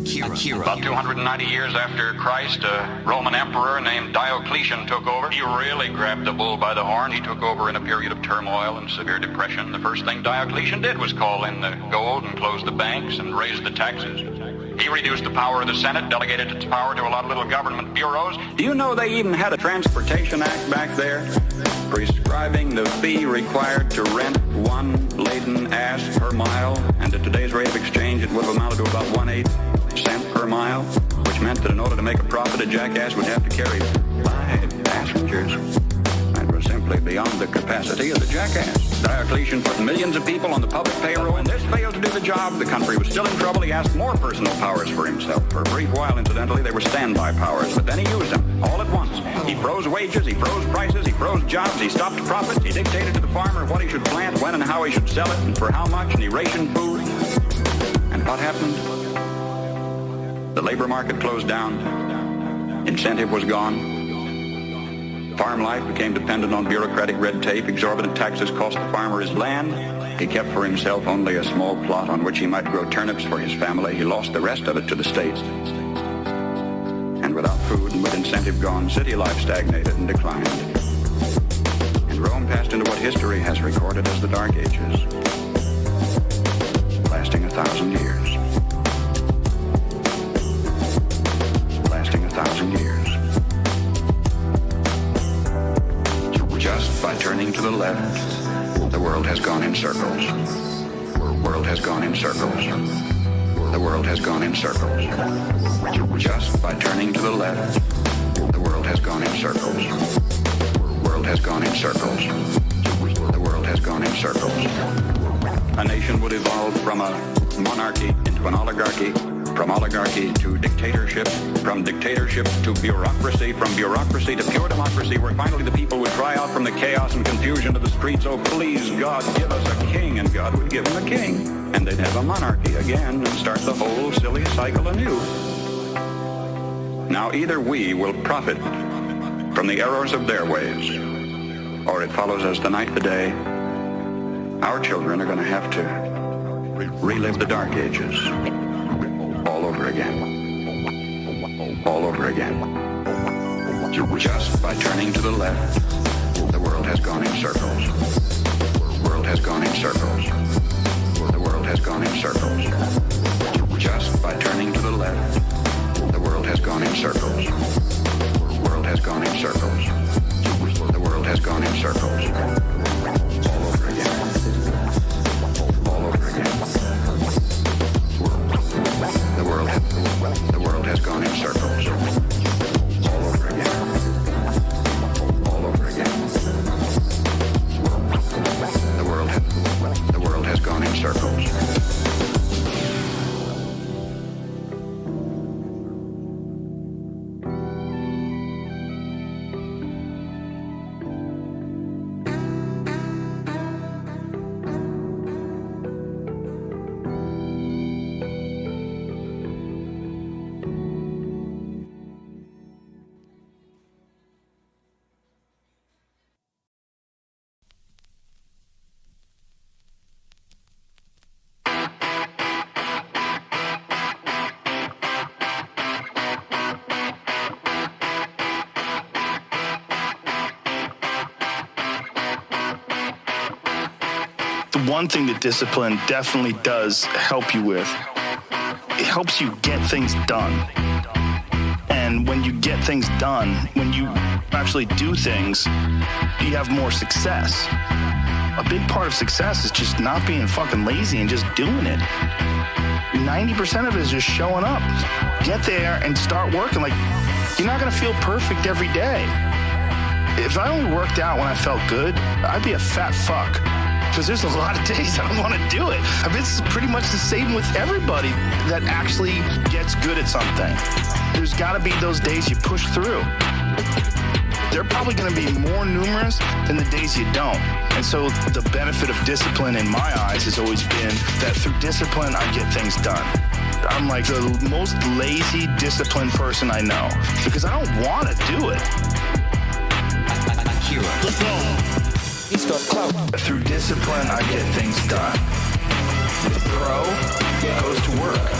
About 290 years after Christ, a Roman emperor named Diocletian took over. He really grabbed the bull by the horn. He took over in a period of turmoil and severe depression. The first thing Diocletian did was call in the gold and close the banks and raise the taxes. He reduced the power of the Senate, delegated its power to a lot of little government bureaus. Do you know they even had a Transportation Act back there prescribing the fee required to rent one laden ass per mile? And at today's rate of exchange, it would have amounted to about 1/8 cent per mile, which meant that in order to make a profit, a jackass would have to carry 5 passengers. That was simply beyond the capacity of the jackass. Diocletian put millions of people on the public payroll, and this failed to do the job. The country was still in trouble. He asked more personal powers for himself. For a brief while, incidentally, they were standby powers, but then he used them all at once. He froze wages, he froze prices, he froze jobs, he stopped profits, he dictated to the farmer what he should plant, when and how he should sell it, and for how much, and he rationed food. And what happened? The labor market closed down. Incentive was gone. Farm life became dependent on bureaucratic red tape. Exorbitant taxes cost the farmer his land. He kept for himself only a small plot on which he might grow turnips for his family. He lost the rest of it to the state. And without food and with incentive gone, city life stagnated and declined. And Rome passed into what history has recorded as the Dark Ages, lasting 1,000 years. Lasting 1,000 years. Just by turning to the left, the world has gone in circles. The world has gone in circles. The world has gone in circles. Just by turning to the left, the world has gone in circles. The world has gone in circles. The world has gone in circles. A nation would evolve from a monarchy into an oligarchy, from oligarchy to dictatorship, from dictatorship to bureaucracy, from bureaucracy to pure democracy, where finally the people would cry out from the chaos and confusion of the streets, "Oh, please, God, give us a king," and God would give them a king. And they'd have a monarchy again and start the whole silly cycle anew. Now, either we will profit from the errors of their ways, or it follows as the night the day, our children are going to have to relive the Dark Ages. All over again. All over again. Just by turning to the left, the world has gone in circles. The world has gone in circles. The world has gone in circles. Just by turning to the left, the world has gone in circles. The world has gone in circles. The world has gone in circles. All over again. All over again. The world has gone in circles. All over again. All over again. The world has gone in circles. One thing that discipline definitely does help you with, it helps you get things done. And when you get things done, when you actually do things, you have more success. A big part of success is just not being fucking lazy and just doing it. 90% of it is just showing up. Get there and start working. Like, you're not gonna feel perfect every day. If I only worked out when I felt good, I'd be a fat fuck. Because there's a lot of days I don't want to do it. I mean, it's pretty much the same with everybody that actually gets good at something. There's got to be those days you push through. They're probably going to be more numerous than the days you don't. And so the benefit of discipline in my eyes has always been that through discipline, I get things done. I'm like the most lazy, disciplined person I know because I don't want to do it. Let's go. Through discipline, I get things done. The pro goes to work.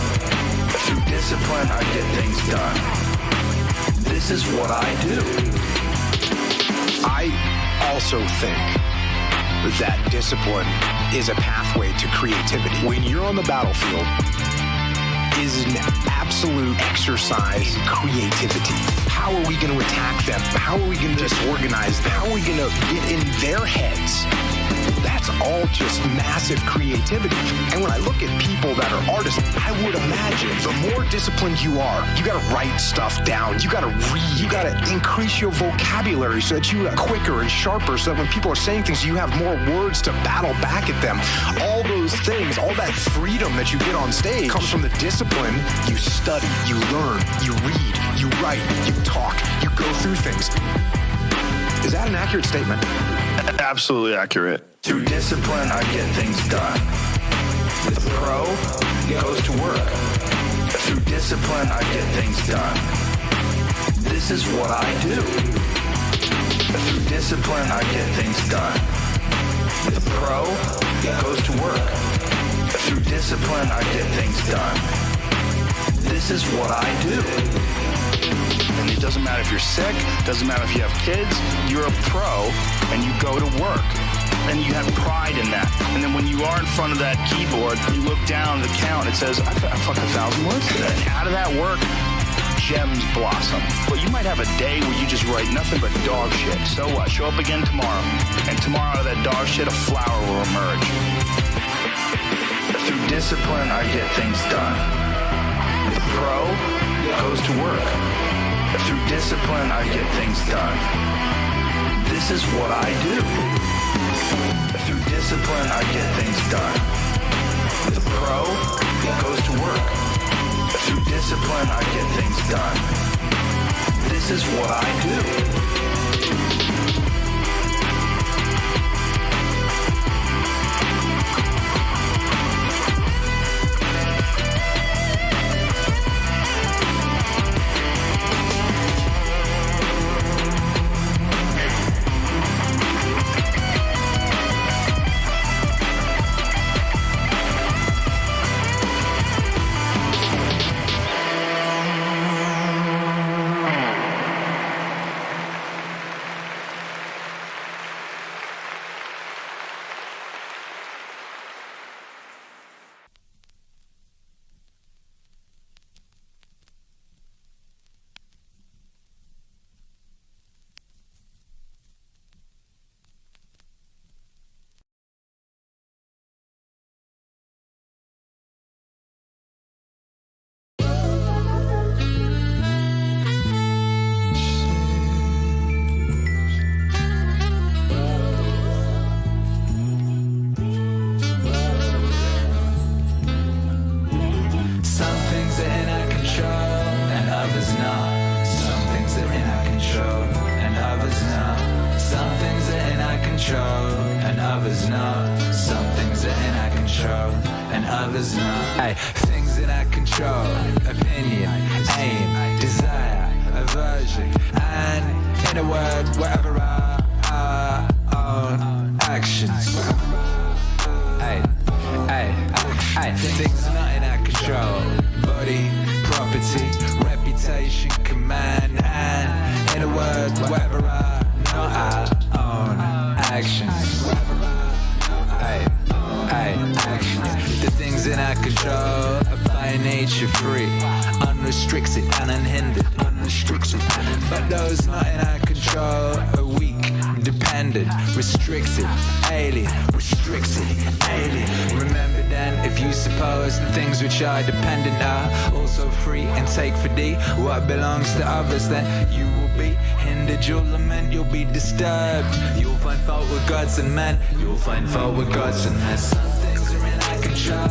Through discipline, I get things done. This is what I do. I also think that discipline is a pathway to creativity. When you're on the battlefield, is an absolute exercise in creativity. How are we going to attack them? How are we going to disorganize them? How are we going to get in their heads? That's all just massive creativity. And when I look at people that are artists, I would imagine the more disciplined you are, you got to write stuff down. You got to read. You got to increase your vocabulary so that you are quicker and sharper, so that when people are saying things, you have more words to battle back at them. All those things, all that freedom that you get on stage comes from the discipline. You study, you learn, you read, you write, you talk, you go through things. Is that an accurate statement? Absolutely accurate. Through discipline, I get things done. The pro goes to work. Through discipline, I get things done. This is what I do. Through discipline, I get things done. The pro goes to work. Through discipline, I get things done. This is what I do. And it doesn't matter if you're sick, doesn't matter if you have kids, you're a pro and you go to work. And you have pride in that. And then when you are in front of that keyboard, you look down the count, it says, I fucked 1,000 words today. And out of that work, gems blossom. But you might have a day where you just write nothing but dog shit. So what? Show up again tomorrow. And tomorrow out of that dog shit, a flower will emerge. Through discipline, I get things done. The pro goes to work. Through discipline, I get things done. This is what I do. Through discipline, I get things done. The pro goes to work. Through discipline, I get things done. This is what I do. Hey, things that I control, opinion, aim, desire, aversion, and in a word, whatever I own, actions. Hey, things are not in our control. Body, property, reputation, command, and in a word, whatever I own, actions. Actions. The things in our control are by nature free, unrestricted and unhindered, but those not in our control are weak, dependent, restricted, alien. Remember then, if you suppose the things which are dependent are also free and take for thee what belongs to others, then you will be hindered, you'll lament, you'll be disturbed, you'll find fault with gods and men, you'll find fault with gods and men. Some things are in our control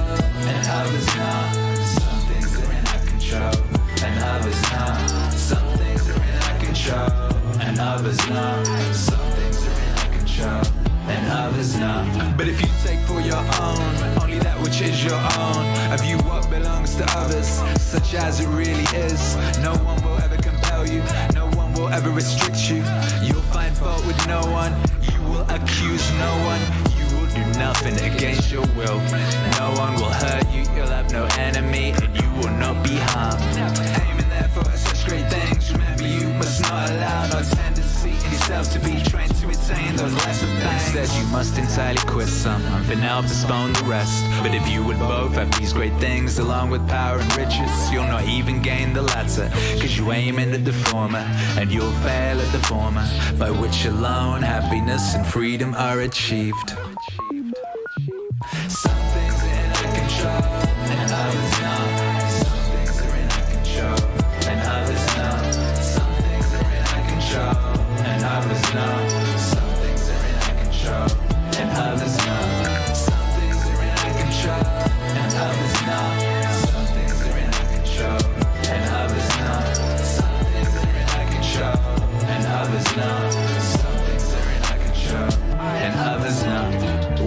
and others not. Some things are in our control and others not. Some things are in our control and others not. Some things are in our control and others not. But if you take for your own only that which is your own, of you what belongs to others, such as it really is, no one will ever compel you, no one will ever restrict you. You'll find fault with no one, you will accuse no one, you will do nothing against your will. No one will hurt you, you'll have no enemy, and you will not be harmed. Aiming there for such great things. Remember, you must not allow no tendency in yourself to be trained to attain those lesser things. Instead, you must entirely quit some, and for now postpone the rest. But if you would both have these great things along with power and riches, you'll not even gain the latter, cause you aim at the former, and you'll fail at the former, by which alone happiness and freedom are achieved. Some things are in our control, and others not. Some things are in our control, and others not. Some things are in our control, and others not. Some things are in our control, and others not. Some things are in our control, and others not. Some things are in our control, and others not. Some things are in our control, and others not. Some things are in our control, and others not.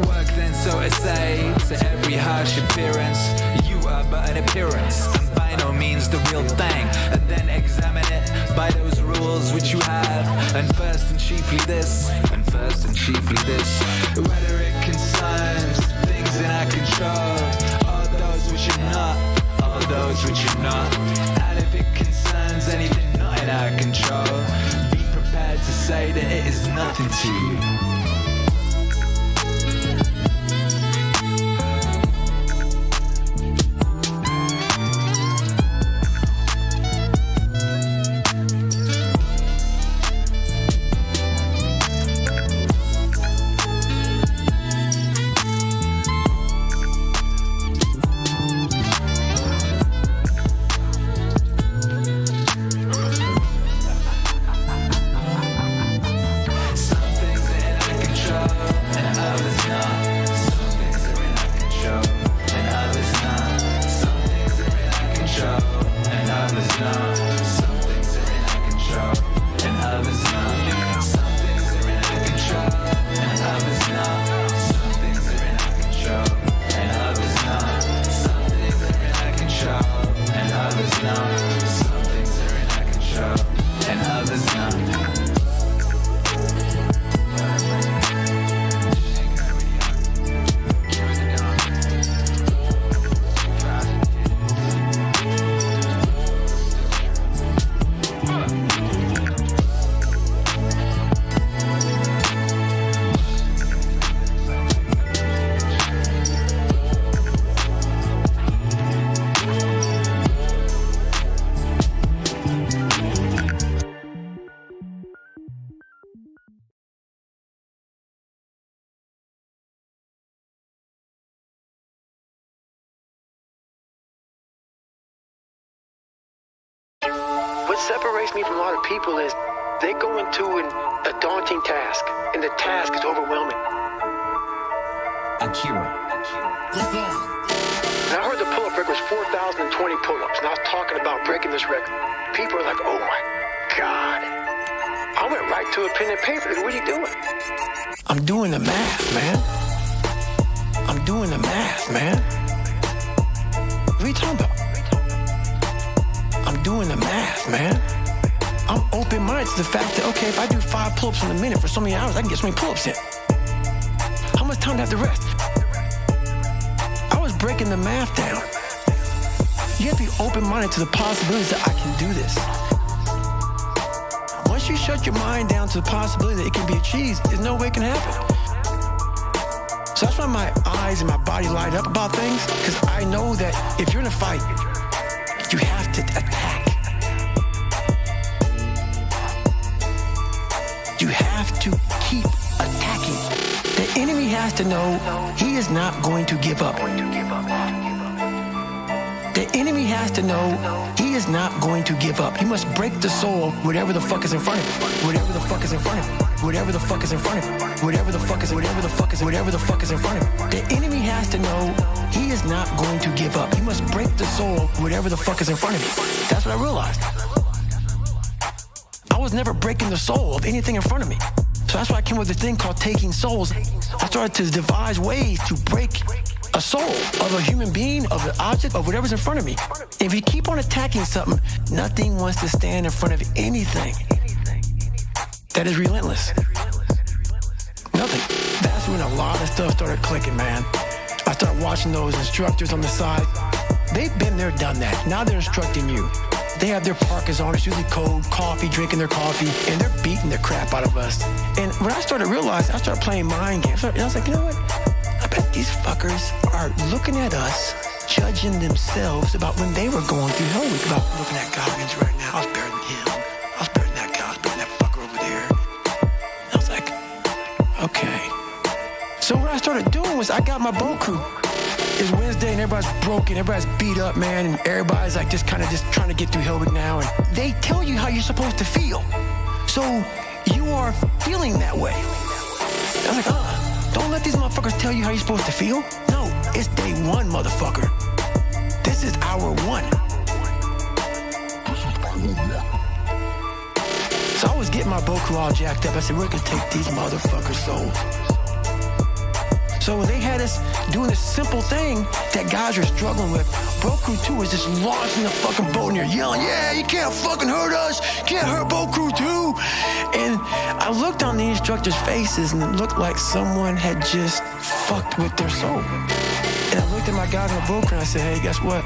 Work then, so to say, to every harsh appearance, you are but an appearance, and by no means the real thing. And then examine it by those rules which you have, and first and chiefly this, and first and chiefly this, whether it concerns things in our control, or those which are not, or those which are not. And if it concerns anything not in our control, be prepared to say that it is nothing to you. What separates me from a lot of people is they go into a daunting task, and the task is overwhelming. Akira. And I heard the pull-up record was 4,020 pull-ups, and I was talking about breaking this record. People are like, oh my God. I went right to a pen and paper. Like, what are you doing? I'm doing the math, man. I'm doing the math, man. What are you talking about? I'm doing the math, man. I'm open-minded to the fact that, okay, if I do 5 pull-ups in a minute for so many hours, I can get so many pull-ups in. How much time do I have to rest? I was breaking the math down. You have to be open-minded to the possibilities that I can do this. Once you shut your mind down to the possibility that it can be achieved, there's no way it can happen. So that's why my eyes and my body light up about things, because I know that if you're in a fight, you have to attack. You have to keep attacking. The enemy has to know he is not going to give up. The enemy has to know he is not going to give up. He must break the soul of whatever the fuck is in front of him. Whatever the fuck is in front of him. Whatever the fuck is in front of him. Whatever the fuck is in front of him. The enemy has to know he is not going to give up. He must break the soul of whatever the fuck is in front of him. That's what I realized. I was never breaking the soul of anything in front of me. So that's why I came with a thing called taking souls. I started to devise ways to break a soul of a human being, of an object, of whatever's in front of me. If you keep on attacking something, nothing wants to stand in front of anything that is relentless. Nothing. That's when a lot of stuff started clicking, man. I started watching those instructors on the side. They've been there, done that. Now they're instructing you. They have their parkas on, it's usually cold, coffee, drinking their coffee, and they're beating the crap out of us. And when I started realizing, I started playing mind games. And I was like, you know what? I bet these fuckers are looking at us, judging themselves about when they were going through Hell Week. About looking at Goggins right now. I was better than him. I was better than that guy. I was better than that fucker over there. And I was like, okay. So what I started doing was I got my boat crew. It's Wednesday and everybody's broken, everybody's beat up, man, and everybody's like just kind of just trying to get through Hell Week now. And they tell you how you're supposed to feel. So you are feeling that way. I was like, don't let these motherfuckers tell you how you're supposed to feel. No, it's day one, motherfucker. This is hour one. So I was getting my boat crew all jacked up. I said, we're gonna take these motherfuckers' souls. So they had us doing this simple thing that guys are struggling with. Bro Crew 2 was just launching the fucking boat and you're yelling, yeah, you can't fucking hurt us. Can't hurt Boat Crew 2. And I looked on the instructors' faces and it looked like someone had just fucked with their soul. And I looked at my guys on the boat crew and I said, hey, guess what?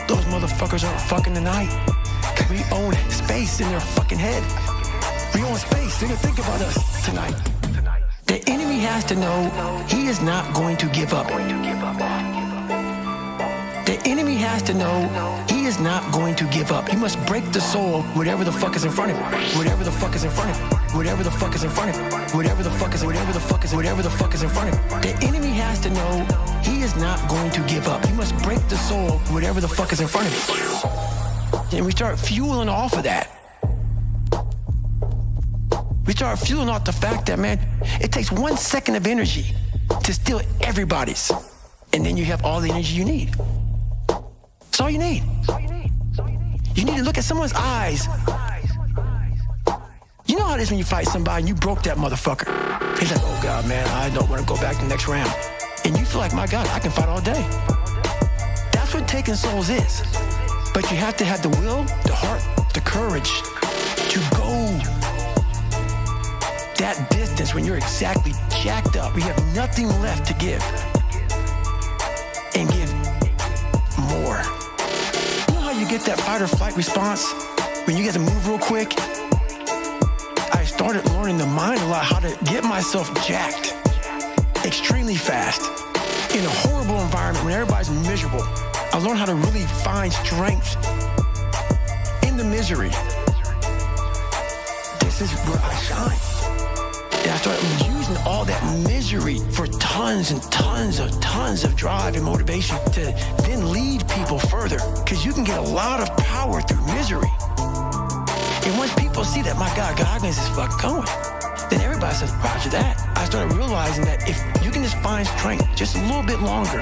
Those motherfuckers aren't fucking tonight. We own space in their fucking head. We own space. They're gonna think about us tonight. The enemy has to know he is not going to give up. The enemy has to know he is not going to give up. You must break the soul, whatever the fuck is in front of you. Whatever the fuck is in front of you. Whatever the fuck is in front of you. Whatever the fuck is in front of you. The enemy has to know he is not going to give up. You must break the soul, whatever the fuck is in front of you. And we start fueling off of that. We start fueling off the fact that, man, it takes 1 second of energy to steal everybody's. And then you have all the energy you need. That's all you need. You need to look at someone's eyes. You know how it is when you fight somebody and you broke that motherfucker. He's like, oh God, man, I don't want to go back to the next round. And you feel like, my God, I can fight all day. That's what taking souls is. But you have to have the will, the heart, the courage to go that distance when you're exactly jacked up. We have nothing left to give. And give more. You know how you get that fight or flight response? When you get to move real quick? I started learning the mind a lot, how to get myself jacked extremely fast in a horrible environment when everybody's miserable. I learned how to really find strength in the misery. This is where I shine. And I started using all that misery for tons of drive and motivation to then lead people further. Because you can get a lot of power through misery. And once people see that, my God, Goggins is fucking going, then everybody says, roger that. I started realizing that if you can just find strength just a little bit longer,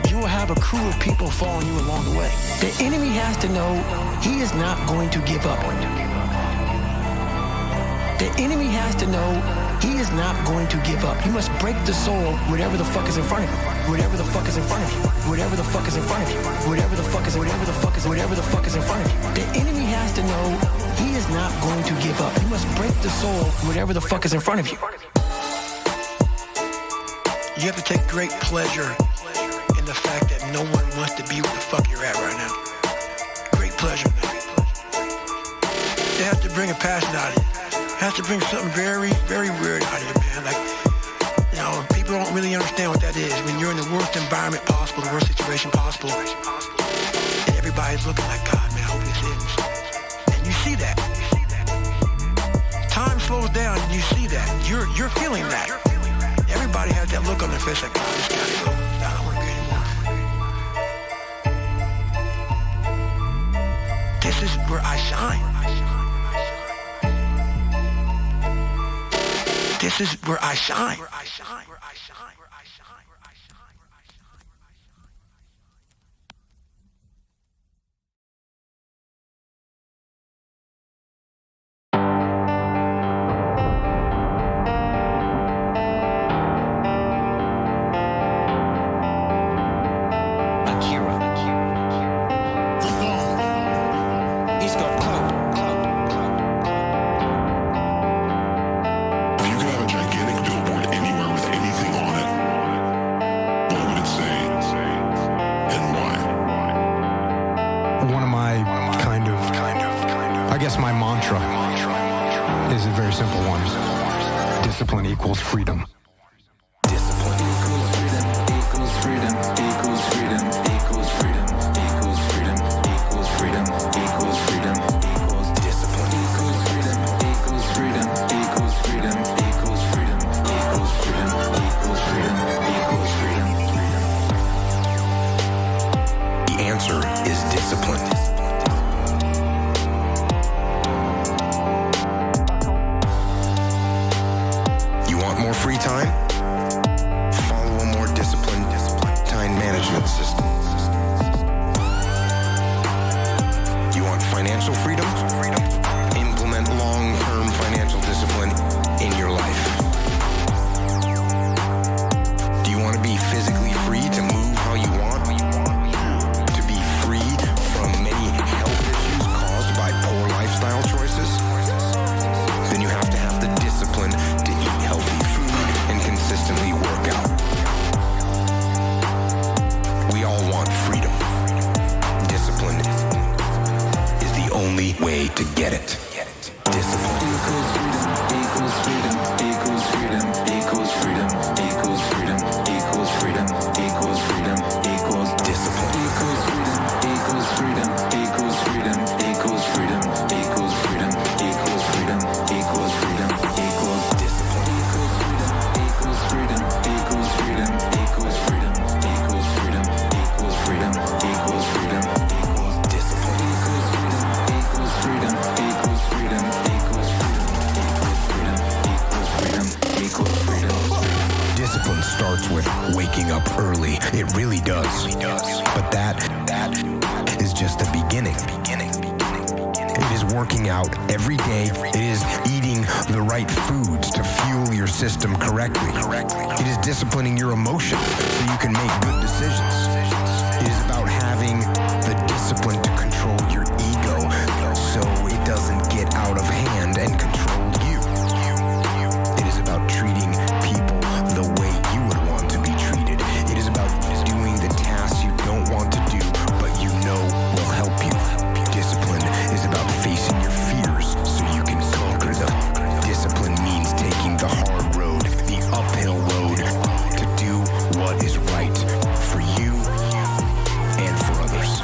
you will have a crew of people following you along the way. The enemy has to know he is not going to give up. The enemy has to know he is not going to give up. You must break the soul, whatever the fuck is in front of you. Whatever the fuck is in front of you. Whatever the fuck is in front of you. Whatever the fuck is in front of you. The enemy has to know he is not going to give up. You must break the soul, whatever the fuck is in front of you. You have to take great pleasure in the fact that no one wants to be where the fuck you're at right now. Great pleasure, man. They have to bring a passion out of you. Has to bring something very, very weird out of you, man. Like, you know, people don't really understand what that is. When you're in the worst environment possible, the worst situation possible, and everybody's looking like, God, man, I hope this ends. And you see that. Time slows down and you see that. You're feeling that. Everybody has that look on their face like, God, this gotta go. I don't want to be anymore. This is where I shine. This is where I shine. I guess my mantra is a very simple one. Discipline equals freedom. Discipline equals freedom, equals freedom, equals freedom, equals freedom, equals freedom, equals freedom, equals freedom, equals discipline equals freedom, equals freedom, equals freedom, equals freedom, equals freedom, equals freedom, equals freedom, freedom. The answer is discipline. More free time? Follow a more disciplined time management system. You want financial freedom? Implement long-term financial discipline in your life. Do you want to be physically free to move how you want? To be freed from many health issues caused by poor lifestyle choices? Then you have to have the discipline to eat healthy food and consistently work out. We all want freedom. Discipline is the only way to get it. Discipline equals freedom, equals freedom, equals freedom, equals freedom, equals freedom, equals freedom, equals discipline. Equals freedom, equals freedom, equals freedom, equals freedom, equals freedom, equals freedom, equals freedom, equals discipline. Equals freedom, equals freedom, equals freedom, equals freedom, equals freedom, equals freedom, equals discipline. Equals freedom, equals freedom, equals freedom, equals freedom, equals freedom, freedom. Discipline starts with waking up early. It really does. But that is just the beginning. It is working out every day. It is eating the right foods to fuel your system correctly. It is disciplining your emotions so you can make good decisions. It is about having the discipline to control your ego so it doesn't get out of hand and control you. It is about treating people the way you would want to be treated. It is about doing the tasks you don't want to do, but you know will help you. Discipline is about facing your fears so you can conquer them. Discipline means taking the hard road, the uphill road, to do what is right for you and for others.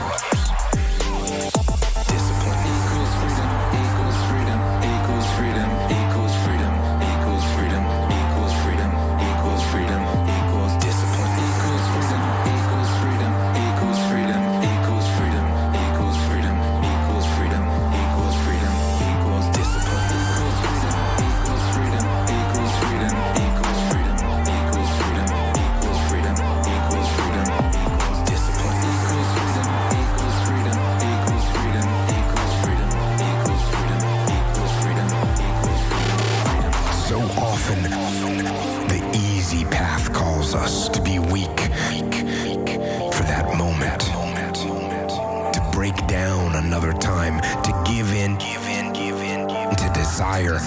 Discipline equals freedom, equals freedom, equals freedom, equals freedom, equals freedom, equals freedom, equals freedom, equals discipline. Equals freedom, equals freedom, equals freedom, equals freedom, equals freedom, equals freedom, equals freedom, equals discipline. Equals freedom, equals freedom, equals freedom, equals freedom, equals freedom, equals freedom, equals discipline. Equals freedom, equals freedom, equals freedom, equals freedom, equals freedom, equals freedom, equals freedom. So often, the easy path calls us to be weak for that moment, to break down another time, to give in to desire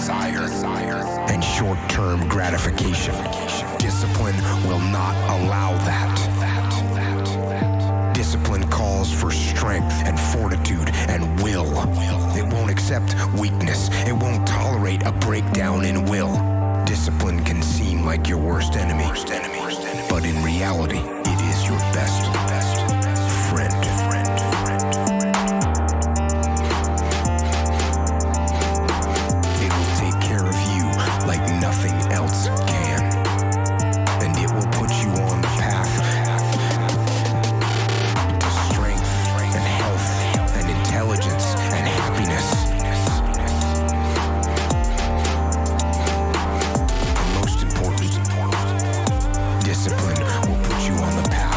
and short-term gratification. Discipline will not allow that. Discipline calls for strength and fortitude and will. It won't accept weakness. It won't tolerate a breakdown in will. Discipline can seem like your worst enemy, but in reality, it is your best friend. It will take care of you like nothing else can, and it will put you on the path to strength and health and intelligence and happiness. And most important, discipline will put you on the path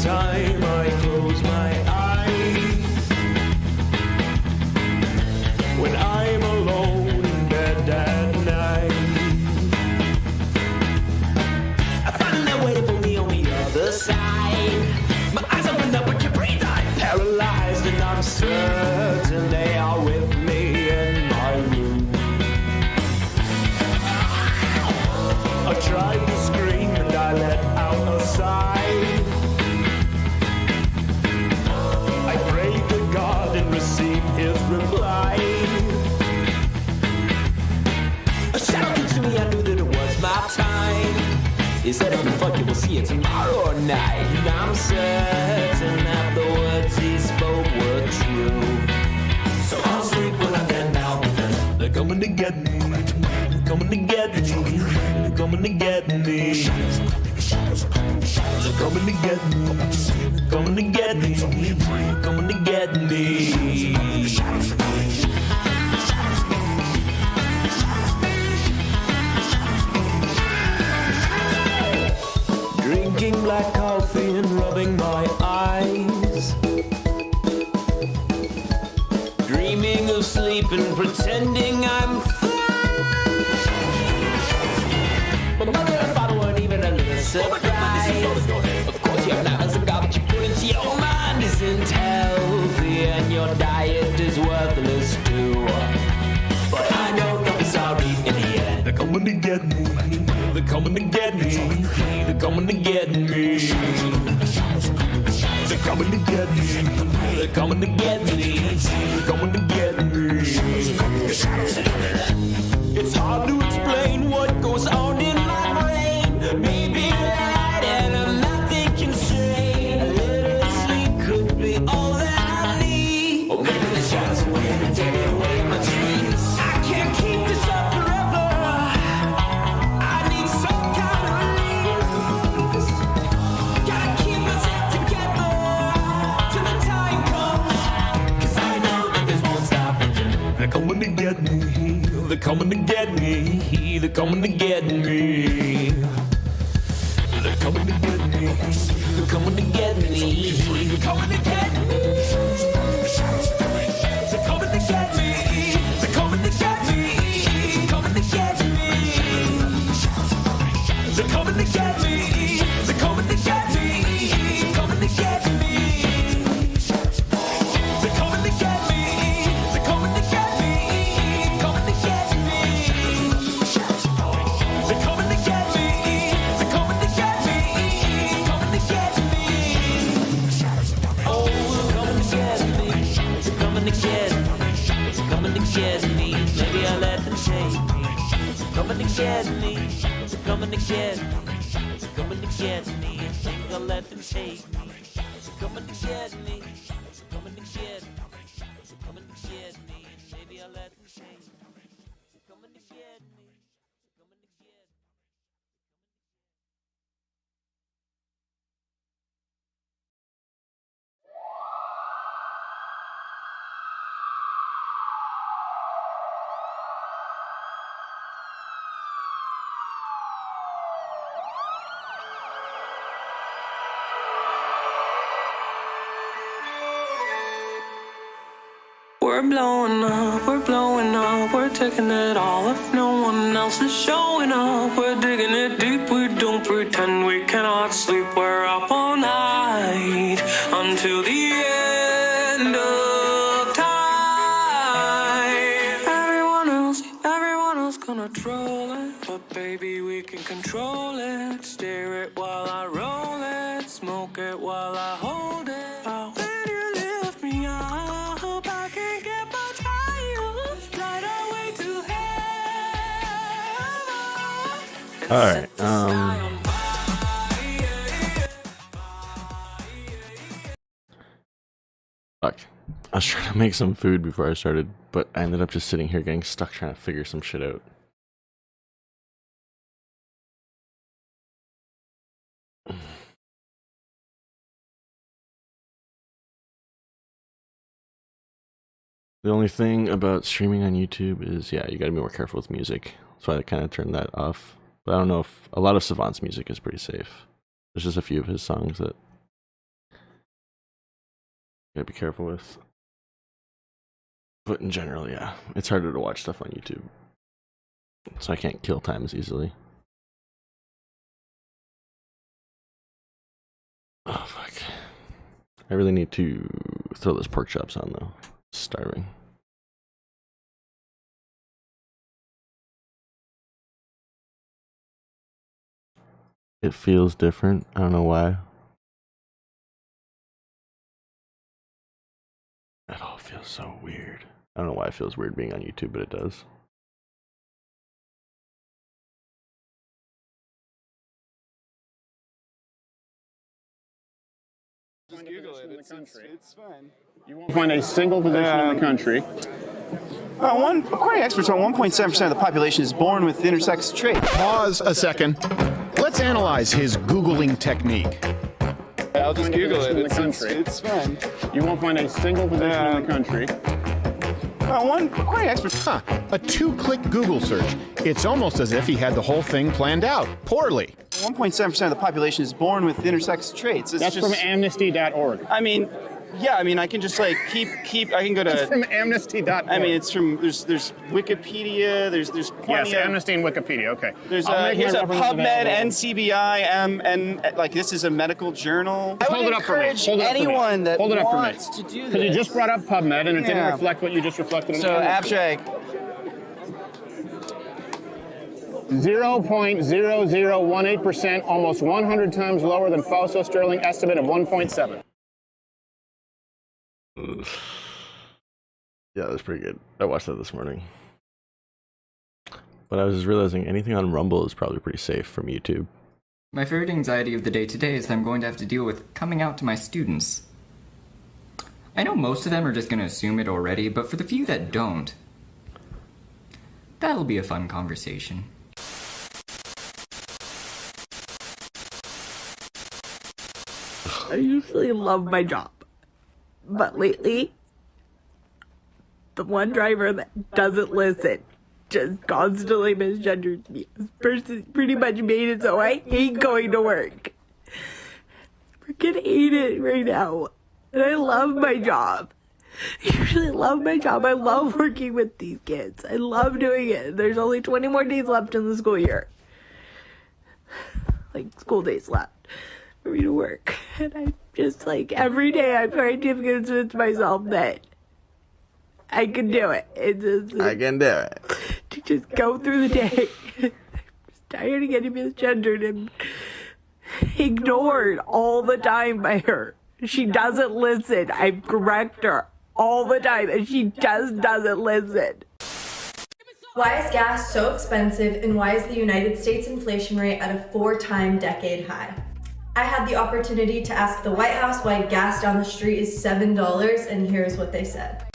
time I close my eyes, when I'm alone in bed at night, I find that way for me on the other side. My eyes open up, but you breathe. I'm paralyzed, and I'm certain they are with me in my room. I tried to scream and I let out a sigh. I prayed to God and received His reply. A shadow came to me, I knew that it was my time. He said, if you fuck, you will see it tomorrow night. And I'm certain that the words he spoke were true. So I'll sleep when I'm dead now, because they're coming to get me. They're coming to get me. They're coming to get me. They're coming to get me. They're coming to get me. They're coming to get me. Drinking black coffee and rubbing my eyes, dreaming of sleep and pretending I'm fine. But mother and father weren't even a little surprised. Of course you have an some God, but you put into your mind isn't healthy, and your diet is worthless too. But I know they'll be sorry in the end. They're coming to get me. They're coming to get me. They're coming to get me. They're coming to get me. They're coming to get me. They're coming to get me. It's hard to explain what goes on in my brain. Maybe right and I'm not thinking straight. A little sleep could be all that I need. Or maybe the shadows away and take away my dreams. I can't keep this up forever. I need some kind of release. Gotta keep myself together till the time comes. 'Cause I know that this won't stop. They're coming to get me. They're coming to get me. They're coming to get me. They're coming to get me. They're coming to get me. They're coming to get me. They're coming to get me. They're coming to get me. They're coming to get me. They're coming to get me. They're coming to get me. They're coming to get me. They're coming to get me. They're coming to get me. Coming to get me. They're coming to get me. They're coming to get me. Coming to get me. Oh, they're coming to get me. They're coming to get me. They're coming to get me. Maybe I'll let them take me. They're coming to get me. They're coming to get me. They're coming to get me. I think I'll let them take me. They're coming to get me. They're coming to get me. They're coming to get me. Maybe I'll let them take me. They're coming to get me. They're coming to get me. We're blowing up, we're taking it all. If no one else is showing up, we're digging it deep. We don't pretend we cannot sleep. We're up all night until the end of time. Everyone else gonna troll it, but baby we can control it. Steer it while I roll it, smoke it while I hold it. But when you lift me up, I can't get much higher. Light our way to heaven. All right. Fuck. I was trying to make some food before I started, but I ended up just sitting here getting stuck trying to figure some shit out. The only thing about streaming on YouTube is, yeah, you gotta be more careful with music. That's why I kind of turned that off. But I don't know if a lot of Savant's music is pretty safe. There's just a few of his songs that Gotta be careful with. But in general, yeah, it's harder to watch stuff on YouTube, so I can't kill time as easily. Oh fuck! I really need to throw those pork chops on though. Starving. It feels different. I don't know why. It all feels so weird. I don't know why it feels weird being on YouTube, but it does. Just Google it. It's fine. You won't find a single position in the country. According to experts, around 1.7% of the population is born with intersex traits. Pause a second. Let's analyze his Googling technique. I'll just Google it. It's fine. You won't find a single position in the country. According to experts. A two-click Google search. It's almost as if he had the whole thing planned out. Poorly. 1.7% of the population is born with intersex traits. That's from amnesty.org. I mean, yeah, I mean, I can just like keep. I can go to. That's from amnesty.org. I mean, it's from. There's Wikipedia. There's plenty yes, of. Amnesty and Wikipedia. Okay. There's here's a PubMed, NCBI, and like this is a medical journal. I would encourage anyone that wants to do this. Because you just brought up PubMed and it didn't reflect what you just reflected. So abstract. 0.0018%, almost 100 times lower than Fausto Sterling estimate of 1.7. Yeah, that's pretty good. I watched that this morning. But I was just realizing anything on Rumble is probably pretty safe from YouTube. My favorite anxiety of the day today is that I'm going to have to deal with coming out to my students. I know most of them are just going to assume it already, but for the few that don't, that'll be a fun conversation. I usually love my job, but lately, the one driver that doesn't listen just constantly misgenders me. This person pretty much made it so I hate going to work. I freaking hate it right now. And I love my job. I usually love my job. I love working with these kids. I love doing it. There's only 20 more days left in the school year. Like, school days left for me to work. And I just, like, every day I'm trying to convince myself that I can do it. I can do it. To just go through the day. I'm just tired of getting misgendered and ignored all the time by her. She doesn't listen. I correct her all the time, and she just doesn't listen. Why is gas so expensive, and why is the United States inflation rate at a 4-time decade high? I had the opportunity to ask the White House why gas down the street is $7, and here's what they said.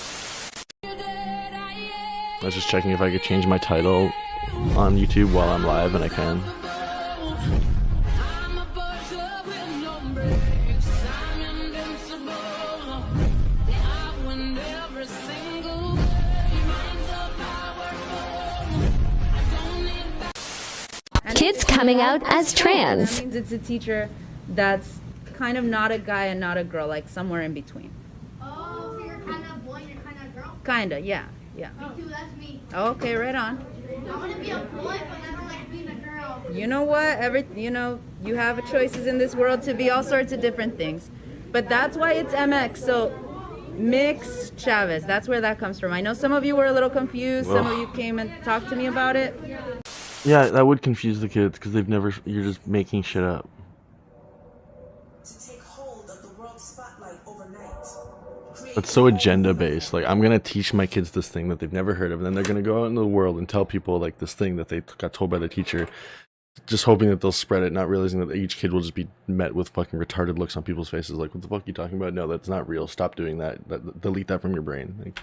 I was just checking if I could change my title on YouTube while I'm live, and I can. Kids coming out as trans. That means it's a teacher that's kind of not a guy and not a girl, like somewhere in between. Oh, so you're kind of boy and you're kind of girl? Kinda, yeah. Me too, that's me. Okay, right on. I want to be a boy, but I don't like being a girl. You know what? You have choices in this world to be all sorts of different things. But that's why it's MX, so Mix Chavez. That's where that comes from. I know some of you were a little confused. Some of you came and talked to me about it. Yeah, that would confuse the kids because they've never. You're just making shit up. It's so agenda based. Like, I'm gonna teach my kids this thing that they've never heard of, and then they're gonna go out into the world and tell people like this thing that they got told by the teacher, just hoping that they'll spread it, not realizing that each kid will just be met with fucking retarded looks on people's faces. Like, what the fuck are you talking about? No, that's not real. Stop doing that. Delete that from your brain. Like,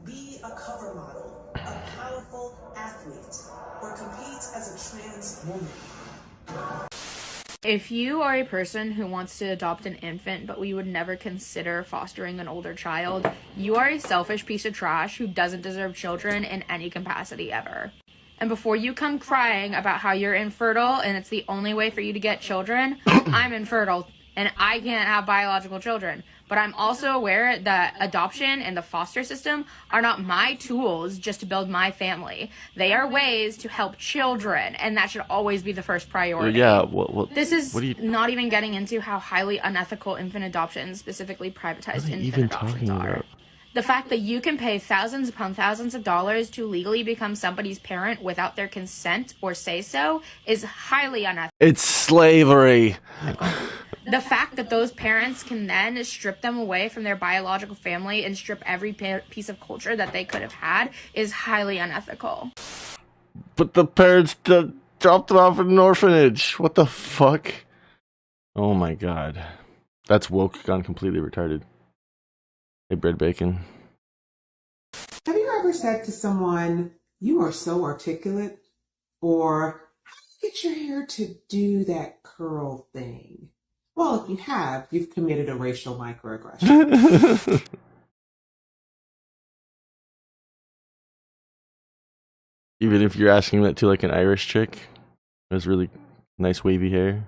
be a cover model, a powerful athlete, or compete as a trans woman. If you are a person who wants to adopt an infant, but we would never consider fostering an older child, you are a selfish piece of trash who doesn't deserve children in any capacity ever. And before you come crying about how you're infertile and it's the only way for you to get children, I'm infertile and I can't have biological children. But I'm also aware that adoption and the foster system are not my tools just to build my family. They are ways to help children, and that should always be the first priority. Yeah, This is what are you not even getting into how highly unethical infant adoptions, specifically privatized what are you infant even adoptions, talking are. about? The fact that you can pay thousands upon thousands of dollars to legally become somebody's parent without their consent or say so is highly unethical. It's slavery. The fact that those parents can then strip them away from their biological family and strip every piece of culture that they could have had is highly unethical. But the parents dropped it off at an orphanage. What the fuck? Oh my god. That's woke gone completely retarded. Hey, bread bacon. Have you ever said to someone, "You are so articulate," or "How do you get your hair to do that curl thing?" Well, if you have, you've committed a racial microaggression. Even if you're asking that to like an Irish chick, who has really nice wavy hair.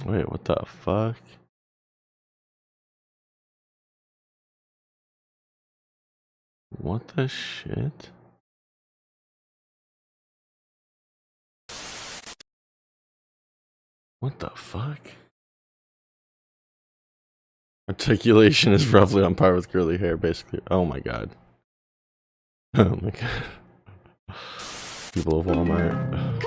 Wait, what the fuck? What the shit? What the fuck? Articulation is roughly on par with curly hair, basically. Oh my god. Oh my god. People of Walmart.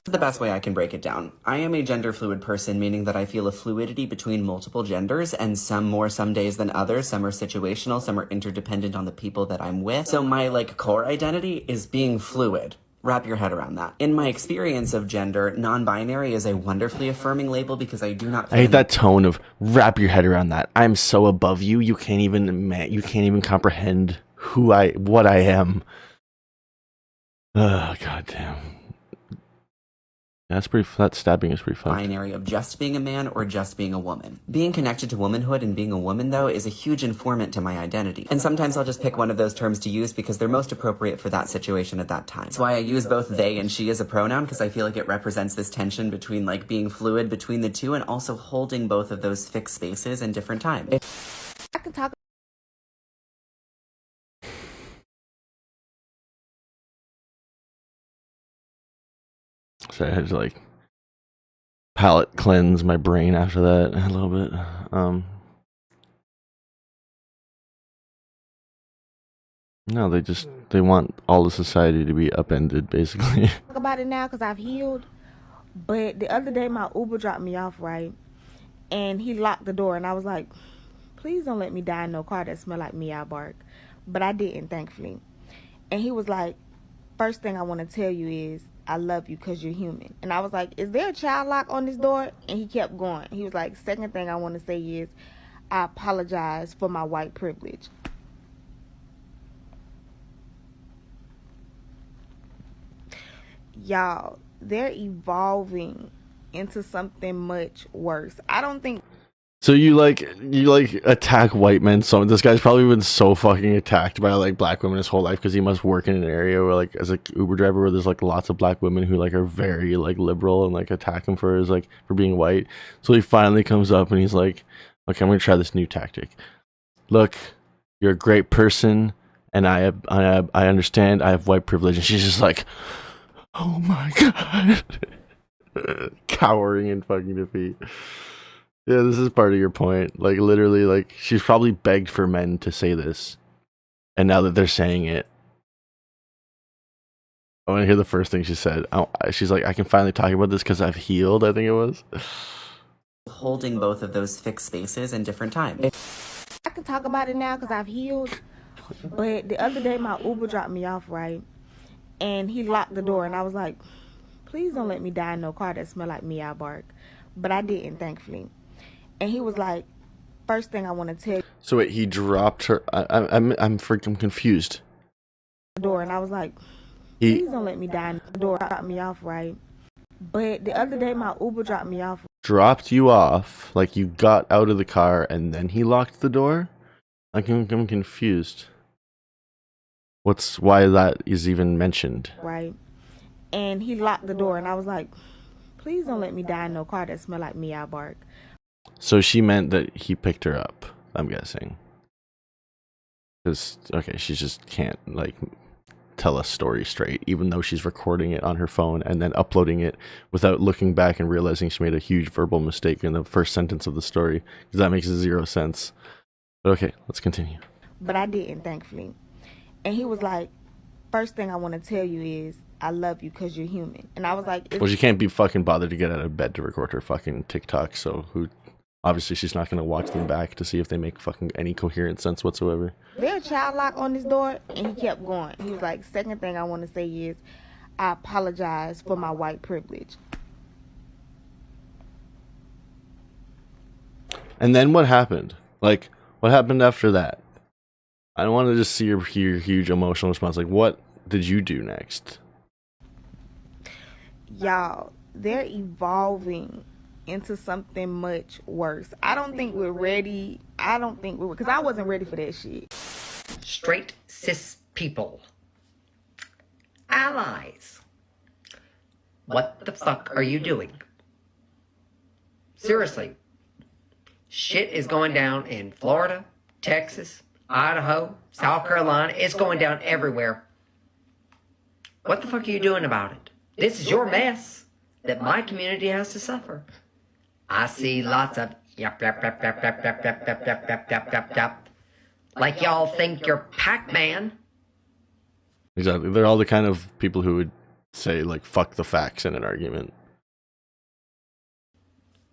The best way I can break it down. I am a gender fluid person, meaning that I feel a fluidity between multiple genders, and some more some days than others. Some are situational, some are interdependent on the people that I'm with. So my core identity is being fluid. Wrap your head around that. In my experience of gender, non-binary is a wonderfully affirming label because I do not. I hate that tone of wrap your head around that. I'm so above you, you can't even comprehend what I am. Oh goddamn. That stabbing is pretty fun. Binary of just being a man or just being a woman. Being connected to womanhood and being a woman, though, is a huge informant to my identity. And sometimes I'll just pick one of those terms to use because they're most appropriate for that situation at that time. That's why I use both they and she as a pronoun, because I feel like it represents this tension between being fluid between the two and also holding both of those fixed spaces in different times. I can talk. So I had to palate cleanse my brain after that a little bit. No, they want all the society to be upended, basically. Talk about it now because I've healed. But the other day my Uber dropped me off, right? And he locked the door and I was like, please don't let me die in no car that smell like meow bark. But I didn't, thankfully. And he was like, first thing I want to tell you is I love you because you're human. And I was like, is there a child lock on this door? And he kept going. He was like, second thing I want to say is I apologize for my white privilege. Y'all, they're evolving into something much worse. I don't think. So you attack white men. So this guy's probably been so fucking attacked by black women his whole life because he must work in an area where as a Uber driver where there's lots of black women who are very liberal and attack him for for being white. So he finally comes up and he's like, okay, I'm gonna try this new tactic. Look, you're a great person and I understand I have white privilege. And she's just like, oh my god. Cowering in fucking defeat. Yeah, this is part of your point. Literally, she's probably begged for men to say this. And now that they're saying it, I want to hear the first thing she said. She's like, I can finally talk about this because I've healed, I think it was. Holding both of those fixed spaces in different times. I can talk about it now because I've healed. But the other day my Uber dropped me off, right? And he locked the door and I was like, please don't let me die in no car that smell like meow bark. But I didn't, thankfully. And he was like, first thing I want to tell you. So wait, he dropped her. I'm freaking confused. The door and I was like, please don't let me die. The door dropped me off, right? But the other day my Uber dropped me off. Dropped you off, you got out of the car and then he locked the door? I'm confused. Why that is even mentioned? right? And he locked the door, and I was like, please don't let me die in no car that smell like meow bark. So she meant that he picked her up, I'm guessing. Because, okay, she just can't, like, tell a story straight, even though she's recording it on her phone and then uploading it without looking back and realizing she made a huge verbal mistake in the first sentence of the story. Because that makes 0 sense. But okay, let's continue. But I didn't, thankfully. And he was like, first thing I want to tell you is, I love you because you're human. And I was like... Well, she can't be fucking bothered to get out of bed to record her fucking TikTok, so who... Obviously, she's not going to watch them back to see if they make fucking any coherent sense whatsoever. There's a child lock on this door, and he kept going. He was like, second thing I want to say is, I apologize for my white privilege. And then what happened? Like, what happened after that? I want to just see your huge emotional response. Like, what did you do next? Y'all, they're evolving into something much worse. I don't think we're ready. Because I wasn't ready for that shit. Straight cis people. Allies. What the fuck are you doing? Seriously. Shit is going down in Florida, Texas, Idaho, South Carolina. It's going down everywhere. What the fuck are you doing about it? This is your mess that my community has to suffer. I see lots of yep. Like y'all think you're Pac-Man. Exactly. They're all the kind of people who would say, like, fuck the facts in an argument.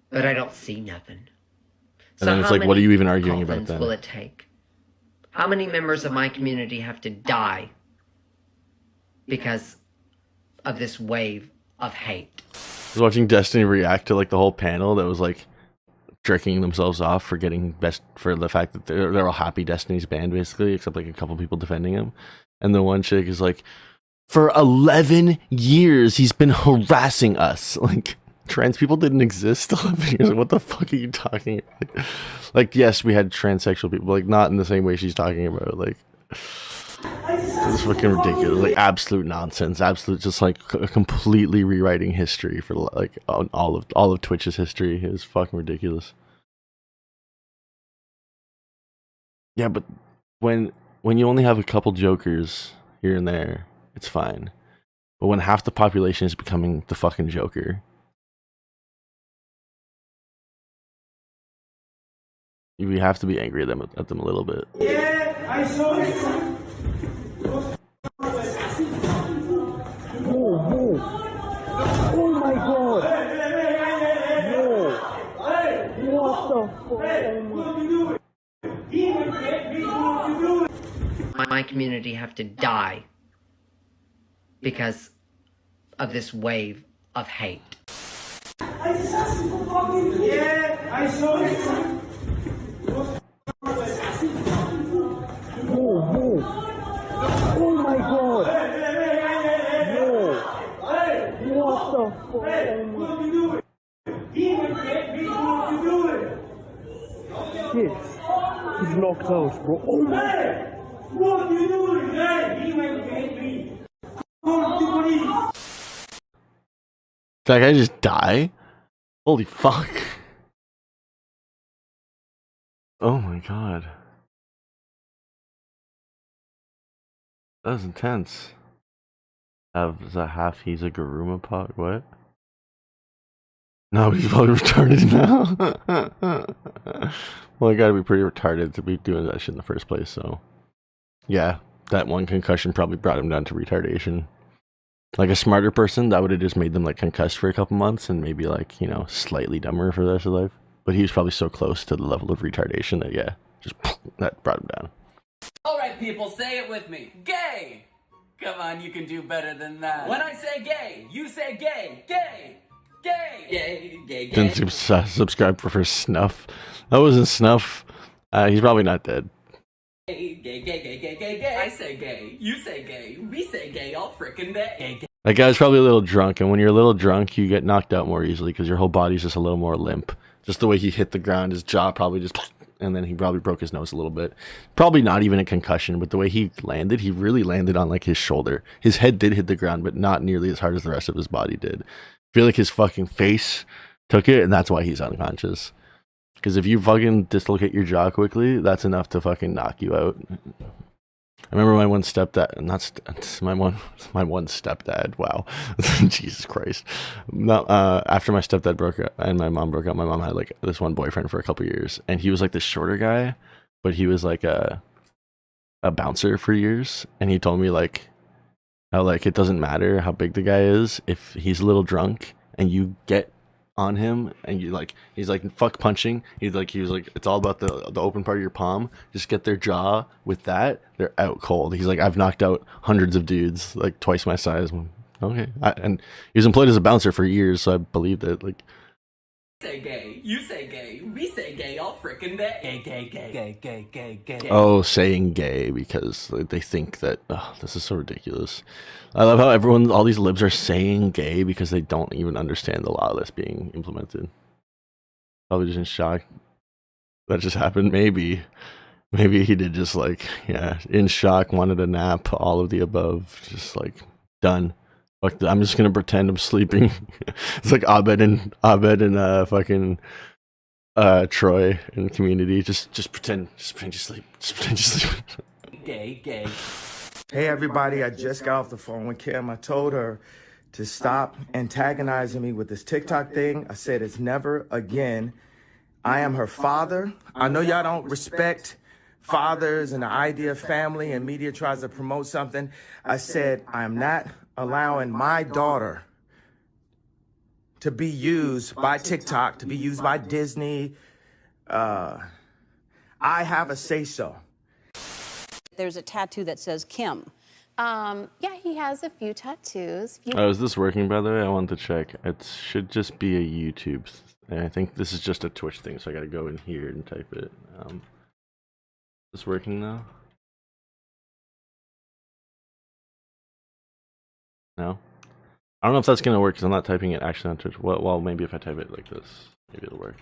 But I don't see nothing. And then it's like, what are you even arguing about then? Will it take? How many members of my community have to die because of this wave of hate? I was watching Destiny react to, like, the whole panel that was, like, jerking themselves off for getting best for the fact that they're all happy Destiny's banned, basically, except, like, a couple people defending him. And the one chick is like, for 11 years he's been harassing us. Like, trans people didn't exist 11 years. Like, what the fuck are you talking about? Like, yes, we had transsexual people, like, not in the same way she's talking about. Like, it's fucking ridiculous. Like, absolute nonsense. Absolute, just like completely rewriting history for, like, all of Twitch's history. It was fucking ridiculous. Yeah, but when you only have a couple jokers here and there, it's fine. But when half the population is becoming the fucking Joker, we have to be angry at them a little bit. Yeah, I saw it. Oh my god! Yo! What the fuck? My community have to die because of this wave of hate. Yeah, I saw it. Oh my god! Yo! What the fuck? Shit! He's knocked out, bro. Oh my! What are you doing? Hey, he went to hit me. Call the police. Did that guy just die? Holy fuck. Oh my god. That was intense. Is that half he's a Garuma pot? What? No, he's probably retarded now. Well, I gotta be pretty retarded to be doing that shit in the first place, so. Yeah, that one concussion probably brought him down to retardation. Like a smarter person, that would have just made them, like, concussed for a couple months and maybe, like, you know, slightly dumber for the rest of their life. But he was probably so close to the level of retardation that, yeah, just that brought him down. Alright, people, say it with me. Gay! Come on, you can do better than that. When I say gay, you say gay. Gay! Gay! Gay, gay, gay. Didn't subscribe for Snuff. That wasn't Snuff. He's probably not dead. Gay, gay, gay, gay, gay, gay, gay. I say gay, you say gay, we say gay all frickin' day. Gay, gay. That guy's probably a little drunk, and when you're a little drunk, you get knocked out more easily because your whole body's just a little more limp. Just the way he hit the ground, his jaw probably just, and then he probably broke his nose a little bit. Probably not even a concussion, but the way he landed, he really landed on like his shoulder. His head did hit the ground, but not nearly as hard as the rest of his body did. I feel like his fucking face took it, and that's why he's unconscious. Because if you fucking dislocate your jaw quickly, that's enough to fucking knock you out. I remember my one stepdad, my one stepdad. Wow, Jesus Christ! No, after my stepdad broke up and my mom broke up, my mom had like this one boyfriend for a couple years, and he was like this shorter guy, but he was like a bouncer for years, and he told me like how like it doesn't matter how big the guy is if he's a little drunk and you get on him and you like he's like fuck punching, he was like it's all about the open part of your palm, just get their jaw with that, they're out cold. He's like, I've knocked out hundreds of dudes like twice my size. Okay. And he was employed as a bouncer for years, so I believed it. Like, Say gay, you say gay, we say gay all frickin' day. Gay, gay, gay, gay, gay, gay, gay. oh, saying gay because they think that, oh, this is so ridiculous. I love how all these libs are saying gay because they don't even understand the law that's being implemented. Probably just in shock that just happened. Maybe he did just like, yeah, in shock, wanted a nap, all of the above, just like done. I'm just gonna pretend I'm sleeping. It's like Abed and fucking Troy in Community. Just pretend you sleep. Just pretend you sleep. Gay, gay. Hey everybody, I just got off the phone with Kim. I told her to stop antagonizing me with this TikTok thing. I said it's never again. I am her father. I know y'all don't respect fathers and the idea of family, and media tries to promote something. I said I am not allowing my daughter to be used by TikTok, to be used by Disney. I have a say-so. There's a tattoo that says Kim. Yeah, he has a few tattoos. Oh, is this working, by the way? I wanted to check. It should just be a YouTube. I think this is just a Twitch thing, so I gotta go in here and type it. Is this working now? No? I don't know if that's gonna work because I'm not typing it actually on Twitch. Well, maybe if I type it like this, maybe it'll work.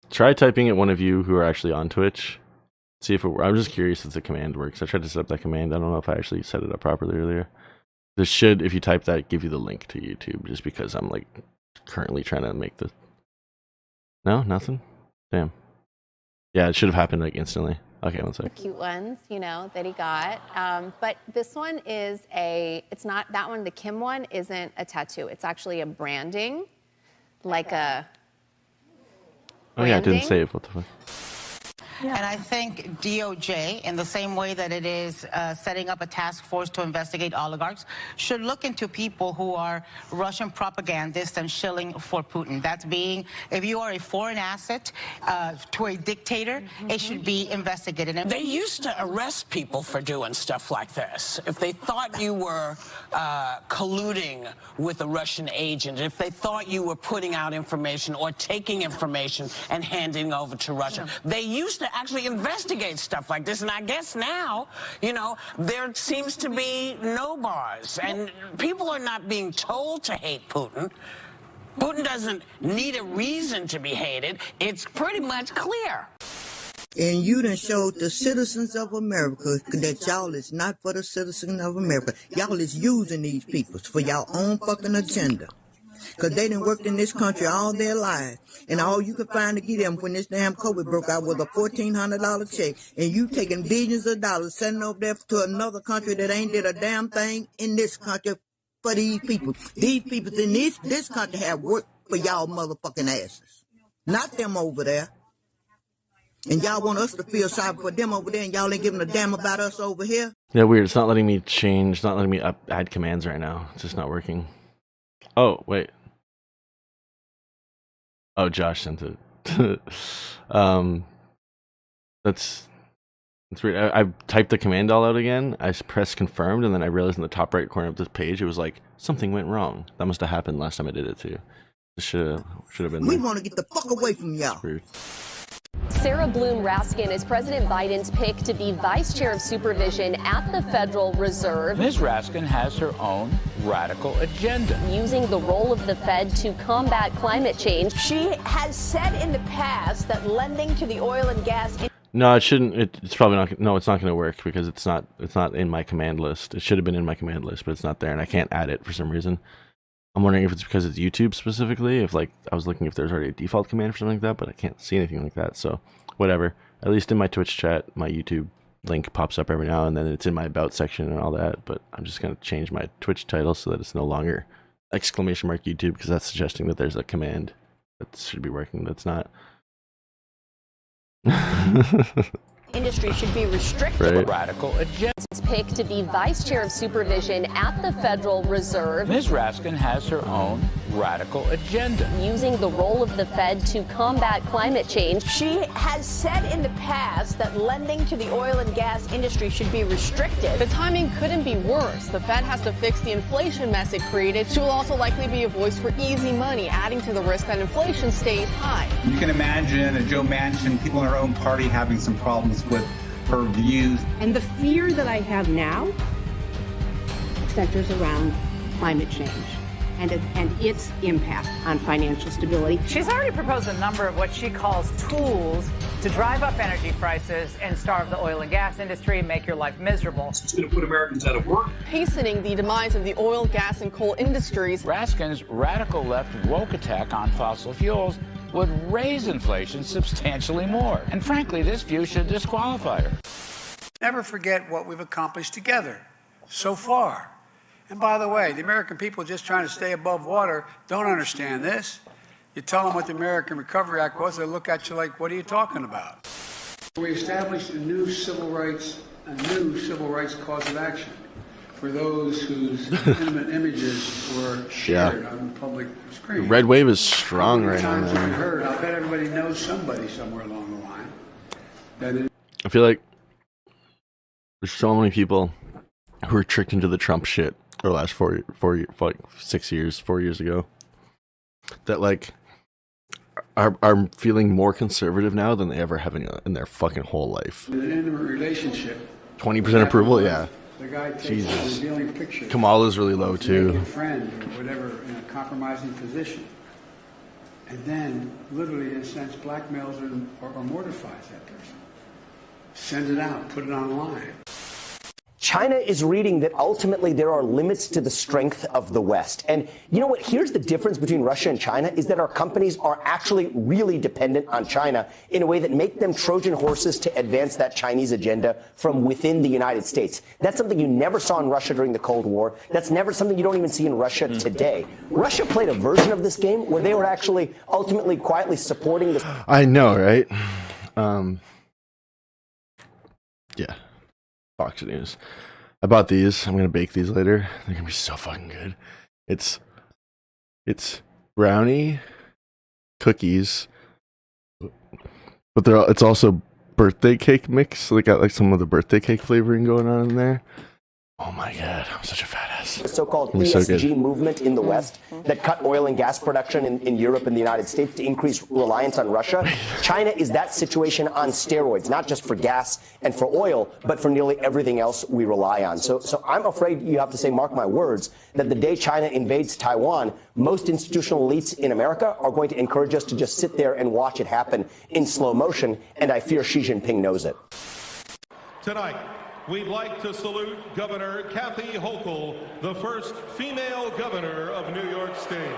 Try typing it, one of you who are actually on Twitch. See if it works. I'm just curious if the command works. I tried to set up that command. I don't know if I actually set it up properly earlier. This should, if you type that, give you the link to YouTube, just because I'm like currently trying to make the... No? Nothing? Damn. Yeah, it should have happened like instantly. Okay, one sec. Cute ones, you know, that he got. But this one is it's not, that one, the Kim one, isn't a tattoo. It's actually a branding, like a... Oh yeah, I didn't save. What the fuck? Yeah. And I think DOJ, in the same way that it is setting up a task force to investigate oligarchs, should look into people who are Russian propagandists and shilling for Putin. That's being, if you are a foreign asset to a dictator, it should be investigated. And they used to arrest people for doing stuff like this. If they thought you were colluding with a Russian agent, if they thought you were putting out information or taking information and handing over to Russia, they used to actually investigate stuff like this. And I guess now, you know, there seems to be no bars, and people are not being told to hate Putin. Putin doesn't need a reason to be hated. It's pretty much clear. And you done showed the citizens of America that y'all is not for the citizens of America. Y'all is using these people for y'all own fucking agenda. Because they done worked in this country all their lives. And all you could find to get them when this damn COVID broke out was a $1,400 check. And you taking billions of dollars, sending over there to another country that ain't did a damn thing in this country for these people. These people in this country have worked for y'all motherfucking asses. Not them over there. And y'all want us to feel sorry for them over there, and y'all ain't giving a damn about us over here? Yeah, weird. It's not letting me change, not letting me add commands right now. It's just not working. Oh, wait. Oh, Josh sent it. That's weird. I typed the command all out again. I pressed confirmed, and then I realized in the top right corner of this page, it was like, something went wrong. That must have happened last time I did it too. It should have been We there. want to get the fuck away from y'all. Weird. Sarah Bloom Raskin is President Biden's pick to be Vice Chair of Supervision at the Federal Reserve. Ms. Raskin has her own radical agenda. Using the role of the Fed to combat climate change. She has said in the past that lending to the oil and gas. No, it shouldn't. It's probably not. No, it's not going to work because it's not in my command list. It should have been in my command list, but it's not there, and I can't add it for some reason. I'm wondering if it's because it's YouTube specifically. If like I was looking if there's already a default command for something like that, but I can't see anything like that. So whatever. At least in my Twitch chat, my YouTube link pops up every now and then. It's in my about section and all that. But I'm just going to change my Twitch title so that it's no longer !YouTube because that's suggesting that there's a command that should be working that's not. Industry should be restricted. Right. Radical agenda. Picked to be Vice Chair of Supervision at the Federal Reserve. Ms. Raskin has her own radical agenda. Using the role of the Fed to combat climate change. She has said in the past that lending to the oil and gas industry should be restricted. The timing couldn't be worse. The Fed has to fix the inflation mess it created. She will also likely be a voice for easy money, adding to the risk that inflation stays high. You can imagine a Joe Manchin, people in her own party having some problems with her views. And the fear that I have now centers around climate change and its impact on financial stability. She's already proposed a number of what she calls tools to drive up energy prices and starve the oil and gas industry, make your life miserable. It's going to put Americans out of work. Hastening the demise of the oil, gas, and coal industries. Raskin's radical left woke attack on fossil fuels would raise inflation substantially more. And frankly, this view should disqualify her. Never forget what we've accomplished together so far. And by the way, the American people just trying to stay above water don't understand this. You tell them what the American Recovery Act was, they look at you like, what are you talking about? We established a new civil rights cause of action for those whose intimate images were shared on the public screen. The red wave is strong right now, Times have we man. heard, I bet everybody knows somebody somewhere along the line that is. I feel like there's so many people who were tricked into the Trump shit over the last 4 years ago that like are feeling more conservative now than they ever have in their fucking whole life. An intimate relationship. 20% approval, yeah. The guy takes Jesus. a revealing picture. Kamala's really low too. Naked friend or whatever in a compromising position, and then literally in a sense blackmails or mortifies that person. Send it out, put it online. China is reading that ultimately there are limits to the strength of the West. And you know what? Here's the difference between Russia and China is that our companies are actually really dependent on China in a way that make them Trojan horses to advance that Chinese agenda from within the United States. That's something you never saw in Russia during the Cold War. That's never something you don't even see in Russia today. Russia played a version of this game where they were actually ultimately quietly supporting this. I know, right? Yeah. Fox News. I bought these. I'm gonna bake these later. They're gonna be so fucking good. It's brownie cookies, but it's also birthday cake mix. They got like some of the birthday cake flavoring going on in there. Oh my god, I'm such a fat ass. The so-called So ESG movement in the West that cut oil and gas production in Europe and the United States to increase reliance on Russia. China is that situation on steroids, not just for gas and for oil, but for nearly everything else we rely on. So I'm afraid you have to say, mark my words, that the day China invades Taiwan, most institutional elites in America are going to encourage us to just sit there and watch it happen in slow motion, and I fear Xi Jinping knows it. Tonight, we'd like to salute Governor Kathy Hochul, the first female governor of New York State.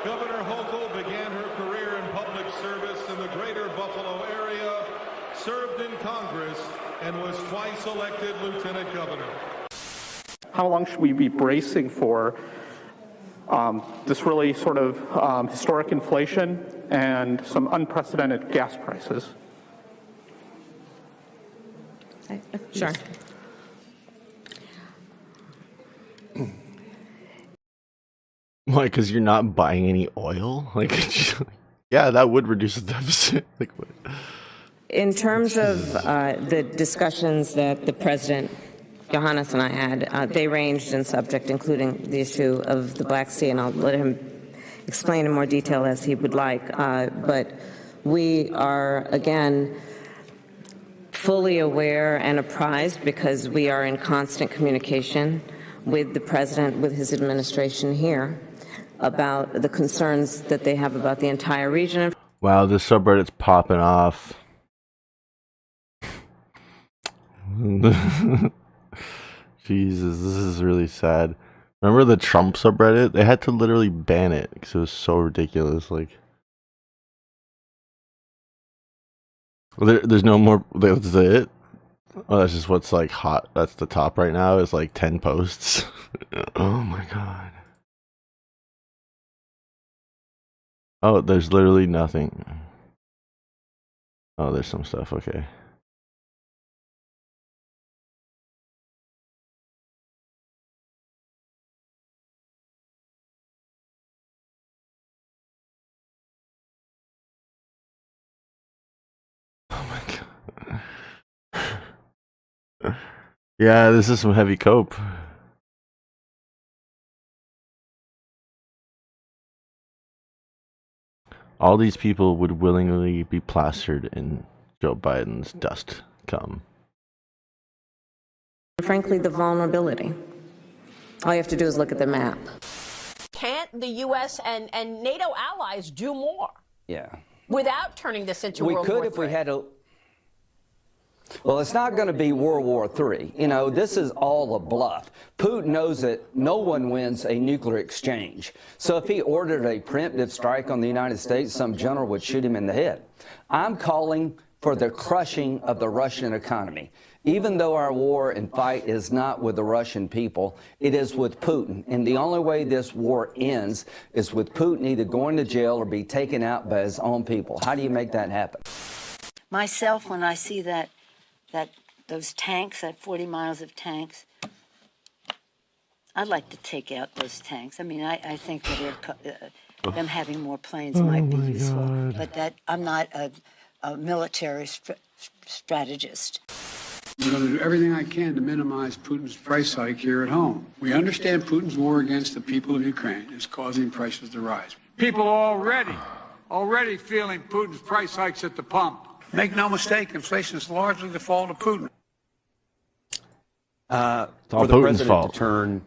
Governor Hochul began her career in public service in the greater Buffalo area, served in Congress, and was twice elected lieutenant governor. How long should we be bracing for this really sort of historic inflation and some unprecedented gas prices? Sure. Why? Because you're not buying any oil? Like, yeah, that would reduce the deficit. Like, what? In terms of the discussions that the President, Johannes, and I had, they ranged in subject, including the issue of the Black Sea, and I'll let him explain in more detail as he would like. But We are, again, fully aware and apprised, because we are in constant communication with the president, with his administration here, about the concerns that they have about the entire region. Wow, this subreddit's popping off. Jesus, this is really sad. Remember the Trump subreddit? They had to literally ban it because it was so ridiculous. Like, there's no more. That's it. Oh, that's just what's like hot. That's the top right now. Is like 10 posts. Oh my god. Oh, there's literally nothing. Oh, there's some stuff. Okay. Yeah, this is some heavy cope. All these people would willingly be plastered in Joe Biden's dust cum. Frankly, the vulnerability. All you have to do is look at the map. Can't the U.S. and NATO allies do more? Yeah. Without turning this into We World War could if we III? had a... Well, it's not going to be World War III. You know, this is all a bluff. Putin knows that no one wins a nuclear exchange. So if he ordered a preemptive strike on the United States, some general would shoot him in the head. I'm calling for the crushing of the Russian economy. Even though our war and fight is not with the Russian people, it is with Putin. And the only way this war ends is with Putin either going to jail or be taken out by his own people. How do you make that happen? Myself, when I see those tanks, that 40 miles of tanks, I'd like to take out those tanks. I mean, I think that them having more planes might be useful, God. but that I'm not a military strategist. I'm going to do everything I can to minimize Putin's price hike here at home. We understand Putin's war against the people of Ukraine is causing prices to rise. People are already feeling Putin's price hikes at the pump. Make no mistake, inflation is largely the fault of Putin. For the president to turn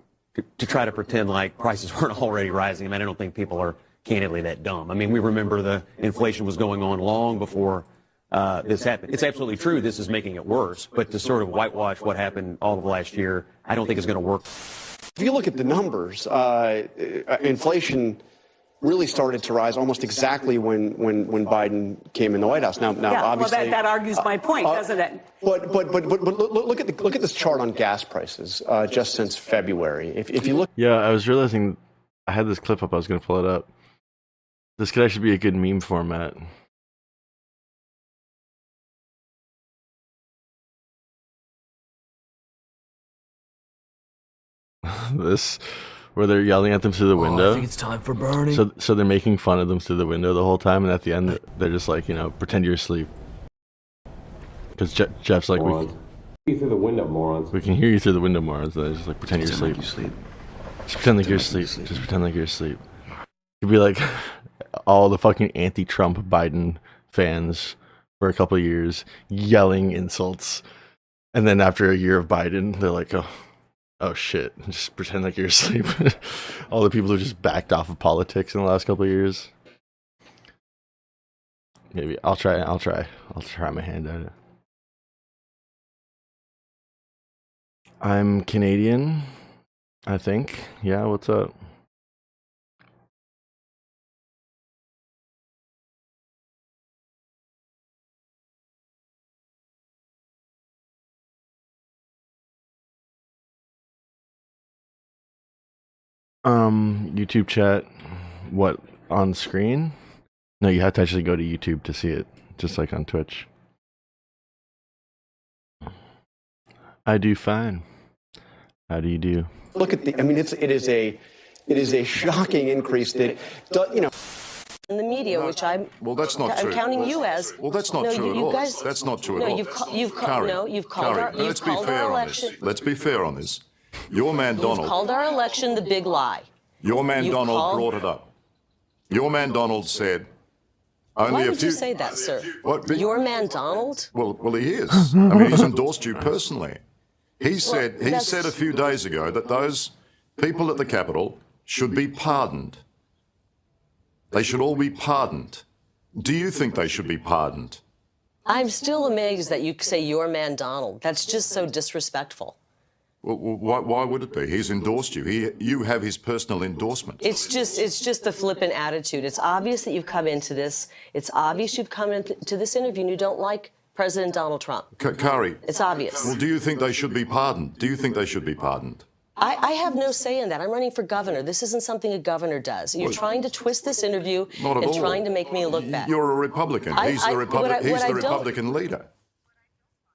to try to pretend like prices weren't already rising, I mean, I don't think people are candidly that dumb. I mean, we remember the inflation was going on long before this happened. It's absolutely true this is making it worse, but to sort of whitewash what happened all of last year, I don't think is going to work. If you look at the numbers, inflation really started to rise almost exactly when Biden came in the White House. Now Yeah, obviously, well, that argues my point, doesn't it? But look at this chart on gas prices just since February. If you look, Yeah, I was realizing I had this clip up. I was going to pull it up. This could actually be a good meme format. This, where they're yelling at them through the window. I think it's time for Bernie. So they're making fun of them through the window the whole time, and at the end they're just like, you know, pretend you're asleep. Because Jeff's like, we you through the window, morons. can hear you through the window, morons. They're just like, pretend you're asleep. Just pretend like you're asleep. Just pretend like you're asleep. It'd be like all the fucking anti-Trump Biden fans for a couple of years yelling insults, and then after a year of Biden, they're like, oh shit, just pretend like you're asleep. All the people who just backed off of politics in the last couple of years. Maybe I'll try my hand at it. I'm Canadian, I think. Yeah, what's up? YouTube chat, what, on screen? No, you have to actually go to YouTube to see it, just like on Twitch. I do fine. How do you do? look at the. I mean, it is a shocking increase that, you know. In the media, which I'm that's not true. I'm counting you as. Well, that's not no, true you at all. guys, That's not true no, at all. You've called our, let's be fair on election. this. Let's be fair on this. Your man You've Donald. called our election the big lie. Your man You've Donald called- brought it up. Your man Donald said, Only Why a would few. you say that, sir? What? Your man Donald? Well, he is. I mean, he's endorsed you personally. He said that's- a few days ago that those people at the Capitol should be pardoned. They should all be pardoned. Do you think they should be pardoned? I'm still amazed that you say your man Donald. That's just so disrespectful. Well, why would it be? He's endorsed you. You have his personal endorsement. It's just the flippant attitude. It's obvious that you've come into this. It's obvious you've come into this interview and you don't like President Donald Trump. Kari. It's obvious. Well, do you think they should be pardoned? Do you think they should be pardoned? I have no say in that. I'm running for governor. This isn't something a governor does. You're trying to twist this interview Not at and all. trying to make me look bad. You're a Republican. He's the Republican leader.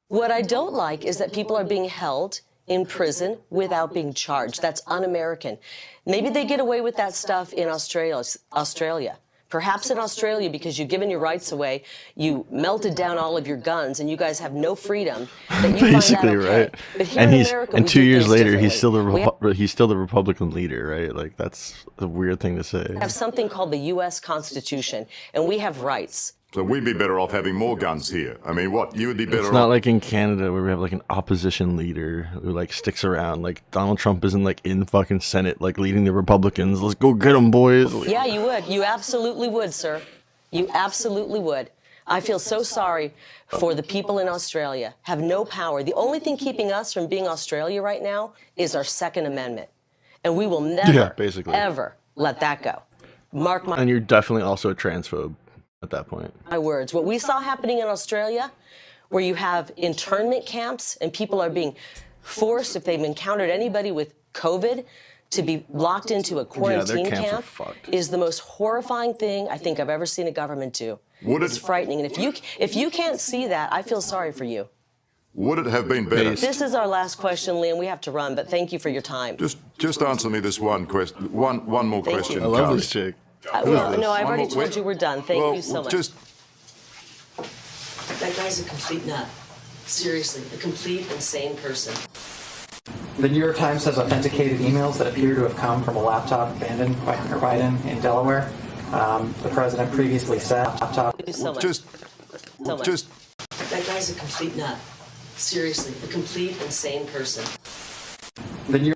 What I don't like is that people are being held in prison without being charged. That's un-American. Maybe they get away with that stuff in Australia. Perhaps in Australia, because you've given your rights away, you melted down all of your guns, and you guys have no freedom. That you Basically, find that okay. right? But here And in he's America, and we 2 do years things later, he's differently. still the Republican leader, right? Like that's a weird thing to say. We have something called the U.S. Constitution, and we have rights. So we'd be better off having more guns here. I mean, what? You would be better It's off. not like in Canada where we have like an opposition leader who like sticks around. Like Donald Trump isn't like in fucking Senate like leading the Republicans. Let's go get them, boys. Yeah, you would. You absolutely would, sir. You absolutely would. I feel so sorry for the people in Australia. Have no power. The only thing keeping us from being Australia right now is our Second Amendment. And we will never, basically. ever let that go. Mark And you're definitely also a transphobe at that point. my words. What we saw happening in Australia, where you have internment camps and people are being forced, if they've encountered anybody with COVID, to be locked into a quarantine camps are camp, fucked. is the most horrifying thing I think I've ever seen a government do. It's frightening. And if you can't see that, I feel sorry for you. Would it have been better? This is our last question, Liam. We have to run, but thank you for your time. Just answer me this one question. One more Thank question. you. I love Kari. this chick. Well, no, I've One already more- told you we're done. Thank well, you so much. Just That guy's a complete nut. Seriously, a complete insane person. The New York Times has authenticated emails that appear to have come from a laptop abandoned by Hunter Biden in Delaware. The president previously said laptop. Thank you so much. just So much. just That guy's a complete nut. Seriously, a complete insane person. The New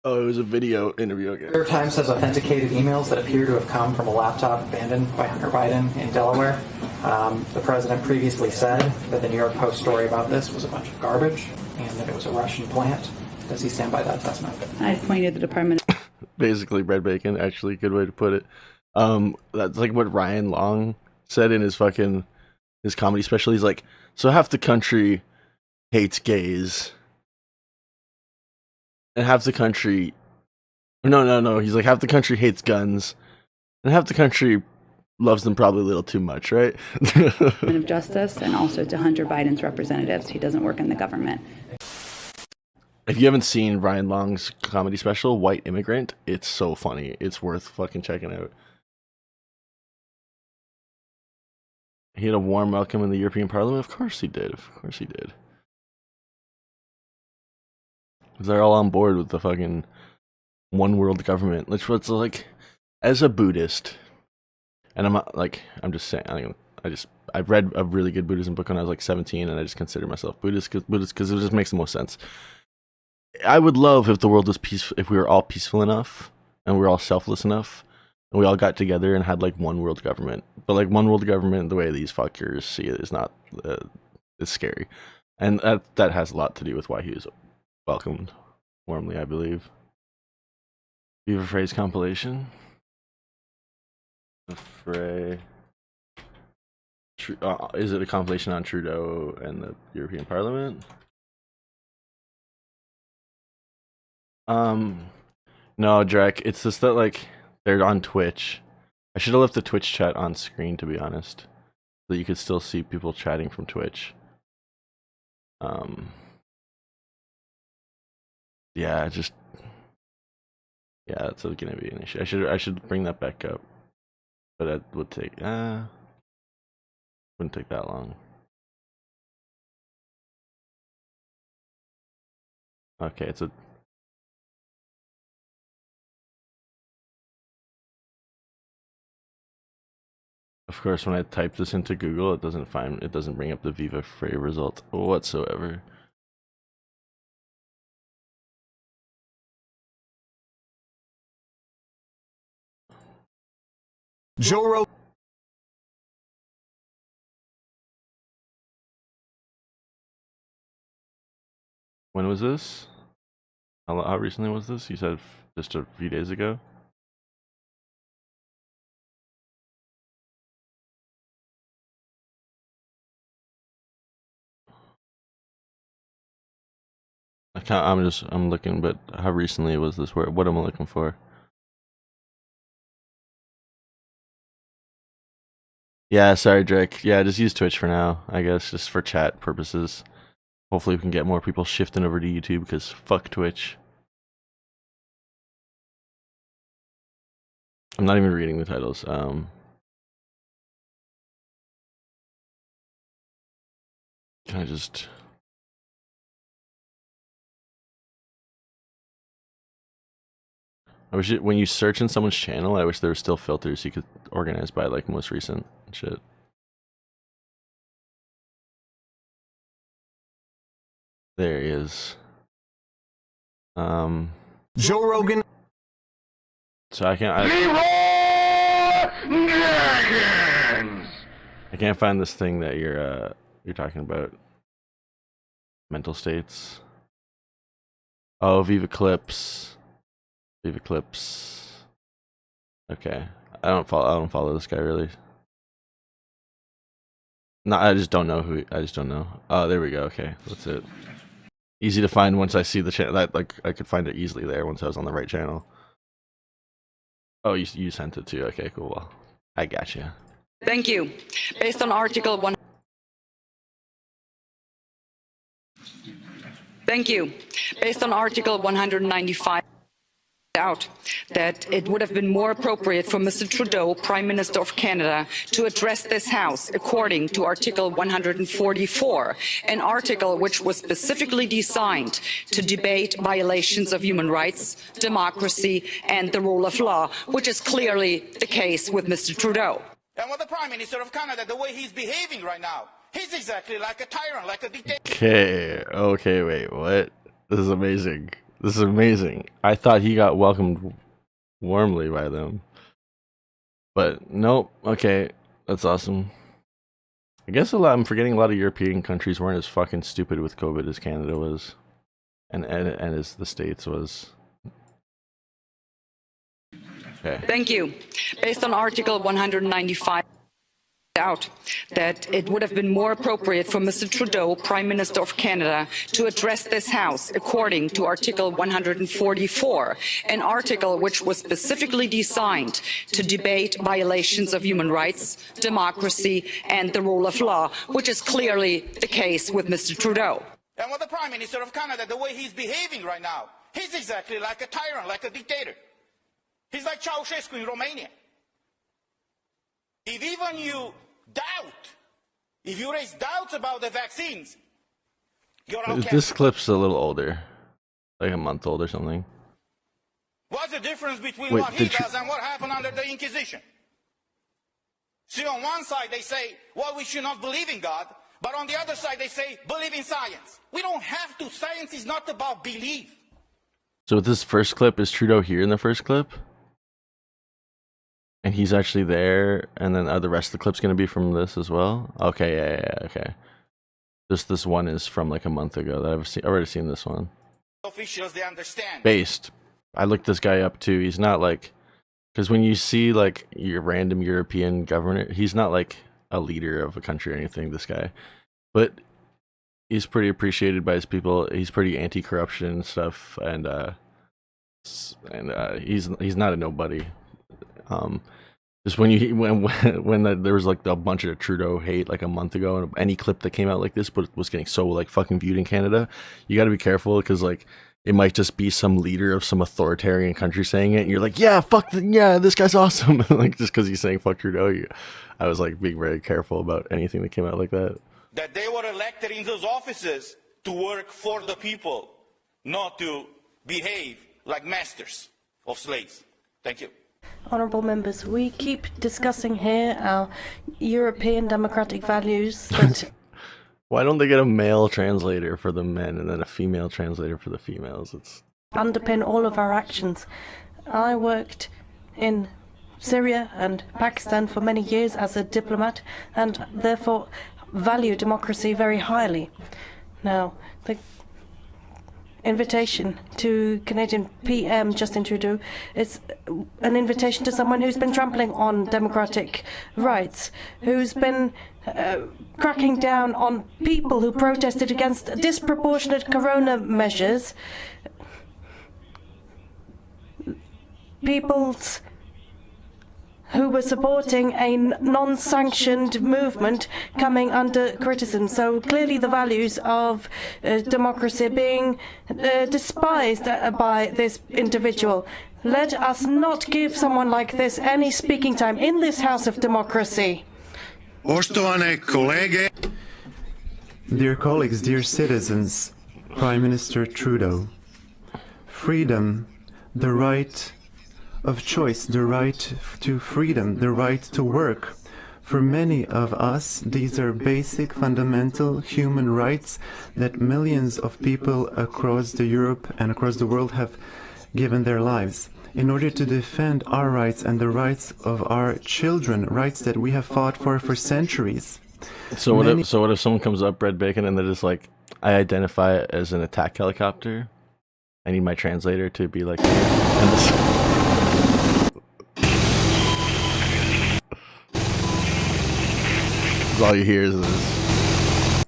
Oh, it was a video interview. Okay. York Times has authenticated emails that appear to have come from a laptop abandoned by Hunter Biden in Delaware. The president previously said that the New York Post story about this was a bunch of garbage and that it was a Russian plant. Does he stand by that assessment? I pointed the Department of Basically, bread bacon. Actually, good way to put it. That's like what Ryan Long said in his comedy special. He's like, so half the country hates gays, and half the country, no. He's like half the country hates guns, and half the country loves them probably a little too much, right? Department of Justice and also to Hunter Biden's representatives. He doesn't work in the government. If you haven't seen Ryan Long's comedy special, White Immigrant, it's so funny. It's worth fucking checking out. He had a warm welcome in the European Parliament? Of course he did. Of course he did. They're all on board with the fucking one world government. Which was like, as a Buddhist, and I'm just saying, I read a really good Buddhism book when I was like 17, and I just consider myself Buddhist because it just makes the most sense. I would love if the world was peaceful, if we were all peaceful enough and we were all selfless enough and we all got together and had like one world government. But like one world government, the way these fuckers see it is not, it's scary. And that has a lot to do with why he was welcomed warmly, I believe. Viva Frey's compilation. Frey. Is it a compilation on Trudeau and the European Parliament? No, Drek, it's just that, like, they're on Twitch. I should have left the Twitch chat on screen, to be honest. So that you could still see people chatting from Twitch. Yeah, it's gonna be an issue. I should bring that back up. But it would take, wouldn't take that long. Okay, it's a Of course, when I type this into Google, it doesn't bring up the Viva Frei result whatsoever. Joe Rogan. When was this? How recently was this? You said just a few days ago? I'm looking, but how recently was this? What am I looking for? Yeah, sorry, Drake. Yeah, just use Twitch for now, I guess, just for chat purposes. Hopefully we can get more people shifting over to YouTube, because fuck Twitch. I'm not even reading the titles. Can I just... I wish when you search in someone's channel, I wish there were still filters you could organize by like most recent shit. There he is. Joe Rogan. So I can't find this thing that you're talking about. Mental states. Oh, Viva Clips. Viva Clips. Okay. I don't follow this guy really. No, I just don't know I just don't know. Oh, there we go. Okay, that's it. Easy to find once I see the channel. Like I could find it easily there once I was on the right channel. Oh, you sent it too. Okay, cool. Well, I got you. Thank you. Based on Article 1. Thank you. Based on Article 195. Out that it would have been more appropriate for Mr. Trudeau, Prime Minister of Canada, to address this House according to Article 144, an article which was specifically designed to debate violations of human rights, democracy and the rule of law, which is clearly the case with Mr. Trudeau. And with the Prime Minister of Canada, the way he's behaving right now, he's exactly like a tyrant, like a dictator. Okay, wait, what? This is amazing. This is amazing. I thought he got welcomed warmly by them. But nope. Okay, that's awesome. I guess I'm forgetting a lot of European countries weren't as fucking stupid with COVID as Canada was. And as the States was. Okay. Thank you. Based on Article 195. Out that it would have been more appropriate for Mr. Trudeau, Prime Minister of Canada, to address this House according to Article 144, an article which was specifically designed to debate violations of human rights, democracy and the rule of law, which is clearly the case with Mr. Trudeau. And with the Prime Minister of Canada, the way he's behaving right now, he's exactly like a tyrant, like a dictator. He's like Ceausescu in Romania. If even you doubt, if you raise doubts about the vaccines, you're okay. This clip's a little older, like a month old or something. What's the difference between what he does and what happened under the Inquisition? See, on one side they say, well, we should not believe in God, but on the other side they say, believe in science. We don't have to. Science is not about belief. So with this first clip, is Trudeau here in the first clip? And he's actually there, and then the rest of the clip's going to be from this as well? Okay, yeah, okay. This one is from like a month ago that I've already seen this one. Officials, they understand. Based. I looked this guy up too. He's not like... Because when you see like your random European governor, he's not like a leader of a country or anything, this guy. But he's pretty appreciated by his people. He's pretty anti-corruption and stuff, and he's not a nobody. Just when there was like a bunch of Trudeau hate like a month ago, and any clip that came out like this was getting so like fucking viewed in Canada, you got to be careful, because like it might just be some leader of some authoritarian country saying it, and you're like, yeah, yeah, this guy's awesome. Like just because he's saying fuck Trudeau, I was like being very careful about anything that came out like that. That they were elected in those offices to work for the people, not to behave like masters of slaves. Thank you. Honourable members, we keep discussing here our European democratic values, but Why don't they get a male translator for the men and then a female translator for the females? It's underpin all of our actions. I worked in Syria and Pakistan for many years as a diplomat and therefore value democracy very highly. Now, the invitation to Canadian PM Justin Trudeau is an invitation to someone who's been trampling on democratic rights, who's been cracking down on people who protested against disproportionate corona measures, peoples who were supporting a non-sanctioned movement coming under criticism. So clearly the values of democracy being despised by this individual. Let us not give someone like this any speaking time in this house of democracy. Dear colleagues, dear citizens, Prime Minister Trudeau, freedom, the right of choice, the right to freedom, the right to work. For many of us, these are basic, fundamental human rights that millions of people across Europe and across the world have given their lives in order to defend our rights and the rights of our children, rights that we have fought for centuries. so what if someone comes up, bread bacon, and they're just like, I identify it as an attack helicopter. I need my translator to be like, and this all you hear is this.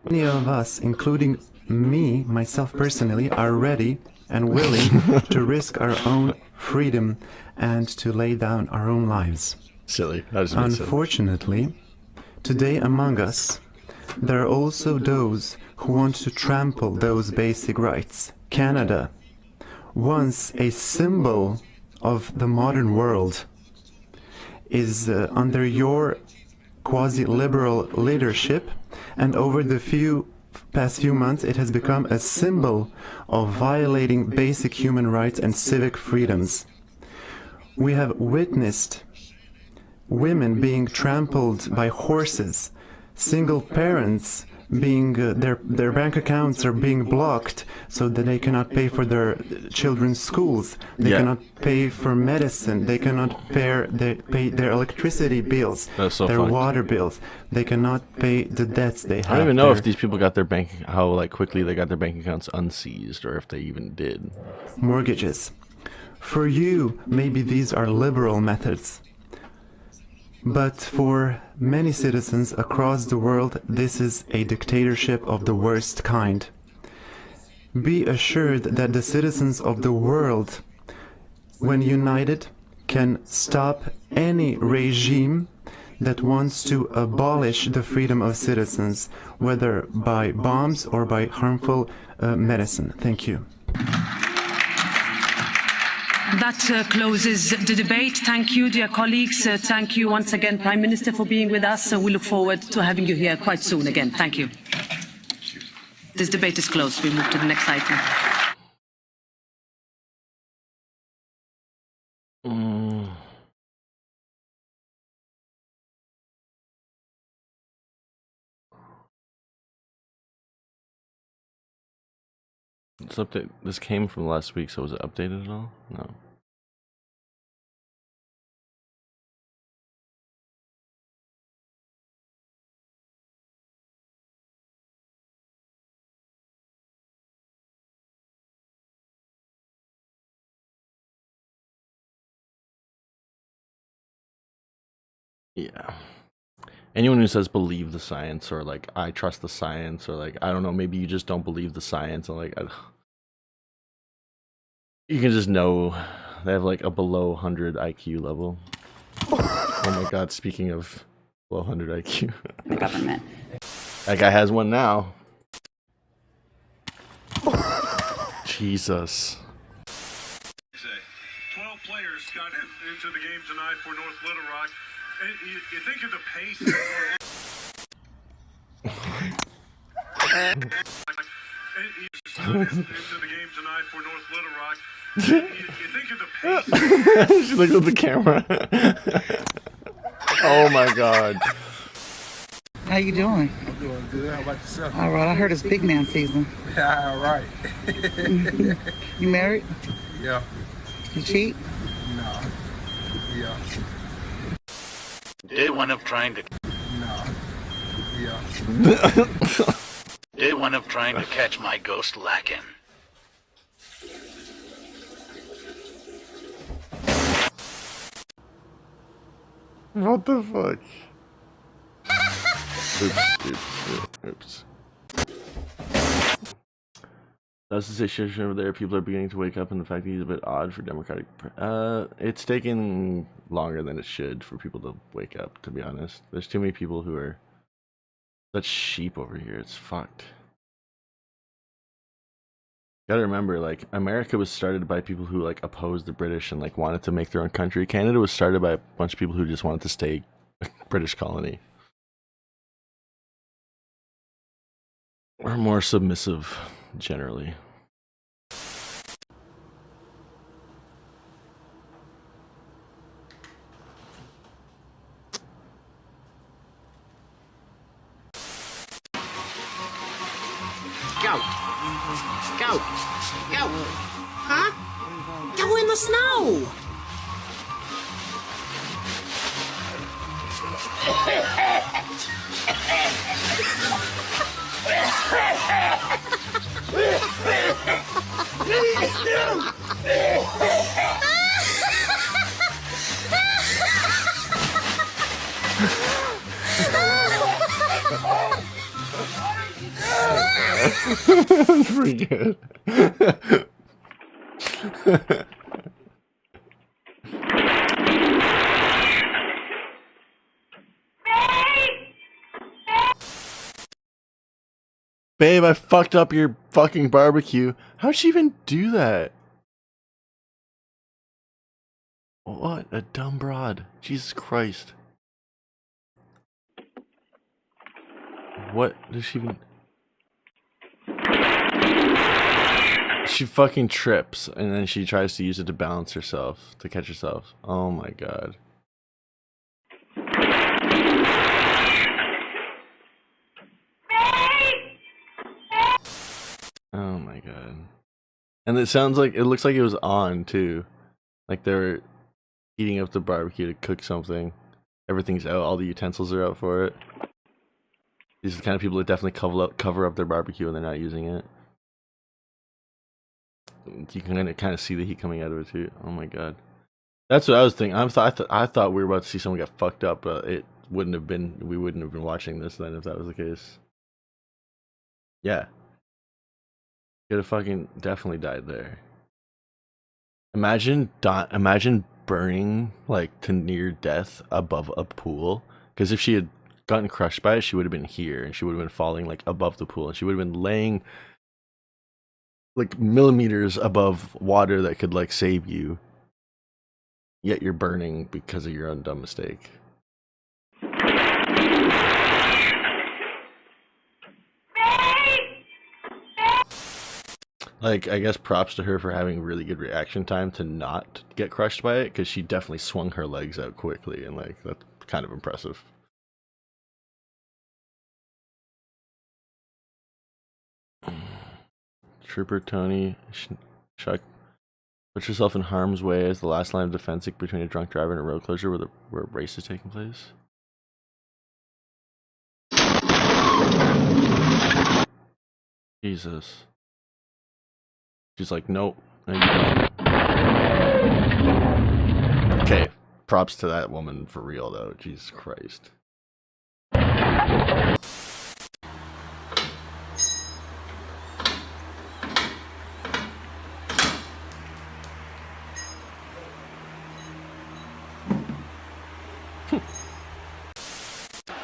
Many of us, including me, myself personally, are ready and willing to risk our own freedom and to lay down our own lives. Silly. Unfortunately, today among us, there are also those who want to trample those basic rights. Canada, once a symbol of the modern world, is under your quasi-liberal leadership, and over the past few months it has become a symbol of violating basic human rights and civic freedoms. We have witnessed women being trampled by horses, single parents being their bank accounts are being blocked so that they cannot pay for their children's schools, they cannot pay for medicine, they cannot pay their electricity bills, their water bills, they cannot pay the debts they have. I don't even know if these people got their how quickly they got their bank accounts unseized, or if they even did. Mortgages. For you, maybe these are liberal methods. But for many citizens across the world, this is a dictatorship of the worst kind. Be assured that the citizens of the world, when united, can stop any regime that wants to abolish the freedom of citizens, whether by bombs or by harmful medicine. Thank you. That closes the debate. Thank you, dear colleagues. Thank you once again, Prime Minister, for being with us. We look forward to having you here quite soon again. Thank you. This debate is closed. We move to the next item. This came from last week, so was it updated at all? No. Yeah. Anyone who says believe the science, or like I trust the science, or like I don't know, maybe you just don't believe the science, or like you can just know they have like a below 100 IQ level. Oh my god, speaking of below 100 IQ. The government. That guy has one now. Jesus. 12 players got into the game tonight for North Little Rock. You think of the pace into the game tonight 5 for North Little Rock. You think of the pace. She looked at the camera. Oh my god. How you doing? I'm doing good. How about yourself? All right. I heard it's big man season. Yeah, all right. You married? Yeah. You cheat? No. Yeah. Day one of trying to. No. Yeah. Day one of trying to catch my ghost lacking. What the fuck? Oops. That's the situation over there. People are beginning to wake up, and the fact that he's a bit odd for Democratic. It's taken longer than it should for people to wake up. To be honest, there's too many people who are such sheep over here. It's fucked. Gotta remember, like, America was started by people who like opposed the British and like wanted to make their own country. Canada was started by a bunch of people who just wanted to stay a British colony. Or more submissive, generally. Go! Go! Go! Huh? Go in the snow! That's pretty good. Babe, I fucked up your fucking barbecue. How'd she even do that? What a dumb broad. Jesus Christ. What does she even... She fucking trips, and then she tries to use it to balance herself, to catch herself. Oh my god. Oh my god. And it sounds like, it looks like it was on too. Like they were heating up the barbecue to cook something. Everything's out, all the utensils are out for it. These are the kind of people that definitely cover up their barbecue when they're not using it. You can kind of see the heat coming out of it too. Oh my god. That's what I was thinking. I thought we were about to see someone get fucked up, but it wouldn't have been, we wouldn't have been watching this then if that was the case. Yeah. Could have fucking definitely died there. Imagine burning like to near death above a pool. Because if she had gotten crushed by it, she would have been here, and she would have been falling like above the pool, and she would have been laying like millimeters above water that could like save you. Yet you're burning because of your own dumb mistake. Like, I guess props to her for having really good reaction time to not get crushed by it, because she definitely swung her legs out quickly, and like, that's kind of impressive. Trooper Tony Chuck, put yourself in harm's way as the last line of defense between a drunk driver and a road closure where a race is taking place. Jesus. She's like, nope, no, you don't. Okay, props to that woman for real though. Jesus Christ.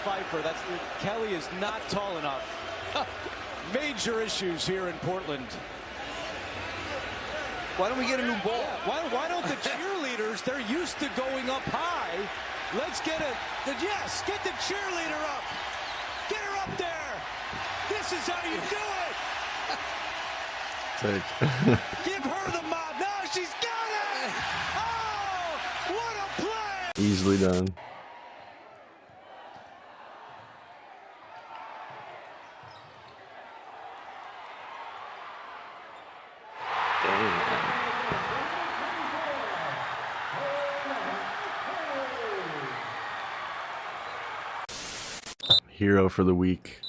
Pfeiffer, Kelly is not tall enough. Major issues here in Portland. Why don't we get a new ball? Yeah, why don't the cheerleaders, they're used to going up high. Let's get yes, get the cheerleader up. Get her up there. This is how you do it. Sick. Give her the mob. No, she's got it. Oh, what a play! Easily done. Hero for the week.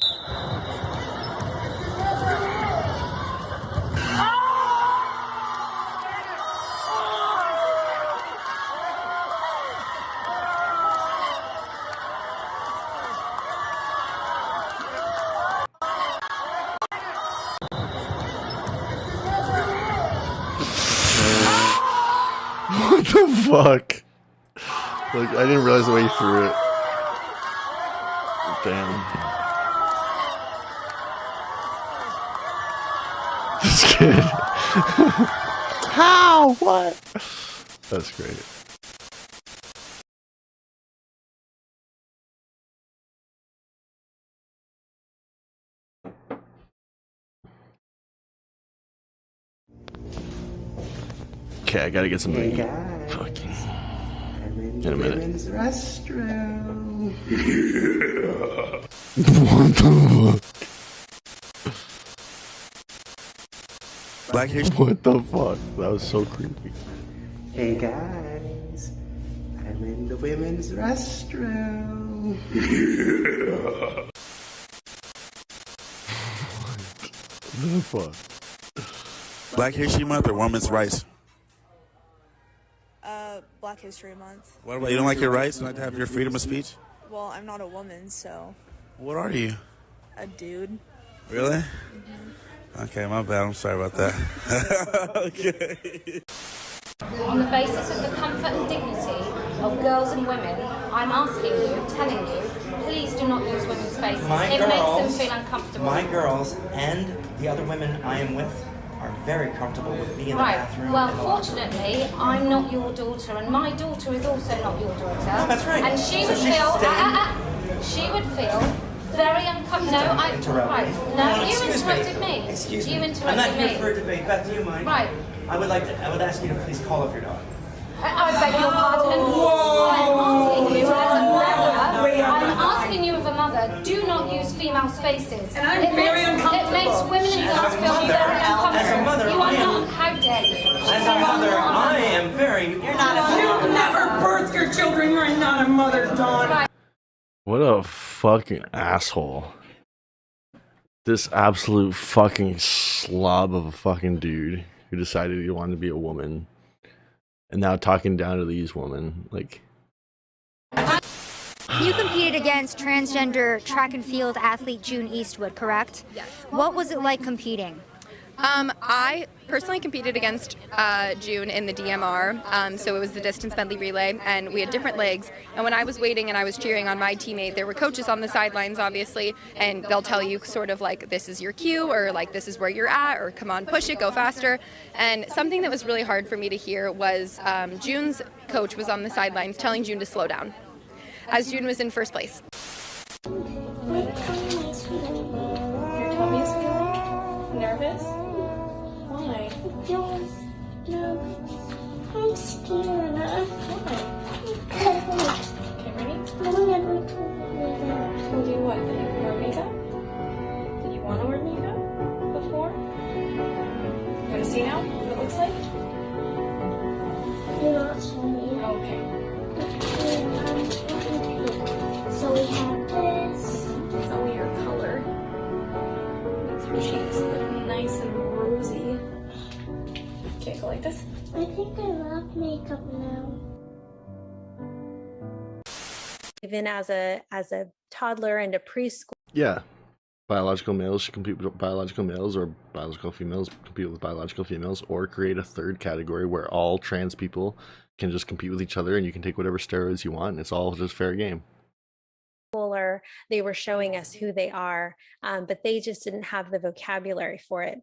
What the fuck? Like, I didn't realize the way he threw it. Damn. This kid. How? What? That's great. Okay, I gotta get some Hey meat. guys, Fucking. I'm in In a minute. women's restroom. What the fuck? Black hair. What the fuck? That was so creepy. Hey guys, I'm in the women's restroom. What the fuck? Black History Month or Women's Rights? Black History Month. What about you? Don't like your rights? You like to have your freedom of speech? Well, I'm not a woman, so What are you? a dude. Really? Mm-hmm. Okay, my bad. I'm sorry about that. Okay. On the basis of the comfort and dignity of girls and women, I'm asking you, telling you, please do not use women's spaces. It makes them feel uncomfortable. My girls and the other women I am with are very comfortable with me in the Right. bathroom. Well, and the locker room. fortunately, I'm not your daughter, and my daughter is also not your daughter. No, that's right. And she So would she feel. should stay. She would feel very uncomfortable. No, I. Interrupt Right. me. No, you Excuse interrupted me. Excuse me. You I'm interrupted not here me. for a debate. Beth, do you mind? Right. I would ask you to please call off your dog. I beg your pardon. I'm asking you as a mother. I'm asking you as a mother. Do not use female spaces. And I'm very uncomfortable. It makes women and girls feel very uncomfortable. As a mother, you are I am- not. How dare you? As a mother, I am very. You're not a You'll never birth your children. You're not a mother, Dawn. What a fucking asshole. This absolute fucking slob of a fucking dude who decided he wanted to be a woman. And now talking down to these women. Like, You competed against transgender track and field athlete June Eastwood, correct? Yes. What was it like competing? I personally competed against June in the DMR, so it was the distance medley relay, and we had different legs. And when I was waiting and I was cheering on my teammate, there were coaches on the sidelines, obviously, and they'll tell you sort of like, this is your cue, or like, this is where you're at, or come on, push it, go faster. And something that was really hard for me to hear was June's coach was on the sidelines telling June to slow down, as June was in first place. Your tummy is feeling nervous? Why? I'm scared. Okay, ready? Told you what? That you wear makeup? Did you want to wear makeup before? You want to see now what it looks like? Do not show me. Okay. So we have this. Oh, your color. Makes your cheeks look nice and rosy. Okay, go like this. I think I love makeup now. Even as a toddler and a preschool. yeah. Biological males should compete with biological males, or biological females compete with biological females, or create a third category where all trans people can just compete with each other and you can take whatever steroids you want and it's all just fair game. Or they were showing us who they are, but they just didn't have the vocabulary for it.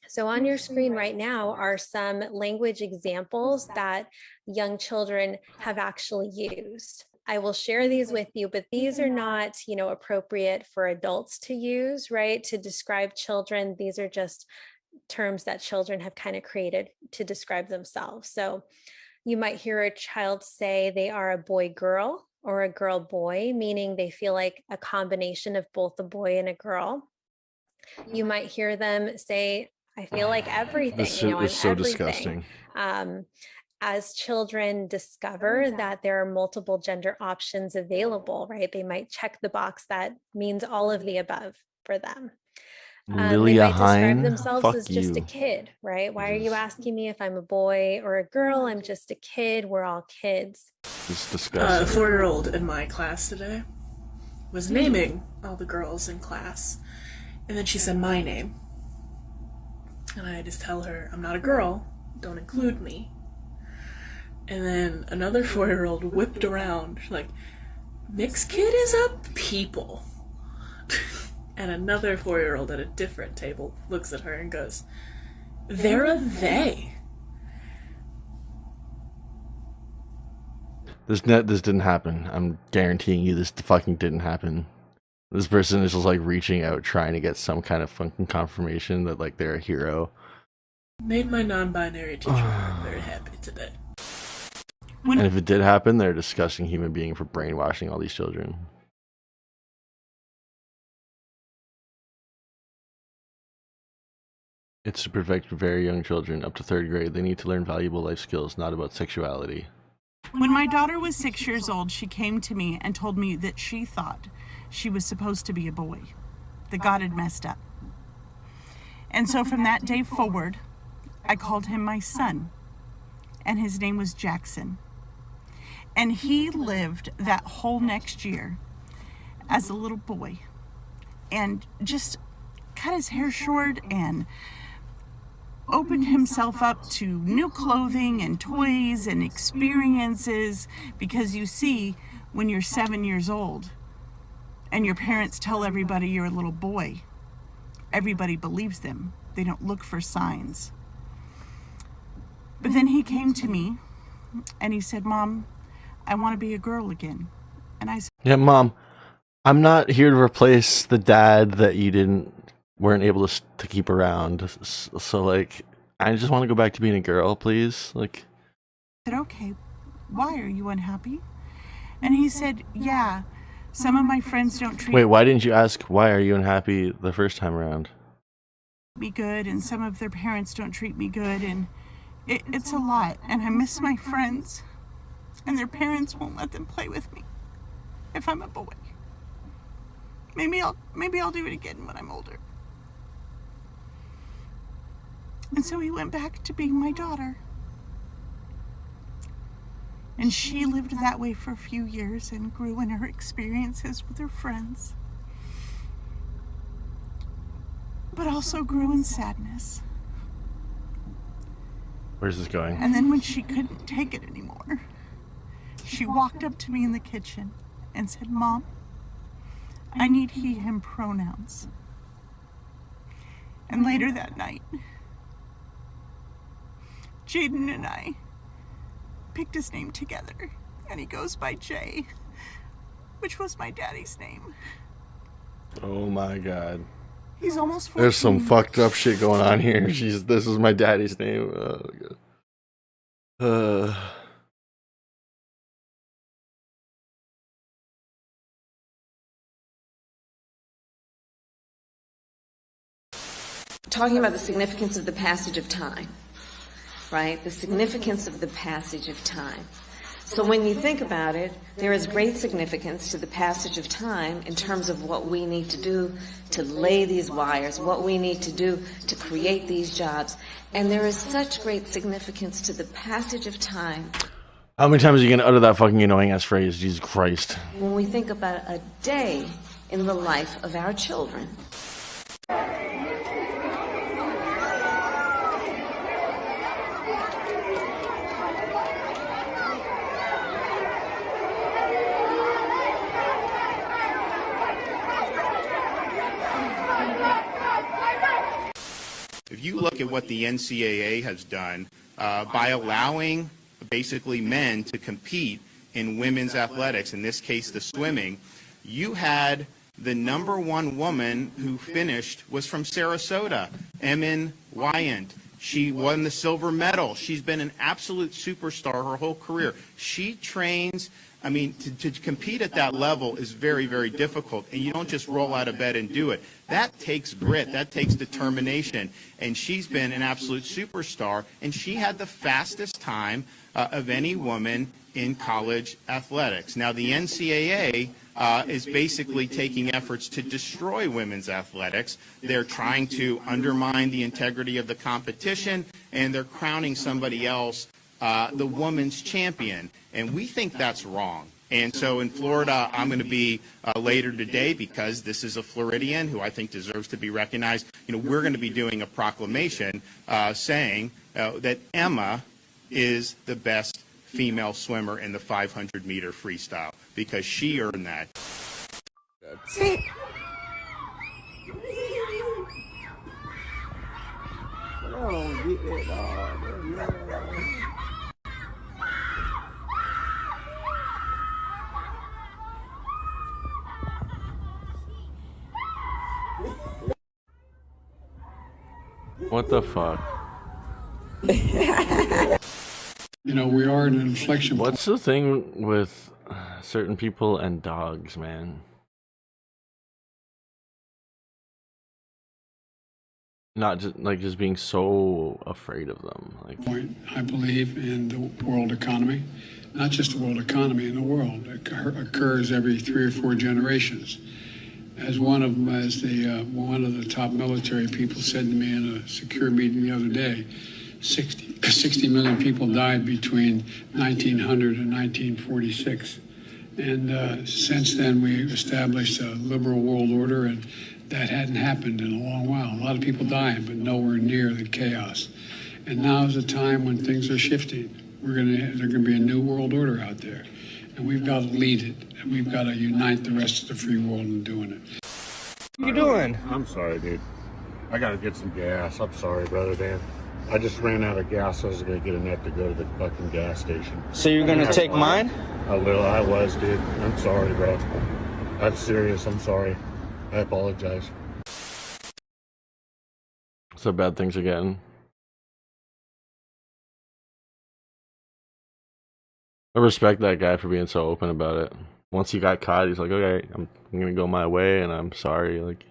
So on your screen right now are some language examples that young children have actually used. I will share these with you, but these are not, appropriate for adults to use, right? To describe children. These are just terms that children have kind of created to describe themselves. So you might hear a child say they are a boy girl or a girl boy, meaning they feel like a combination of both a boy and a girl. You might hear them say, I feel like everything, This I'm is so everything. disgusting. As children discover that there are multiple gender options available, right? They might check the box that means all of the above for them. They Lilia might describe Hine, themselves fuck as just a you. kid, right? Why are you asking me if I'm a boy or a girl? I'm just a kid. We're all kids. It's A disgusting. 4-year-old in my class today was naming all the girls in class, and then she said my name. And I just tell her, I'm not a girl, don't include me. And then another 4-year-old whipped around, like, mixed kid is a people. And another 4-year-old at a different table looks at her and goes, they're a they. This didn't happen. I'm guaranteeing you this fucking didn't happen. This person is just like reaching out, trying to get some kind of fucking confirmation that like they're a hero. Made my non-binary teacher very happy today. And if it did happen, they're a disgusting human being for brainwashing all these children. It's to protect very young children up to 3rd grade. They need to learn valuable life skills, not about sexuality. When my daughter was 6 years old, she came to me and told me that she thought she was supposed to be a boy, that God had messed up. And so from that day forward, I called him my son, and his name was Jackson. And he lived that whole next year as a little boy and just cut his hair short and opened himself up to new clothing and toys and experiences, because you see, when you're 7 years old and your parents tell everybody you're a little boy, everybody believes them. They don't look for signs. But then he came to me and he said, Mom, I want to be a girl again. And I said, Yeah, Mom, I'm not here to replace the dad that you weren't able to keep around. So like, I just want to go back to being a girl, please. Like, okay, why are you unhappy? And he said, yeah, some of my friends don't treat wait, why didn't you ask why are you unhappy the first time around? me good, and some of their parents don't treat me good, and it's a lot, and I miss my friends, and their parents won't let them play with me if I'm a boy. Maybe I'll do it again when I'm older. And so he went back to being my daughter. And she lived that way for a few years and grew in her experiences with her friends. But also grew in sadness. Where's this going? And then when she couldn't take it anymore, she walked up to me in the kitchen and said, Mom, I need he, him pronouns. And later that night, Jaden and I picked his name together, and he goes by Jay, which was my daddy's name. Oh my god. He's almost 14. There's some fucked up shit going on here. This is my daddy's name. Oh god. Talking about the significance of the passage of time, right? The significance of the passage of time. So when you think about it, there is great significance to the passage of time in terms of what we need to do to lay these wires, what we need to do to create these jobs. And there is such great significance to the passage of time. How many times are you going to utter that fucking annoying ass phrase? Jesus Christ. When we think about a day in the life of our children. If you look at what the NCAA has done by allowing basically men to compete in women's athletics, in this case the swimming, you had the #1 woman who finished was from Sarasota, Emin Wyant. She won the silver medal. She's been an absolute superstar her whole career. She trains. I mean, to compete at that level is very, very difficult, and you don't just roll out of bed and do it. That takes grit. That takes determination, and she's been an absolute superstar, and she had the fastest time of any woman in college athletics. Now, the NCAA is basically taking efforts to destroy women's athletics. They're trying to undermine the integrity of the competition, and they're crowning somebody else the women's champion, and we think that's wrong. And so in Florida, I'm going to be later today, because this is a Floridian who I think deserves to be recognized. You know, we're going to be doing a proclamation saying that Emma is the best female swimmer in the 500-meter freestyle, because she earned that. That's it. Oh, get that dog. What the fuck? You know, we are at an inflection point. What's the thing with certain people and dogs, man? Not just being so afraid of them. Like, I believe in the world economy, not just the world economy, in the world. It occurs every 3 or 4 generations. As one of the top military people said to me in a secure meeting the other day, 60 million people died between 1900 and 1946. And since then, we established a liberal world order, and that hadn't happened in a long while. A lot of people dying, but nowhere near the chaos. And now is a time when things are shifting. There's gonna be a new world order out there, and we've got to lead it, and we've got to unite the rest of the free world in doing it. What you doing? I'm sorry, dude. I gotta get some gas. I'm sorry, brother Dan. I just ran out of gas. I was gonna get a net to go to the fucking gas station. So you're gonna take mine? I was, dude. I'm sorry, bro. I'm serious. I'm sorry. I apologize. so bad things are getting. I respect that guy for being so open about it. Once he got caught, he's like, okay, I'm gonna go my way, and I'm sorry. Like,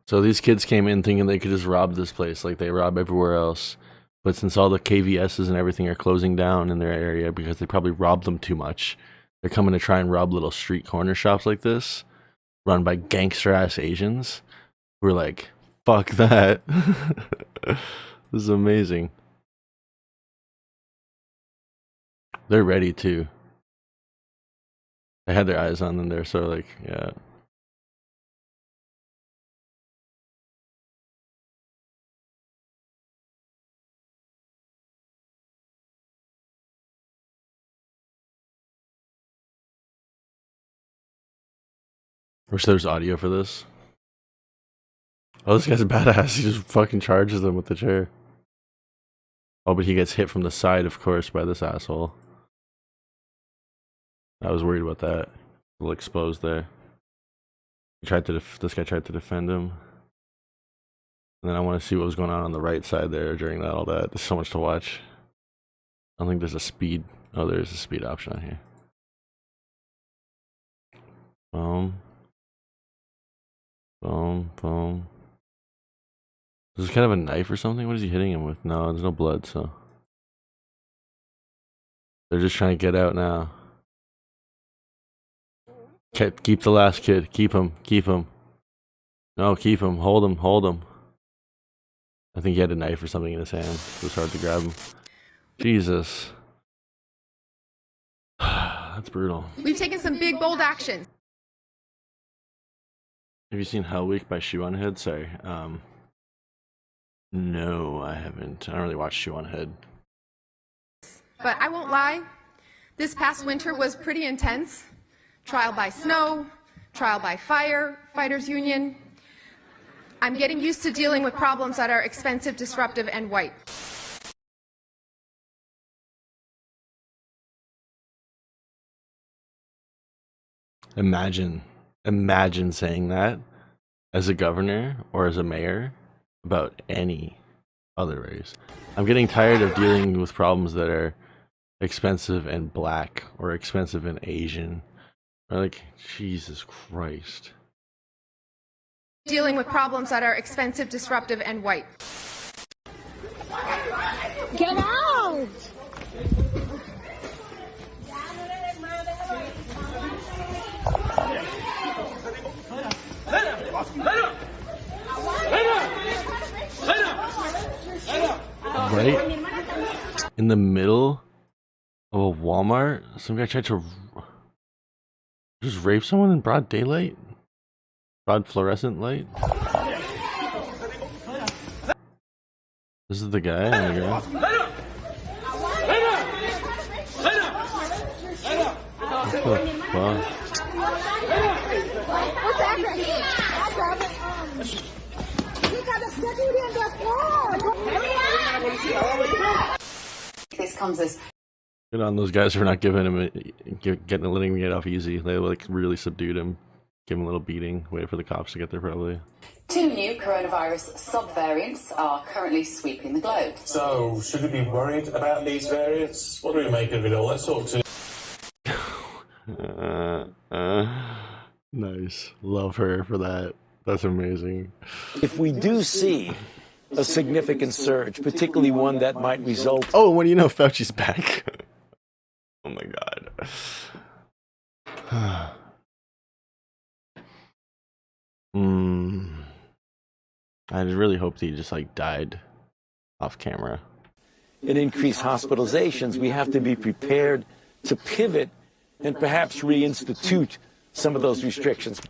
so these kids came in thinking they could just rob this place like they rob everywhere else. But since all the KVSs and everything are closing down in their area because they probably robbed them too much, they're coming to try and rob little street corner shops like this, run by gangster-ass Asians. We're like, fuck that. This is amazing. They're ready too. They had their eyes on them. They're so like, yeah. Wish there was audio for this. Oh, this guy's a badass. He just fucking charges them with the chair. Oh, but he gets hit from the side, of course, by this asshole. I was worried about that. A little exposed there. He tried to this guy tried to defend him. And then I want to see what was going on the right side there during that. All that. There's so much to watch. I don't think there's a speed. Oh, there's a speed option on here. Boom. Boom. Boom. Is this kind of a knife or something? What is he hitting him with? No, there's no blood, so. They're just trying to get out now. Keep the last kid. Keep him. Keep him. No, keep him. Hold him. Hold him. I think he had a knife or something in his hand. It was hard to grab him. Jesus. That's brutal. We've taken some big, bold actions. Have you seen Hell Week by Shoe on Head? Sorry. No, I haven't. I don't really watch Shoe on Head. But I won't lie, this past winter was pretty intense. Trial by snow, trial by fire, fighters union. I'm getting used to dealing with problems that are expensive, disruptive, and white. Imagine saying that as a governor or as a mayor about any other race. I'm getting tired of dealing with problems that are expensive and black or expensive and Asian. Or like, Jesus Christ. Dealing with problems that are expensive, disruptive, and white. Get out! Right in the middle of a Walmart, some guy tried to just rape someone in broad daylight, broad fluorescent light. This is the guy and the girl. What the fuck? This comes as Good on those guys for not giving him letting him get off easy. They like really subdued him, give him a little beating, wait for the cops to get there probably. 2 new coronavirus subvariants are currently sweeping the globe. So, should we be worried about these variants? What do we make of it all? Let's talk to... Nice. Love her for that. That's amazing. If we do see a significant surge, particularly one that might result... Oh, what do you know? Fauci's back. Oh my god. I really hoped he just like died off camera. in increased hospitalizations, we have to be prepared to pivot and perhaps reinstitute some of those restrictions.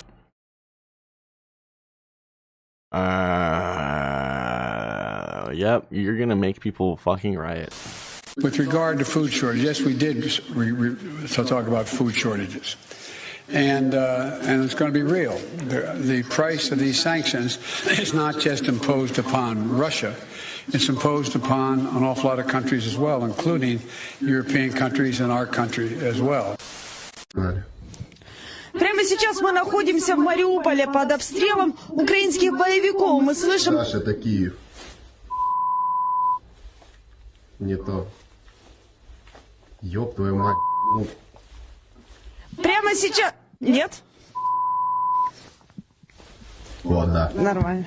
Yep, you're gonna make people fucking riot. With regard to food shortage, yes, we did talk about food shortages. And it's going to be real. The price of these sanctions is not just imposed upon Russia. It's imposed upon an awful lot of countries as well, including European countries and our country as well. Прямо сейчас мы находимся в Мариуполе под обстрелом украинских боевиков. Мы слышим... Саша, это Киев. Не то. Ёб твою мать. Прямо сейчас... Нет? Вот, да. Нормально.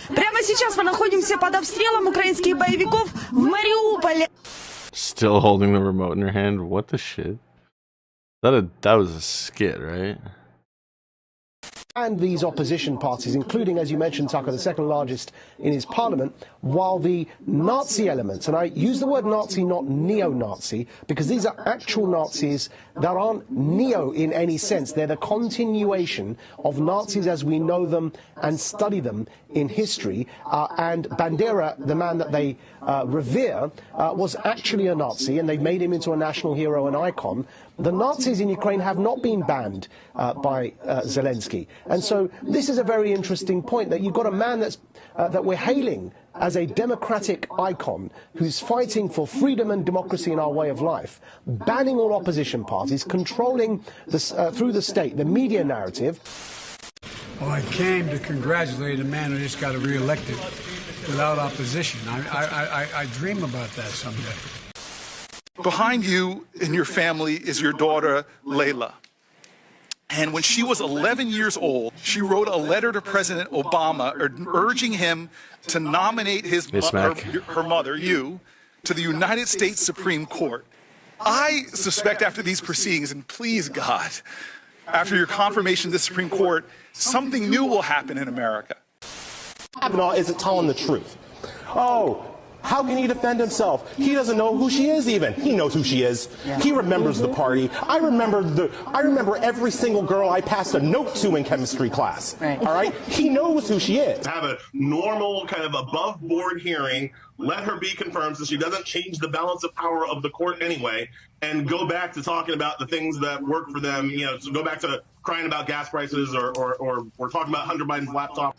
Прямо сейчас мы находимся под обстрелом украинских боевиков в Мариуполе. Still holding the remote in her hand? What the shit? That was a skit, right? And these opposition parties, including, as you mentioned, Tucker, the second largest in his parliament, while the Nazi elements, and I use the word Nazi, not neo-Nazi, because these are actual Nazis that aren't neo in any sense. They're the continuation of Nazis as we know them and study them in history. And Bandera, the man that they revere, was actually a Nazi, and they've made him into a national hero and icon. The Nazis in Ukraine have not been banned by Zelensky. And so this is a very interesting point, that you've got a man that we're hailing as a democratic icon who's fighting for freedom and democracy in our way of life, banning all opposition parties, controlling through the state the media narrative. Well, I came to congratulate a man who just got reelected without opposition. I dream about that someday. Behind you and your family is your daughter, Layla. And when she was 11 years old, she wrote a letter to President Obama urging him to nominate her mother, you, to the United States Supreme Court. I suspect after these proceedings, and please God, after your confirmation of the Supreme Court, something new will happen in America. Kavanaugh isn't telling the truth. Oh, how can he defend himself? He doesn't know who she is even. He knows who she is. Yeah. He remembers the party. I remember every single girl I passed a note to in chemistry class. Right. All right? He knows who she is. Have a normal kind of above board hearing, let her be confirmed so she doesn't change the balance of power of the court anyway, and go back to talking about the things that work for them, you know, so go back to crying about gas prices or we're talking about Hunter Biden's laptop.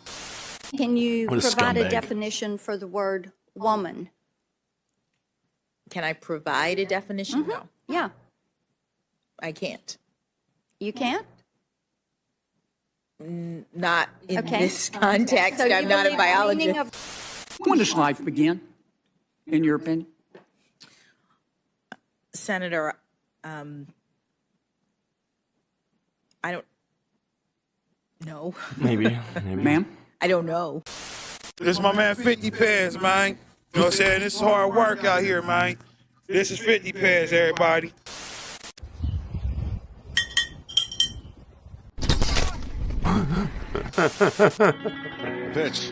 Can you What a provide a scumbag. definition for the word woman? Can I provide a definition? No, Yeah. I can't. You can't? Not in Okay. this context. So you I'm not a believe the meaning biologist. When does life begin, in your opinion? Senator, I don't know. Maybe. Ma'am? I don't know. This is my man 50 Pairs, man. You know what I'm saying? This is hard work out here, man. This is 50 Pairs, everybody. Pitch.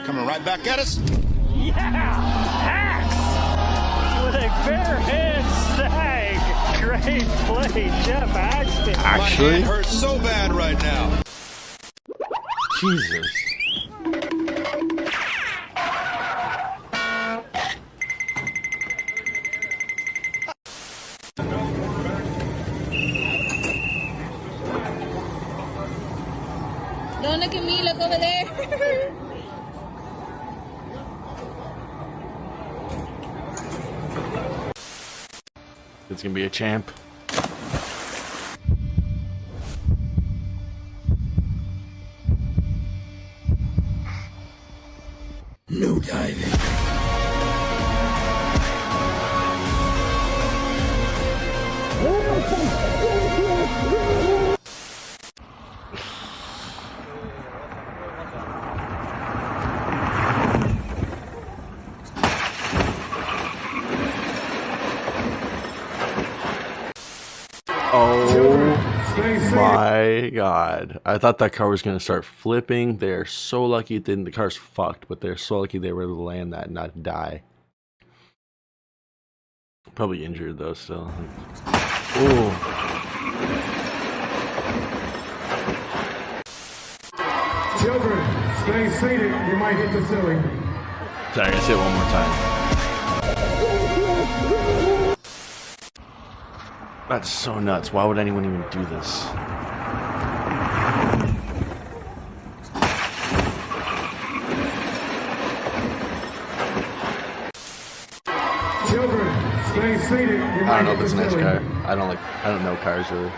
Coming right back at us. Yeah! Hacks! With a bare hand snag. Great play, Jeff Axton. My hand hurts so bad right now. Jesus. Don't look at me, look over there. It's gonna be a champ. No diving. Oh my god. I thought that car was going to start flipping. They're so lucky it didn't. The car's fucked, but they're so lucky they were able to land that and not die. Probably injured though still. Ooh. Children, stay seated. You might hit the ceiling. Sorry, I gotta say it one more time. That's so nuts. Why would anyone even do this? Children, stay seated. You I might don't know hit if it's a the nice ceiling. car. I don't know cars really.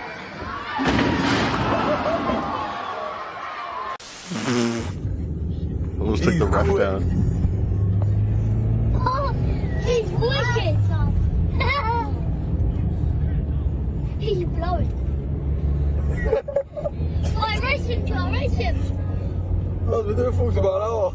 Almost took the ref down. Oh, he's wicked. He's blowing. Alright, race him, Joe, race him. Wat we doen voetbal al.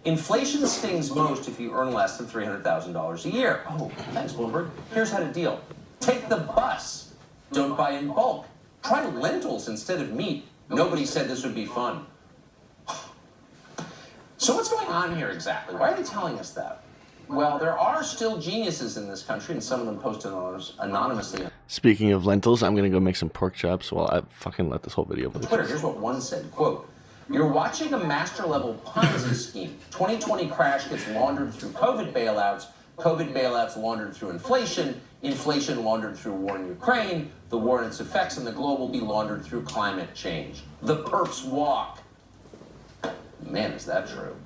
Inflation stings most if you earn less than $300,000 a year. Oh, thanks, Bloomberg. Here's how to deal. Take the bus. Don't buy in bulk. Try lentils instead of meat. Nobody said this would be fun. So what's going on here exactly? Why are they telling us that? Well, there are still geniuses in this country, and some of them post anonymously Speaking of lentils, I'm gonna go make some pork chops while I fucking let this whole video on play. Twitter. Here's what one said, quote, "You're watching a master-level Ponzi scheme. 2020 crash gets laundered through COVID bailouts. COVID bailouts laundered through inflation. Inflation laundered through war in Ukraine. The war and its effects on the globe will be laundered through climate change. The perps walk." Man, is that true.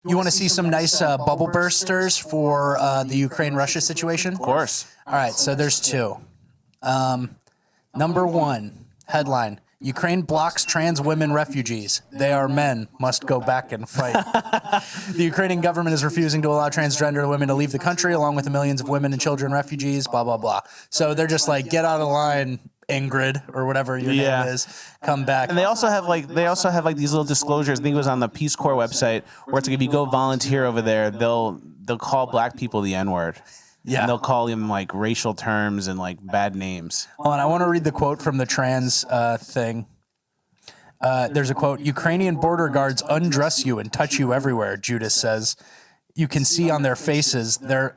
You want to see some nice bubble bursters for the Ukraine-Russia situation? Of course. All right, so there's two. Number one, headline, Ukraine blocks trans women refugees. They are men, must go back and fight. The Ukrainian government is refusing to allow transgender women to leave the country, along with the millions of women and children refugees, blah, blah, blah. So they're just like, get out of line Ingrid or whatever your name is, come back. And they also have like these little disclosures. I think it was on the Peace Corps website where it's like if you go volunteer over there, they'll call black people the N-word. Yeah. And they'll call them like racial terms and like bad names. Oh, and I want to read the quote from the trans thing. There's a quote: Ukrainian border guards undress you and touch you everywhere, Judas says. You can see on their faces, they're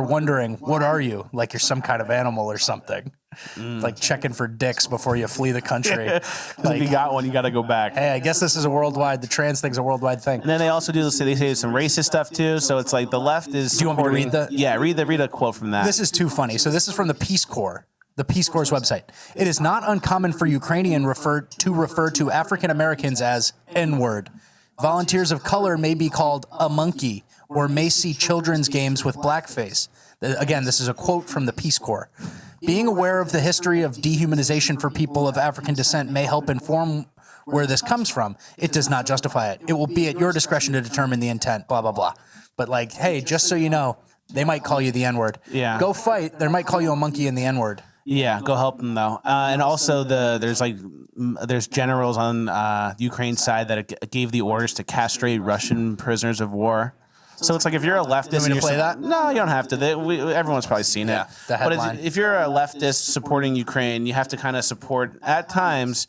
wondering, what are you? Like you're some kind of animal or something. Like checking for dicks before you flee the country. Like, if you got one, you got to go back. Hey, I guess this is the trans thing's a worldwide thing. And then they also they say some racist stuff too. So it's like the left is. Do you want me to read that? Yeah, read a quote from that. This is too funny. So this is from the Peace Corps. The Peace Corps' website. It is not uncommon for Ukrainian to refer to African Americans as N-word. Volunteers of color may be called a monkey or may see children's games with blackface. Again, this is a quote from the Peace Corps. Being aware of the history of dehumanization for people of African descent may help inform where this comes from. It does not justify it. It will be at your discretion to determine the intent, blah, blah, blah. But like, hey, just so you know, they might call you the N-word. Yeah. Go fight. They might call you a monkey and the N-word. Yeah, go help them though. And also there's generals on Ukraine side that gave the orders to castrate Russian prisoners of war. So it's like if you're a leftist, you play that? No, you don't have to. Everyone's probably seen it. The headline. But if you're a leftist supporting Ukraine, you have to kind of support at times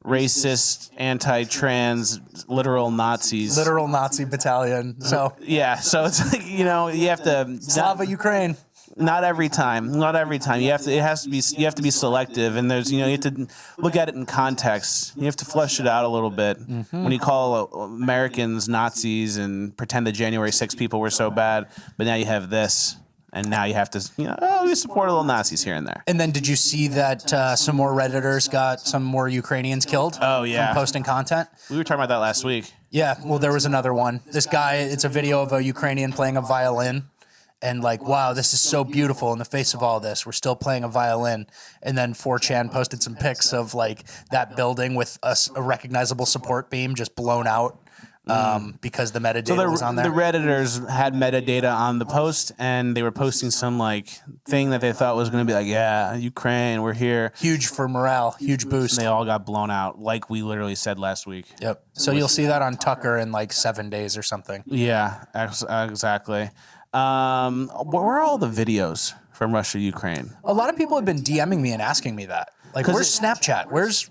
racist, anti-trans, literal Nazis. Literal Nazi battalion. So yeah, so it's like you have to Slava Ukraine. Not every time. You have to be selective, and there's you have to look at it in context. You have to flesh it out a little bit. When you call Americans Nazis and pretend the January 6 people were so bad, but now you have this, and now you have to we support a little Nazis here and there. And then did you see that some more Redditors got some more Ukrainians killed? Oh yeah, from posting content. We were talking about that last week. Yeah, well there was another one. This guy, it's a video of a Ukrainian playing a violin. And like, wow, this is so beautiful in the face of all this. We're still playing a violin. And then 4chan posted some pics of like that building with a recognizable support beam just blown out because the metadata was on there. The Redditors had metadata on the post, and they were posting some like thing that they thought was going to be like, yeah, Ukraine, we're here. Huge for morale, huge boost. And they all got blown out, like we literally said last week. Yep. So you'll see that on Tucker in like 7 days or something. Yeah, exactly. Where are all the videos from Russia, Ukraine? A lot of people have been DMing me and asking me that. Like, where's Snapchat? Where's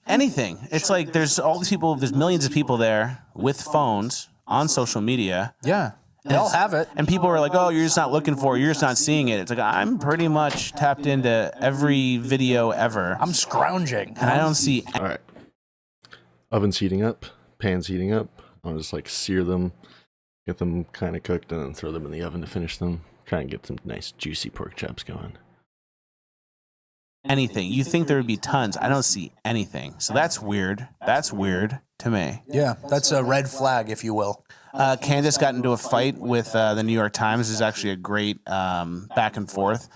anything? It's like there's all these people, there's millions of people there with phones on social media. Yeah. They all have it. And people are like, oh, you're just not looking for it. You're just not seeing it. It's like, I'm pretty much tapped into every video ever. I'm scrounging. And I don't see. All right. Oven's heating up. Pan's heating up. I'll just like sear them. Get them kind of cooked and then throw them in the oven to finish them. Try and get some nice juicy pork chops going. Anything. You think there would be tons. I don't see anything. So that's weird. That's weird to me. Yeah, that's a red flag, if you will. Candace got into a fight with the New York Times. This is actually a great back and forth.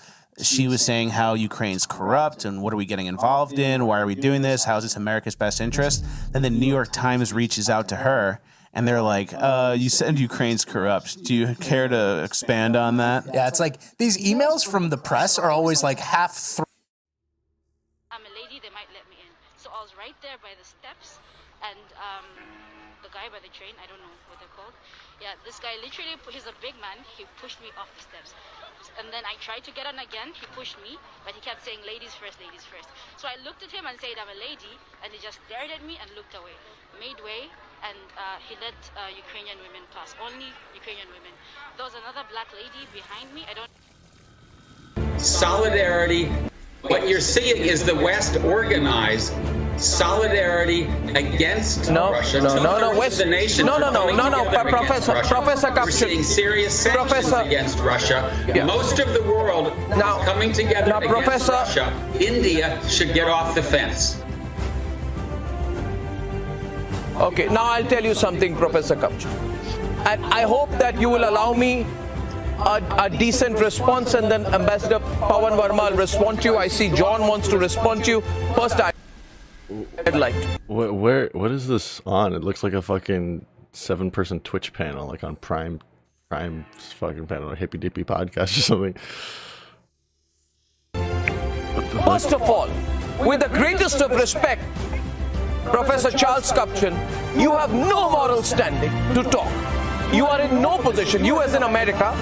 She was saying how Ukraine's corrupt and what are we getting involved in? Why are we doing this? How is this America's best interest? Then the New York Times reaches out to her. And they're like, you said Ukraine's corrupt. Do you care to expand on that? Yeah, it's like these emails from the press are always like half through. I'm a lady, they might let me in. So I was right there by the steps, and the guy by the train, I don't know what they're called. Yeah, this guy literally, he's a big man, he pushed me off the steps. And then I tried to get on again, he pushed me, but he kept saying ladies first, ladies first. So I looked at him and said I'm a lady, and he just stared at me and looked away. Made way, and he let Ukrainian women pass, only Ukrainian women. There was another black lady behind me, I don't... Solidarity, what you're seeing is the West organize solidarity against Russia. West, the nation Professor We're seeing serious sanctions against Russia. Yeah. Most of the world is coming together against Russia. India should get off the fence. Okay, now I'll tell you something, Professor Kapch. And I hope that you will allow me a decent response, and then Ambassador Pawan Verma will respond to you. I see John wants to respond to you. First, I'd like to. What is this on? It looks like a fucking 7-person Twitch panel, like on Prime fucking panel, a Hippy Dippy podcast or something. First of all, with the greatest of respect, Professor Charles Kupchan, you have no moral standing to talk. You are in no position, you as in America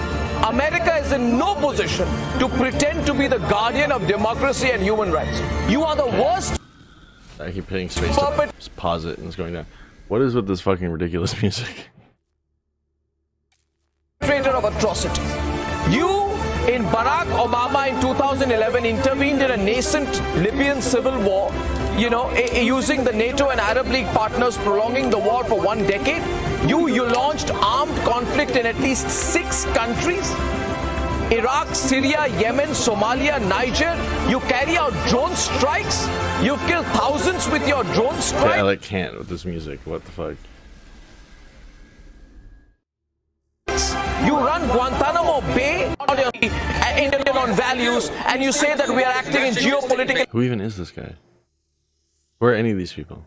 is in no position to pretend to be the guardian of democracy and human rights. You are the worst. I keep hitting space to just pause it and it's going down. What is with this fucking ridiculous music? Perpetrator of atrocity. You, in Barack Obama in 2011, intervened in a nascent Libyan civil war, you know, using the NATO and Arab League partners, prolonging the war for 1 decade. You launched armed conflict in at least 6 countries. Iraq, Syria, Yemen, Somalia, Niger. You carry out drone strikes. You've killed thousands with your drone strikes. Yeah, I like can't with this music. What the fuck? You run Guantanamo Bay on values, and you say that we are acting in geopolitical. Who even is this guy? Who are any of these people?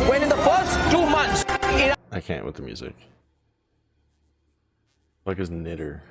When in the first 2 months, I can't with the music. Like his knitter.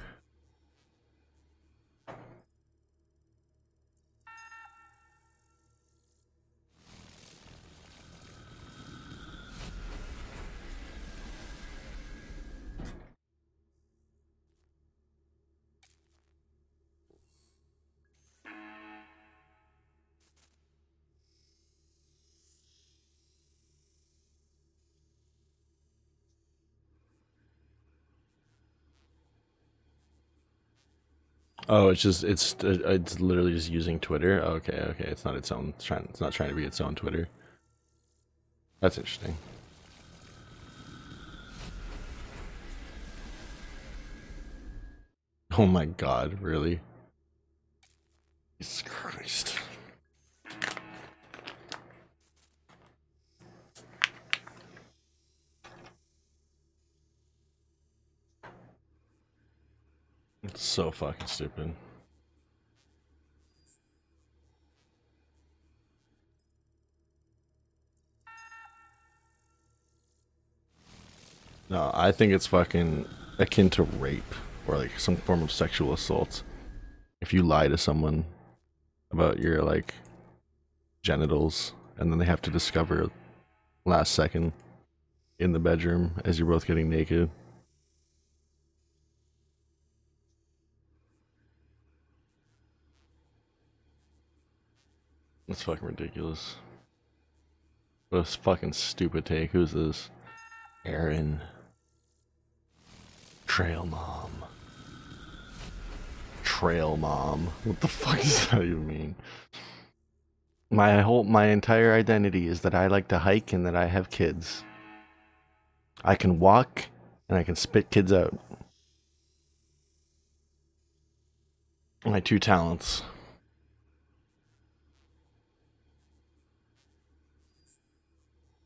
Oh, it's literally just using Twitter. Okay, it's not its own. It's not trying to be its own Twitter. That's interesting. Oh my God, really? Jesus Christ. It's so fucking stupid. No, I think it's fucking akin to rape or like some form of sexual assault. If you lie to someone about your like genitals and then they have to discover last second in the bedroom as you're both getting naked. That's fucking ridiculous. What a fucking stupid take. Who's this? Aaron. Trail Mom. Trail Mom. What the fuck does that even mean? My entire identity is that I like to hike and that I have kids. I can walk and I can spit kids out. My 2 talents.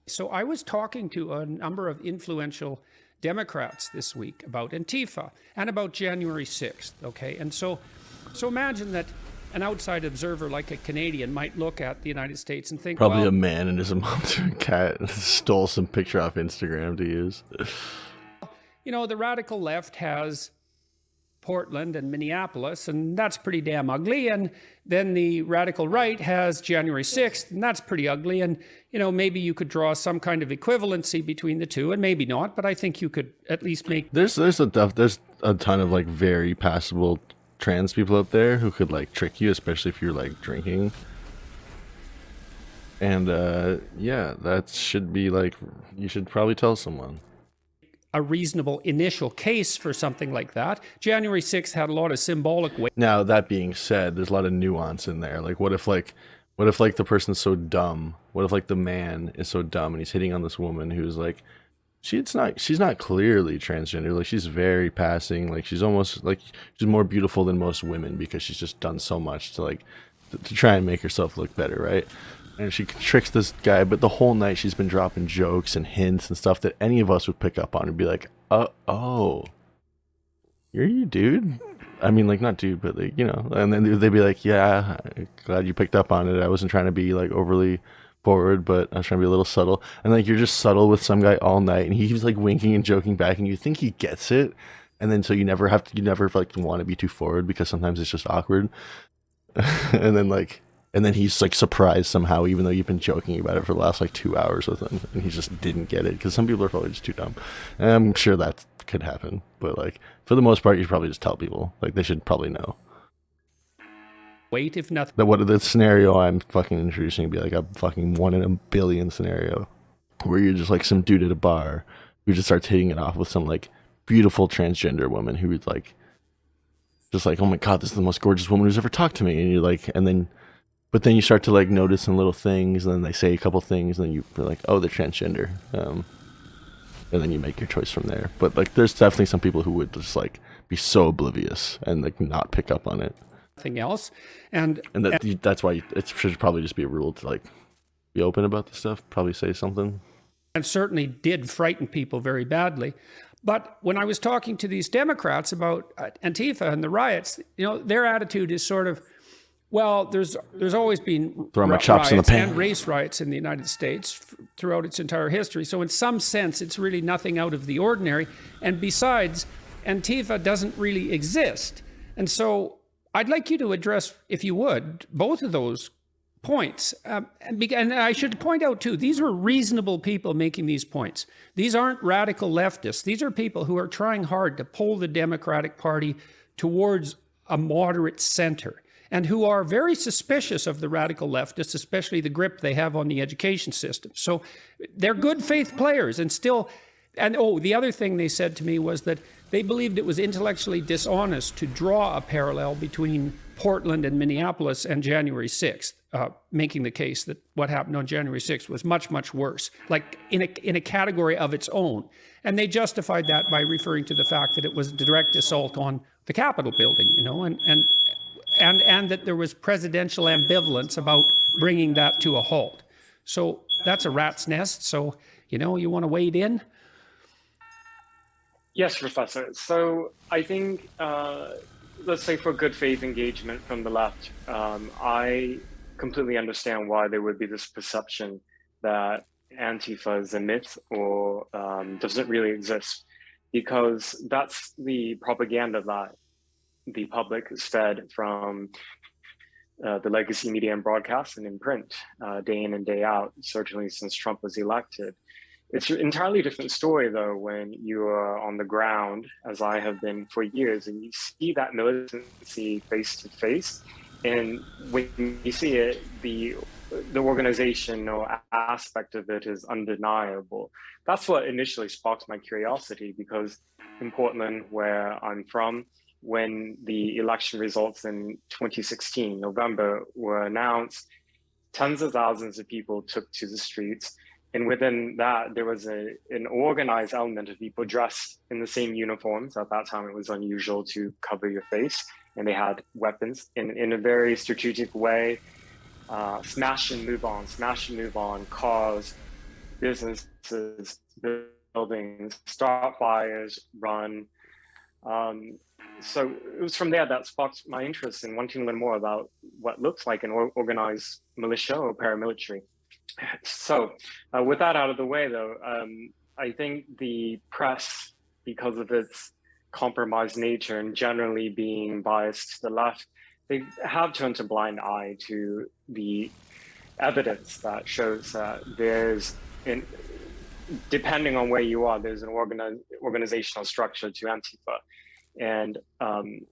So I was talking to a number of influential Democrats this week about Antifa and about January 6th, okay? And so imagine that an outside observer like a Canadian might look at the United States and think, probably well, a man and his mom's cat stole some picture off Instagram to use. You know, the radical left has Portland and Minneapolis, and that's pretty damn ugly. And then the radical right has January 6th, and that's pretty ugly. And, you know, maybe you could draw some kind of equivalency between the two, and maybe not, but I think you could at least make... There's a ton of like very passable trans people out there who could like trick you, especially if you're like drinking. And yeah, that should be like, you should probably tell someone. A reasonable initial case for something like that. January 6th had a lot of symbolic weight. Now, that being said, there's a lot of nuance in there. Like, what if the person's so dumb? What if like the man is so dumb and he's hitting on this woman who's like, she's not clearly transgender. Like, she's very passing. Like, she's almost like she's more beautiful than most women because she's just done so much to like to try and make herself look better, right? And she tricks this guy, but the whole night she's been dropping jokes and hints and stuff that any of us would pick up on and be like, oh, you're you, dude. I mean, like, not dude, but like, you know. And then they'd be like, yeah, glad you picked up on it. I wasn't trying to be like overly forward, but I was trying to be a little subtle. And like, you're just subtle with some guy all night, and he's like winking and joking back, and you think he gets it, and then so you never like want to be too forward because sometimes it's just awkward. and then he's like surprised somehow, even though you've been joking about it for the last like 2 hours with him, and he just didn't get it because some people are probably just too dumb. And I'm sure that could happen, but like for the most part, you should probably just tell people. Like they should probably know. Wait, if nothing. That what the scenario I'm fucking introducing would be like a fucking 1 in a billion scenario, where you're just like some dude at a bar who just starts hitting it off with some like beautiful transgender woman who's like, just like, oh my god, this is the most gorgeous woman who's ever talked to me, and you're like, but then you start to like notice some little things, and then they say a couple things, and then you're like, oh, they're transgender, and then you make your choice from there. But like, there's definitely some people who would just like be so oblivious and like not pick up on it. Nothing else, and that's why it should probably just be a rule to like be open about this stuff, probably say something. And certainly did frighten people very badly. But when I was talking to these Democrats about Antifa and the riots, their attitude is sort of, well, there's always been riots and race riots in the United States throughout its entire history. So in some sense, it's really nothing out of the ordinary. And besides, Antifa doesn't really exist. And so I'd like you to address, if you would, both of those points. And I should point out, too, these were reasonable people making these points. These aren't radical leftists. These are people who are trying hard to pull the Democratic Party towards a moderate center and who are very suspicious of the radical leftists, especially the grip they have on the education system. So they're good faith players and still... And the other thing they said to me was that they believed it was intellectually dishonest to draw a parallel between Portland and Minneapolis and January 6th, making the case that what happened on January 6th was much, much worse, like in a category of its own. And they justified that by referring to the fact that it was a direct assault on the Capitol building, and that there was presidential ambivalence about bringing that to a halt. So that's a rat's nest. So, you want to wade in? Yes, Professor. So I think, let's say for good faith engagement from the left, I completely understand why there would be this perception that Antifa is a myth or doesn't really exist, because that's the propaganda that the public is fed from the legacy media and broadcast and in print, day in and day out, certainly since Trump was elected. It's an entirely different story, though, when you are on the ground, as I have been for years, and you see that militancy face to face. And when you see it, the organization or aspect of it is undeniable. That's what initially sparked my curiosity, because in Portland, where I'm from, when the election results in 2016, November, were announced, tens of thousands of people took to the streets. And within that, there was an organized element of people dressed in the same uniforms. At that time, it was unusual to cover your face. And they had weapons in a very strategic way. Smash and move on, cars, businesses, buildings, start fires, run. So it was from there that sparked my interest in wanting to learn more about what looks like an organized militia or paramilitary. So with that out of the way, though, I think the press, because of its compromised nature and generally being biased to the left, they have turned a blind eye to the evidence that shows that depending on where you are, there's an organizational structure to Antifa. And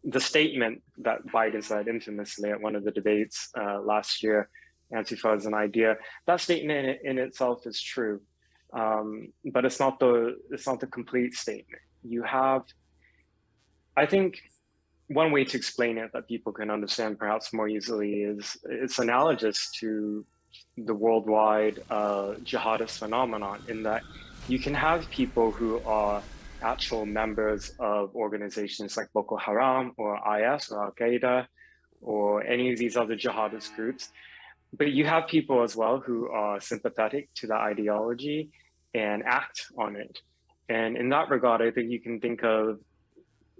the statement that Biden said infamously at one of the debates last year, Antifa is an idea, that statement in itself is true, but it's not the complete statement. You have, I think, one way to explain it that people can understand perhaps more easily is it's analogous to the worldwide jihadist phenomenon, in that you can have people who are actual members of organizations like Boko Haram or IS or Al Qaeda or any of these other jihadist groups. But you have people as well who are sympathetic to the ideology and act on it. And in that regard, I think you can think of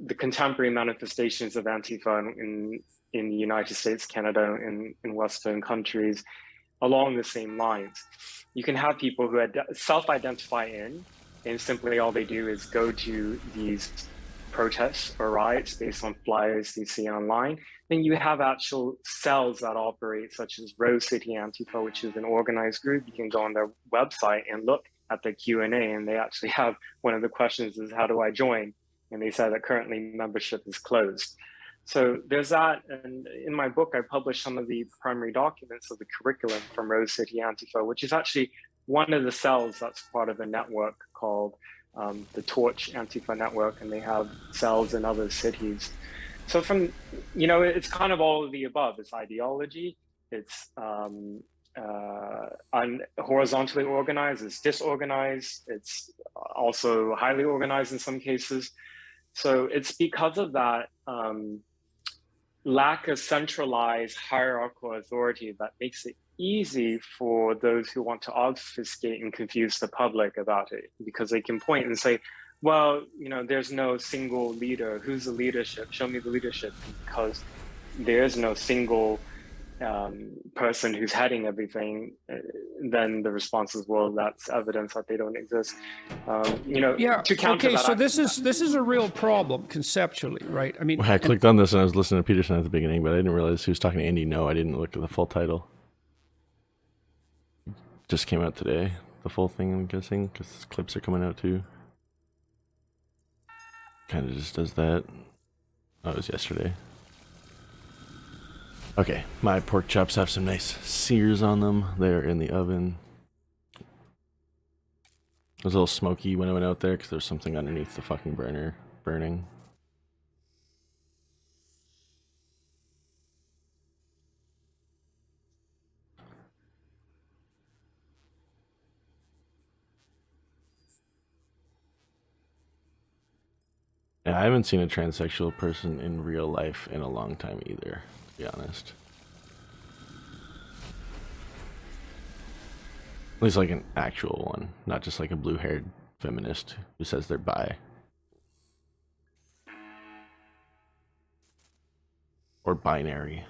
the contemporary manifestations of Antifa in the United States, Canada, and in Western countries along the same lines. You can have people who self-identify in, and simply all they do is go to these protests or riots based on flyers they see online. Then you have actual cells that operate, such as Rose City Antifa, which is an organized group. You can go on their website and look at the Q&A, and they actually have one of the questions is, how do I join? And they said that currently membership is closed. So there's that. And in my book, I published some of the primary documents of the curriculum from Rose City Antifa, which is actually one of the cells that's part of a network called the Torch Antifa Network, and they have cells in other cities. So from, it's kind of all of the above. It's ideology, it's horizontally organized, it's disorganized, it's also highly organized in some cases. So it's because of that lack of centralized hierarchical authority that makes it easy for those who want to obfuscate and confuse the public about it, because they can point and say, well, there's no single leader. Who's the leadership? Show me the leadership. Because there is no single person who's heading everything, then the response is, well, that's evidence that they don't exist. To counter that, so this is a real problem conceptually, right? I mean, I clicked on this and I was listening to Peterson at the beginning, but I didn't realize he was talking to Andy. No, I didn't look at the full title. Just came out today, the full thing, I'm guessing, because clips are coming out too. Kind of just does that. Oh, it was yesterday. Okay, my pork chops have some nice sears on them. They're in the oven. It was a little smoky when I went out there because there's something underneath the fucking burner burning. Yeah, I haven't seen a transsexual person in real life in a long time either, to be honest. At least like an actual one, not just like a blue-haired feminist who says they're bi. Or binary.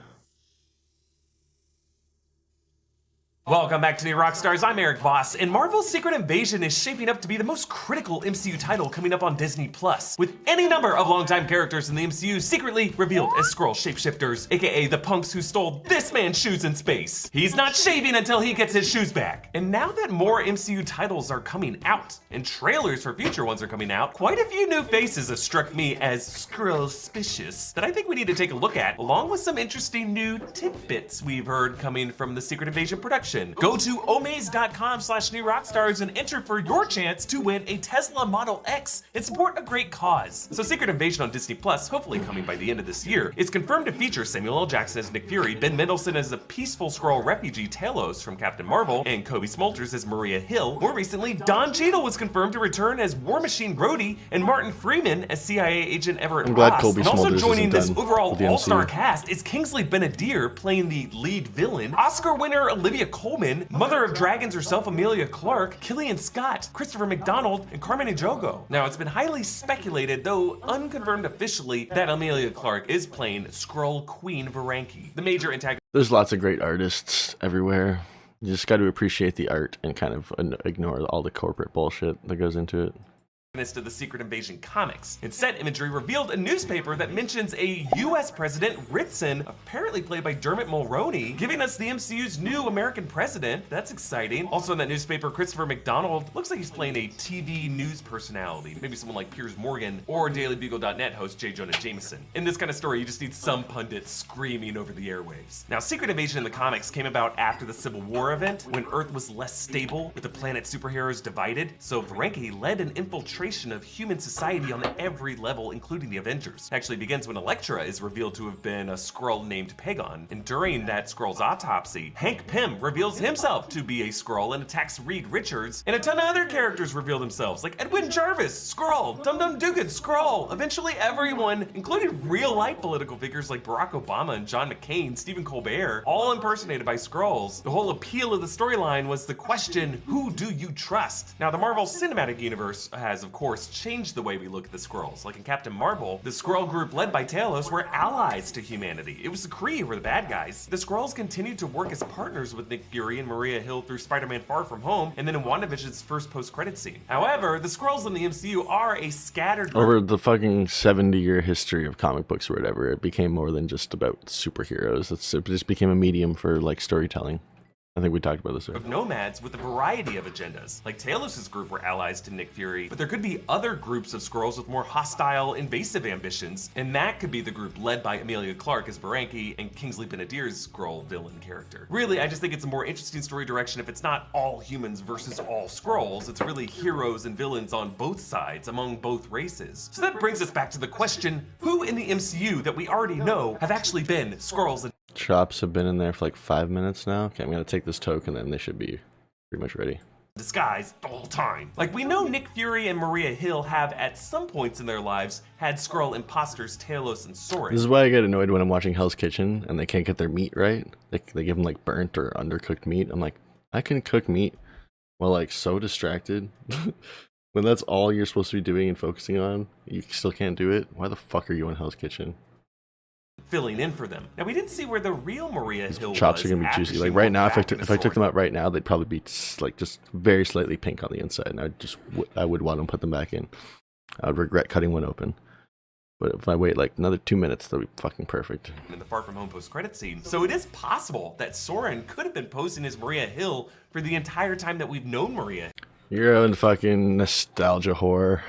Welcome back to New Rockstars. I'm Eric Voss, and Marvel's Secret Invasion is shaping up to be the most critical MCU title coming up on Disney+, with any number of longtime characters in the MCU secretly revealed as Skrull shapeshifters, aka the punks who stole this man's shoes in space. He's not shaving until he gets his shoes back. And now that more MCU titles are coming out, and trailers for future ones are coming out, quite a few new faces have struck me as Skrull-spicious that I think we need to take a look at, along with some interesting new tidbits we've heard coming from the Secret Invasion production. Go to omaze.com/newrockstars and enter for your chance to win a Tesla Model X and support a great cause. So Secret Invasion on Disney+, hopefully coming by the end of this year, is confirmed to feature Samuel L. Jackson as Nick Fury, Ben Mendelsohn as a peaceful Skrull refugee Talos from Captain Marvel, and Kobe Smulders as Maria Hill. More recently, Don Cheadle was confirmed to return as War Machine Rhodey, and Martin Freeman as CIA agent Everett I'm glad Ross. Kobe And also Smulders joining isn't this done overall with the all-star MCU. cast is Kingsley Ben-Adir playing the lead villain, Oscar winner Olivia Colman, Mother of Dragons herself Amelia Clarke, Killian Scott, Christopher McDonald, and Carmen Ejogo. Now, it's been highly speculated, though unconfirmed officially, that Amelia Clarke is playing Skrull Queen Varanki, the major antagonist. There's lots of great artists everywhere. You just got to appreciate the art and kind of ignore all the corporate bullshit that goes into it. Of the Secret Invasion comics. And set imagery revealed a newspaper that mentions a US president, Ritson, apparently played by Dermot Mulroney, giving us the MCU's new American president. That's exciting. Also in that newspaper, Christopher McDonald looks like he's playing a TV news personality, maybe someone like Piers Morgan or DailyBugle.net host J. Jonah Jameson. In this kind of story, you just need some pundit screaming over the airwaves. Now, Secret Invasion in the comics came about after the Civil War event, when Earth was less stable, with the planet superheroes divided, so Varanki led an infiltration of human society on every level, including the Avengers. It actually begins when Elektra is revealed to have been a Skrull named Pagon, and during that Skrull's autopsy, Hank Pym reveals himself to be a Skrull and attacks Reed Richards, and a ton of other characters reveal themselves, like Edwin Jarvis, Skrull, Dum Dum Dugan, Skrull. Eventually everyone, including real-life political figures like Barack Obama and John McCain, Stephen Colbert, all impersonated by Skrulls. The whole appeal of the storyline was the question, who do you trust? Now, the Marvel Cinematic Universe has, of course, changed the way we look at the Skrulls. Like in Captain Marvel, the Skrull group led by Talos were allies to humanity. It was the Kree who were the bad guys. The Skrulls continued to work as partners with Nick Fury and Maria Hill through Spider-Man Far From Home, and then in WandaVision's first post-credit scene. However, the Skrulls in the MCU are a scattered group. Over the fucking 70-year history of comic books or whatever, it became more than just about superheroes. It just became a medium for like storytelling. I think we talked about this earlier. Of nomads with a variety of agendas. Like Talos' group were allies to Nick Fury, but there could be other groups of Skrulls with more hostile, invasive ambitions, and that could be the group led by Emilia Clarke as Varanki and Kingsley Ben-Adir's Skrull villain character. Really, I just think it's a more interesting story direction if it's not all humans versus all Skrulls. It's really heroes and villains on both sides, among both races. So that brings us back to the question, who in the MCU that we already know have actually been Skrulls and Chops have been in there for like 5 minutes now. Okay, I'm gonna take this token and they should be pretty much ready. disguise the whole time. Like, we know Nick Fury and Maria Hill have at some points in their lives had Skrull imposters Talos and Soren. This is why I get annoyed when I'm watching Hell's Kitchen and they can't get their meat right. They give them like burnt or undercooked meat. I'm like, I can cook meat while like so distracted. When that's all you're supposed to be doing and focusing on, you still can't do it. Why the fuck are you in Hell's Kitchen? Filling in for them. Now, we didn't see where the real Maria Hill Chops was are gonna be juicy. Like right now, if I took them out right now, they'd probably be like just very slightly pink on the inside, and I would want to put them back in. I would regret cutting one open. But if I wait like another 2 minutes, they'll be fucking perfect. In the Far From Home post-credit scene. So it is possible that Soren could have been posing as Maria Hill for the entire time that we've known Maria You're a fucking nostalgia whore.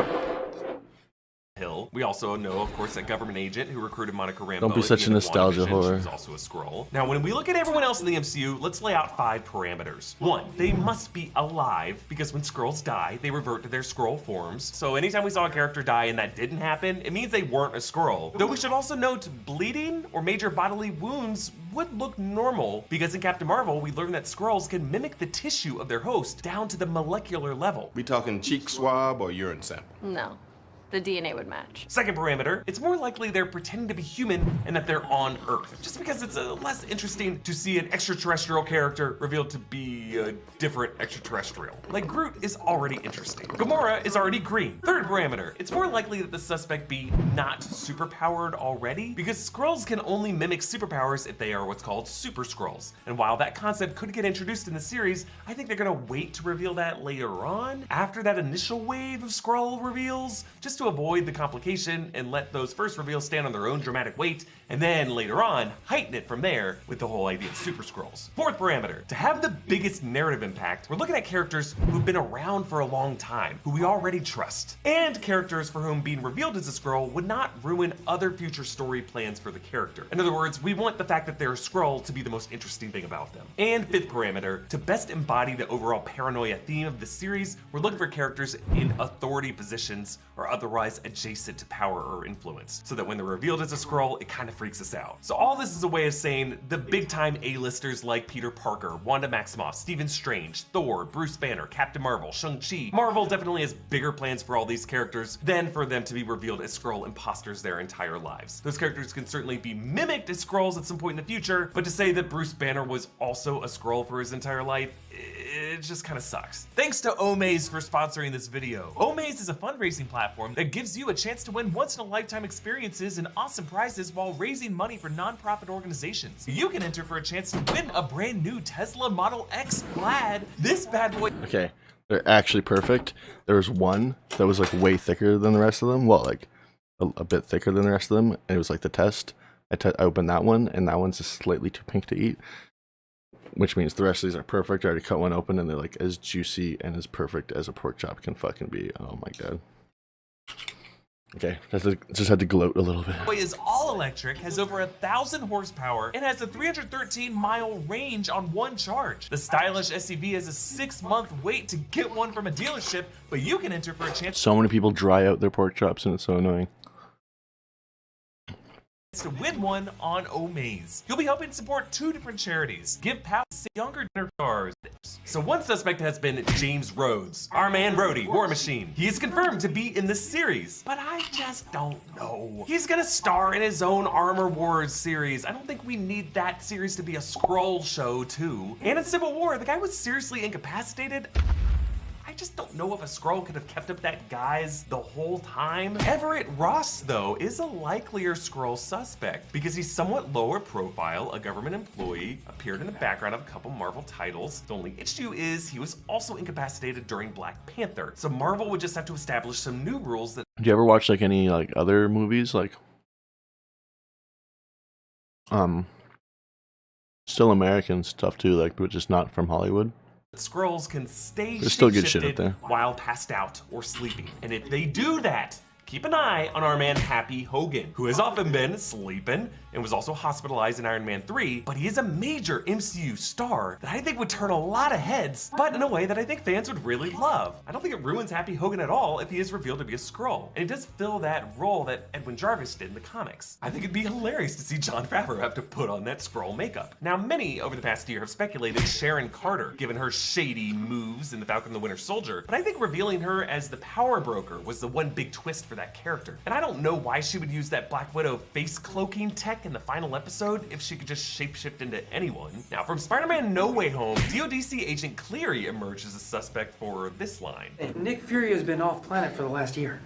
Hill. We also know, of course, that government agent who recruited Monica Rambeau. Don't be such a nostalgia whore. She's also a Skrull. Now, when we look at everyone else in the MCU, let's lay out 5 parameters. 1, they must be alive, because when Skrulls die, they revert to their Skrull forms. So anytime we saw a character die and that didn't happen, it means they weren't a Skrull. Though we should also note bleeding or major bodily wounds would look normal, because in Captain Marvel, we learned that Skrulls can mimic the tissue of their host down to the molecular level. We talking cheek swab or urine sample? No. The DNA would match. Second parameter, it's more likely they're pretending to be human and that they're on Earth. Just because it's less interesting to see an extraterrestrial character revealed to be a different extraterrestrial. Like Groot is already interesting. Gamora is already green. Third parameter, it's more likely that the suspect be not superpowered already, because Skrulls can only mimic superpowers if they are what's called super Skrulls. And while that concept could get introduced in the series, I think they're gonna wait to reveal that later on, after that initial wave of Skrull reveals, just to avoid the complication and let those first reveals stand on their own dramatic weight, and then later on, heighten it from there with the whole idea of super Skrulls. Fourth parameter, to have the biggest narrative impact, we're looking at characters who've been around for a long time, who we already trust, and characters for whom being revealed as a Skrull would not ruin other future story plans for the character. In other words, we want the fact that they're a Skrull to be the most interesting thing about them. And fifth parameter, to best embody the overall paranoia theme of the series, we're looking for characters in authority positions or otherwise adjacent to power or influence, so that when they're revealed as a Skrull, it kind of freaks us out. So all this is a way of saying the big-time A-listers like Peter Parker, Wanda Maximoff, Stephen Strange, Thor, Bruce Banner, Captain Marvel, Shang-Chi. Marvel definitely has bigger plans for all these characters than for them to be revealed as Skrull imposters their entire lives. Those characters can certainly be mimicked as Skrulls at some point in the future, but to say that Bruce Banner was also a Skrull for his entire life, it just kind of sucks. Thanks to Omaze for sponsoring this video. Omaze is a fundraising platform that gives you a chance to win once-in-a-lifetime experiences and awesome prizes while raising money for nonprofit organizations. You can enter for a chance to win a brand new Tesla Model X Plaid. This bad boy. Okay, they're actually perfect. There was one that was like way thicker than the rest of them. Well, like a bit thicker than the rest of them. And it was like the test. I opened that one, and that one's just slightly too pink to eat. Which means the rest of these are perfect. I already cut one open and they're like as juicy and as perfect as a pork chop can fucking be. Oh my god. Okay, just had to gloat a little bit. It is all electric, has over 1,000 horsepower, and has a 313-mile range on one charge. The stylish SUV has a 6-month wait to get one from a dealership, but you can enter for a chance So many people dry out their pork chops and it's so annoying. to win one on Omaze. You'll be helping support 2 different charities. Give power to younger stars. So one suspect has been James Rhodes, our man Rhodey, War Machine. He is confirmed to be in this series, but I just don't know. He's gonna star in his own Armor Wars series. I don't think we need that series to be a Skrull show too. And in Civil War, the guy was seriously incapacitated. I just don't know if a Skrull could have kept up that guise the whole time. Everett Ross, though, is a likelier Skrull suspect because he's somewhat lower profile, a government employee, appeared in the background of a couple Marvel titles. The only issue is he was also incapacitated during Black Panther, so Marvel would just have to establish some new rules that. Do you ever watch like any like other movies like still American stuff too, like but just not from Hollywood? Skrulls can stay There's still good shit up shapeshifted there. while passed out or sleeping. And if they do that, keep an eye on our man Happy Hogan, who has often been sleeping and was also hospitalized in Iron Man 3, but he is a major MCU star that I think would turn a lot of heads, but in a way that I think fans would really love. I don't think it ruins Happy Hogan at all if he is revealed to be a Skrull, and he does fill that role that Edwin Jarvis did in the comics. I think it'd be hilarious to see Jon Favreau have to put on that Skrull makeup. Now, many over the past year have speculated Sharon Carter, given her shady moves in The Falcon and the Winter Soldier, but I think revealing her as the power broker was the one big twist for that character. And I don't know why she would use that Black Widow face cloaking tech in the final episode if she could just shapeshift into anyone. Now, from Spider-Man No Way Home, DODC agent Cleary emerged as a suspect for this line. Nick Fury has been off planet for the last year.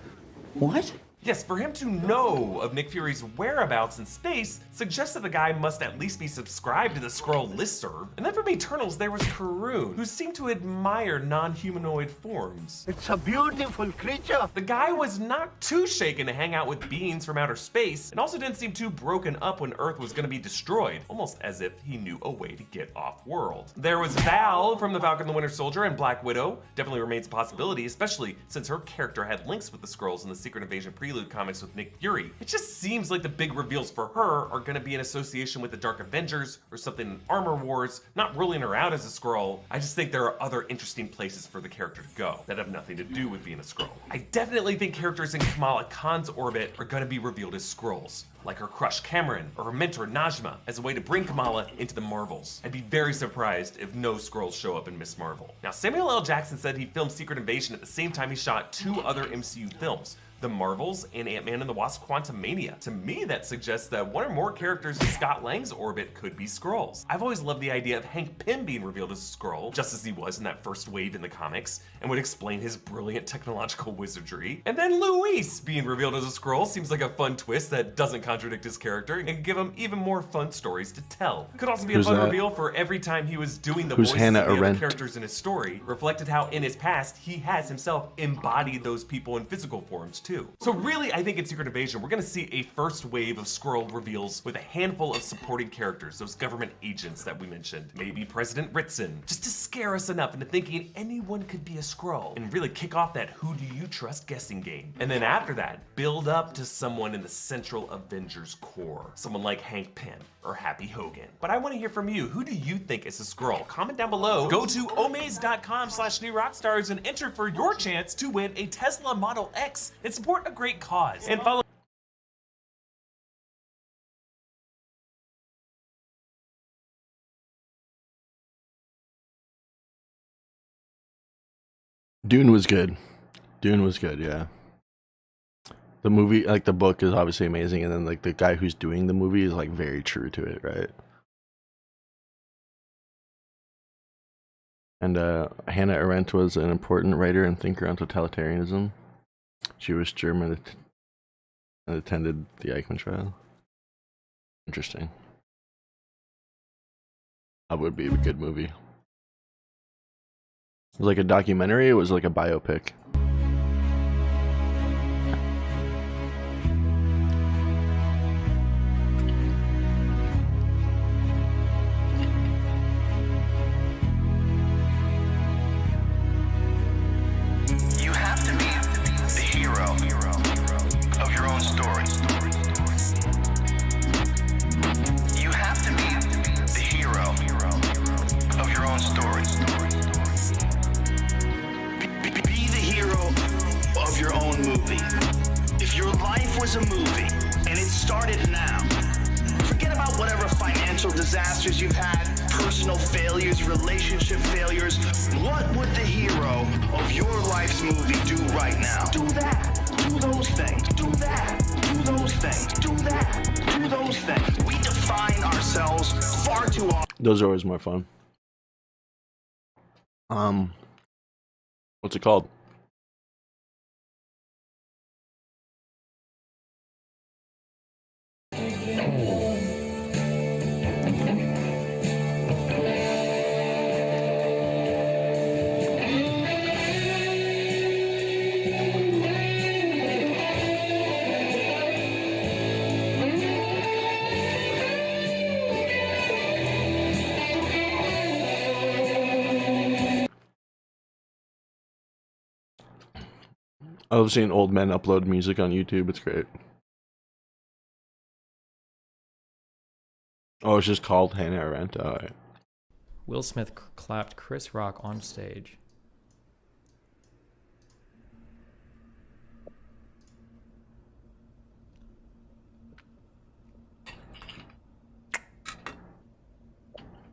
What? Yes, for him to know of Nick Fury's whereabouts in space suggests that the guy must at least be subscribed to the Skrull listserv. And then from Eternals, there was Karun, who seemed to admire non-humanoid forms. It's a beautiful creature. The guy was not too shaken to hang out with beings from outer space, and also didn't seem too broken up when Earth was going to be destroyed, almost as if he knew a way to get off-world. There was Val from The Falcon and the Winter Soldier, and Black Widow definitely remains a possibility, especially since her character had links with the Skrulls in the Secret Invasion Prelude comics with Nick Fury. It just seems like the big reveals for her are going to be in association with the Dark Avengers or something in Armor Wars, not ruling her out as a Skrull. I just think there are other interesting places for the character to go that have nothing to do with being a Skrull. I definitely think characters in Kamala Khan's orbit are going to be revealed as Skrulls, like her crush Cameron or her mentor Najma, as a way to bring Kamala into the Marvels. I'd be very surprised if no Skrulls show up in Miss Marvel. Now, Samuel L. Jackson said he filmed Secret Invasion at the same time he shot 2 other MCU films, The Marvels and Ant-Man and the Wasp: Quantumania. To me, that suggests that one or more characters in Scott Lang's orbit could be Skrulls. I've always loved the idea of Hank Pym being revealed as a Skrull, just as he was in that first wave in the comics, and would explain his brilliant technological wizardry. And then Luis being revealed as a Skrull seems like a fun twist that doesn't contradict his character and could give him even more fun stories to tell. Could also be a fun reveal for every time he was doing the voices of the other characters in his story, reflected how in his past he has himself embodied those people in physical forms too. So really, I think in Secret Invasion, we're gonna see a first wave of Skrull reveals with a handful of supporting characters, those government agents that we mentioned. Maybe President Ritson, just to scare us enough into thinking anyone could be a Skrull and really kick off that who do you trust guessing game. And then after that, build up to someone in the Central Avengers core. Someone like Hank Pym or Happy Hogan. But I wanna hear from you. Who do you think is a Skrull? Comment down below. Go to omaze.com/newrockstars and enter for your chance to win a Tesla Model X and support a great cause. And follow Dune was good. Dune was good, yeah. The movie, like the book is obviously amazing, and then like the guy who's doing the movie is like very true to it, right? And Hannah Arendt was an important writer and thinker on totalitarianism. She was German and attended the Eichmann trial. Interesting. That would be a good movie. It was like a documentary, it was like a biopic. You have to be the hero of your own story. You have to be the hero of your own story. Be the hero of your own movie. If your life was a movie and it started now, forget about whatever financial disasters you've had, personal failures, relationship failures. What would the hero of your life's movie do right now? Do that. Do those things. Do that. Do those things. Do that. Do those things. We define ourselves far too often. Those are always more fun. What's it called? I love seeing old men upload music on YouTube. It's great. Oh, it's just called Hannah Arendt. All right. Will Smith clapped Chris Rock on stage.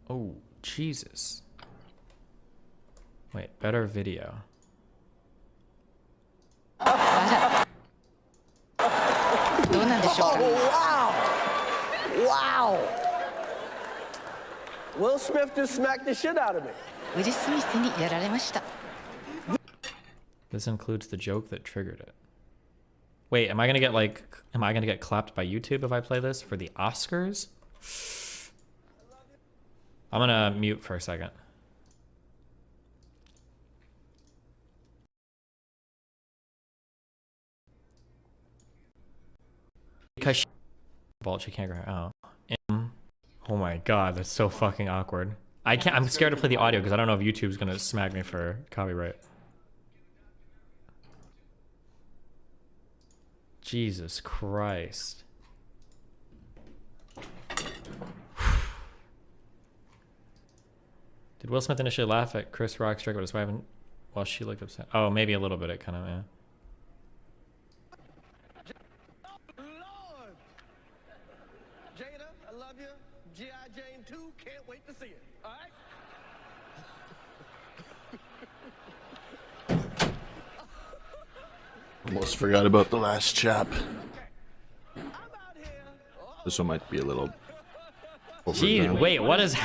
Oh, Jesus. Wait, better video. Oh, wow! Wow! Will Smith just smacked the shit out of me. This includes the joke that triggered it. Wait, am I gonna get clapped by YouTube if I play this for the Oscars? I'm gonna mute for a second. Because she can't go. Oh my god, that's so fucking awkward. I'm scared to play the audio because I don't know if YouTube's gonna smack me for copyright. Jesus Christ. Did Will Smith initially laugh at Chris Rock's joke about his wife while she looked upset? Oh, maybe a little bit. It kind of, yeah. G.I. Jane 2, can't wait to see it. All right? Almost forgot about the last chap. This one might be a little. Gee, wait, what is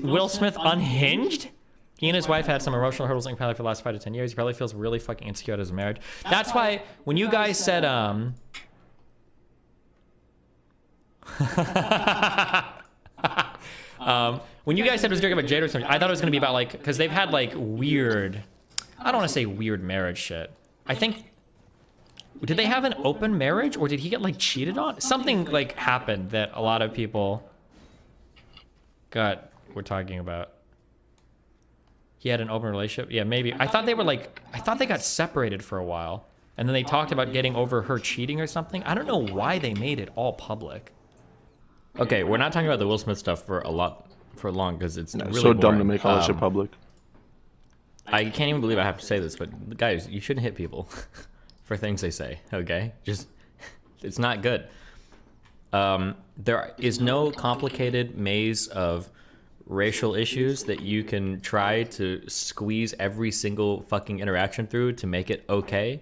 Will Smith unhinged? He and his wife had some emotional hurdles in probably for the last 5 to 10 years. He probably feels really fucking insecure at his marriage. That's why when you guys said when you guys said it was a joke about Jada or something, I thought it was gonna be about like, because they've had like weird, I don't want to say weird marriage shit. I think, did they have an open marriage or did he get like cheated on? Something like happened that a lot of people were talking about. He had an open relationship. Yeah, maybe. I thought they got separated for a while and then they talked about getting over her cheating or something. I don't know why they made it all public. Okay, we're not talking about the Will Smith stuff for long because it's really so boring. dumb to make all that shit public. I can't even believe I have to say this, but guys, you shouldn't hit people for things they say, okay? Just, it's not good. There is no complicated maze of racial issues that you can try to squeeze every single fucking interaction through to make it okay.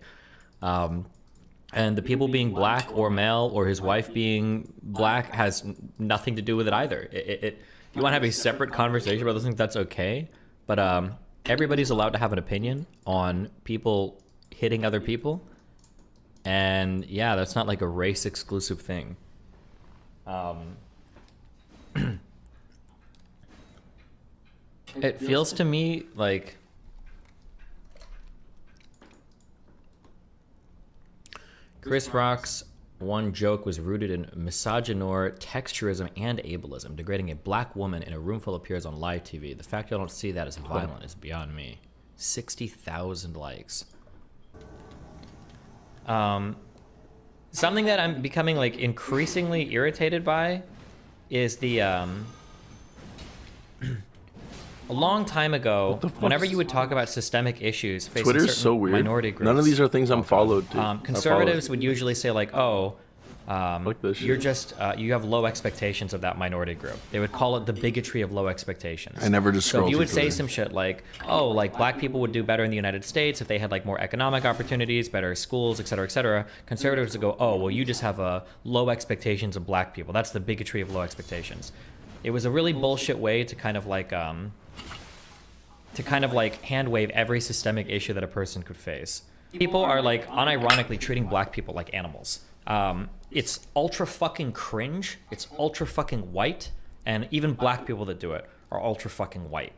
And the people being black or male or his wife being black has nothing to do with it either. If you want to have a separate conversation about those things, that's okay. But everybody's allowed to have an opinion on people hitting other people. And yeah, that's not like a race exclusive thing. It feels to me like Chris Rock's one joke was rooted in misogynoir, texturism, and ableism, degrading a black woman in a room full of peers on live TV. The fact I don't see that as violent is beyond me. 60,000 likes. Something that I'm becoming like increasingly irritated by is the a long time ago, whenever you would talk about systemic issues facing Twitter's certain so weird. minority groups, None of these are things I'm followed to. conservatives would usually say like, "Oh, you're shit. just you have low expectations of that minority group." They would call it the bigotry of low expectations. I never just So if scroll you would through say Twitter. some shit like, "Oh, like black people would do better in the United States if they had like more economic opportunities, better schools, et cetera, et cetera." Conservatives would go, "Oh, well, you just have low expectations of black people. That's the bigotry of low expectations." It was a really bullshit way to kind of like to kind of like hand wave every systemic issue that a person could face. People are like unironically treating black people like animals. It's ultra fucking cringe. It's ultra fucking white, and even black people that do it are ultra fucking white.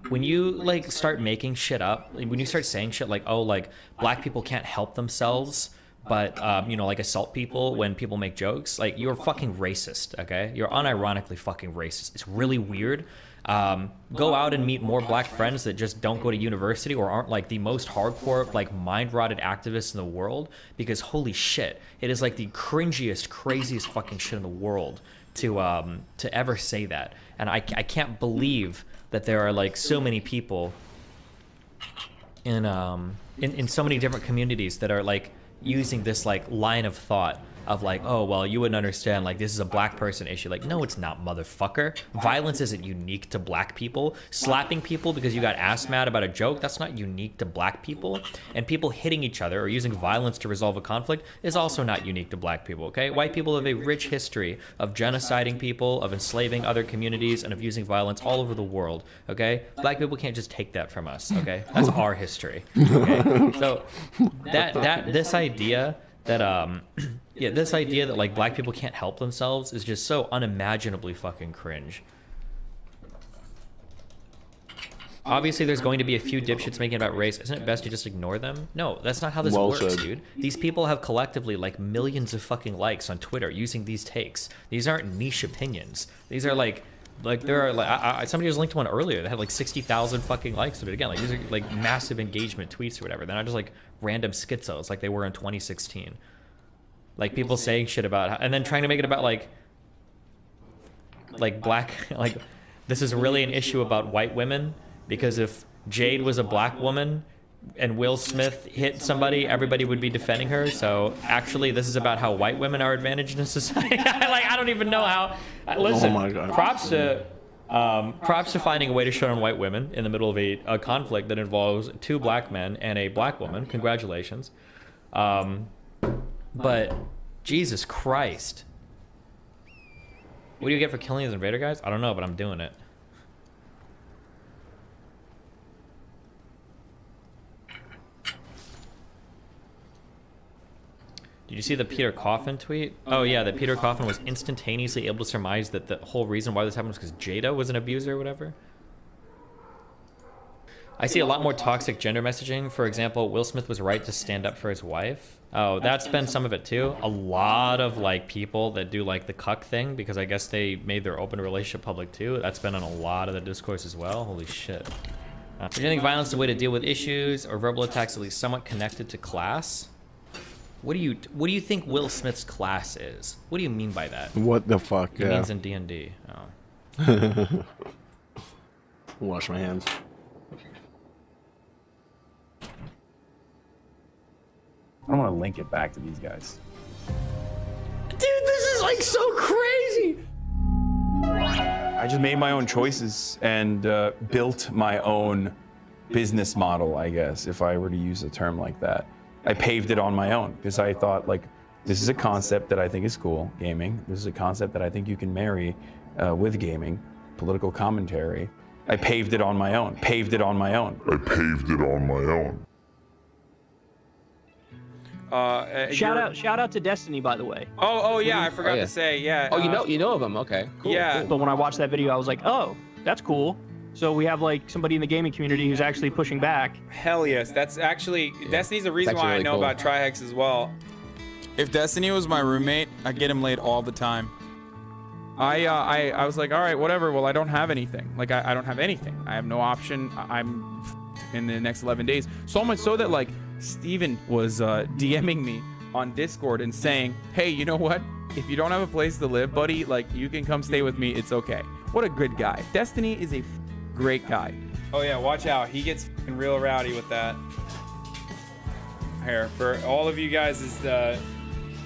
When you like start making shit up, when you start saying shit like, oh, like black people can't help themselves, but you know, like assault people when people make jokes, like you're fucking racist. Okay, you're unironically fucking racist. It's really weird. Go out and meet more black friends that just don't go to university or aren't like the most hardcore, like mind-rotted activists in the world, because holy shit, it is like the cringiest, craziest fucking shit in the world to ever say that. And I can't believe that there are like so many people in so many different communities that are like using this like line of thought of like, oh, well, you wouldn't understand, like, this is a black person issue. Like, no, it's not, motherfucker. Violence isn't unique to black people. Slapping people because you got ass mad about a joke, that's not unique to black people. And people hitting each other or using violence to resolve a conflict is also not unique to black people, okay? White people have a rich history of genociding people, of enslaving other communities, and of using violence all over the world, okay? Black people can't just take that from us, okay? That's our history, okay? So this idea that this idea that like black people can't help themselves is just so unimaginably fucking cringe. Obviously there's going to be a few dipshits making it about race. Isn't it best to just ignore them? No, that's not how this works, dude. These people have collectively like millions of fucking likes on Twitter using these takes. These aren't niche opinions. These are like there are like somebody was linked to one earlier that had like 60,000 fucking likes. But again, like these are like massive engagement tweets or whatever. They're not just like random schizos like they were in 2016. Like people saying shit about, and then trying to make it about like black, like this is really an issue about white women, because if Jade was a black woman and Will Smith hit somebody, everybody would be defending her. So actually this is about how white women are advantaged in society. Like, I don't even know how. Listen, oh my God. Props to finding a way to shit on white women in the middle of a conflict that involves 2 black men and a black woman. Congratulations. But Jesus Christ. What do you get for killing these invader guys? I don't know, but I'm doing it. Did you see the Peter Coffin tweet? Oh yeah, that Peter Coffin was instantaneously able to surmise that the whole reason why this happened was because Jada was an abuser or whatever. I see a lot more toxic gender messaging. For example, Will Smith was right to stand up for his wife. Oh, that's been some of it too. A lot of like people that do like the cuck thing, because I guess they made their open relationship public too. That's been on a lot of the discourse as well. Holy shit. Do you think violence is a way to deal with issues, or verbal attacks at least somewhat connected to class? What do you think Will Smith's class is? What do you mean by that? What the fuck? It means in D&D. Oh. Wash my hands. I don't want to link it back to these guys. Dude, this is like so crazy. I just made my own choices and built my own business model, I guess, if I were to use a term like that. I paved it on my own because I thought, like, this is a concept that I think is cool, gaming. This is a concept that I think you can marry with gaming, political commentary. I paved it on my own. Paved it on my own. I paved it on my own. Shout out to Destiny, by the way. Oh yeah, I forgot to say, yeah. Oh, you know of him? Okay, cool. Yeah. But when I watched that video, I was like, oh, that's cool. So we have like somebody in the gaming community who's actually pushing back. Hell yes, that's actually Destiny's the reason why I know about Trihex as well. If Destiny was my roommate, I'd get him laid all the time. I was like, all right, whatever. Well, I don't have anything. Like I don't have anything. I have no option. I'm in the next 11 days. So much so that like Steven was DMing me on Discord and saying, hey, you know what? If you don't have a place to live, buddy, like you can come stay with me. It's okay. What a good guy. Destiny is a great guy. Oh yeah, watch out. He gets real rowdy with that. Here, for all of you guys is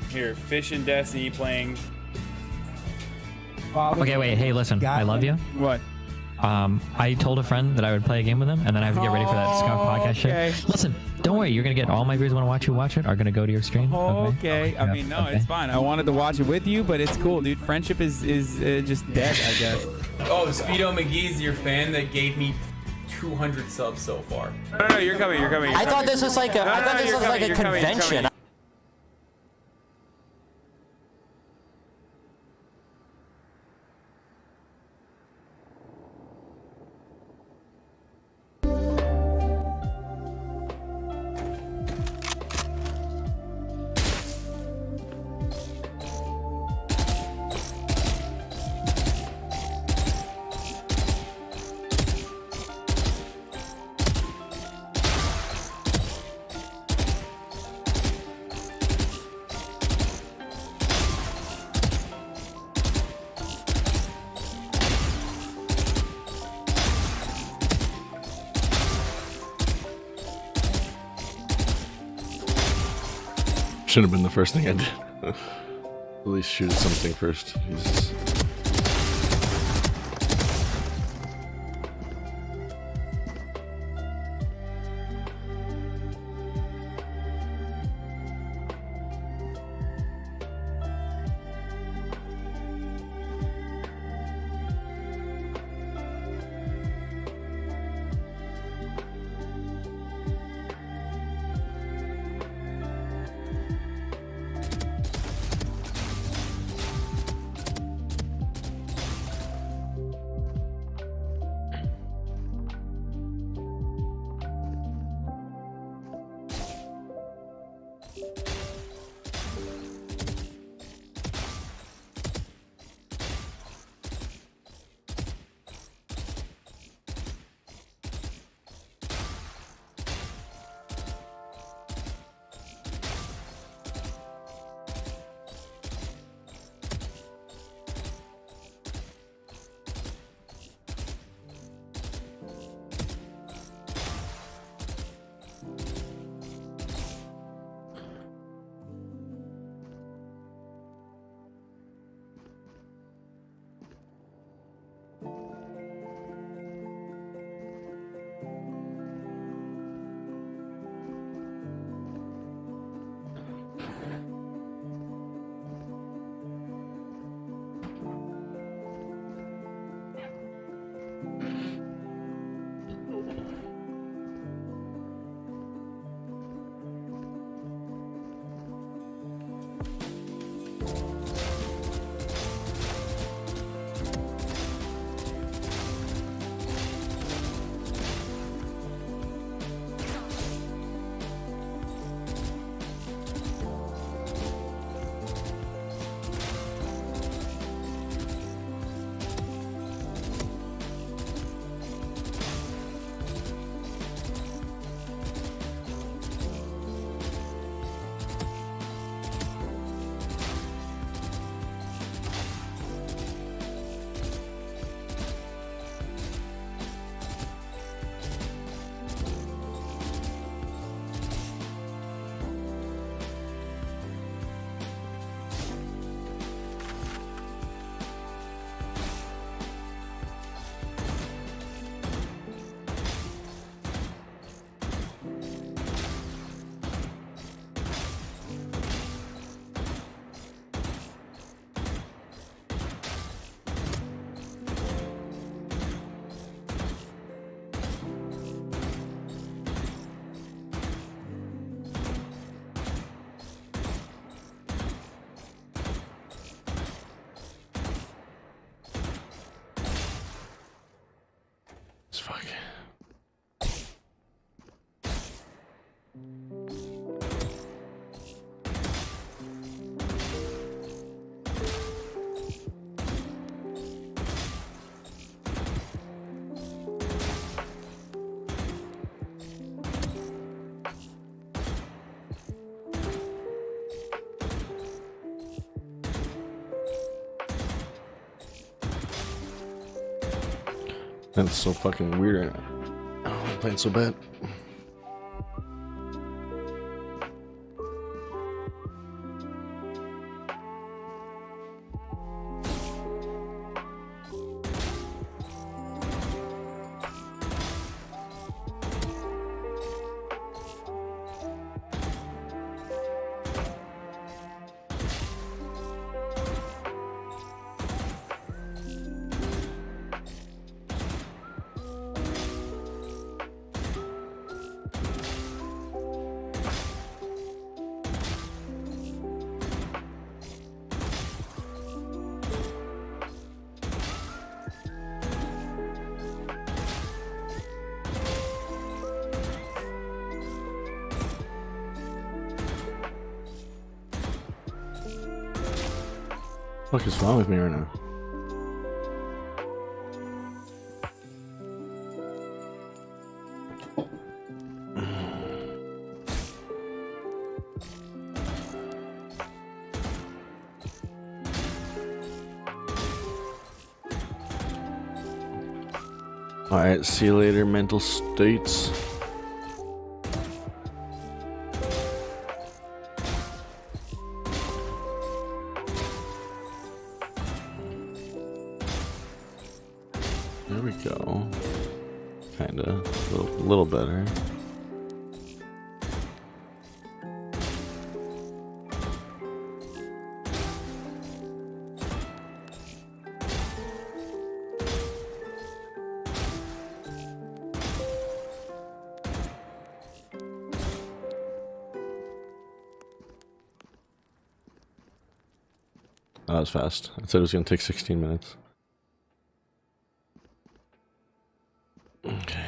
here, Fish and Destiny playing. Okay, wait, hey, listen, I love you. What? I told a friend that I would play a game with him, and then I have to get ready for that Scout podcast shit. Listen, don't worry, you're gonna get all my viewers who want to watch it are gonna go to your stream. Okay. I mean, no, it's fine. I wanted to watch it with you, but it's cool, dude. Friendship is just dead, I guess. Oh, Speedo McGee's your fan that gave me 200 subs so far. No, you're coming. You're coming. I thought this was like a. I thought this was like a convention. Should have been the first thing I did. At least shoot something first. Jesus. Fuck. That's so fucking weird. Oh, I'm playing so bad. What is wrong with me right now? Alright, see you later, mental states. There we go. Kinda. A little better. That was fast. I said it was going to take 16 minutes. Okay.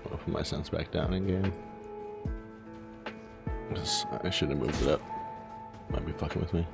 I'll put my sense back down in game. I should have moved it up. Might be fucking with me.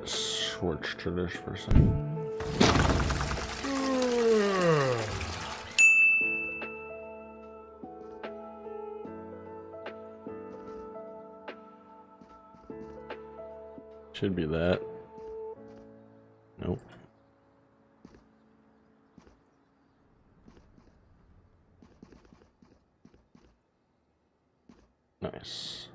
Switch to this for a second. Should be that. Nope. Nice.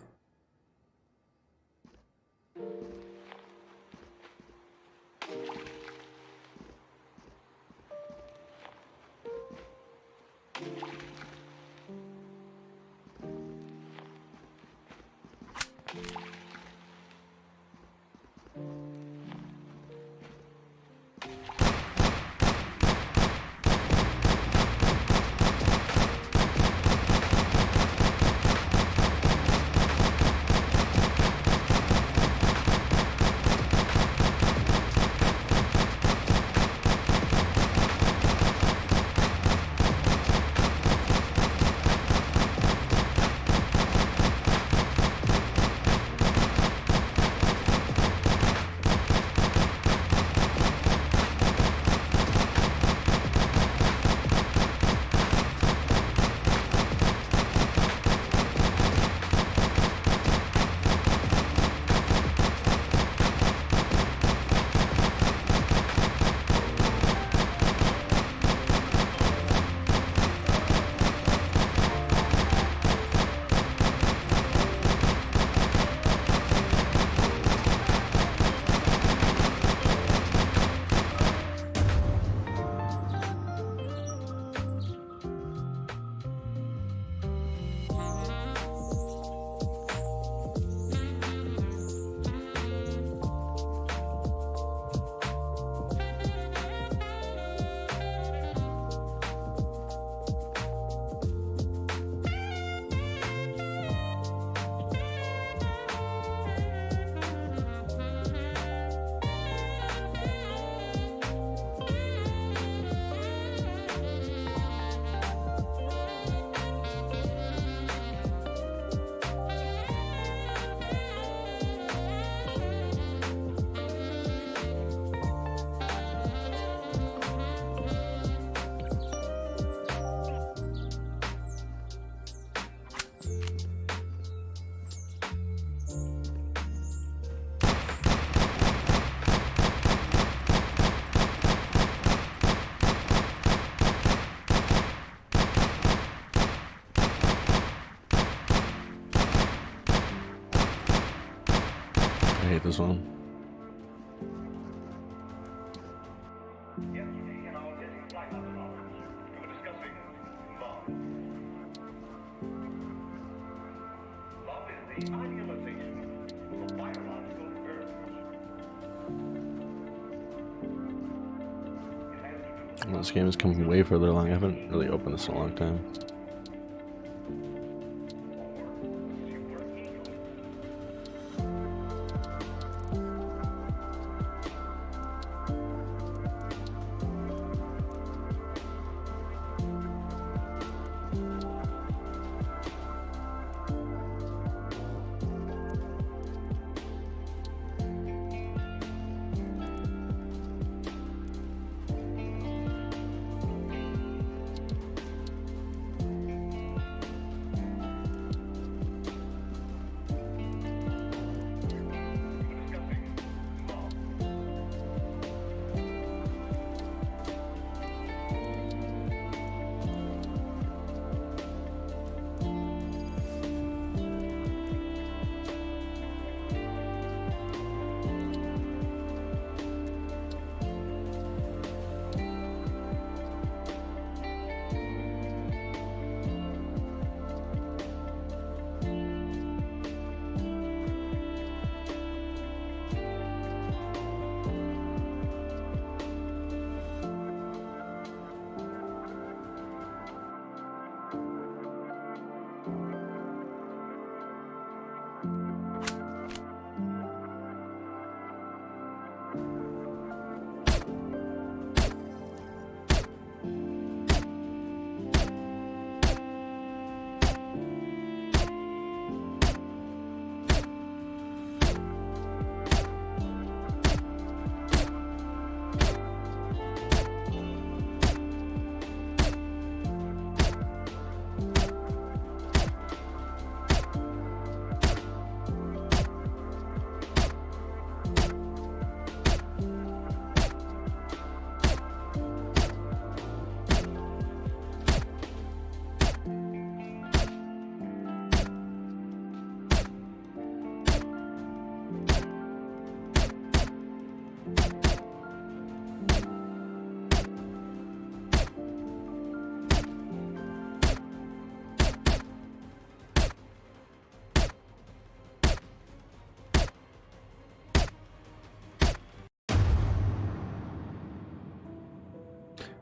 hate this one. Well, this game is coming way further along. I haven't really opened this in a long time.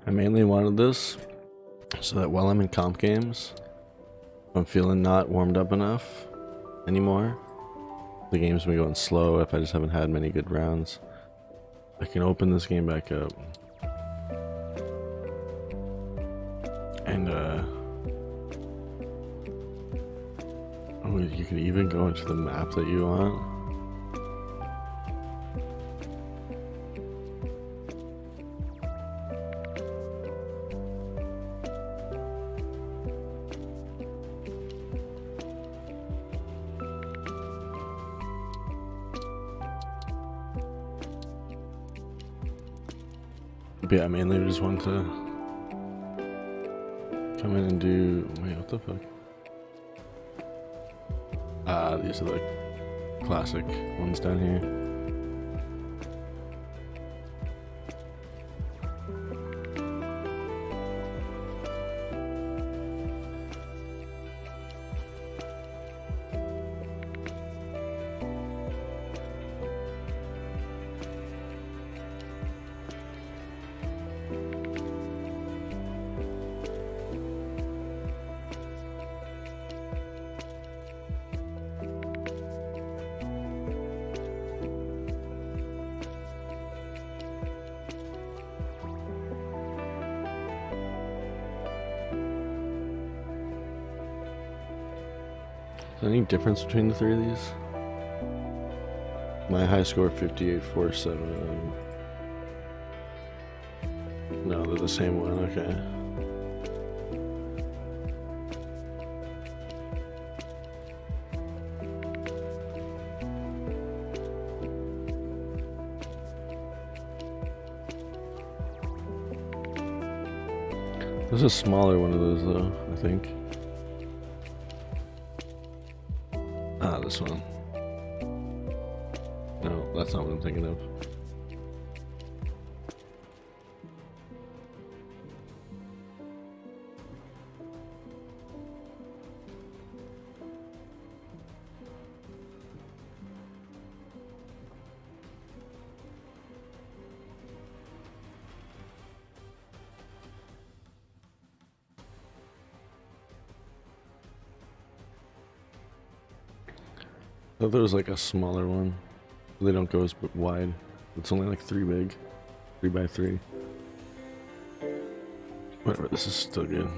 I mainly wanted this so that while I'm in comp games, if I'm feeling not warmed up enough anymore, the game's been going slow, if I just haven't had many good rounds, I can open this game back up and oh, you can even go into the map that you want. But yeah, mainly we just want to come in and do. Wait, what the fuck? These are the classic ones down here. Is there any difference between the three of these? My high score 58.47. No, they're the same one, okay. There's a smaller one of those though, I think. Ah, this one. No, That's not what I'm thinking of. I thought there was like a smaller one. They don't go as wide. It's only like 3 big. 3 by 3. Whatever, this is still good.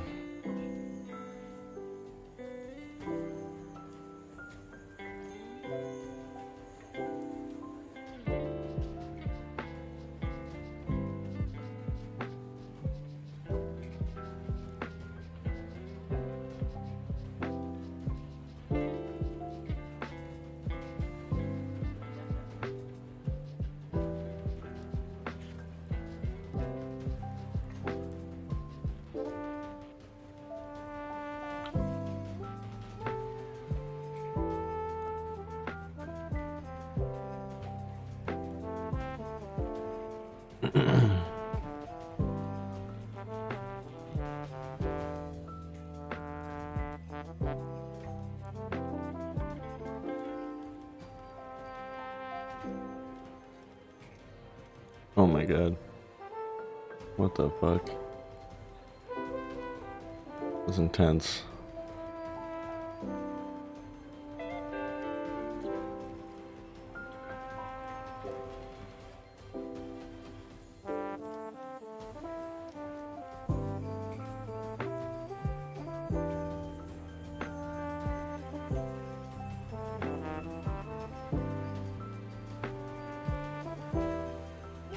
Oh my god. What the fuck? That's intense.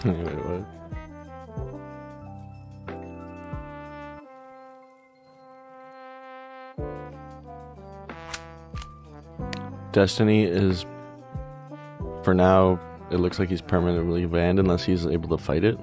Wait, what? Destiny is, for now, it looks like he's permanently banned unless he's able to fight it.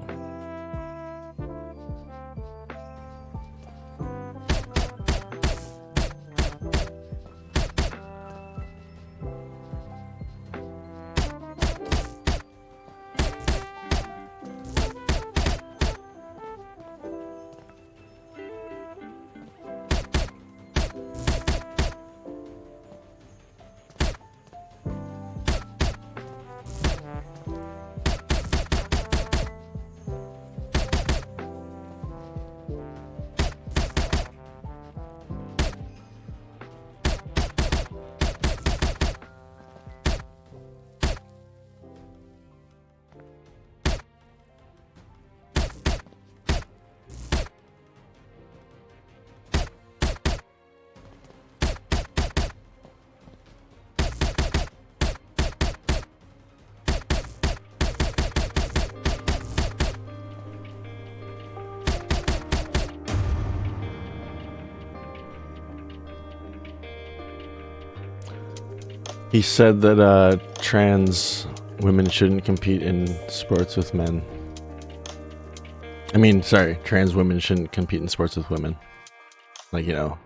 He said that trans women shouldn't compete in sports with men. I mean, sorry, trans women shouldn't compete in sports with women. Like, you know,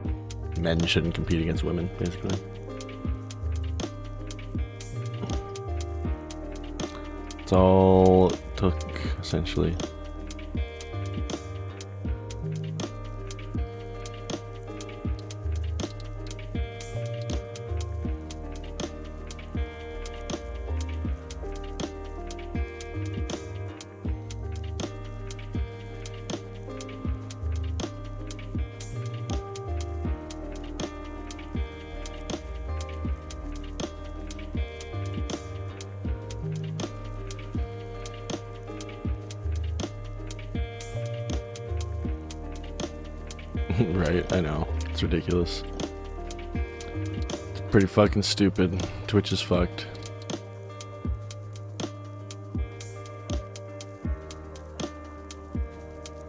men shouldn't compete against women, basically. It's all it took, essentially. Right, I know. It's ridiculous. It's pretty fucking stupid. Twitch is fucked.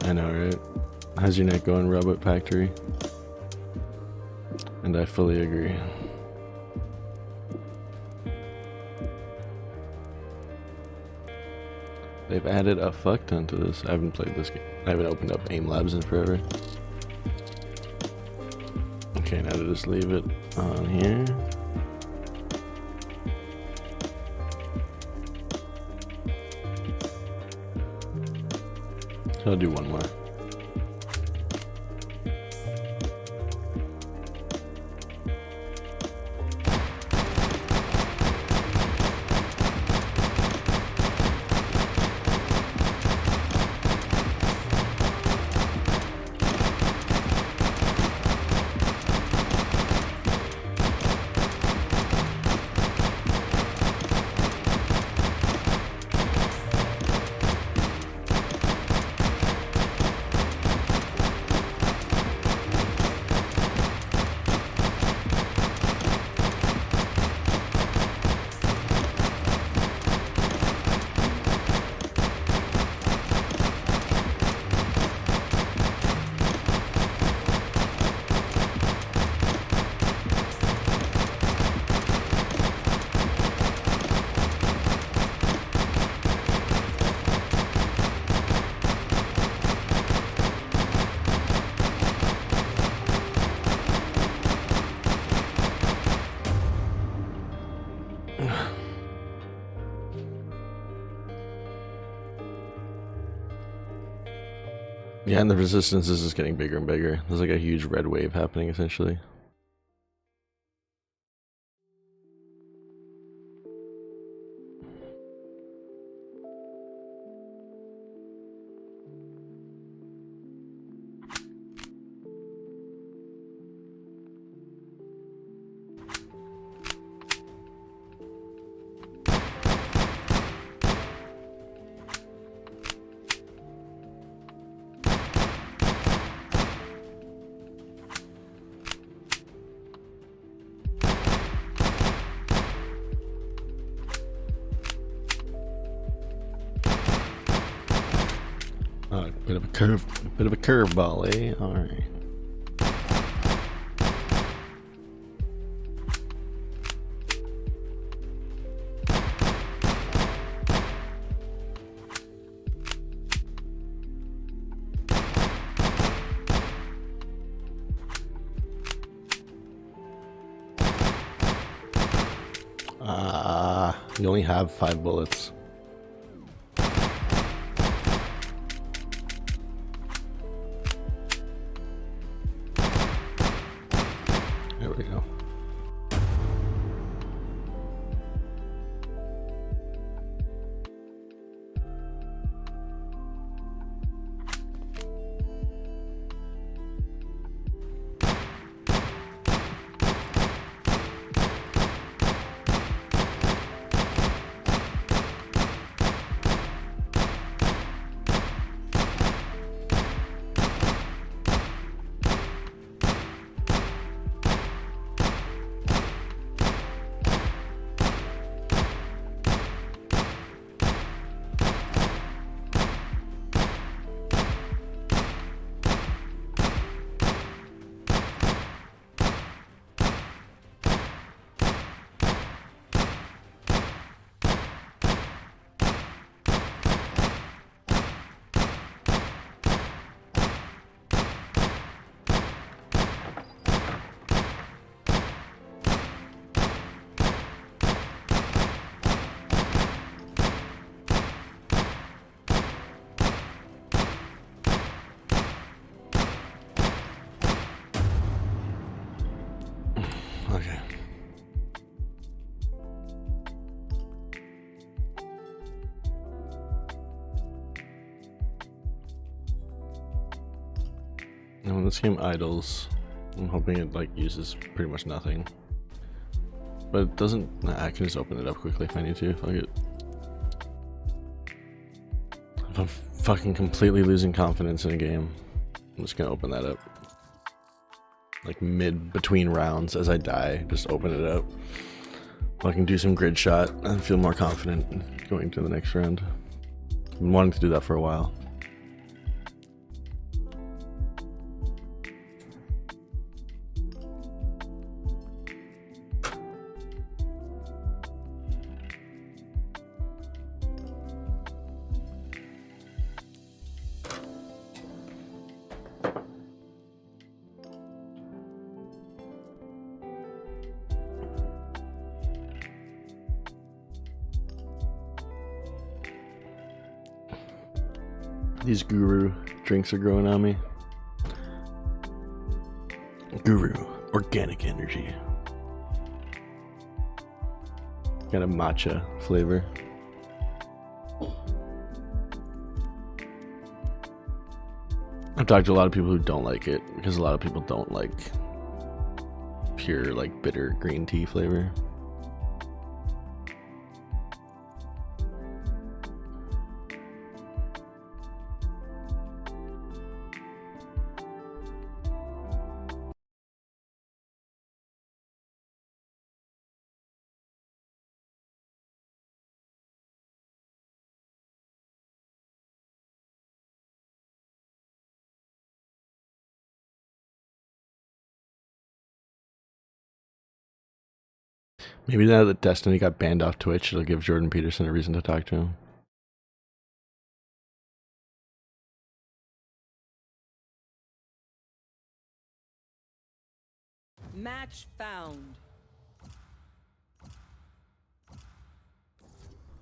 I know, right? How's your neck going, Robot Factory? And I fully agree. They've added a fuck ton to this. I haven't played this game. I haven't opened up Aim Labs in forever. Okay, now to just leave it on here. So I'll do one more. Yeah, and the resistance is just getting bigger and bigger. There's like a huge red wave happening, essentially. Bit of a curveball, eh? All right. You only have 5 bullets. There we go. Okay. And when this game idles, I'm hoping it like uses pretty much nothing. But it doesn't. Nah, I can just open it up quickly if I need to. Fuck it. If I'm fucking completely losing confidence in a game, I'm just gonna open that up. Like between rounds as I die, just open it up. I can do some grid shot and feel more confident going to the next round. I've been wanting to do that for a while. These Guru drinks are growing on me. Guru organic energy. Got a matcha flavor. I've talked to a lot of people who don't like it because a lot of people don't like pure, like, bitter green tea flavor. Maybe now that Destiny got banned off Twitch, it'll give Jordan Peterson a reason to talk to him. Match found.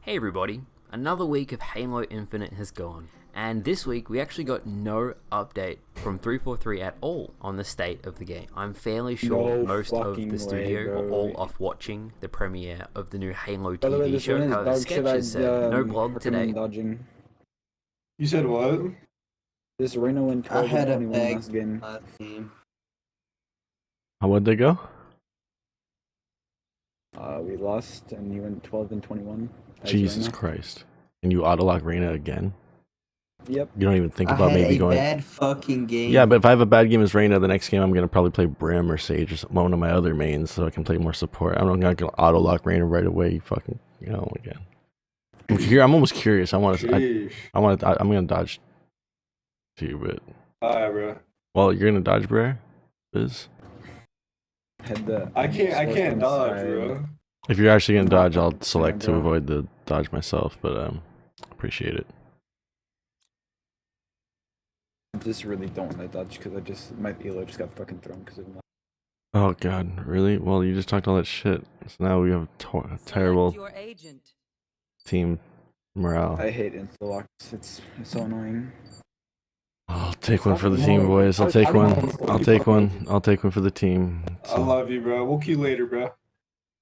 Hey everybody, another week of Halo Infinite has gone, and this week we actually got no update from 343 at all on the state of the game. I'm fairly sure most of the studio were all off watching the premiere of the new Halo TV show. However, Sketch has said no blog today. You said what? This Reno went 12 I had a 21 bag last game. How would they go? We lost, and you went 12 and 21. Jesus Christ. And you auto-lock Reyna again? Yep. You don't even think I about had maybe a going... bad fucking game. Yeah, but if I have a bad game as Reyna, the next game I'm going to probably play Brim or Sage or one of my other mains so I can play more support. I'm not going to auto-lock Reyna right away, fucking, you know, again. I'm almost curious. I'm going to dodge too, but... Alright, bro. Well, you're going to dodge, bro? Biz? I can't dodge, bro. If you're actually going to dodge, I'll select to avoid the dodge myself, but appreciate it. I just really don't want to dodge because my elo just got fucking thrown because of my... Oh god, really? Well, you just talked all that shit. So now we have a terrible team morale. I hate insta-locks. It's so annoying. I'll take one for the team, boys. I'll take one. I'll take one. I'll take one for the team. I love you, bro. We'll queue later, bro.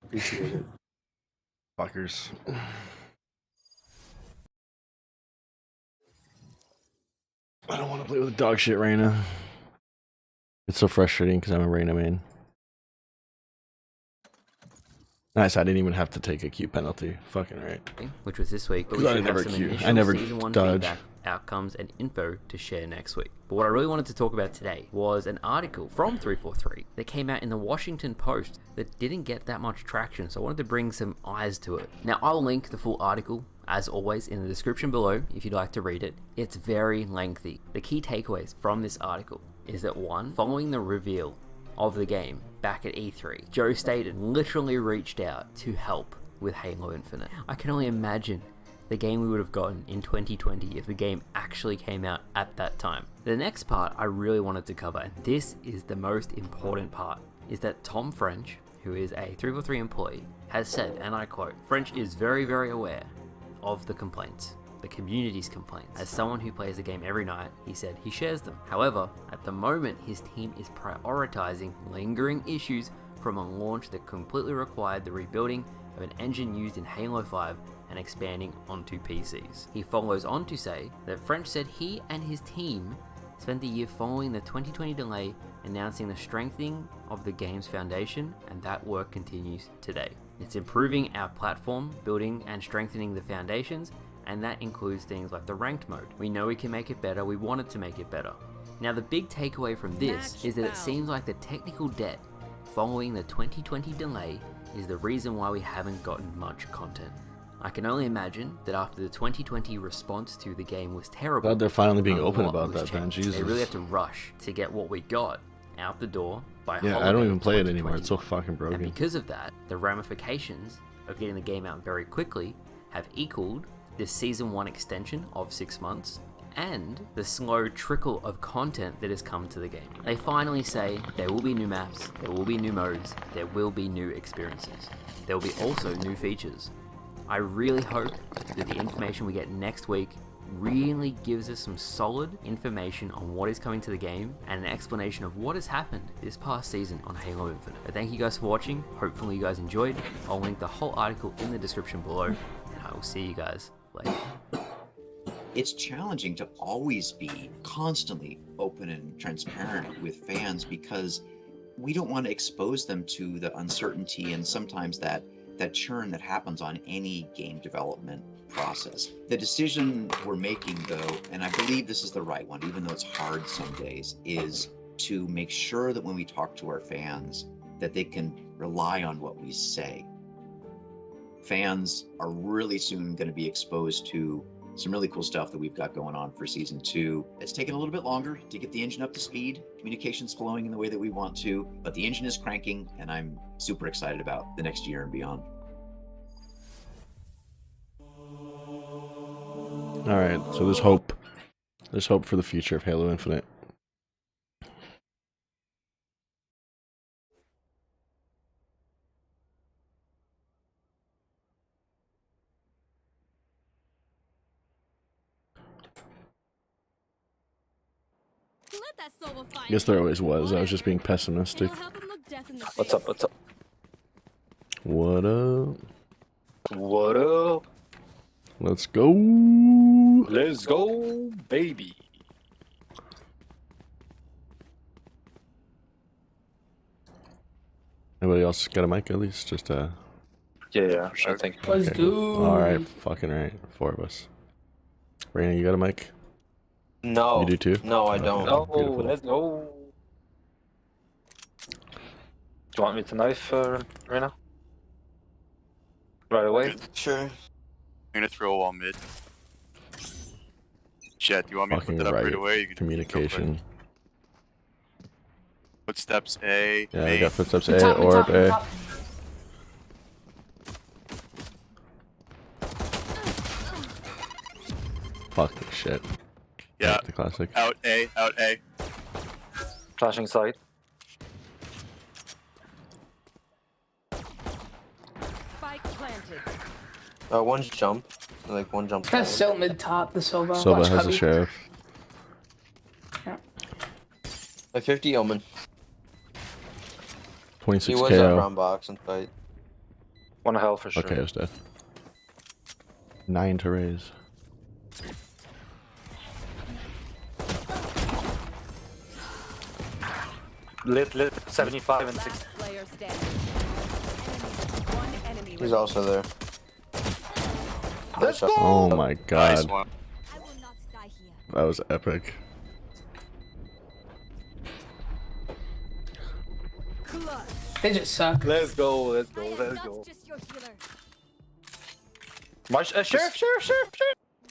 Appreciate it. Fuckers. I don't want to play with dog shit Reyna. It's so frustrating because I'm a Reyna main. Nice, I didn't even have to take a Q penalty. Fucking right. Which was this week, but we I should never have some Q. initial I never season 1 dodge. feedback, outcomes, and info to share next week. But what I really wanted to talk about today was an article from 343 that came out in the Washington Post that didn't get that much traction, so I wanted to bring some eyes to it. Now, I'll link the full article, as always, in the description below if you'd like to read it. It's very lengthy. The key takeaways from this article is that 1, following the reveal of the game back at E3, Joe Staten literally reached out to help with Halo Infinite. I can only imagine the game we would have gotten in 2020 if the game actually came out at that time. The next part I really wanted to cover, and this is the most important part, is that Tom French, who is a 343 employee, has said, and I quote, "French is very, very aware of the complaints, the community's complaints. As someone who plays the game every night, he said he shares them. However, at the moment, his team is prioritizing lingering issues from a launch that completely required the rebuilding of an engine used in Halo 5 and expanding onto PCs. He follows on to say that French said he and his team spent the year following the 2020 delay announcing the strengthening of the game's foundation, and that work continues today. It's improving our platform, building and strengthening the foundations, and that includes things like the ranked mode. We know we can make it better, we wanted to make it better. Now the big takeaway from this is that it seems like the technical debt following the 2020 delay is the reason why we haven't gotten much content. I can only imagine that after the 2020 response to the game was terrible, Glad they're finally being a open lot about was that, man. changed. Jesus. They really have to rush to get what we got out the door by Yeah, I don't even play it anymore. It's so fucking broken. And because of that, the ramifications of getting the game out very quickly have equaled the Season 1 extension of 6 months and the slow trickle of content that has come to the game. They finally say there will be new maps, there will be new modes, there will be new experiences. There will be also new features. I really hope that the information we get next week really gives us some solid information on what is coming to the game and an explanation of what has happened this past season on Halo Infinite. But thank you guys for watching. Hopefully you guys enjoyed. I'll link the whole article in the description below, and I will see you guys later. It's challenging to always be constantly open and transparent with fans because we don't want to expose them to the uncertainty and sometimes that churn that happens on any game development process. The decision we're making though, and I believe this is the right one, even though it's hard some days, is to make sure that when we talk to our fans that they can rely on what we say. Fans are really soon going to be exposed to some really cool stuff that we've got going on for season 2. It's taken a little bit longer to get the engine up to speed. Communication's flowing in the way that we want to, but the engine is cranking, and I'm super excited about the next year and beyond. All right, so there's hope. There's hope for the future of Halo Infinite. I guess there always was. I was just being pessimistic. What's up? What's up? What up? What up? Let's go. Let's go, baby. Anybody else got a mic at least? Just Yeah, sure thing. Let's go. All right, fucking right. 4 of us. Raina, you got a mic? No. You do too? No, I don't. No, beautiful. let's go. Do you want me to knife right now? Right away? Sure. I'm gonna throw a wall mid. Jet, do you want me Fucking to put that up right right. away? You can Communication. Footsteps A. Yeah, I main. got footsteps A, orb A. Fucking shit. Yeah. The classic. Out A. Out A. Flashing side. Spike planted. One jump. Like one jump. That's so mid top, the Sova. Sova Watch has cubby. a sheriff. Yeah. A 50 Omen. 26 He was KO. at round box and fight. One health for sure. Okay, I was dead. 9 to raise. Lit 75 and 60. Player standing. One enemy. He's also there. Let's go! Oh my god. Nice one. That was epic. They just suck. Let's go, let's go, let's go. March, sheriff.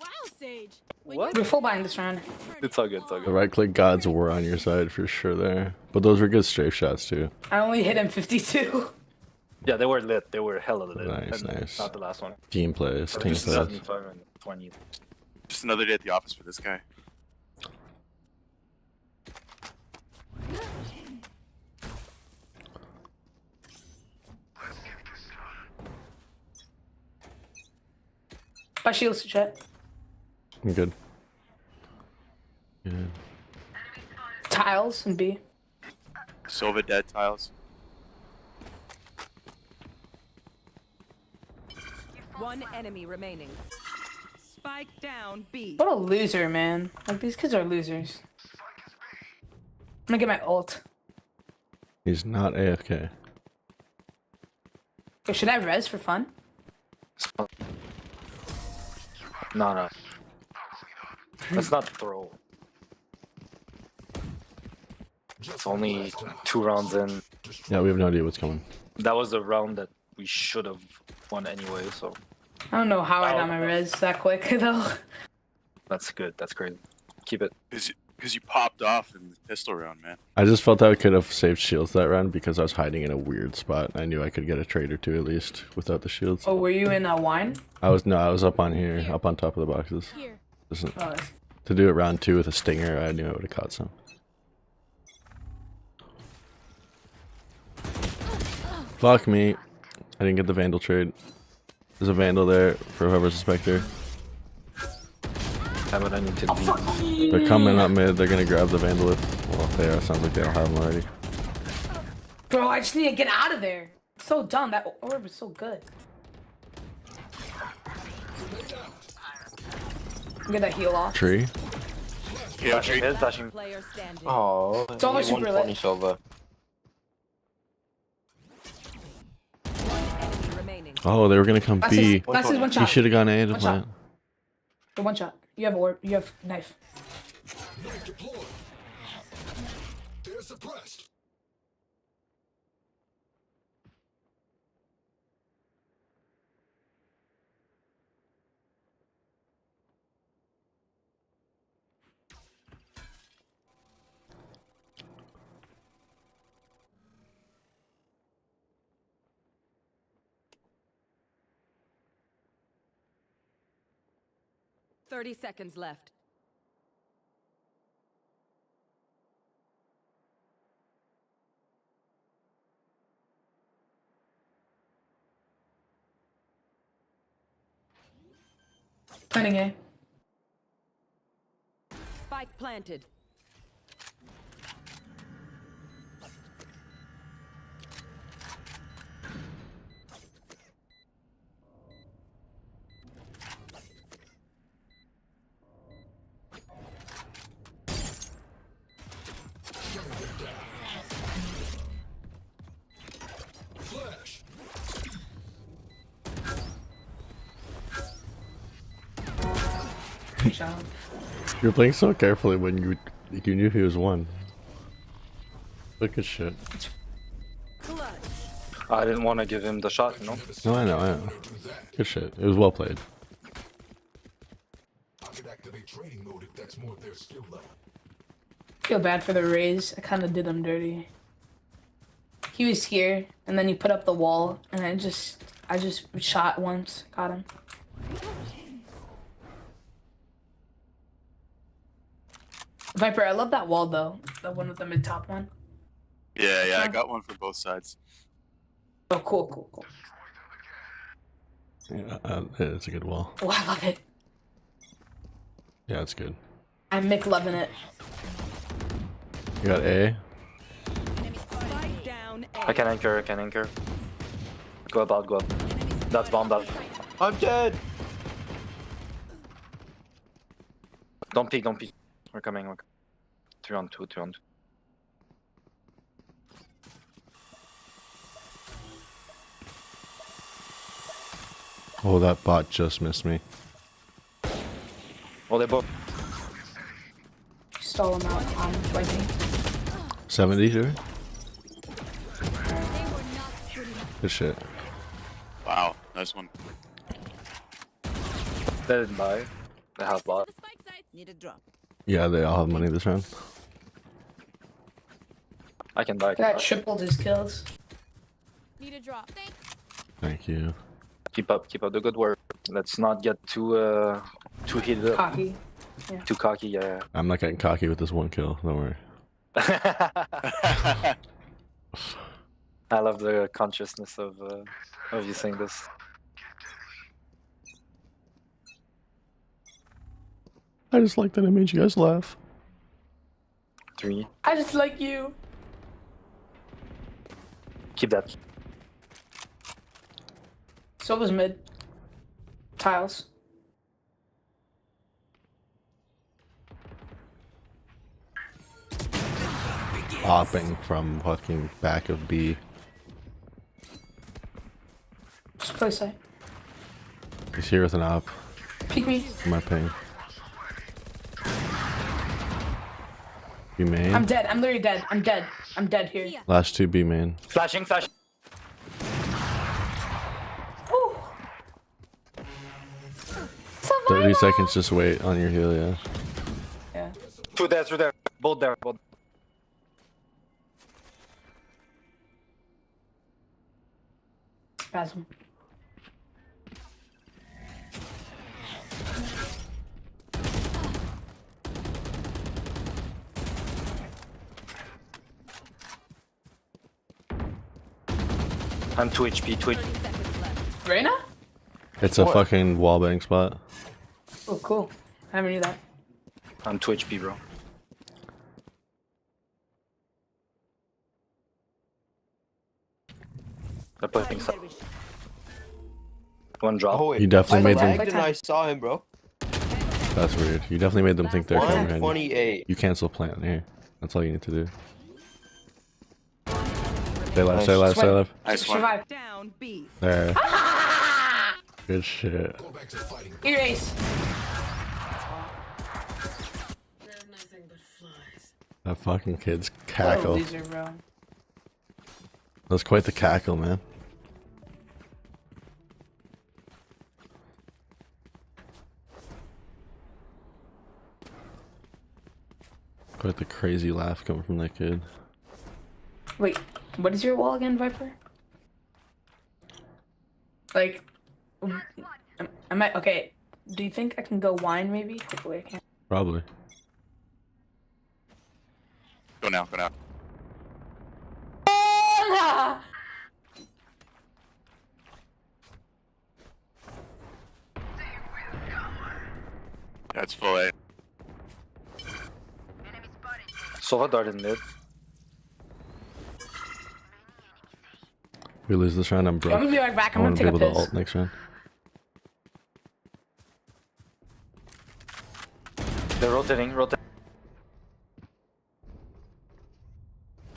Wow, Sage. What? We're full buying this round. It's all good, it's all The good. right click gods were on your side for sure there. But those were good strafe shots too. I only hit him 52. Yeah, they were lit. They were hella lit. Nice, And nice. Not the last one. Team plays, team Just plays. 75 and 20. Just another day at the office for this guy. My shield's to chat. I'm good. Yeah. Tiles and B. Sova dead tiles. One enemy remaining. Spike down B. What a loser, man. Like, these kids are losers. I'm gonna get my ult. He's not AFK. Okay, should I res for fun? No. Let's not throw. It's only 2 rounds in. Yeah, we have no idea what's coming. That was a round that we should have won anyway, so I don't know how I got my res that quick, though. that's good. That's great. Keep it. Because you popped off in the pistol round, man. I just felt I could have saved shields that round because I was hiding in a weird spot. I knew I could get a trade or two at least without the shields. Oh, were you in wine? I was up on here, up on top of the boxes. Listen, Oh, to do it round 2 with a stinger, I knew I would have caught some. Fuck me. I didn't get the Vandal trade. There's a Vandal there for whoever's a Spectre. Yeah, but I need to leave. They're coming up mid. They're gonna grab the Vandalith. Well, if they are, sounds like they don't have them already. Bro, I just need to get out of there. It's so dumb. That orb is so good. Get that heal off. Tree. Yeah, tree. Flashing. Oh, It's almost super lit. 120 silver. Oh, they were gonna come That's B. his one He shot. should have gone A to One plant. shot. The one shot. You have orb. You have knife. They're suppressed. Thirty seconds left. Planning A. Spike planted. Flash. Good job. You're playing so carefully when you knew he was one. Look at shit. I didn't want to give him the shot, you know? No, I know. Good shit. It was well played. I could activate training mode if that's more of their skill level. Feel bad for the Rays. I kind of did him dirty. He was here, and then you put up the wall, and I just shot once, got him. Viper, I love that wall though. The one with the mid top one. Yeah, I got one for both sides. Oh, cool. Yeah, it's a good wall. Oh, I love it. Yeah, it's good. I'm McLovin' it. You got A. Spike down A. I can anchor. Go up. That's bomb, that. I'm dead. Don't peek. We're coming. 3 on 2. Oh, that bot just missed me. Oh, they both. Stall him out. I'm flanking. 70, sure. Good shit. Wow, nice one. They didn't buy. They have bought. Need a drop. Yeah, they all have money this round. I can buy. That tripled his kills. Need a drop. Thank you. Keep up the good work. Let's not get too heated up. Cocky. Yeah. Too cocky, yeah. I'm not getting cocky with this one kill. Don't worry. I love the consciousness of you saying this. I just like that it made you guys laugh. 3. I just like you. Keep that. So was mid. Tiles. Hopping from fucking back of B. Just play sight. He's here with an op. Peek me. My ping. B main. I'm dead. I'm literally dead. I'm dead here. Last 2 B main. Flashing. 30 seconds, just wait on your heal, yeah. Yeah. Through there. Both there. Spasm. I'm 2 HP. Reyna? It's a fucking wallbang spot. Oh, cool. I never knew that. I'm 2 HP, bro. They're pushing side. One drop. Oh, wait. You definitely made them. lagged and I saw him, bro. That's weird. You definitely made them think they're coming behind you. 128. You cancel plant here. That's all you need to do. Stay left, stay left, stay left. Nice one. Survive. Down B. There. Good shit. Erase. That fucking kid's What a cackle. loser, bro. That's quite the cackle, man. Quite the crazy laugh coming from that kid. Wait, what is your wall again, Viper? Like, am I okay? Do you think I can go wine maybe? Hopefully I can. Probably. Go now, go now. That's full A. Sova darted mid. We lose this round, I'm broke. I'm gonna be right back. I'm I gonna want to take be a able to piss. ult next round. They're rotating.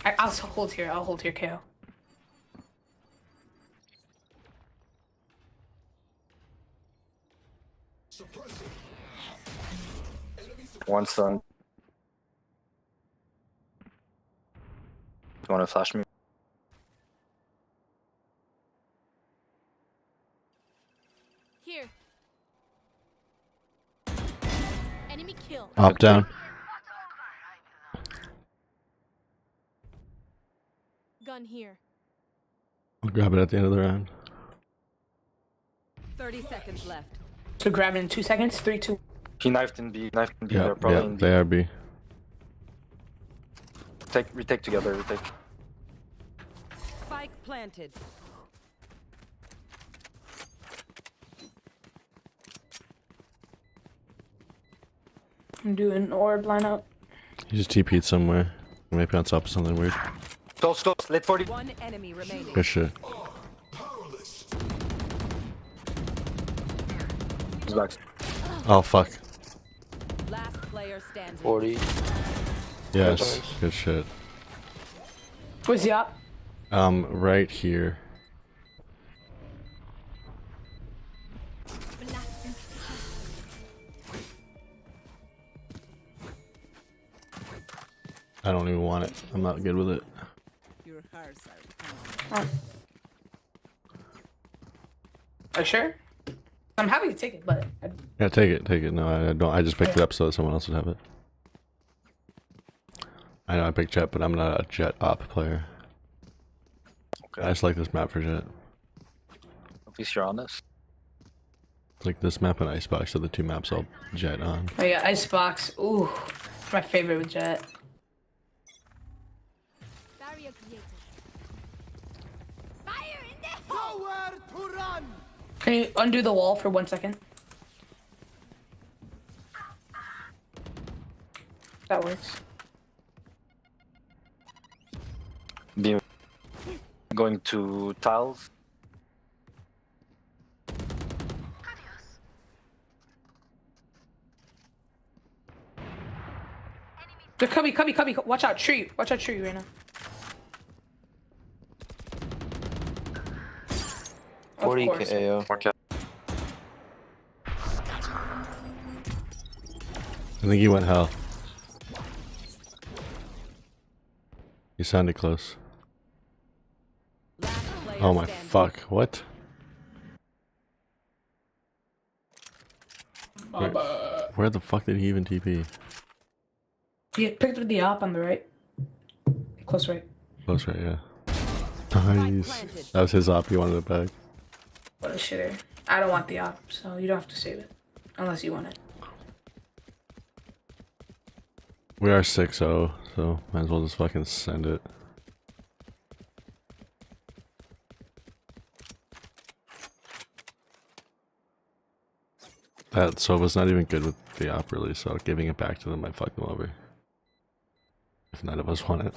I'll hold here. I'll hold here, KO. One stun. You want to flash me? Here. Enemy kill. Up, down. Gun here. I'll grab it at the end of the round. 30 seconds left. So grab it in 2 seconds. 3, 2. He knifed in B. Yeah, They're probably yeah, in B. they are B. Retake together. Retake. Spike planted. I'm doing orb lineup. He just TP'd somewhere. Maybe on top of something weird. Close. Late 40. One enemy remaining. Good shit. He's back. Oh, fuck. Last player standing. 40. Yes, good shit. Where's he up? Right here. I don't even want it. I'm not good with it. Your hearts Are you sure? I'm happy to take it, but Yeah, take it, take it. No, I don't. I just picked it up so that someone else would have it. I know I picked Jet, but I'm not a Jet op player. Okay. I just like this map for Jet. At least you're honest. It's like this map and Icebox are the two maps I'll Jet on. oh yeah, Icebox. Ooh, my favorite with Jet. barrier created. Fire in the hole! Nowhere to run! Can you undo the wall for 1 second? That works. B. Going to tiles. The cubby. Watch out, tree. Watch out, tree right now. 40 course. KO. Okay. I think he went hell. He sounded close. Oh my fuck, what? Where the fuck did he even TP? He picked up the op on the right. Close right. Close right, yeah. Nice. That was his op, he wanted it back. What a shitter. I don't want the op, so you don't have to save it. Unless you want it. We are 6-0, so might as well just fucking send it. That Sova's not even good with the op really, so giving it back to them might fuck them over. If none of us want it.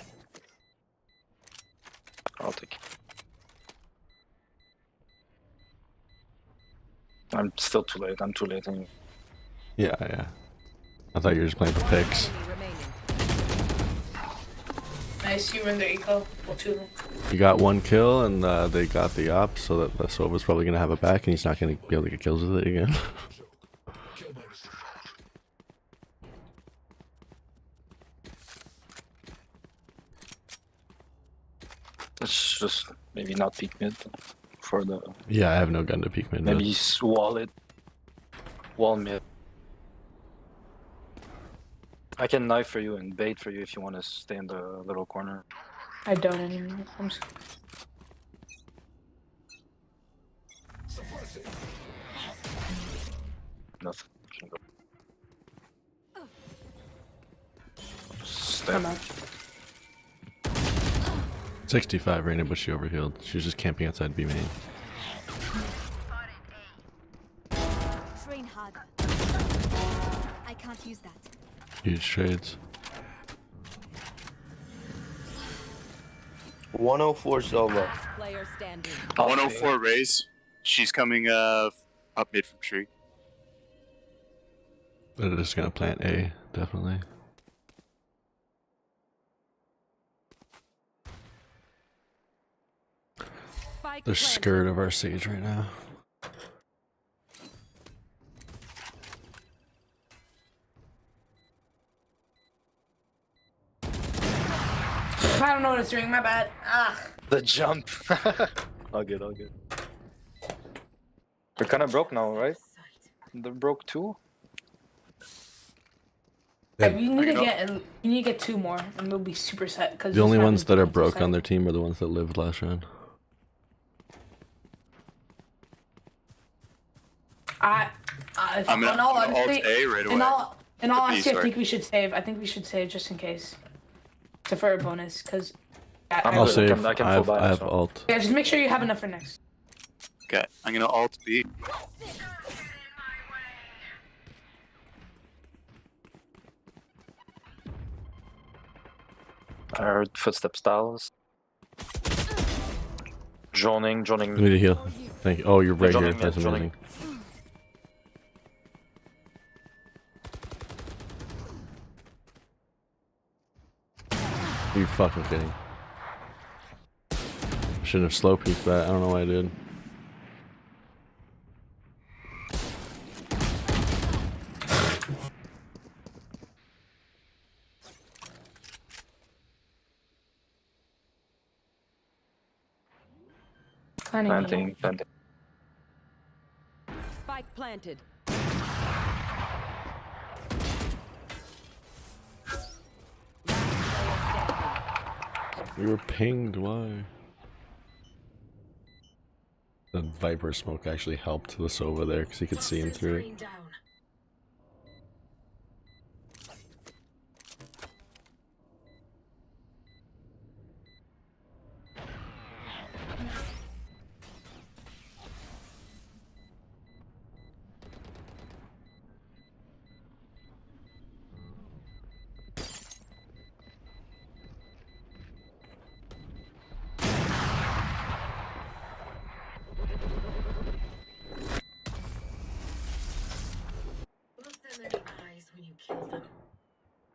I'll take it. I'm still too late. I'm too late. Anyway. Yeah, yeah. I thought you were just playing for picks. Nice, you were in the eco. Well, two of them. You got one kill, and they got the op, so that the Sova's probably gonna have it back, and he's not gonna be able to get kills with it again. Let's just maybe not peek mid for the. Yeah, I have no gun to peek mid. Maybe wall it. Wall mid. I can knife for you and bait for you if you want to stay in the little corner. I don't anymore. I'm just... Nothing. Can go. I'm out. 65 Reina, but she overhealed. She was just camping outside B main. Train harder. I can't use that. Huge trades. 104 Sova. 104 Raze. She's coming up mid from tree. They're just gonna plant A, definitely. They're scared of our Sage right now. I don't know what it's doing, my bad. Ah. The jump. All good, all good. They're kind of broke now, right? They're broke too. You need to get two more, and we'll be super set. Cause The only ones that are broke on their team are the ones that lived last round. I'm in all gonna ult honesty, A right away. in all honesty, I sorry. think we should save. I think we should save just in case. To for a bonus, because. I'll save. I have ult. Yeah, just make sure you have enough for next. Okay, I'm gonna ult B. I heard footstep styles. Joining. I need to heal. Thank you. Oh, you're right here. That's amazing. Are you fucking kidding? Shouldn't have slow peeked that. I don't know why I did. Planting. Spike planted. We were pinged. Why? The Viper smoke actually helped the Sova there because he could see him through it.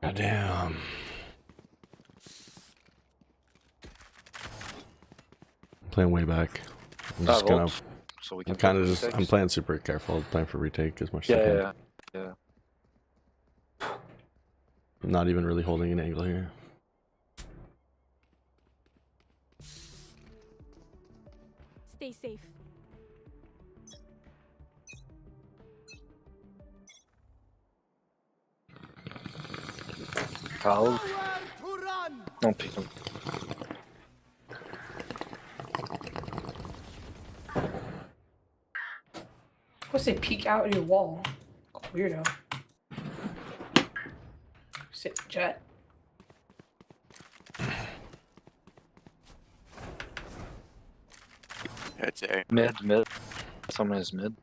Goddamn. Playing way back. I'm just gonna. So we can I'm kind of just. I'm playing super careful. Playing for retake as much as I can. Yeah. I'm not even really holding an angle here. Stay safe. Foul. Don't pick him. What's they peek out of your wall? Weirdo. Sit jet. That's A. Mid. Someone is mid.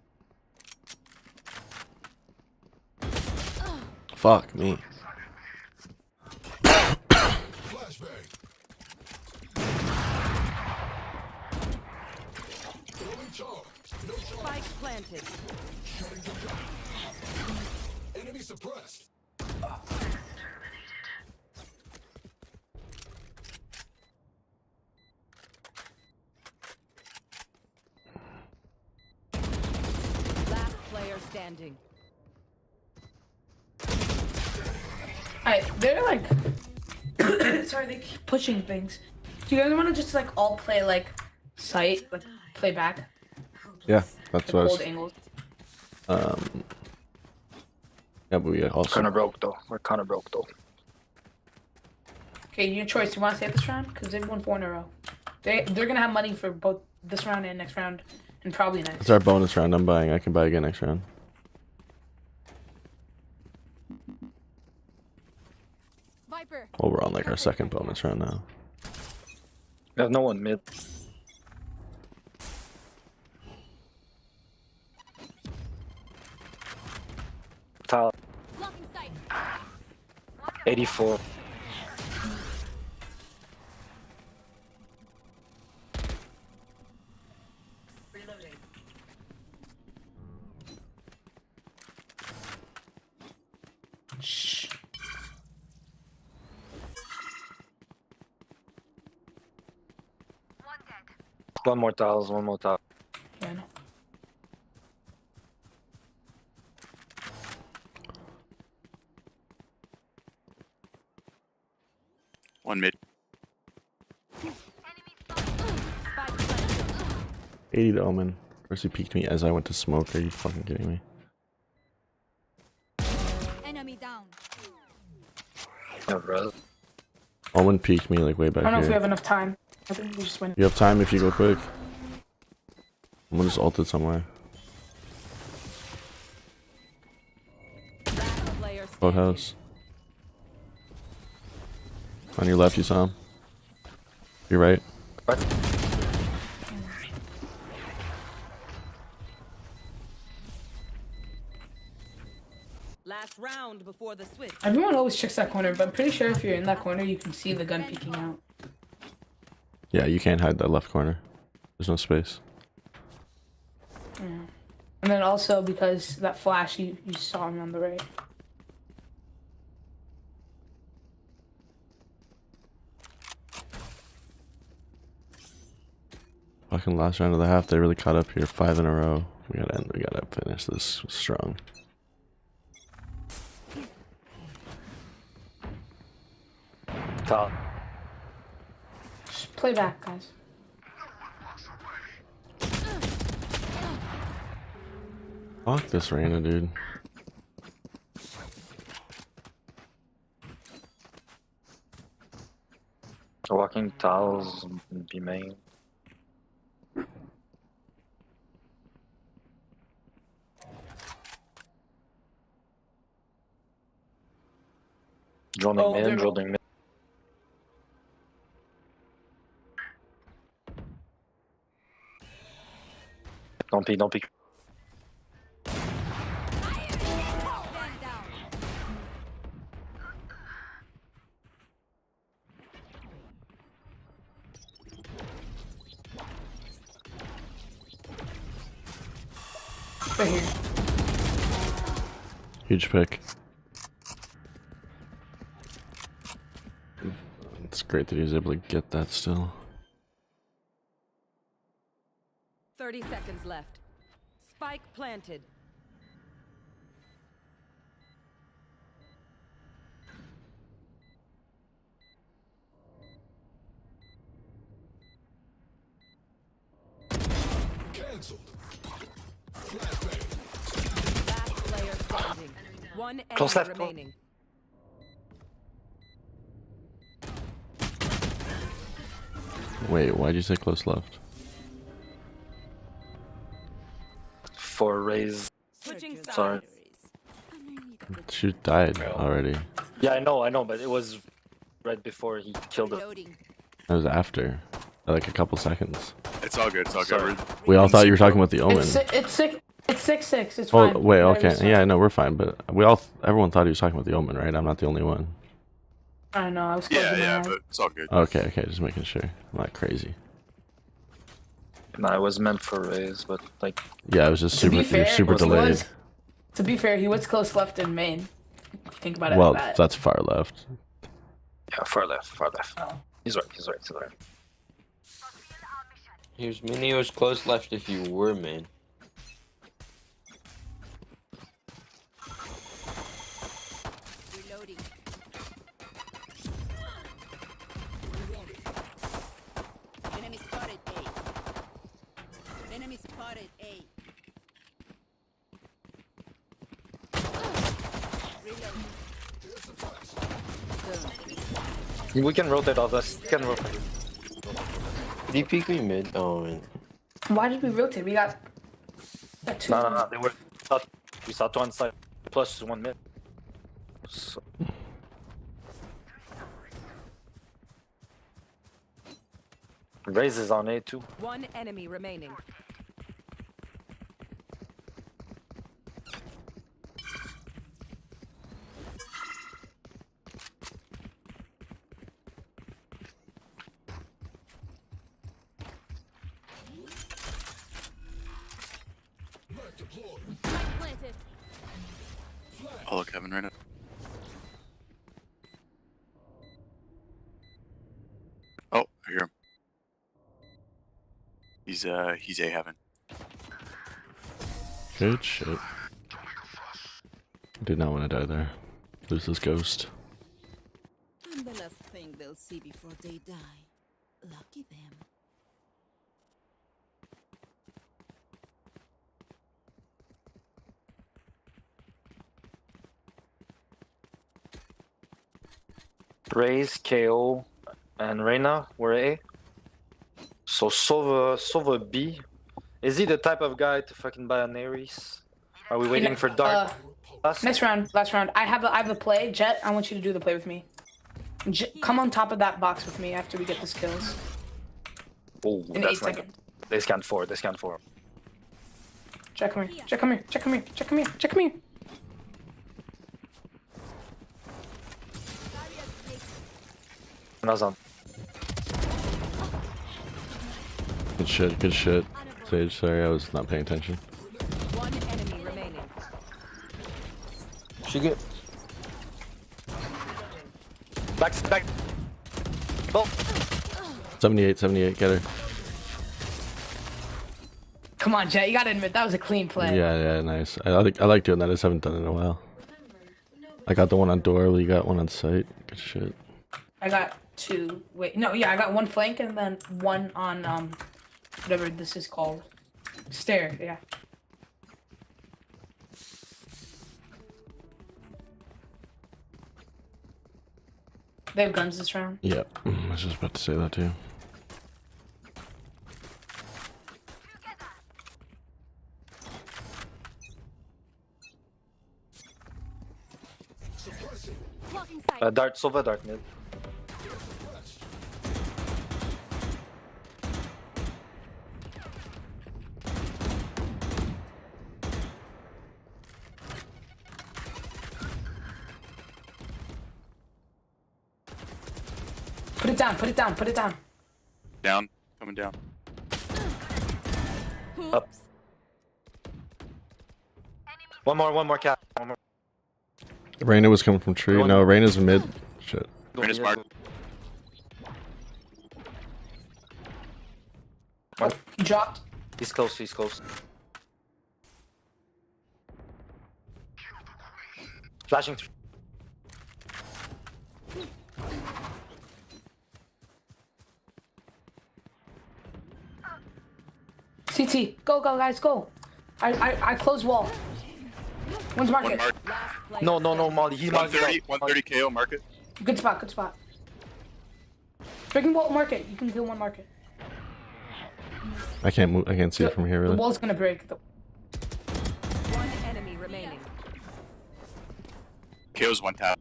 Fuck me. Spike planted. Enemy suppressed. Last player standing. Alright, they're like sorry, they keep pushing things. Do you guys want to just like all play like sight, like play back? Yeah, that's what I Cold was. angles. Yeah, but we also. Kind of broke though. We're kind of broke though. Okay, your choice. You want to stay this round? Because they've won 4 in a row. They're gonna have money for both this round and next round, and probably next. It's our bonus round. I'm buying. I can buy again next round. Viper. Well, we're on like our second bonus round now. There's no one mid. Top. 84. Reloading. Shh. One more tiles, one more tile. Yeah, I know. One mid. 80 to Omen. First he peeked me as I went to smoke. Are you fucking kidding me? Enemy down. Omen peeked me like way back I don't know here. if we have enough time. I think we just win. You have time if you go quick. Omen just ulted somewhere. Boathouse. On your left, you saw him. You're right. Last round before the switch. Everyone always checks that corner, but I'm pretty sure if you're in that corner, you can see the gun peeking out. Yeah, you can't hide that left corner. There's no space. Yeah. And then also because that flash, you saw him on the right. Fucking last round of the half, they really caught up here. 5 in a row. We gotta finish this strong. Top. Just play back, guys. Fuck this Reyna, dude. Walking tiles, be main. Droning mid, droning mid. Don't peek, don't peek. Right here. Huge pick. It's great that he was able to get that still. 30 seconds left. Spike planted. Cancelled. Last player standing. One Close enemy left. remaining. Wait, why'd you say close left? For raise. Switching sides. Sorry. Shoot died already. Yeah, I know, but it was right before he killed it. That was after. Like a couple seconds. It's all good. It's all good. We all thought you were talking about the Omen. It's sick. It's 6-6. It's Oh fine. wait, Whatever's okay, fine. yeah, no, we're fine. But everyone thought he was talking about the Omen, right? I'm not the only one. I don't know. I was closing my eyes. but it's all good. Okay, just making sure. I'm not crazy. No, it was meant for Raze, but like. Yeah, it was just To be super, fair, super he delayed. was- To be fair, he was close left in main. Think about it Well, like that. that's far left. Yeah, far left, far left. He's right. Here's Mini was close left if you were main. Reloading. Enemy spotted A. Enemy spotted A. We can rotate all this. We can rotate. Did he peek me mid? Oh man. Why did we rotate? We got two. No. They were. We saw two on side plus one mid. So. Raze is on A too. One enemy remaining. Oh, look, Kevin, right now. Oh, I hear him. He's A heaven. Good shit. Did not want to die there. Lose this ghost. I'm the last thing they'll see before they die. Lucky them. Raze, KO, and Reyna were A. So Sova B. Is he the type of guy to fucking buy an Ares? Are we waiting for Dark? Last round. I have a play. Jet, I want you to do the play with me. Come on top of that box with me after we get the kills. Oh, In 8 that's like seconds. they scanned four. Jet, come here. Nazan. Good shit. Sage, sorry, I was not paying attention. One enemy remaining. She get. Back. Ball. 78, get her. Come on, Jet. You gotta admit that was a clean play. Yeah, nice. I like doing that. I just haven't done it in a while. I got the one on door. You got one on site. Good shit. I got two. Wait, no, yeah, I got one flank and then one on whatever this is called. Stair, yeah. They have guns this round. Yeah, I was just about to say that too. Dart, Sova, Dart mid. Put it down. Down, coming down. Up. One more cap. One more. Reyna was coming from tree. No, Reyna's mid. Shit. Reyna's marked. Oh, he dropped. He's close. Flashing through. CT, go guys, go. I close wall. One's market. No, Molly. He's 130 KO market. Good spot. Breaking wall market. You can kill one market. I can't move. I can't see it from here The really. wall's gonna break. One enemy remaining. KO's one tap.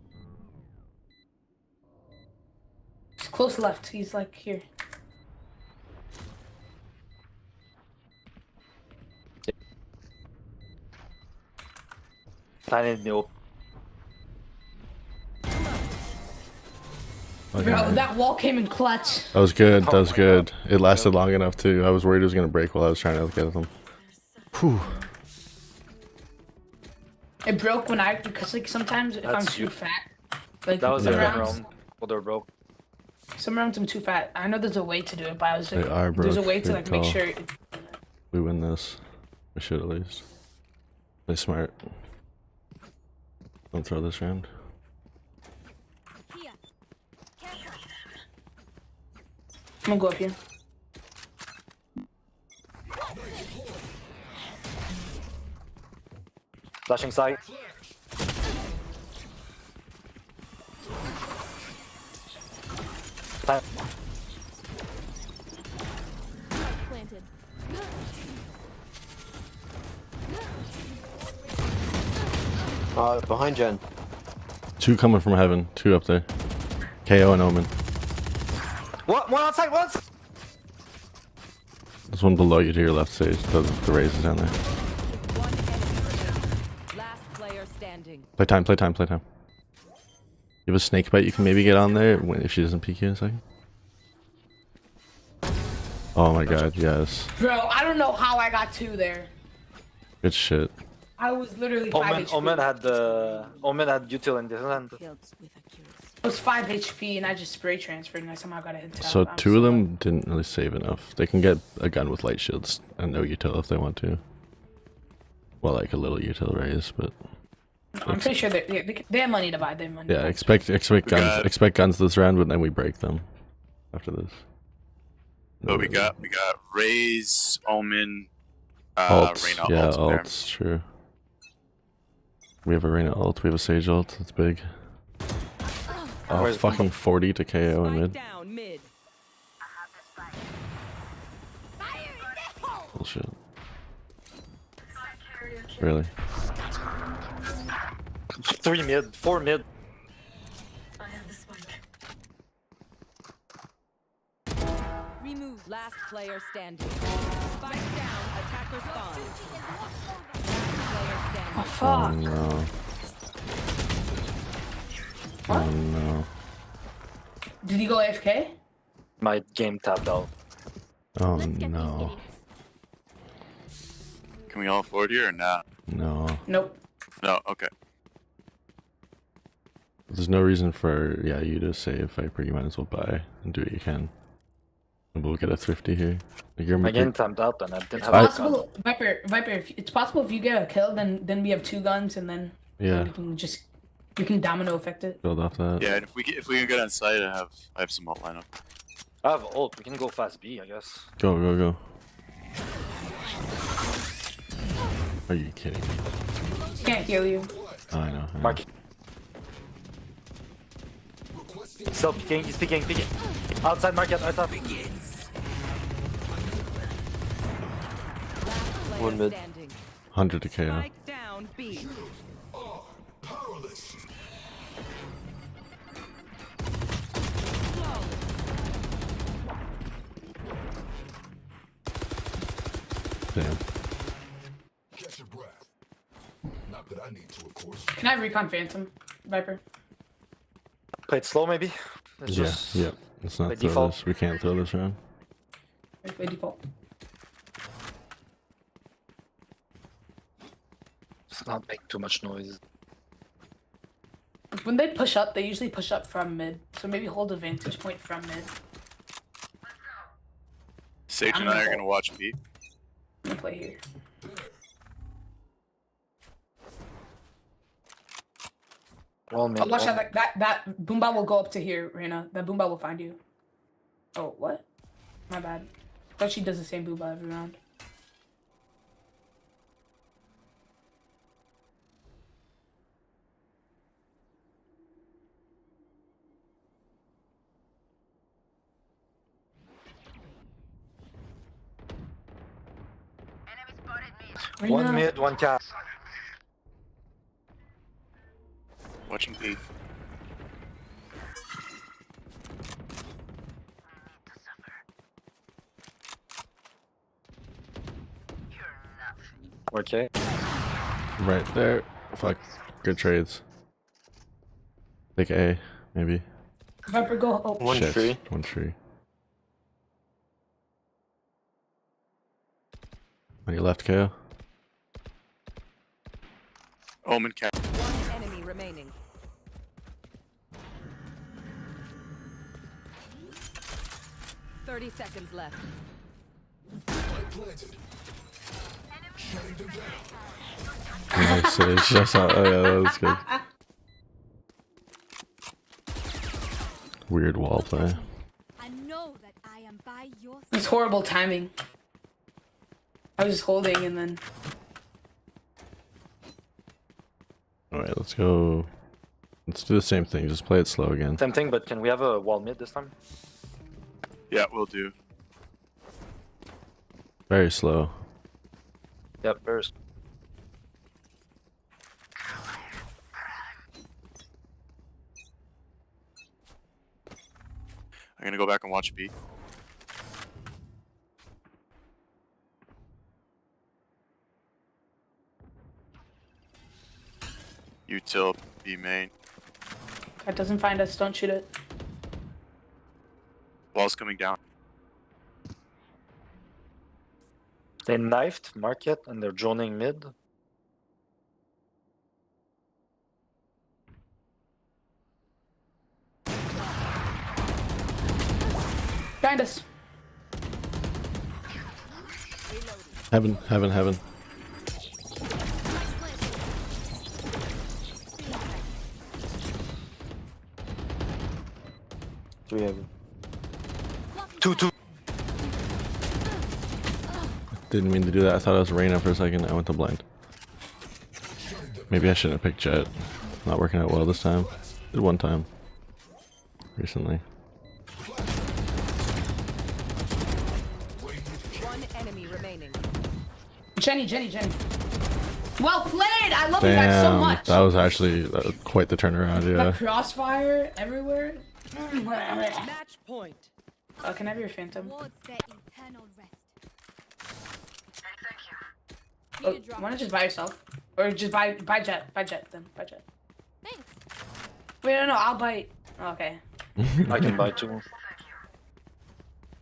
He's close left. He's like here. Tiny no. Okay. Bro, that wall came in clutch. That was good. That was good. It lasted long enough too. I was worried it was gonna break while I was trying to get them. Whew. It broke when because like sometimes if I'm too fat, like that was some a rounds, round. Well, they're broke. some rounds I'm too fat. I know there's a way to do it, but I was like, They are there's a broke. way to Good like make call. sure. We win this. We should at least. Play smart. Don't throw this round. I'm gonna go up here. Flashing side. Time. Planted. Behind Jen. 2 coming from heaven. 2 up there. KO and Omen. What? One outside. One outside. There's one below you to your left, Sage. The raise is down there. Last player standing. Play time, play time, play time. You have a snake bite you can maybe get on there if she doesn't peek you in a second. Oh my god, yes. Bro, I don't know how I got 2 there. Good shit. I was literally 5 HP. Omen had util in this hand. I was 5 HP and I just spray transferred and I somehow got a hit. So 2 of them didn't really save enough. They can get a gun with light shields and no util if they want to. Well, like a little util raise, but I'm pretty sure they have money to buy. They have money. yeah, expect guns this round, but then we break them after this. But we got Raze, Omen, Ult. Reyna Yeah, ult there. ult's true. We have a Reyna ult. We have a Sage ult. That's big. Oh, Where's fucking 40 to KO in mid. Down mid. Bullshit. Really? 3 mid, 4 mid. Remove. Last player standing. Spike down. Attacker spawn. Last player Oh standing. no. Oh no. Did he go AFK? My game tapped out. Oh no. Can we all afford here or not? No. Nope. No, okay. There's no reason for you to save Viper. You might as well buy and do what you can. And we'll get a thrifty here. Like My game tapped out and I didn't It's have a gun. possible, Viper. It's possible if you get a kill, then we have 2 guns, and then Yeah. we can domino effect it. Build off that. Yeah, and if we can get on site, I have some ult lineup. I have ult. We can go fast B, I guess. Go, go, go. Are you kidding me? Can't heal you. Oh, I know. Mark. Still peeking. He's peeking. Outside market. Outside. 1 mid. 100 to KO. Spike down B. Damn. Can I recon Phantom, Viper? Play it slow, maybe. Let's Yeah, just yeah. Let's not by throw default. this. We can't throw this round. By default. Let's not make too much noise. When they push up, they usually push up from mid. So maybe hold a vantage point from mid. Sage and I are gonna watch B. I'm gonna play here. Well, Oh, watch out! That Boomba will go up to here, Reyna. That Boomba will find you. Oh, what? My bad. I thought she does the same Boomba every round. One mid, one cap. Watching B. Okay. Right there. Fuck. Good trades. Take A, maybe. Viper, go. Oh. One Shit. tree. One tree. On your left, KO. Omen cat. One enemy remaining. $30 left. Nice. Just oh yeah, that was good. Weird wall play. I know that I am by your It's horrible timing. I was just holding and then. Alright, let's go. Let's do the same thing, just play it slow again. Same thing, but can we have a wall mid this time? Yeah, we'll do. Very slow. Yep, first. I'm gonna go back and watch B. Util B main. If it doesn't find us, don't shoot it. Wall's coming down. They knifed market and they're droning mid. Behind us. Heaven, heaven, heaven. Three heaven. 2-2. Didn't mean to do that. I thought it was Reyna for a second. I went to blind. Maybe I shouldn't have picked Jet. Not working out well this time. Did one time. Recently. One enemy remaining. Jenny. Well played! I love you guys so much. That was actually quite the turnaround, yeah. That crossfire everywhere. Match point. Oh, can I have your phantom? towards their eternal rest. Oh, wanna just buy yourself? Or just buy Jet. Buy Jet then. Buy Jet. Thanks. Wait, no, I'll buy. Oh, okay. I can buy 2.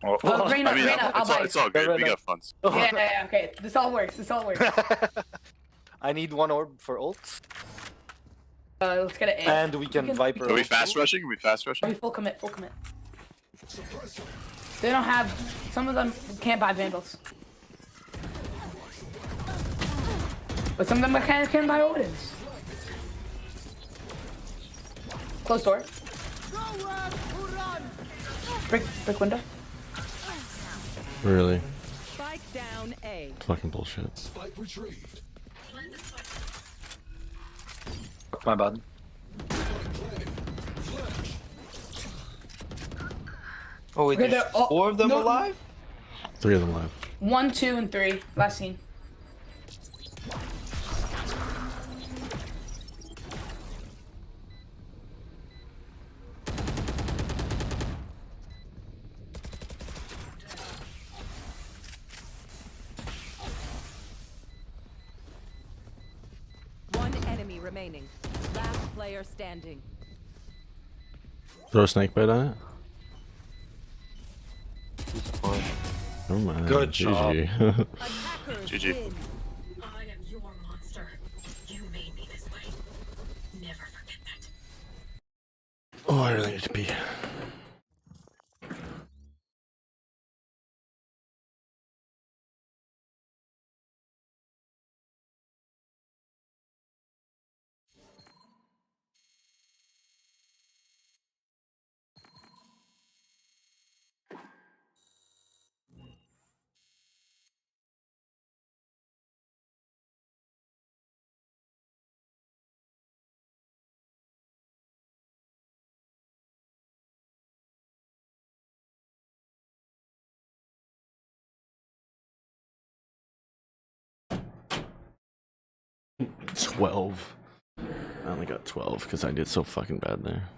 Oh, Reyna, I'll buy. It's all good. We got funds. Yeah, okay. This all works. I need 1 orb for ult. Let's get it. And we can Viper. Are we fast rushing? Are we fast rushing? Are we full commit? They don't have. Some of them can't buy Vandals. But some of them can buy Odins. Close door. Brick window. Really? Spike down A. Fucking bullshit. Spike retrieved. My bad. Oh wait, Okay, there's they're all- 4 of them no. alive? 3 of them live. 1, 2, and 3. Last scene. One enemy remaining. Last player standing. Throw a snake bite on it? Never mind. Good job. GG. GG. I am your monster. You made me this way. Never forget that. Oh, I really need to pee. $12. I only got 12 because I did so fucking bad there.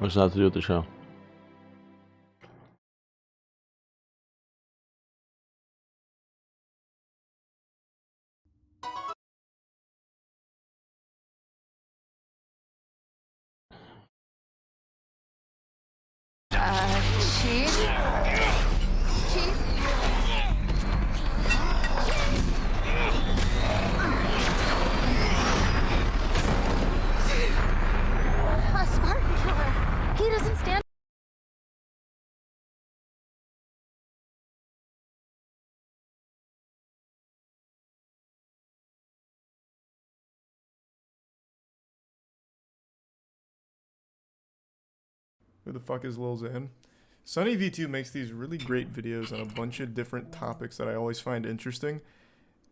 What's that to do with the show? Cheese? Cheese? A Spartan killer. He doesn't stand. Who the fuck is Lil Xan? Sunny V2 makes these really great videos on a bunch of different topics that I always find interesting.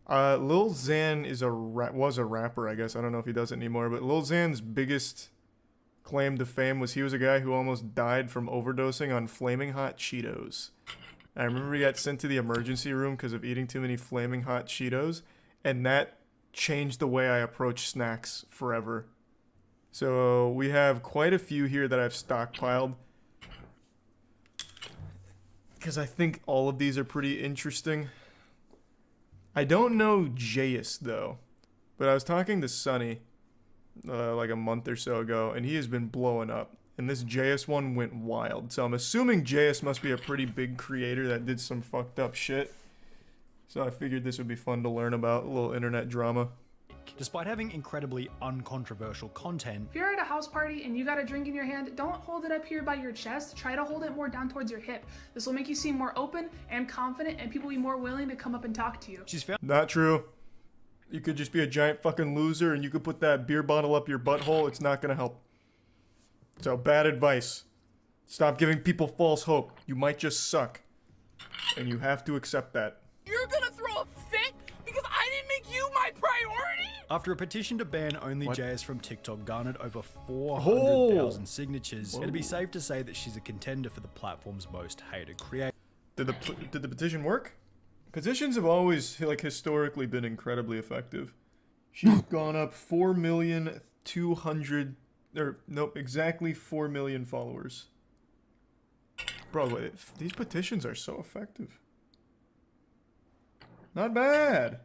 Lil Xan is was a rapper, I guess. I don't know if he does it anymore, but Lil Xan's biggest claim to fame was he was a guy who almost died from overdosing on flaming hot Cheetos. I remember he got sent to the emergency room because of eating too many flaming hot Cheetos, and that changed the way I approach snacks forever. So we have quite a few here that I've stockpiled because I think all of these are pretty interesting. I don't know Jayus though, but I was talking to Sunny like a month or so ago, and he has been blowing up. And this Jayus one went wild. So I'm assuming Jayus must be a pretty big creator that did some fucked up shit. So I figured this would be fun to learn about, a little internet drama. Despite having incredibly uncontroversial content. If you're at a house party and you got a drink in your hand, don't hold it up here by your chest. Try to hold it more down towards your hip. This will make you seem more open and confident, and people will be more willing to come up and talk to you. Not true. You could just be a giant fucking loser and you could put that beer bottle up your butthole. It's not gonna help. So bad advice. Stop giving people false hope. You might just suck. And you have to accept that. You're gonna throw a fit because I didn't make you my priority? After a petition to ban OnlyJS from TikTok garnered over 400,000 signatures, it'd be safe to say that she's a contender for the platform's most hated creator. Did the petition work? Petitions have always, like, historically been incredibly effective. She's gone up 4,200,000, or nope, exactly 4 million followers. Bro, wait, these petitions are so effective. Not bad.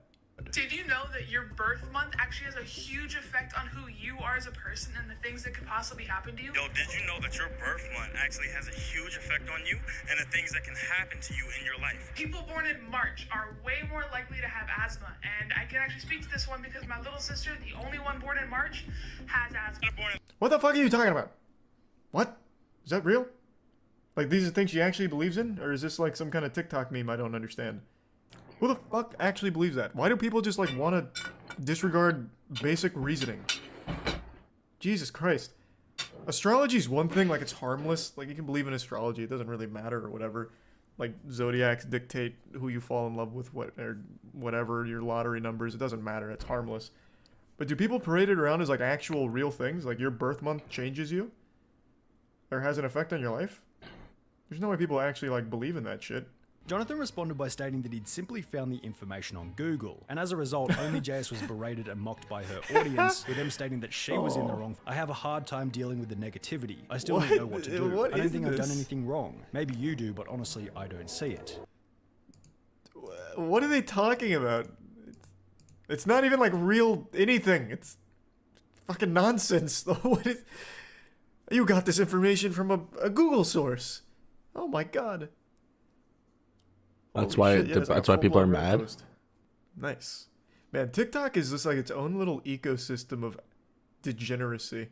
Did you know that your birth month actually has a huge effect on who you are as a person and the things that could possibly happen to you? Yo, did you know that your birth month actually has a huge effect on you and the things that can happen to you in your life? People born in March are way more likely to have asthma, and I can actually speak to this one because my little sister, the only one born in March, has asthma. What the fuck are you talking about? What? Is that real? Like, these are things she actually believes in? Or is this like some kind of TikTok meme I don't understand? Who the fuck actually believes that? Why do people just, like, want to disregard basic reasoning? Jesus Christ. Astrology's one thing, like, it's harmless. Like, you can believe in astrology. It doesn't really matter or whatever. Like, zodiacs dictate who you fall in love with, or whatever, your lottery numbers. It doesn't matter. It's harmless. But do people parade it around as, like, actual real things? Like, your birth month changes you? Or has an effect on your life? There's no way people actually, like, believe in that shit. Jonathan responded by stating that he'd simply found the information on Google, and as a result, OnlyJS was berated and mocked by her audience, with them stating that she was in the wrong. I have a hard time dealing with the negativity. I still don't know what to do. I don't think I've done anything wrong. Maybe you do, but honestly, I don't see it. What are they talking about? It's not even, like, real anything. It's fucking nonsense. What is... You got this information from a Google source. Oh my god. That's why. That's why people are mad. Post. Nice, man. TikTok is just like its own little ecosystem of degeneracy.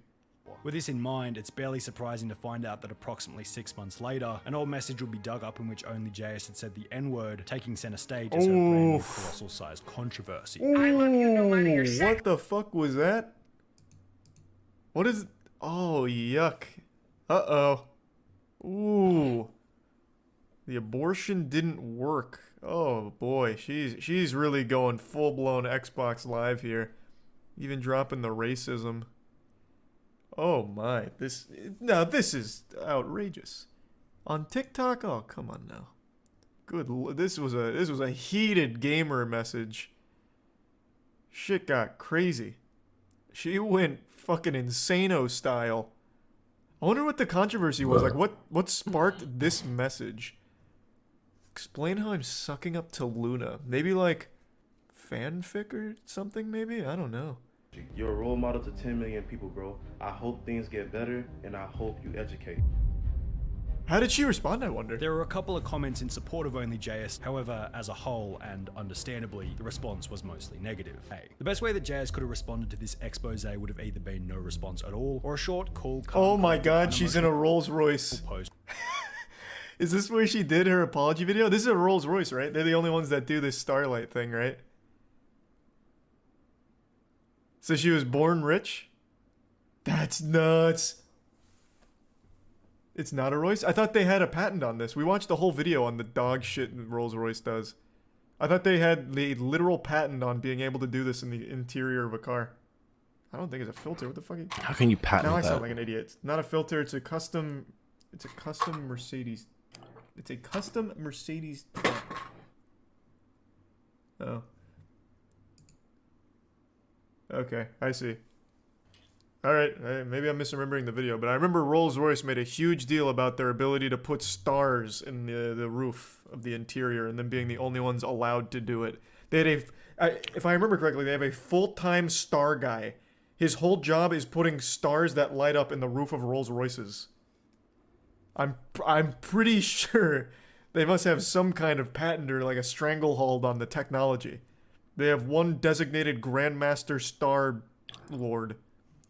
With this in mind, it's barely surprising to find out that approximately 6 months later, an old message would be dug up in which OnlyJS had said the N-word, taking center stage as her brand new colossal-sized controversy. Ooh, what the fuck was that? What is? Oh, yuck. Uh-oh. Ooh. The abortion didn't work. Oh boy, she's really going full-blown Xbox Live here. Even dropping the racism. Oh my, this is outrageous. On TikTok? Oh, come on now. This was a heated gamer message. Shit got crazy. She went fucking insano style. I wonder what the controversy was. Like, what sparked this message? Explain how I'm sucking up to Luna. Maybe like fanfic or something. Maybe, I don't know. You're a role model to 10 million people, bro. I hope things get better, and I hope you educate. How did she respond, I wonder? There were a couple of comments in support of OnlyJS, however, as a whole, and understandably, the response was mostly negative. The best way that JS could have responded to this expose would have either been no response at all, or a short, cool, oh my god, she's in a Rolls Royce. Is this where she did her apology video? This is a Rolls Royce, right? They're the only ones that do this Starlight thing, right? So she was born rich? That's nuts. It's not a Royce? I thought they had a patent on this. We watched the whole video on the dog shit Rolls Royce does. I thought they had the literal patent on being able to do this in the interior of a car. I don't think it's a filter. What the fuck? How can you patent now I that? sound like an idiot. It's not a filter. It's a custom Mercedes. It's a custom Mercedes. Oh. Okay, I see. Alright, maybe I'm misremembering the video, but I remember Rolls-Royce made a huge deal about their ability to put stars in the roof of the interior and them being the only ones allowed to do it. They had if I remember correctly, they have a full-time star guy. His whole job is putting stars that light up in the roof of Rolls-Royces. I'm pretty sure they must have some kind of patent or like a stranglehold on the technology. They have one designated Grandmaster Star Lord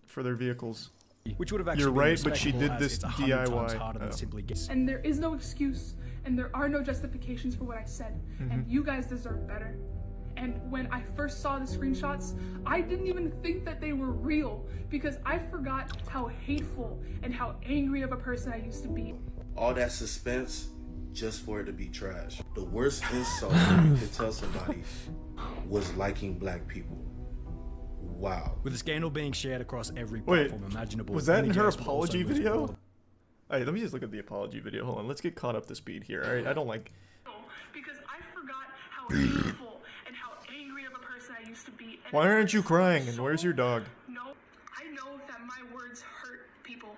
for their vehicles. Which would have actually You're been right, but she respectable, did as this it's 100 times DIY. harder than simply And there is no excuse, and there are no justifications for what I said, and you guys deserve better. And when I first saw the screenshots, I didn't even think that they were real, because I forgot how hateful and how angry of a person I used to be. All that suspense just for it to be trash. The worst insult you could tell somebody was liking black people. Wow. With the scandal being shared across every Wait, platform imaginable. was that in her OnlyJS would also apology lose video? all the- Alright, let me just look at the apology video. Hold on, let's get caught up to speed here. Alright, I don't like... Because I forgot how hateful and how angry of a person I used to be. And Why aren't you crying? And where's your dog? No, I know that my words hurt people,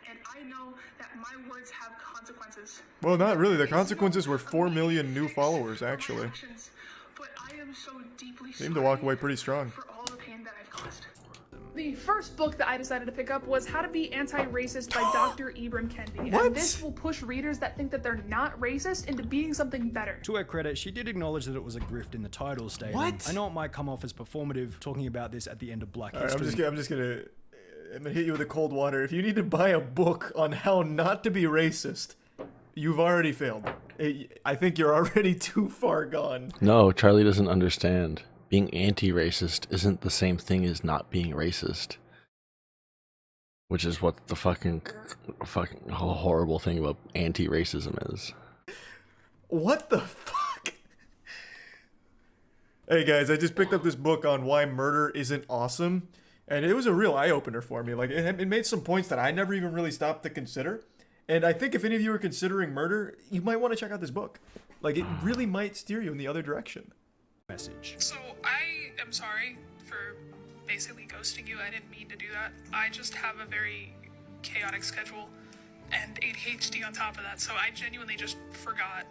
and I know that my words have consequences. Well, not really. The consequences were 4 million new followers, actually. But I am so deeply Seemed to walk away pretty strong. for all the pain that I've caused. The first book that I decided to pick up was How to Be Anti-Racist by Dr. Ibram Kendi. What? And this will push readers that think that they're not racist into being something better. To her credit, she did acknowledge that it was a grift in the title stating, What? I know it might come off as performative, talking about this at the end of Black Alright, History. I'm gonna hit you with the cold water. If you need to buy a book on how not to be racist, you've already failed. I think you're already too far gone. No, Charlie doesn't understand. Being anti-racist isn't the same thing as not being racist. Which is what the fucking horrible thing about anti-racism is. What the fuck? Hey guys, I just picked up this book on why murder isn't awesome, and it was a real eye-opener for me. Like, it made some points that I never even really stopped to consider. And I think if any of you are considering murder, you might want to check out this book. Like, it really might steer you in the other direction. Message. So I am sorry for basically ghosting you. I didn't mean to do that. I just have a very chaotic schedule and ADHD on top of that, so I genuinely just forgot.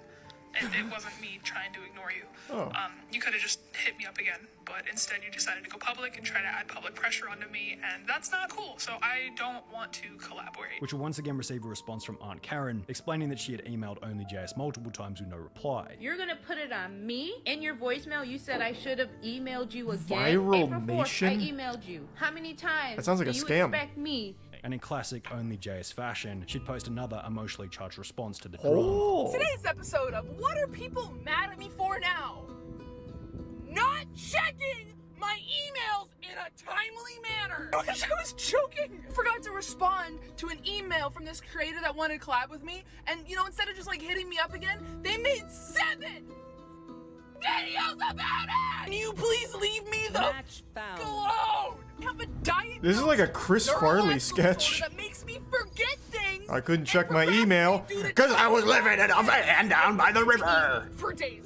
And it wasn't me trying to ignore you. Oh. You could have just hit me up again, but instead you decided to go public and try to add public pressure onto me, and that's not cool, so I don't want to collaborate. Which will once again receive a response from Aunt Karen, explaining that she had emailed OnlyJS multiple times with no reply. You're gonna put it on me? In your voicemail, you said I should have emailed you again. Viral April 4th, Nation? I emailed you. How many times? That sounds like do a you scam. expect me? And in classic OnlyJS fashion, she'd post another emotionally charged response to the Oh. Today's episode of What Are People Mad at Me For Now? Not checking my emails in a timely manner. I wish I was joking. Forgot to respond to an email from this creator that wanted to collab with me, and instead of just like hitting me up again, they made 7 videos about it. Can you please leave me the Match found. alone? I have a diet. This is like a Chris Farley sketch. That makes me forget things. I couldn't check my email because I was living in a van down by the river. For days.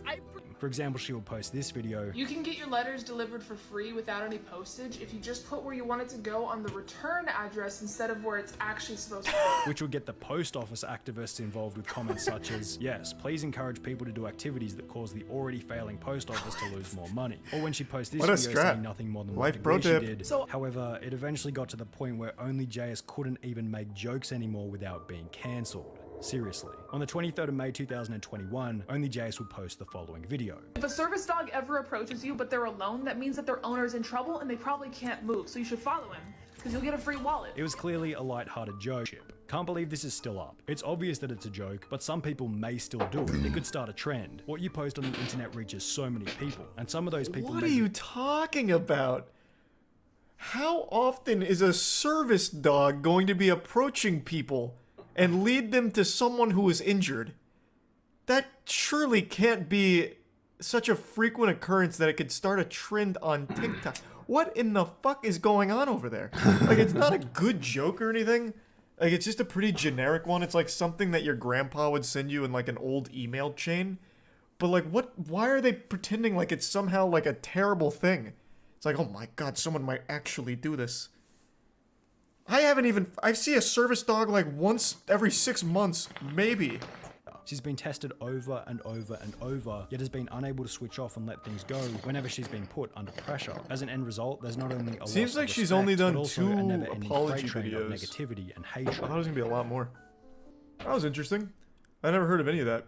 For example, she will post this video. You can get your letters delivered for free without any postage if you just put where you want it to go on the return address instead of where it's actually supposed to be. Which will get the post office activists involved with comments such as, yes, please encourage people to do activities that cause the already failing post office to lose more money. Or when she posts this What a video strat. saying nothing more than Life what pro she tip. did. However, it eventually got to the point where only JS couldn't even make jokes anymore without being cancelled. Seriously. On the 23rd of May 2021, Only JS will post the following video. If a service dog ever approaches you but they're alone, that means that their owner's in trouble and they probably can't move, so you should follow him, because you'll get a free wallet. It was clearly a light-hearted joke. Can't believe this is still up. It's obvious that it's a joke, but some people may still do it. It could start a trend. What you post on the internet reaches so many people, and some of those people What may are be you talking about? How often is a service dog going to be approaching people and lead them to someone who is injured? That surely can't be such a frequent occurrence that it could start a trend on TikTok. What in the fuck is going on over there? Like, it's not a good joke or anything. Like, it's just a pretty generic one. It's like something that your grandpa would send you in like an old email chain. But like, why are they pretending like it's somehow like a terrible thing? It's like, oh my god, someone might actually do this. I see a service dog like once every 6 months, maybe. She's been tested over and over and over, yet has been unable to switch off and let things go whenever she's been put under pressure. As an end result, there's not only a Seems loss like of she's respect, only done but also 2 a never-ending apology freight train of videos. negativity and I hatred. thought it was gonna be a lot more. That was interesting. I never heard of any of that.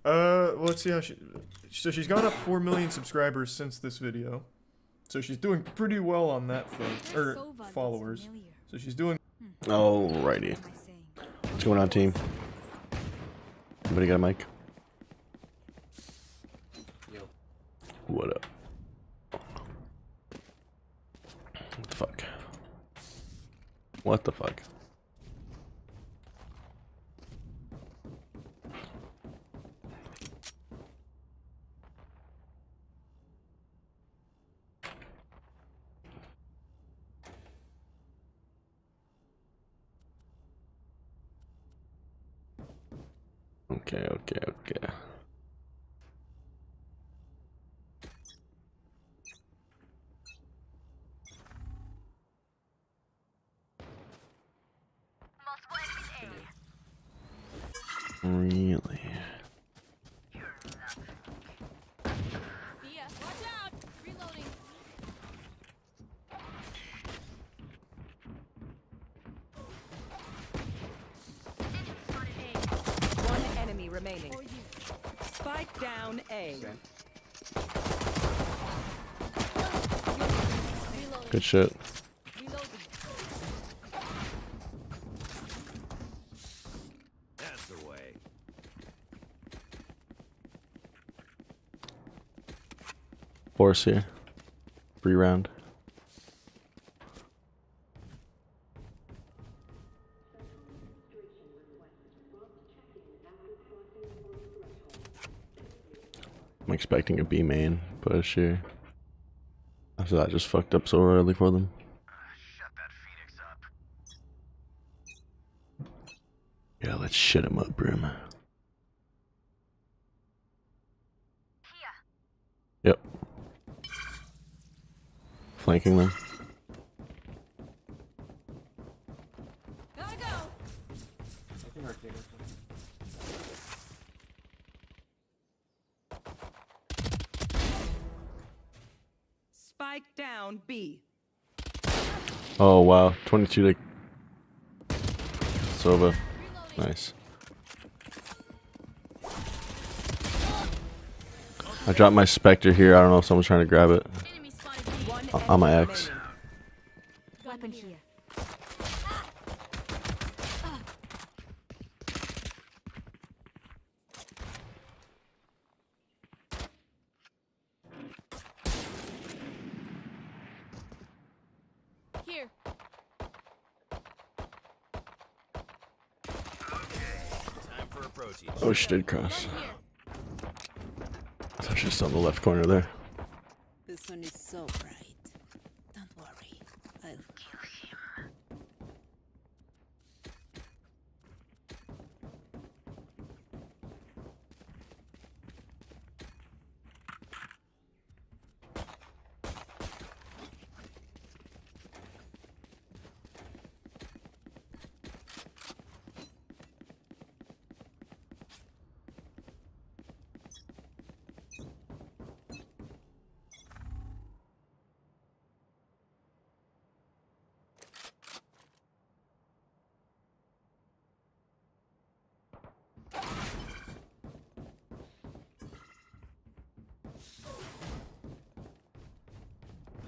Well, let's see how so she's gone up 4 million subscribers since this video. So she's doing pretty well on that front, or followers. So she's doing. Alrighty. What's going on, team? Anybody got a mic? Yo. What up? What the fuck? What the fuck? Okay. Really? Watch out! Reloading. One enemy remaining. Spike down A. Good shit. That's the way. Force here. Free round. I'm expecting a B main push here. After that just fucked up so early for them. Yeah, let's shit him up, Brim. Yep. Flanking them. Gotta go. Spike down B. Oh wow, 22 to Sova. Nice. I dropped my Spectre here. I don't know if someone's trying to grab it. On my X. Weapon here. Here. Time for a protein. Oh, she did cross. I thought she was still in the left corner there. This one is so bright. Don't worry. I'll kill him.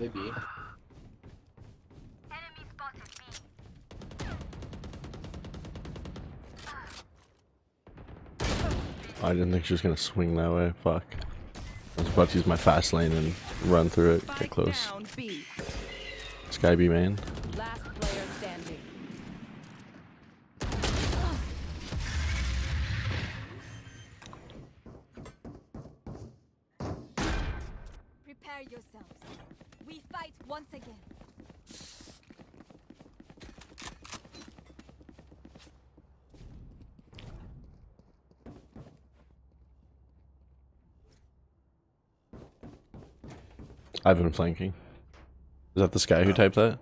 they be? I didn't think she was gonna swing that way. Fuck. I was about to use my fast lane and run through it, get close. Sky B main. Last player standing. Prepare yourselves. We fight once again. I've been flanking. Is that this guy who typed that?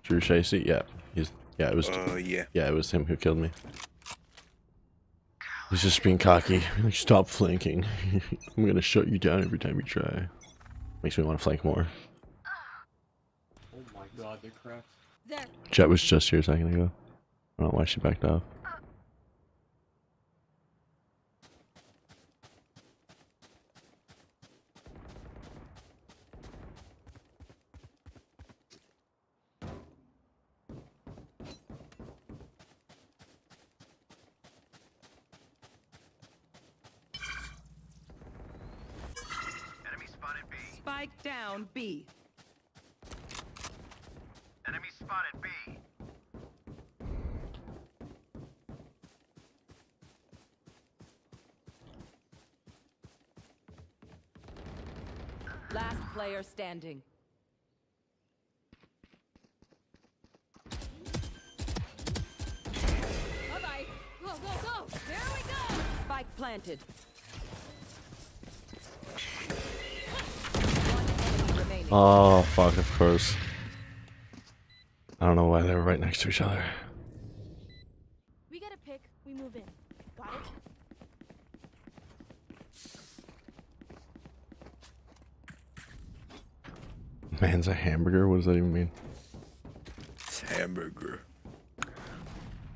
Drew Chasey? Yeah. It was yeah. Yeah, it was him who killed me. He's just being cocky. Like, stop flanking. I'm gonna shut you down every time you try. Makes me want to flank more. Oh my god, they're cracked. Jet was just here a second ago. I don't know why she backed off. Spike down B. Enemy spotted B. Last player standing. Bye-bye. Go, go, go. Here we go. Spike planted. Oh, fuck, of course. I don't know why they were right next to each other. We get a pick, we move in. Got it? Man's a hamburger? What does that even mean? It's hamburger.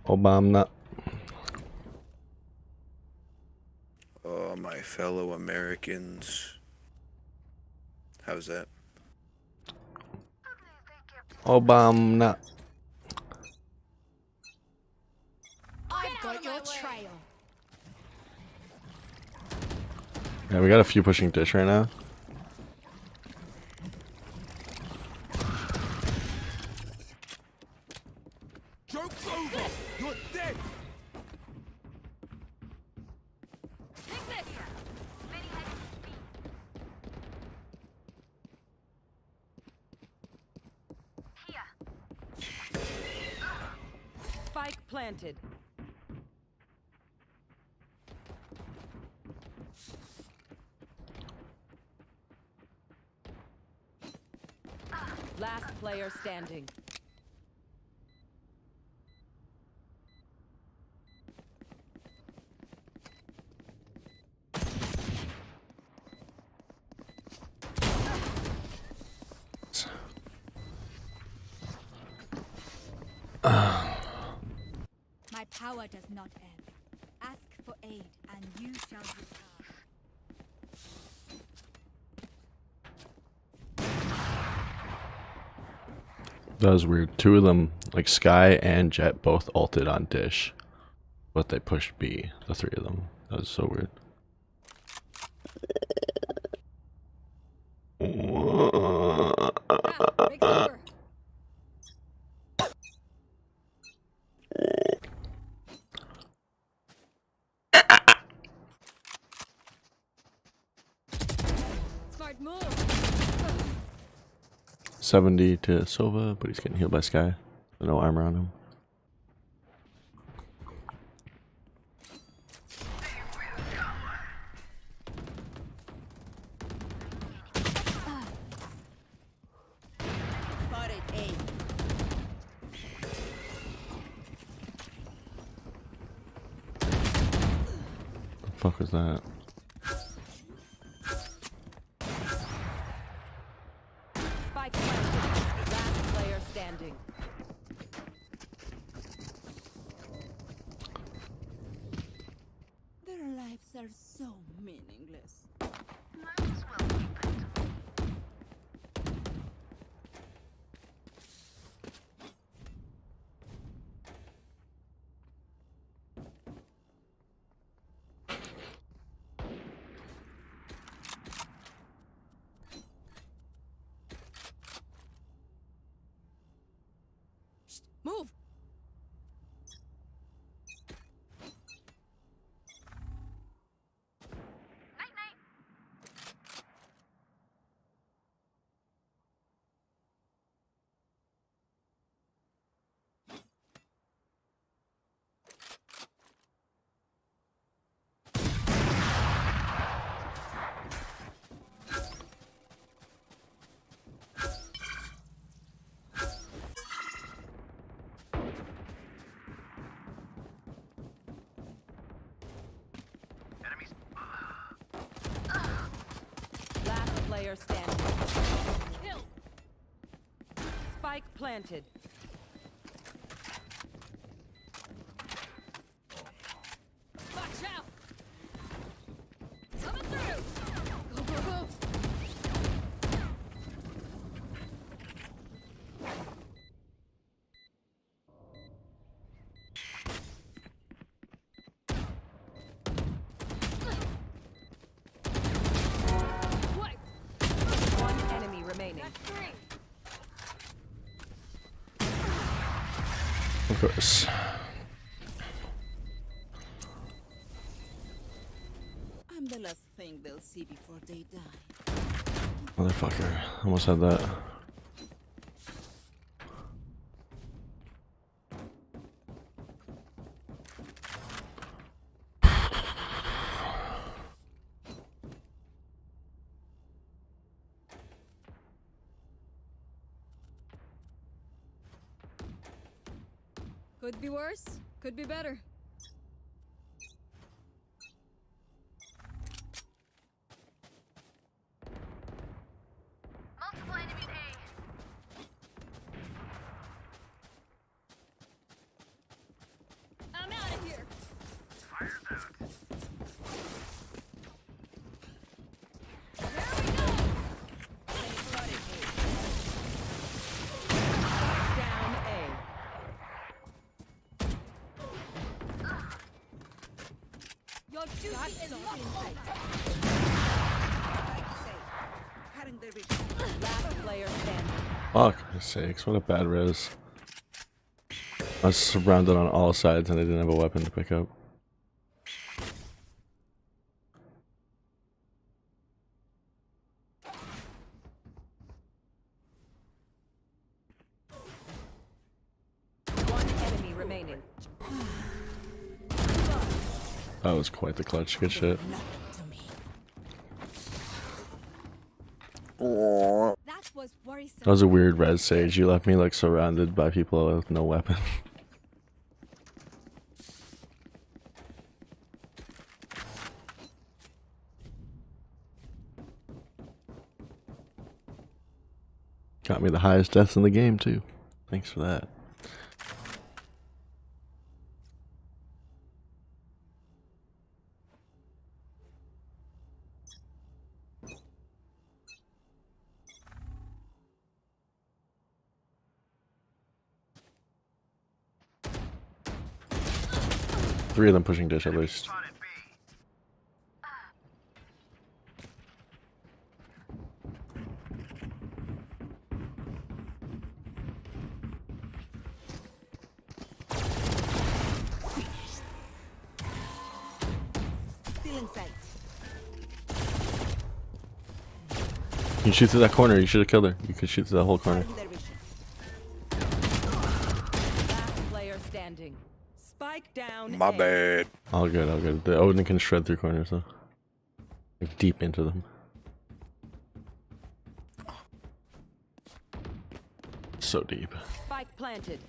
Obama. Oh, my fellow Americans. How's that? Obama. I've got your trail. Yeah, we got a few pushing dish right now. Joke's over. You're dead. Take this. Spike planted. Last player standing. My power does not end. Ask for aid, and you shall return. That was weird. Two of them, like Sky and Jet, both ulted on Dish, but they pushed B. The three of them. That was so weird. Smart move. 70 to Sova, but he's getting healed by Sky. No armor on him. Spotted A. The fuck was that? Spike planted. Last player standing. Their lives are so meaningless. Move. Last player standing. Kill. Spike planted. Watch out. Coming through. Go, go, go. What? One enemy remaining. That's three. Of course. I'm the last thing they'll see before they die. Motherfucker. Almost had that. Could be worse. Could be better. Multiple enemies A. I'm out of here. Down A. Your duty is not over. Last player standing. Fuck sakes, what a bad res. I was surrounded on all sides and I didn't have a weapon to pick up. One enemy remaining. That was quite the clutch. Good shit. That was worrisome. That was a weird res, Sage. You left me like surrounded by people with no weapon. Got me the highest deaths in the game too. Thanks for that. Three of them pushing dish at least. Still in sight. You shoot through that corner. You should have killed her. You could shoot through that whole corner. Last player standing. Spike down. My A. bad. All good, all good. The Odin can shred through corners though. Like, deep into them. So deep. Spike planted.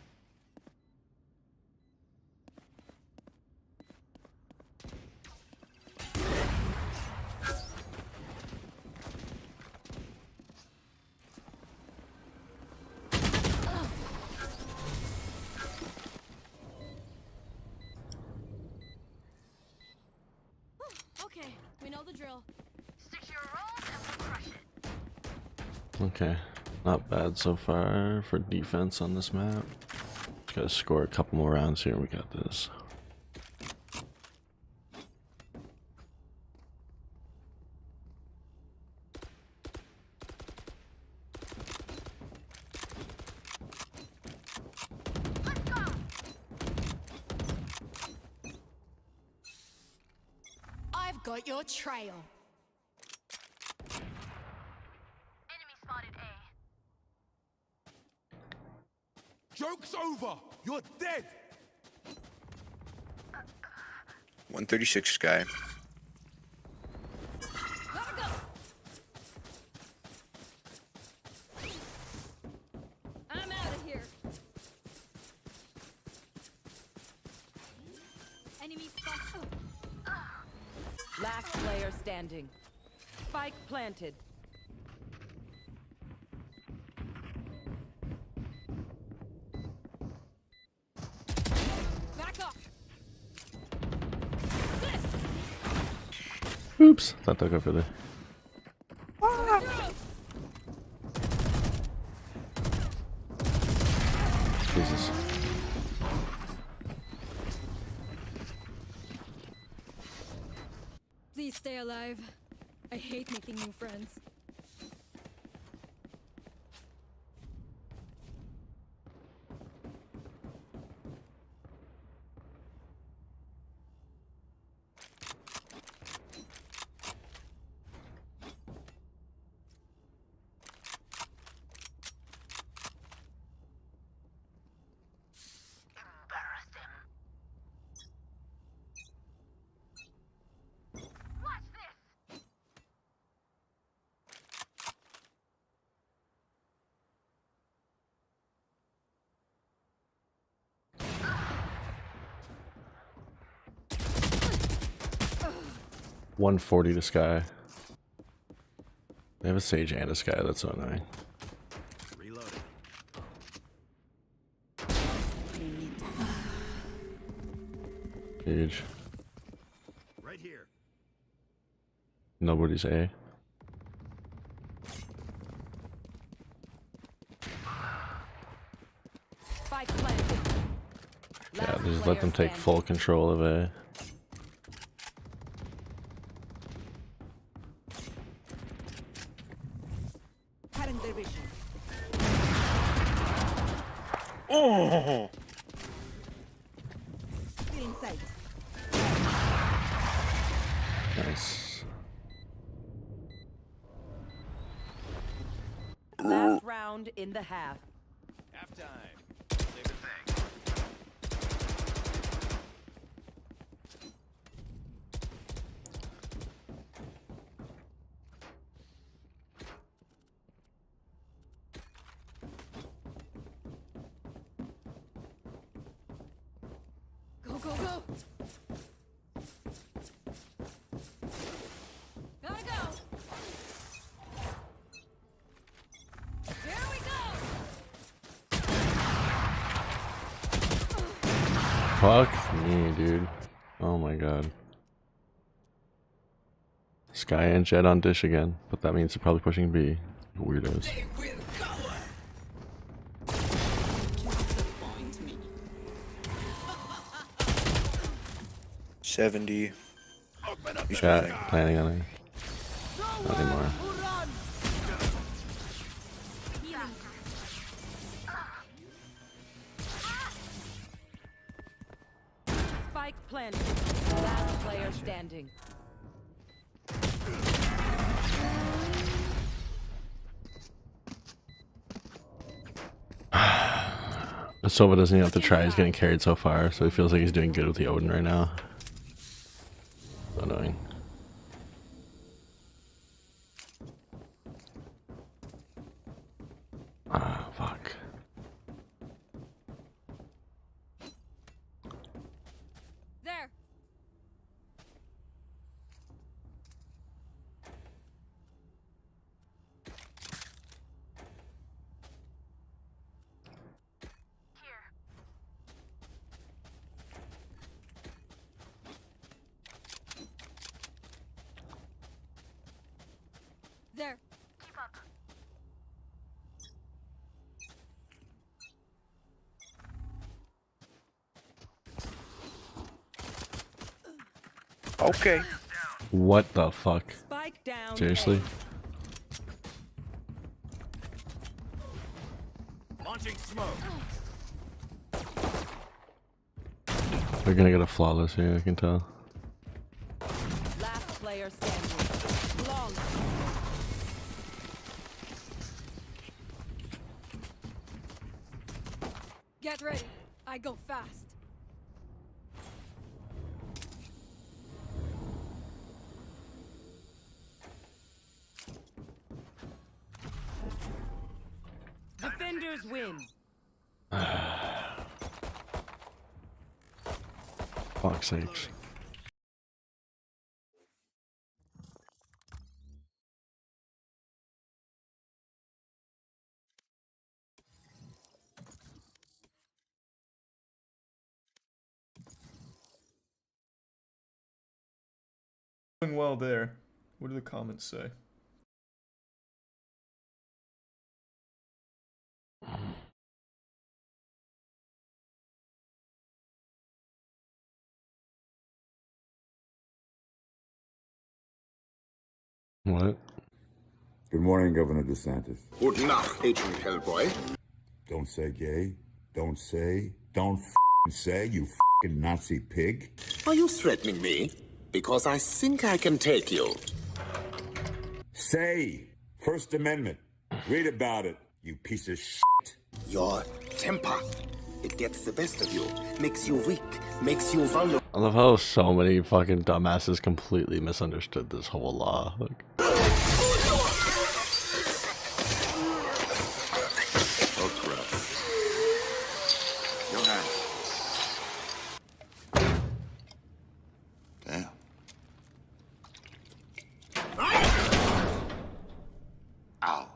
Okay, we know the drill. Stick to your roles and we'll crush it. Okay. Not bad so far for defense on this map. Just gotta score a couple more rounds here and we got this. Let's got your trail. Joke's over. You're dead. 136 Sky. I'm out of here. Enemy spot. Last player standing. Spike planted. Back off. Oops, thought that go for there. Jesus. Please stay alive. I hate making new friends. $140 to Sky. They have a Sage and a Sky, that's so annoying. Huge. Right here. Nobody's A. Spike planted. Yeah, just let them take full control of A. Oh! Nice. Last round in the half. Halftime. Say the thing. Go, go, go. Gotta go. Here we go. Fuck me, dude. Oh my god. Sky and Jet on dish again, but that means they're probably pushing B. Weirdos. 70. Chat planning on it. Not anymore. Spike planted. Last player standing. Sova doesn't even have to try, he's getting carried so far, so he feels like he's doing good with the Odin right now. So annoying. Ah, fuck. There. There. Keep up. Okay. What the fuck? Spike down. Seriously? Launching smoke. They're gonna get a flawless here, I can tell. Last player standing. Flawless. Get ready. I go fast. Defenders win. Fuck's sakes. Doing well there. What do the comments say? What? Good morning, Governor DeSantis. Guten Nacht, Agent Hellboy. Don't say gay. Don't say. Don't say, you Nazi pig. Are you threatening me? Because I think I can take you. Say. First Amendment. Read about it, you piece of Your temper. It gets the best of you. Makes you weak. Makes you vulnerable. I love how so many fucking dumbasses completely misunderstood this whole law. Like, Oh, crap. Go ahead. Damn. Ow.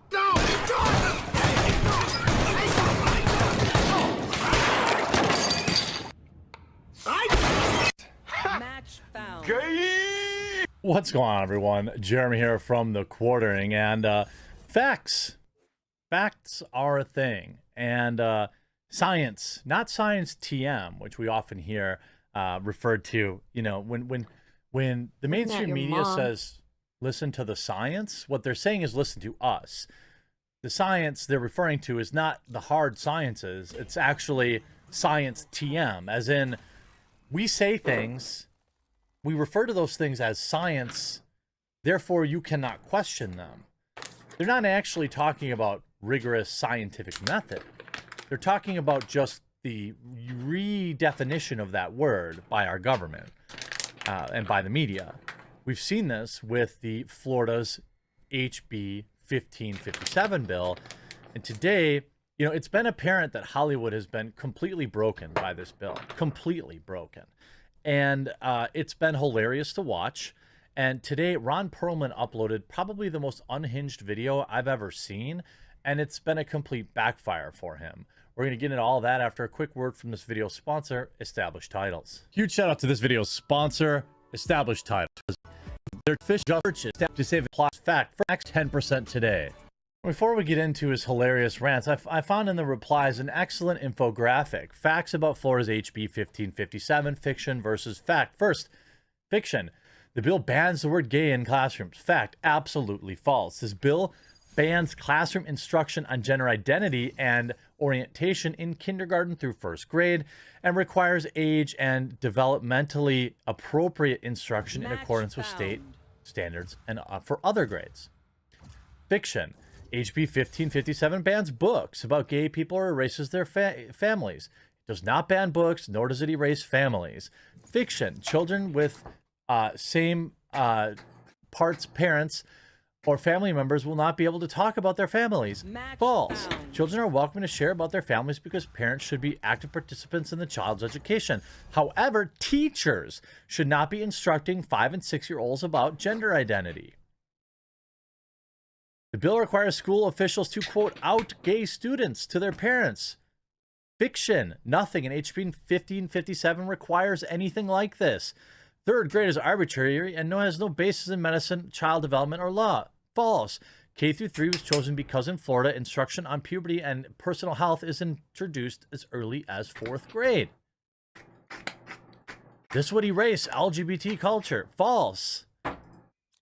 Match found. What's going on, everyone? Jeremy here from the Quartering, and facts are a thing, and science, not science TM, which we often hear referred to. You know, when the mainstream media says listen to the science, what they're saying is listen to us. The science they're referring to is not the hard sciences; it's actually science TM, as in we say things. We refer to those things as science, therefore you cannot question them. They're not actually talking about rigorous scientific method. They're talking about just the redefinition of that word by our government and by the media. We've seen this with the Florida's HB 1557 bill. And today, you know, it's been apparent that Hollywood has been completely broken by this bill. Completely broken. And it's been hilarious to watch. And today, Ron Perlman uploaded probably the most unhinged video I've ever seen. And it's been a complete backfire for him. We're going to get into all that after a quick word from this video's sponsor, Established Titles. Huge shout out to this video's sponsor, Established Titles. Their fish purchase to save a plot fact for next 10% today. Before we get into his hilarious rants, I found in the replies an excellent infographic. Facts about Florida's HB 1557, fiction versus fact. First, fiction. The bill bans the word gay in classrooms. Fact, absolutely false. This bill bans classroom instruction on gender identity and orientation in kindergarten through first grade and requires age and developmentally appropriate instruction in accordance with state standards and for other grades. Fiction. HB 1557 bans books about gay people or erases their families. It does not ban books, nor does it erase families. Fiction. Children with same parts parents or family members will not be able to talk about their families. False. Children are welcome to share about their families because parents should be active participants in the child's education. However, teachers should not be instructing 5- and 6-year-olds about gender identity. The bill requires school officials to, quote, out gay students to their parents. Fiction. Nothing in HB 1557 requires anything like this. Third grade is arbitrary and has no basis in medicine, child development, or law. False. K through 3 was chosen because in Florida, instruction on puberty and personal health is introduced as early as 4th grade. This would erase LGBT culture. False.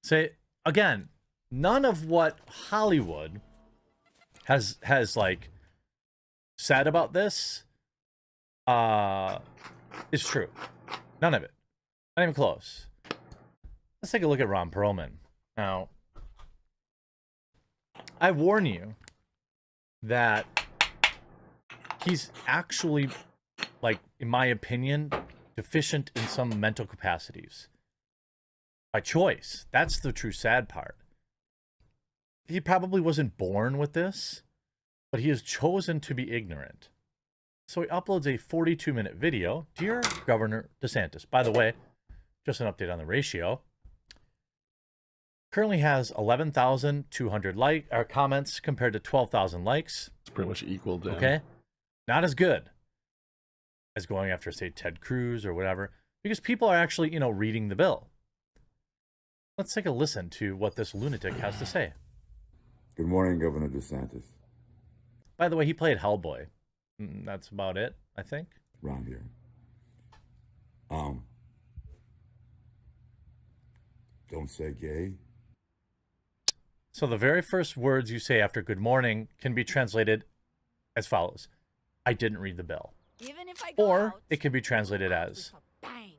Say, again, none of what Hollywood has like said about this is true. None of it. Not even close. Let's take a look at Ron Perlman. Now, I warn you that he's actually, like, in my opinion, deficient in some mental capacities. By choice. That's the true sad part. He probably wasn't born with this, but he has chosen to be ignorant. So he uploads a 42-minute video. Dear Governor DeSantis. By the way, just an update on the ratio. Currently has 11,200 comments compared to 12,000 likes. It's pretty much equal to Okay? Not as good as going after, say, Ted Cruz or whatever, because people are actually, you know, reading the bill. Let's take a listen to what this lunatic has to say. Good morning, Governor DeSantis. By the way, he played Hellboy. That's about it, I think. Around here. Don't say gay. So the very first words you say after good morning can be translated as follows. I didn't read the bill. Even if I go Or out, it can be translated as, bang.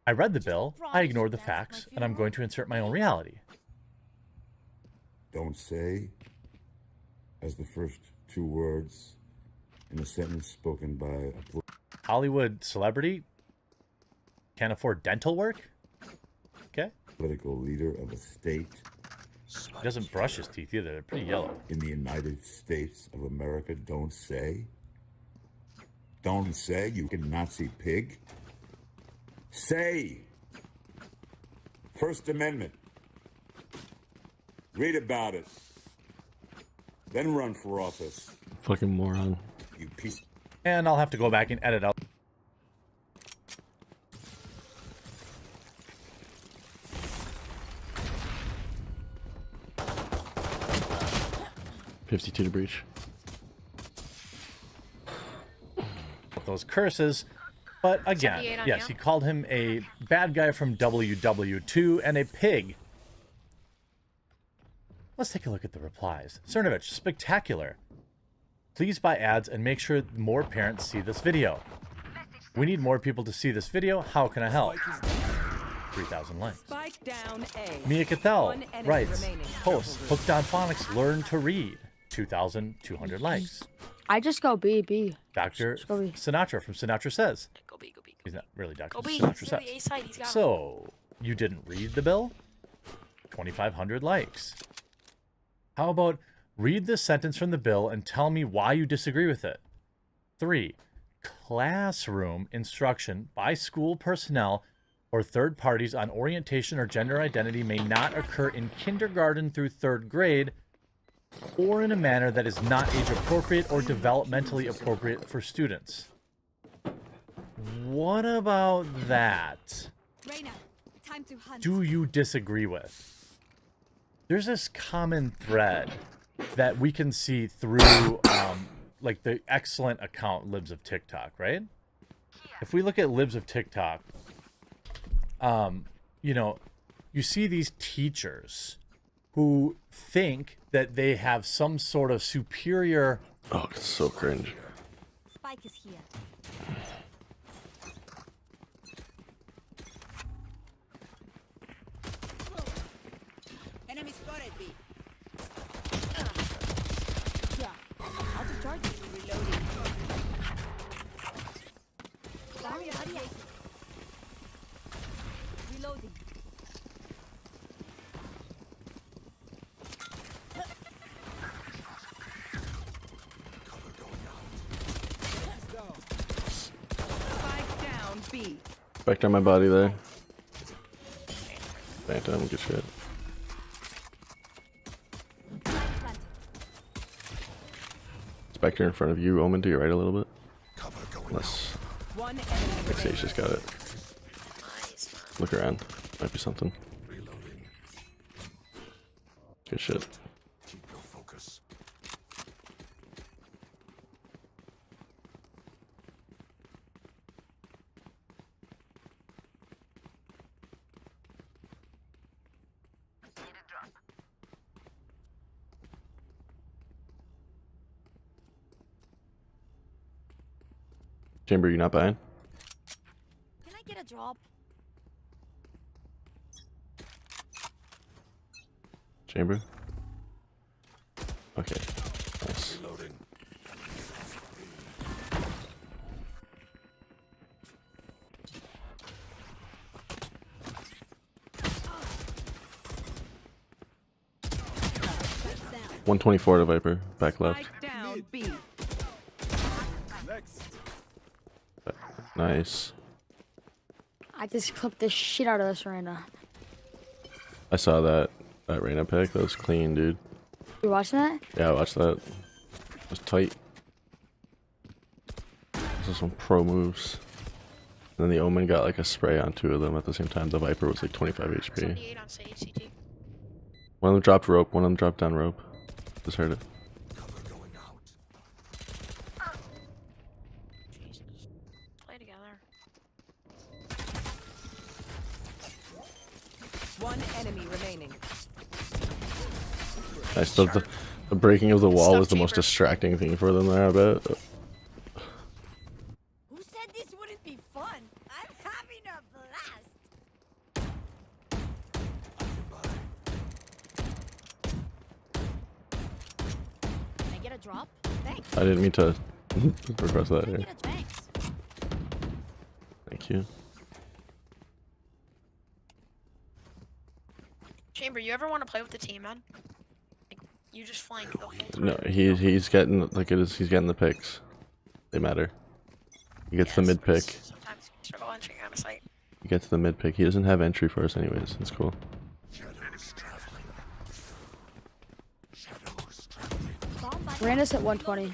I read the bill, I ignored the facts, and I'm going to insert my own reality. Don't say as the first two words in a sentence spoken by a Hollywood celebrity can't afford dental work? Okay. political leader of a state. He doesn't brush his teeth either. They're pretty yellow. In the United States of America, don't say. Don't say, you Nazi pig. Say. First Amendment. Read about it. Then run for office. Fucking moron. You piece. And I'll have to go back and edit out. $52 to breach. Those curses. But again, 78 on yes, you. he called him a bad guy from WW2 and a pig. Let's take a look at the replies. Cernovich, spectacular. Please buy ads and make sure more parents see this video. We need more people to see this video. How can I help? 3,000 likes. Spike down A. Mia Cathell One enemy writes, remaining. post, hooked on phonics, learn to read. 2,200 likes. I just go B. Dr. go B. Sinatra from Sinatra Says. Go B. He's not really Dr. Go B. Sinatra He's on the A Says. side. He's got So, you didn't read the bill? 2,500 likes. How about read this sentence from the bill and tell me why you disagree with it? 3. Classroom instruction by school personnel or third parties on orientation or gender identity may not occur in kindergarten through 3rd grade or in a manner that is not age appropriate or developmentally appropriate for students. What about that? Reina, time to hunt. Do you disagree with? There's this common thread that we can see through like the excellent account Libs of TikTok, right? If we look at Libs of TikTok, you know, you see these teachers who think that they have some sort of superior... Oh, it's so cringe. Spike is here. Enemy spotted B. Yeah. I'll just charge you. Reloading. Barrier buddy. Reloading. Spike down B. Back down my body there. Phantom, good shit. Spectre in front of you, Omen to your right a little bit. Unless One enemy like Sage just got it. Look around. Might be something. Good shit. Chamber, you not buying? Can I get a drop? Chamber. Okay. Nice. 124 to Viper. Back left. Down B. Nice. I just clipped the shit out of this Reyna. I saw that Reyna pick. That was clean, dude. You watching that? Yeah, I watched that. It was tight. Those are some pro moves. And then the Omen got like a spray on 2 of them at the same time. The Viper was like 25 HP. 78 on Sage CT. One of them dropped rope. One of them dropped down rope. Just heard it. Jesus. Play together. One enemy remaining. I still the breaking of the wall was the most distracting thing for them there, I bet. Who said this wouldn't be fun? I'm having a blast. Can I get a drop? Thanks. I didn't mean to request that here. Thanks. Thank you. Chamber, you ever want to play with the team, man? Like, you just flank the whole time. No, he's getting look at his he's getting the picks. They matter. He gets the mid pick. Sometimes you struggle entering out of sight. He gets the mid pick. He doesn't have entry for us anyways. It's cool. Reyna's at 120.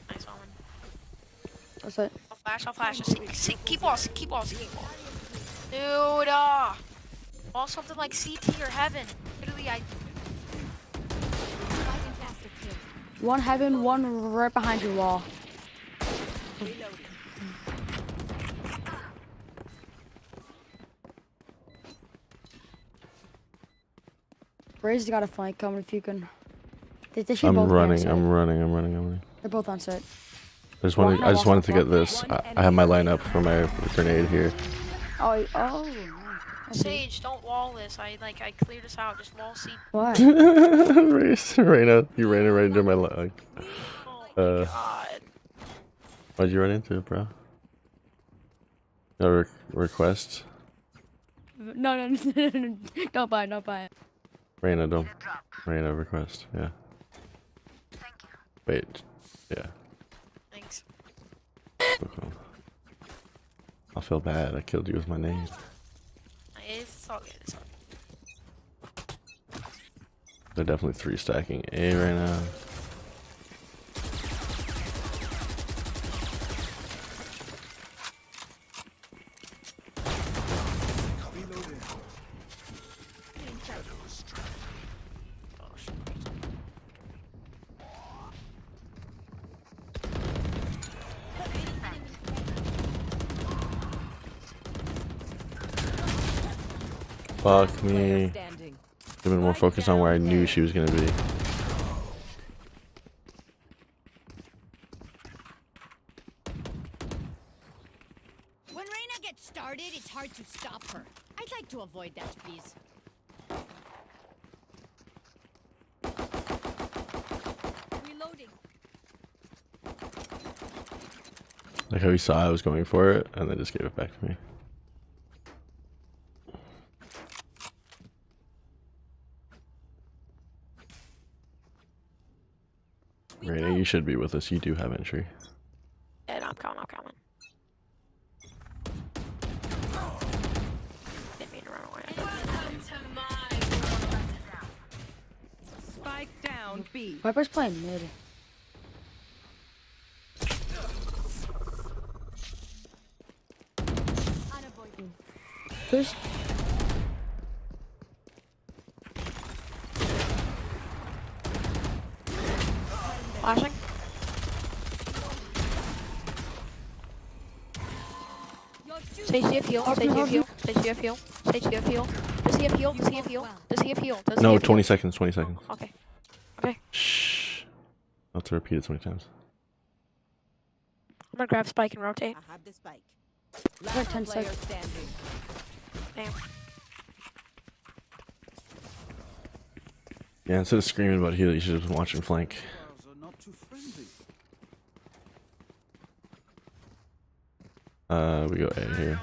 Nice one. What's it? I'll flash. Just keep walls. Keep walls. Dude, wall something like CT or heaven. Literally, One heaven, one right behind your wall. Ray's got a flank coming if you can. They should I'm both be on running. site. I'm running. They're both on set. I just wanted to get this. I have my lineup for my grenade here. Oh. Sage, don't wall this. I cleared this out. Just wall CT. What? Reyna, you ran it right into my leg. God. Why'd you run into it, bro? No request? No. Don't buy it. Reyna, don't. Reyna, request. Yeah. Wait. Yeah. Thanks. Okay. I'll feel bad. I killed you with my name. It's all good. It's all good. They're definitely 3 stacking A right now. Fuck me. I've been more focused on where I knew she was gonna be. When Reyna gets started, it's hard to stop her. I'd like to avoid that, please. Reloading. Like how he saw I was going for it, and then just gave it back to me. Reyna, you should be with us. You do have entry. Yeah, I'm coming. Didn't mean to run away. Spike down B. Viper's playing mid. Who's? Flashing. Sage, do you have heal? Sage, do you have heal? Sage, do you have heal? Sage, do you have heal? Does he have heal? Does he have heal? Does he have heal? No, 20 seconds. 20 seconds. Okay. Shh. I'll have to repeat it so many times. I'm gonna grab spike and rotate. I have the spike. Last 10 player seconds. standing. Damn. Yeah, instead of screaming about heal, you should have been watching flank. We go A here.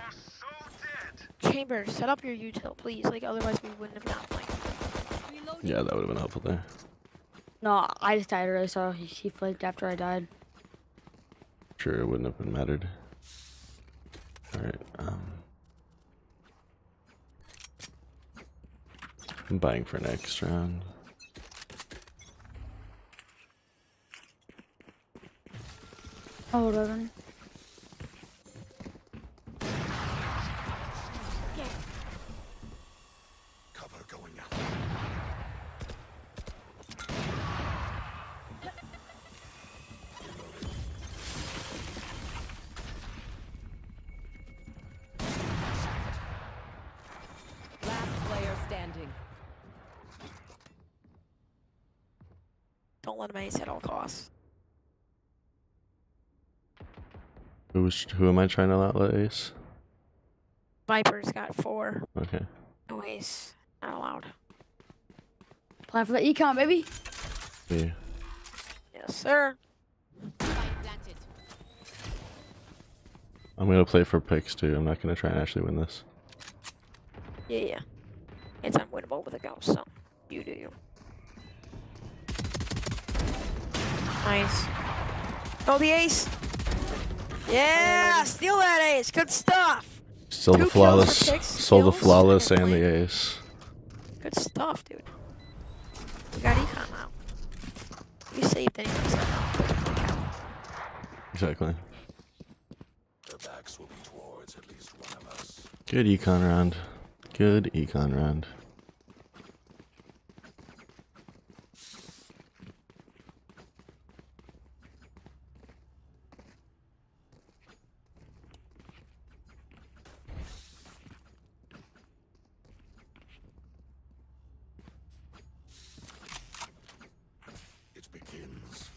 Chamber, set up your util, please. Like, otherwise we wouldn't have gotten flanked. Yeah, that would have been helpful there. No, I just died early, so he flanked after I died. Sure, it wouldn't have been mattered. Alright, I'm buying for next round. Oh, whatever. Cover going out. Last player standing. Don't let him ace at all costs. Who am I trying to let ace? Viper's got 4. Okay. No ace. Not allowed. Plan for the econ, baby. Yeah. Yes, sir. I'm gonna play for picks too. I'm not gonna try and actually win this. Yeah. It's unwinnable with a ghost, so you do you. Nice. Oh, the ace. Yeah, steal that ace. Good stuff. Still the flawless. Still the flawless and the ace. Good stuff, dude. We got econ now. You saved anyways. Exactly. Their backs will be towards at least one of us. Good econ round. Good econ round. It begins.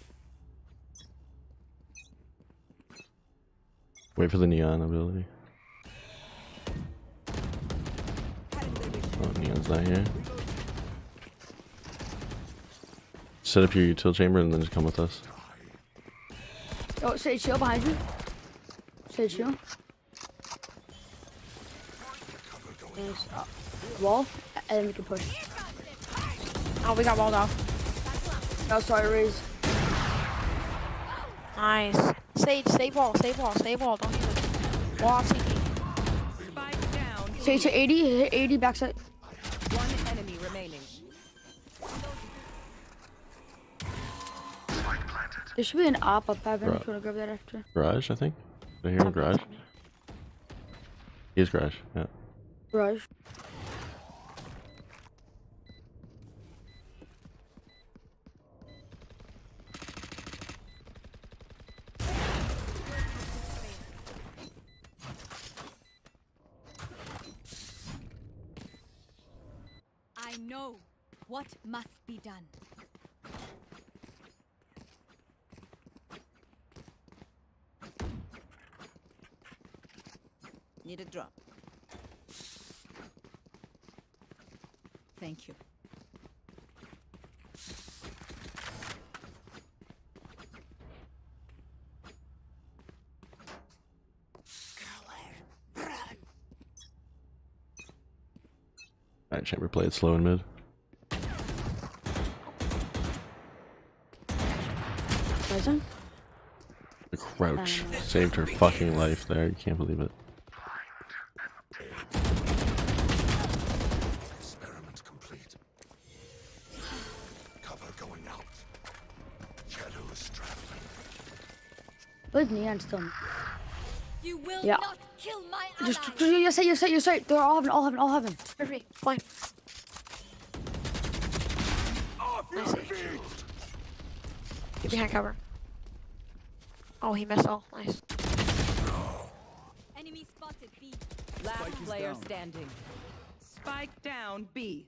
Wait for the neon ability. Oh, neon's not here. Set up your util chamber and then just come with us. Oh, Sage shield behind you. Sage shield. Wall, and then we can push. Oh, we got walled off. Oh, sorry, Raze. Nice. Sage, save wall, save wall, save wall. Don't use it. Wall off CT. Sage hit 80, hit 80 backside. One enemy remaining. There should be an op up heaven if you want to grab that after. Garage, I think. Did I hear him garage? He is garage, yeah. Garage. I know what must be done. Need a drop. Thank you. Alright, chamber play it slow and mid. The crouch saved her fucking life there. You can't believe it. Experiment complete. Cover going out. Shadows traveling. Where's Neon still? You will Yeah. not kill my Just you're safe. They're all heaven. Perfect. Fine. Nice. Get behind cover. Oh, he missed all. Nice. Enemy spotted B. Last player standing. Spike down B.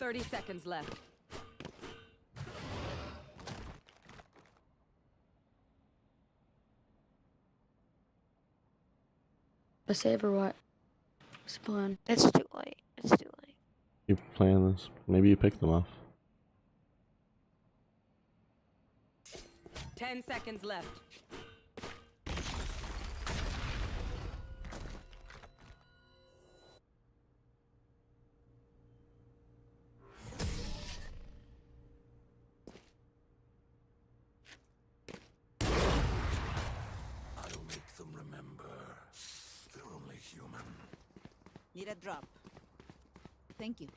30 seconds left. A save or what? What's the plan? It's too late. It's too late. You playing this? Maybe you pick them off. 10 seconds left. I'll make them remember. They're only human. Need a drop. Thank you.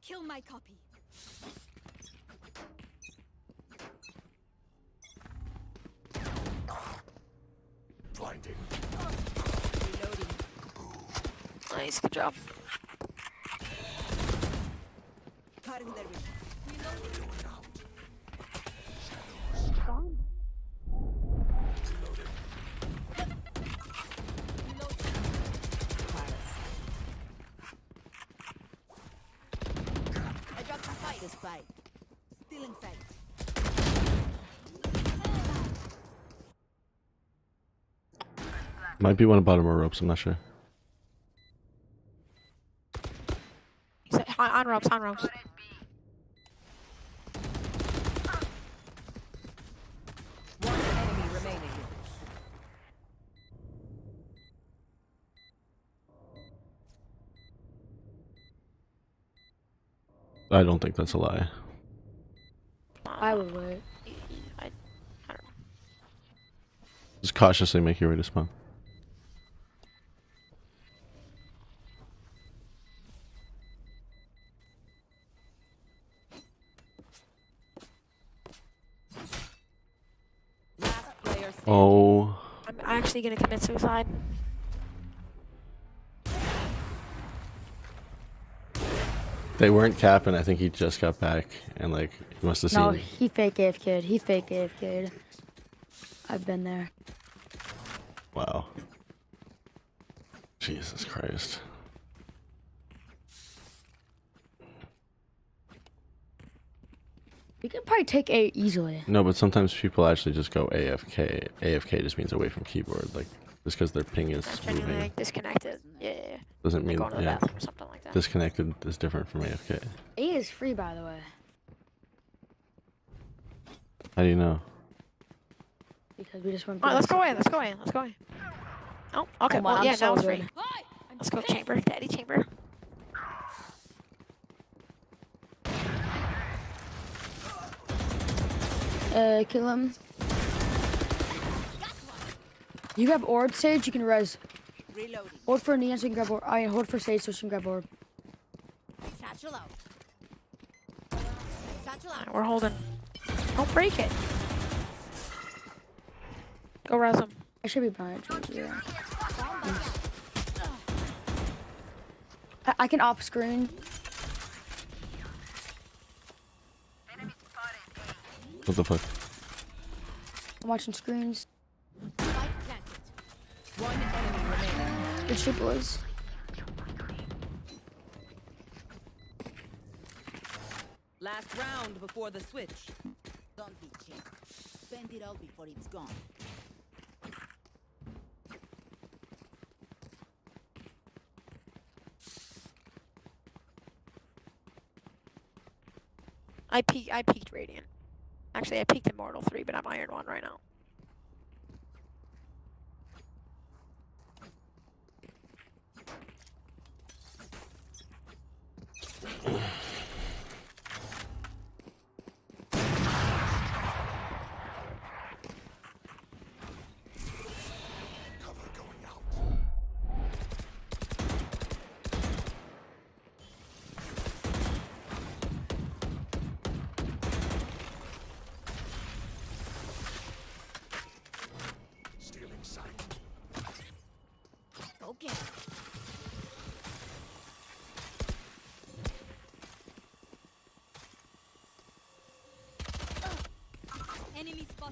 Kill my copy. Blinding. Reloading. Nice, good job. Cutting their vision. I dropped the spike. The spike. Still in sight. Might be one of bottom of ropes, I'm not sure. He's on ropes, on ropes. One enemy remaining. I don't think that's a lie. I would wait. I don't know. Just cautiously make your way to spawn. Last player standing. Oh, I'm actually gonna commit suicide. they weren't capping. I think he just got back and like he must have seen. No, he fake AFK'd. He fake AFK'd. I've been there. Wow. Jesus Christ. We could probably take A easily. No, but sometimes people actually just go AFK. AFK just means away from keyboard, like just because their ping is Genuinely moving. like disconnected. Yeah. Doesn't mean Going to the yeah. bathroom or something like that. Disconnected is different from AFK. A is free, by the way. How do you know? Because we just went. Alright, let's go in. Let's go in. Let's go in. Oh, okay. Come on, Well, I'm yeah, so now it's good. free. Let's go, chamber. Daddy chamber. Kill him. You grab orb, Sage, you can res. Reloading. Hold for Neon so you can grab orb. I mean, hold for Sage so she can grab orb. Satchel out. Satchel out. Alright, we're holding. Don't break it. Go res him. I should be behind you. Yeah. I can off screen. What the fuck? I'm watching screens. One enemy remaining. Good shit, boys. Last round before the switch. Don't be cheap. Spend it all before it's gone. I peaked Radiant. Actually, I peaked Immortal 3, but I'm Iron 1 right now. Cover going out.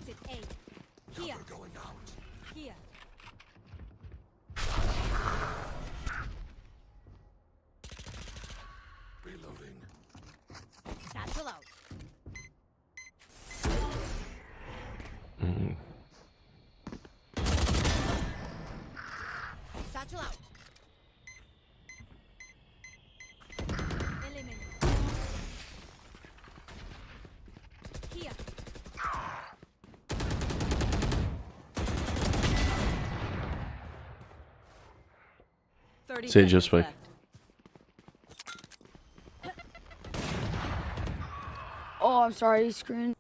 Spotted A. Here. Going out. Here. Reloading. Satchel out. Satchel out. Eliminate. Here. Say just wait. Oh, I'm sorry, screen.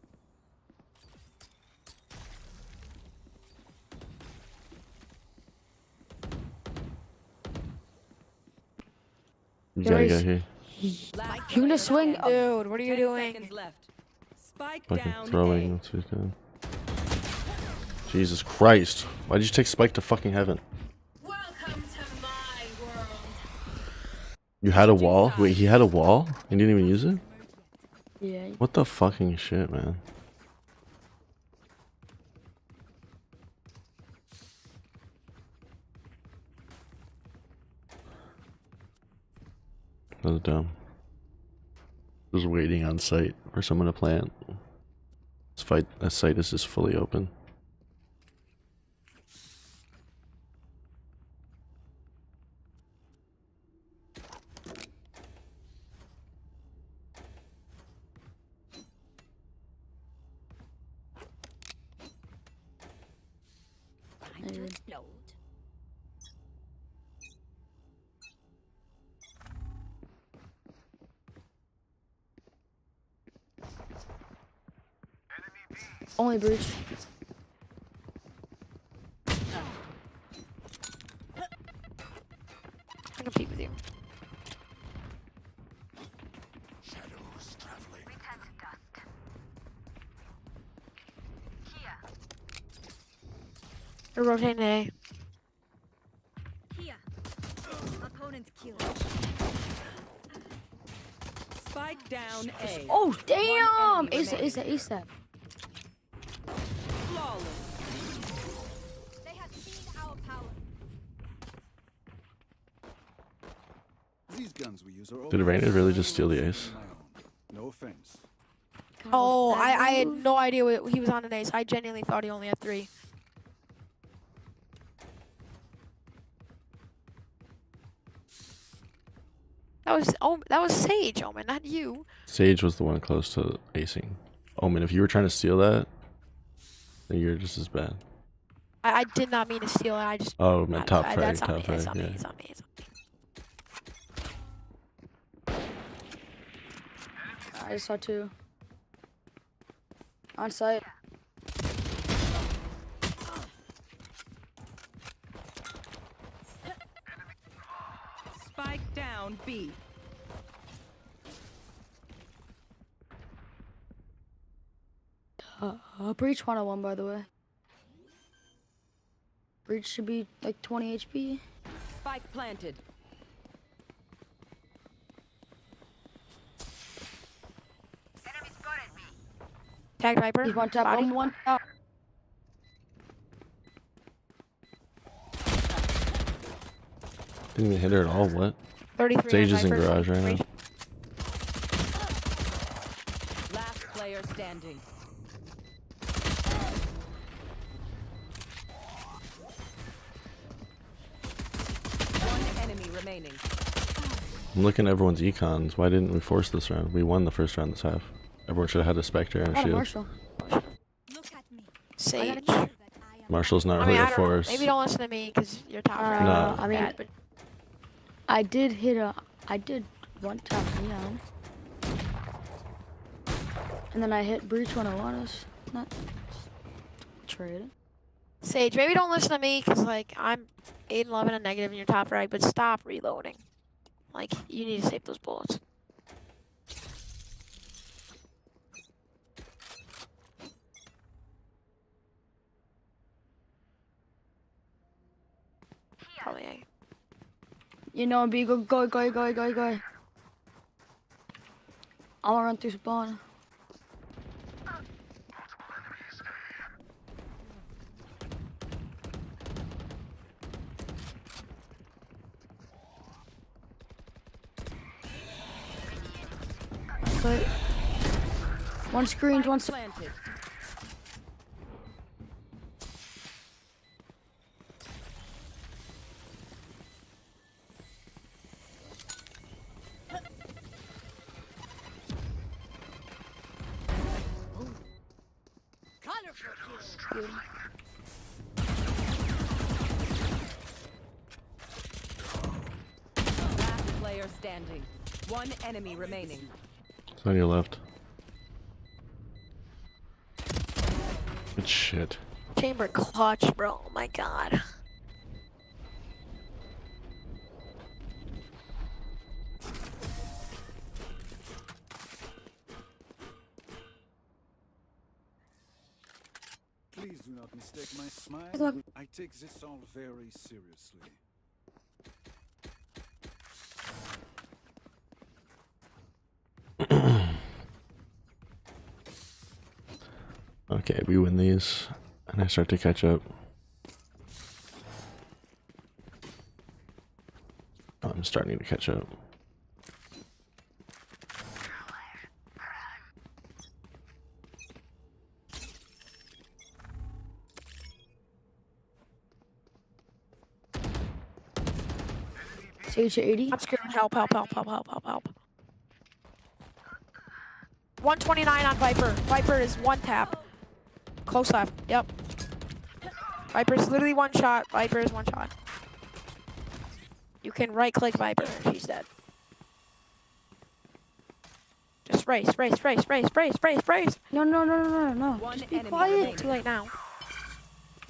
You gotta go here. You gonna swing? Dude, what are you doing? Spike Fucking down throwing. That's what he's doing. Jesus Christ. Why did you take Spike to fucking heaven? Welcome to my world. You had a wall? Wait, he had a wall? You didn't even use it? Yeah. What the fucking shit, man? That was dumb. Just waiting on site for someone to plant. That site is just fully open. Time to explode. Only breach. I compete with you. Shadows traveling. They're rotating A. Here. Opponent killed. Spike down A. Oh damn! ASAP. Flawless. They have seen our power. These guns we use are Did Raina really just steal the ace? No offense. Oh, I had no idea he was on an ace. I genuinely thought he only had 3. That was Sage, Omen, not you. Sage was the one close to acing. Omen, if you were trying to steal that, then you're just as bad. I did not mean to steal it. I just. Oh, man, top frag, That's top frag, It's on me. yeah. It's on me. It's on me. I just saw 2. On site. Spike down B. Breach 101, by the way. Breach should be like 20 HP. Spike planted. Tag Viper. He's one tap, Body. one tap. Didn't even hit her at all, what? 33 Sage is in Viper. garage right now. Last player standing. One enemy remaining. I'm looking at everyone's econs. Why didn't we force this round? We won the first round this half. Everyone should have had a Spectre and a shield. Marshall. Sage. Marshall's not I mean, really I don't know. force. Maybe don't listen to me because you're top frag. No. I mean, Bad, but I did one tap Neon. And then I hit Breach 101. It's not trade. Sage, maybe don't listen to me because like I'm 8-11 and negative in your top frag, but stop reloading. Like you need to save those bullets. Probably A. You know, B, go. I'm gonna run through spawn. site. One screen, one planted. Last player standing. One enemy remaining. It's on your left. Good shit. Chamber clutch, bro. Oh my god. Please do not mistake my smile. Look. I take this all very seriously. Okay, we win these, and I start to catch up. I'm starting to catch up. Sage 80. I'm scared. Help, help, help, help, help, help, help. 129 on Viper. Viper is one tap. Close left. Yep. Viper's literally one shot. Viper is one shot. You can right click Viper. She's dead. Just race. No. Just be quiet. Too late now.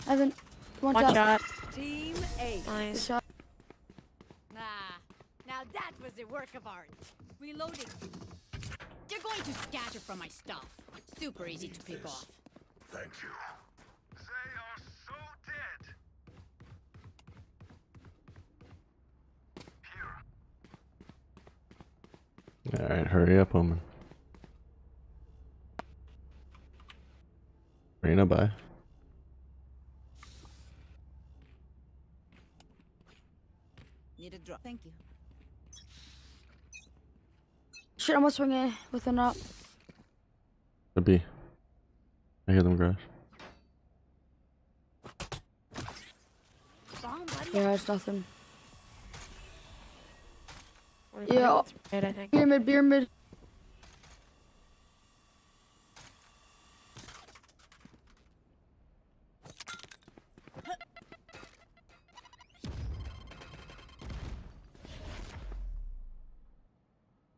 Evan, one One shot. Team A. Nice. Shot. Ah, now that was a work of art. Reloading. They're going to scatter from my stuff. Super easy to pick off. Thank you. They are so dead. Alright, hurry up, Omen. Reyna, bye. Need a drop. Thank you. Shit, I'm gonna swing it with a knock. The B. I hear them crash. Yeah, it's nothing. Yeah. I think. Beer mid.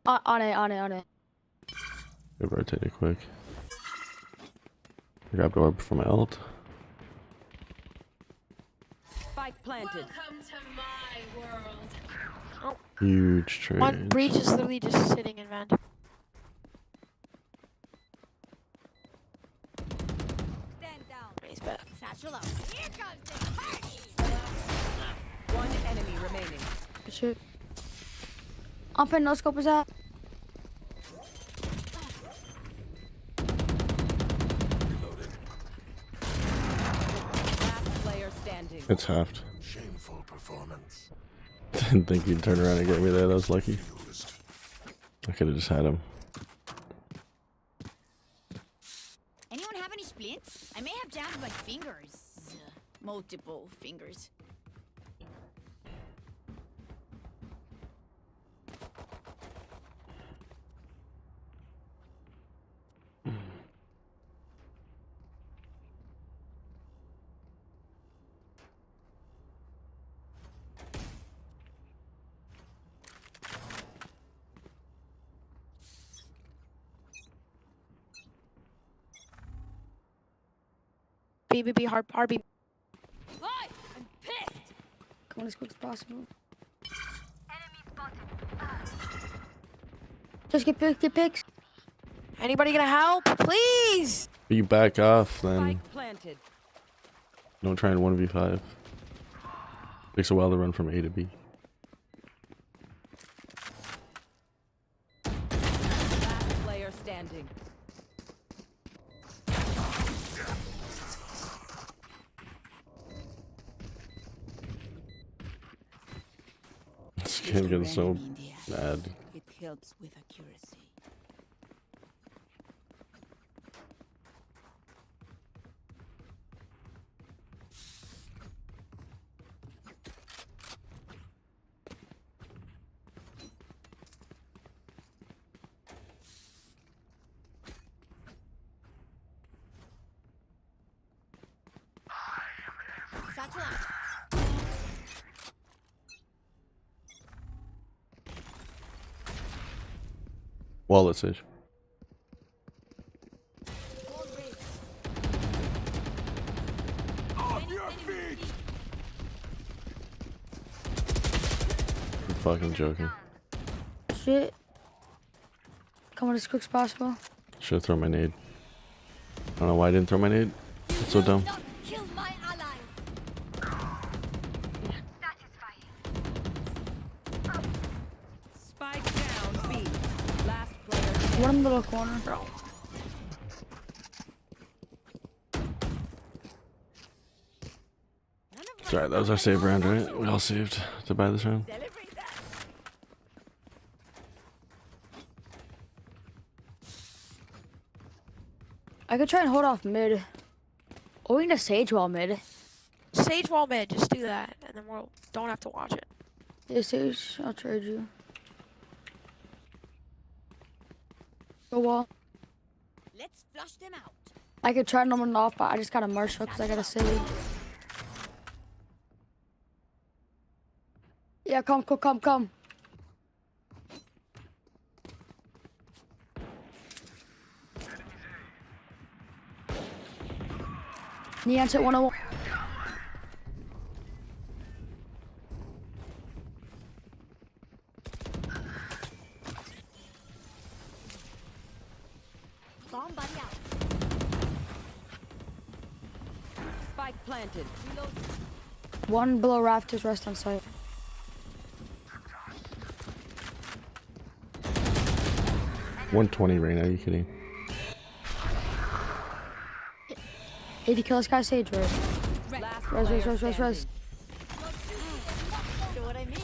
On it. They rotated quick. I grabbed orb for my ult. Spike planted. Welcome to my world. Huge trade. One breach is literally just sitting in vent. Stand down. He's back. Satchel out. Here comes the party. One enemy remaining. Shit. I'm finna no scope is that. Last player standing. It's halved. Shameful performance. Didn't think he'd turn around and get me there. That was lucky. I could have just had him. Anyone have any splints? I may have jammed my fingers. Multiple fingers. BBB hard RB. Hi, I'm pissed. Come on as quick as possible. Just get picks. Anybody gonna help? Please. You back off, then. Spike planted. Don't try and 1v5. Takes a while to run from A to B. Last player standing. This kid gets so mad. It helps with accuracy. Wallet Sage. I'm fucking joking. Shit. Come on as quick as possible. Should have thrown my nade. I don't know why I didn't throw my nade. It's so dumb. Spike down B. Last player. One in the little corner. It's alright, that was our save round, right? We all saved to buy this round. I could try and hold off mid. Or we can just sage wall mid. Sage wall mid, just do that, and then we don't have to watch it. Yeah, sage, I'll trade you. Go wall. Let's flush them out. I could try and run off, but I just got a Marshall because I got a save. Yeah, come. Neon's hit 101. Bomb buddy out. Spike planted. Reload. One below rafters, rest on site. $120 right now, are you kidding? If you kill this guy, sage res. Res. Know what I mean?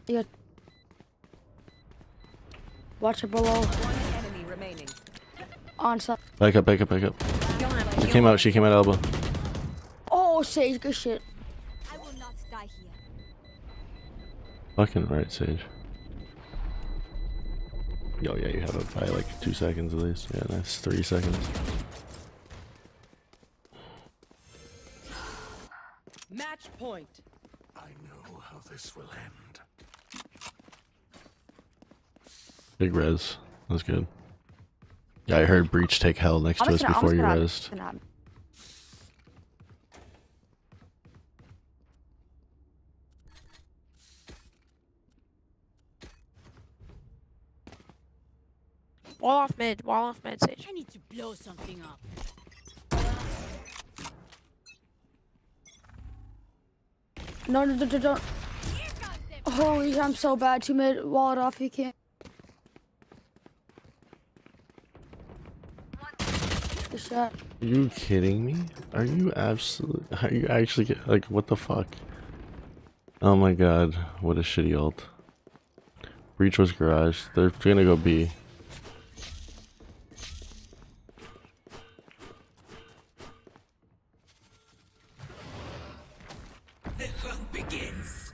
Yeah. Watch it below. One enemy remaining. On site. Back up. She came out elbow. Oh, sage, good shit. I will not die here. Fucking right, Sage. Yo, yeah, you have it by like 2 seconds at least. Yeah, that's 3 seconds. Match point. I know how this will end. Big res. That's good. Yeah, I heard Breach take hell next to us before you resed. Wall off mid, Sage. I need to blow something up. No, don't. Holy, I'm so bad. 2 mid, wall it off, you can't. Good shot. Are you kidding me? Are you actually like, what the fuck? Oh my god, what a shitty ult. Breach was garage. They're gonna go B. The hunt begins.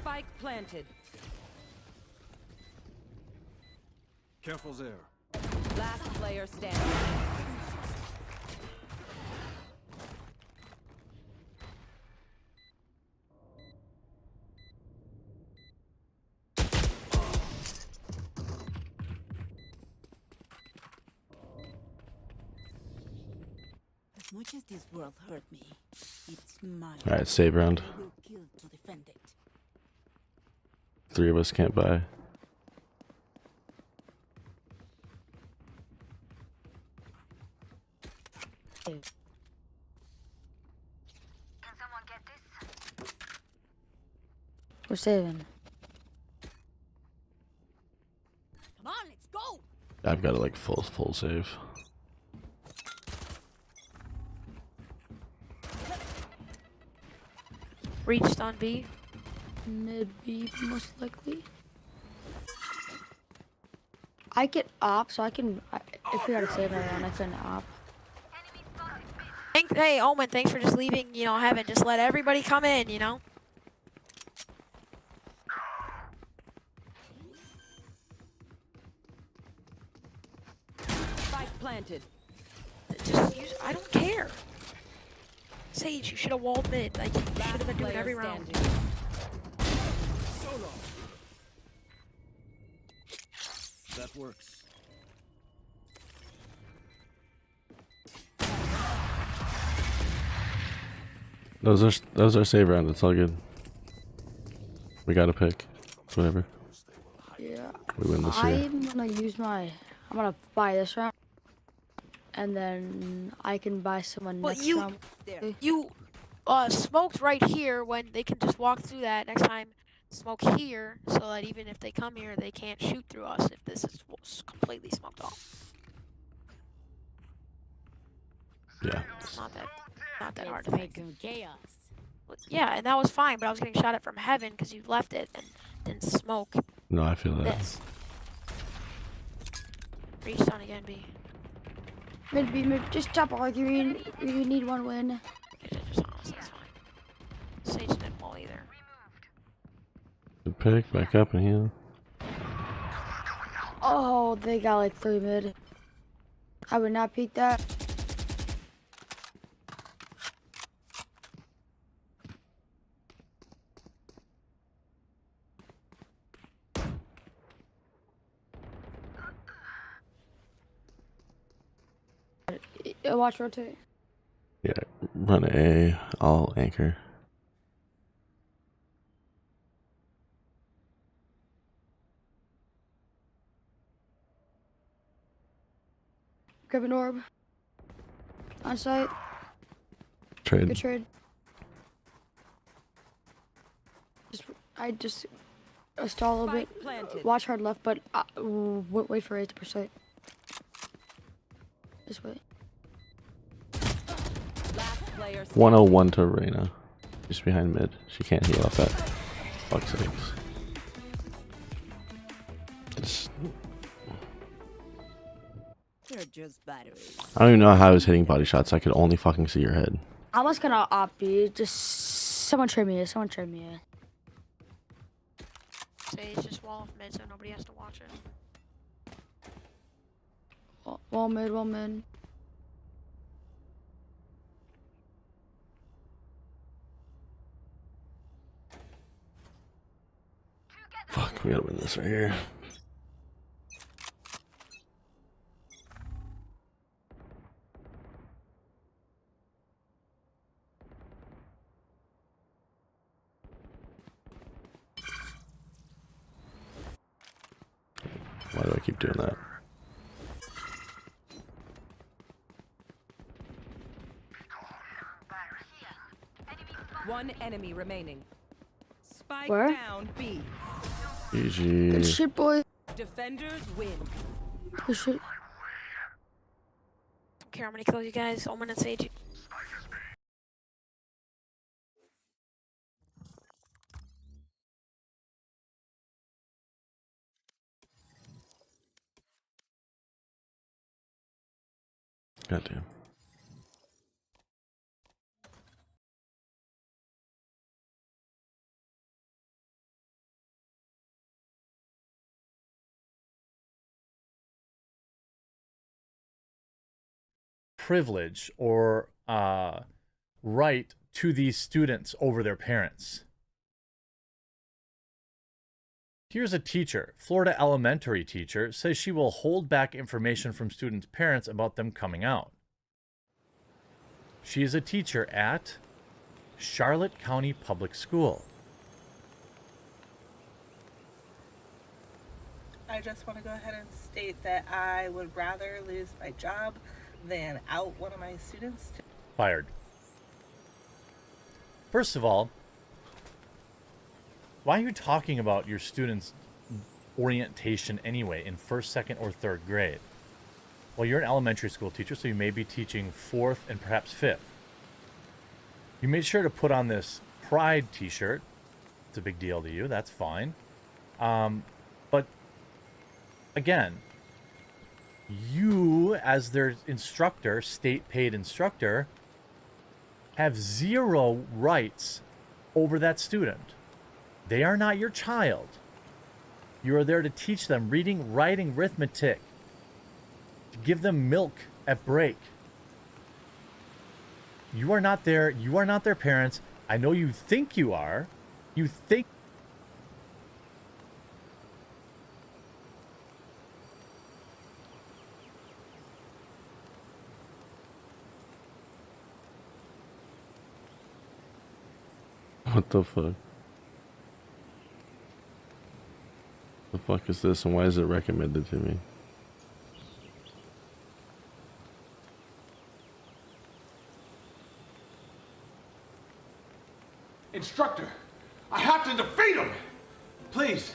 Spike planted. Careful there. Last player standing. As much as this world hurt me, it's mine. Alright, save round. I will kill to defend it. 3 of us can't buy. Can someone get this? We're saving. Come on, let's go. I've got it like full save. Reached on B. Mid B, most likely. I get op, so I can. If we gotta save my round, I can op. Hey, Omen, thanks for just leaving, heaven. Just let everybody come in, Spike planted. Just use, I don't care. Sage, you should have walled mid. Like, you should have been doing every round. Solo. That works. Those are save rounds. It's all good. We got to pick. It's whatever. Yeah. We win this year. I'm gonna buy this round, and then I can buy someone Well, next round. You smoked right here when they can just walk through that. Next time, smoke here so that even if they come here, they can't shoot through us if this is completely smoked off. Yeah. It's not that hard to make. Chaos. Yeah, and that was fine, but I was getting shot at from heaven because you left it and didn't smoke. No, I feel that. This. Reached on again, B. Mid, just stop arguing. We need one win. Just honestly, it's fine. Sage didn't wall either. Good pick. Back up and heal. Oh, they got like 3 mid. I would not peek that. Watch rotate. Yeah, run A. I'll anchor. Grab an orb. On site. Trade. Good trade. I just stall a little bit. Planted. Watch hard left, but wait for 80%. This way. 101 to Reyna. Just behind mid. She can't heal off that. Fuck's sakes. Just... They're just batteries. I don't even know how I was hitting body shots. I could only fucking see your head. I was gonna opt B. Just someone trade me. Someone trade me. Sage just wall off mid so nobody has to watch it. Wall mid. Fuck, we gotta win this right here. Why do I keep doing that? One enemy remaining. Spike Where? down B. GG. Good shit, boy. Defenders win. Good shit. Don't care how many kills you guys. Omen and Sage. Goddamn. Privilege or right to these students over their parents. Here's a teacher, Florida elementary teacher, says she will hold back information from students' parents about them coming out. She is a teacher at Charlotte County Public School. I just want to go ahead and state that I would rather lose my job than out one of my students. Fired. First of all, why are you talking about your students' orientation anyway in first, second, or third grade? Well, you're an elementary school teacher, so you may be teaching fourth and perhaps fifth. You made sure to put on this Pride t-shirt. It's a big deal to you. That's fine. But again, you, as their instructor, state-paid instructor, have zero rights over that student. They are not your child. You are there to teach them reading, writing, arithmetic, to give them milk at break. You are not their parents. I know you think you are. You think. What the fuck? The fuck is this, and why is it recommended to me? Instructor, I have to defeat him! Please,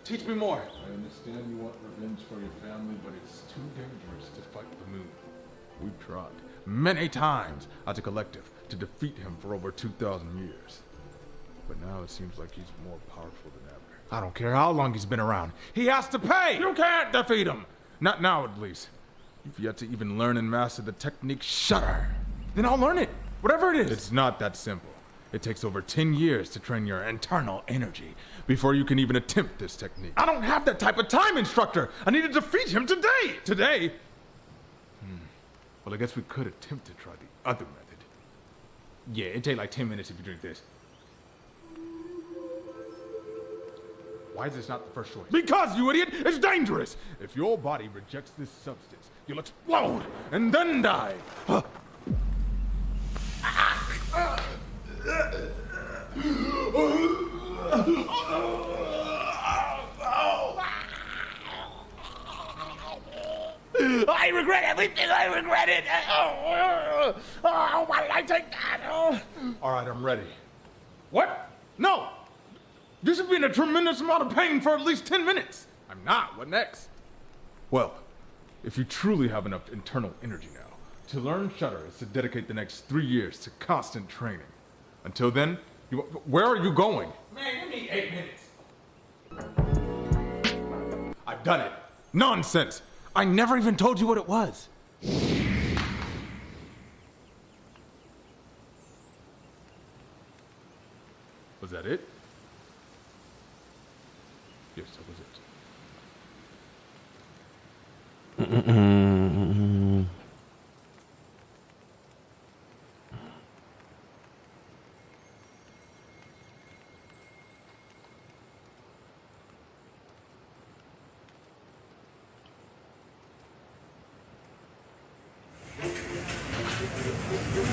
teach me more. I understand you want revenge for your family, but it's too dangerous to fight the moon. We've tried many times as a collective to defeat him for over 2,000 years. But now it seems like he's more powerful than ever. I don't care how long he's been around. He has to pay! You can't defeat him! Not now, at least. You've yet to even learn and master the technique Shudder. Then I'll learn it, whatever it is. It's not that simple. It takes over 10 years to train your internal energy before you can even attempt this technique. I don't have that type of time, Instructor! I need to defeat him today! Today? Well, I guess we could attempt to try the other method. Yeah, it'd take like 10 minutes if you drink this. Why is this not the first choice? Because, you idiot, it's dangerous! If your body rejects this substance, you'll explode and then die. I regret everything. I regret it. Why did I take that? All right, I'm ready. What? No! This has been a tremendous amount of pain for at least 10 minutes. I'm not. What next? Well, if you truly have enough internal energy now, to learn Shudder is to dedicate the next 3 years to constant training. Until then, where are you going? Man, give me 8 minutes. I've done it. Nonsense. I never even told you what it was. Was that it? Yes, that was it.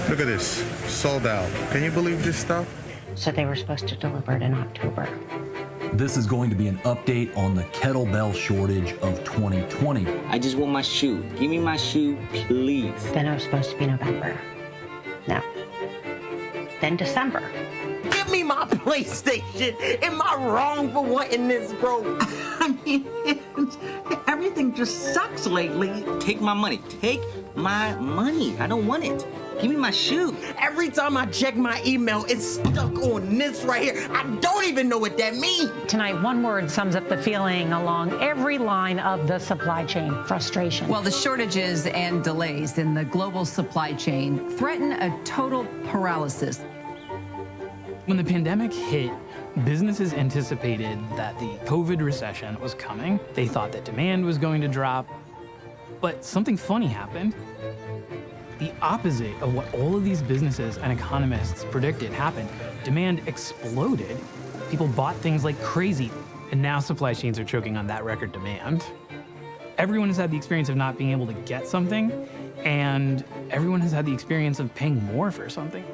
Look at this, sold out. Can you believe this stuff? So they were supposed to deliver it in October. This is going to be an update on the kettlebell shortage of 2020. I just want my shoe. Give me my shoe, please. Then it was supposed to be November. No. Then December. Give me my PlayStation. Am I wrong for wanting this, bro? I mean, everything just sucks lately. Take my money. Take my money. I don't want it. Give me my shoe. Every time I check my email, it's stuck on this right here. I don't even know what that means. Tonight, one word sums up the feeling along every line of the supply chain: frustration. Well, the shortages and delays in the global supply chain threaten a total paralysis. When the pandemic hit, businesses anticipated that the COVID recession was coming. They thought that demand was going to drop. But something funny happened. The opposite of what all of these businesses and economists predicted happened. Demand exploded. People bought things like crazy, and now supply chains are choking on that record demand. Everyone has had the experience of not being able to get something, and everyone has had the experience of paying more for something.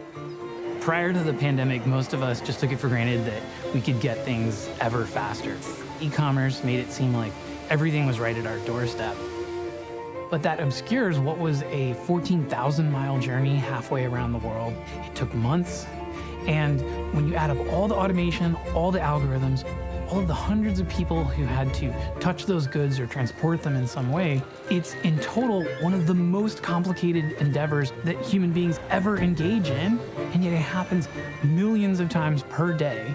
Prior to the pandemic, most of us just took it for granted that we could get things ever faster. E-commerce made it seem like everything was right at our doorstep. But that obscures what was a 14,000-mile journey halfway around the world. It took months, and when you add up all the automation, all the algorithms, all of the hundreds of people who had to touch those goods or transport them in some way, it's in total one of the most complicated endeavors that human beings ever engage in, and yet it happens millions of times per day,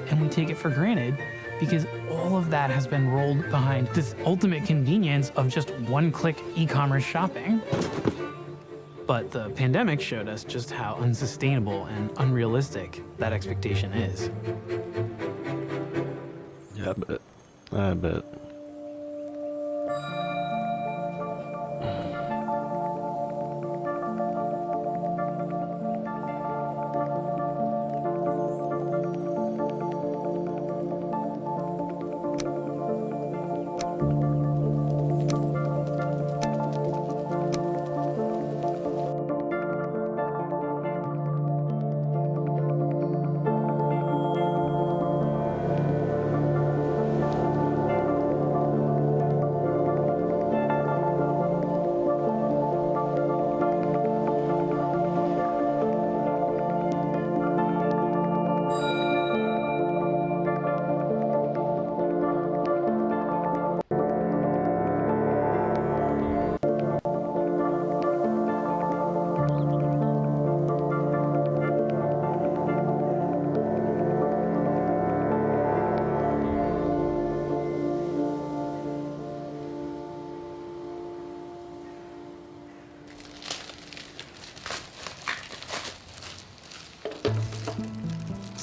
and we take it for granted because all of that has been rolled behind this ultimate convenience of just one-click e-commerce shopping. But the pandemic showed us just how unsustainable and unrealistic that expectation is. Yeah, I bet.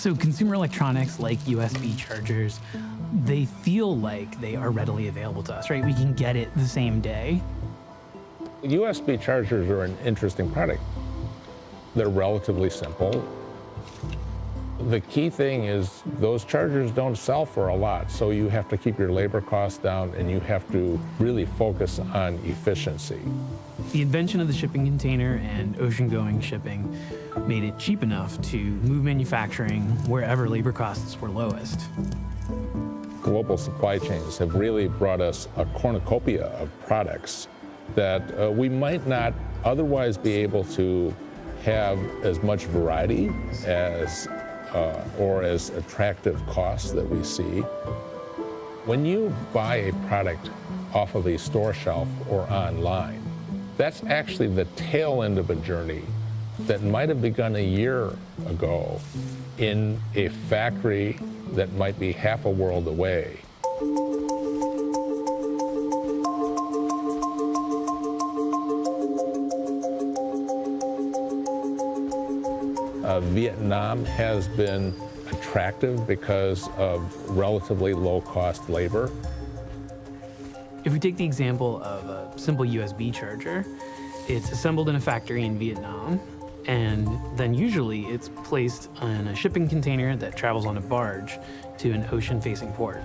So consumer electronics like USB chargers, they feel like they are readily available to us, right? We can get it the same day. USB chargers are an interesting product. They're relatively simple. The key thing is those chargers don't sell for a lot, so you have to keep your labor costs down and you have to really focus on efficiency. The invention of the shipping container and ocean-going shipping made it cheap enough to move manufacturing wherever labor costs were lowest. Global supply chains have really brought us a cornucopia of products that we might not otherwise be able to have as much variety as or as attractive costs that we see. When you buy a product off of a store shelf or online, that's actually the tail end of a journey that might have begun a year ago in a factory that might be half a world away. Vietnam has been attractive because of relatively low-cost labor. If we take the example of a simple USB charger, it's assembled in a factory in Vietnam, and then usually it's placed in a shipping container that travels on a barge to an ocean-facing port.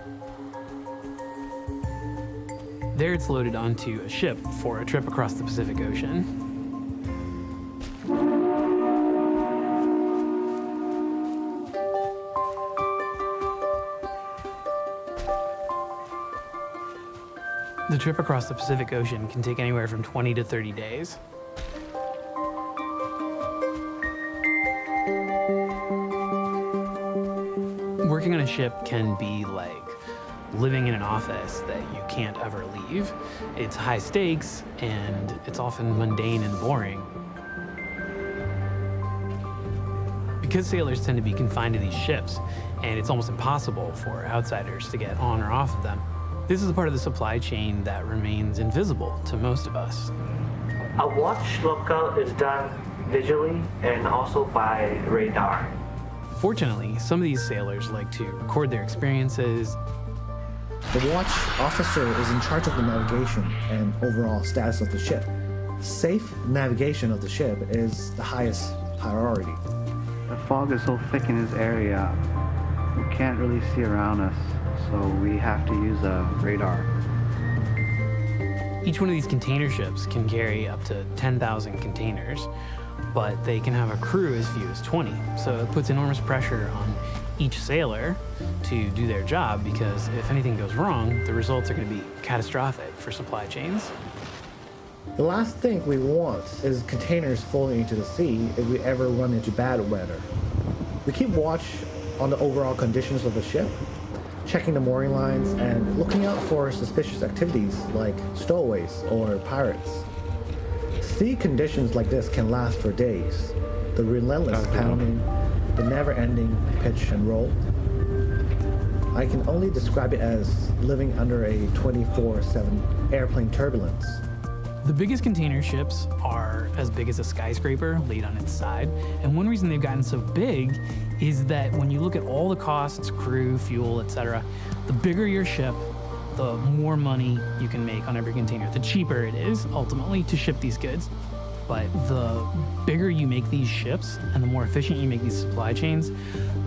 There it's loaded onto a ship for a trip across the Pacific Ocean. The trip across the Pacific Ocean can take anywhere from 20 to 30 days. Working on a ship can be like living in an office that you can't ever leave. It's high stakes and it's often mundane and boring. Because sailors tend to be confined to these ships, and it's almost impossible for outsiders to get on or off of them, this is a part of the supply chain that remains invisible to most of us. A watch lookout is done visually and also by radar. Fortunately, some of these sailors like to record their experiences. The watch officer is in charge of the navigation and overall status of the ship. Safe navigation of the ship is the highest priority. The fog is so thick in this area, we can't really see around us. So we have to use a radar. Each one of these container ships can carry up to 10,000 containers, but they can have a crew as few as 20. So it puts enormous pressure on each sailor to do their job, because if anything goes wrong, the results are going to be catastrophic for supply chains. The last thing we want is containers falling into the sea if we ever run into bad weather. We keep watch on the overall conditions of the ship, checking the mooring lines and looking out for suspicious activities like stowaways or pirates. Sea conditions like this can last for days. The relentless pounding, the never-ending pitch and roll. I can only describe it as living under a 24/7 airplane turbulence. The biggest container ships are as big as a skyscraper laid on its side. And one reason they've gotten so big is that when you look at all the costs, crew, fuel, etc., the bigger your ship, the more money you can make on every container. The cheaper it is, ultimately, to ship these goods. But the bigger you make these ships and the more efficient you make these supply chains,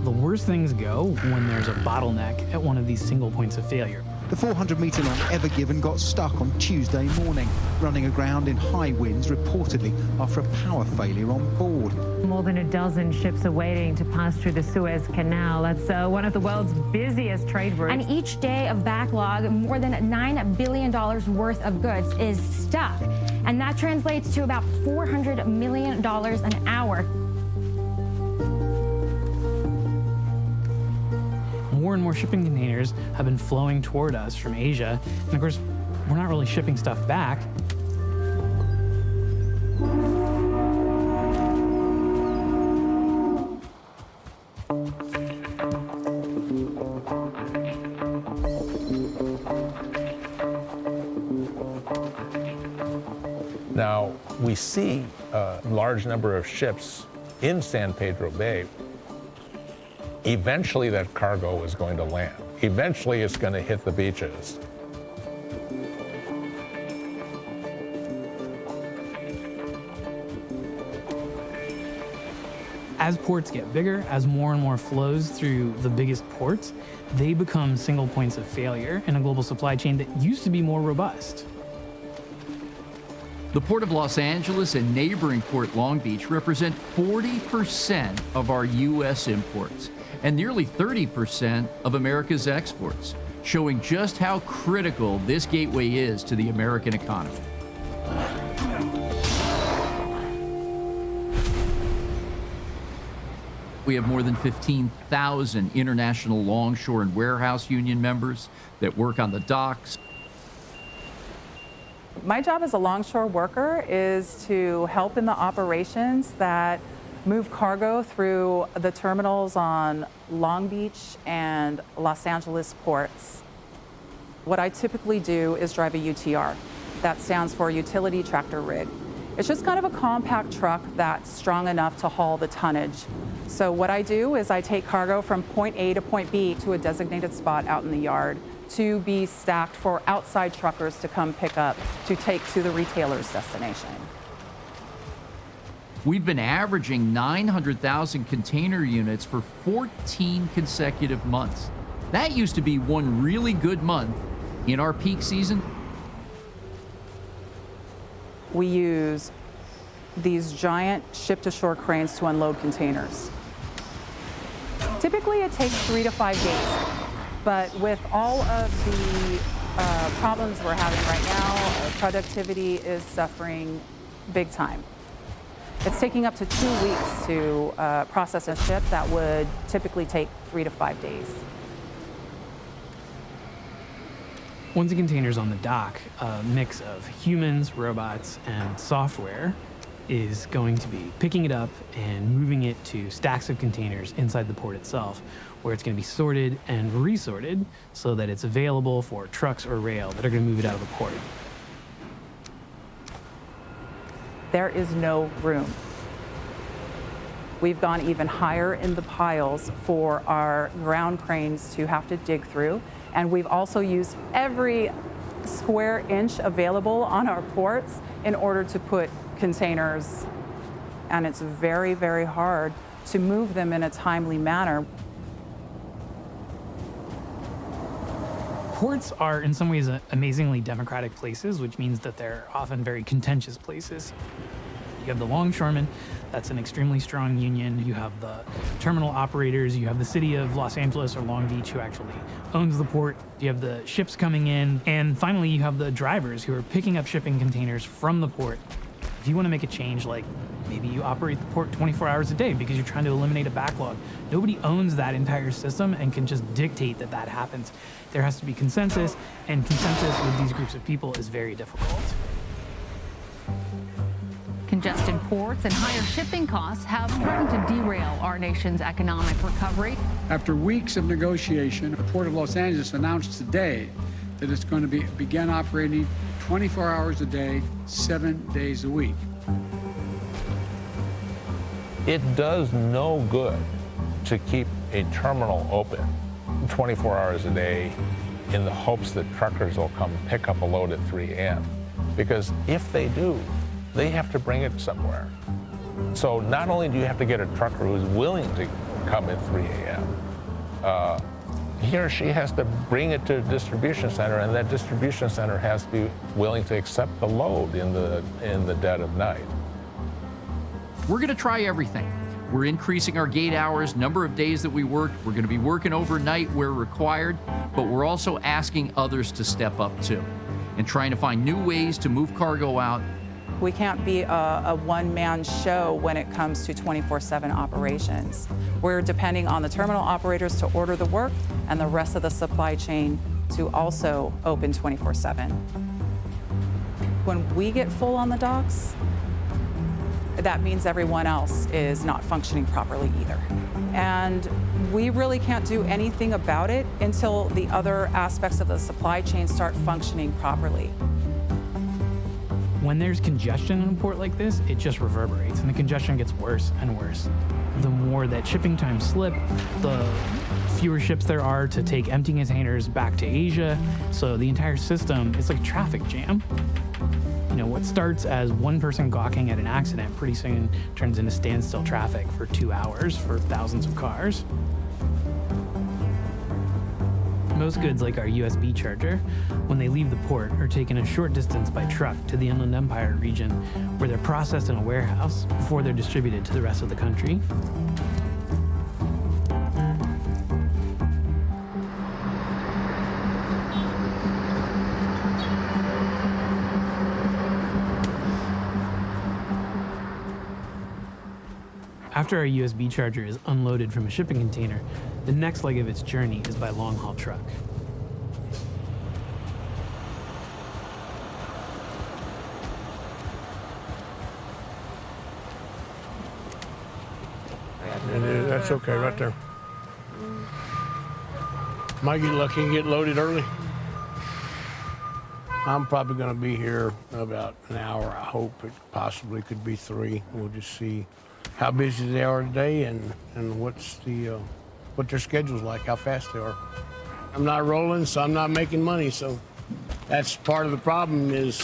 the worse things go when there's a bottleneck at one of these single points of failure. The 400-metre-long Ever Given got stuck on Tuesday morning, running aground in high winds, reportedly after a power failure on board. More than a dozen ships are waiting to pass through the Suez Canal. That's one of the world's busiest trade routes. And each day of backlog, more than $9 billion worth of goods is stuck. And that translates to about $400 million an hour. More and more shipping containers have been flowing toward us from Asia. And of course, we're not really shipping stuff back. Now, we see a large number of ships in San Pedro Bay. eventually that cargo is going to land. Eventually it's going to hit the beaches. As ports get bigger, as more and more flows through the biggest ports, they become single points of failure in a global supply chain that used to be more robust. The Port of Los Angeles and neighboring Port Long Beach represent 40% of our U.S. imports and nearly 30% of America's exports, showing just how critical this gateway is to the American economy. We have more than 15,000 international longshore and warehouse union members that work on the docks. My job as a longshore worker is to help in the operations that move cargo through the terminals on Long Beach and Los Angeles ports. What I typically do is drive a UTR. That stands for utility tractor rig. It's just kind of a compact truck that's strong enough to haul the tonnage. So what I do is I take cargo from point A to point B to a designated spot out in the yard to be stacked for outside truckers to come pick up to take to the retailer's destination. We've been averaging 900,000 container units for 14 consecutive months. That used to be one really good month in our peak season. We use these giant ship-to-shore cranes to unload containers. Typically, it takes 3 to 5 days. But with all of the problems we're having right now, productivity is suffering big time. It's taking up to 2 weeks to process a ship that would typically take 3 to 5 days. Once a container's on the dock, a mix of humans, robots, and software is going to be picking it up and moving it to stacks of containers inside the port itself, where it's going to be sorted and resorted so that it's available for trucks or rail that are going to move it out of the port. There is no room. We've gone even higher in the piles for our ground cranes to have to dig through, and we've also used every square inch available on our ports in order to put containers, and it's very, very hard to move them in a timely manner. Ports are in some ways amazingly democratic places, which means that they're often very contentious places. You have the longshoremen, that's an extremely strong union. You have the terminal operators, you have the city of Los Angeles or Long Beach who actually owns the port. You have the ships coming in, and finally you have the drivers who are picking up shipping containers from the port. If you want to make a change, like maybe you operate the port 24 hours a day because you're trying to eliminate a backlog. Nobody owns that entire system and can just dictate that that happens. There has to be consensus, and consensus with these groups of people is very difficult. Congested ports and higher shipping costs have threatened to derail our nation's economic recovery. After weeks of negotiation, the Port of Los Angeles announced today that it's going to begin operating 24 hours a day, 7 days a week. It does no good to keep a terminal open 24 hours a day in the hopes that truckers will come pick up a load at 3 a.m. Because if they do, they have to bring it somewhere. So not only do you have to get a trucker who's willing to come at 3 a.m., he or she has to bring it to a distribution center, and that distribution center has to be willing to accept the load in the dead of night. We're going to try everything. We're increasing our gate hours, number of days that we work. We're going to be working overnight where required, but we're also asking others to step up too and trying to find new ways to move cargo out. We can't be a one-man show when it comes to 24/7 operations. We're depending on the terminal operators to order the work and the rest of the supply chain to also open 24/7. When we get full on the docks, that means everyone else is not functioning properly either. And we really can't do anything about it until the other aspects of the supply chain start functioning properly. When there's congestion in a port like this, it just reverberates, and the congestion gets worse and worse. the more that shipping times slip, the fewer ships there are to take empty containers back to Asia. So the entire system is like a traffic jam. You know, what starts as one person gawking at an accident pretty soon turns into standstill traffic for 2 hours for thousands of cars. Most goods, like our USB charger, when they leave the port, are taken a short distance by truck to the Inland Empire region, where they're processed in a warehouse before they're distributed to the rest of the country. After our USB charger is unloaded from a shipping container, the next leg of its journey is by long-haul truck. That's okay, right there. Might get lucky and get loaded early. I'm probably going to be here about an hour. I hope it possibly could be 3. We'll just see how busy they are today and what's the what their schedule's like, how fast they are. I'm not rolling, so I'm not making money. So that's part of the problem is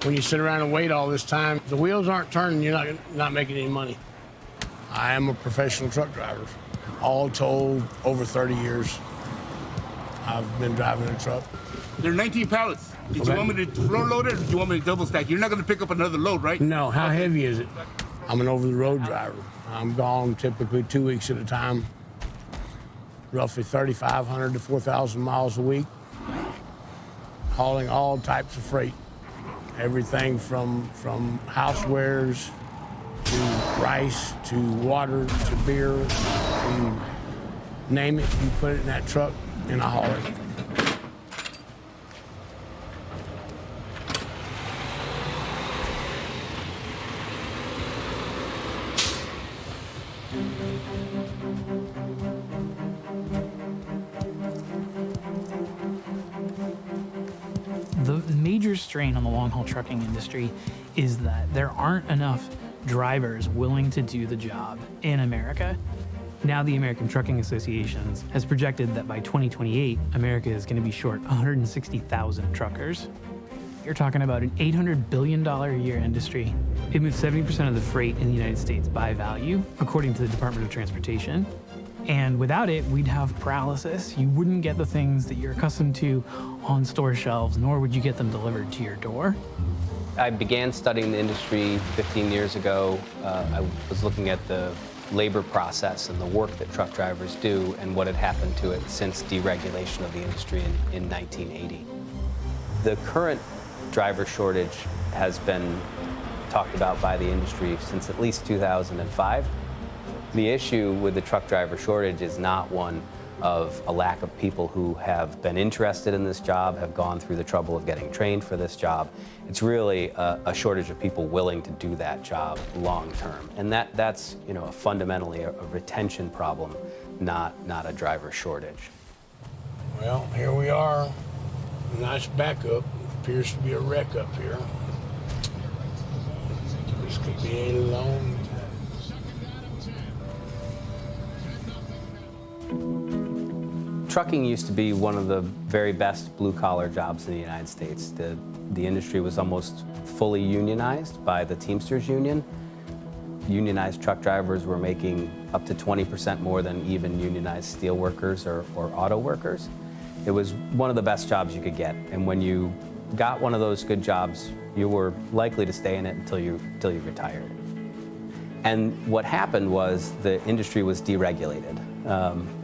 when you sit around and wait all this time, the wheels aren't turning, you're not making any money. I am a professional truck driver. All told, over 30 years, I've been driving a truck. There are 19 pallets. Did you want me to floor load it or do you want me to double stack? You're not going to pick up another load, right? No, how heavy is it? I'm an over-the-road driver. I'm gone typically 2 weeks at a time, roughly 3,500 to 4,000 miles a week, hauling all types of freight, everything from housewares to rice to water to beer to name it, you put it in that truck and I haul it. The major strain on the long-haul trucking industry is that there aren't enough drivers willing to do the job in America. Now the American Trucking Association has projected that by 2028, America is going to be short 160,000 truckers. You're talking about an $800 billion a year industry. It moves 70% of the freight in the United States by value, according to the Department of Transportation. And without it, we'd have paralysis. You wouldn't get the things that you're accustomed to on store shelves, nor would you get them delivered to your door. I began studying the industry 15 years ago. I was looking at the labor process and the work that truck drivers do and what had happened to it since deregulation of the industry in 1980. The current driver shortage has been talked about by the industry since at least 2005. The issue with the truck driver shortage is not one of a lack of people who have been interested in this job, have gone through the trouble of getting trained for this job. It's really a shortage of people willing to do that job long term. And that's fundamentally a retention problem, not a driver shortage. Well, here we are. Nice backup. Appears to be a wreck up here. This could be a long time. Trucking used to be one of the very best blue-collar jobs in the United States. The industry was almost fully unionized by the Teamsters Union. Unionized truck drivers were making up to 20% more than even unionized steel workers or auto workers. It was one of the best jobs you could get, and when you got one of those good jobs, you were likely to stay in it until you retired. And what happened was the industry was deregulated.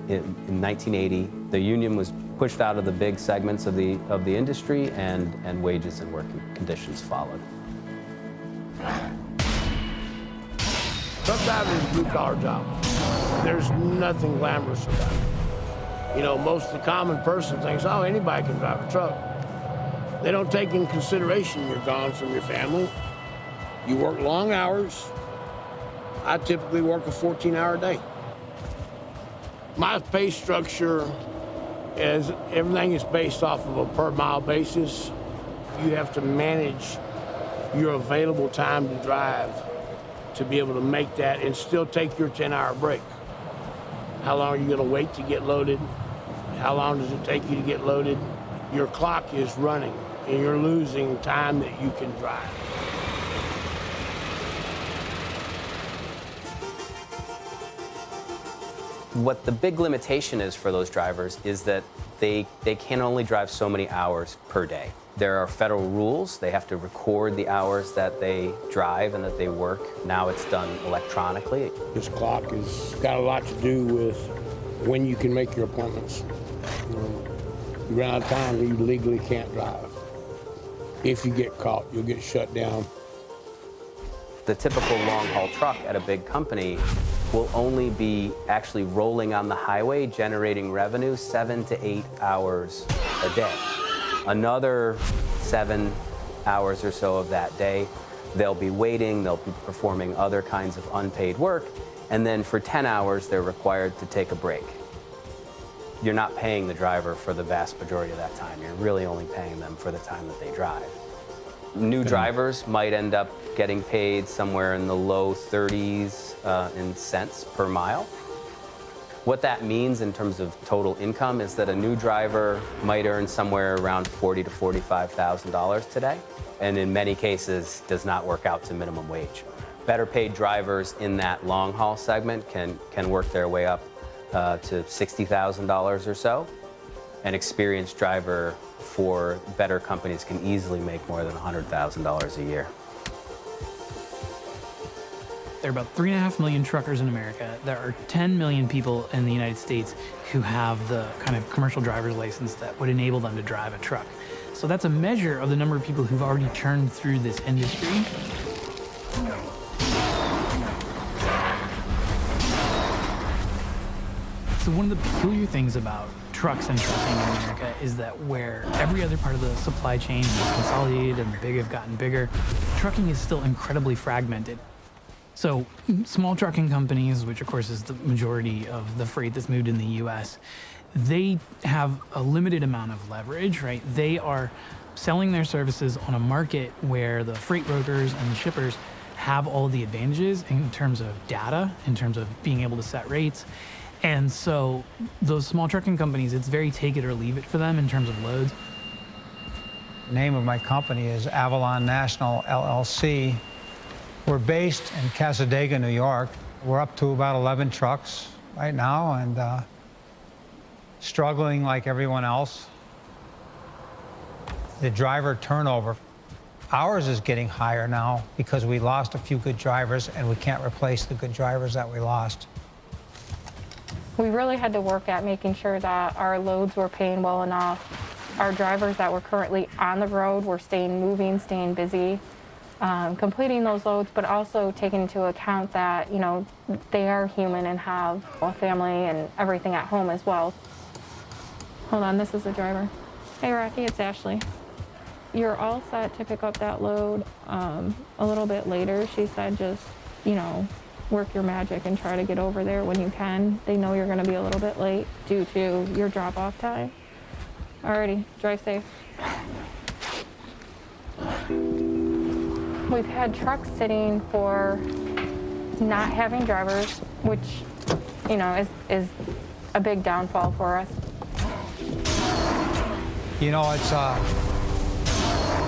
In 1980, the union was pushed out of the big segments of the industry, and wages and working conditions followed. Truck driving is a blue-collar job. There's nothing glamorous about it. You know, most of the common person thinks, oh, anybody can drive a truck. They don't take in consideration you're gone from your family. You work long hours. I typically work a 14-hour day. My pay structure is everything is based off of a per mile basis. You have to manage your available time to drive to be able to make that and still take your 10-hour break. How long are you going to wait to get loaded? How long does it take you to get loaded? Your clock is running, and you're losing time that you can drive. What the big limitation is for those drivers is that they can only drive so many hours per day. There are federal rules. They have to record the hours that they drive and that they work. Now it's done electronically. This clock has got a lot to do with when you can make your appointments. You run out of time, you legally can't drive. If you get caught, you'll get shut down. The typical long-haul truck at a big company will only be actually rolling on the highway, generating revenue 7 to 8 hours a day. Another 7 hours or so of that day, they'll be waiting, they'll be performing other kinds of unpaid work, and then for 10 hours, they're required to take a break. You're not paying the driver for the vast majority of that time. You're really only paying them for the time that they drive. New drivers might end up getting paid somewhere in the low 30s in cents per mile. What that means in terms of total income is that a new driver might earn somewhere around $40,000 to $45,000 today, and in many cases does not work out to minimum wage. Better paid drivers in that long haul segment can work their way up to $60,000 or so. An experienced driver for better companies can easily make more than $100,000 a year. There are about 3.5 million truckers in America. There are 10 million people in the United States who have the kind of commercial driver's license that would enable them to drive a truck. So that's a measure of the number of people who've already churned through this industry. So one of the peculiar things about trucks and trucking in America is that where every other part of the supply chain has consolidated and the big have gotten bigger, trucking is still incredibly fragmented. So small trucking companies, which of course is the majority of the freight that's moved in the US, they have a limited amount of leverage, right? They are selling their services on a market where the freight brokers and the shippers have all the advantages in terms of data, in terms of being able to set rates. And so those small trucking companies, it's very take it or leave it for them in terms of loads. The name of my company is Avalon National LLC. We're based in Casadega, New York. We're up to about 11 trucks right now and struggling like everyone else. The driver turnover, ours is getting higher now because we lost a few good drivers and we can't replace the good drivers that we lost. We really had to work at making sure that our loads were paying well enough. Our drivers that were currently on the road were staying moving, staying busy, completing those loads, but also taking into account that, you know, they are human and have a family and everything at home as well. Hold on, this is the driver. Hey, Rocky, it's Ashley. You're all set to pick up that load a little bit later. She said just, you know, work your magic and try to get over there when you can. They know you're going to be a little bit late due to your drop-off time. Alrighty, drive safe. We've had trucks sitting for not having drivers, which, you know, is a big downfall for us. You know, it's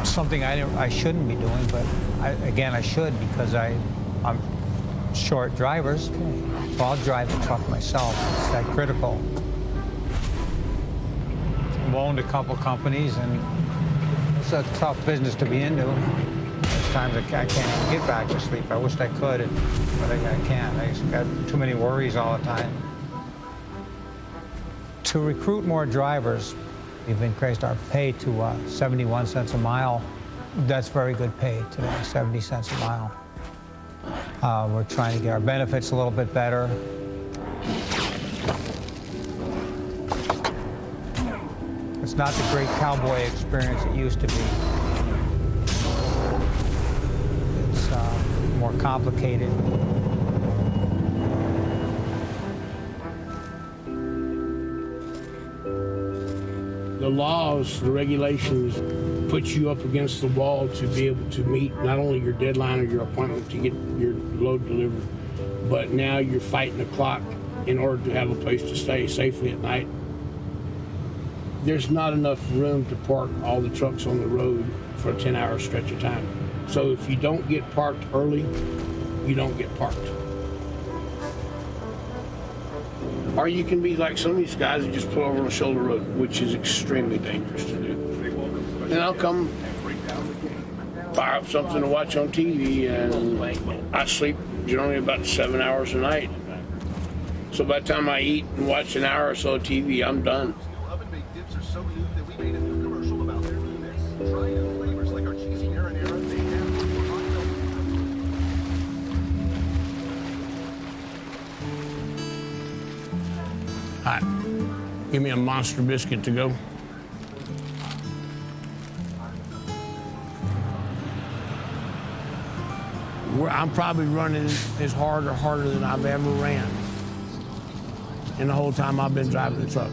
something I shouldn't be doing, but I should because I'm short drivers. So I'll drive the truck myself. It's that critical. I've owned a couple companies, and it's a tough business to be into. There's times I can't even get back to sleep. I wish I could, but I can't. I just got too many worries all the time. To recruit more drivers, we've increased our pay to 71 cents a mile. That's very good pay today, 70 cents a mile. We're trying to get our benefits a little bit better. It's not the great cowboy experience it used to be. It's more complicated. The laws, the regulations puts you up against the wall to be able to meet not only your deadline or your appointment to get your load delivered, but now you're fighting the clock in order to have a place to stay safely at night. There's not enough room to park all the trucks on the road for a 10-hour stretch of time. So if you don't get parked early, you don't get parked. Or you can be like some of these guys that just pull over on the shoulder road, which is extremely dangerous to do. And I'll come fire up something to watch on TV, and I sleep generally about 7 hours a night. So by the time I eat and watch an hour or so of TV, I'm done. Oven-baked dips are so new that we made a new commercial about their newness. Try new flavors like our cheesy marinara. They have Hot. Give me a monster biscuit to go. I'm probably running as hard or harder than I've ever ran in the whole time I've been driving the truck.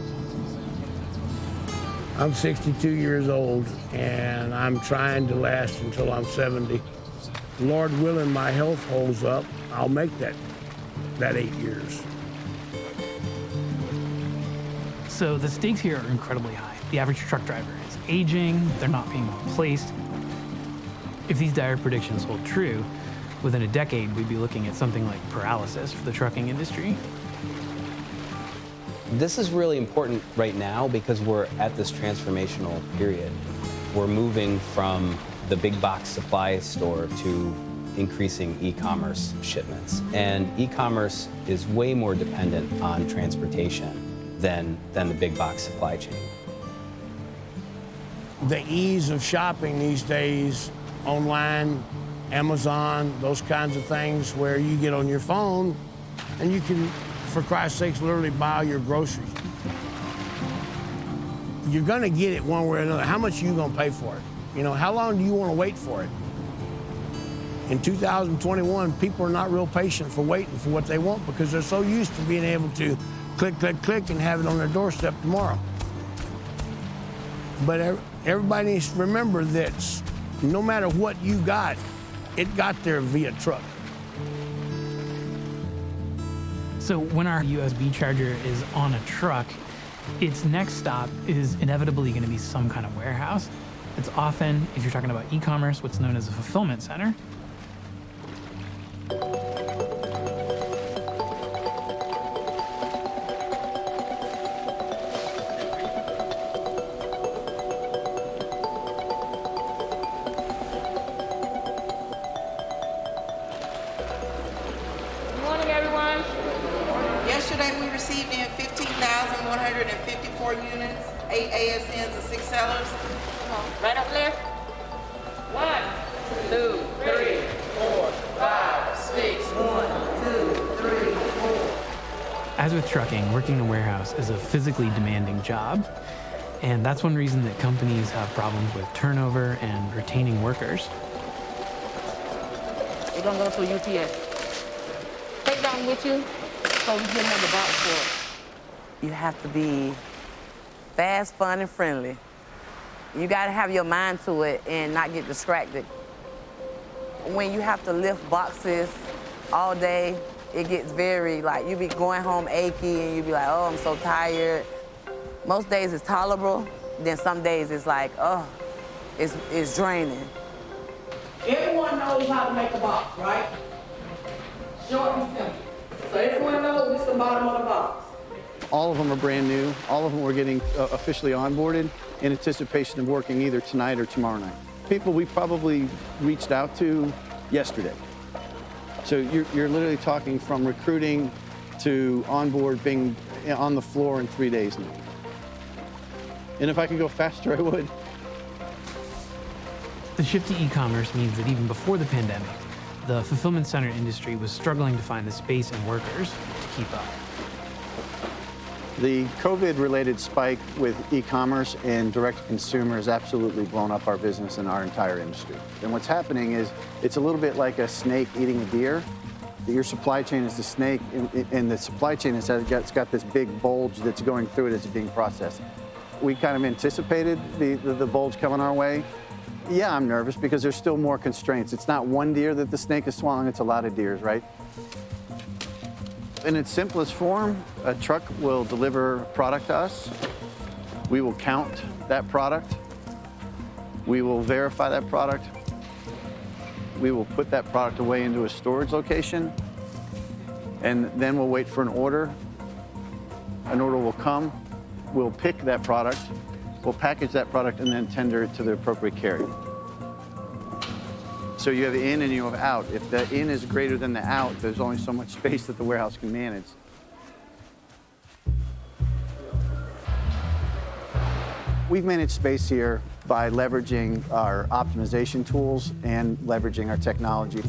I'm 62 years old, and I'm trying to last until I'm 70. Lord willing, my health holds up, I'll make that 8 years. So the stakes here are incredibly high. The average truck driver is aging, they're not being replaced. If these dire predictions hold true, within a decade, we'd be looking at something like paralysis for the trucking industry. This is really important right now because we're at this transformational period. We're moving from the big box supply store to increasing e-commerce shipments. And e-commerce is way more dependent on transportation than the big box supply chain. The ease of shopping these days, online, Amazon, those kinds of things where you get on your phone and you can, for Christ's sakes, literally buy your groceries. You're gonna get it one way or another. How much are you gonna pay for it? You know, how long do you wanna wait for it? In 2021, people are not real patient for waiting for what they want because they're so used to being able to click, click, click and have it on their doorstep tomorrow. But everybody needs to remember that no matter what you got, it got there via truck. So when our USB charger is on a truck, its next stop is inevitably going to be some kind of warehouse. It's often, if you're talking about e-commerce, what's known as a fulfillment center. Yesterday we received in 15,154 units, 8 ASNs and 6 sellers. Come on, right up left. 1, 2, 3, 4, 5, 6. 1, 2, 3, 4. As with trucking, working in a warehouse is a physically demanding job. And that's one reason that companies have problems with turnover and retaining workers. We're gonna go to UPS. Take that one with you. So we can have the box for it. You have to be fast, fun, and friendly. You gotta have your mind to it and not get distracted. When you have to lift boxes all day, it gets very, like, you be going home achy and you be like, oh, I'm so tired. Most days it's tolerable, then some days it's like, oh, it's draining. Everyone knows how to make a box, right? Short and simple. So everyone knows this is the bottom of the box. All of them are brand new. All of them we're getting officially onboarded in anticipation of working either tonight or tomorrow night. People we probably reached out to yesterday. So you're literally talking from recruiting to onboard, being on the floor in 3 days now. And if I could go faster, I would. The shift to e-commerce means that even before the pandemic, the fulfillment center industry was struggling to find the space and workers to keep up. The COVID-related spike with e-commerce and direct-to-consumer has absolutely blown up our business and our entire industry. And what's happening is it's a little bit like a snake eating a deer. Your supply chain is the snake, and the supply chain it's got this big bulge that's going through it as it's being processed. We kind of anticipated the bulge coming our way, Yeah, I'm nervous because there's still more constraints. It's not one deer that the snake is swallowing, it's a lot of deers, right? In its simplest form, a truck will deliver product to us. We will count that product. We will verify that product. We will put that product away into a storage location, and then we'll wait for an order. An order will come. We'll pick that product. We'll package that product and then tender it to the appropriate carrier. So you have in and you have out. If the in is greater than the out, there's only so much space that the warehouse can manage. We've managed space here by leveraging our optimization tools and leveraging our technology.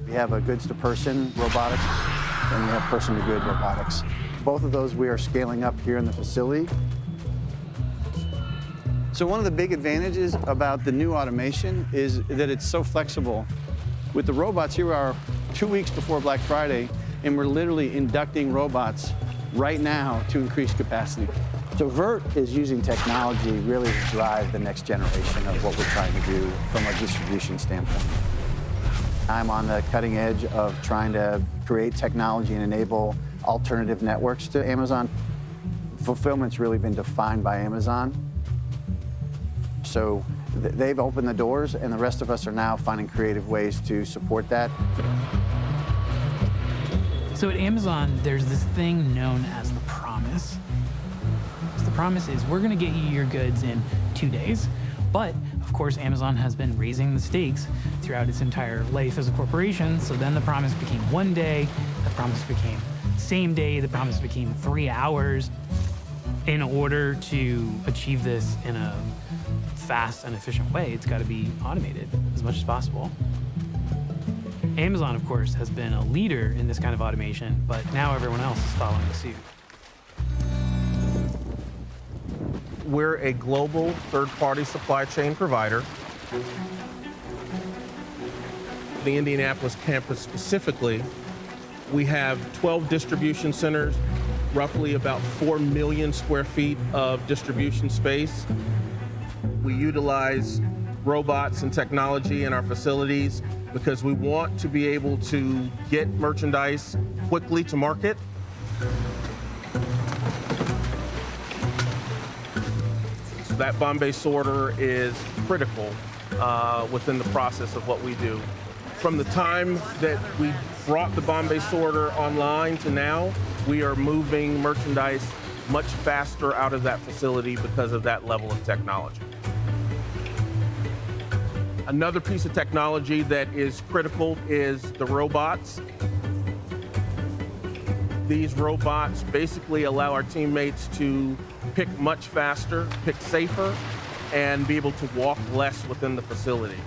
We have a goods-to-person robotics, and we have person-to-good robotics. Both of those we are scaling up here in the facility. So one of the big advantages about the new automation is that it's so flexible. With the robots, here we are 2 weeks before Black Friday, and we're literally inducting robots right now to increase capacity. So Vert is using technology really to drive the next generation of what we're trying to do from a distribution standpoint. I'm on the cutting edge of trying to create technology and enable alternative networks to Amazon. Fulfillment's really been defined by Amazon. So they've opened the doors, and the rest of us are now finding creative ways to support that. So at Amazon, there's this thing known as the promise. So the promise is we're going to get you your goods in 2 days. But, of course, Amazon has been raising the stakes throughout its entire life as a corporation. So then the promise became 1 day. The promise became same day. The promise became 3 hours. In order to achieve this in a fast and efficient way, it's got to be automated as much as possible. Amazon, of course, has been a leader in this kind of automation, but now everyone else is following suit. We're a global third-party supply chain provider. The Indianapolis campus specifically, we have 12 distribution centers, roughly about 4 million square feet of distribution space. We utilize robots and technology in our facilities because we want to be able to get merchandise quickly to market. That Bombay sorter is critical within the process of what we do. From the time that we brought the Bombay sorter online to now, we are moving merchandise much faster out of that facility because of that level of technology. Another piece of technology that is critical is the robots. These robots basically allow our teammates to pick much faster, pick safer, and be able to walk less within the facility.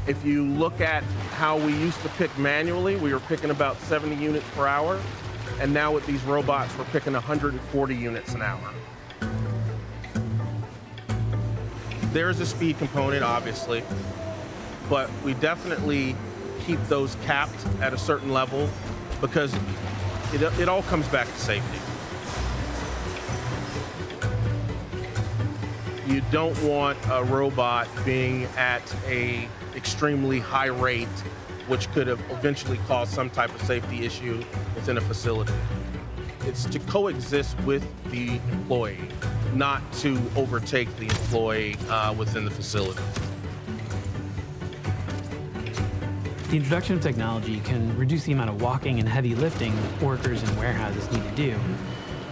If you look at how we used to pick manually, we were picking about 70 units per hour, and now with these robots, we're picking 140 units an hour. There's a speed component, obviously, but we definitely keep those capped at a certain level because it all comes back to safety. You don't want a robot being at an extremely high rate, which could have eventually caused some type of safety issue within a facility. It's to coexist with the employee, not to overtake the employee within the facility. The introduction of technology can reduce the amount of walking and heavy lifting that workers in warehouses need to do,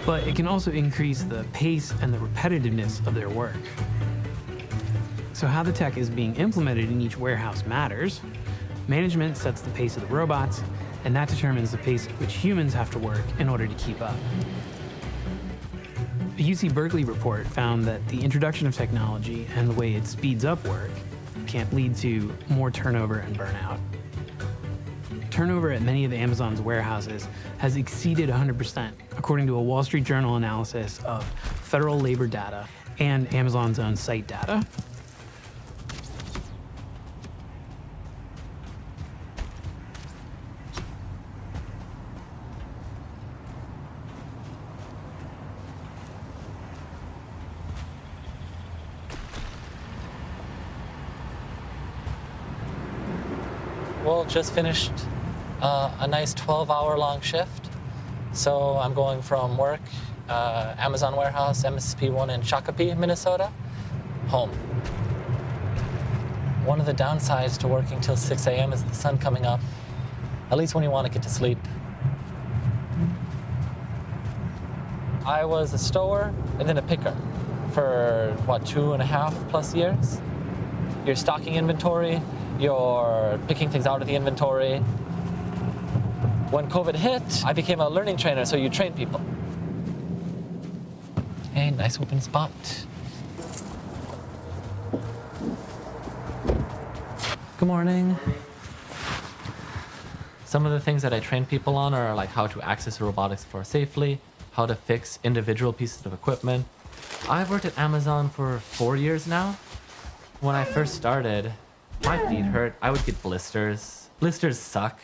but it can also increase the pace and the repetitiveness of their work. So how the tech is being implemented in each warehouse matters. Management sets the pace of the robots, and that determines the pace at which humans have to work in order to keep up. A UC Berkeley report found that the introduction of technology and the way it speeds up work can lead to more turnover and burnout. Turnover at many of Amazon's warehouses has exceeded 100%, according to a Wall Street Journal analysis of federal labor data and Amazon's own site data. Well, just finished a nice 12-hour-long shift. So I'm going from work, Amazon warehouse, MSP1 in Shakopee, Minnesota, home. One of the downsides to working till 6 a.m. is the sun coming up, at least when you want to get to sleep. I was a stower and then a picker for, 2.5+ years. You're stocking inventory, you're picking things out of the inventory. When COVID hit, I became a learning trainer, so you train people. Hey, nice open spot. Good morning. Some of the things that I train people on are like how to access the robotics floor safely, how to fix individual pieces of equipment. I've worked at Amazon for 4 years now. When I first started, my feet hurt. I would get blisters. Blisters suck.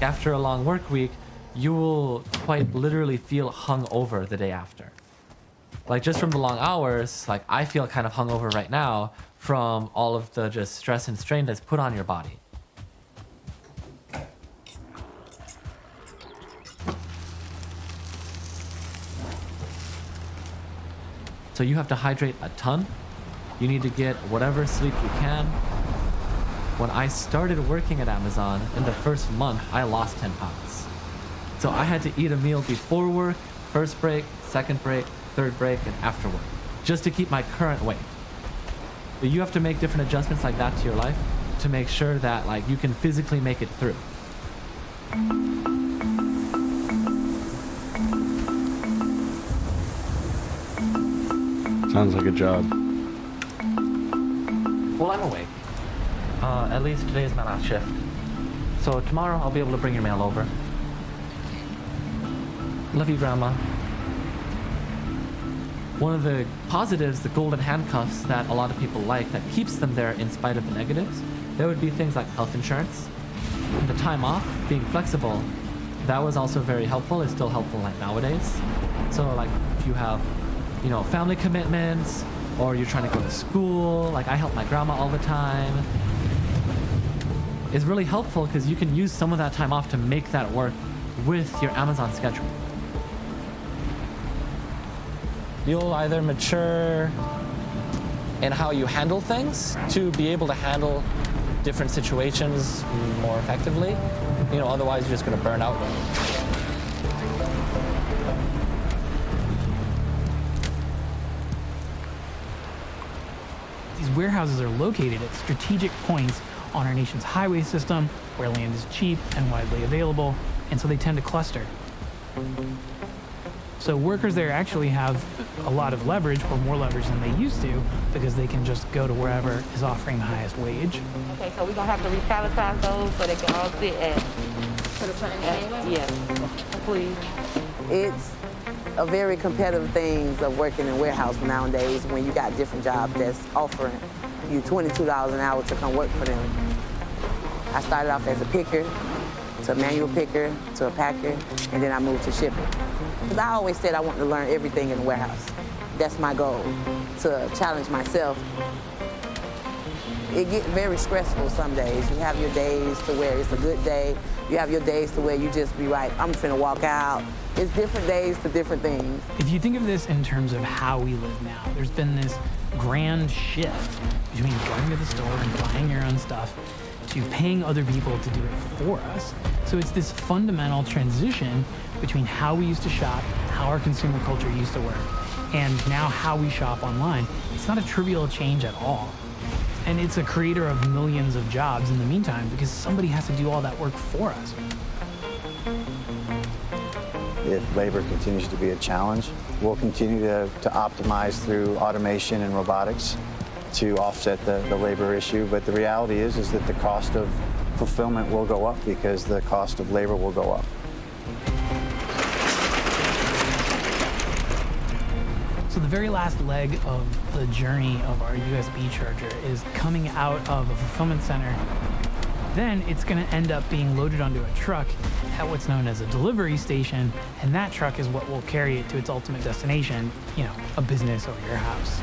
After a long work week, you will quite literally feel hungover the day after. Like just from the long hours, like I feel kind of hungover right now from all of the just stress and strain that's put on your body. So you have to hydrate a ton. You need to get whatever sleep you can. When I started working at Amazon, in the first month, I lost 10 pounds. So I had to eat a meal before work, first break, second break, third break, and after work, just to keep my current weight. But you have to make different adjustments like that to your life to make sure that like you can physically make it through. Sounds like a job. Well, I'm awake. At least today is my last shift. So tomorrow I'll be able to bring your mail over. Love you, Grandma. One of the positives, the golden handcuffs that a lot of people like that keeps them there in spite of the negatives, there would be things like health insurance. And the time off, being flexible, that was also very helpful. It's still helpful like nowadays. So like if you have, family commitments, or you're trying to go to school, like I help my grandma all the time. It's really helpful because you can use some of that time off to make that work with your Amazon schedule. You'll either mature in how you handle things to be able to handle different situations more effectively. Otherwise you're just going to burn out. These warehouses are located at strategic points on our nation's highway system where land is cheap and widely available, and so they tend to cluster. So workers there actually have a lot of leverage, or more leverage than they used to, because they can just go to wherever is offering the highest wage. Okay, so we're gonna have to repalletize those so they can all sit at. To the front end? Yes, please. It's a very competitive thing of working in warehouse nowadays when you got different jobs that's offering you $22 an hour to come work for them. I started off as a picker, to a manual picker, to a packer, and then I moved to shipping. Because I always said I want to learn everything in the warehouse. That's my goal, to challenge myself. It gets very stressful some days. You have your days to where it's a good day. You have your days to where you just be like, I'm finna walk out. It's different days for different things. If you think of this in terms of how we live now, there's been this grand shift between going to the store and buying your own stuff to paying other people to do it for us. So it's this fundamental transition between how we used to shop, how our consumer culture used to work, and now how we shop online. It's not a trivial change at all. And it's a creator of millions of jobs in the meantime because somebody has to do all that work for us. If labor continues to be a challenge, we'll continue to optimize through automation and robotics to offset the labor issue. But the reality is that the cost of fulfillment will go up because the cost of labor will go up. So the very last leg of the journey of our USB charger is coming out of a fulfillment center. Then it's going to end up being loaded onto a truck at what's known as a delivery station, and that truck is what will carry it to its ultimate destination, a business or your house.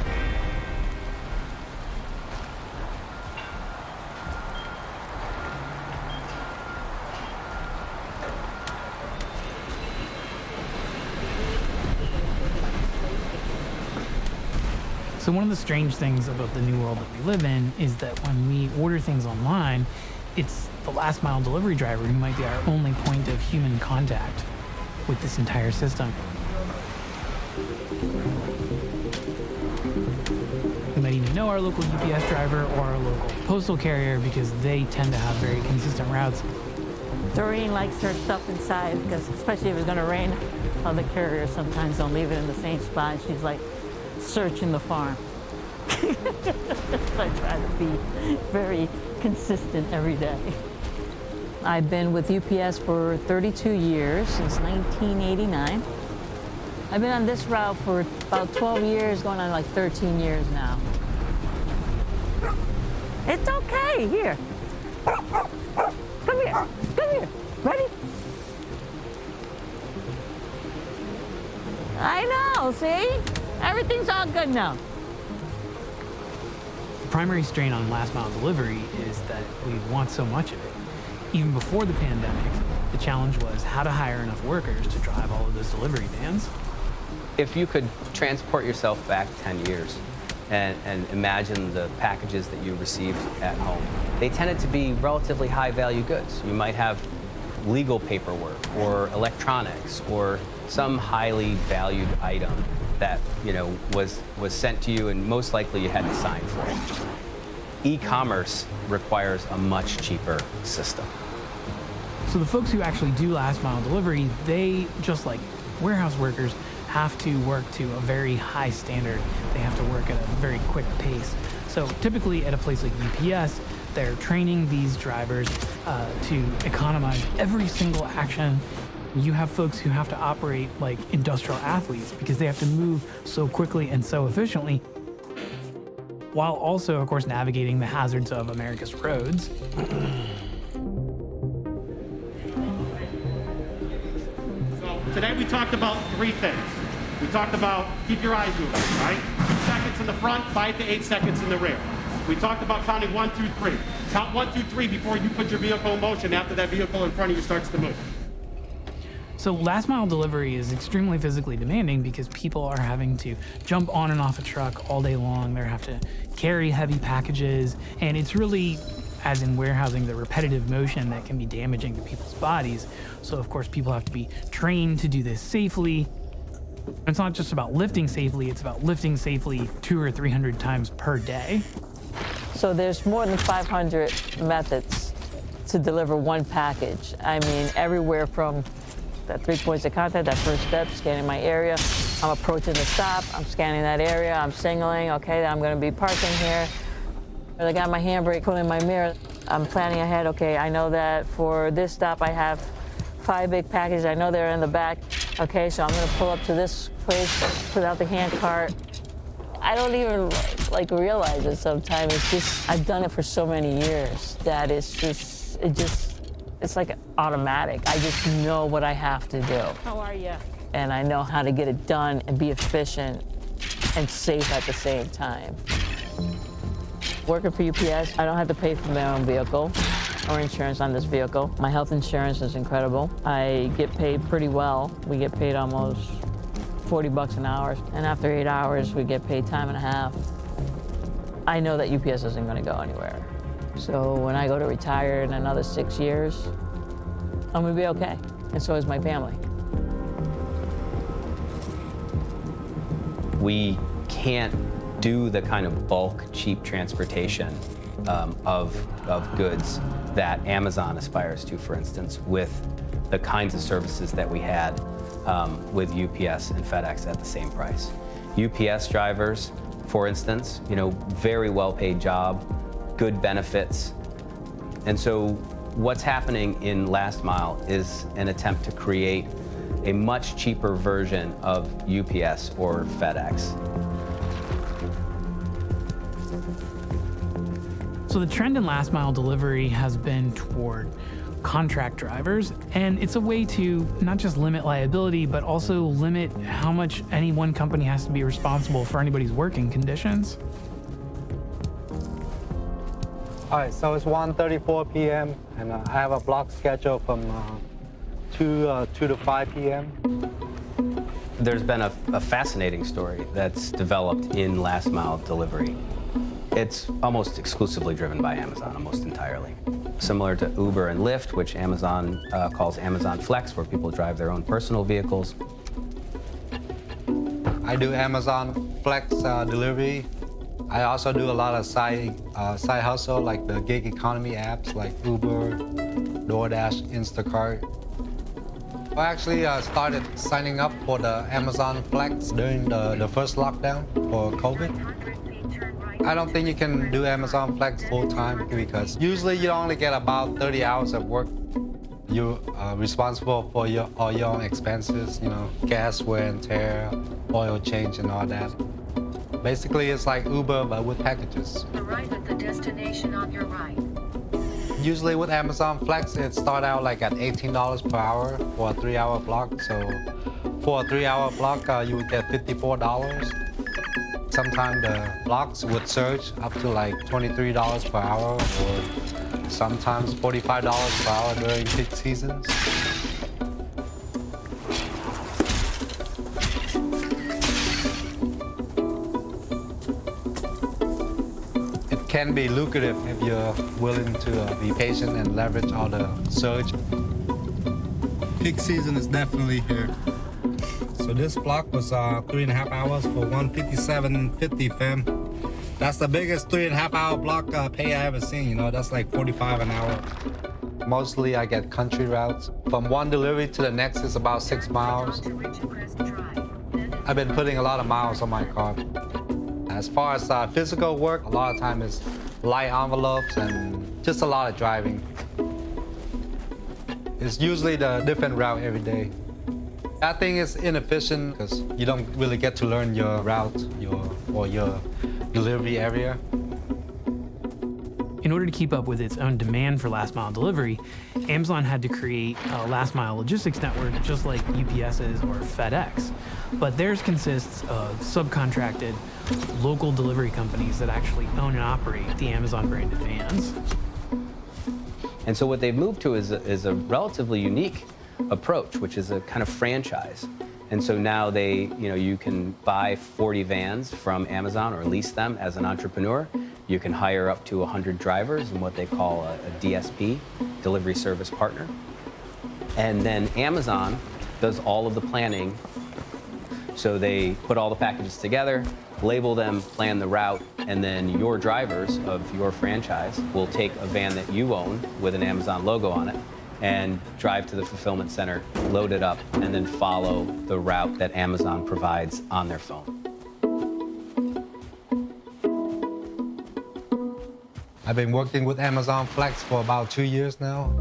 So one of the strange things about the new world that we live in is that when we order things online, it's the last mile delivery driver who might be our only point of human contact with this entire system. We might even know our local UPS driver or our local postal carrier because they tend to have very consistent routes. Doreen likes her stuff inside because, especially if it's going to rain, other carriers sometimes don't leave it in the same spot. She's like searching the farm. I try to be very consistent every day. I've been with UPS for 32 years, since 1989. I've been on this route for about 12 years, going on like 13 years now. It's okay, here. Come here, come here, ready? I know, see? Everything's all good now. The primary strain on last mile delivery is that we want so much of it. Even before the pandemic, the challenge was how to hire enough workers to drive all of those delivery vans. If you could transport yourself back 10 years and imagine the packages that you received at home, they tended to be relatively high value goods. You might have legal paperwork or electronics or some highly valued item that was sent to you and most likely you had to sign for it. E-commerce requires a much cheaper system. So the folks who actually do last mile delivery, they, just like warehouse workers, have to work to a very high standard. They have to work at a very quick pace. So typically at a place like UPS, they're training these drivers to economize every single action. You have folks who have to operate like industrial athletes because they have to move so quickly and so efficiently, while also, of course, navigating the hazards of America's roads. Today we talked about 3 things. We talked about keep your eyes moving, right? 2 seconds in the front, 5 to 8 seconds in the rear. We talked about counting 1, 2, 3. Count 1, 2, 3 before you put your vehicle in motion after that vehicle in front of you starts to move. So last mile delivery is extremely physically demanding because people are having to jump on and off a truck all day long. They have to carry heavy packages, and it's really, as in warehousing, the repetitive motion that can be damaging to people's bodies. So of course people have to be trained to do this safely. It's not just about lifting safely, it's about lifting safely 200 or 300 times per day. So there's more than 500 methods to deliver one package. I mean, everywhere from that 3 points of contact, that first step, scanning my area. I'm approaching the stop, I'm scanning that area, I'm signaling, okay, I'm gonna be parking here. I got my handbrake put in my mirror. I'm planning ahead, okay, I know that for this stop I have 5 big packages, I know they're in the back. Okay, so I'm gonna pull up to this place, put out the hand cart. I don't even realize it sometimes. It's just, I've done it for so many years that it's like automatic. I just know what I have to do. How are you? And I know how to get it done and be efficient and safe at the same time. Working for UPS, I don't have to pay for my own vehicle or insurance on this vehicle. My health insurance is incredible. I get paid pretty well. We get paid almost $40 an hour, and after 8 hours, we get paid time and a half. I know that UPS isn't gonna go anywhere. So when I go to retire in another 6 years, I'm gonna be okay, and so is my family. We can't do the kind of bulk, cheap transportation of goods that Amazon aspires to, for instance, with the kinds of services that we had with UPS and FedEx at the same price. UPS drivers, for instance, very well-paid job, good benefits. And so what's happening in last mile is an attempt to create a much cheaper version of UPS or FedEx. So the trend in last mile delivery has been toward contract drivers, and it's a way to not just limit liability, but also limit how much any one company has to be responsible for anybody's working conditions. All right, so it's 1:34 p.m. and I have a block schedule from 2 to 5 p.m. There's been a fascinating story that's developed in last mile delivery. It's almost exclusively driven by Amazon, almost entirely. Similar to Uber and Lyft, which Amazon calls Amazon Flex, where people drive their own personal vehicles. I do Amazon Flex delivery. I also do a lot of side hustle, like the gig economy apps like Uber, DoorDash, Instacart. I actually started signing up for the Amazon Flex during the first lockdown for COVID. I don't think you can do Amazon Flex full-time because usually you only get about 30 hours of work. You're responsible for all your own expenses, you know, gas, wear and tear, oil change and all that. Basically, it's like Uber, but with packages. Arrive at the destination on your right. Usually with Amazon Flex, it starts out like at $18 per hour for a 3-hour block. So for a 3-hour block, you would get $54. Sometimes the blocks would surge up to like $23 per hour or sometimes $45 per hour during peak seasons. It can be lucrative if you're willing to be patient and leverage all the surge. Peak season is definitely here. So this block was 3.5 hours for $157.50 fam. That's the biggest 3.5 hour block pay I ever seen, you know, that's like $45 an hour. Mostly I get country routes. From one delivery to the next is about 6 miles. I've been putting a lot of miles on my car. As far as physical work, a lot of time is light envelopes and just a lot of driving. It's usually the different route every day. I think it's inefficient because you don't really get to learn your route or your delivery area. In order to keep up with its own demand for last mile delivery, Amazon had to create a last mile logistics network just like UPS's or FedEx. But theirs consists of subcontracted local delivery companies that actually own and operate the Amazon branded vans. And so what they've moved to is a relatively unique approach, which is a kind of franchise. And so now you can buy 40 vans from Amazon or lease them as an entrepreneur. You can hire up to 100 drivers in what they call a DSP, delivery service partner. And then Amazon does all of the planning. So they put all the packages together, label them, plan the route, and then your drivers of your franchise will take a van that you own with an Amazon logo on it and drive to the fulfillment center, load it up, and then follow the route that Amazon provides on their phone. I've been working with Amazon Flex for about 2 years now.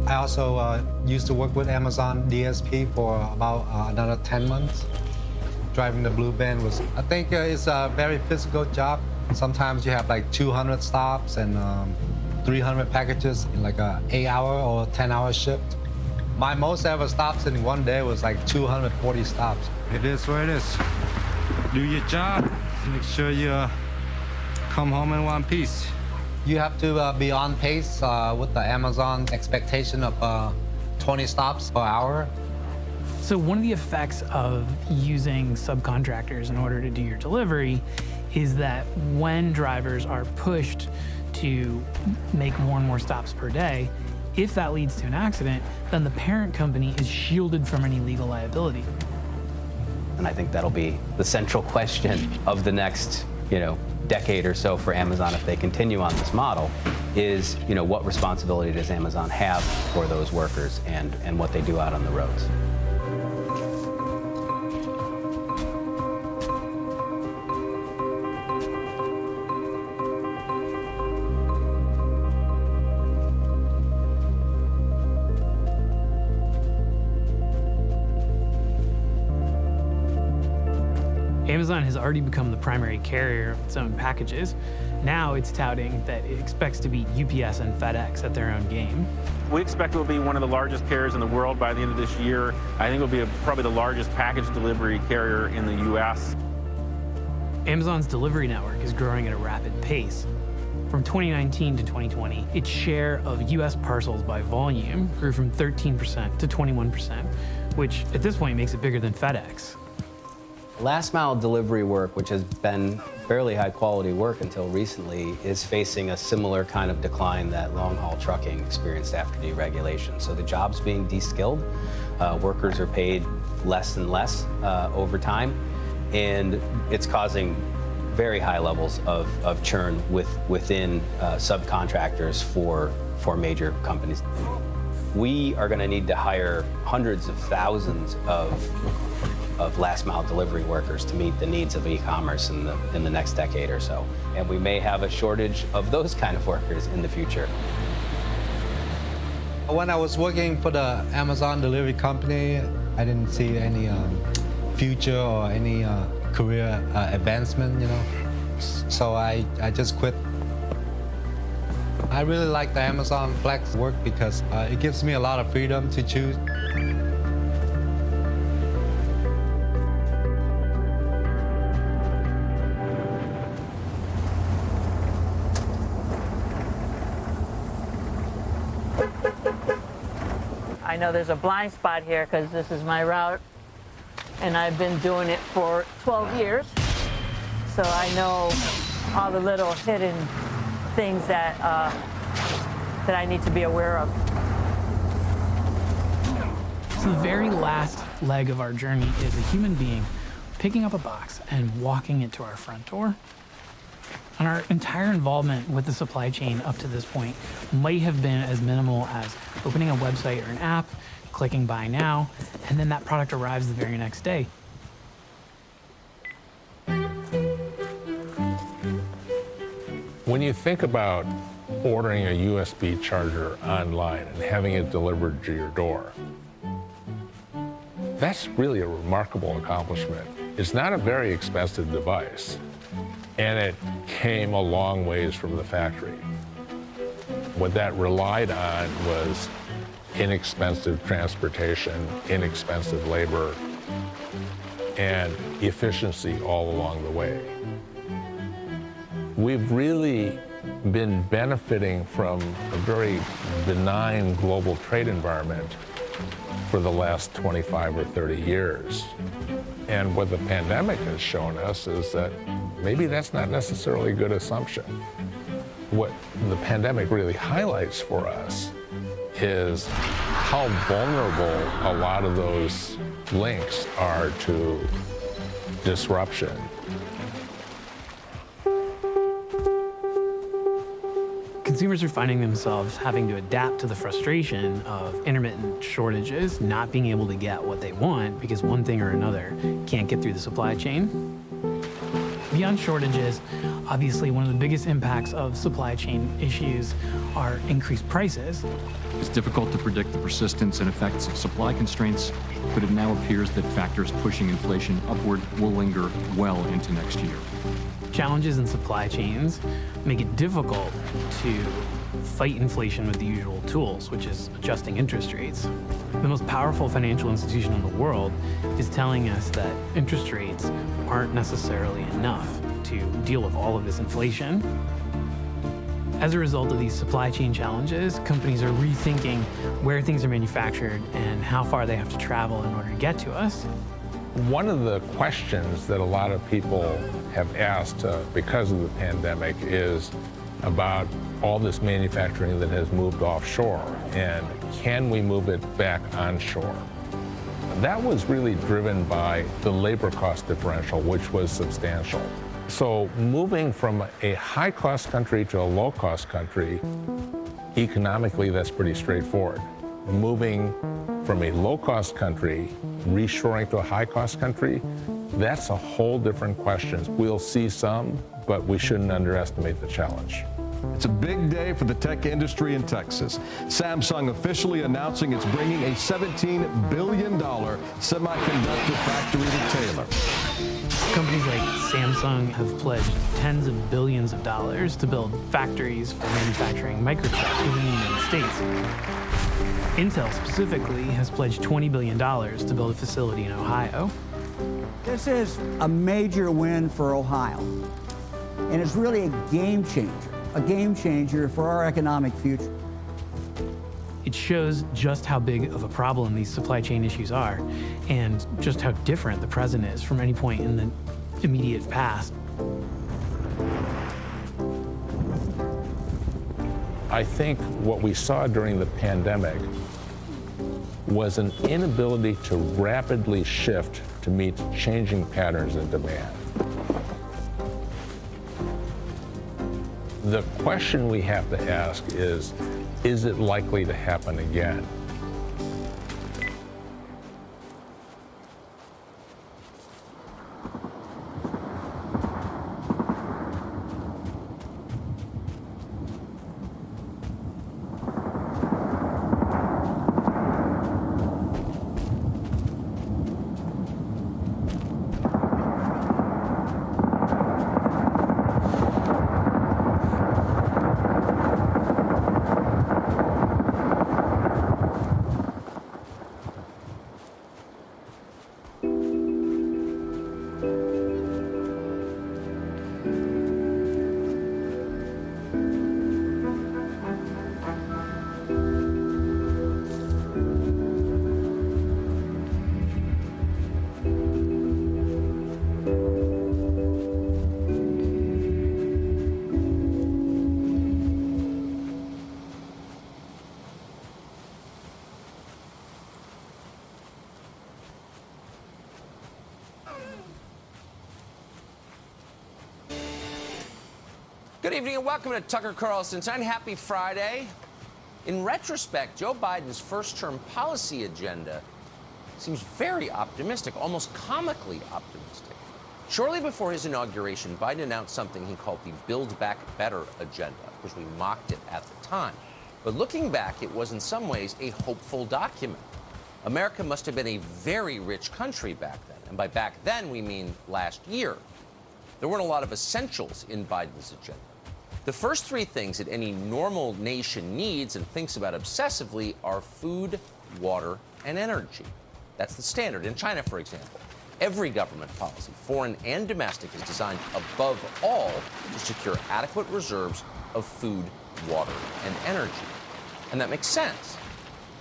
I also used to work with Amazon DSP for about another 10 months. Driving the blue van I think it's a very physical job. Sometimes you have like 200 stops and 300 packages in like a 8-hour or 10-hour shift. My most ever stops in one day was like 240 stops. It is what it is. Do your job. Make sure you come home in one piece. You have to be on pace with the Amazon expectation of 20 stops per hour. So one of the effects of using subcontractors in order to do your delivery is that when drivers are pushed to make more and more stops per day, if that leads to an accident, then the parent company is shielded from any legal liability. And I think that'll be the central question of the next, decade or so for Amazon if they continue on this model is, what responsibility does Amazon have for those workers and what they do out on the roads? Amazon has already become the primary carrier of its own packages. Now it's touting that it expects to beat UPS and FedEx at their own game. We expect it will be one of the largest carriers in the world by the end of this year. I think it will be probably the largest package delivery carrier in the U.S. Amazon's delivery network is growing at a rapid pace. From 2019 to 2020, its share of U.S. parcels by volume grew from 13% to 21%, which at this point makes it bigger than FedEx. Last mile delivery work, which has been fairly high quality work until recently, is facing a similar kind of decline that long haul trucking experienced after deregulation. So the job's being de-skilled, workers are paid less and less over time, and it's causing very high levels of churn within subcontractors for major companies. We are going to need to hire hundreds of thousands of last mile delivery workers to meet the needs of e-commerce in the next decade or so. And we may have a shortage of those kind of workers in the future. When I was working for the Amazon delivery company, I didn't see any future or any career advancement, you know. So I just quit. I really like the Amazon Flex work because it gives me a lot of freedom to choose. I know there's a blind spot here because this is my route, and I've been doing it for 12 years. So I know all the little hidden things that I need to be aware of. So the very last leg of our journey is a human being picking up a box and walking it to our front door. And our entire involvement with the supply chain up to this point might have been as minimal as opening a website or an app, clicking buy now, and then that product arrives the very next day. When you think about ordering a USB charger online and having it delivered to your door, that's really a remarkable accomplishment. It's not a very expensive device, and it came a long ways from the factory. What that relied on was inexpensive transportation, inexpensive labor, and efficiency all along the way. We've really been benefiting from a very benign global trade environment for the last 25 or 30 years. And what the pandemic has shown us is that maybe that's not necessarily a good assumption. What the pandemic really highlights for us is how vulnerable a lot of those links are to disruption. Consumers are finding themselves having to adapt to the frustration of intermittent shortages, not being able to get what they want because one thing or another can't get through the supply chain. Beyond shortages, obviously one of the biggest impacts of supply chain issues are increased prices. It's difficult to predict the persistence and effects of supply constraints, but it now appears that factors pushing inflation upward will linger well into next year. Challenges in supply chains make it difficult to fight inflation with the usual tools, which is adjusting interest rates. The most powerful financial institution in the world is telling us that interest rates aren't necessarily enough to deal with all of this inflation. As a result of these supply chain challenges, companies are rethinking where things are manufactured and how far they have to travel in order to get to us. One of the questions that a lot of people have asked because of the pandemic is about all this manufacturing that has moved offshore, and can we move it back onshore? That was really driven by the labor cost differential, which was substantial. So moving from a high-cost country to a low-cost country, economically, that's pretty straightforward. Moving from a low-cost country, reshoring to a high-cost country, that's a whole different question. We'll see some, but we shouldn't underestimate the challenge. It's a big day for the tech industry in Texas. Samsung officially announcing it's bringing a $17 billion semiconductor factory to Taylor. Companies like Samsung have pledged tens of billions of dollars to build factories for manufacturing microchips within the United States. Intel specifically has pledged $20 billion to build a facility in Ohio. This is a major win for Ohio, and it's really a game changer for our economic future. It shows just how big of a problem these supply chain issues are, and just how different the present is from any point in the immediate past. I think what we saw during the pandemic was an inability to rapidly shift to meet changing patterns in demand. The question we have to ask is it likely to happen again? Good evening and welcome to Tucker Carlson Tonight. Happy Friday. In retrospect, Joe Biden's first-term policy agenda seems very optimistic, almost comically optimistic. Shortly before his inauguration, Biden announced something he called the Build Back Better agenda, because we mocked it at the time. But looking back, it was in some ways a hopeful document. America must have been a very rich country back then, and by back then we mean last year. There weren't a lot of essentials in Biden's agenda. The first three things that any normal nation needs and thinks about obsessively are food, water, and energy. That's the standard. In China, for example, every government policy, foreign and domestic, is designed above all to secure adequate reserves of food, water, and energy. And that makes sense.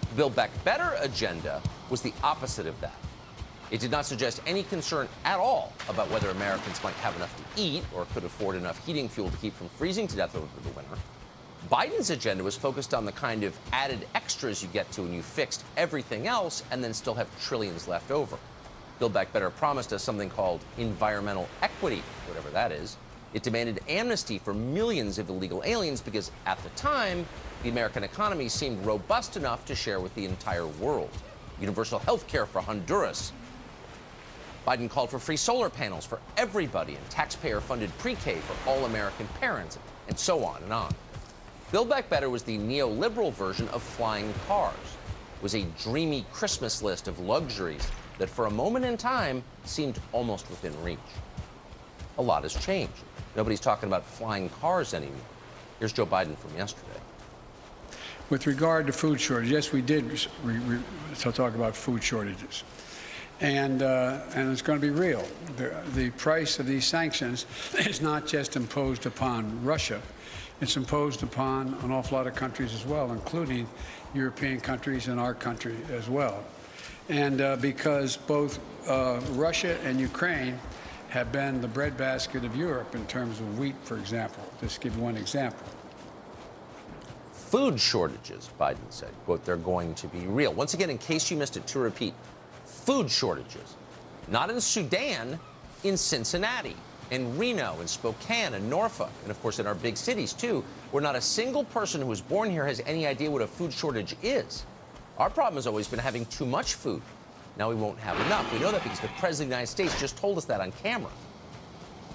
The Build Back Better agenda was the opposite of that. It did not suggest any concern at all about whether Americans might have enough to eat or could afford enough heating fuel to keep from freezing to death over the winter. Biden's agenda was focused on the kind of added extras you get to when you fixed everything else and then still have trillions left over. Build Back Better promised us something called environmental equity, whatever that is. It demanded amnesty for millions of illegal aliens because at the time, the American economy seemed robust enough to share with the entire world. Universal health care for Honduras. Biden called for free solar panels for everybody and taxpayer-funded pre-K for all American parents, and so on and on. Build Back Better was the neoliberal version of flying cars. It was a dreamy Christmas list of luxuries that for a moment in time seemed almost within reach. A lot has changed. Nobody's talking about flying cars anymore. Here's Joe Biden from yesterday. With regard to food shortage, yes, we did talk about food shortages. And it's going to be real. The price of these sanctions is not just imposed upon Russia. It's imposed upon an awful lot of countries as well, including European countries and our country as well. And because both Russia and Ukraine have been the breadbasket of Europe in terms of wheat, for example. Just to give you one example. Food shortages, Biden said, quote, they're going to be real. Once again, in case you missed it, to repeat, food shortages, not in Sudan, in Cincinnati, in Reno, in Spokane, and Norfolk, and of course in our big cities too, where not a single person who was born here has any idea what a food shortage is. Our problem has always been having too much food. Now we won't have enough. We know that because the President of the United States just told us that on camera.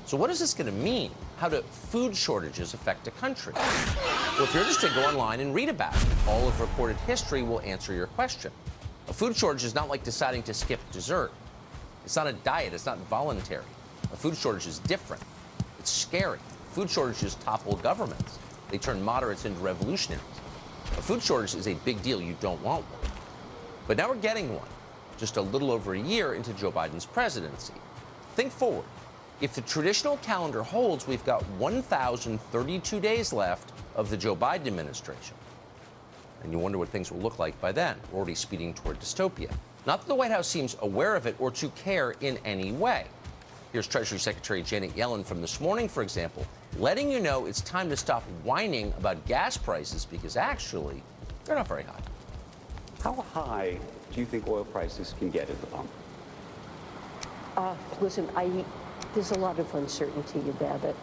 So what is this going to mean? How do food shortages affect a country? Well, if you're interested, go online and read about it. All of recorded history will answer your question. A food shortage is not like deciding to skip dessert. It's not a diet. It's not voluntary. A food shortage is different. It's scary. Food shortages topple governments. They turn moderates into revolutionaries. A food shortage is a big deal. You don't want one. But now we're getting one, just a little over a year into Joe Biden's presidency. Think forward. If the traditional calendar holds, we've got 1,032 days left of the Joe Biden administration. And you wonder what things will look like by then. We're already speeding toward dystopia. Not that the White House seems aware of it or to care in any way. Here's Treasury Secretary Janet Yellen from this morning, for example, letting you know it's time to stop whining about gas prices because actually, they're not very high. How high do you think oil prices can get at the pump? Listen, there's a lot of uncertainty about it.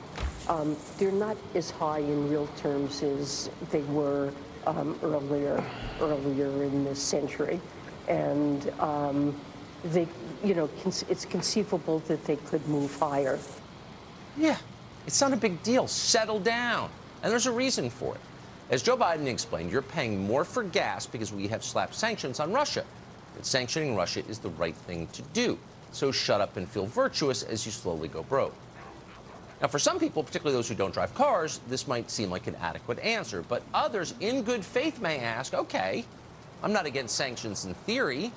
They're not as high in real terms as they were earlier in this century, and it's conceivable that they could move higher. Yeah, it's not a big deal. Settle down, and there's a reason for it. As Joe Biden explained, you're paying more for gas because we have slapped sanctions on Russia. But sanctioning Russia is the right thing to do. So shut up and feel virtuous as you slowly go broke. Now, for some people, particularly those who don't drive cars, this might seem like an adequate answer. But others, in good faith, may ask, okay, I'm not against sanctions in theory,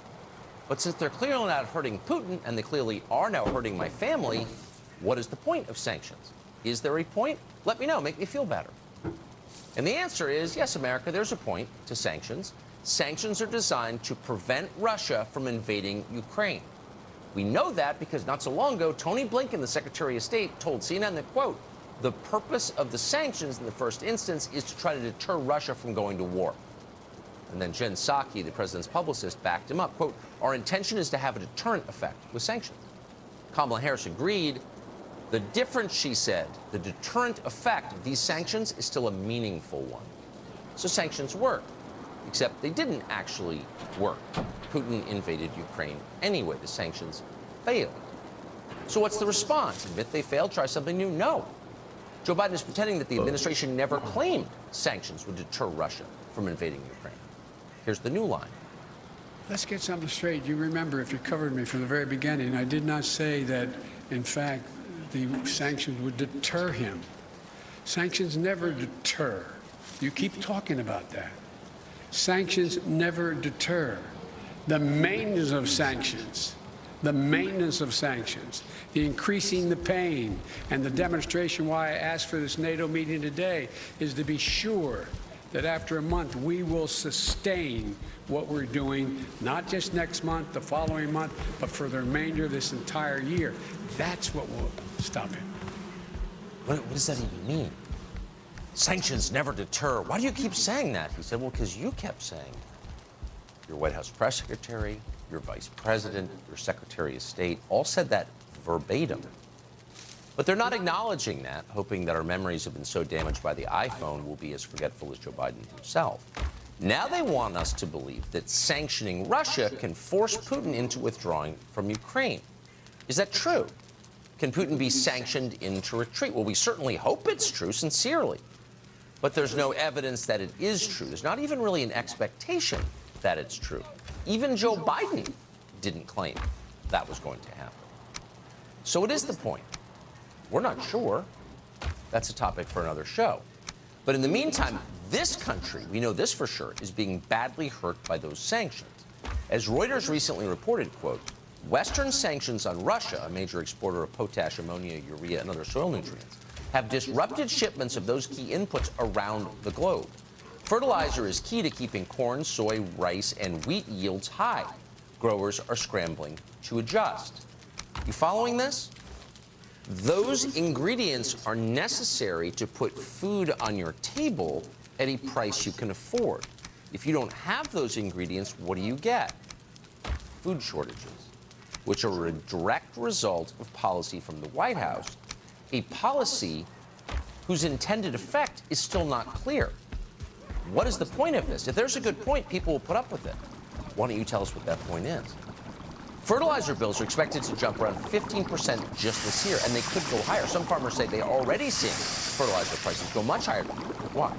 but since they're clearly not hurting Putin, and they clearly are now hurting my family, what is the point of sanctions? Is there a point? Let me know. Make me feel better. And the answer is, yes, America, there's a point to sanctions. Sanctions are designed to prevent Russia from invading Ukraine. We know that because not so long ago, Tony Blinken, the Secretary of State, told CNN that, quote, the purpose of the sanctions in the first instance is to try to deter Russia from going to war. And then Jen Psaki, the president's publicist, backed him up. Quote, our intention is to have a deterrent effect with sanctions. Kamala Harris agreed. The difference, she said, the deterrent effect of these sanctions is still a meaningful one. So sanctions work, except they didn't actually work. Putin invaded Ukraine anyway. The sanctions failed. So what's the response? Admit they failed? Try something new? No. Joe Biden is pretending that the administration never claimed sanctions would deter Russia from invading Ukraine. Here's the new line. Let's get something straight. You remember, if you covered me from the very beginning, I did not say that, in fact, the sanctions would deter him. Sanctions never deter. You keep talking about that. Sanctions never deter. The maintenance of sanctions, the increasing the pain, and the demonstration why I asked for this NATO meeting today is to be sure that after a month we will sustain what we're doing, not just next month, the following month, but for the remainder of this entire year. That's what will stop it. What does that even mean? Sanctions never deter. Why do you keep saying that? He said, well, because you kept saying it. Your White House press secretary, your vice president, your secretary of state all said that verbatim. But they're not acknowledging that, hoping that our memories have been so damaged by the iPhone we'll be as forgetful as Joe Biden himself. Now they want us to believe that sanctioning Russia can force Putin into withdrawing from Ukraine. Is that true? Can Putin be sanctioned into retreat? Well, we certainly hope it's true, sincerely. But there's no evidence that it is true. There's not even really an expectation that it's true. Even Joe Biden didn't claim that was going to happen. So what is the point? We're not sure. That's a topic for another show. But in the meantime, this country, we know this for sure, is being badly hurt by those sanctions. As Reuters recently reported, quote, Western sanctions on Russia, a major exporter of potash, ammonia, urea, and other soil nutrients, have disrupted shipments of those key inputs around the globe. Fertilizer is key to keeping corn, soy, rice, and wheat yields high. Growers are scrambling to adjust. You following this? Those ingredients are necessary to put food on your table at a price you can afford. If you don't have those ingredients, what do you get? Food shortages, which are a direct result of policy from the White House, a policy whose intended effect is still not clear. What is the point of this? If there's a good point, people will put up with it. Why don't you tell us what that point is? Fertilizer bills are expected to jump around 15% just this year, and they could go higher. Some farmers say they're already seeing fertilizer prices go much higher. Why?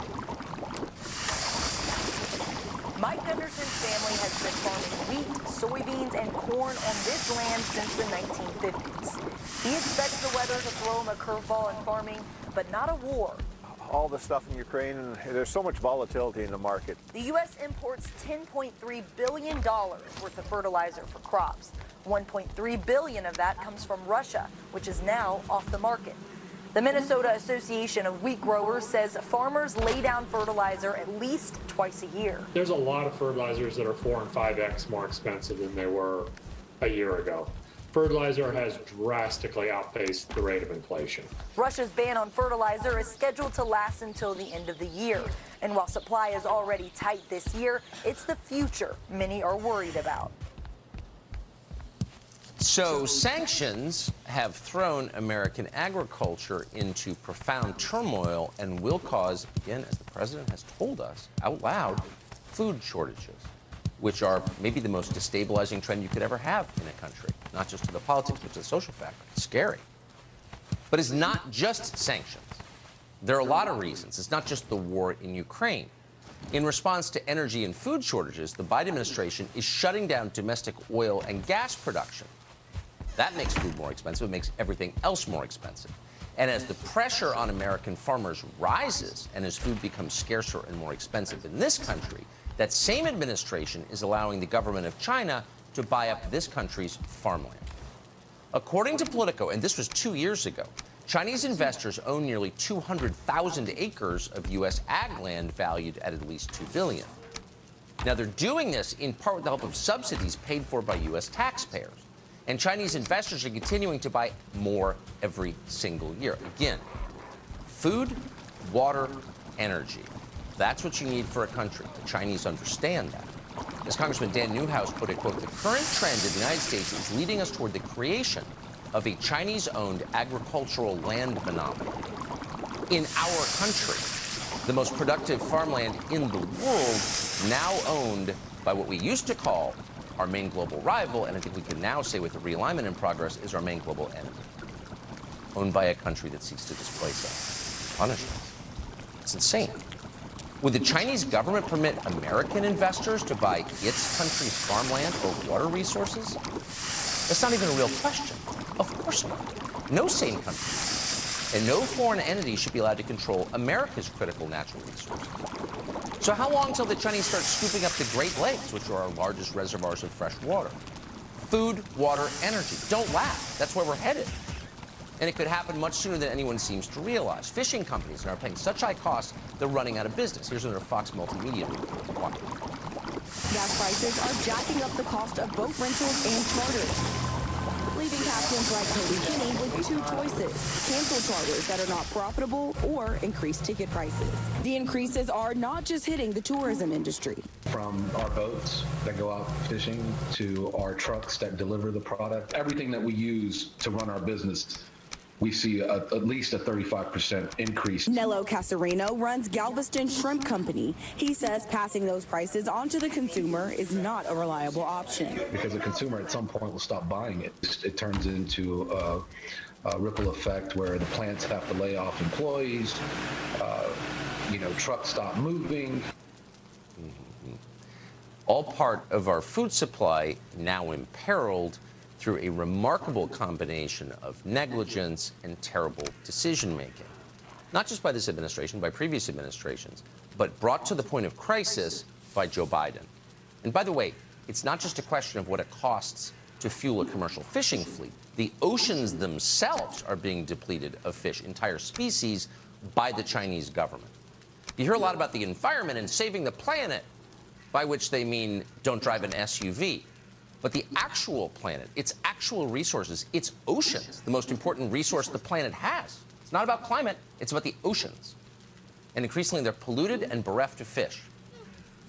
Mike Gunderson's family has been farming wheat, soybeans, and corn on this land since the 1950s. He expects the weather to throw him a curveball in farming, but not a war. All the stuff in Ukraine, and there's so much volatility in the market. The U.S. imports $10.3 billion worth of fertilizer for crops. $1.3 billion of that comes from Russia, which is now off the market. The Minnesota Association of Wheat Growers says farmers lay down fertilizer at least twice a year. There's a lot of fertilizers that are 4 and 5x more expensive than they were a year ago. Fertilizer has drastically outpaced the rate of inflation. Russia's ban on fertilizer is scheduled to last until the end of the year. And while supply is already tight this year, it's the future many are worried about. So sanctions have thrown American agriculture into profound turmoil and will cause, again, as the president has told us out loud, food shortages, which are maybe the most destabilizing trend you could ever have in a country, not just to the politics, but to the social factor. It's scary. But it's not just sanctions. There are a lot of reasons. It's not just the war in Ukraine. In response to energy and food shortages, the Biden administration is shutting down domestic oil and gas production. That makes food more expensive. It makes everything else more expensive. And as the pressure on American farmers rises and as food becomes scarcer and more expensive in this country, that same administration is allowing the government of China to buy up this country's farmland. According to Politico, and this was 2 years ago, Chinese investors own nearly 200,000 acres of U.S. ag land valued at least $2 billion. Now, they're doing this in part with the help of subsidies paid for by U.S. taxpayers. And Chinese investors are continuing to buy more every single year. Again, food, water, energy. That's what you need for a country. The Chinese understand that. As Congressman Dan Newhouse put it, quote, the current trend in the United States is leading us toward the creation of a Chinese-owned agricultural land monopoly. In our country, the most productive farmland in the world, now owned by what we used to call our main global rival, and I think we can now say with the realignment in progress, is our main global enemy, owned by a country that seeks to displace us, punish us. It's insane. Would the Chinese government permit American investors to buy its country's farmland or water resources? That's not even a real question. Of course not. No sane country and no foreign entity should be allowed to control America's critical natural resources. So how long till the Chinese start scooping up the Great Lakes, which are our largest reservoirs of fresh water? Food, water, energy. Don't laugh. That's where we're headed. And it could happen much sooner than anyone seems to realize. Fishing companies are paying such high costs, they're running out of business. Here's another Fox Multimedia report. Watch. Gas prices are jacking up the cost of boat rentals and charters, leaving captains like Cody Kinney with two choices: cancel charters that are not profitable or increase ticket prices. The increases are not just hitting the tourism industry. From our boats that go out fishing to our trucks that deliver the product, everything that we use to run our business, we see at least a 35% increase. Nello Casarino runs Galveston Shrimp Company. He says passing those prices on to the consumer is not a reliable option. Because the consumer at some point will stop buying it. It turns into a ripple effect where the plants have to lay off employees, trucks stop moving. All part of our food supply now imperiled through a remarkable combination of negligence and terrible decision-making. Not just by this administration, by previous administrations, but brought to the point of crisis by Joe Biden. And by the way, it's not just a question of what it costs to fuel a commercial fishing fleet. The oceans themselves are being depleted of fish, entire species, by the Chinese government. You hear a lot about the environment and saving the planet, by which they mean don't drive an SUV. But the actual planet, its actual resources, its oceans, the most important resource the planet has. It's not about climate, it's about the oceans. And increasingly, they're polluted and bereft of fish.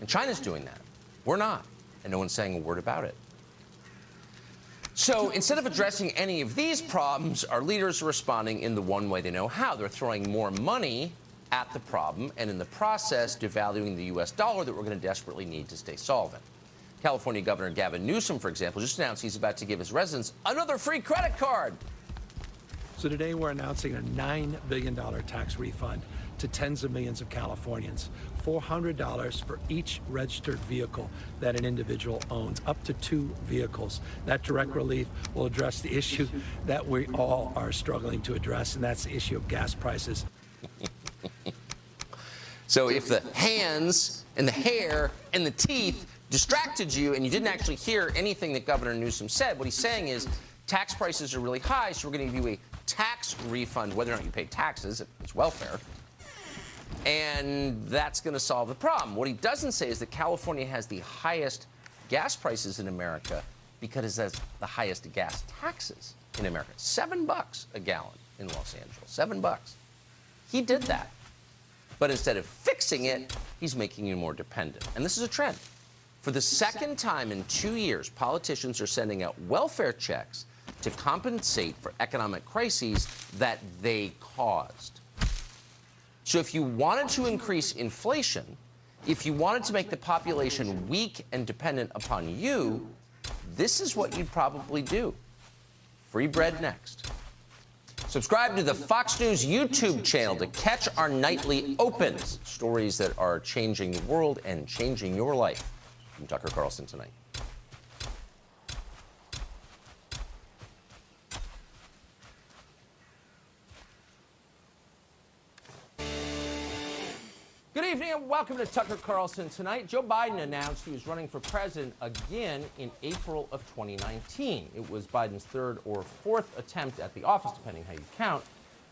And China's doing that. We're not. And no one's saying a word about it. So instead of addressing any of these problems, our leaders are responding in the one way they know how. They're throwing more money at the problem, and in the process, devaluing the U.S. dollar that we're going to desperately need to stay solvent. California Governor Gavin Newsom, for example, just announced he's about to give his residents another free credit card. So today we're announcing a $9 billion tax refund to tens of millions of Californians, $400 for each registered vehicle that an individual owns, up to 2 vehicles. That direct relief will address the issue that we all are struggling to address, and that's the issue of gas prices. So if the hands and the hair and the teeth distracted you and you didn't actually hear anything that Governor Newsom said, what he's saying is tax prices are really high, so we're going to give you a tax refund, whether or not you pay taxes, it's welfare. And that's going to solve the problem. What he doesn't say is that California has the highest gas prices in America because it has the highest gas taxes in America. $7 a gallon in Los Angeles. $7. He did that. But instead of fixing it, he's making you more dependent. And this is a trend. For the second time in 2 years, politicians are sending out welfare checks to compensate for economic crises that they caused. So if you wanted to increase inflation, if you wanted to make the population weak and dependent upon you, this is what you'd probably do. Free bread next. Subscribe to the Fox News YouTube channel to catch our nightly opens, stories that are changing the world and changing your life. I'm Tucker Carlson tonight. Good evening and welcome to Tucker Carlson Tonight. Joe Biden announced he was running for president again in April of 2019. It was Biden's third or fourth attempt at the office, depending how you count.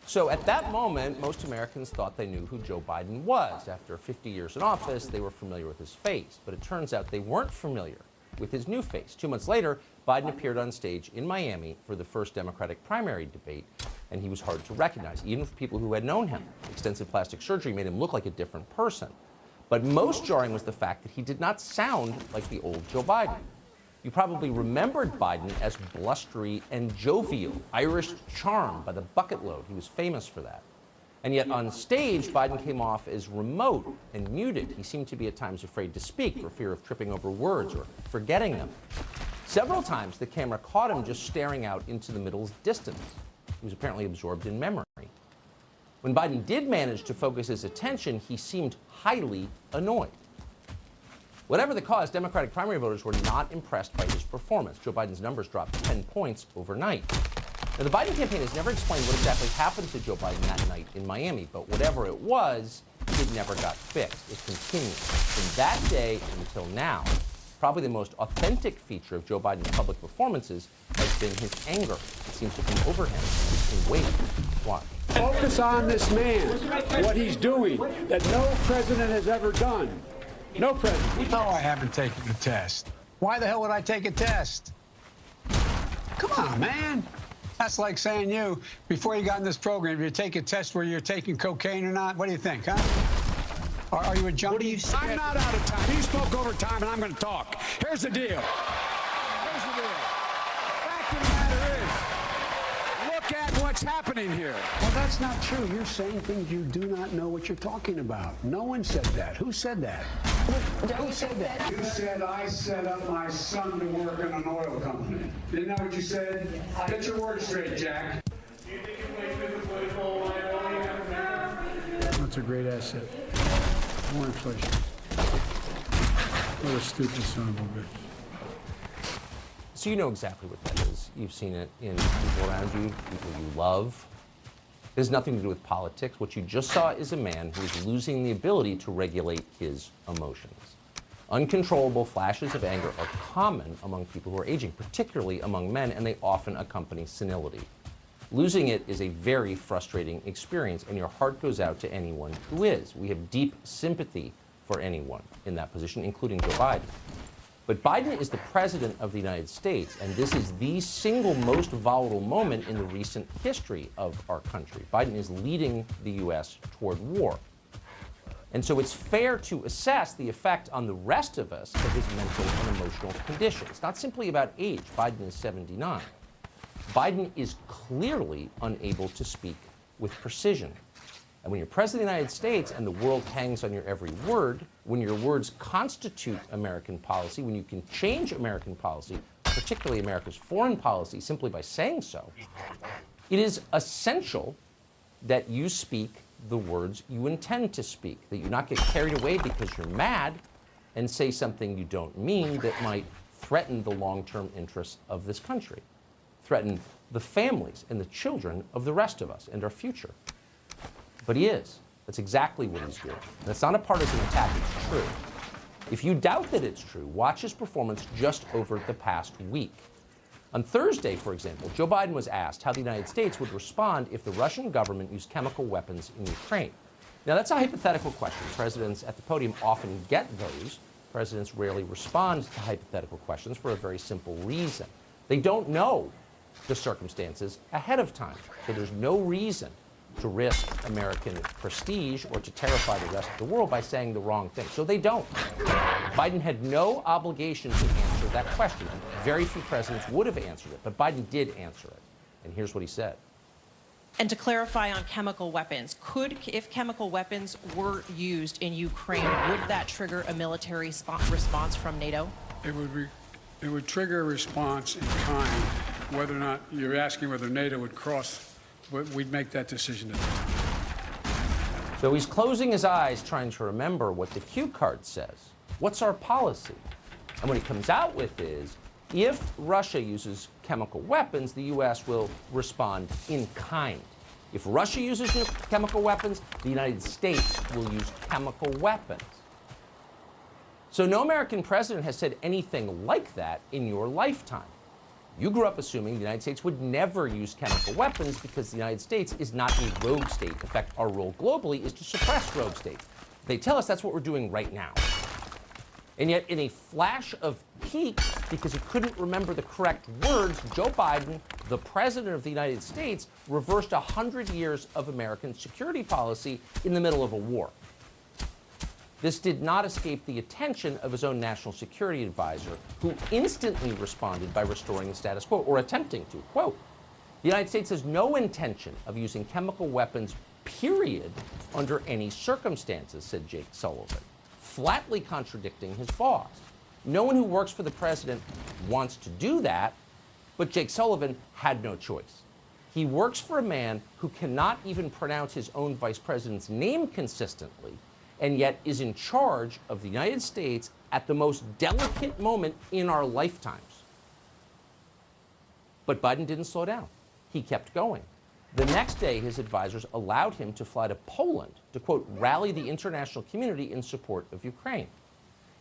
So at that moment, most Americans thought they knew who Joe Biden was. After 50 years in office, they were familiar with his face. But it turns out they weren't familiar with his new face. 2 months later, Biden appeared on stage in Miami for the first Democratic primary debate, and he was hard to recognize, even for people who had known him. Extensive plastic surgery made him look like a different person. But most jarring was the fact that he did not sound like the old Joe Biden. You probably remembered Biden as blustery and jovial, Irish charm by the bucket load. He was famous for that. And yet on stage, Biden came off as remote and muted. He seemed to be at times afraid to speak for fear of tripping over words or forgetting them. Several times, the camera caught him just staring out into the middle's distance. He was apparently absorbed in memory. When Biden did manage to focus his attention, he seemed highly annoyed. Whatever the cause, Democratic primary voters were not impressed by his performance. Joe Biden's numbers dropped 10 points overnight. Now, the Biden campaign has never explained what exactly happened to Joe Biden that night in Miami, but whatever it was, it never got fixed. It continued. From that day until now, probably the most authentic feature of Joe Biden's public performances has been his anger. It seems to come over him in waves. Watch. Focus on this man, what he's doing, that no president has ever done. No president. No, I haven't taken the test. Why the hell would I take a test? Come on, man. That's like saying you, before you got in this program, if you take a test where you're taking cocaine or not, what do you think, huh? Are you a junkie? What do you say? I'm not out of time. You spoke over time, and I'm going to talk. Here's the deal. Fact of the matter is, look at what's happening here. Well, that's not true. You're saying things you do not know what you're talking about. No one said that. Who said that? Who said that? You said I set up my son to work in an oil company. Isn't that what you said? Get your words straight, Jack. Do you think you play political liability after that? That's a great asset. More inflation. What a stupid son of a bitch. So you know exactly what that is. You've seen it in people around you, people you love. It has nothing to do with politics. What you just saw is a man who is losing the ability to regulate his emotions. Uncontrollable flashes of anger are common among people who are aging, particularly among men, and they often accompany senility. Losing it is a very frustrating experience, and your heart goes out to anyone who is. We have deep sympathy for anyone in that position, including Joe Biden. But Biden is the president of the United States, and this is the single most volatile moment in the recent history of our country. Biden is leading the U.S. toward war. And so it's fair to assess the effect on the rest of us of his mental and emotional condition. It's not simply about age. Biden is 79. Biden is clearly unable to speak with precision. And when you're president of the United States and the world hangs on your every word, when your words constitute American policy, when you can change American policy, particularly America's foreign policy, simply by saying so, it is essential that you speak the words you intend to speak, that you not get carried away because you're mad and say something you don't mean that might threaten the long-term interests of this country, threaten the families and the children of the rest of us and our future. But he is. That's exactly what he's doing. And it's not a partisan attack, it's true. If you doubt that it's true, watch his performance just over the past week. On Thursday, for example, Joe Biden was asked how the United States would respond if the Russian government used chemical weapons in Ukraine. Now, that's a hypothetical question. Presidents at the podium often get those. Presidents rarely respond to hypothetical questions for a very simple reason. They don't know the circumstances ahead of time. So there's no reason to risk American prestige or to terrify the rest of the world by saying the wrong thing. So they don't. Biden had no obligation to answer that question. Very few presidents would have answered it, but Biden did answer it. And here's what he said. And to clarify on chemical weapons, if chemical weapons were used in Ukraine, would that trigger a military response from NATO? It would trigger a response in kind. Whether or not you're asking whether NATO would cross, we'd make that decision at the time. So he's closing his eyes, trying to remember what the cue card says. What's our policy? And what he comes out with is, if Russia uses chemical weapons, the U.S. will respond in kind. If Russia uses chemical weapons, the United States will use chemical weapons. So no American president has said anything like that in your lifetime. You grew up assuming the United States would never use chemical weapons because the United States is not a rogue state. In fact, our role globally is to suppress rogue states. They tell us that's what we're doing right now. And yet, in a flash of pique, because he couldn't remember the correct words, Joe Biden, the president of the United States, reversed 100 years of American security policy in the middle of a war. This did not escape the attention of his own national security advisor, who instantly responded by restoring the status quo, or attempting to. Quote, "The United States has no intention of using chemical weapons, period, under any circumstances," said Jake Sullivan, flatly contradicting his boss. No one who works for the president wants to do that, but Jake Sullivan had no choice. He works for a man who cannot even pronounce his own vice president's name consistently, and yet is in charge of the United States at the most delicate moment in our lifetimes. But Biden didn't slow down. He kept going. The next day, his advisors allowed him to fly to Poland to, quote, rally the international community in support of Ukraine.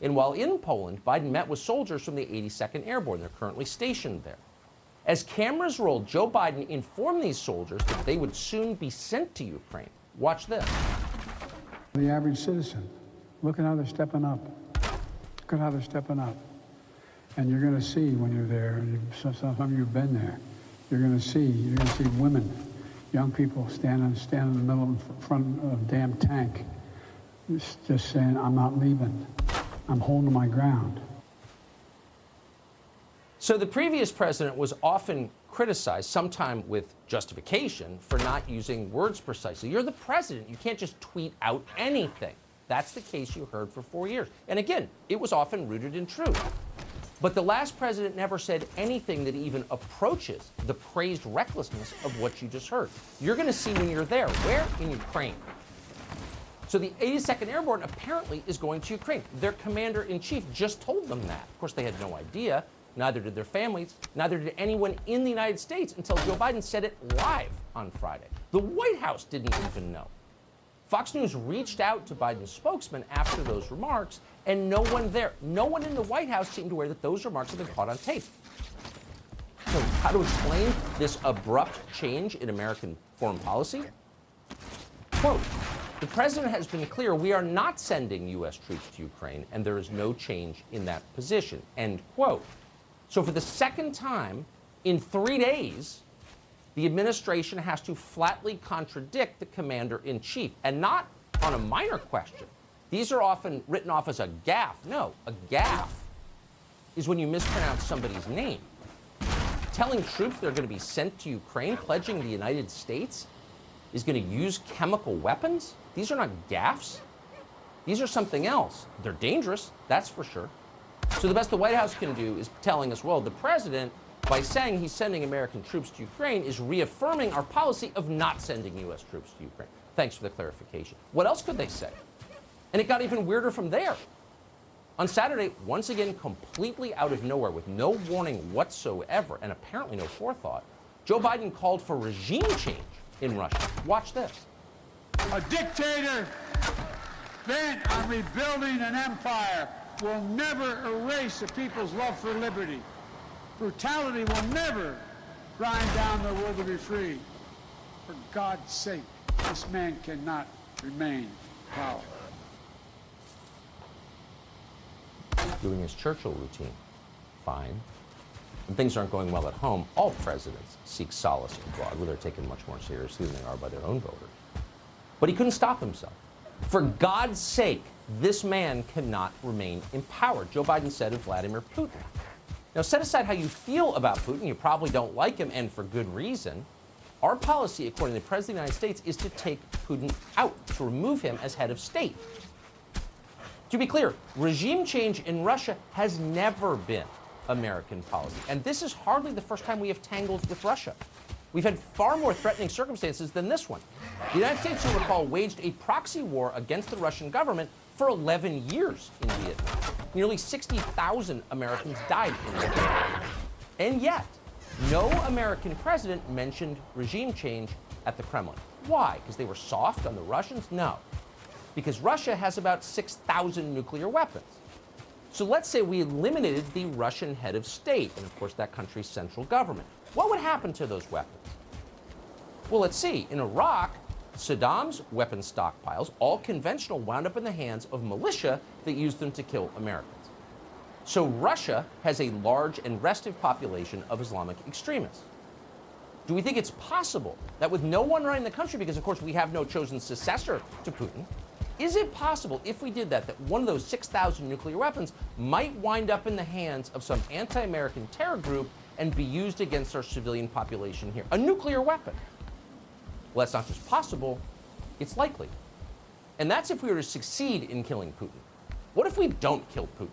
And while in Poland, Biden met with soldiers from the 82nd Airborne. They're currently stationed there. As cameras rolled, Joe Biden informed these soldiers that they would soon be sent to Ukraine. Watch this. The average citizen, look at how they're stepping up. Look at how they're stepping up. And you're going to see when you're there, and some of you have been there, you're going to see women, young people standing in the middle in front of a damn tank, just saying, I'm not leaving. I'm holding my ground. So the previous president was often criticized, sometime with justification, for not using words precisely. You're the president. You can't just tweet out anything. That's the case you heard for 4 years. And again, it was often rooted in truth. But the last president never said anything that even approaches the crazed recklessness of what you just heard. You're going to see when you're there. Where? In Ukraine. So the 82nd Airborne apparently is going to Ukraine. Their commander-in-chief just told them that. Of course, they had no idea. Neither did their families. Neither did anyone in the United States until Joe Biden said it live on Friday. The White House didn't even know. Fox News reached out to Biden's spokesman after those remarks, and no one there, no one in the White House seemed aware that those remarks had been caught on tape. So how to explain this abrupt change in American foreign policy? Quote, "The president has been clear we are not sending U.S. troops to Ukraine, and there is no change in that position," end quote. So for the second time in 3 days, the administration has to flatly contradict the commander-in-chief, and not on a minor question. These are often written off as a gaffe. No, a gaffe is when you mispronounce somebody's name. Telling troops they're going to be sent to Ukraine, pledging the United States is going to use chemical weapons? These are not gaffes. These are something else. They're dangerous, that's for sure. So the best the White House can do is telling us, well, the president, by saying he's sending American troops to Ukraine, is reaffirming our policy of not sending U.S. troops to Ukraine. Thanks for the clarification. What else could they say? And it got even weirder from there. On Saturday, once again, completely out of nowhere, with no warning whatsoever, and apparently no forethought, Joe Biden called for regime change in Russia. Watch this. A dictator bent on rebuilding an empire will never erase a people's love for liberty. Brutality will never grind down the will to be free. For God's sake, this man cannot remain in power. Doing his Churchill routine. Fine. When things aren't going well at home, all presidents seek solace abroad, where they're taken much more seriously than they are by their own voters. But he couldn't stop himself. For God's sake, this man cannot remain in power, Joe Biden said of Vladimir Putin. Now, set aside how you feel about Putin. You probably don't like him, and for good reason. Our policy, according to the President of the United States, is to take Putin out, to remove him as head of state. To be clear, regime change in Russia has never been American policy. And this is hardly the first time we have tangled with Russia. We've had far more threatening circumstances than this one. The United States, you'll recall, waged a proxy war against the Russian government for 11 years in Vietnam. Nearly 60,000 Americans died in Vietnam. And yet, no American president mentioned regime change at the Kremlin. Why? Because they were soft on the Russians? No. Because Russia has about 6,000 nuclear weapons. So let's say we eliminated the Russian head of state and, of course, that country's central government. What would happen to those weapons? Well, let's see. In Iraq, Saddam's weapon stockpiles, all conventional, wound up in the hands of militia that used them to kill Americans. So Russia has a large and restive population of Islamic extremists. Do we think it's possible that with no one running the country, because, of course, we have no chosen successor to Putin, is it possible, if we did that, that one of those 6,000 nuclear weapons might wind up in the hands of some anti-American terror group and be used against our civilian population here? A nuclear weapon. Well, that's not just possible, it's likely. And that's if we were to succeed in killing Putin. What if we don't kill Putin,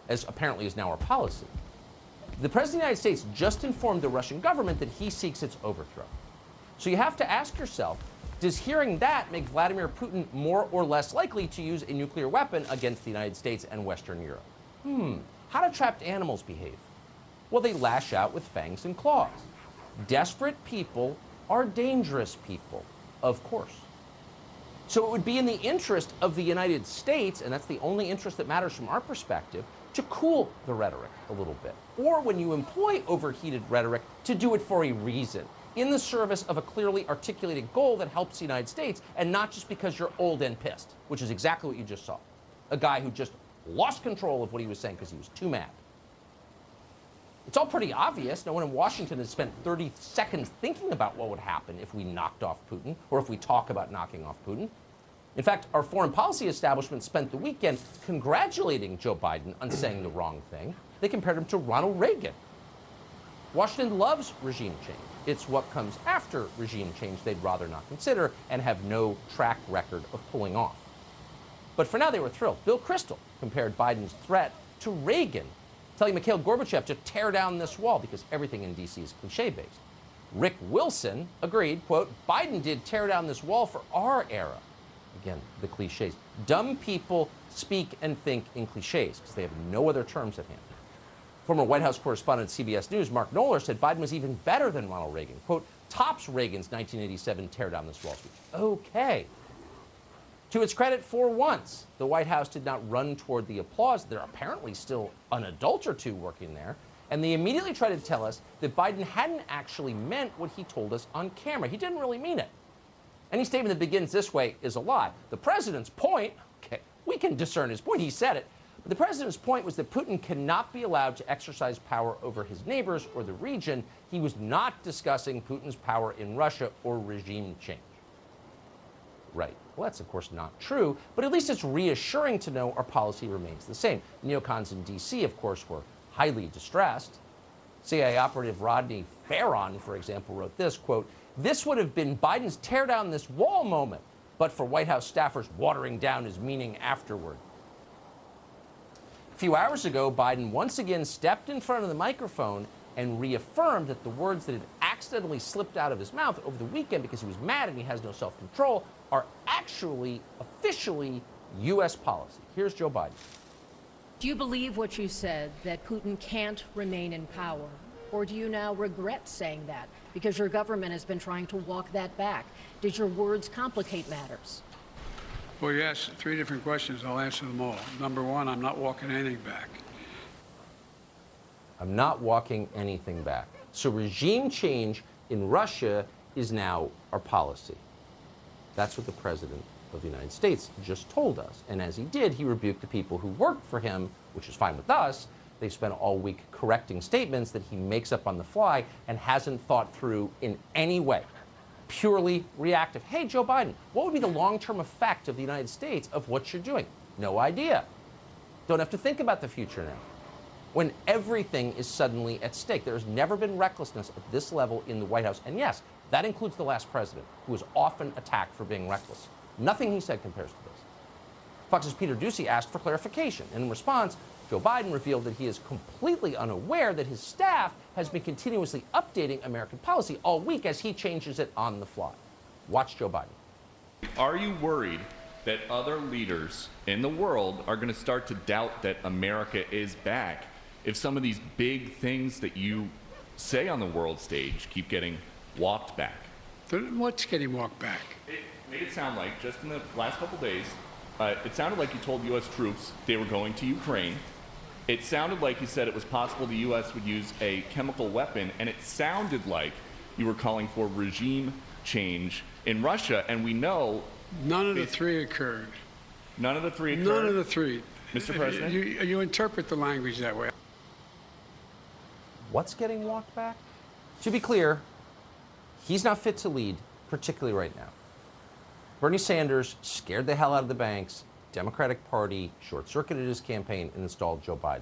as apparently is now our policy? The President of the United States just informed the Russian government that he seeks its overthrow. So you have to ask yourself, does hearing that make Vladimir Putin more or less likely to use a nuclear weapon against the United States and Western Europe? How do trapped animals behave? Well, they lash out with fangs and claws. Desperate people are dangerous people, of course. So it would be in the interest of the United States, and that's the only interest that matters from our perspective, to cool the rhetoric a little bit. Or when you employ overheated rhetoric, to do it for a reason, in the service of a clearly articulated goal that helps the United States, and not just because you're old and pissed, which is exactly what you just saw. A guy who just lost control of what he was saying because he was too mad. It's all pretty obvious. No one in Washington has spent 30 seconds thinking about what would happen if we knocked off Putin, or if we talk about knocking off Putin. In fact, our foreign policy establishment spent the weekend congratulating Joe Biden on saying the wrong thing. They compared him to Ronald Reagan. Washington loves regime change. It's what comes after regime change they'd rather not consider and have no track record of pulling off. But for now, they were thrilled. Bill Kristol compared Biden's threat to Reagan, telling Mikhail Gorbachev to tear down this wall because everything in D.C. is cliche-based. Rick Wilson agreed, quote, Biden did tear down this wall for our era. Again, the cliches. Dumb people speak and think in cliches because they have no other terms at hand. Former White House correspondent at CBS News, Mark Knoller, said Biden was even better than Ronald Reagan. Quote, tops Reagan's 1987 tear down this wall speech. Okay. To its credit, for once, the White House did not run toward the applause. There are apparently still an adult or two working there. And they immediately tried to tell us that Biden hadn't actually meant what he told us on camera. He didn't really mean it. Any statement that begins this way is a lie. The president's point, okay, we can discern his point, he said it, but the president's point was that Putin cannot be allowed to exercise power over his neighbors or the region. He was not discussing Putin's power in Russia or regime change. Right. Well, that's, of course, not true, but at least it's reassuring to know our policy remains the same. Neocons in D.C., of course, were highly distressed. CIA operative Rodney Farron, for example, wrote this, quote, this would have been Biden's tear down this wall moment, but for White House staffers watering down his meaning afterward. A few hours ago, Biden once again stepped in front of the microphone and reaffirmed that the words that had accidentally slipped out of his mouth over the weekend because he was mad and he has no self-control are actually, officially, U.S. policy. Here's Joe Biden. Do you believe what you said, that Putin can't remain in power? Or do you now regret saying that because your government has been trying to walk that back? Did your words complicate matters? Well, you asked 3 different questions. I'll answer them all. Number one, I'm not walking anything back. I'm not walking anything back. So regime change in Russia is now our policy. That's what the President of the United States just told us. And as he did, he rebuked the people who worked for him, which is fine with us. They've spent all week correcting statements that he makes up on the fly and hasn't thought through in any way. Purely reactive. Hey, Joe Biden, what would be the long-term effect of the United States of what you're doing? No idea. Don't have to think about the future now. When everything is suddenly at stake. There has never been recklessness at this level in the White House. And yes, that includes the last president, who was often attacked for being reckless. Nothing he said compares to this. Fox's Peter Doocy asked for clarification. And in response, Joe Biden revealed that he is completely unaware that his staff has been continuously updating American policy all week as he changes it on the fly. Watch Joe Biden. Are you worried that other leaders in the world are going to start to doubt that America is back if some of these big things that you say on the world stage keep getting walked back? What's getting walked back? It made it sound like, just in the last couple days, it sounded like you told U.S. troops they were going to Ukraine. It sounded like you said it was possible the U.S. would use a chemical weapon, and it sounded like you were calling for regime change in Russia, and we know... None of the three occurred. None of the three occurred? None of the three. Mr. President? You interpret the language that way. What's getting walked back? To be clear, he's not fit to lead, particularly right now. Bernie Sanders scared the hell out of the banks, Democratic Party short-circuited his campaign and installed Joe Biden.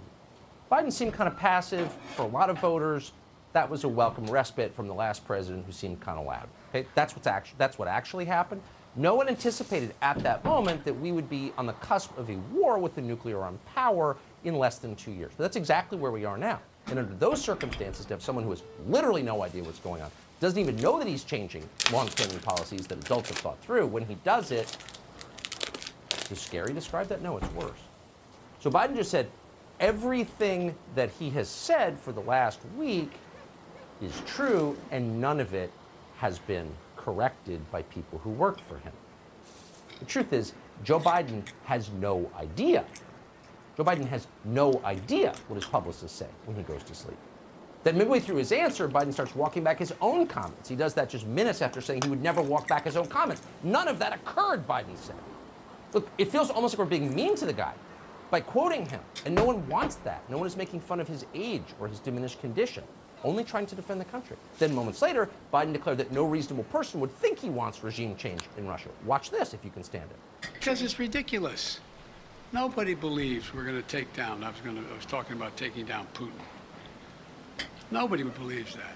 Biden seemed kind of passive for a lot of voters. That was a welcome respite from the last president who seemed kind of loud. Okay? That's what actually happened. No one anticipated at that moment that we would be on the cusp of a war with a nuclear-armed power in less than 2 years. But that's exactly where we are now. And under those circumstances, to have someone who has literally no idea what's going on, doesn't even know that he's changing long-standing policies that adults have thought through, when he does it, does scary describe that? No, it's worse. So Biden just said everything that he has said for the last week is true, and none of it has been corrected by people who worked for him. The truth is, Joe Biden has no idea. Joe Biden has no idea what his publicists say when he goes to sleep. Then midway through his answer, Biden starts walking back his own comments. He does that just minutes after saying he would never walk back his own comments. None of that occurred, Biden said. Look, it feels almost like we're being mean to the guy by quoting him, and no one wants that. No one is making fun of his age or his diminished condition, only trying to defend the country. Then moments later, Biden declared that no reasonable person would think he wants regime change in Russia. Watch this if you can stand it. Because it's ridiculous. Nobody believes we're going to take down, I was talking about taking down Putin. Nobody believes that.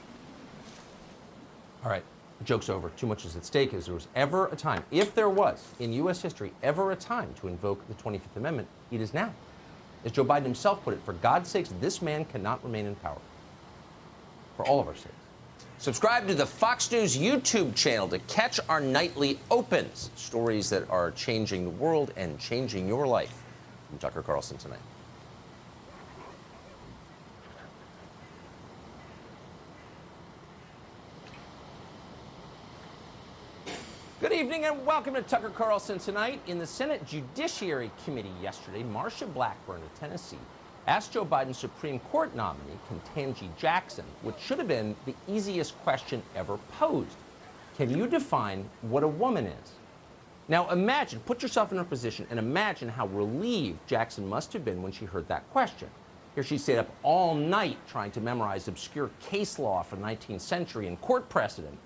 All right, joke's over. Too much is at stake. As there was ever a time, if there was in U.S. history ever a time to invoke the 25th Amendment, it is now. As Joe Biden himself put it, for God's sakes, this man cannot remain in power. For all of our sakes. Subscribe to the Fox News YouTube channel to catch our nightly opens. Stories that are changing the world and changing your life. From Tucker Carlson tonight. Good evening and welcome to Tucker Carlson Tonight. In the Senate Judiciary Committee yesterday, Marsha Blackburn of Tennessee asked Joe Biden's Supreme Court nominee, Ketanji Jackson, what should have been the easiest question ever posed. Can you define what a woman is? Now imagine, put yourself in her position and imagine how relieved Jackson must have been when she heard that question. Here she stayed up all night trying to memorize obscure case law from the 19th century and court precedent.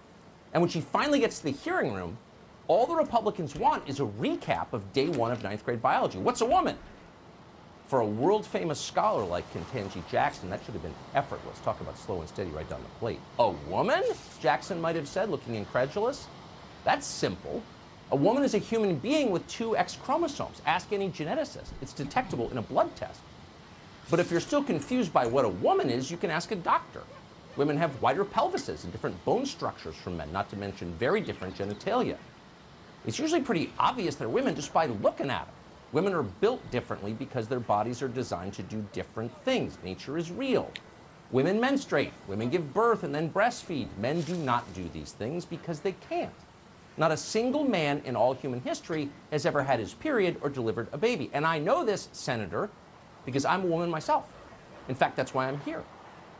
And when she finally gets to the hearing room, all the Republicans want is a recap of day one of 9th grade biology. What's a woman? For a world-famous scholar like Ketanji Jackson, that should have been effortless. Talk about slow and steady right down the plate. A woman? Jackson might have said, looking incredulous. That's simple. A woman is a human being with 2 X chromosomes. Ask any geneticist. It's detectable in a blood test. But if you're still confused by what a woman is, you can ask a doctor. Women have wider pelvises and different bone structures from men, not to mention very different genitalia. It's usually pretty obvious they're women just by looking at them. Women are built differently because their bodies are designed to do different things. Nature is real. Women menstruate. Women give birth and then breastfeed. Men do not do these things because they can't. Not a single man in all human history has ever had his period or delivered a baby. And I know this, Senator, because I'm a woman myself. In fact, that's why I'm here.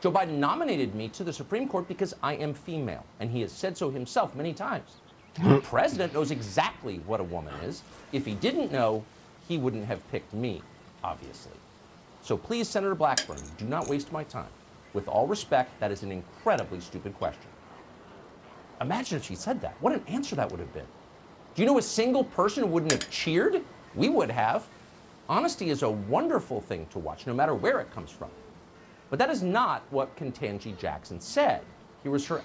Joe Biden nominated me to the Supreme Court because I am female, and he has said so himself many times. The president knows exactly what a woman is. If he didn't know, he wouldn't have picked me, obviously. So please, Senator Blackburn, do not waste my time. With all respect, that is an incredibly stupid question. Imagine if she said that. What an answer that would have been. Do you know a single person who wouldn't have cheered? We would have. Honesty is a wonderful thing to watch, no matter where it comes from. But that is not what Ketanji Jackson said. Here was her.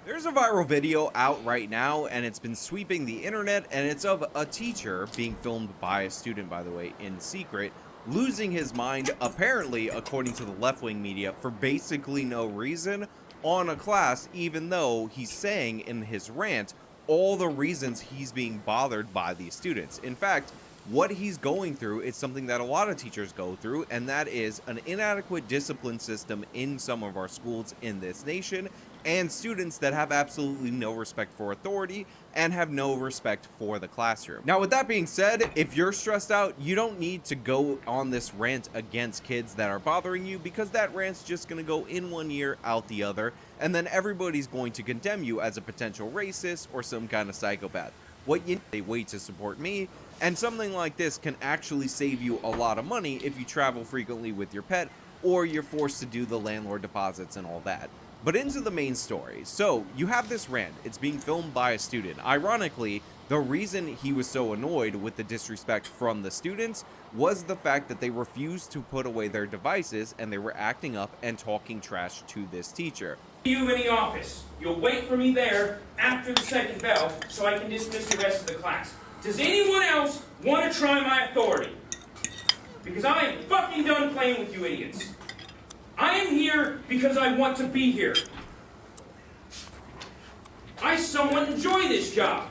There's a viral video out right now, and it's been sweeping the internet, and it's of a teacher being filmed by a student, by the way, in secret, losing his mind, apparently, according to the left-wing media, for basically no reason on a class, even though he's saying in his rant all the reasons he's being bothered by these students. In fact, what he's going through is something that a lot of teachers go through, and that is an inadequate discipline system in some of our schools in this nation, and students that have absolutely no respect for authority and have no respect for the classroom. Now, with that being said, if you're stressed out, you don't need to go on this rant against kids that are bothering you, because that rant's just going to go in one ear, out the other, and then everybody's going to condemn you as a potential racist or some kind of psychopath. What you need a way to support me, and something like this can actually save you a lot of money if you travel frequently with your pet, or you're forced to do the landlord deposits and all that. But into the main story. So, you have this rant. It's being filmed by a student. Ironically, the reason he was so annoyed with the disrespect from the students was the fact that they refused to put away their devices, and they were acting up and talking trash to this teacher. You in the office. You'll wait for me there after the second bell so I can dismiss the rest of the class. Does anyone else want to try my authority? Because I am fucking done playing with you idiots. I am here because I want to be here. I somewhat enjoy this job.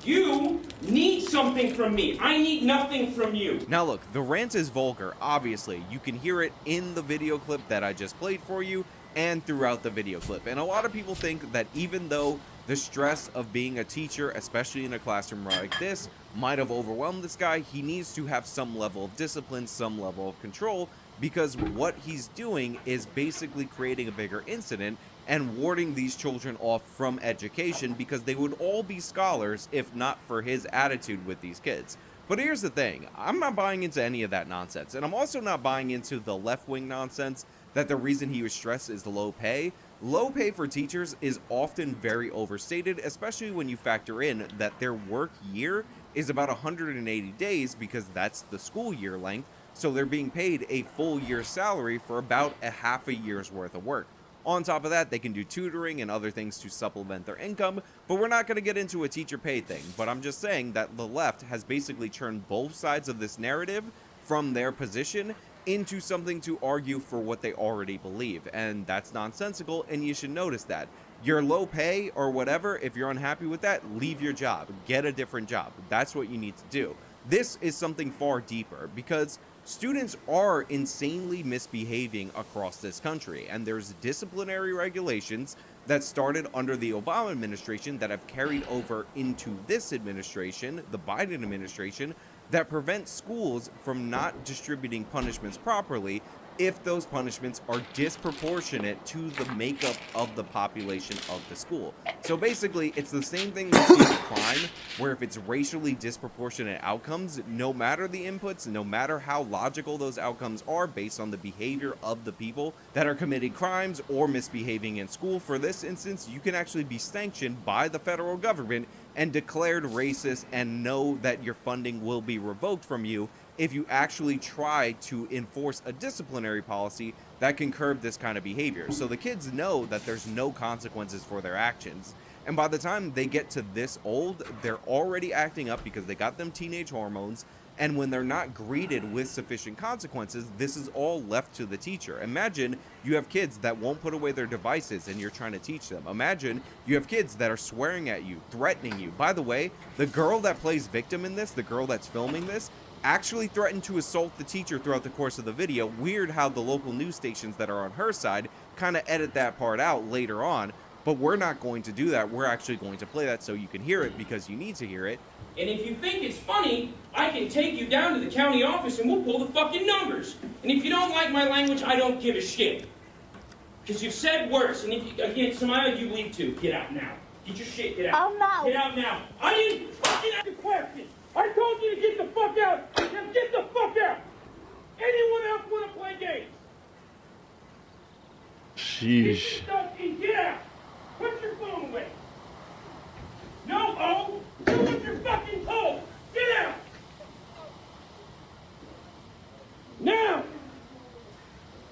You need something from me. I need nothing from you. Now look, the rant is vulgar, obviously. You can hear it in the video clip that I just played for you and throughout the video clip. And a lot of people think that even though the stress of being a teacher, especially in a classroom like this, might have overwhelmed this guy, he needs to have some level of discipline, some level of control, because what he's doing is basically creating a bigger incident and warding these children off from education, because they would all be scholars if not for his attitude with these kids. But here's the thing, I'm not buying into any of that nonsense, and I'm also not buying into the left-wing nonsense that the reason he was stressed is the low pay. Low pay for teachers is often very overstated, especially when you factor in that their work year is about 180 days, because that's the school year length, so they're being paid a full year's salary for about a half a year's worth of work. On top of that, they can do tutoring and other things to supplement their income, but we're not going to get into a teacher pay thing. But I'm just saying that the left has basically turned both sides of this narrative from their position into something to argue for what they already believe, and that's nonsensical, and you should notice that. Your low pay or whatever, if you're unhappy with that, leave your job, get a different job. That's what you need to do. This is something far deeper, because students are insanely misbehaving across this country, and there's disciplinary regulations that started under the Obama administration that have carried over into this administration, the Biden administration, that prevent schools from not distributing punishments properly if those punishments are disproportionate to the makeup of the population of the school. So basically, it's the same thing with crime, where if it's racially disproportionate outcomes, no matter the inputs, no matter how logical those outcomes are based on the behavior of the people that are committing crimes or misbehaving in school, for this instance, you can actually be sanctioned by the federal government and declared racist, and know that your funding will be revoked from you if you actually try to enforce a disciplinary policy that can curb this kind of behavior. So the kids know that there's no consequences for their actions. And by the time they get to this old, they're already acting up because they got them teenage hormones. And when they're not greeted with sufficient consequences, this is all left to the teacher. Imagine you have kids that won't put away their devices and you're trying to teach them. Imagine you have kids that are swearing at you, threatening you. By the way, the girl that plays victim in this, the girl that's filming this, actually threatened to assault the teacher throughout the course of the video. Weird how the local news stations that are on her side kind of edit that part out later on. But we're not going to do that. We're actually going to play that so you can hear it because you need to hear it. And if you think it's funny, I can take you down to the county office and we'll pull the fucking numbers. And if you don't like my language, I don't give a shit. Because you've said worse. And if you, again, Samaya, you leave too. Get out now. Get your shit, get out. Oh, no. Get out now. I didn't fucking ask a question. I told you to get the fuck out. Now get the fuck out. Anyone else want to play games? Sheesh. Get your stuff and get out. Put your phone away. No, oh, do what you're fucking told. Get out. Now.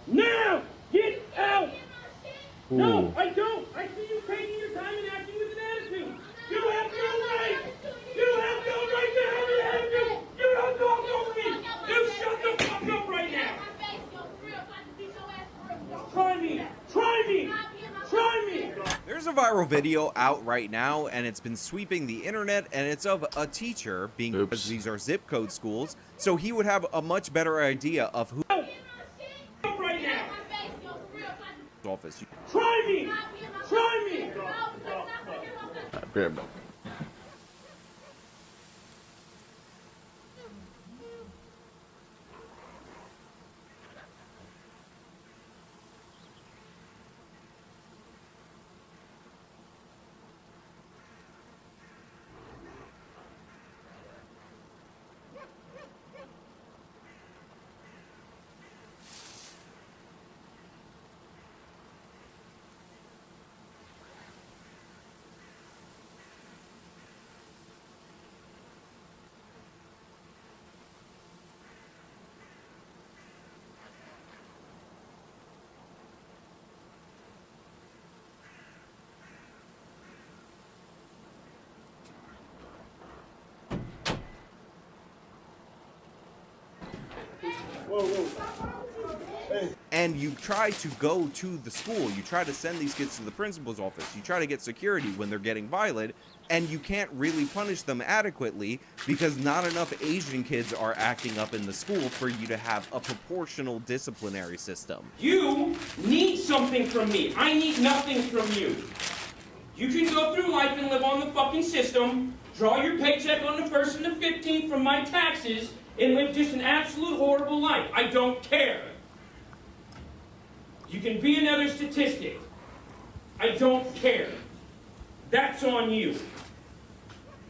Now. Get out. Ooh. No, I don't. I see you taking your time and acting with an attitude. You have no right. You have no right to have an attitude. You don't talk over me. You shut the fuck up right now. Try me. Try me. Try me. There's a viral video out right now, and it's been sweeping the internet, and it's of a teacher being, because these are zip code schools, so he would have a much better idea of who Right now. office. Try me. Try me. And you try to go to the school, you try to send these kids to the principal's office, you try to get security when they're getting violent, and you can't really punish them adequately because not enough Asian kids are acting up in the school for you to have a proportional disciplinary system. You need something from me. I need nothing from you. You can go through life and live on the fucking system, draw your paycheck on the 1st and the 15th from my taxes, and live just an absolute horrible life. I don't care. You can be another statistic. I don't care. That's on you.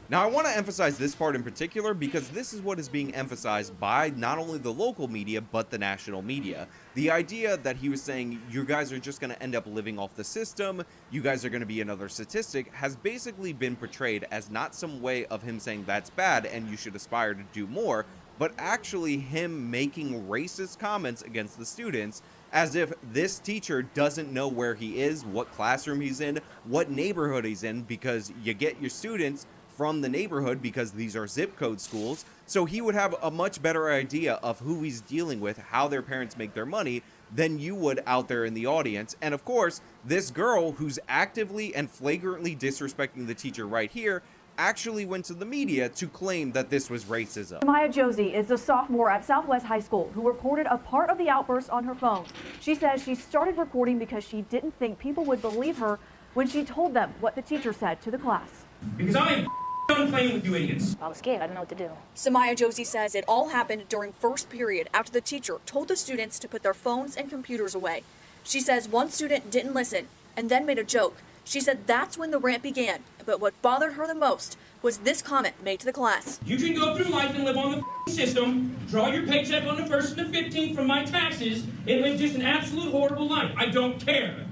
Now, I want to emphasize this part in particular because this is what is being emphasized by not only the local media, but the national media. The idea that he was saying, you guys are just going to end up living off the system, you guys are going to be another statistic, has basically been portrayed as not some way of him saying that's bad and you should aspire to do more, but actually him making racist comments against the students, as if this teacher doesn't know where he is, what classroom he's in, what neighborhood he's in, because you get your students from the neighborhood because these are zip code schools, so he would have a much better idea of who he's dealing with, how their parents make their money, than you would out there in the audience. And of course, this girl who's actively and flagrantly disrespecting the teacher right here actually went to the media to claim that this was racism. Maya Josie is a sophomore at Southwest High School who recorded a part of the outburst on her phone. She says she started recording because she didn't think people would believe her when she told them what the teacher said to the class. Because I'm done playing with you idiots. I was scared. I didn't know what to do. Samaya Josie says it all happened during first period after the teacher told the students to put their phones and computers away. She says one student didn't listen and then made a joke. She said that's when the rant began, but what bothered her the most was this comment made to the class. You can go through life and live on the system, draw your paycheck on the 1st and the 15th from my taxes, and live just an absolute horrible life. I don't care.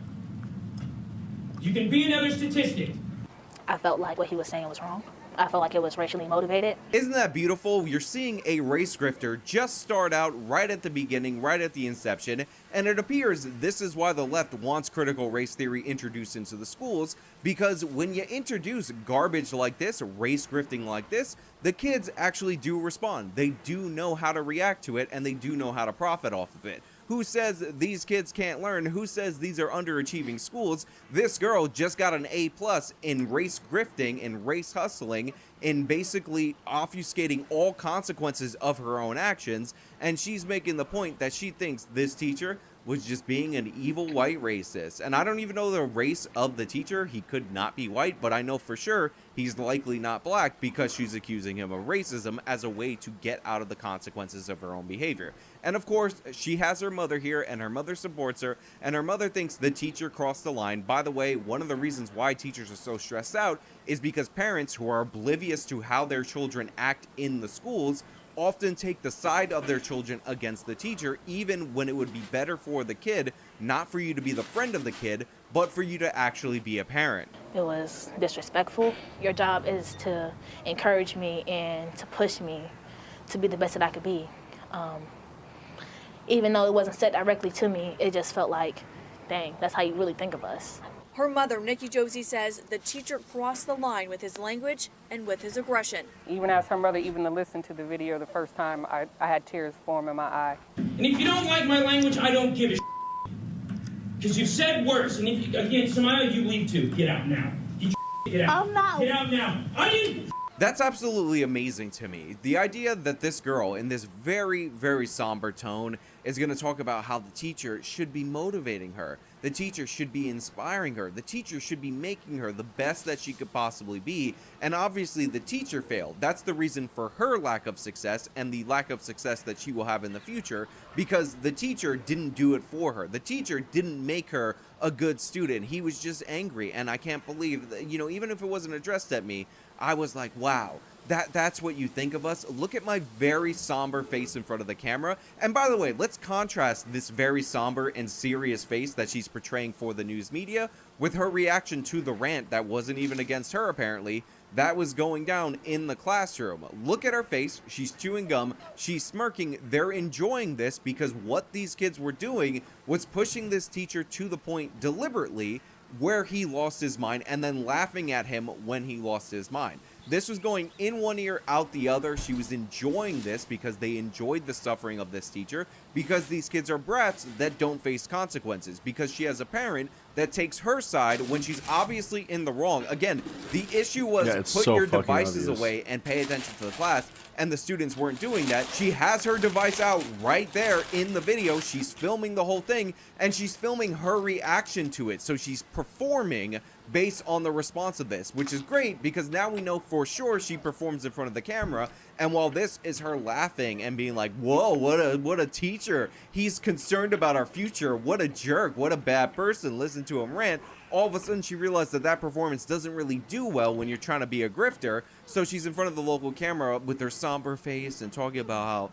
You can be another statistic. I felt like what he was saying was wrong. I felt like it was racially motivated. Isn't that beautiful? You're seeing a race grifter just start out right at the beginning, right at the inception, and it appears this is why the left wants critical race theory introduced into the schools, because when you introduce garbage like this, race grifting like this, the kids actually do respond. They do know how to react to it, and they do know how to profit off of it. Who says these kids can't learn? Who says these are underachieving schools? This girl just got an A+ in race grifting and race hustling, in basically obfuscating all consequences of her own actions, and she's making the point that she thinks this teacher was just being an evil white racist. And I don't even know the race of the teacher. He could not be white, but I know for sure he's likely not black because she's accusing him of racism as a way to get out of the consequences of her own behavior. And of course, she has her mother here, and her mother supports her, and her mother thinks the teacher crossed the line. By the way, one of the reasons why teachers are so stressed out is because parents who are oblivious to how their children act in the schools often take the side of their children against the teacher, even when it would be better for the kid, not for you to be the friend of the kid, but for you to actually be a parent. It was disrespectful. Your job is to encourage me and to push me to be the best that I could be. Even though it wasn't said directly to me, it just felt like, dang, that's how you really think of us. Her mother, Nikki Josie, says the teacher crossed the line with his language and with his aggression. Even as her mother, even to listen to the video the first time, I had tears form in my eye. And if you don't like my language, I don't give a because you've said worse. And if you, again, Samaya, you leave too. Get out now. Get out. I'm not. Get out now. That's absolutely amazing to me. The idea that this girl, in this very, very somber tone, is going to talk about how the teacher should be motivating her. The teacher should be inspiring her. The teacher should be making her the best that she could possibly be. And obviously the teacher failed. That's the reason for her lack of success and the lack of success that she will have in the future, because the teacher didn't do it for her. The teacher didn't make her a good student. He was just angry. And I can't believe that, even if it wasn't addressed at me, I was like, wow, that's what you think of us? Look at my very somber face in front of the camera. And by the way, let's contrast this very somber and serious face that she's portraying for the news media with her reaction to the rant that wasn't even against her, apparently, that was going down in the classroom. Look at her face. She's chewing gum. She's smirking. They're enjoying this because what these kids were doing was pushing this teacher to the point deliberately where he lost his mind and then laughing at him when he lost his mind. This was going in one ear, out the other. She was enjoying this because they enjoyed the suffering of this teacher, because these kids are brats that don't face consequences, because she has a parent that takes her side when she's obviously in the wrong. Again, the issue was put your devices away and pay attention to the class, and the students weren't doing that. She has her device out right there in the video. She's filming the whole thing, and she's filming her reaction to it. So she's performing based on the response of this, which is great because now we know for sure she performs in front of the camera. And while this is her laughing and being like, whoa, what a teacher, he's concerned about our future, what a jerk, what a bad person, listen to him rant, all of a sudden she realized that performance doesn't really do well when you're trying to be a grifter. So she's in front of the local camera with her somber face and talking about how,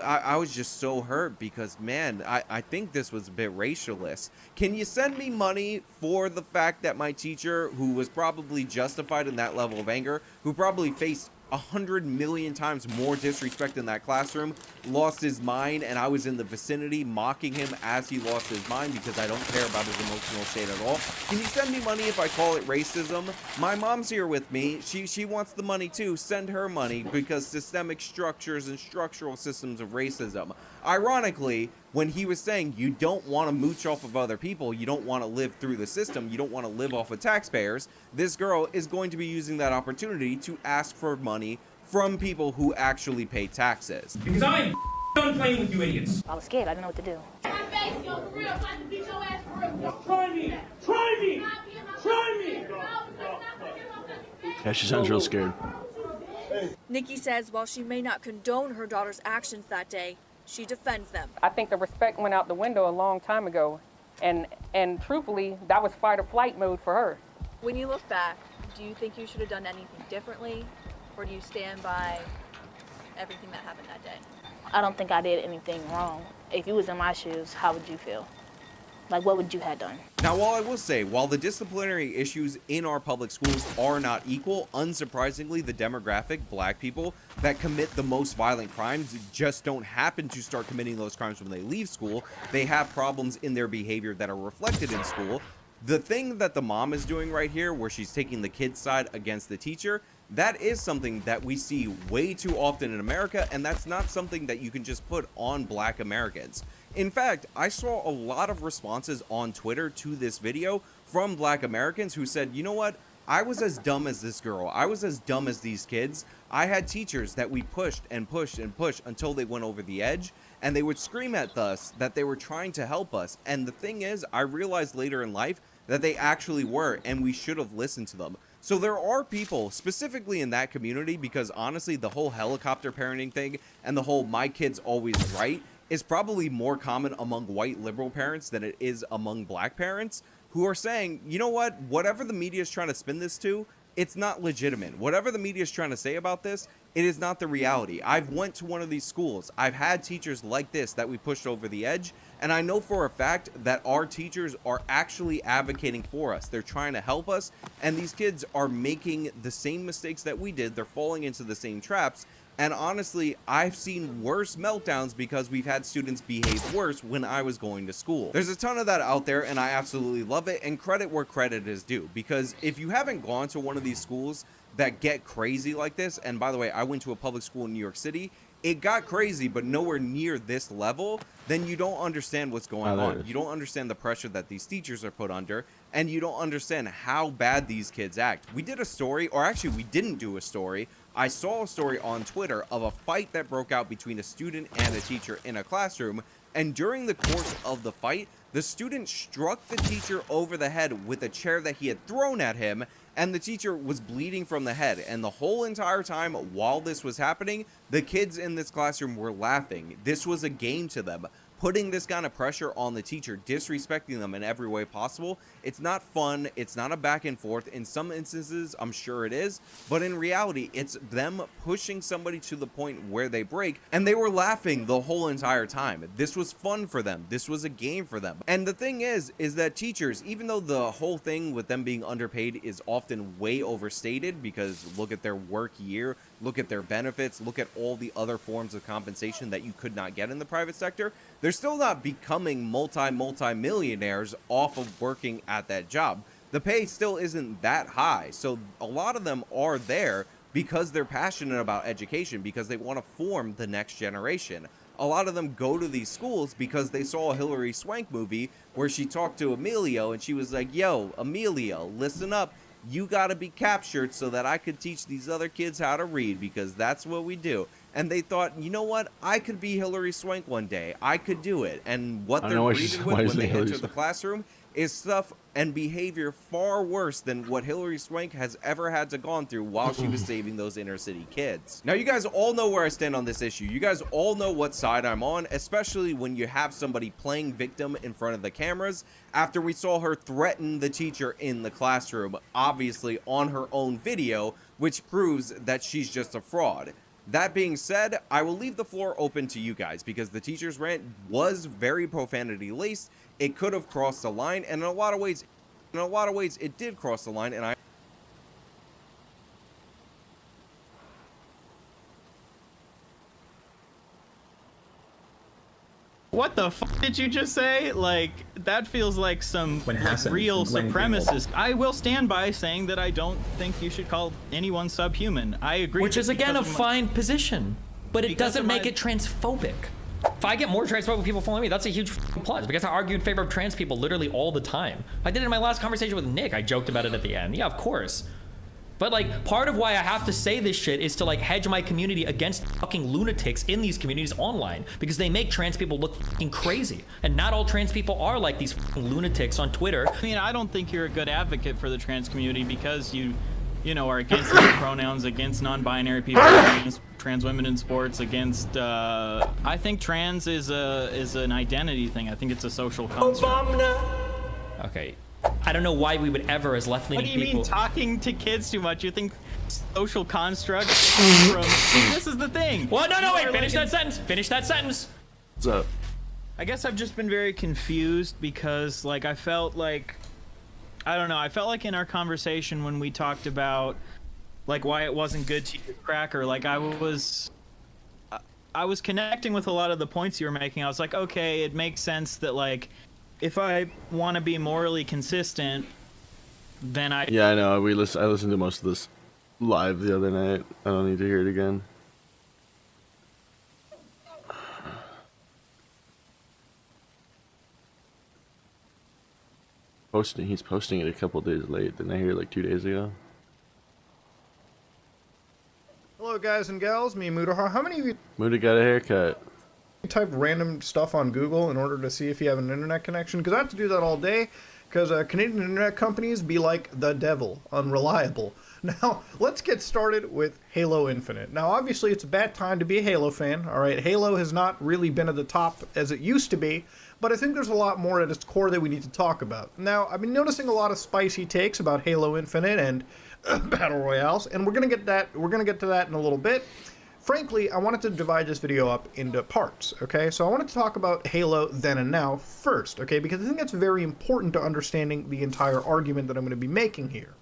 I was just so hurt because, man, I think this was a bit racialist. Can you send me money for the fact that my teacher, who was probably justified in that level of anger, who probably faced 100 million times more disrespect in that classroom, lost his mind, and I was in the vicinity mocking him as he lost his mind because I don't care about his emotional state at all? Can you send me money if I call it racism? My mom's here with me. She wants the money too. Send her money because systemic structures and structural systems of racism. Ironically, when he was saying you don't want to mooch off of other people, you don't want to live through the system, you don't want to live off of taxpayers, this girl is going to be using that opportunity to ask for money from people who actually pay taxes. Because I am done playing with you idiots. I was scared. I didn't know what to do. Try me! Try me! Try me! Yeah, she sounds real scared. Nikki says while she may not condone her daughter's actions that day, she defends them. I think the respect went out the window a long time ago, and truthfully, that was fight or flight mode for her. When you look back, do you think you should have done anything differently, or do you stand by everything that happened that day? I don't think I did anything wrong. If you was in my shoes, how would you feel? Like, what would you have done? Now, while I will say, while the disciplinary issues in our public schools are not equal, unsurprisingly, the demographic, black people, that commit the most violent crimes just don't happen to start committing those crimes when they leave school. They have problems in their behavior that are reflected in school. The thing that the mom is doing right here, where she's taking the kid's side against the teacher, that is something that we see way too often in America, and that's not something that you can just put on black Americans. In fact, I saw a lot of responses on Twitter to this video from black Americans who said, you know what? I was as dumb as this girl. I was as dumb as these kids. I had teachers that we pushed and pushed and pushed until they went over the edge, and they would scream at us that they were trying to help us. And the thing is, I realized later in life that they actually were, and we should have listened to them. So there are people specifically in that community, because honestly, the whole helicopter parenting thing and the whole my kid's always right is probably more common among white liberal parents than it is among black parents, who are saying, you know what, whatever the media is trying to spin this to, it's not legitimate. Whatever the media is trying to say about this, it is not the reality. I've went to one of these schools. I've had teachers like this that we pushed over the edge, and I know for a fact that our teachers are actually advocating for us. They're trying to help us, and these kids are making the same mistakes that we did. They're falling into the same traps. And honestly, I've seen worse meltdowns because we've had students behave worse when I was going to school. There's a ton of that out there, and I absolutely love it, and credit where credit is due, because if you haven't gone to one of these schools that get crazy like this, and by the way, I went to a public school in New York City, it got crazy, but nowhere near this level, then you don't understand what's going on. You don't understand the pressure that these teachers are put under, and you don't understand how bad these kids act. We did a story, or actually we didn't do a story. I saw a story on Twitter of a fight that broke out between a student and a teacher in a classroom, and during the course of the fight, the student struck the teacher over the head with a chair that he had thrown at him, and the teacher was bleeding from the head. And the whole entire time while this was happening, the kids in this classroom were laughing. This was a game to them. Putting this kind of pressure on the teacher, disrespecting them in every way possible, it's not fun. It's not a back and forth. In some instances, I'm sure it is, but in reality, it's them pushing somebody to the point where they break, and they were laughing the whole entire time. This was fun for them. This was a game for them. And the thing is that teachers, even though the whole thing with them being underpaid is often way overstated, because look at their work year, look at their benefits, look at all the other forms of compensation that you could not get in the private sector, they're still not becoming multi-millionaires off of working at that job. The pay still isn't that high. So a lot of them are there because they're passionate about education, because they want to form the next generation. A lot of them go to these schools because they saw a Hilary Swank movie where she talked to Emilio and she was like, yo, Emilio, listen up. You got to be captured so that I could teach these other kids how to read, because that's what we do. And they thought, you know what? I could be Hilary Swank one day. I could do it. And what they're reading with when they enter the classroom is stuff and behavior far worse than what Hilary Swank has ever had to gone through while she was saving those inner city kids. Now, you guys all know where I stand on this issue. You guys all know what side I'm on, especially when you have somebody playing victim in front of the cameras after we saw her threaten the teacher in the classroom, obviously on her own video, which proves that she's just a fraud. That being said, I will leave the floor open to you guys, because the teacher's rant was very profanity laced. It could have crossed the line, and in a lot of ways it did cross the line, and What the f did you just say? Like, that feels like some real supremacist. I will stand by saying that I don't think you should call anyone subhuman. I agree. Which is, again, a fine position, but it doesn't make it transphobic. If I get more transphobic people following me, that's a huge plus, because I argue in favor of trans people literally all the time. I did it in my last conversation with Nick. I joked about it at the end. Yeah, of course. But like, part of why I have to say this shit is to like hedge my community against fucking lunatics in these communities online, because they make trans people look fucking crazy. And not all trans people are like these fucking lunatics on Twitter. I mean, I don't think you're a good advocate for the trans community because you know, are against pronouns, against non-binary people, against trans women in sports, against, I think trans is an identity thing. I think it's a social construct. Okay. I don't know why we would ever, as left-leaning people... What do you mean, talking to kids too much? You think social constructs from... This is the thing. Well, no, wait, finish that sentence. Finish that sentence. What's up? I guess I've just been very confused because, like, I felt like... I don't know, I felt like in our conversation when we talked about, like, why it wasn't good to use cracker, like, I was connecting with a lot of the points you were making. I was like, okay, it makes sense that, like, if I want to be morally consistent, then I... Yeah, I know. I listened to most of this live the other night. I don't need to hear it again. He's posting it a couple days late. Didn't I hear like 2 days ago? Hello, guys and gals. Me, Mudahar. How many of you Muda got a haircut. type random stuff on Google in order to see if you have an internet connection? Because I have to do that all day. Because Canadian internet companies be like the devil, unreliable. Now, let's get started with Halo Infinite. Now, obviously, it's a bad time to be a Halo fan. All right, Halo has not really been at the top as it used to be, but I think there's a lot more at its core that we need to talk about. Now, I've been noticing a lot of spicy takes about Halo Infinite and Battle Royales, and we're gonna get to that in a little bit. Frankly, I wanted to divide this video up into parts, okay? So I wanted to talk about Halo Then and Now first, okay? Because I think that's very important to understanding the entire argument that I'm going to be making here.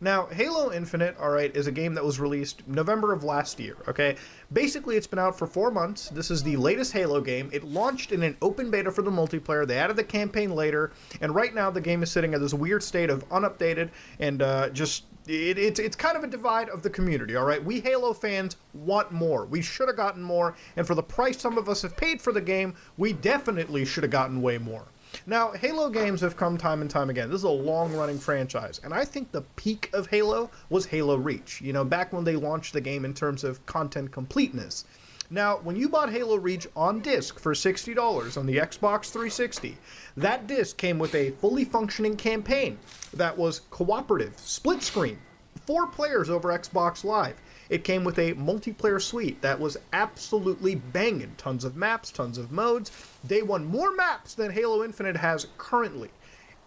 Now, Halo Infinite, alright, is a game that was released November of last year, okay? Basically, it's been out for 4 months. This is the latest Halo game. It launched in an open beta for the multiplayer. They added the campaign later, and right now the game is sitting at this weird state of unupdated and it's kind of a divide of the community, all right? We Halo fans want more. We should have gotten more, and for the price some of us have paid for the game, we definitely should have gotten way more. Now, Halo games have come time and time again. This is a long-running franchise, and I think the peak of Halo was Halo Reach, you know, back when they launched the game in terms of content completeness. Now, when you bought Halo Reach on disc for $60 on the Xbox 360, that disc came with a fully functioning campaign that was cooperative, split screen, 4 players over Xbox Live. It came with a multiplayer suite that was absolutely banging. Tons of maps, tons of modes. Day one, more maps than Halo Infinite has currently.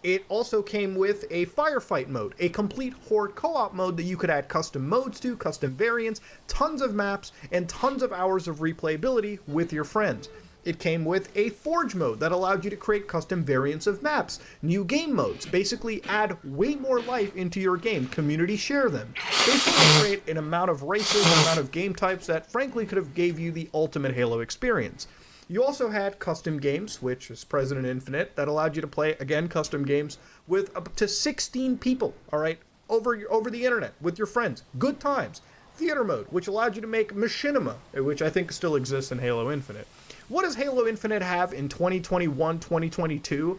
It also came with a firefight mode, a complete horde co-op mode that you could add custom modes to, custom variants, tons of maps, and tons of hours of replayability with your friends. It came with a forge mode that allowed you to create custom variants of maps, new game modes, basically add way more life into your game, community share them, basically create an amount of races, an amount of game types that frankly could have gave you the ultimate Halo experience. You also had custom games, which is President Infinite, that allowed you to play, again, custom games with up to 16 people, all right, over the internet, with your friends. Good times. Theater mode, which allowed you to make machinima, which I think still exists in Halo Infinite. What does Halo Infinite have in 2021, 2022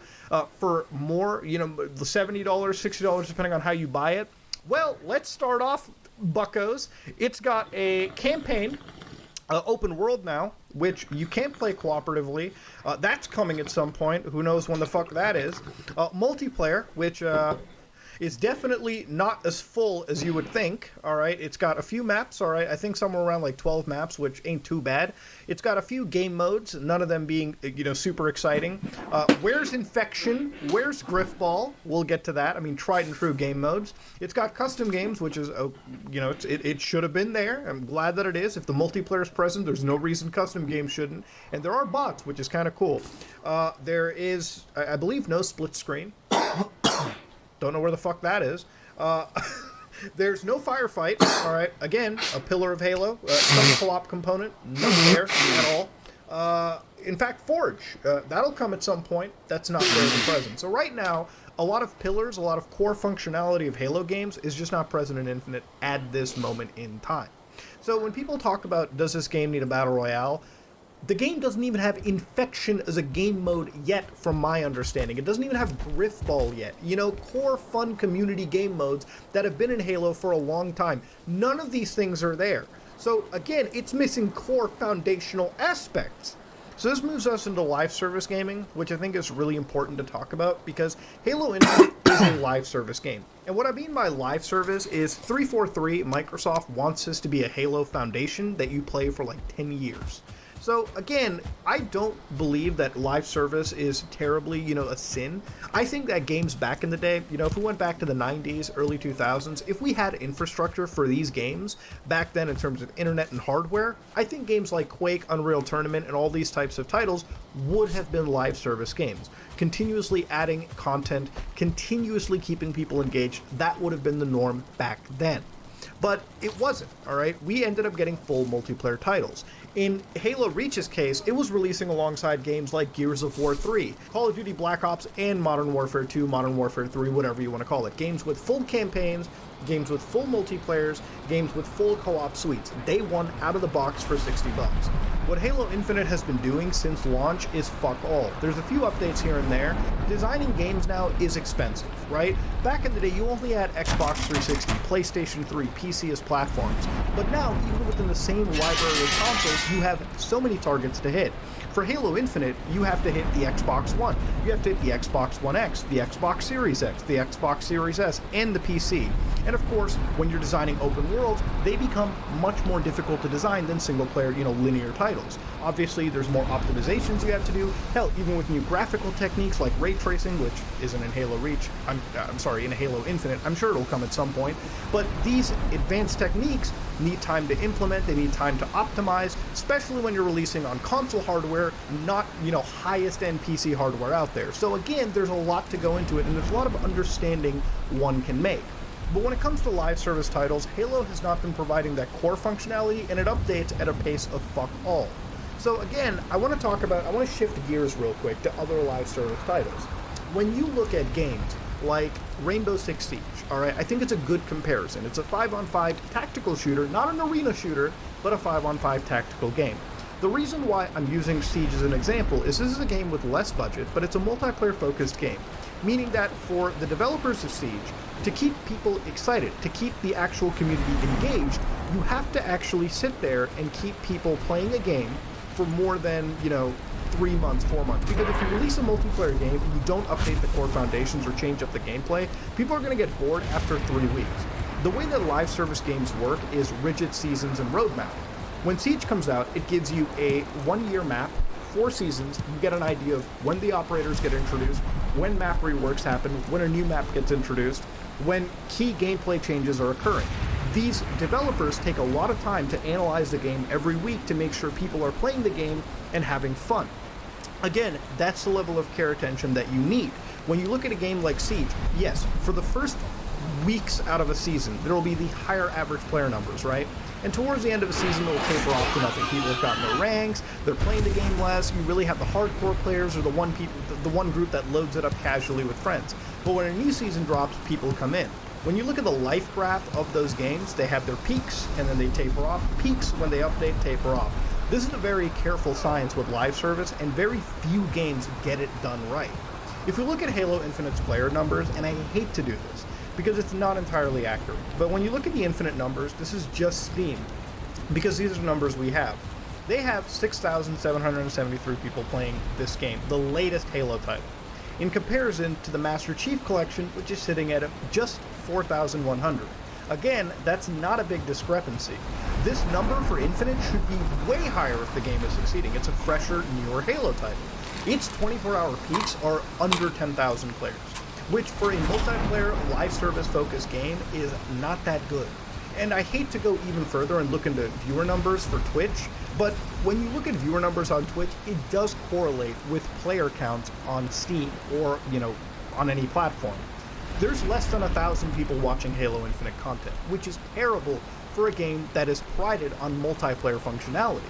for more, you know, $70, $60, depending on how you buy it? Well, let's start off, buckos. It's got a campaign, open world now, which you can't play cooperatively. That's coming at some point. Who knows when the fuck that is. Multiplayer, which is definitely not as full as you would think, all right? It's got a few maps, all right? I think somewhere around like 12 maps, which ain't too bad. It's got a few game modes, none of them being, you know, super exciting. Where's Infection? Where's Griffball? We'll get to that. I mean, tried and true game modes. It's got custom games, which is, you know, it should have been there. I'm glad that it is. If the multiplayer is present, there's no reason custom games shouldn't. And there are bots, which is kind of cool. There is, I believe, no split screen. Don't know where the fuck that is. There's no firefight. All right, again, a pillar of Halo. Some co-op component, not there at all. In fact, Forge, that'll come at some point. That's not there at present. So right now, a lot of pillars, a lot of core functionality of Halo games is just not present in Infinite at this moment in time. So when people talk about, does this game need a battle royale? The game doesn't even have Infection as a game mode yet, from my understanding. It doesn't even have Griffball yet. You know, core fun community game modes that have been in Halo for a long time. None of these things are there. So again, it's missing core foundational aspects. So this moves us into live service gaming, which I think is really important to talk about because Halo Infinite is a live service game. And what I mean by live service is 343, Microsoft wants this to be a Halo foundation that you play for like 10 years. So again, I don't believe that live service is terribly, you know, a sin. I think that games back in the day, you know, if we went back to the 90s, early 2000s, if we had infrastructure for these games back then in terms of internet and hardware, I think games like Quake, Unreal Tournament, and all these types of titles would have been live service games. Continuously adding content, continuously keeping people engaged, that would have been the norm back then. But it wasn't, all right? We ended up getting full multiplayer titles. In Halo Reach's case, it was releasing alongside games like Gears of War 3, Call of Duty Black Ops, and Modern Warfare 2, Modern Warfare 3, whatever you want to call it. Games with full campaigns, games with full multiplayers, games with full co-op suites, day one out of the box for $60. What Halo Infinite has been doing since launch is fuck all. There's a few updates here and there. Designing games now is expensive, right? Back in the day, you only had Xbox 360, PlayStation 3, PC as platforms. But now, even within the same library of consoles, you have so many targets to hit. For Halo Infinite, you have to hit the Xbox One. You have to hit the Xbox One X, the Xbox Series X, the Xbox Series S, and the PC. And of course, when you're designing open worlds, they become much more difficult to design than single-player, linear titles. Obviously, there's more optimizations you have to do. Hell, even with new graphical techniques like ray tracing, which isn't in Halo Reach, I'm sorry, in Halo Infinite. I'm sure it'll come at some point. But these advanced techniques need time to implement, they need time to optimize, especially when you're releasing on console hardware, not, highest end PC hardware out there. So again, there's a lot to go into it, and there's a lot of understanding one can make. But when it comes to live service titles, Halo has not been providing that core functionality, and it updates at a pace of fuck all. So again, I want to shift gears real quick to other live service titles. When you look at games like Rainbow Six Siege, alright, I think it's a good comparison. It's a 5-on-5 tactical shooter, not an arena shooter, but a 5-on-5 tactical game. The reason why I'm using Siege as an example is this is a game with less budget, but it's a multiplayer focused game. Meaning that for the developers of Siege, to keep people excited, to keep the actual community engaged, you have to actually sit there and keep people playing a game for more than, 3 months, 4 months. Because if you release a multiplayer game and you don't update the core foundations or change up the gameplay, people are going to get bored after 3 weeks. The way that live service games work is rigid seasons and roadmap. When Siege comes out, it gives you a 1-year map, 4 seasons. You get an idea of when the operators get introduced, when map reworks happen, when a new map gets introduced, when key gameplay changes are occurring. These developers take a lot of time to analyze the game every week to make sure people are playing the game and having fun. Again, that's the level of care attention that you need. When you look at a game like Siege, yes, for the first weeks out of a season, there will be the higher average player numbers, right? And towards the end of a season, it will taper off to nothing. People have got no ranks, they're playing the game less, you really have the hardcore players or the one group that loads it up casually with friends. But when a new season drops, people come in. When you look at the life graph of those games, they have their peaks and then they taper off. Peaks when they update, taper off. This is a very careful science with live service, and very few games get it done right. If we look at Halo Infinite's player numbers, and I hate to do this, because it's not entirely accurate, but when you look at the Infinite numbers, this is just Steam, because these are the numbers we have. They have 6,773 people playing this game, the latest Halo title, in comparison to the Master Chief Collection, which is sitting at just 4,100. Again, that's not a big discrepancy. This number for Infinite should be way higher if the game is succeeding. It's a fresher, newer Halo title. Its 24-hour peaks are under 10,000 players, which for a multiplayer, live service focused game is not that good. And I hate to go even further and look into viewer numbers for Twitch, but when you look at viewer numbers on Twitch, it does correlate with player count on Steam or, on any platform. There's less than 1,000 people watching Halo Infinite content, which is terrible for a game that is prided on multiplayer functionality.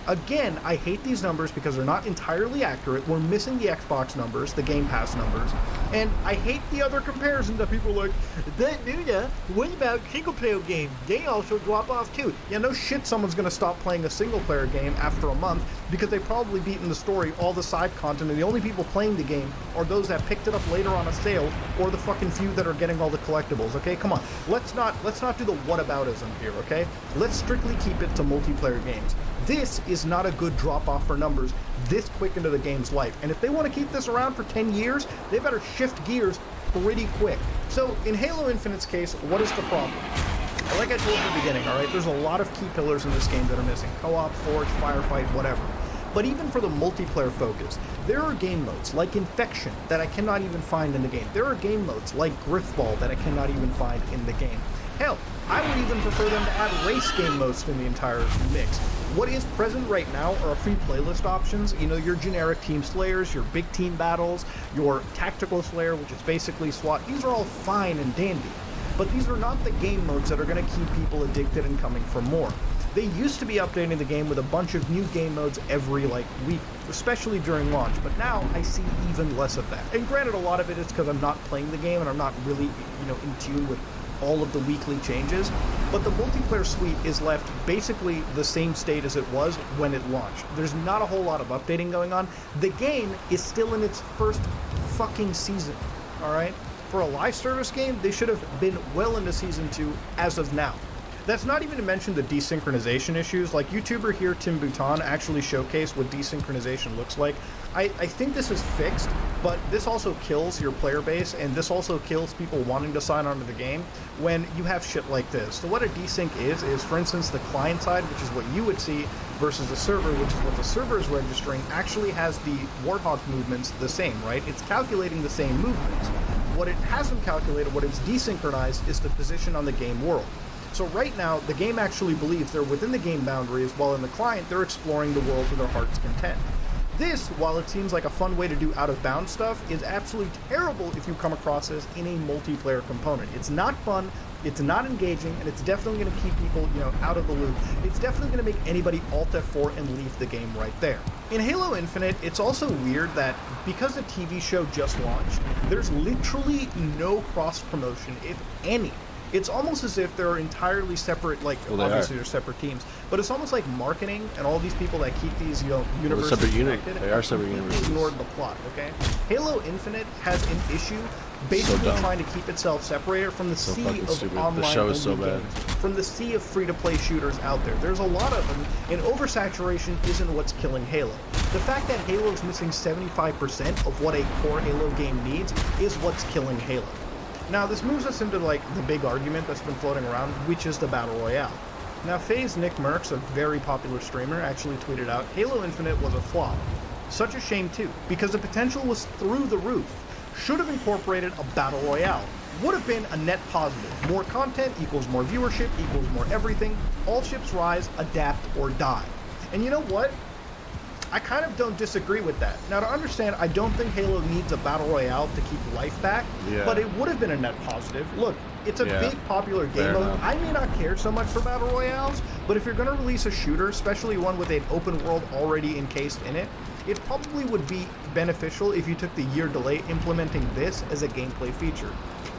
Again, I hate these numbers because they're not entirely accurate. We're missing the Xbox numbers, the Game Pass numbers, and I hate the other comparisons that people are like, what about single-player games? They also drop off too. Yeah, no shit someone's gonna stop playing a single-player game after a month because they've probably beaten the story, all the side content, and the only people playing the game are those that picked it up later on a sale or the fucking few that are getting all the collectibles, okay? Come on, let's not do the whataboutism here, okay? Let's strictly keep it to multiplayer games. This is not a good drop-off for numbers this quick into the game's life. And if they want to keep this around for 10 years, they better shift gears pretty quick. So in Halo Infinite's case, what is the problem? Like I told you at the beginning, alright, there's a lot of key pillars in this game that are missing. Co-op, Forge, Firefight, whatever. But even for the multiplayer focus, there are game modes like Infection that I cannot even find in the game. There are game modes like Griffball that I cannot even find in the game. Hell, I would even prefer them to add race game modes in the entire mix. What is present right now are a few playlist options. Your generic team slayers, your big team battles, your tactical slayer, which is basically SWAT. These are all fine and dandy. But these are not the game modes that are going to keep people addicted and coming for more. They used to be updating the game with a bunch of new game modes every week, especially during launch, but now I see even less of that. And granted, a lot of it is because I'm not playing the game and I'm not really, in tune with all of the weekly changes, but the multiplayer suite is left basically the same state as it was when it launched. There's not a whole lot of updating going on. The game is still in its first fucking season, alright? For a live service game, they should have been well into Season 2 as of now. That's not even to mention the desynchronization issues. Like, YouTuber here, Tim Bouton, actually showcased what desynchronization looks like. I think this is fixed, but this also kills your player base, and this also kills people wanting to sign onto the game when you have shit like this. So what a desync is, for instance, the client side, which is what you would see, versus the server, which is what the server is registering, actually has the Warthog movements the same, right? It's calculating the same movements. What it hasn't calculated, what it's desynchronized, is the position on the game world. So right now, the game actually believes they're within the game boundaries, while in the client, they're exploring the world to their heart's content. This, while it seems like a fun way to do out-of-bounds stuff, is absolutely terrible if you come across this in a multiplayer component. It's not fun, it's not engaging, and it's definitely going to keep people, out of the loop. It's definitely going to make anybody Alt F4 and leave the game right there. In Halo Infinite, it's also weird that because the TV show just launched, there's literally no cross-promotion, if any. It's almost as if they're entirely separate, obviously they're separate teams, but it's almost like marketing and all these people that keep these, universes separate connected. They are separate universes. Ignored the plot, okay? Halo Infinite has an issue basically trying to keep itself separated from the sea of online the show is so bad. games, from the sea of free-to-play shooters out there. There's a lot of them, and oversaturation isn't what's killing Halo. The fact that Halo's missing 75% of what a core Halo game needs is what's killing Halo. Now, this moves us into, the big argument that's been floating around, which is the Battle Royale. Now, FaZe Nick Merckx, a very popular streamer, actually tweeted out, Halo Infinite was a flop. Such a shame, too, because the potential was through the roof. Should have incorporated a Battle Royale. Would have been a net positive. More content equals more viewership, equals more everything. All ships rise, adapt, or die. And you know what? I kind of don't disagree with that. Now, to understand, I don't think Halo needs a Battle Royale to keep life back, but it would have been a net positive. Look, it's a big popular game mode. I may not care so much for Battle Royales, but if you're going to release a shooter, especially one with an open world already encased in it, it probably would be beneficial if you took the year delay implementing this as a gameplay feature.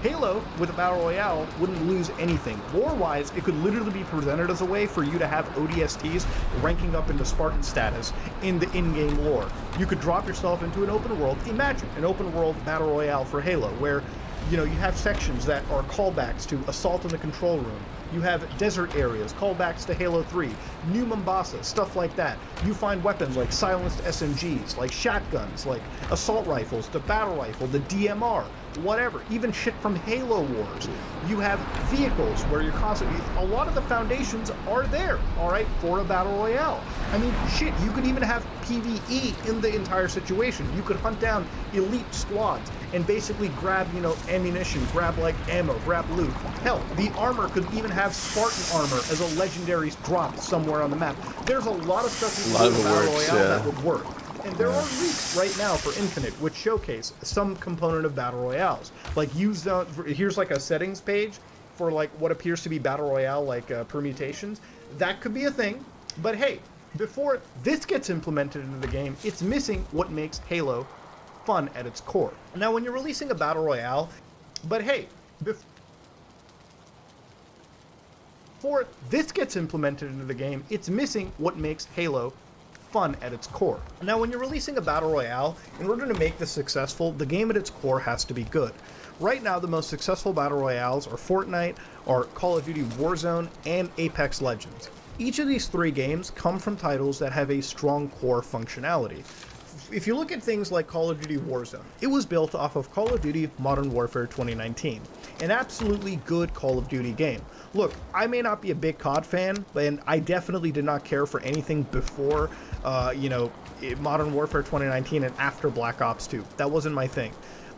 Halo, with a Battle Royale, wouldn't lose anything. Lore-wise, it could literally be presented as a way for you to have ODSTs ranking up into Spartan status in the in-game lore. You could drop yourself into an open world. Imagine an open world Battle Royale for Halo, where you have sections that are callbacks to Assault in the Control Room. You have desert areas, callbacks to Halo 3, New Mombasa, stuff like that. You find weapons like silenced SMGs, like shotguns, like assault rifles, the battle rifle, the DMR, whatever. Even shit from Halo Wars. You have vehicles where you're constantly... A lot of the foundations are there, alright, for a Battle Royale. I mean, shit, you could even have PvE in the entire situation. You could hunt down elite squads and basically grab, ammunition, grab, ammo, grab loot. Hell, the armor could even have Spartan armor as a legendary drop somewhere on the map. There's a lot of stuff you can do in Battle Royale that would work. And there are leaks right now for Infinite which showcase some component of Battle Royales. Here's a settings page for what appears to be Battle Royale permutations. That could be a thing, but hey, before this gets implemented into the game, it's missing what makes Halo fun at its core. Now, when you're releasing a Battle Royale, but hey, before this gets implemented into the game, it's missing what makes Halo fun at its core. Now, when you're releasing a Battle Royale, in order to make this successful, the game at its core has to be good. Right now, the most successful Battle Royales are Fortnite, are Call of Duty Warzone, and Apex Legends. Each of these three games come from titles that have a strong core functionality. If you look at things like Call of Duty Warzone, it was built off of Call of Duty Modern Warfare 2019, an absolutely good Call of Duty game. Look, I may not be a big COD fan, and I definitely did not care for anything before, Modern Warfare 2019 and after Black Ops 2. That wasn't my thing.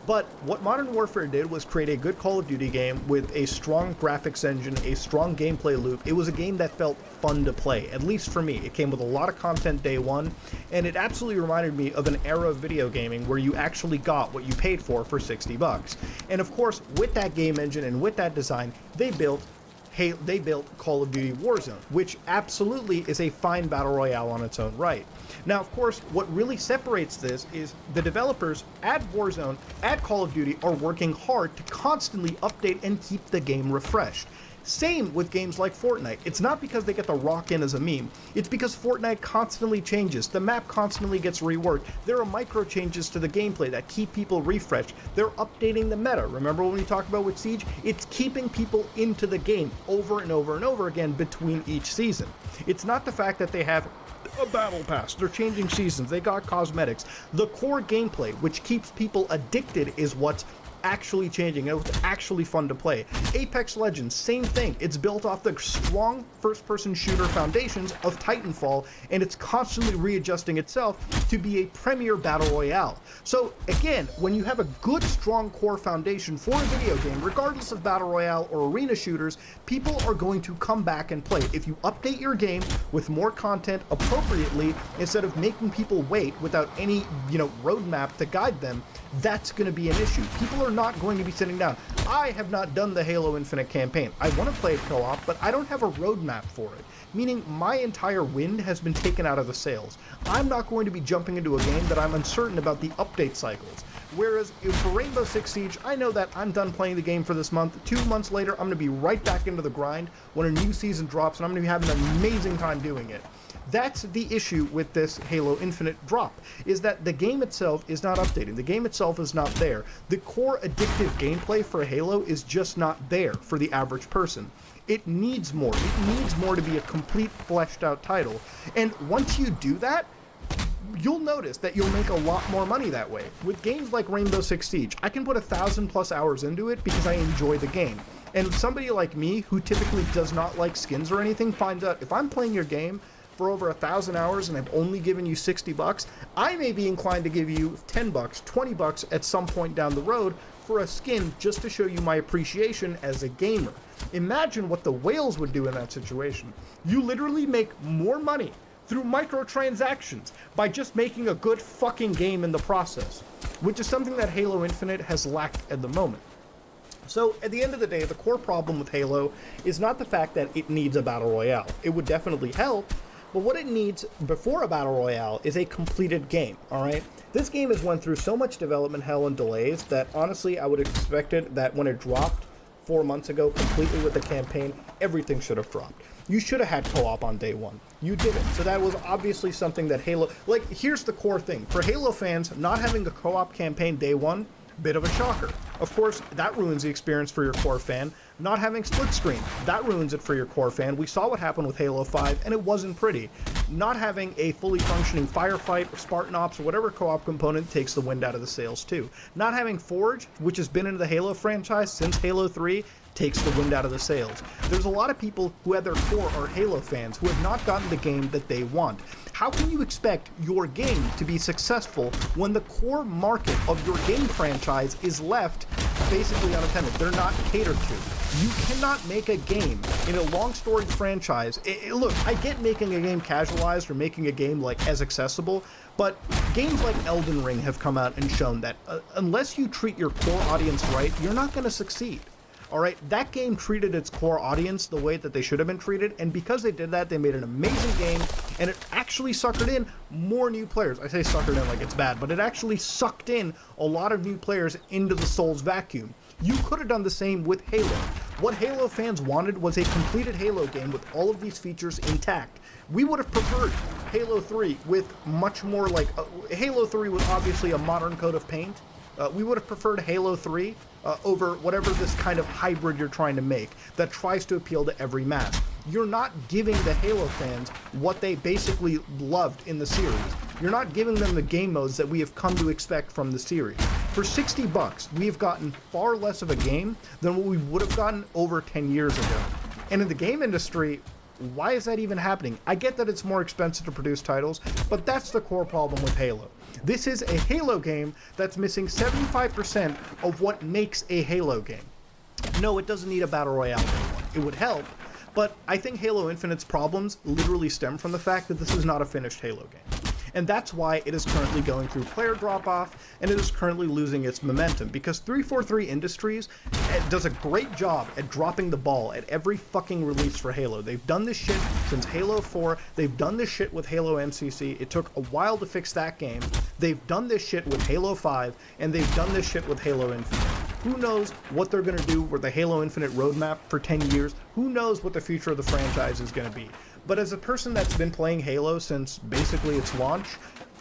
But what Modern Warfare did was create a good Call of Duty game with a strong graphics engine, a strong gameplay loop. It was a game that felt fun to play, at least for me. It came with a lot of content day one, and it absolutely reminded me of an era of video gaming where you actually got what you paid for $60. And of course, with that game engine and with that design, they built they built Call of Duty Warzone, which absolutely is a fine battle royale on its own right. Now, of course, what really separates this is the developers at Warzone, at Call of Duty, are working hard to constantly update and keep the game refreshed. Same with games like Fortnite. It's not because they get the rock in as a meme. It's because Fortnite constantly changes. The map constantly gets reworked. There are micro changes to the gameplay that keep people refreshed. They're updating the meta. Remember when we talked about with Siege? It's keeping people into the game over and over and over again between each season. It's not the fact that they have a battle pass. They're changing seasons. They got cosmetics. The core gameplay, which keeps people addicted, is what's actually changing. It was actually fun to play. Apex Legends, same thing. It's built off the strong first-person shooter foundations of Titanfall, and it's constantly readjusting itself to be a premier battle royale. So again, when you have a good, strong core foundation for a video game, regardless of battle royale or arena shooters, people are going to come back and play. If you update your game with more content appropriately, instead of making people wait without any, roadmap to guide them, that's going to be an issue. People are not going to be sitting down. I have not done the Halo Infinite campaign. I want to play it co-op, but I don't have a roadmap for it, meaning my entire wind has been taken out of the sails. I'm not going to be jumping into a game that I'm uncertain about the update cycles. Whereas for Rainbow Six Siege, I know that I'm done playing the game for this month. 2 months later, I'm going to be right back into the grind when a new season drops, and I'm going to be having an amazing time doing it. That's the issue with this Halo Infinite drop, is that the game itself is not updating. The game itself is not there. The core addictive gameplay for Halo is just not there for the average person. It needs more. It needs more to be a complete, fleshed out title. And once you do that, you'll notice that you'll make a lot more money that way. With games like Rainbow Six Siege, I can put 1,000+ hours into it because I enjoy the game. And somebody like me, who typically does not like skins or anything, finds out if I'm playing your game for over 1,000 hours and I've only given you $60, I may be inclined to give you $10, $20 at some point down the road for a skin just to show you my appreciation as a gamer. Imagine what the whales would do in that situation. You literally make more money through microtransactions by just making a good fucking game in the process, which is something that Halo Infinite has lacked at the moment. So at the end of the day, the core problem with Halo is not the fact that it needs a battle royale. It would definitely help, but what it needs before a battle royale is a completed game, alright? This game has went through so much development hell and delays that honestly I would have expected that when it dropped 4 months ago completely with the campaign, everything should have dropped. You should have had co-op on day one. You didn't. So that was obviously something that Halo... here's the core thing. For Halo fans, not having a co-op campaign day one, bit of a shocker. Of course, that ruins the experience for your core fan. Not having split screen, that ruins it for your core fan. We saw what happened with Halo 5, and it wasn't pretty. Not having a fully functioning Firefight or Spartan Ops or whatever co-op component takes the wind out of the sails too. Not having Forge, which has been in the Halo franchise since Halo 3, takes the wind out of the sails. There's a lot of people who at their core are Halo fans who have not gotten the game that they want. How can you expect your game to be successful when the core market of your game franchise is left basically unattended? They're not catered to. You cannot make a game in a long storied franchise. Look, I get making a game casualized or making a game as accessible, but games like Elden Ring have come out and shown that unless you treat your core audience right, you're not going to succeed. Alright, that game treated its core audience the way that they should have been treated, and because they did that, they made an amazing game, and it actually suckered in more new players. I say suckered in like it's bad, but it actually sucked in a lot of new players into the Souls vacuum. You could have done the same with Halo. What Halo fans wanted was a completed Halo game with all of these features intact. We would have preferred Halo 3 with much more Halo 3 was obviously a modern coat of paint. We would have preferred Halo 3 over whatever this kind of hybrid you're trying to make that tries to appeal to every mass. You're not giving the Halo fans what they basically loved in the series. You're not giving them the game modes that we have come to expect from the series. For $60, we have gotten far less of a game than what we would have gotten over 10 years ago. And in the game industry, why is that even happening? I get that it's more expensive to produce titles, but that's the core problem with Halo. This is a Halo game that's missing 75% of what makes a Halo game. No, it doesn't need a Battle Royale. It would help, but I think Halo Infinite's problems literally stem from the fact that this is not a finished Halo game. And that's why it is currently going through player drop-off, and it is currently losing its momentum, because 343 Industries does a great job at dropping the ball at every fucking release for Halo. They've done this shit since Halo 4, they've done this shit with Halo MCC, it took a while to fix that game, they've done this shit with Halo 5, and they've done this shit with Halo Infinite. Who knows what they're going to do with the Halo Infinite roadmap for 10 years? Who knows what the future of the franchise is going to be? But as a person that's been playing Halo since basically its launch,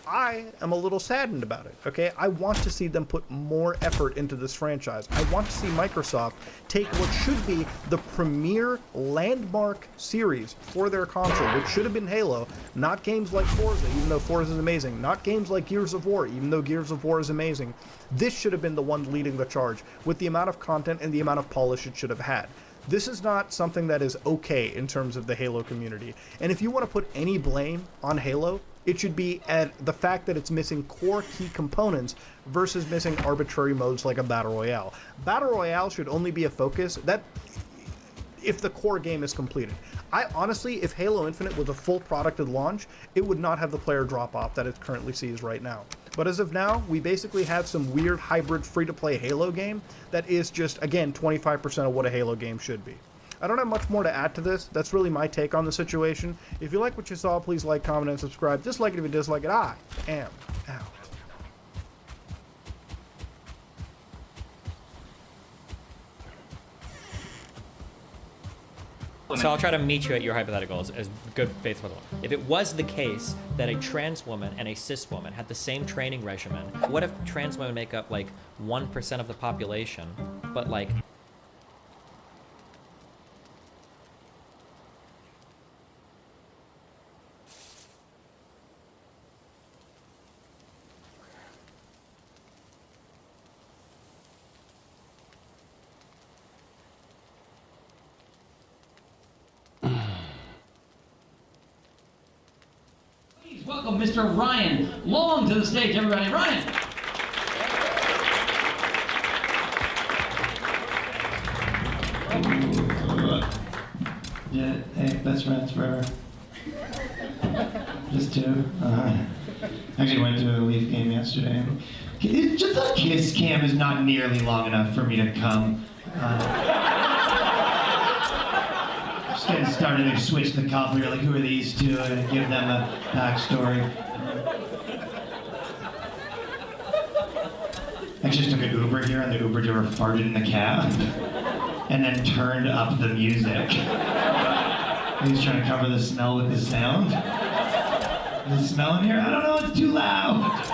I am a little saddened about it, okay? I want to see them put more effort into this franchise. I want to see Microsoft take what should be the premier landmark series for their console, which should have been Halo, not games like Forza, even though Forza is amazing, not games like Gears of War, even though Gears of War is amazing. This should have been the one leading the charge with the amount of content and the amount of polish it should have had. This is not something that is okay in terms of the Halo community. And if you want to put any blame on Halo, it should be at the fact that it's missing core key components versus missing arbitrary modes like a Battle Royale. Battle Royale should only be a focus that if the core game is completed. I honestly, if Halo Infinite was a full product at launch, it would not have the player drop-off that it currently sees right now. But as of now, we basically have some weird hybrid free-to-play Halo game that is just, again, 25% of what a Halo game should be. I don't have much more to add to this. That's really my take on the situation. If you like what you saw, please like, comment, and subscribe. Dislike it if you dislike it. I am out. So I'll try to meet you at your hypotheticals as good faith as possible. If it was the case that a trans woman and a cis woman had the same training regimen, what if trans women make up like 1% of the population, but like welcome Mr. Ryan Long to the stage, everybody. Ryan! Yeah, hey, best friends forever. Just two. Actually went to a Leaf game yesterday. Just a kiss cam is not nearly long enough for me to come. Just getting started, they switched the couple. You're like, who are these two? And give them a backstory. I just took an Uber here, and the Uber driver farted in the cab, and then turned up the music. He's trying to cover the smell with the sound. Is it smell in here? I don't know, it's too loud.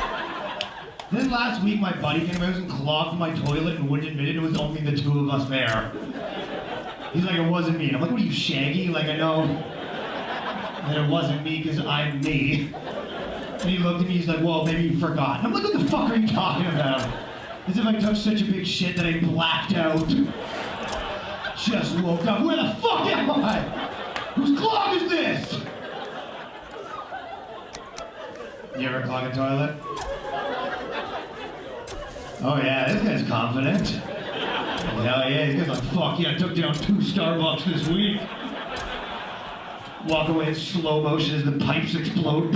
Then last week, my buddy came over and clogged my toilet and wouldn't admit it. It was only the two of us there. He's like, it wasn't me. And I'm like, what are you, Shaggy? Like, I know that it wasn't me because I'm me. And he looked at me, he's like, well, maybe you forgot. And I'm like, what the fuck are you talking about? As if I took such a big shit that I blacked out. Just woke up. Where the fuck am I? Whose clog is this? You ever clog a toilet? Oh yeah, this guy's confident. Hell yeah, this guy's like, fuck yeah, I took down 2 Starbucks this week. Walk away in slow motion as the pipes explode.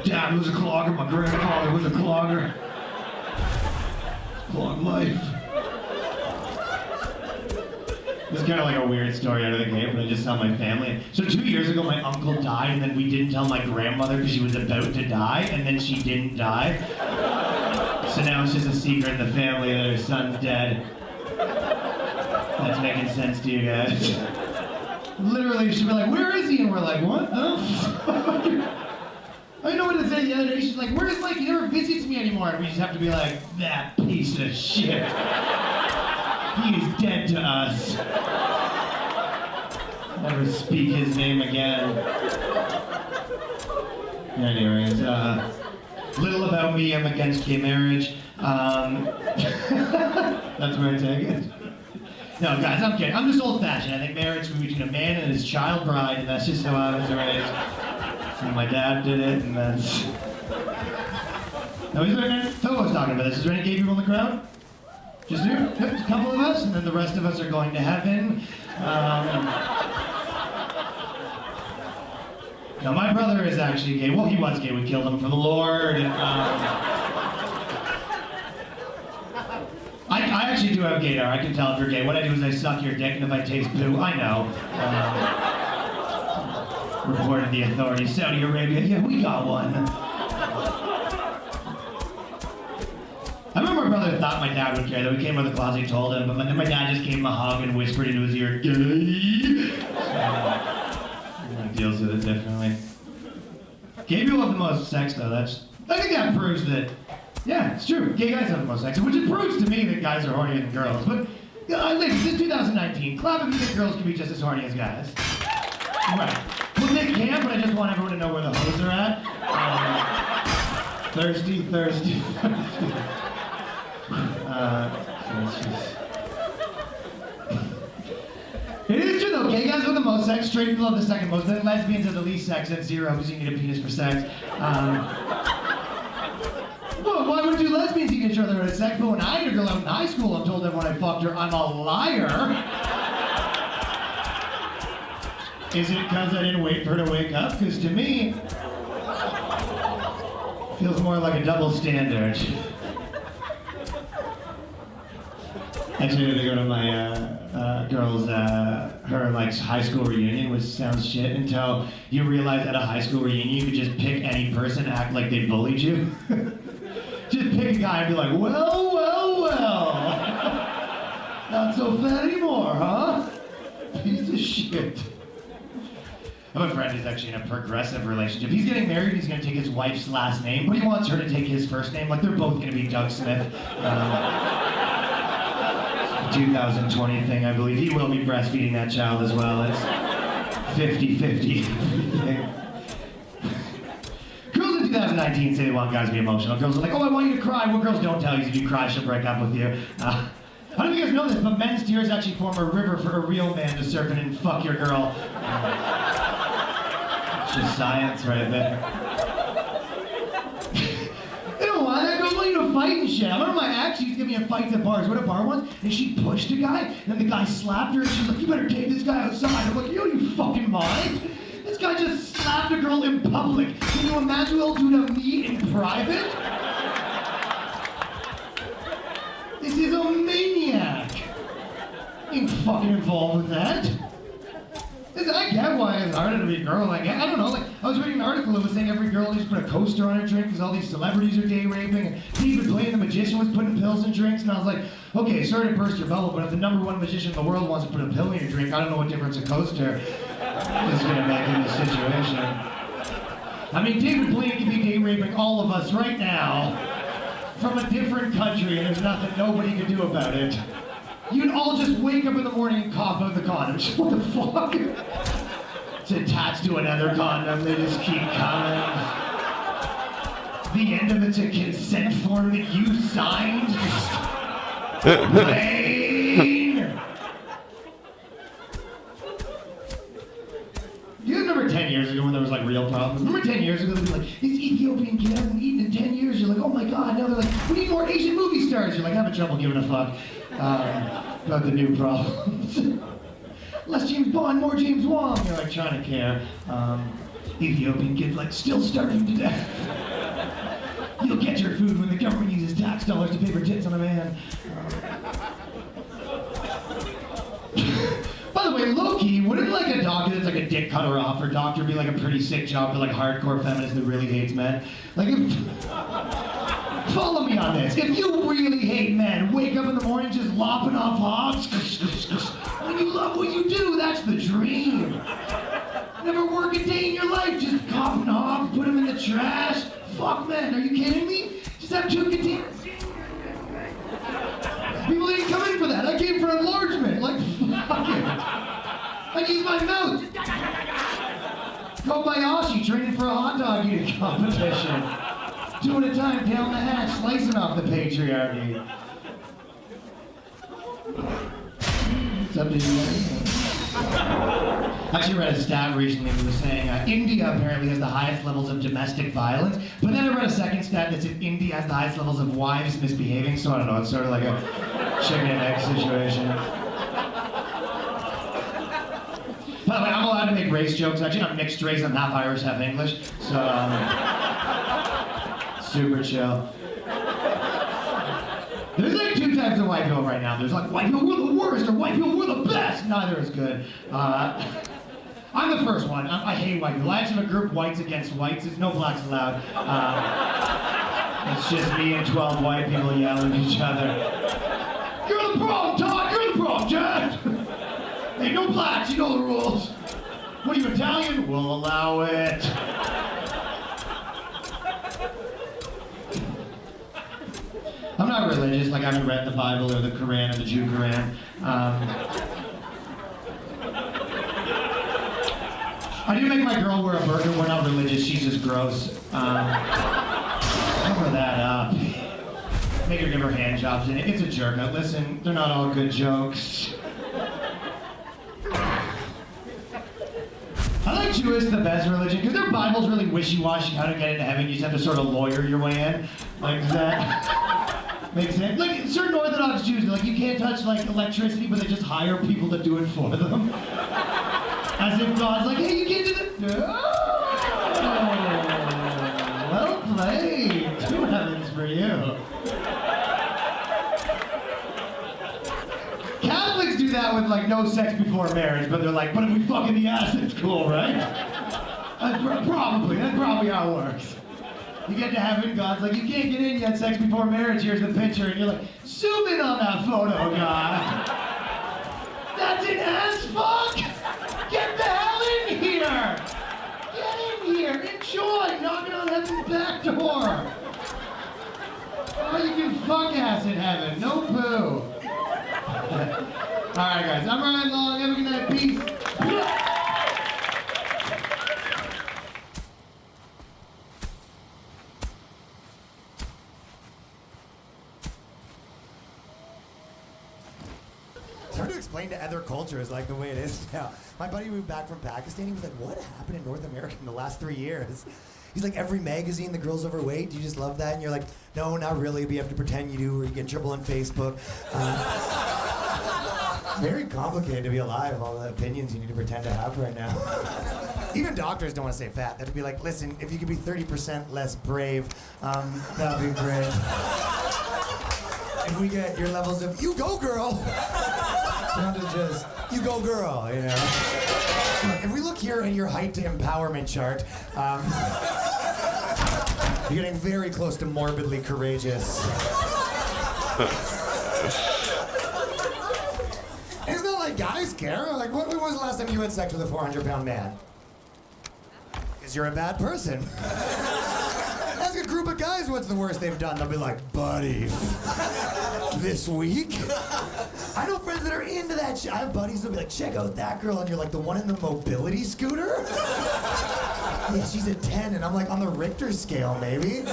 Dad was a clogger, my grandfather was a clogger. Clog life. This is kind of like a weird story out of the gate, but I just saw my family. So 2 years ago, my uncle died, and then we didn't tell my grandmother because she was about to die, and then she didn't die. So now it's just a secret in the family that her son's dead. That's making sense to you guys. Literally, she'd be like, where is he? And we're like, what the fuck? I know what to say the other day. She's like, where is Mike? He never visits me anymore. And we just have to be like, that piece of shit. He is dead to us. Never speak his name again. Anyways, little about me, I'm against gay marriage. That's where I take it. No, guys, I'm kidding. I'm just old-fashioned. I think marriage is between a man and his child bride, and that's just how I was raised. So my dad did it, and that's... Now, is there any... Who was talking about this? Is there any gay people in the crowd? Just you? Yep, a couple of us, and then the rest of us are going to heaven. No, my brother is actually gay. Well, he was gay. We killed him for the Lord. I actually do have gaydar. I can tell if you're gay. What I do is I suck your dick, and if I taste poo, I know. Reported the authorities. Saudi Arabia, yeah, we got one. I remember my brother thought my dad would care, though. He came out of the closet, he told him, but then my dad just gave him a hug and whispered into his ear, gay. So, deals with it differently. Gay people have the most sex, though. I think that proves that, yeah, it's true. Gay guys have the most sex, which it proves to me that guys are hornier than girls. But, ladies, it's 2019. Clap if you think girls can be just as horny as guys. Right. Well, they can, but I just want everyone to know where the hoes are at. Thirsty. It is true though, gay guys have the most sex, straight people have the second most, then lesbians have the least sex at 0 because you need a penis for sex. Well, why would two lesbians eat each other at sex? But when I had a girl out in high school, I'm told that when I fucked her, I'm a liar. Is it because I didn't wait for her to wake up? Because to me, it feels more like a double standard. Actually, I had to go to my girl's, her high school reunion, which sounds shit until you realize at a high school reunion you could just pick any person, act like they bullied you. Just pick a guy and be like, well. Not so fat anymore, huh? Piece of shit. I have a friend who's actually in a progressive relationship. He's getting married, he's gonna take his wife's last name, but he wants her to take his first name. Like, they're both gonna be Doug Smith. 2020 thing, I believe. He will be breastfeeding that child as well. It's 50-50. Girls in 2019 say they want guys to be emotional. Girls are like, oh, I want you to cry. What girls don't tell you is if you cry, she'll break up with you. I don't know if you guys know this, but men's tears actually form a river for a real man to surf in and fuck your girl. It's just science right there. Fight and shit. I remember my ex used to give me a fight at bars. What a bar was, and she pushed a guy, and then the guy slapped her, and she's like, you better take this guy outside. I'm like, you fucking mind? This guy just slapped a girl in public. Can you imagine what he'll do to me in private? This is a maniac. Ain't fucking involved with that. I get why it's harder to be a girl. I don't know. I was reading an article that was saying every girl needs to put a coaster on her drink because all these celebrities are day raping. And David Blaine, the magician, was putting pills in drinks. And I was like, okay, sorry to burst your bubble, but if the #1 magician in the world wants to put a pill in your drink, I don't know what difference a coaster is going to make in this situation. I mean, David Blaine could be day raping all of us right now from a different country, and there's nothing nobody can do about it. You'd all just wake up in the morning and cough out the condom. What the fuck? It's attached to another condom. They just keep coming. The end of it's a consent form that you signed. Blaine! You remember 10 years ago when there was real problems? Remember 10 years ago they'd be like, this Ethiopian kid hasn't eaten in 10 years. You're like, oh my god. Now they're like, we need more Asian movie stars. You're like, having trouble giving a fuck about the new problems. Less James Bond, more James Wong. You're like trying to care. Ethiopian kid's still starving to death. You'll get your food when the government uses tax dollars to pay for tits on a man. By the way, low-key, wouldn't a doctor that's a dick cutter off or doctor be a pretty sick job for hardcore feminist that really hates men? Follow me on this. If you really hate men, wake up in the morning just lopping off hogs. When you love what you do, that's the dream. Never work a day in your life, just copping hogs, put them in the trash. Fuck men, are you kidding me? Just have 2 containers. People didn't come in for that. I came for enlargement. Fuck it. I use my mouth. Kobayashi training for a hot dog eating competition. 2 at a time, tail in the hatch, slicing off the patriarchy. It's up to you. I actually read a stat recently that was saying India apparently has the highest levels of domestic violence, but then I read a second stat that said India has the highest levels of wives misbehaving, so I don't know, it's sort of like a chicken and egg situation. By the way, I'm allowed to make make race jokes. Actually, I'm mixed race. I'm half Irish, half English. So, super chill. There's like two types of white people right now. There's like white people who are the worst, or white people who are the best. Neither is good. I'm the first one. I hate white people. I actually have a group, whites against whites. There's no blacks allowed. It's just me and 12 white people yelling at each other. You're the problem, Todd! You're the problem, Chad! Hey, no blacks, you know the rules. What are you, Italian? We'll allow it. I'm not religious, like I haven't read the Bible or the Quran or the Jew Quran. I do make my girl wear a burqa. We're not religious, she's just gross. Cover that up. Make her give her hand jobs in it. It's a jerk. Now listen, they're not all good jokes. I like Jewish the best religion because their Bible's really wishy-washy how to get into heaven. You just have to sort of lawyer your way in. Like, does that make sense? Like, certain Orthodox Jews, like, you can't touch, like, electricity, but they just hire people to do it for them. As if God's like, hey, you can't do that. No! Well played. Two heavens for you. Catholics do that with like no sex before marriage, but they're like, but if we fuck in the ass, it's cool, right? That's probably how it works. You get to heaven, God's like, you can't get in yet, sex before marriage, here's the picture, and you're like, zoom in on that photo, God. That's an ass fuck? Get the hell in here! Get in here, enjoy, knocking on heaven's back door. Oh, you can fuck ass in heaven, no poo. Alright guys, I'm Ryan Long, have a good night, peace. It's hard to explain to other cultures like the way it is now. My buddy moved back from Pakistan, he was like, what happened in North America in the last 3 years? He's like, every magazine, the girl's overweight, do you just love that? And you're like, no, not really, but you have to pretend you do, or you get in trouble on Facebook. Very complicated to be alive, all the opinions you need to pretend to have right now. Even doctors don't want to say fat. They'd be like, listen, if you could be 30% less brave, that'd be great. If we get your levels of, you go girl, down to just, you go girl, you know? If we look here at your height to empowerment chart, you're getting very close to morbidly courageous. It's not like guys care. Like, when was the last time you had sex with a 400-pound man? Because you're a bad person. Ask a group of guys what's the worst they've done. They'll be like, buddy, this week? I know friends that are into that shit. I have buddies that'll be like, check out that girl, and you're like, the one in the mobility scooter? Yeah, she's a 10, and I'm like, on the Richter scale, maybe.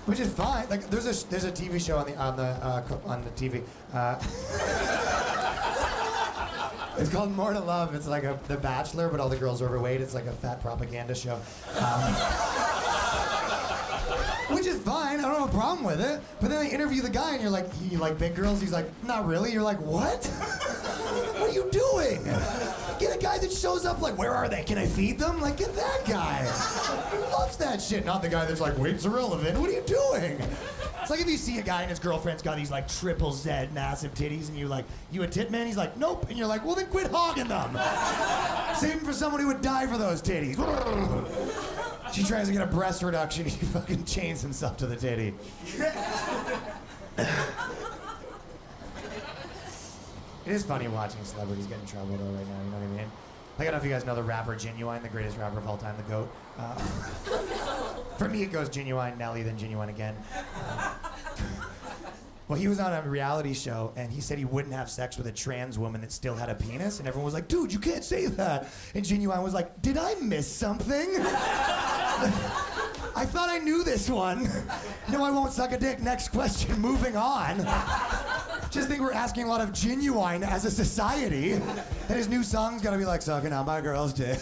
Which is fine. Like, there's a TV show on the TV. It's called More to Love. It's like The Bachelor, but all the girls are overweight. It's like a fat propaganda show. Which is fine. I don't have a problem with it. But then they interview the guy, and you're like, you like big girls? He's like, not really. You're like, what? What are you doing? Get a guy that shows up like, where are they? Can I feed them? Like, get that guy. He loves that shit. Not the guy that's like, weight's irrelevant. What are you doing? It's like if you see a guy and his girlfriend's got these like triple Z massive titties, and you're like, you a tit man? He's like, nope. And you're like, well then quit hogging them. Save them for someone who would die for those titties. She tries to get a breast reduction, he fucking chains himself to the titty. It is funny watching celebrities get in trouble though right now, you know what I mean? Like, I don't know if you guys know the rapper Genuine, the greatest rapper of all time, the GOAT. For me, it goes Genuine, Nelly, then Genuine again. Well, he was on a reality show, and he said he wouldn't have sex with a trans woman that still had a penis, and everyone was like, dude, you can't say that. And Genuine was like, did I miss something? I thought I knew this one. No, I won't suck a dick. Next question, moving on. Just think we're asking a lot of Genuine as a society. And his new song's gotta be like, sucking on my girl's dick.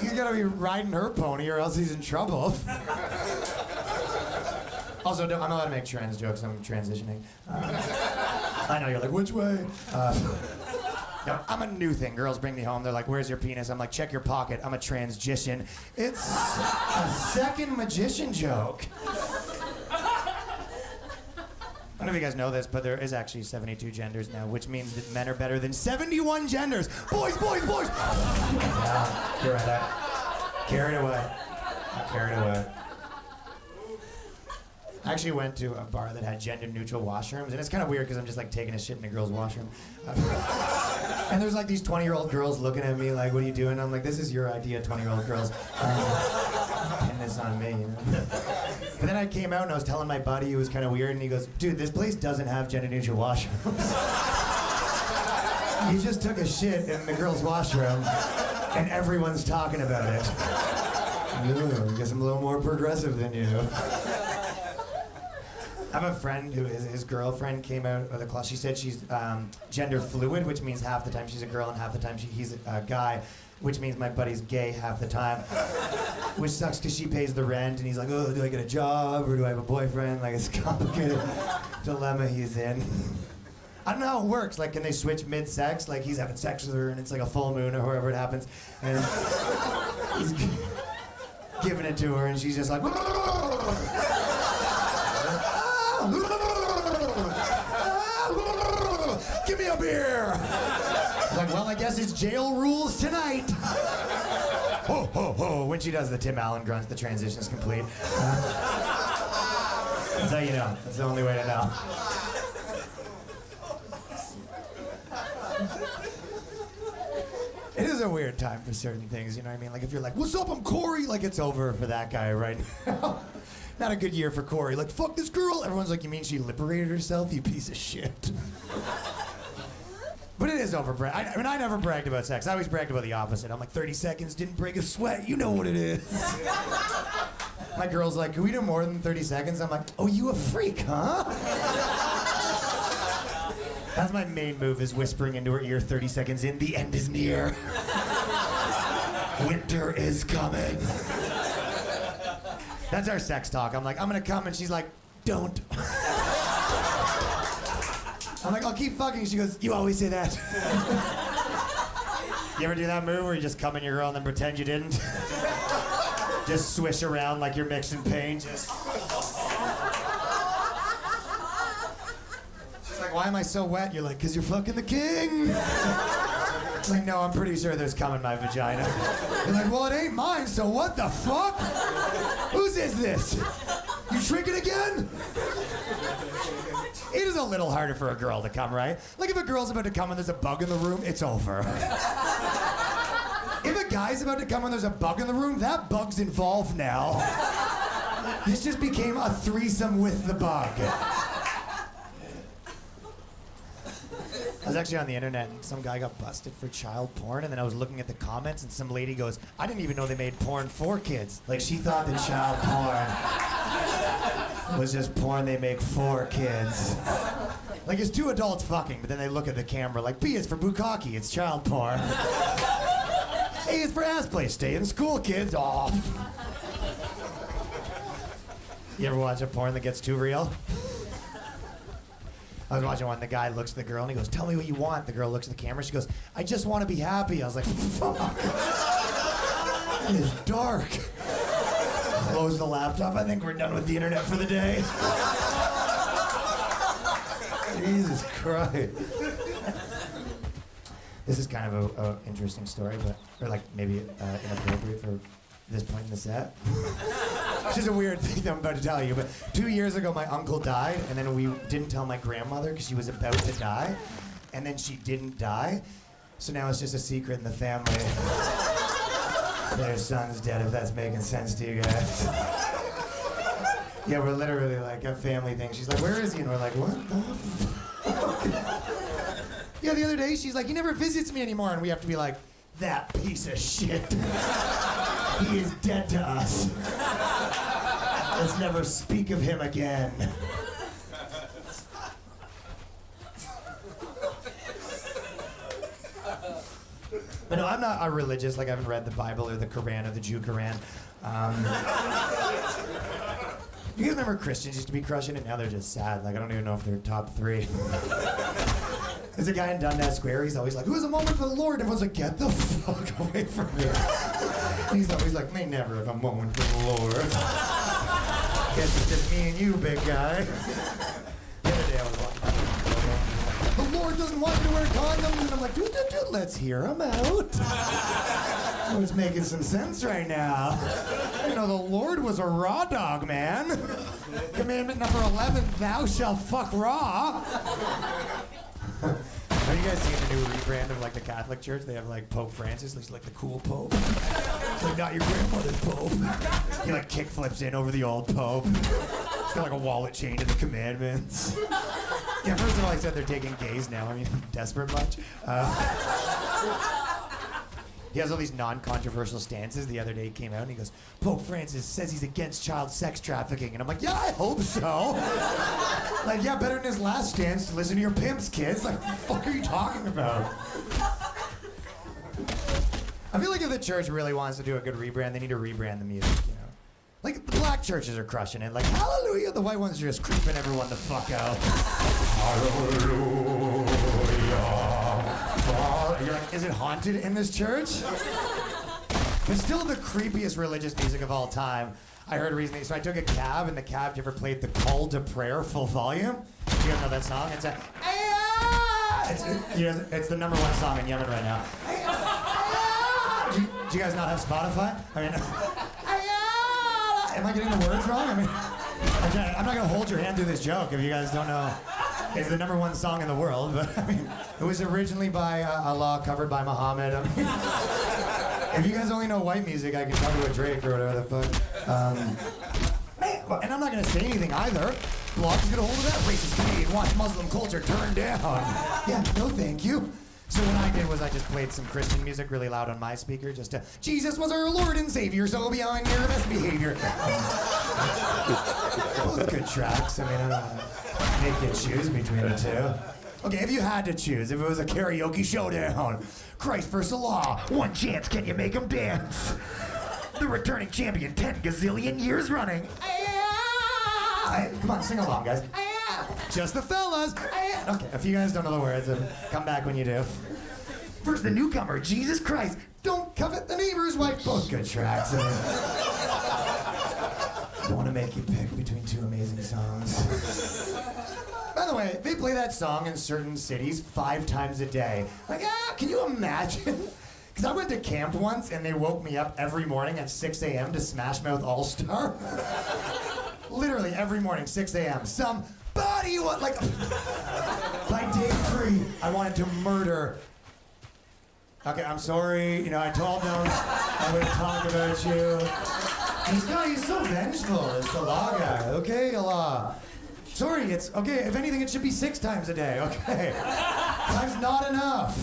He's gotta be riding her pony or else he's in trouble. Also, I'm not allowed to make trans jokes, I'm transitioning. I know, you're like, which way? No, I'm a new thing. Girls bring me home. They're like, where's your penis? I'm like, check your pocket. I'm a transgician. It's a second magician joke. I don't know if you guys know this, but there is actually 72 genders now, which means that men are better than 71 genders. Boys, boys, boys! Yeah, you're right. I carried away. I actually went to a bar that had gender-neutral washrooms, and it's kind of weird because I'm just like taking a shit in a girl's washroom. And there's like these 20-year-old girls looking at me like, what are you doing? I'm like, this is your idea, 20-year-old girls. Pin this on me, you know? But then I came out and I was telling my buddy, it was kind of weird, and he goes, dude, this place doesn't have gender-neutral washrooms. You just took a shit in the girl's washroom, and everyone's talking about it. Ooh, I guess I'm a little more progressive than you. I have a friend who his girlfriend came out of the closet. She said she's gender fluid, which means half the time she's a girl and half the time he's a guy, which means my buddy's gay half the time. Which sucks because she pays the rent and he's like, oh, do I get a job or do I have a boyfriend? Like, it's a complicated dilemma he's in. I don't know how it works. Like, can they switch mid-sex? Like, he's having sex with her and it's like a full moon or wherever it happens. And he's giving it to her and she's just like, give me a beer! Like, well, I guess it's jail rules tonight. Ho, ho, ho. When she does the Tim Allen grunts, the transition's complete. That's how you know. That's the only way to know. It is a weird time for certain things, you know what I mean? Like, if you're like, what's up, I'm Corey, like, it's over for that guy right now. Not a good year for Corey. Like, fuck this girl. Everyone's like, you mean she liberated herself, you piece of shit? But it is over. I mean, I never bragged about sex. I always bragged about the opposite. I'm like, 30 seconds, didn't break a sweat. You know what it is. My girl's like, can we do more than 30 seconds? I'm like, oh, you a freak, huh? That's my main move, is whispering into her ear 30 seconds in, the end is near. Winter is coming. That's our sex talk. I'm like, I'm gonna come, and she's like, don't. I'm like, I'll keep fucking. She goes, you always say that. You ever do that move where you just come in your girl and then pretend you didn't? Just swish around like you're mixing paint. Just. She's like, why am I so wet? You're like, because you're fucking the king. It's like, no, I'm pretty sure there's cum in my vagina. You're like, well, it ain't mine, so what the fuck? Whose is this? You tricking again? It is a little harder for a girl to come, right? Like, if a girl's about to come and there's a bug in the room, it's over. If a guy's about to come and there's a bug in the room, that bug's involved now. This just became a threesome with the bug. I was actually on the internet and some guy got busted for child porn, and then I was looking at the comments and some lady goes, I didn't even know they made porn for kids. Like, she thought that child porn was just porn they make for kids. Like, it's two adults fucking, but then they look at the camera like, B is for bukkake, it's child porn. A is for ass play, stay in school, kids. Aw. You ever watch a porn that gets too real? I was watching one, the guy looks at the girl and he goes, tell me what you want. The girl looks at the camera, she goes, I just want to be happy. I was like, fuck. It is dark. Close the laptop, I think we're done with the internet for the day. Jesus Christ. This is kind of a interesting story, but, or like maybe inappropriate for this point in the set. It's just a weird thing that I'm about to tell you, but 2 years ago my uncle died, and then we didn't tell my grandmother because she was about to die, and then she didn't die, so now it's just a secret in the family. Their son's dead, if that's making sense to you guys. Yeah, we're literally like a family thing. She's like, where is he? And we're like, what the fuck? Yeah, the other day she's like, he never visits me anymore, and we have to be like, that piece of shit. He is dead to us. Let's never speak of him again. But no, I'm not religious. Like, I haven't read the Bible or the Quran or the Jew Quran. You guys remember Christians used to be crushing it? Now they're just sad. Like, I don't even know if they're top 3. There's a guy in Dundas Square, he's always like, who has a moment for the Lord? And everyone's like, get the fuck away from me. And he's always like, may never have a moment for the Lord. Guess it's just me and you, big guy. The other day I was walking, the Lord doesn't want you to wear condoms. And I'm like, dude, let's hear him out. I was making some sense right now. You know, the Lord was a raw dog, man. Commandment number 11, thou shalt fuck raw. Have you guys seen the new rebrand of like the Catholic Church? They have like Pope Francis, he's like the cool Pope. He's like, not your grandmother's Pope. He like kick flips in over the old Pope. He's got like a wallet chain to the commandments. Yeah, first of all, he said they're taking gays now. I mean, desperate much. He has all these non-controversial stances. The other day he came out and he goes, Pope Francis says he's against child sex trafficking. And I'm like, yeah, I hope so. Like, yeah, better than his last stance. Listen to your pimps, kids. Like, what the fuck are you talking about? I feel like if the church really wants to do a good rebrand, they need to rebrand the music, you know? Like, the black churches are crushing it. Like, hallelujah. The white ones are just creeping everyone the fuck out. Hallelujah. You're like, is it haunted in this church? It's still the creepiest religious music of all time. I heard recently, so I took a cab, and the cab, you ever played the Call to Prayer full volume? Do you guys know that song? It's it's the number one song in Yemen right now. Do you guys not have Spotify? I mean, am I getting the words wrong? I mean, I'm not gonna hold your hand through this joke if you guys don't know. It's the number one song in the world, but I mean, it was originally by Allah, covered by Muhammad. I mean, if you guys only know white music, I can tell you a Drake or whatever the fuck. And I'm not gonna say anything either. Blog's gonna hold of that. Racist Canadian wants Muslim culture turned down. Yeah, no thank you. So what I did was I just played some Christian music really loud on my speaker, just to, Jesus was our Lord and Savior, so be on your best behavior. Both good tracks. I mean, make you choose between the two. Okay, if you had to choose, if it was a karaoke showdown, Christ versus Allah, one chance, can you make them dance? The returning champion 10 gazillion years running. Come on, sing along, guys. Just the fellas. Okay, if you guys don't know the words, then come back when you do. First, the newcomer, Jesus Christ. Don't covet the neighbor's wife. Both good tracks. I don't want to make you pick between two amazing songs. By the way, they play that song in certain cities 5 times a day. Like, can you imagine? Because I went to camp once and they woke me up every morning at 6 a.m. to Smash Mouth All-Star. Literally every morning, 6 a.m. Somebody, like, by day 3, I wanted to murder. Okay, I'm sorry, you know, I told them I would talk about you. He's so vengeful, it's the law guy, okay, Allah. Sorry, it's, okay, if anything, it should be 6 times a day, okay? Time's not enough.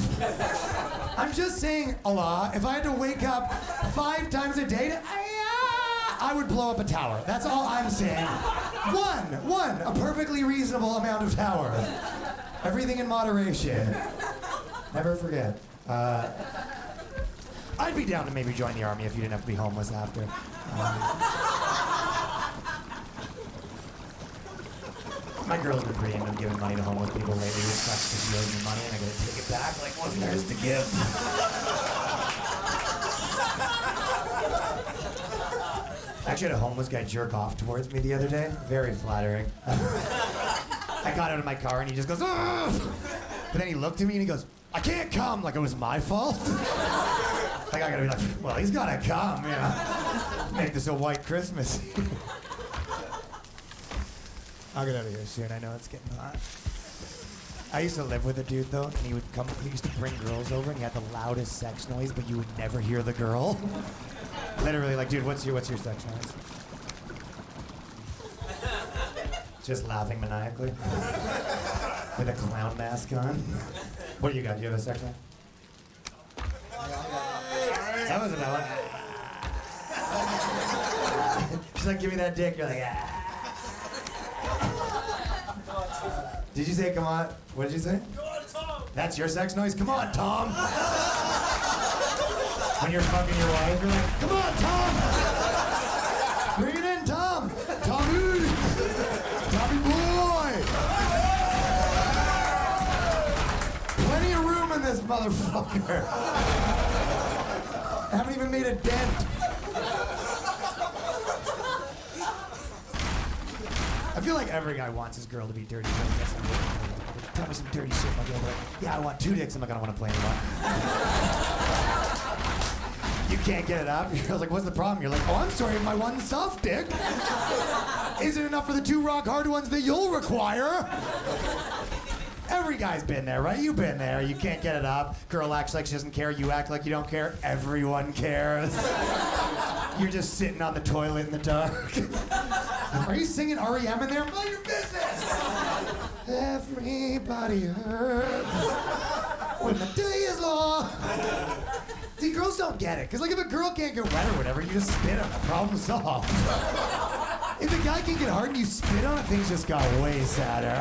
I'm just saying, Allah, if I had to wake up 5 times a day, I would blow up a tower. That's all I'm saying. One, a perfectly reasonable amount of tower. Everything in moderation. Never forget. I'd be down to maybe join the army if you didn't have to be homeless after. My girl's been pretty into giving money to homeless people lately. It sucks because she owes me money and I gotta take it back like it wasn't hers to give. I actually had a homeless guy jerk off towards me the other day. Very flattering. I got out of my car and he just goes, ugh! But then he looked at me and he goes, I can't come, like it was my fault. Like I gotta be like, well, he's gotta come, you know. Make this a white Christmas. I'll get out of here soon, I know it's getting hot. I used to live with a dude though, and he used to bring girls over and he had the loudest sex noise, but you would never hear the girl. Literally, like, dude, what's your sex noise? Just laughing maniacally. With a clown mask on. What do you got? Do you have a sex noise? That was about it. She's like, give me that dick. You're like, ah. Did you say, come on? What did you say? Go on, Tom. That's your sex noise? Come on, Tom. When you're fucking your wife, you're like, come on, Tom. Bring it in, Tom. Tommy. Tommy boy. this motherfucker. I haven't even made a dent. I feel like every guy wants his girl to be dirty. Tell me some dirty shit. My girl will be like, yeah, I want 2 dicks. I'm not gonna want to play anymore. You can't get it up. Your girl's like, what's the problem? You're like, oh, I'm sorry, my one soft dick isn't enough for the 2 rock hard ones that you'll require. Every guy's been there, right? You've been there. You can't get it up. Girl acts like she doesn't care. You act like you don't care. Everyone cares. You're just sitting on the toilet in the dark. Are you singing REM in there? Mind your business. Everybody hurts when the day is long. See, girls don't get it. Because, like, if a girl can't get wet or whatever, you just spit on it. Problem solved. If a guy can get hard and you spit on it, things just got way sadder.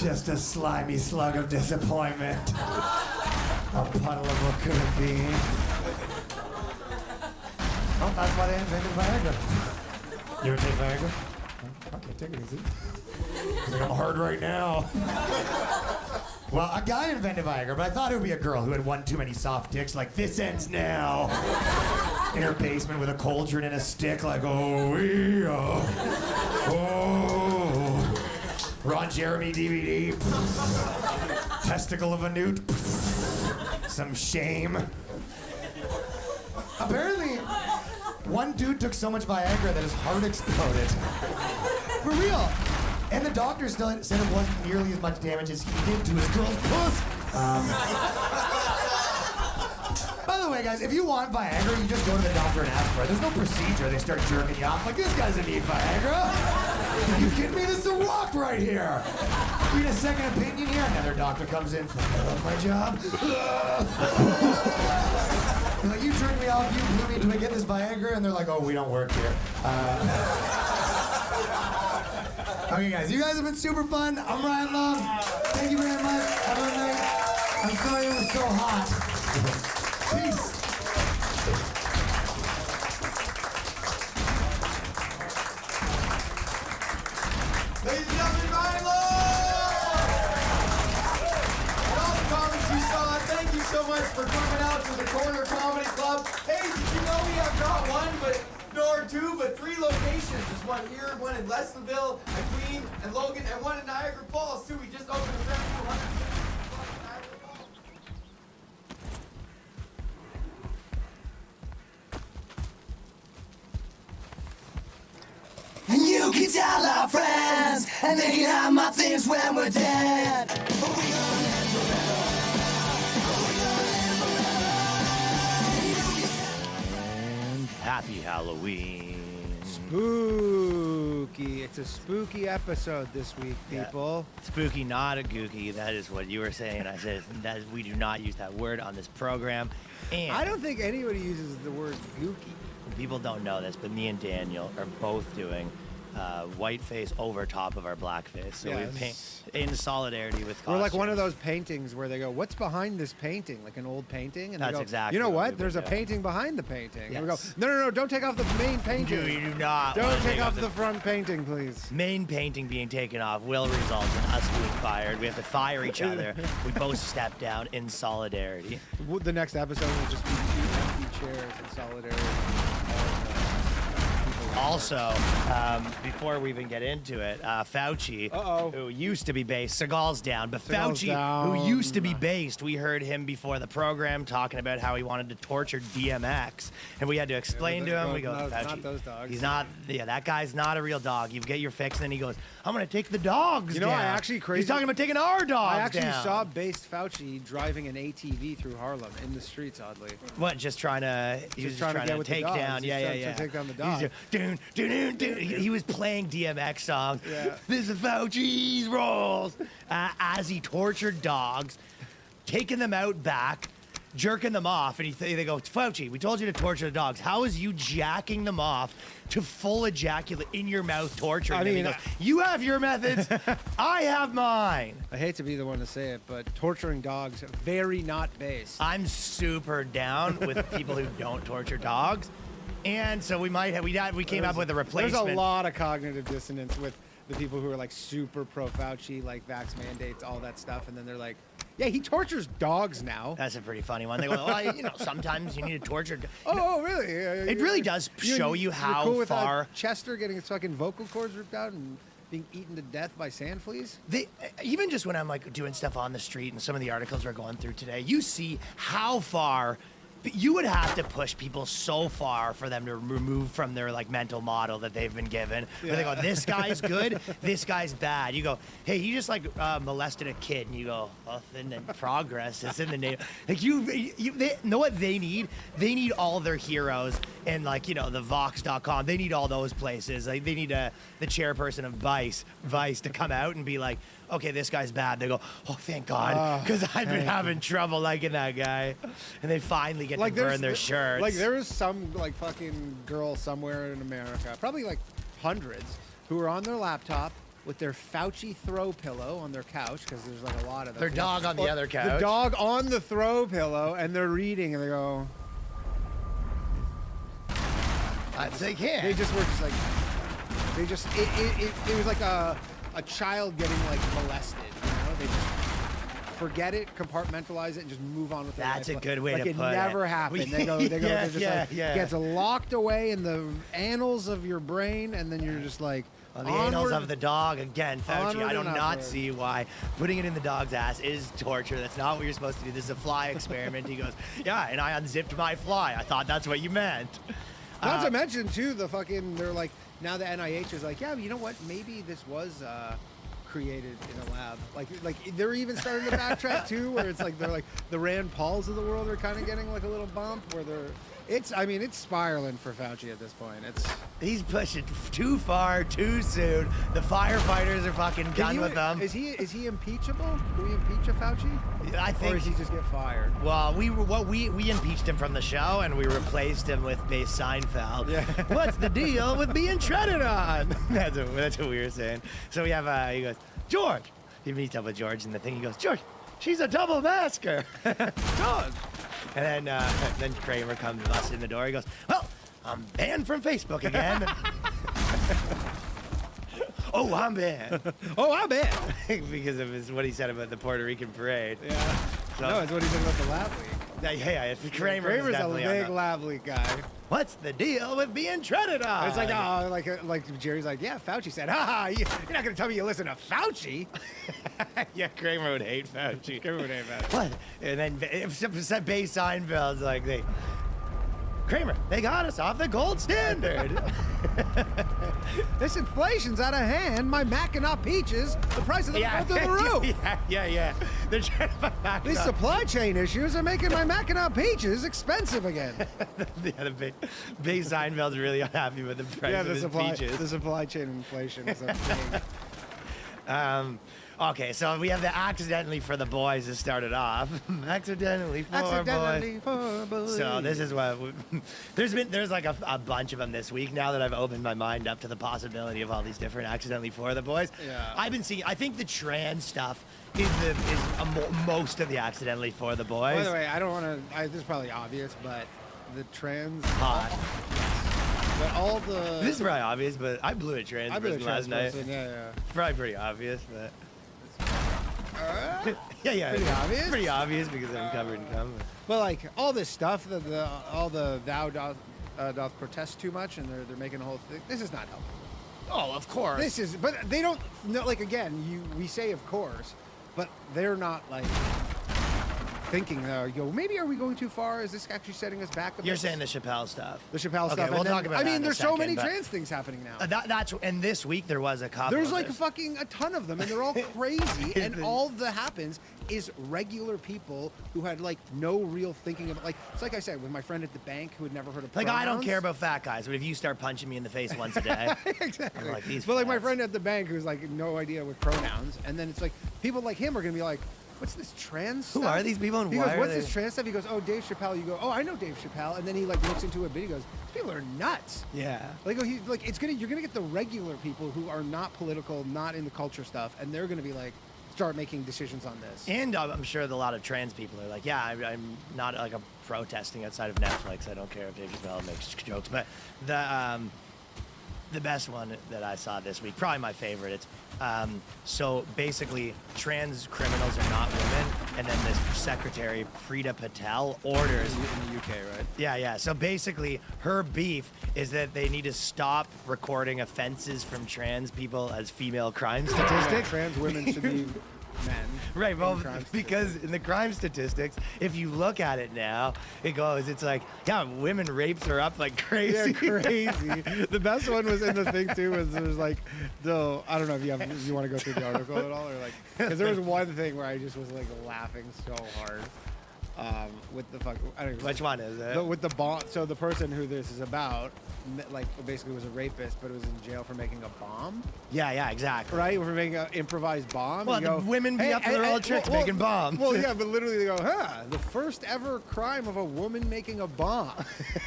Just a slimy slug of disappointment. A puddle of what could have been. Oh, that's why they invented Viagra. You ever take Viagra? Okay, take it easy. He's like, I'm hard right now. Well, a guy invented Viagra, but I thought it would be a girl who had one too many soft dicks, like, this ends now. In her basement with a cauldron and a stick, like, oh, Ron Jeremy DVD. Testicle of a newt. Some shame. Apparently, one dude took so much Viagra that his heart exploded. For real. And the doctor still said it wasn't nearly as much damage as he did to his girl's puss. By the way, guys, if you want Viagra, you just go to the doctor and ask for it. There's no procedure. They start jerking you off like, this guy doesn't need Viagra. Are you kidding me? This is a rock right here. Need a second opinion here? Another doctor comes in. I love my job. Like, you turned me off, you blew me. Do I get this Viagra? And they're like, oh, we don't work here. Okay, guys, you guys have been super fun. I'm Ryan Love. Thank you very much. Have a good night. I'm sorry it was so hot. Peace. Ladies and gentlemen, Ryan Love! And all the comments you saw, thank you so much for coming out to the Corner Comedy Club. Hey, did you know we have not one, nor 2, but 3 locations. There's one here, one in Lesleyville, at Queen, and Logan, and one in Niagara Falls, too. We just opened a brand new 150 Niagara Falls. And you can tell our friends, and they can have my things when we're dead. But we gonna live forever. And happy Halloween. Spooky. It's a spooky episode this week, people. Yeah. Spooky, not a gooky. That is what you were saying. I said that we do not use that word on this program. And I don't think anybody uses the word gooky. People don't know this, but me and Daniel are both doing whiteface over top of our blackface. So we paint in solidarity with costumes. We're like one of those paintings where they go, what's behind this painting? Like an old painting? And that's they go, exactly you know what? we've There's a been doing. painting behind the painting. Yes. And we go, no, don't take off the main painting. You do not. Don't take off the front painting, please. Main painting being taken off will result in us being fired. We have to fire each other. We both step down in solidarity. The next episode will just be 2 empty chairs in solidarity. Also, before we even get into it, Fauci, who used to be based, Seagal's down, but Seagal's Fauci, down. who used to be based, we heard him before the program talking about how he wanted to torture DMX, and we had to explain to him, we go, Fauci, not those dogs. he's not, that guy's not a real dog. You get your fix, and then he goes, I'm going to take the dogs down. I actually He's talking about taking our dogs I actually down. saw based Fauci driving an ATV through Harlem in the streets, oddly. What, just trying to, he was just trying to with the take dogs. down, He's trying to take down the dog. He was playing DMX songs. Yeah. This is Fauci's rolls as he tortured dogs, taking them out back, jerking them off, and they go, Fauci, we told you to torture the dogs. How is you jacking them off to full ejaculate in your mouth torturing them? He goes, you have your methods, I have mine. I hate to be the one to say it, but torturing dogs, very not based. I'm super down with people who don't torture dogs. And so we might have, we came up with a replacement. There's a lot of cognitive dissonance with the people who are like super pro Fauci, like vax mandates, all that stuff. And then they're like, Yeah, he tortures dogs now. That's a pretty funny one. They go, well, you know, sometimes you need to torture. Oh, really? It really does show you how cool with, far. Chester getting his fucking vocal cords ripped out and being eaten to death by sand fleas? Even just when I'm like doing stuff on the street and some of the articles we're going through today, you see how far you would have to push people so far for them to remove from their like mental model that they've been given. Where they go, this guy's good, this guy's bad. You go, hey, he just like molested a kid, and you go, oh, then progress is in the name. Like they know what they need? They need all their heroes and like the Vox.com. They need all those places. Like they need the chairperson of Vice to come out and be like, okay, this guy's bad. They go, oh, thank God, because I've been having trouble liking that guy. And they finally get to burn their shirts. Like there is some like fucking girl somewhere in America, probably like hundreds, who are on their laptop with their Fauci throw pillow on their couch, because there's like a lot of them. Their dog on the other couch. The dog on the throw pillow, and they're reading, and they go. They can't. They just were just like. They just it was like a child getting like molested, they just forget it, compartmentalize it, and just move on with their life. That's a good way like to it put it. never happened. They go, gets locked away in the annals of your brain, and then you're just like, on the annals of the dog again, Fauci. I do not onward. see why putting it in the dog's ass is torture. That's not what you're supposed to do. This is a fly experiment. He goes, yeah, and I unzipped my fly. I thought that's what you meant. Not to mention too, they're like, now the NIH is like, yeah, but you know what? Maybe this was created in a lab. Like they're even starting to backtrack too, where it's like they're like the Rand Pauls of the world are kind of getting like a little bump where it's spiraling for Fauci at this point. He's pushing too far, too soon. The firefighters are fucking done with them. Is he impeachable? Do we impeach a Fauci? I think. Or does he just get fired? Well, we impeached him from the show, and we replaced him with Bass Seinfeld. Yeah. What's the deal with being treaded on? That's what we were saying. So we have he goes, George. He meets up with George in the thing. He goes, George, she's a double masker. George. And then Kramer comes busting in the door. He goes, well, I'm banned from Facebook again. Oh, I'm banned. Oh, I'm banned. Because of what he said about the Puerto Rican parade. Yeah. So, no, it's what he said about the lab leak. Yeah, Kramer's a big lab leak guy. What's the deal with being treaded on? It's like, like Jerry's like, yeah, Fauci said, you're not going to tell me you listen to Fauci. Yeah, Kramer would hate Fauci. Kramer would hate Fauci. What? And then Bass Seinfeld's like, Kramer, they got us off the gold standard. This inflation's out of hand. My Mackinac peaches, the price of them go through the roof. Yeah. They're trying to find Mackinac. These supply chain issues are making my Mackinac peaches expensive again. Bass Seinfeld's really unhappy with the price of his peaches. The supply chain inflation is a thing. Okay, so we have the accidentally for the boys to start it off. Accidentally for boys. So this is what there's like a bunch of them this week now that I've opened my mind up to the possibility of all these different accidentally for the boys. Yeah. I've been seeing. I think the trans stuff is most of the accidentally for the boys. By the way, I don't want to. This is probably obvious, but the trans hot. But all the. This is probably obvious, but I blew a trans person last night. Yeah. Probably pretty obvious, but. Yeah. Pretty obvious because I'm covered in cum. Well, like all this stuff, all the thou doth protest too much, and they're making a whole thing. This is not helping. Oh, of course. But they don't. No, like again, we say of course, but they're not like thinking. Maybe are we going too far? Is this actually setting us back? You're saying the Chappelle stuff. The Chappelle okay, stuff. We'll talk about. I mean, that there's in a so many second, trans things happening now. And this week there was a couple. There's like fucking a ton of them, and they're all crazy. And all that happens is regular people who had like no real thinking of like. It's like I said with my friend at the bank who had never heard of. Like pronouns. I don't care about fat guys, but if you start punching me in the face once a day, exactly. I'm like these. But like my friend at the bank who's like no idea with pronouns, and then it's like people like him are gonna be like. What's this trans stuff? Who are these people and he why goes, are what's they? this trans stuff? He goes, oh, Dave Chappelle. You go, oh, I know Dave Chappelle. And then he like looks into it, but he goes, these people are nuts. Yeah. Like, you're gonna get the regular people who are not political, not in the culture stuff, and they're gonna be like, start making decisions on this. And I'm sure that a lot of trans people are like, yeah, I'm not like I'm protesting outside of Netflix. I don't care if Dave Chappelle makes jokes, but the best one that I saw this week, probably my favorite. It's So basically, trans criminals are not women, and then this secretary, Preeta Patel, orders... In the UK, right? Yeah. So basically, her beef is that they need to stop recording offenses from trans people as female crime statistics. Trans women should be men. Right, well, because in the crime statistics, if you look at it now, it's like, yeah, women rapes are up like crazy. Yeah, crazy. The best one was in the thing too. Was there was like, though I don't know if you want to go through the article at all, or like, because there was one thing where I just was like laughing so hard. With the fuck, I don't know. Which one is it? With the bomb. So the person who this is about, like, basically was a rapist, but was in jail for making a bomb. Yeah, exactly. Right, for making an improvised bomb. Well, the women be up to their old tricks making bombs. Well, yeah, but literally they go, the first ever crime of a woman making a bomb.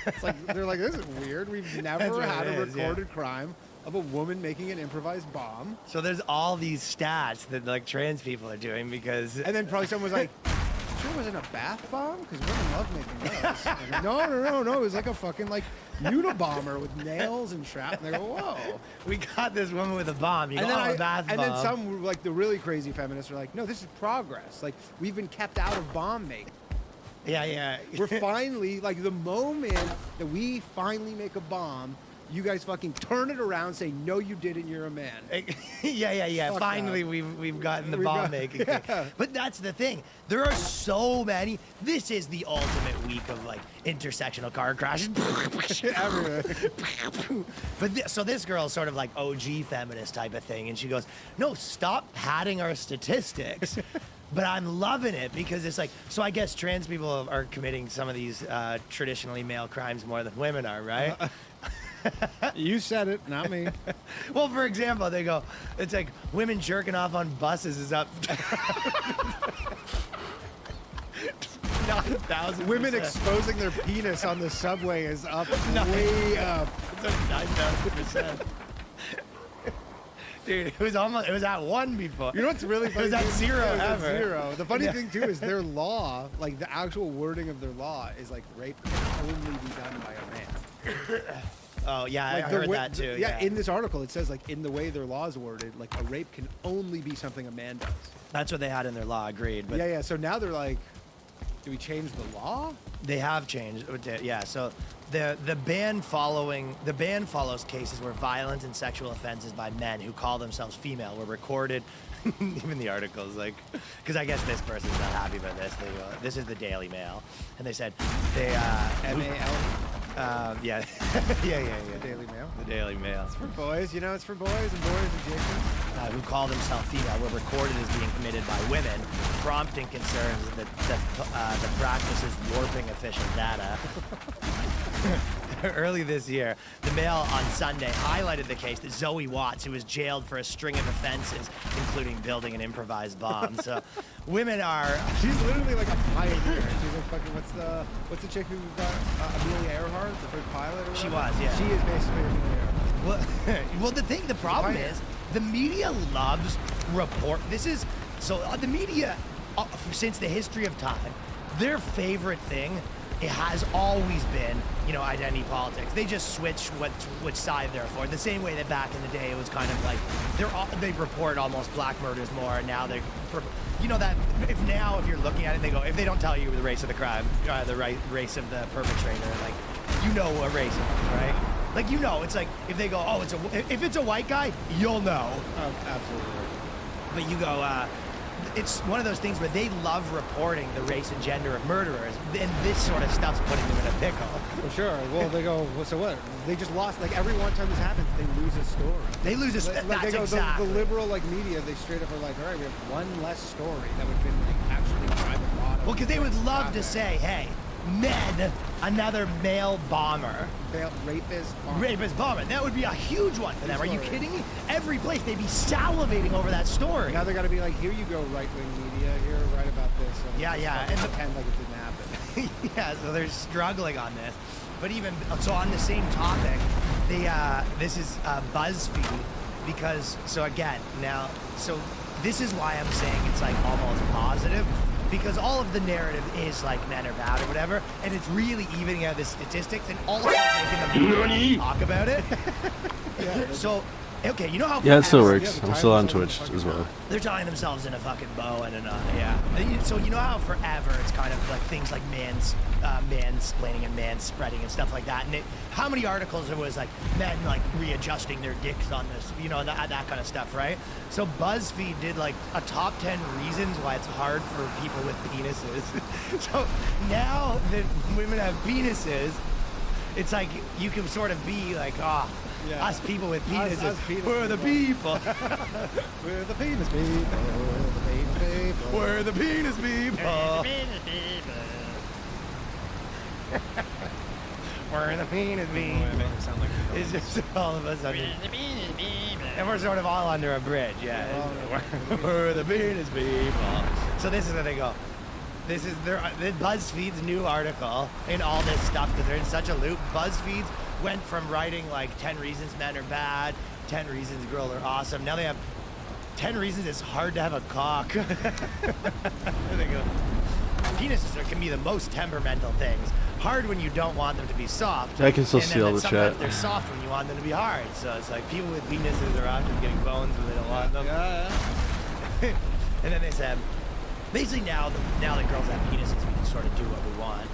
It's like they're like, this is weird. We've never had a recorded crime of a woman making an improvised bomb. So there's all these stats that like trans people are doing because. And then probably someone was like, sure it wasn't a bath bomb? Because women love making those. Like, no. It was like a fucking like Unabomber with nails and shrapnel. And they go, whoa. We got this woman with a bomb. You and got then a bath bomb. And then some, like the really crazy feminists are like, no, this is progress. Like, we've been kept out of bomb making. Yeah. We're finally, like, the moment that we finally make a bomb, you guys fucking turn it around and say, no, you didn't, you're a man. Yeah. Fuck Finally, that. we've gotten the bomb making thing. But that's the thing. There are so many. This is the ultimate week of like intersectional car crashes. But so this girl's sort of like OG feminist type of thing, and she goes, no, stop padding our statistics. But I'm loving it because it's like, so I guess trans people are committing some of these traditionally male crimes more than women are, right? You said it, not me. Well, for example, they go, it's like women jerking off on buses is up 9,000%. Women exposing their penis on the subway is up way up. It's up 9,000%. Dude, it was at 1 before. You know what's really funny? It was at 0 It was at ever. 0. The funny thing too is their law, like the actual wording of their law is like rape can only be done by a man. Oh yeah, like I heard that too. Yeah, in this article it says like in the way their law is worded, like a rape can only be something a man does. That's what they had in their law, agreed. But yeah. So now they're like, do we change the law? They have changed. Yeah. So the ban follows cases where violent and sexual offenses by men who call themselves female were recorded. Even the articles, like, because I guess this person's not happy about this. They go, this is the Daily Mail, and they said they MAL. Yeah. The Daily Mail. The Daily Mail. It's for boys, you know. It's for boys and adjacent. Who call themselves female were recorded as being committed by women, prompting concerns that the practice is warping official data. Early this year, the Mail on Sunday highlighted the case that Zoe Watts, who was jailed for a string of offenses, including building an improvised bomb. So, women are. She's literally like a pioneer. She's like fucking. What's the chick who got Amelia Earhart, the first pilot? Or whatever? She was, yeah. She is basically Amelia Earhart. Well, the problem is the media loves report. The media, since the history of time, their favorite thing. It has always been, identity politics. They just switch which side they're for. The same way that back in the day it was kind of like they report almost black murders more. And now if you're looking at it, they go, if they don't tell you the race of the crime, the race of the perpetrator, like a race, right? Like it's like if they go, if it's a white guy, you'll know. Oh, absolutely. But you go. It's one of those things where they love reporting the race and gender of murderers, and this sort of stuff's putting them in a pickle. Well, sure. Well, they go, well, so what? They just lost. Like, every one time this happens, they lose a story. They lose a story. They go, exactly. The liberal, media, they straight up are like, all right, we have one less story that would have been, actually private law. Well, because they would love to say, hey, men, another male bomber. Rapist bomber. That would be a huge one for them. Are you kidding me? Every place, they'd be salivating over that story. Now they got to be like, here you go, right-wing media. Here, write about this. And pretend like it didn't happen. Yeah, so they're struggling on this. But even, so on the same topic, this is BuzzFeed, because, this is why I'm saying it's like almost positive. Because all of the narrative is like men are bad or whatever, and it's really evening out the statistics and all of making them talk about it. So Okay, you know how Yeah, it still forever- works. I'm still on Twitch as well. They're tying themselves in a fucking bow and yeah. So you know how forever it's kind of like things like mansplaining and manspreading and stuff like that. And how many articles there was like men like readjusting their dicks on this, you know, that kind of stuff, right? So BuzzFeed did like a top 10 reasons why it's hard for people with penises. So now that women have penises, it's like you can sort of be like, us people with penises, Us penis we're the people. We're the penis people. We're the penis people. We're the penis people. It's just all of us under. And we're sort of all under a bridge, yeah. We're the penis people. So this is where they go. This is BuzzFeed's new article in all this stuff because they're in such a loop. BuzzFeed's went from writing like 10 reasons men are bad, 10 reasons girls are awesome. Now they have 10 reasons it's hard to have a cock. There they go. Penises can be the most temperamental things. Hard when you don't want them to be soft. I can still and see all the sometimes chat. they're soft when you want them to be hard. So it's like people with penises are often getting bones when they don't want them. And then they said, basically now that girls have penises, we can sort of do what we want.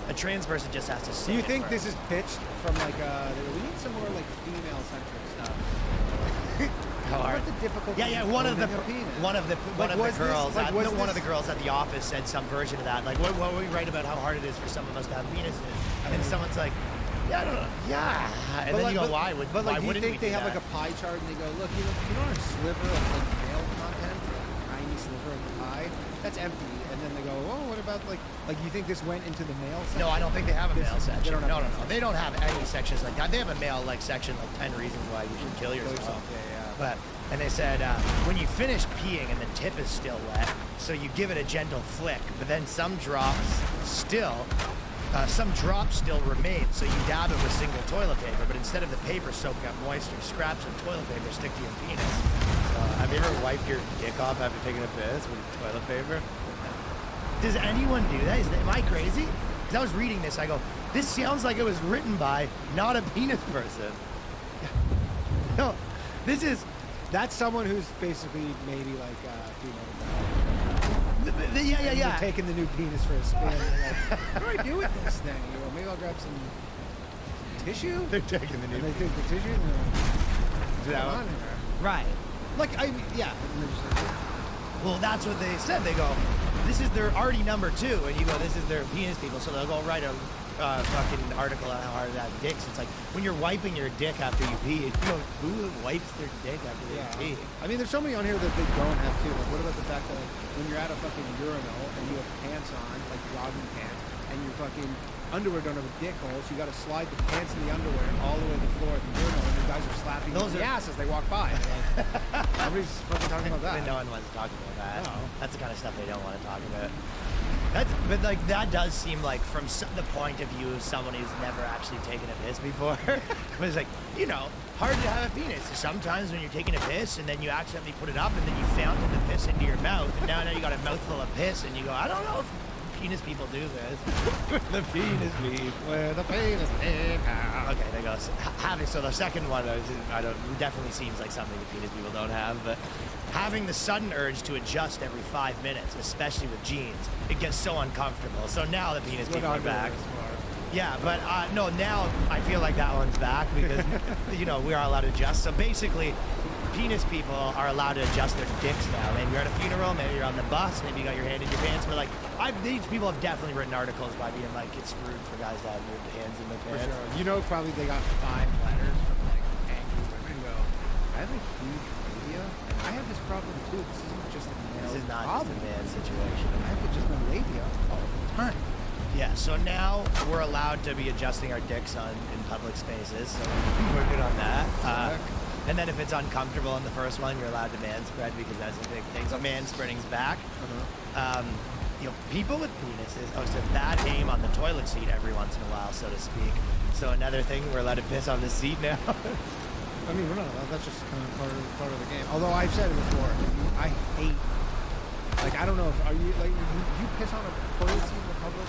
A trans person just has to say. Do you think this is pitched from like we need some more like female-centric stuff? How hard? What the difficulty? Yeah. One of the girls at the office said some version of that. Like, what we write about how hard it is for some of us to have penises, and someone's like, yeah, I don't know, yeah. And then you go, why? But why like, do you wouldn't think we they do have that? like a pie chart and they go, look, you know our sliver of like male content, like a tiny sliver of the pie, that's empty. And then they go, oh, what about like you think this went into the male section? No, I don't think they have a male section. They don't have No. They don't have any sections like that. They have a male like section like 10 reasons why you should kill yourself. Yeah. And they said when you finish peeing and the tip is still wet, so you give it a gentle flick, but then some drops still remain, so you dab it with single toilet paper, but instead of the paper soaking up moisture, scraps of toilet paper stick to your penis. Have you ever wiped your dick off after taking a piss with toilet paper? Does anyone do that? Am I crazy? Because I was reading this, I go, this sounds like it was written by not a penis person. No, that's someone who's basically maybe like female. Yeah. They're taking the new penis for a spin. Like, what do I do with this thing? You know, maybe I'll grab some tissue. They're taking the new. And they take the tissue and they're that on one? there. Right. Like yeah. Well, that's what they said. They go, this is their already number 2, and you go, this is their penis people. So they'll go write a fucking article on how hard that dicks. It's like when you're wiping your dick after you pee. You know, who wipes their dick after they pee? I mean, there's so many on here that they don't have to. Like, what about the fact that like, when you're at a fucking urinal and you have pants on, like jogging pants, and your fucking underwear don't have a dick hole, so you got to slide the pants and the underwear all the way to the floor at the urinal, and the guys are slapping the ass as they walk by. Like, nobody's fucking talking about that. No one wants to talk about that. No. That's the kind of stuff they don't want to talk about. But like that does seem like from the point of view of someone who's never actually taken a piss before. But it's like, you know, hard to have a penis. Sometimes when you're taking a piss and then you accidentally put it up and then you fountain the piss into your mouth and now you got a mouthful of piss and you go, I don't know if penis people do this. The penis people. Where the penis people. Okay, there goes. So the second one, definitely seems like something the penis people don't have, but having the sudden urge to adjust every 5 minutes, especially with jeans, it gets so uncomfortable. So now the penis people are back. Yeah, but no, now I feel like that one's back because, you know, we are allowed to adjust. So basically, penis people are allowed to adjust their dicks now. Maybe you're at a funeral, maybe you're on the bus, maybe you got your hand in your pants. But like, these people have definitely written articles by being like, it's rude for guys to have their hands in their pants. For sure. You know, probably they got 5 letters from like angry women go, I have a huge labia, and I have this problem too. This isn't just a male This is not problem. just a man situation. I have just my labia all the time. Yeah, so now we're allowed to be adjusting our dicks in public spaces, so we're good on that. And then if it's uncomfortable in the first one, you're allowed to manspread because that's a big thing. So manspreading's back. You know, people with penises, so bad aim on the toilet seat every once in a while, so to speak. So another thing, we're allowed to piss on the seat now. I mean, we're not allowed. That's just kind of part of the game. Although I've said it before, I hate. Like, I don't know if you piss on a toilet seat in the public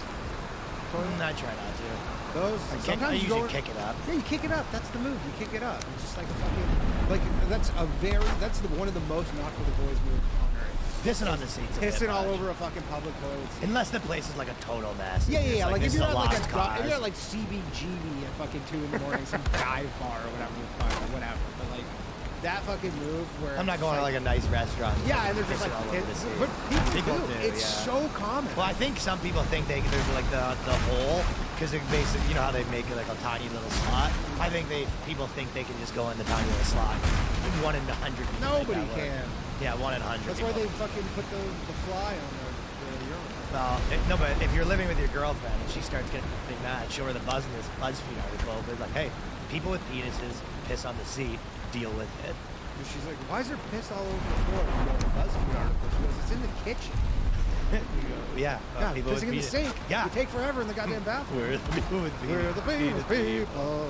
toilet? I try not to. Those I sometimes usually you kick it up. Yeah, you kick it up. That's the move. You kick it up. It's just like a fucking. Like that's one of the most not for the boys moves on earth. Pissing on the seats. Pissing all over a fucking public toilet. Unless the place is like a total mess. Yeah. Like if this you're is at like lost cause. if you're at like CBGB at fucking 2 in the morning, some dive bar or whatever the fuck, or whatever. But like that fucking move where I'm not going to like a nice restaurant. Yeah, and they're just pissing like, all over the seat. but people do. It's so common. Well, I think some people think there's like the hole because it basically, you know how they make it like a tiny little slot. I think people think they can just go in the tiny little slot. 1 in 100 people. Nobody can. Yeah, 1 in 100. That's why they fucking put the fly on the urinal. Well, no, but if you're living with your girlfriend and she starts getting mad, show her the BuzzFeed article. They're like, hey, people with penises piss on the seat. Deal with it. And she's like, why is there piss all over the floor? You go, the BuzzFeed article. She goes, it's in the kitchen. You go, yeah. People pissing in the sink. Yeah. You take forever in the goddamn bathroom. We're the people with penis. We're the people.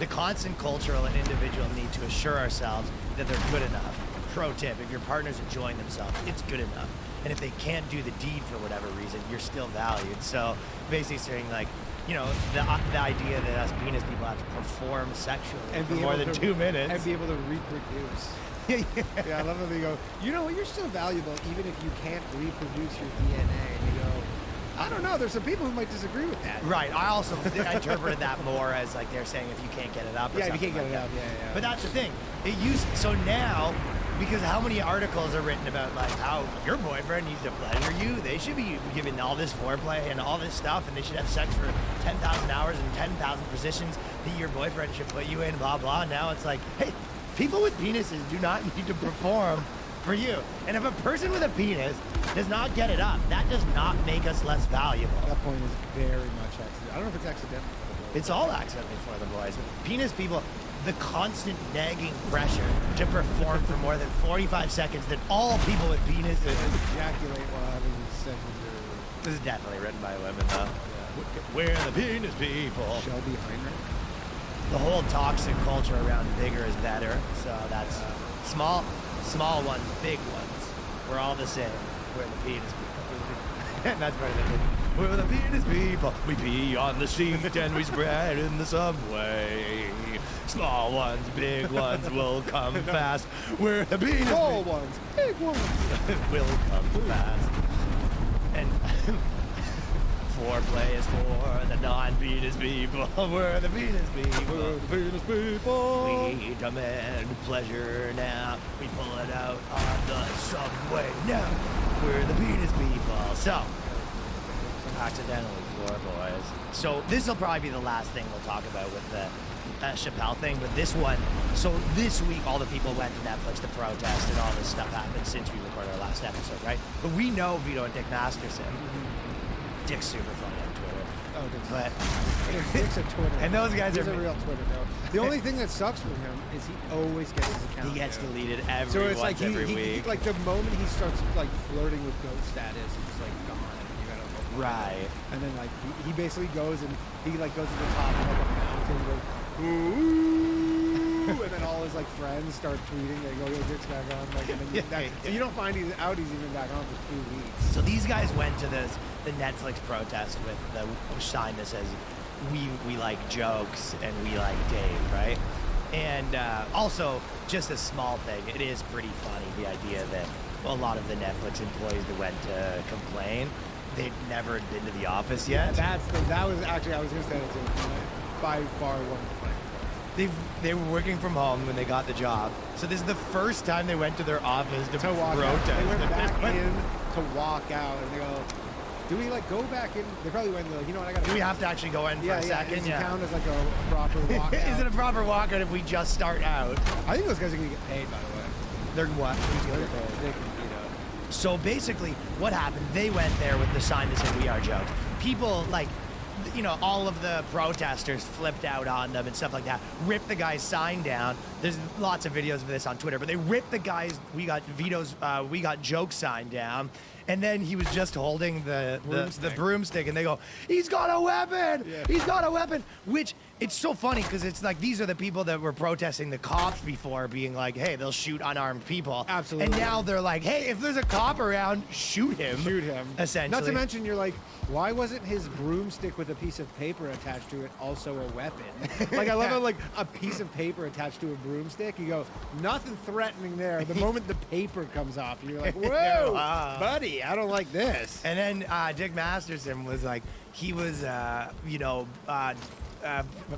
The constant cultural and individual need to assure ourselves that they're good enough. Pro tip, if your partner's enjoying themselves, it's good enough. And if they can't do the deed for whatever reason, you're still valued. So basically saying like, you know, the idea that us penis people have to perform sexually and for more than 2 minutes. And be able to reproduce. Yeah, I love how they go, you know what, you're still valuable even if you can't reproduce your DNA. And you go, I don't know, there's some people who might disagree with that. Right, I also interpreted that more as like they're saying if you can't get it up or yeah, if you something can't get like it that. up, yeah. But that's the thing. So now, because how many articles are written about like how your boyfriend needs to pleasure you, they should be given all this foreplay and all this stuff, and they should have sex for 10,000 hours and 10,000 positions that your boyfriend should put you in, blah, blah. Now it's like, hey, people with penises do not need to perform for you. And if a person with a penis does not get it up, that does not make us less valuable. That point is very much accidental. I don't know if it's accidental. It's all accidentally for the boys. Penis people, the constant nagging pressure to perform for more than 45 seconds that all people with penises ejaculate while having sex with their... This is definitely written by women, though. Yeah. We're the penis people. Shelby Heinrich. The whole toxic culture around bigger is better. So that's small ones, big ones. We're all the same. We're the penis people. That's part of it. We're the penis people. We pee on the seat and we spread in the subway. Small ones, big ones will come fast. We're the penis people. Small ones, big ones will come fast. And foreplay is for the non-penis people. We're the penis people. We're the penis people. We demand pleasure now. We pull it out on the subway now. We're the penis people. So, accidentally for boys. So this will probably be the last thing we'll talk about with the Chappelle thing, but this one, so this week all the people went to Netflix to protest and all this stuff happened since we recorded our last episode, right? But we know Vito and Dick Masterson. Dick's super funny on Twitter. Oh, Dick's but Dick's a Twitter. And those guys He's are a real Twitter bro. The only thing that sucks for him is he always gets his account. He gets deleted every so it's like every he, week. like the moment he starts like flirting with goat status, he's like gone. And you gotta look right. And then like he basically goes and he like goes to the top of like a mountain and goes, ooh, and then all his like friends start tweeting. They go, yo, Dick's back on. Like, and then so you don't find he's even back on for 2 weeks. So these guys went to the Netflix protest with the sign that says, we like jokes and we like Dave, right? And also, just a small thing, it is pretty funny, the idea that a lot of the Netflix employees that went to complain, they'd never been to the office yet. Yeah, that was actually, I was going to say that too. By far one of the funniest. They were working from home when they got the job. So this is the first time they went to their office to walk protest. Out. They went back in to walk out, and they go, do we like go back in? They probably went, like, you know what, I got to... Do we have to actually go in for a second? Does it count as like a proper walkout? Is it a proper walkout if we just start out? I think those guys are going to get paid, by the way. They're what? They can beat up. So basically, what happened, they went there with the sign that said, we are jokes. People, like, you know, all of the protesters flipped out on them and stuff like that, ripped the guy's sign down. There's lots of videos of this on Twitter, but they ripped the guy's, we got Vito's, we got joke sign down, And then he was just holding the Broomstick. broomstick, and they go, "He's got a weapon! Yeah. He's got a weapon!" Which, it's so funny, because it's like, these are the people that were protesting the cops before, being like, hey, they'll shoot unarmed people. Absolutely. And now they're like, hey, if there's a cop around, shoot him. Shoot him. Essentially. Not to mention, you're like, why wasn't his broomstick with a piece of paper attached to it also a weapon? Like, I love how, like, a piece of paper attached to a broomstick, you go, nothing threatening there. The moment the paper comes off, you're like, whoa, buddy, I don't like this. And then Dick Masterson was like, he was,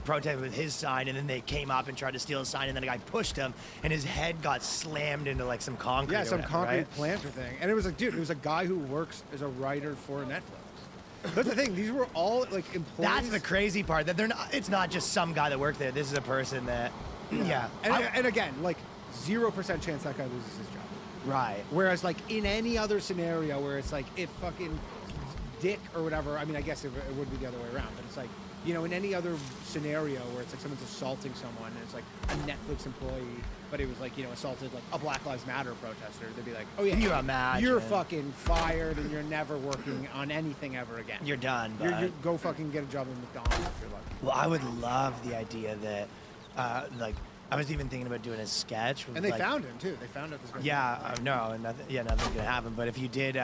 protesting with his sign, and then they came up and tried to steal his sign, and then a guy pushed him, and his head got slammed into like some concrete. Yeah, or some whatever, concrete right? planter thing. And it was like, dude, it was a guy who works as a writer for Netflix. That's the thing. These were all like employees. That's the crazy part. That they're not. It's not just some guy that worked there. This is a person that. Yeah. And again, like 0% chance that guy loses his job. Right. Whereas like in any other scenario where it's like if fucking Dick or whatever, I mean, I guess it would be the other way around, but it's like, you know, in any other scenario where it's like someone's assaulting someone and it's like a Netflix employee, but it was like, you know, assaulted like a Black Lives Matter protester, they'd be like, oh yeah, You imagine. you're fucking fired and you're never working on anything ever again. You're done, You bud. go fucking get a job at McDonald's if you're lucky. Well, I would love the idea that, like, I was even thinking about doing a sketch. With, And they like, found him too. They found out this guy. Yeah, no, nothing's gonna happen. But if you did,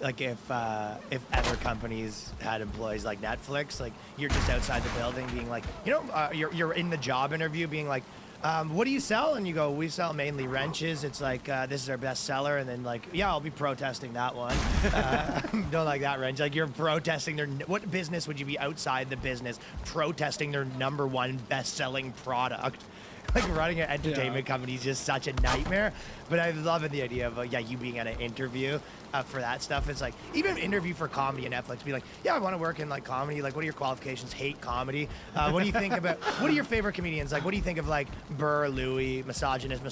like, if other companies had employees like Netflix, like, you're just outside the building, being like, you're in the job interview, being like, what do you sell? And you go, we sell mainly wrenches. It's like, this is our best seller. And then like, yeah, I'll be protesting that one. Don't like that wrench. Like, you're protesting what business would you be outside the business protesting their #1 best-selling product? Like, running an entertainment company is just such a nightmare. But I love the idea of, you being at an interview for that stuff. It's like, even an interview for comedy on Netflix, be like, yeah, I want to work in like comedy. Like, what are your qualifications? Hate comedy. What do you think about, what are your favorite comedians? Like, what do you think of like Burr, Louis, misogynist,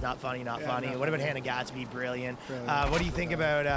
not funny, not funny? What about Hannah Gatsby? Brilliant. What do you think about,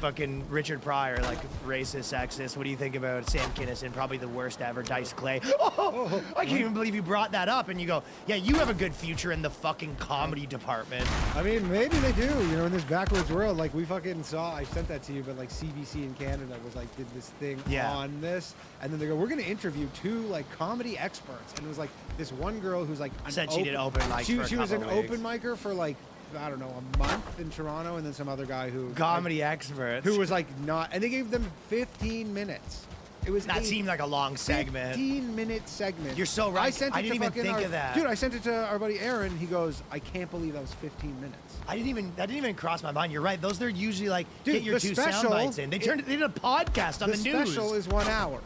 fucking Richard Pryor, like racist, sexist? What do you think about Sam Kinison? Probably the worst ever. Dice Clay. Oh, I can't even believe you brought that up. And you go, yeah, you have a good future in the fucking comedy department. I mean, maybe they do. You know, in this backwards world, like we fucking saw. I sent that to you, but like CBC in Canada was like did this thing on this, and then they go, we're gonna interview 2 like comedy experts, and it was like this one girl who's like said she did open mics. She was an open micer for like, I don't know, a month in Toronto, and then some other guy who comedy experts who was like not, and they gave them 15 minutes. It was that seemed like a long segment. 15-minute segment. You're so right. I sent it I didn't to even fucking think of that. Dude, I sent it to our buddy Aaron. He goes, I can't believe that was 15 minutes. That didn't even cross my mind. You're right. Those, they're usually like, Dude, get your the 2 special, sound bites in. They did a podcast on the news. The special is 1 hour.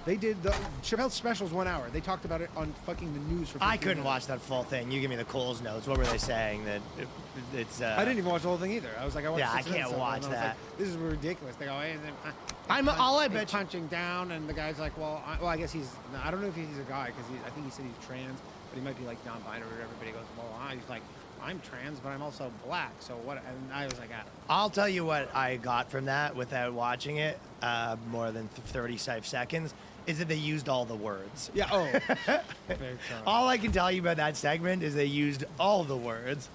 They did the Chappelle's special is 1 hour. They talked about it on fucking the news for 15 I couldn't minutes. watch that full thing. You give me the Coles notes. What were they saying? That it's. I didn't even watch the whole thing either. I was like, I watched Yeah, I 6 minutes can't of it, watch and I was that. like, this is ridiculous. They go, hey, and then I bet you- punching down, and the guy's like, well, I guess he's. I don't know if he's a guy because I think he said he's trans, but he might be like non-binary or whatever. But he goes, well, he's like, I'm trans, but I'm also black. So what? And I was like, I'll tell you what I got from that without watching it more than 35 seconds. Is that they used all the words. Yeah, oh. All I can tell you about that segment is they used all the words.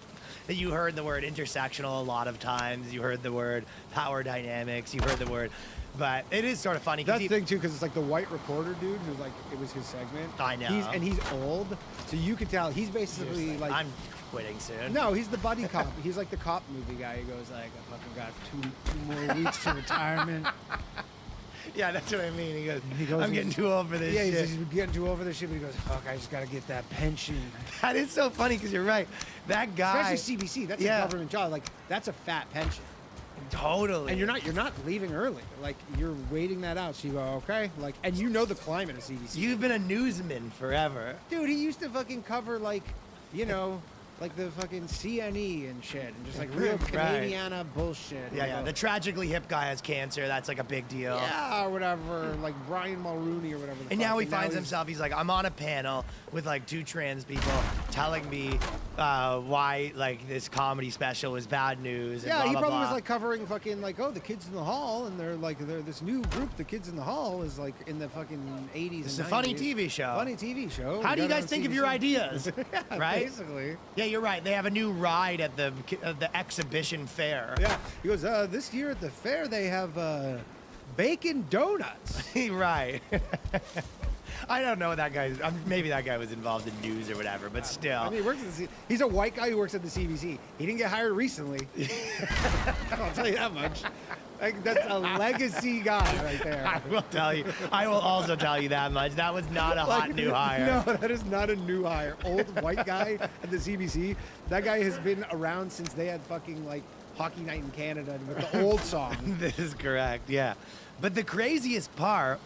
That you heard the word intersectional a lot of times. You heard the word power dynamics. You heard the word, but it is sort of funny. That's the thing too, because it's like the white reporter dude who's like, it was his segment. I know. He's old, so you could tell he's basically like I'm quitting soon. No, he's the buddy cop. He's like the cop movie guy who goes like, I fucking got two more weeks to retirement. Yeah, that's what I mean. He goes, I'm getting too old for this shit. Yeah, he's getting too old for this shit, but he goes, fuck, I just gotta get that pension. That is so funny because you're right. That guy, especially CBC, that's a government job. Like, that's a fat pension. Totally. And you're not leaving early. Like, you're waiting that out. So you go, okay, like, and you know the climate of CBC. You've been a newsman forever. Dude, he used to fucking cover like, you know, like the fucking CNE and shit, and just like real Canadiana bullshit. Yeah. The tragically hip guy has cancer. That's like a big deal. Yeah, or whatever. Like Brian Mulrooney or whatever. And now he finds himself. He's like, I'm on a panel with like 2 trans people, telling me why like this comedy special was bad news. And Yeah, blah, he blah, probably blah. was like covering fucking like, oh, the kids in the hall, and they're this new group, the kids in the hall, is like in the fucking 80s. It's and a funny 90s. TV show. Funny TV show. How We do you got it guys on think of your CBC. ideas? Yeah, Right? Basically. Yeah, you're right. They have a new ride at the exhibition fair. Yeah. He goes, this year at the fair they have bacon donuts. Right. I don't know that guy. Maybe that guy was involved in news or whatever, but still. I mean, he works at he's a white guy who works at the CBC. He didn't get hired recently. I'll tell you that much. Like, that's a legacy guy right there. I will tell you. I will also tell you that much. That was not a hot new hire. No, that is not a new hire. Old white guy at the CBC. That guy has been around since they had fucking like Hockey Night in Canada with the old song. This is correct, yeah. But the craziest part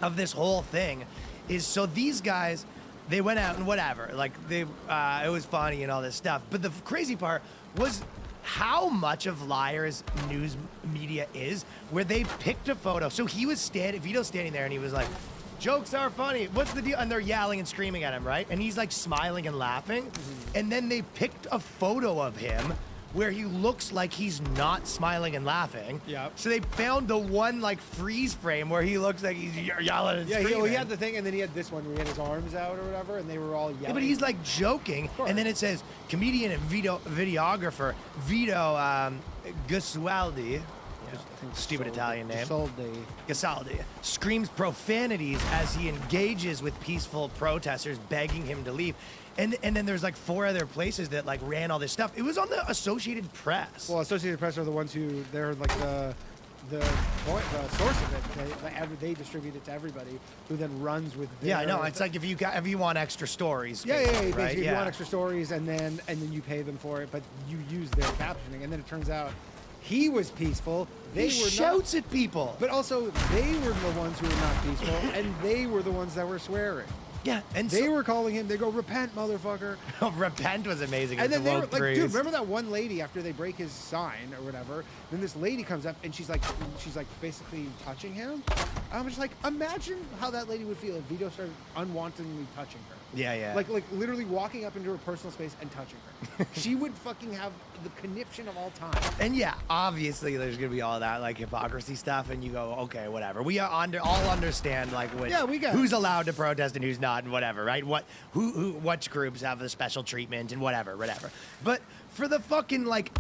of this whole thing is, so these guys, they went out and whatever, like they, it was funny and all this stuff. But the crazy part was how much of Liar's news media is, where they picked a photo. So he was Vito's standing there and he was like, jokes are funny. What's the deal? And they're yelling and screaming at him, right? And he's like smiling and laughing. And then they picked a photo of him where he looks like he's not smiling and laughing. Yep. So they found the one like freeze frame where he looks like he's yelling and Yeah, screaming. he had the thing, and then he had this one where he had his arms out or whatever, and they were all yelling. Yeah, but he's like joking, and then it says comedian and videographer Vito Gesualdi. Stupid Italian name. Gesualdi screams profanities as he engages with peaceful protesters, begging him to leave. And then there's like 4 other places that like ran all this stuff. It was on the Associated Press. Well, Associated Press are the ones who they're like the source of it. They distribute it to everybody, who then runs with. Yeah, I know. It's like if you want extra stories. Yeah. Right? Basically, if you want extra stories, and then you pay them for it, but you use their captioning, and then it turns out he was peaceful. They He were shouts not, at people. but also they were the ones who were not peaceful, and they were the ones that were swearing. Yeah, and they were calling him. They go, "Repent, motherfucker!" Repent was amazing. And then they were Woke like, Threes. dude, remember that one lady after they break his sign or whatever? Then this lady comes up and she's like basically touching him. I'm just like, imagine how that lady would feel if Vito started unwantedly touching her. Yeah. Like literally walking up into her personal space and touching her. She would fucking have the conniption of all time. And yeah, obviously there's gonna be all that like hypocrisy stuff, and you go, okay, whatever. We are all understand like we get who's allowed to protest and who's not, and whatever, right? Which groups have the special treatment and whatever. But for the fucking like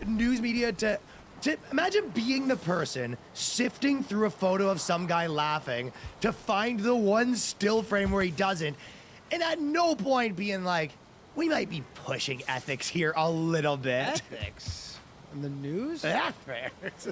news media to imagine being the person sifting through a photo of some guy laughing to find the one still frame where he doesn't, and at no point being like, we might be pushing ethics here a little bit. Ethics in the news? Ethics.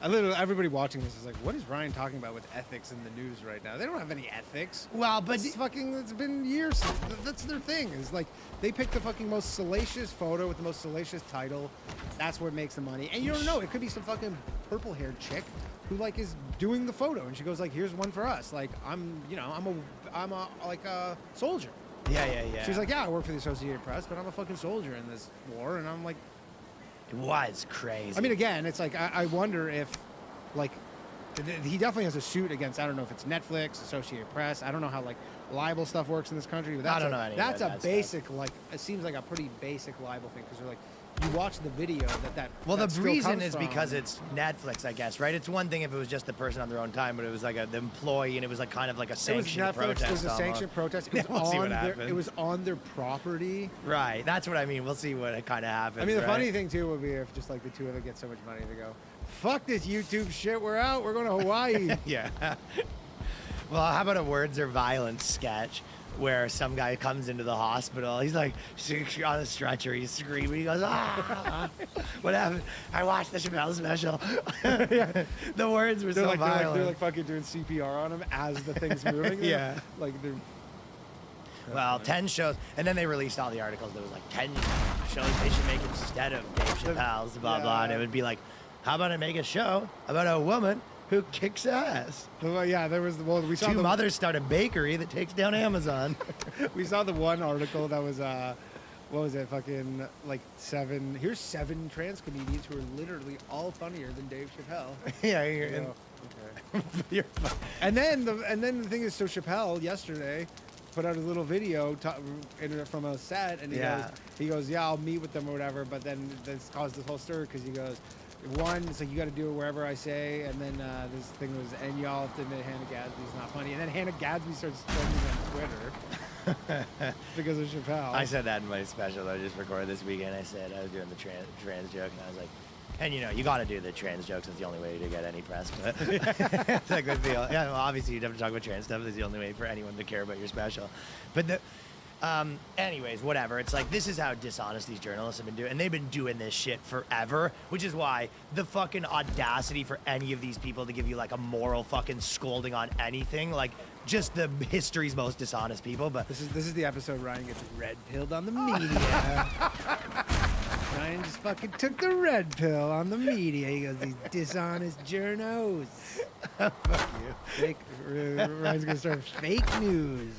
Everybody watching this is like, what is Ryan talking about with ethics in the news right now? They don't have any ethics. Well, but it's been years. That's their thing. Is like they pick the fucking most salacious photo with the most salacious title. That's what makes the money. And you don't know. It could be some fucking purple-haired chick who like is doing the photo, and she goes like, "Here's one for us." Like I'm a soldier. Yeah. She's like, "Yeah, I work for the Associated Press, but I'm a fucking soldier in this war," and I'm like. It was crazy. I mean, again, it's like I wonder if, like, he definitely has a suit against. I don't know if it's Netflix, Associated Press. I don't know how like libel stuff works in this country. But that's I don't know any of That's that basic, like, it seems like a pretty basic libel thing because they're like, you watch the video that. Well, that the still reason comes is from. because it's Netflix, I guess, right? It's one thing if it was just the person on their own time, but it was like the employee, and it was like kind of like a sanctioned It was Netflix. protest. It was a sanctioned protest. It was We'll see what on their. happens. It was on their property. Right. That's what I mean. We'll see what kind of happens. I mean, the right? funny thing too would be if just like the two of them get so much money, they go, "Fuck this YouTube shit. We're out. We're going to Hawaii." Yeah. Well, how about a words or violence sketch where some guy comes into the hospital? He's like on a stretcher. He's screaming. He goes, "Ah!" What happened? I watched the Chappelle special. Yeah. The words were so violent. They're like fucking doing CPR on him as the thing's moving. Yeah. Like they're. Well, 10 shows, and then they released all the articles. There was like 10 shows they should make instead of Dave Chappelle's, blah, blah. And it would be like, how about I make a show about a woman who kicks ass? Well, yeah, there was, we saw Two mothers start a bakery that takes down Amazon. We saw the one article that was, what was it, fucking like here's 7 trans comedians who are literally all funnier than Dave Chappelle. Yeah, okay. And then the thing is, so Chappelle yesterday put out a little video from a set, and he goes, yeah, I'll meet with them or whatever. But then this caused this whole stir because he goes, one, it's like you got to do it wherever I say, and then this thing was, and y'all have to admit Hannah Gadsby's not funny, and then Hannah Gadsby starts trending on Twitter because of Chappelle. I said that in my special that I just recorded this weekend. I said I was doing the trans joke, and I was like, and you got to do the trans jokes. It's the only way to get any press. But it's like well, obviously you'd have to talk about trans stuff. It's the only way for anyone to care about your special. But anyways, whatever. It's like, this is how dishonest these journalists have been doing, and they've been doing this shit forever, which is why the fucking audacity for any of these people to give you like a moral fucking scolding on anything, like just the history's most dishonest people. But this is the episode Ryan gets red pilled on the media. Ryan just fucking took the red pill on the media. He goes, these dishonest journos. Fuck you. Ryan's gonna start fake news.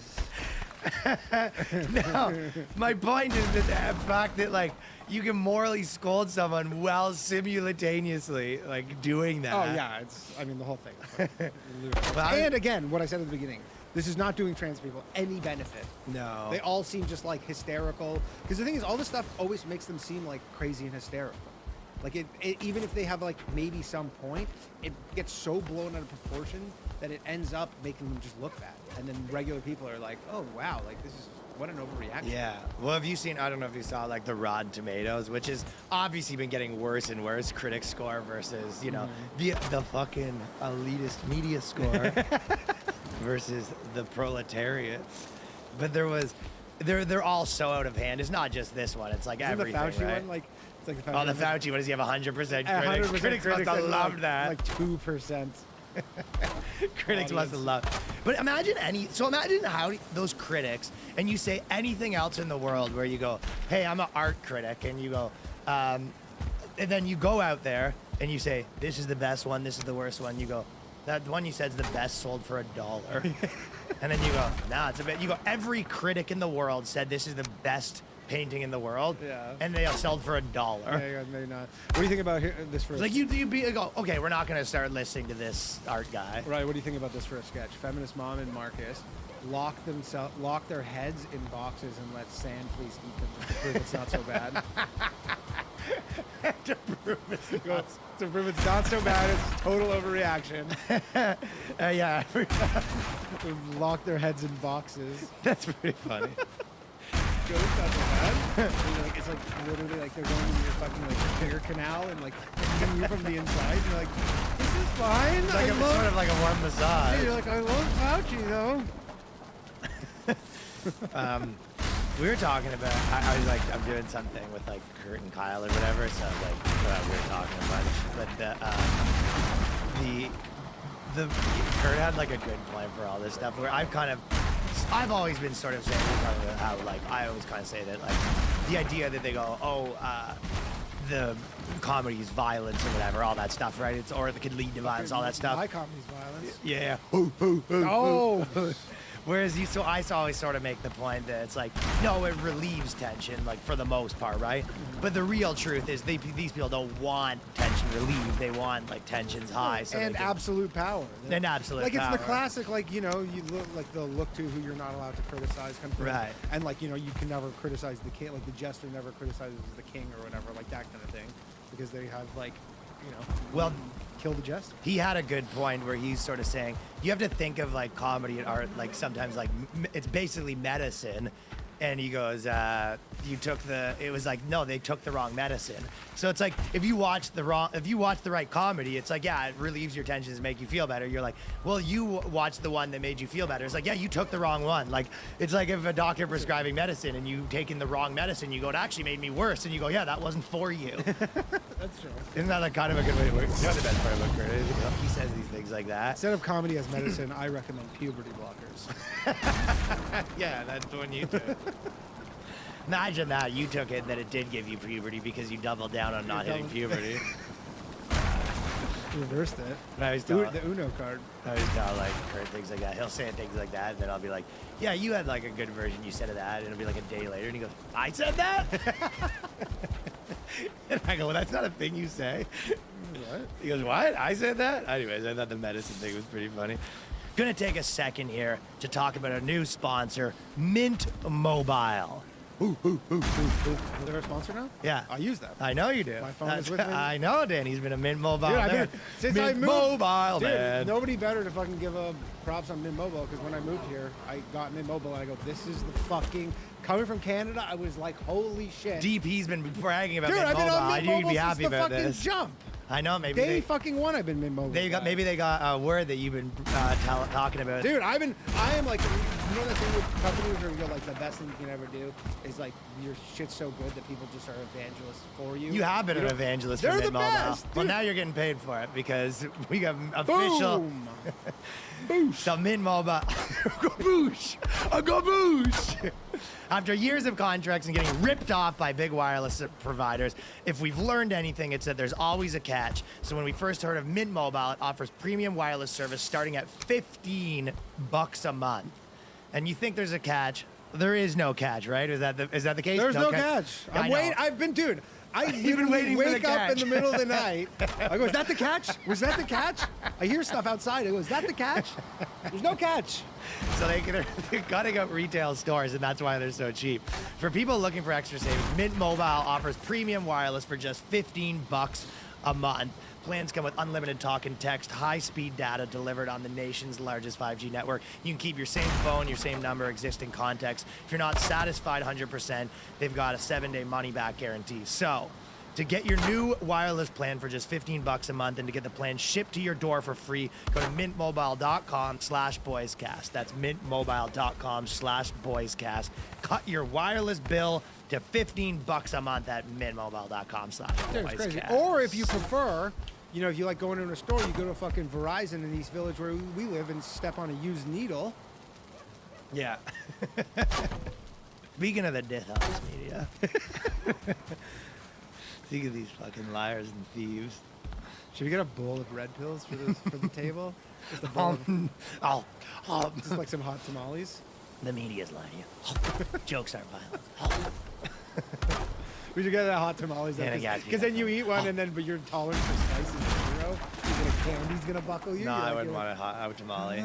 No, my point is that the fact that like you can morally scold someone while simultaneously like doing that. Oh yeah, the whole thing. And again, what I said at the beginning, this is not doing trans people any benefit. No. They all seem just like hysterical. Because the thing is, all this stuff always makes them seem like crazy and hysterical. Like it even if they have like maybe some point, it gets so blown out of proportion that it ends up making them just look bad. And then regular people are like, oh wow, like this is what an overreaction. Yeah. Well, have you seen, I don't know if you saw like the Rotten Tomatoes, which has obviously been getting worse and worse, critic score versus, the fucking elitist media score versus the proletariat. But they're all so out of hand. It's not just this one. It's like Isn't everything, the Fauci right? one, it's like the Fauci the one. Fauci one, does he have 100% critics? 100% Critics must have loved that. Like 2%. Critics must have loved. But imagine how those critics, and you say anything else in the world where you go, hey, I'm an art critic, and you go, and then you go out there and you say, this is the best one, this is the worst one. You go, that one you said is the best sold for $1. And then you go, nah, it's a bit. You go, every critic in the world said this is the best painting in the world, and they sold for $1. Yeah, maybe not. What do you think about this for? It's like you go, okay, we're not gonna start listening to this art guy. Right. What do you think about this for a sketch? Feminist mom and Marcus lock their heads in boxes and let sand fleas eat them to prove it's not so bad. To prove it's not so bad. It's total overreaction. Yeah. Lock their heads in boxes. That's pretty funny. It's not so bad. It's like literally like they're going into your fucking like bigger canal and like eating you from the inside. You're like, this is fine. It's like sort of like a warm massage. Yeah, you're like, I love Fauci though. We were talking about, I was like, I'm doing something with like Kurt and Kyle or whatever, so like we were talking about it. But the Kurt had like a good plan for all this stuff where I've always been sort of saying how like I always kind of say that like the idea that they go, the comedy is violence or whatever, all that stuff, right? Or it could lead to violence, all that stuff. My comedy's violence. Yeah. Oh. Whereas I always sort of make the point that it's like, no, it relieves tension, like for the most part, right? But the real truth is these people don't want tension relieved. They want like tensions high. So and absolute power. And absolute power. Like it's the classic, like, you look like they'll look to who you're not allowed to criticize kind of thing. Right. And like, you can never criticize the king, like the jester never criticizes the king or whatever, like that kind of thing. Because they have like, well, kill the jester. He had a good point where he's sort of saying you have to think of like comedy and art like sometimes like it's basically medicine, and he goes, it was like, no, they took the wrong medicine. So it's like if you watch the right comedy, it's like, yeah, it relieves your tensions and make you feel better. You're like, well, you watched the one that made you feel better. It's like, yeah, you took the wrong one. Like it's like if a doctor prescribing medicine and you taking the wrong medicine, you go, it actually made me worse, and you go, yeah, that wasn't for you. That's true. Isn't that like kind of a good way to work? You know the best part about Kurt is he says these things like that. Instead of comedy as medicine, I recommend puberty blockers. Yeah, that's the one you took. Imagine that you took it, that it did give you puberty because you doubled down on not hitting puberty. Reversed it. I always tell the Uno card. I always tell like Kurt things like that. He'll say things like that, and then I'll be like, "Yeah, you had like a good version you said of that," and it'll be like a day later, and he goes, "I said that." And I go, well, "That's not a thing you say." What? He goes, "What? I said that?" Anyways, I thought the medicine thing was pretty funny. Gonna take a second here to talk about a new sponsor, Mint Mobile. They're a sponsor now? Yeah. I use them. I know you do. My phone is with me. I know, Danny's been a Mint Mobile. Dude, man. since Mint I moved, Mobile, dude, man. nobody better to fucking give a props on Mint Mobile, because when I moved here, I got Mint Mobile and I go, this is the fucking, coming from Canada, I was like, holy shit. DP's been bragging about Dude, Mint I've been Mobile. on I Mint knew you'd Mobile be since happy the about fucking this. jump. I know, maybe Day fucking one I've been Mint Mobile. maybe they got word that you've been talking about. Dude, I am like, you know the thing with companies where you go like the best thing you can ever do is like your shit's so good that people just are evangelists for you. You have been You an know? evangelist for They're Mint the Mobile. best, Well, dude. now you're getting paid for it because we got official. Boom. So Mint Mobile, Gaboosh, a gaboosh. After years of contracts and getting ripped off by big wireless providers, if we've learned anything, it's that there's always a catch. So when we first heard of Mint Mobile, it offers premium wireless service starting at $15 a month. And you think there's a catch? There is no catch, right? Is that the case? There's no catch. I know. I've been, dude. I You've been waiting for the wake up catch. in the middle of the night. I go, is that the catch? Was that the catch? I hear stuff outside. I go, is that the catch? There's no catch. So they're cutting up retail stores, and that's why they're so cheap. For people looking for extra savings, Mint Mobile offers premium wireless for just $15 a month. Plans come with unlimited talk and text, high-speed data delivered on the nation's largest 5G network. You can keep your same phone, your same number, existing contacts. If you're not satisfied 100%, they've got a 7-day money-back guarantee. So, to get your new wireless plan for just $15 a month and to get the plan shipped to your door for free, go to mintmobile.com/boyscast. That's mintmobile.com/boyscast. Cut your wireless bill to $15 a month at mintmobile.com/boyscast. Dude, it's crazy. Or if you prefer, you know, if you like going into a store, you go to fucking Verizon in East Village where we live and step on a used needle. Yeah. Speaking of the dishonest media. Speaking of these fucking liars and thieves. Should we get a bowl of red pills for the table? Just a bowl just like some hot tamales. The media's lying. Jokes aren't violent. We should get that hot tamales because then you eat one and then but your tolerance for spice is 0. Candy's gonna buckle you. No, I wouldn't want a hot tamale.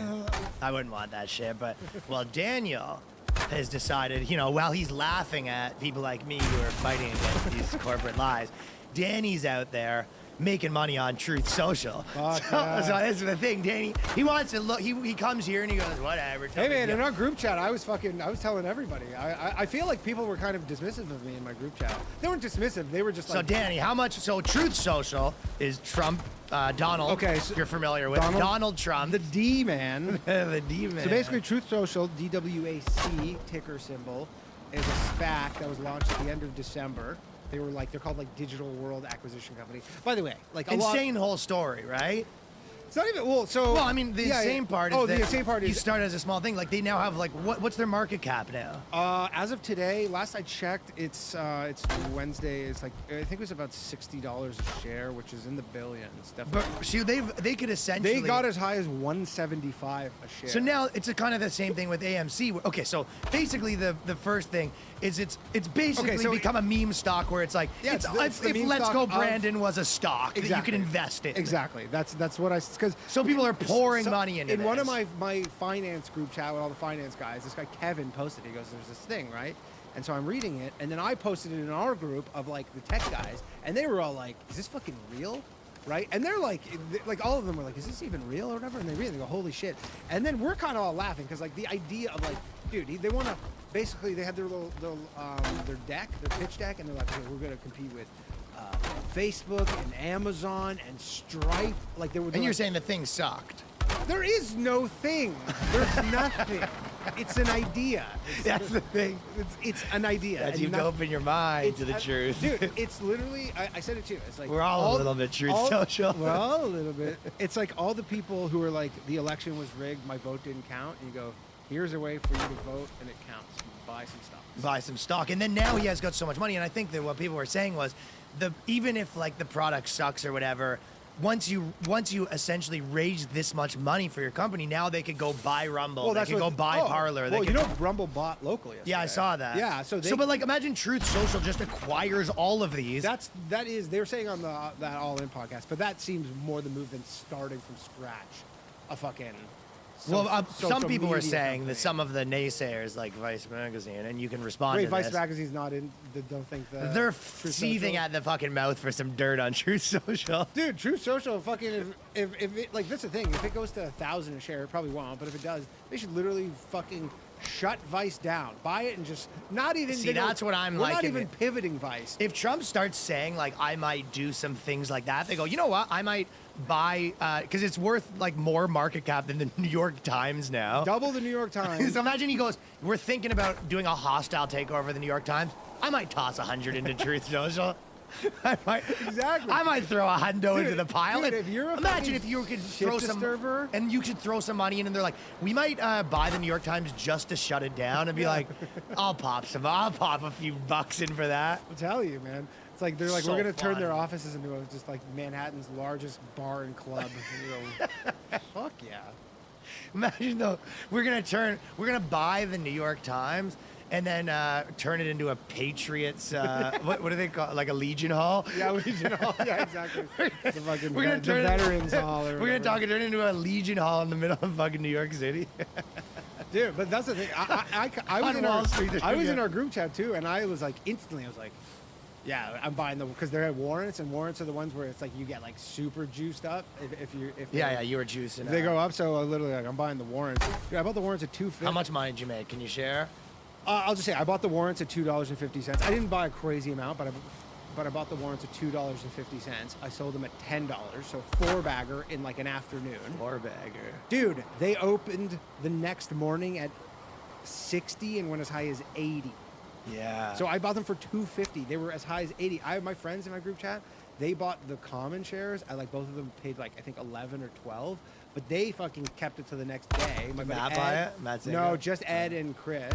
I wouldn't want that shit. But well, Daniel has decided, you know, while he's laughing at people like me who are fighting against these corporate lies, Danny's out there making money on Truth Social. So this is the thing, Danny. He wants to look. He comes here and he goes, whatever. Hey man, in our group chat, I was telling everybody. I feel like people were kind of dismissive of me in my group chat. They weren't dismissive. They were just like. So Danny, how much? So Truth Social is Trump, Donald. Okay, so if you're familiar with Donald Trump, the D man. The D man. So basically, Truth Social, DWAC ticker symbol, is a SPAC that was launched at the end of December. They're called like Digital World Acquisition Company. By the way, like insane whole story, right? It's not even well. I mean, the insane part is the that insane part is you start as a small thing. Like they now have like what's their market cap now? As of today, last I checked, it's Wednesday. It's like I think it was about $60 a share, which is in the billions. Definitely. But see, they could essentially they got as high as $175 a share. So now it's a kind of the same thing with AMC. Okay, so basically the first thing is it's basically become a meme stock where it's like if Let's Go Brandon was a stock that you can invest in. Exactly. That's what I. So people are pouring money into in this. one of my finance group chat with all the finance guys, this guy Kevin posted. He goes, "There's this thing, right?" And so I'm reading it, and then I posted it in our group of like the tech guys, and they were all like, "Is this fucking real?" Right? And they're like all of them were like, "Is this even real or whatever?" And they read it, they go, "Holy shit!" And then we're kind of all laughing because like the idea of like, dude, they want to basically they had their little their pitch deck, and they're like, "Okay, we're gonna compete with." Facebook and Amazon and Stripe, like they were. And you're saying the thing sucked. There is no thing. There's nothing. It's an idea. That's the thing. It's an idea. That you've opened your mind to the truth. Dude, it's literally. I said it too. It's like we're all a little bit Truth Social. We're all a little bit. It's like all the people who are like the election was rigged, my vote didn't count, and you go, here's a way for you to vote and it counts. You buy some stock. Buy some stock, and then now he has got so much money, and I think that what people were saying was, even if like the product sucks or whatever, once you essentially raise this much money for your company, now they could go buy Rumble, they could go buy Parler. Well, you know, Rumble bought locally yesterday. Yeah, I saw that. Yeah, but like imagine Truth Social just acquires all of these. They were saying on that All In podcast, but that seems more the move than starting from scratch a fucking Well, some social people were media saying company. that some of the naysayers, like Vice Magazine, and you can respond Wait, to Vice this. Magazine's not in. Don't think that They're Truth seething Social- at the fucking mouth for some dirt on Truth Social. Dude, Truth Social, fucking, if it, like, that's the thing. If it goes to 1,000 a share, it probably won't. But if it does, they should literally fucking shut Vice down. Buy it and just not even. See, that's what I'm we're not liking even it. pivoting Vice. If Trump starts saying, like, I might do some things like that, they go, you know what? I might buy, because it's worth, like, more market cap than the New York Times now. Double the New York Times. So imagine he goes, we're thinking about doing a hostile takeover of the New York Times. I might toss 100 into Truth Social. I might throw a hundo into the pile. Dude, if you're a imagine fucking if you could shit throw some, disturber. and you could throw some money in, and they're like, we might buy the New York Times just to shut it down, and be like, I'll pop a few bucks in for that. I'll tell you, man. It's like they're like, So we're gonna turn fun. their offices into just like Manhattan's largest bar and club. And you go, fuck yeah. Imagine though, we're gonna buy the New York Times and then turn it into a Patriots. What do they call it? Like a Legion Hall? Yeah, Legion Hall. Yeah, exactly. The fucking We're gonna the turn Veterans Hall. Or We're gonna whatever. turn it into a Legion Hall in the middle of fucking New York City. Dude, but that's the thing. I was On in Wall our Street, there I you was go. in our group chat too, and I was like instantly, I was like, yeah, I'm buying them because they're at warrants, and warrants are the ones where it's like you get like super juiced up if Yeah, you were juicing. They go up, so I literally like I'm buying the warrants. Dude, I bought the warrants at $2.50. How much money did you make? Can you share? I'll just say I bought the warrants at $2.50. I didn't buy a crazy amount, but I bought the warrants at $2.50. I sold them at $10, so 4-bagger in like an afternoon. 4-bagger. Dude, they opened the next morning at 60 and went as high as 80. Yeah. So I bought them for $2.50. They were as high as 80. I have my friends in my group chat. They bought the common shares. I like both of them paid like I think 11 or 12, but they fucking kept it to the next day. My Did buddy Matt Ed- buy it? Matt No, Singer? just Ed and Chris,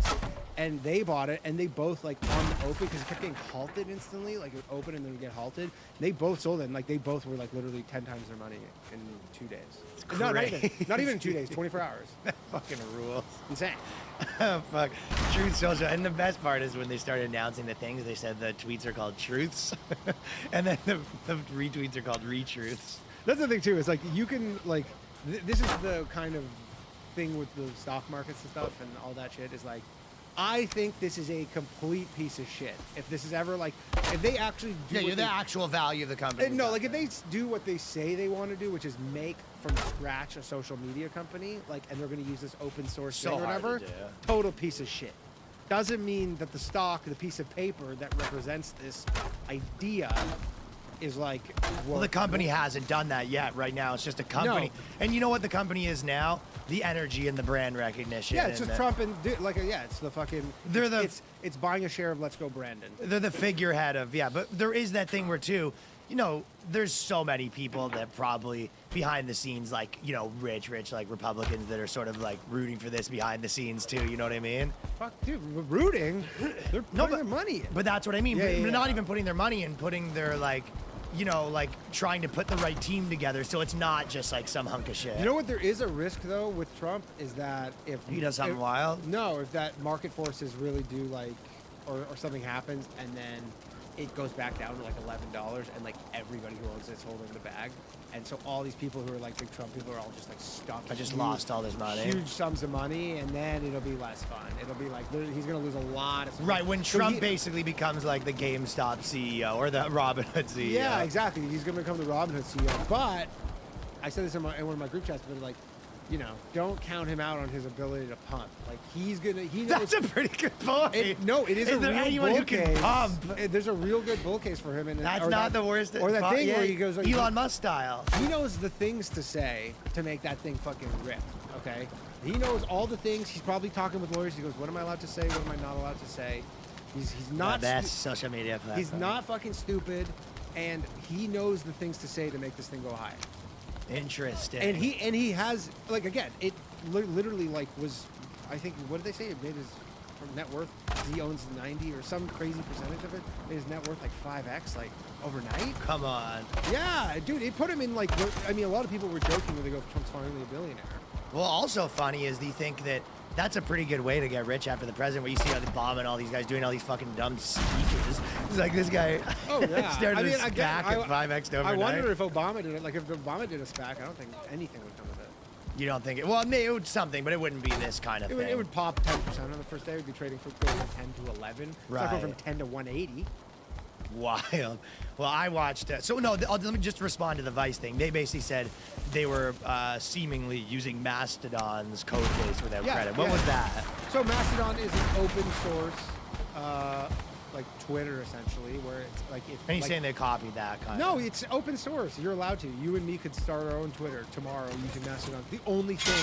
and they bought it, and they both like on the open because it kept getting halted instantly. Like it would open and then it would get halted. They both sold it, and like they both were like literally 10 times their money in 2 days. No, not even in 2 days. 24 hours. Fucking rules. Insane. Fuck. Truth Social. And the best part is when they started announcing the things, they said the tweets are called truths. And then the retweets are called retruths. That's the thing too. Is like you can like this is the kind of thing with the stock markets and stuff and all that shit. Is like I think this is a complete piece of shit. If this is ever like if they actually do Yeah, what you're the actual value of the company. no, like if they do what they say they want to do, which is make from scratch a social media company, like, and they're going to use this open source So thing or hard to whatever, do. total piece of shit. Doesn't mean that the stock, the piece of paper that represents this idea, is like. Well, the worth- company hasn't done that yet. Right now, it's just a company. No. And you know what the company is now? The energy and the brand recognition. Yeah, it's and just the- Trump and like yeah, it's the fucking. They're the- It's buying a share of Let's Go Brandon. They're the figurehead of, yeah, but there is that thing where, too, you know, there's so many people that probably behind the scenes, like, you know, rich, like Republicans that are sort of like rooting for this behind the scenes, too. You know what I mean? Fuck, dude, rooting. They're putting their money in. But that's what I mean. Yeah, yeah, Not yeah. even putting their money in, putting their, like, you know, like trying to put the right team together so it's not just like some hunk of shit. You know what? There is a risk though with Trump is that if He does something if- wild? No, if that market forces really do like, or something happens and then it goes back down to like $11 and like everybody who owns it's holding the bag, and so all these people who are like big Trump people are all just like stuck. I just huge- lost all this money. Huge sums of money, and then it'll be less fun. It'll be like he's gonna lose a lot of. Right, when So Trump he- basically becomes like the GameStop CEO or the Robinhood CEO. Yeah, exactly. He's going to become the Robinhood CEO. But I said this in one of my group chats, but like, you know, don't count him out on his ability to pump. Like he's gonna. That's a pretty good point. It is Is a there real anyone bull who can case. pump? There's There's a real good bull case for him, and That's or not that- the worst. Or that thing yeah, where he goes like, Elon Musk style. He knows the things to say to make that thing fucking rip. Okay, he knows all the things. He's probably talking with lawyers. He goes, "What am I allowed to say? What am I not allowed to say?" He's not. The best social media platform. He's not fucking stupid, and he knows the things to say to make this thing go high. Interesting. And he has like again, it literally like was, I think what did they say? It made his net worth. He owns 90 or some crazy percentage of it. Made his net worth like 5x like overnight. Come on. Yeah, dude, it put him in like. I mean, a lot of people were joking when they go, Trump's finally a billionaire. Well, also funny is they think that that's a pretty good way to get rich after the president, where you see how they bombing all these guys doing all these fucking dumb speeches. It's like this guy Oh yeah, started I mean, a SPAC at 5x overnight. I wonder if Obama did it. Like if Obama did a SPAC, I don't think anything would come of it. You don't think it? Well, it would something, but it wouldn't be this kind of thing. It would pop 10% on the first day. It would be trading from going from 10 to 11. It's not going from 10 to 180. Wild. Well, I watched. So no, let me just respond to the Vice thing. They basically said they were seemingly using Mastodon's code base without credit. What was that? So Mastodon is an open source, like Twitter essentially, where it's like if. And he's like, saying they copied that kind No, of. it's open source. You're allowed to. You and me could start our own Twitter tomorrow using Mastodon. The only thing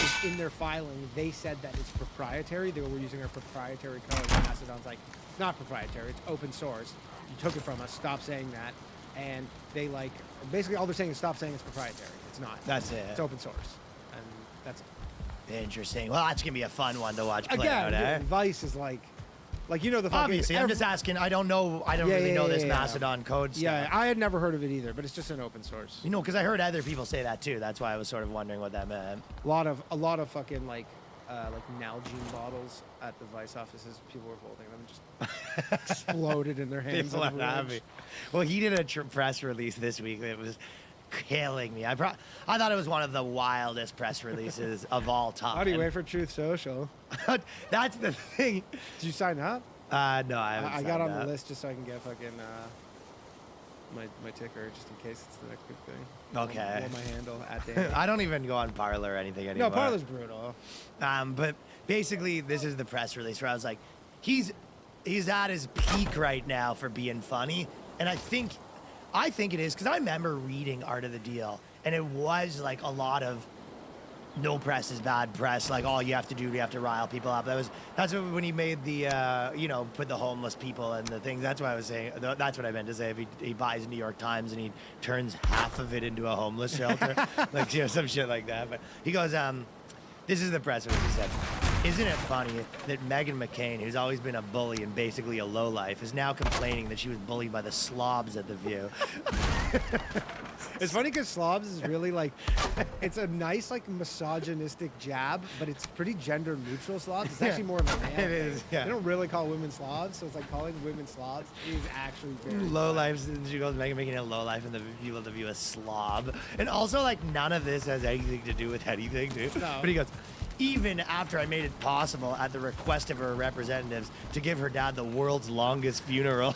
is in their filing, they said that it's proprietary. They were using our proprietary code. Mastodon's like, it's not proprietary. It's open source. You took it from us. Stop saying that. And they like, basically all they're saying is stop saying it's proprietary. It's not. That's it. It's open source. And that's it. Interesting. Well, that's gonna be a fun one to watch play Again, out, eh? Vice is like you know the fucking. Obviously, I'm just asking. I don't know. I don't really know this Mastodon code stuff. Yeah, I had never heard of it either, but it's just an open source. You know, because I heard other people say that too. That's why I was sort of wondering what that meant. A lot of fucking like Nalgene bottles at the Vice offices. People were holding them, just exploded in their hands. People are happy. Well, he did a press release this week. It was killing me. I thought it was one of the wildest press releases of all time. How do you wait for Truth Social? That's the thing. Did you sign up? No, I haven't. I got on the list just so I can get fucking my ticker, just in case it's the next big thing. Okay. Blow my handle at Danny. I don't even go on Parler or anything anymore. No, Parler's brutal. But basically, this is the press release where I was like, he's at his peak right now for being funny, and I think it is because I remember reading Art of the Deal, and it was like a lot of no press is bad press. Like all you have to do, you have to rile people up. That's when he made the put the homeless people and the things. That's what I was saying. That's what I meant to say. If he buys New York Times and he turns half of it into a homeless shelter, like some shit like that. But he goes, this is the press release. He said, "Isn't it funny that Meghan McCain, who's always been a bully and basically a lowlife, is now complaining that she was bullied by the slobs at The View?" It's funny because slobs is really like, it's a nice like misogynistic jab, but it's pretty gender neutral slobs. It's actually more of a man It is, yeah. They don't really call women slobs, so it's like calling women slobs is actually very Low life. She goes Meghan making a low life, and the people of The View a slob. And also, like, none of this has anything to do with anything, dude. No. But he goes, even after I made it possible at the request of her representatives to give her dad the world's longest funeral.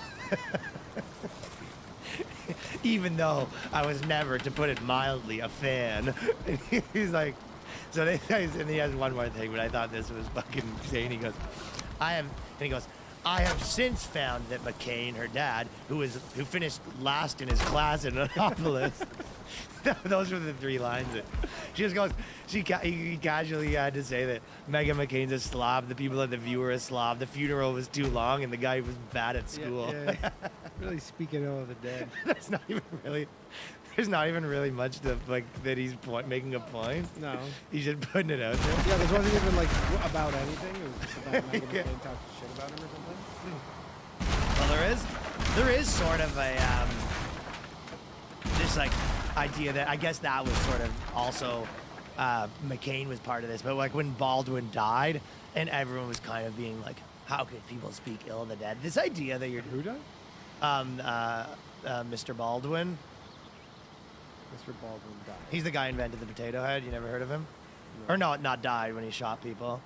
Even though I was never, to put it mildly, a fan. And he's like, so and he has one more thing, but I thought this was fucking insane. He goes, I have since found that McCain, her dad, who finished last in his class in Annapolis. Those were the three lines. She just goes, he casually had to say that Meghan McCain's a slob, the people at The View are a slob, the funeral was too long, and the guy was bad at school. Yeah. Really speaking of the dead. There's not even really much to, like, that he's making a point. No. He's just putting it out there. Yeah, this wasn't even like about anything. It was just about Meghan McCain talking shit about him or something. Well, there is sort of a this like idea that I guess that was sort of also McCain was part of this, but like when Baldwin died and everyone was kind of being like, how could people speak ill of the dead? This idea that you're who died? Mr. Baldwin. Mr. Baldwin died. He's the guy who invented the potato head. You never heard of him? No. Or no, not died when he shot people.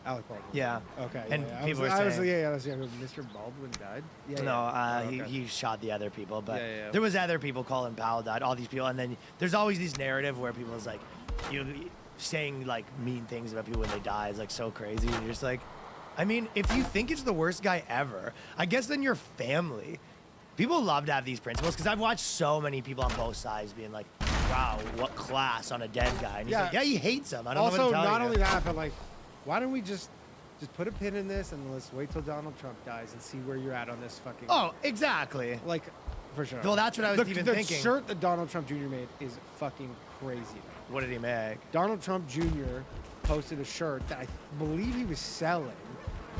Alec Baldwin. Yeah. Okay. And yeah. people were saying, Mr. Baldwin died. Yeah. No, okay. he shot the other people, but Yeah. there was other people. Colin Powell died. All these people, and then there's always this narrative where people's like, you saying like mean things about people when they die is like so crazy, and you're just like, I mean, if you think it's the worst guy ever, I guess then your family. People love to have these principles because I've watched so many people on both sides being like, wow, what class on a dead guy. And he's like, yeah, he hates him. I don't know what to tell you. Also, not only that, but like, why don't we just put a pin in this and let's wait till Donald Trump dies and see where you're at on this fucking. Oh, exactly. Like, for sure. Well, that's what I was even thinking. The shirt that Donald Trump Jr. made is fucking crazy. What did he make? Donald Trump Jr. posted a shirt that I believe he was selling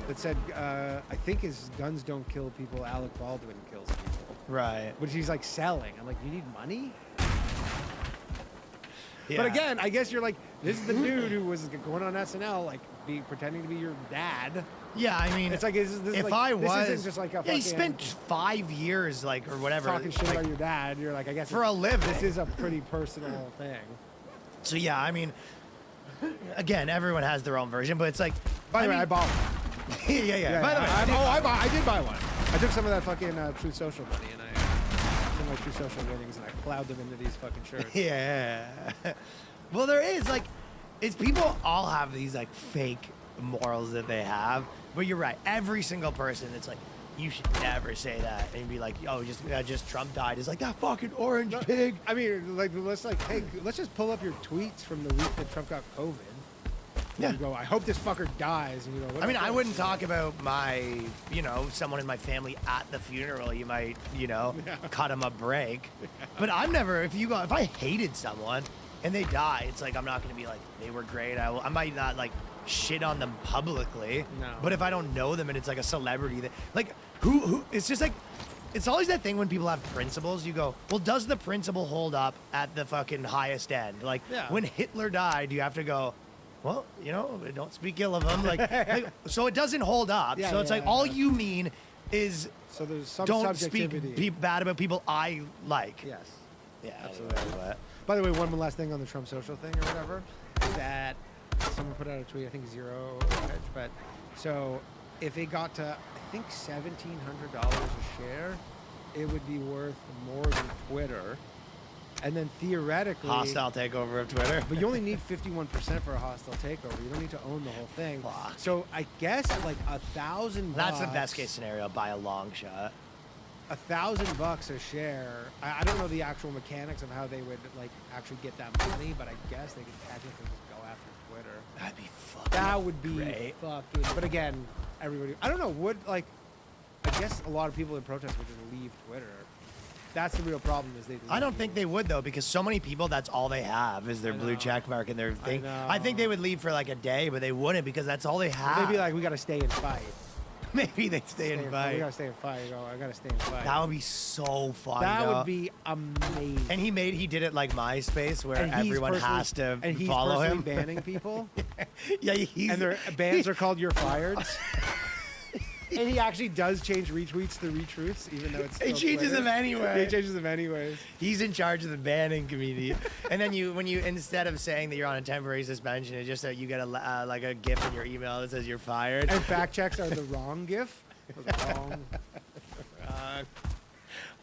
that said, I think his guns don't kill people, Alec Baldwin kills people. Right. Which he's like selling. I'm like, you need money? Yeah. But again, I guess you're like, this is the dude who was going on SNL, like pretending to be your dad. Yeah, I mean, it's like this if like, I was, this isn't just like a he fucking spent 5 years like or whatever talking shit like, about your dad. You're like, I guess for a living. This is a pretty personal thing. So yeah, I mean, again, everyone has their own version, but it's like. By the way, I bought one. yeah. By the way, I did buy one. I took some of that fucking Truth Social money and I took my Truth Social winnings and I plowed them into these fucking shirts. Yeah. Well, there is like, it's people all have these like fake morals that they have, but you're right. Every single person, it's like, you should never say that and be like, oh, just Trump died. It's like that fucking orange pig. I mean, like, hey, let's just pull up your tweets from the week that Trump got COVID. Yeah. You go, I hope this fucker dies. And you go, I mean, I wouldn't talk about my, someone in my family at the funeral. You might, cut him a break. But I'm never, if I hated someone and they die, it's like, I'm not going to be like, they were great. I might not like shit on them publicly. No. But if I don't know them and it's like a celebrity that, like, who, it's just like, it's always that thing when people have principles, you go, well, does the principle hold up at the fucking highest end? Like, when Hitler died, you have to go, well, don't speak ill of him. Like, so it doesn't hold up. Yeah, so it's like all you mean is so there's some don't speak subjectivity. bad about people I like. Yes. Yeah, absolutely. Anyway, by the way, one last thing on the Trump Social thing or whatever, is that someone put out a tweet, I think Zero Hedge, but so if it got to, I think $1,700 a share, it would be worth more than Twitter. And then theoretically... Hostile takeover of Twitter. But you only need 51% for a hostile takeover. You don't need to own the whole thing. Fuck. So I guess like $1,000 That's the best case scenario by a long shot. $1,000 a share. I don't know the actual mechanics of how they would like actually get that money, but I guess they could technically just go after Twitter. That'd be fucking That would be great. fucking... But again, everybody... I don't know, I guess a lot of people in protest would just leave Twitter. That's the real problem is I don't think they would though, because so many people, that's all they have is their blue check mark and their thing. I think they would leave for like a day, but they wouldn't because that's all they have. They'd be like, we gotta stay and fight. Maybe they'd stay and fight. We gotta stay and fight. You go, I gotta stay and fight. That would be so fun. That though. would be amazing. And he did it like MySpace, where everyone has to and he's follow him. banning people. Yeah, and their bands are called Your Fireds. And he actually does change retweets to retruths, even though it's still He changes Twitter. them anyway. He changes them anyways. He's in charge of the banning committee. And then when you instead of saying that you're on a temporary suspension, it's just that you get a GIF in your email that says you're fired. And fact checks are the wrong GIF. Wrong.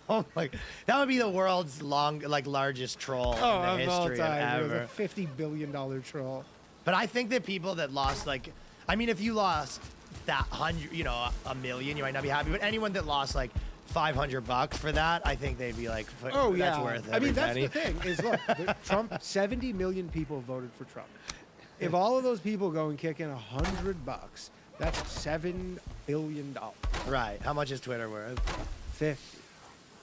Oh my! That would be the world's largest troll in the history of ever. A $50 billion troll. But I think that people that lost if you lost that a million, you might not be happy. But anyone that lost like $500 for that, I think they'd be like, oh that's yeah, worth it. I mean, that's the thing is, look, Trump, 70 million people voted for Trump. If all of those people go and kick in $100, that's $7 billion. Right. How much is Twitter worth? 50.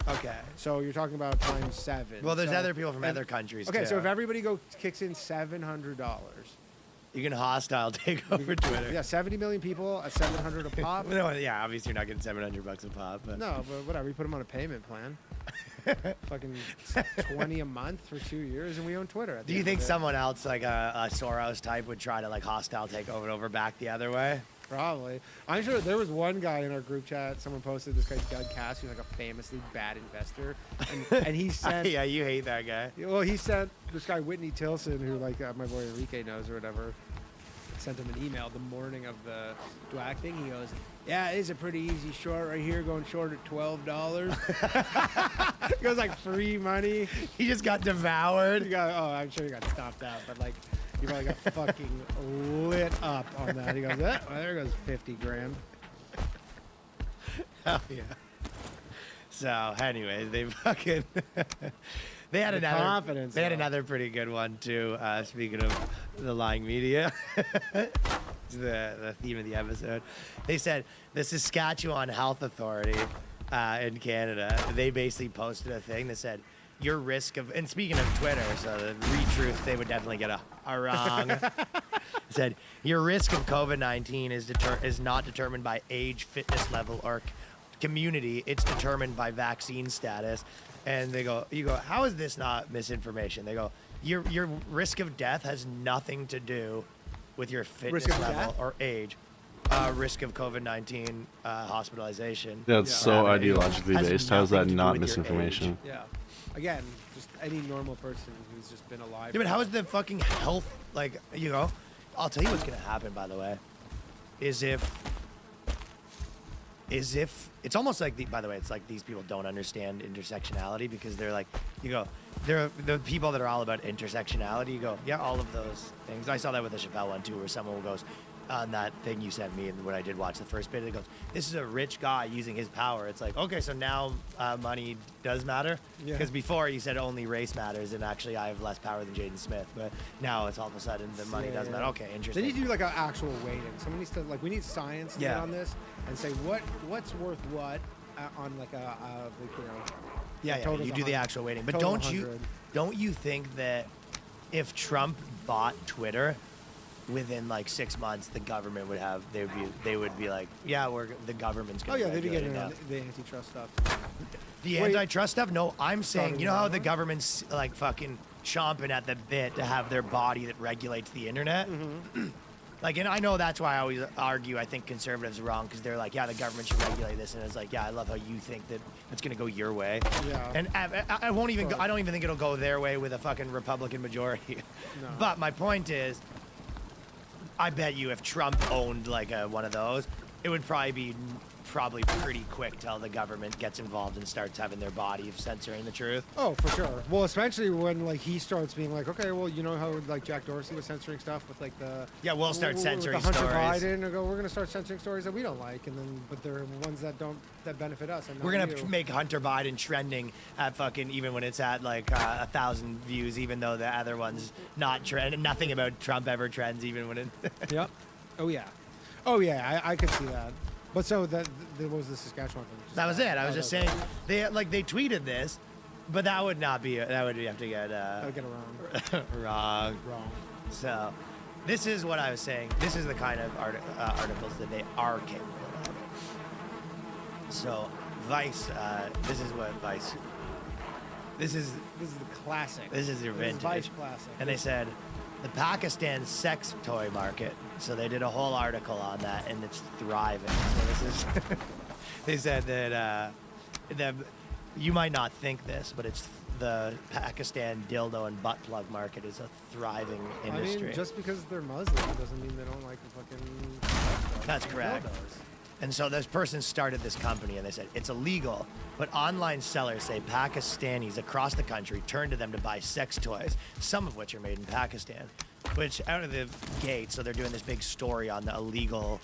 Okay. So you're talking about times 7. Well, there's other people from other countries. Okay, too. so if everybody kicks in $700. You can hostile take over Twitter. Yeah, 70 million people at $700 a pop. No, yeah, obviously you're not getting $700 a pop. But. No, but whatever. You put them on a payment plan. Fucking 20 a month for 2 years, and we own Twitter. Do you think someone else, like a Soros type, would try to hostile take over back the other way? Probably. I'm sure there was one guy in our group chat. Someone posted this guy Doug Cass, who's like a famously bad investor, and he sent. Yeah, you hate that guy. Well, he sent this guy Whitney Tilson, who my boy Enrique knows or whatever. Sent him an email the morning of the DWAC thing. He goes, "Yeah, it is a pretty easy short right here, going short at $12." It goes like free money. He just got devoured. I'm sure he got stopped out, but he probably got fucking lit up on that. He goes, well, there goes 50 grand. Hell yeah. So, anyways, they fucking they had another confidence. They had another pretty good one too. Speaking of the lying media, it's the theme of the episode. They said the Saskatchewan Health Authority in Canada. They basically posted a thing that said your risk of, and speaking of Twitter, so the retruth, they would definitely get a wrong. Said your risk of COVID-19 is not determined by age, fitness level, or community. It's determined by vaccine status. And you go, how is this not misinformation? They go, your risk of death has nothing to do with your fitness level or age. risk of COVID-19 hospitalization. Yeah, it's so Has ideologically based. How's that nothing to do not with your misinformation? Yeah. Again, just any normal person who's just been alive. Yeah, but how is the fucking health, like, you know, I'll tell you what's gonna happen, by the way, is if, it's almost like, by the way, it's like these people don't understand intersectionality because they're like, you go, they're the people that are all about intersectionality, you go, yeah, all of those things. I saw that with the Chappelle one too, where someone goes, on that thing you sent me, and when I did watch the first bit, it goes, this is a rich guy using his power. It's like, okay, so now money does matter? Yeah. Because before you said only race matters, and actually I have less power than Jaden Smith, but now it's all of a sudden the money does matter. Okay, They interesting. need to do like an actual weighting. Someone needs to, like, we need science to get on this and say what's worth what on like a like, you know. Yeah, yeah, total's you do the 100. actual weighting. But Total don't you think that if Trump bought Twitter, within like 6 months, the government would have, they would be like, yeah, the government's Oh gonna yeah, they'd be regulate getting it now. the antitrust stuff. The Wait. antitrust stuff? No, I'm saying, Starting you know how now? the government's like fucking chomping at the bit to have their body that regulates the internet? Like, and I know that's why I always argue, I think conservatives are wrong, because they're like, yeah, the government should regulate this, and it's like, yeah, I love how you think that it's gonna go your way. Yeah. And I won't even, I don't even think it'll go their way with a fucking Republican majority. No. But my point is, I bet you if Trump owned like one of those, it would probably be pretty quick till the government gets involved and starts having their body of censoring the truth. Oh, for sure. Well, especially when like he starts being like, okay, well, you know how like Jack Dorsey was censoring stuff with like the We'll start censoring with the Hunter stories. Biden, and go, we're gonna start censoring stories that we don't like, and then but they're ones that benefit us. And We're not gonna you. make Hunter Biden trending at fucking, even when it's at like 1,000 views, even though the other one's not trend. Nothing about Trump ever trends, even when it. Yep. Oh yeah. I could see that. But so that what was the Saskatchewan thing? That was it. I was just saying they tweeted this, but that would not be. That would have to get. I'll get it wrong. So, this is what I was saying. This is the kind of articles that they are capable of. So, Vice. This is what Vice. This is the classic. This is your vintage. Vice classic. And they said the Pakistan sex toy market. So they did a whole article on that, and it's thriving. So this is. They said that you might not think this, but it's the Pakistan dildo and butt plug market is a thriving industry. I mean, just because they're Muslim doesn't mean they don't like the fucking. That's correct. And so this person started this company, and they said it's illegal, but online sellers say Pakistanis across the country turn to them to buy sex toys, some of which are made in Pakistan. Which out of the gate, so they're doing this big story on the illegal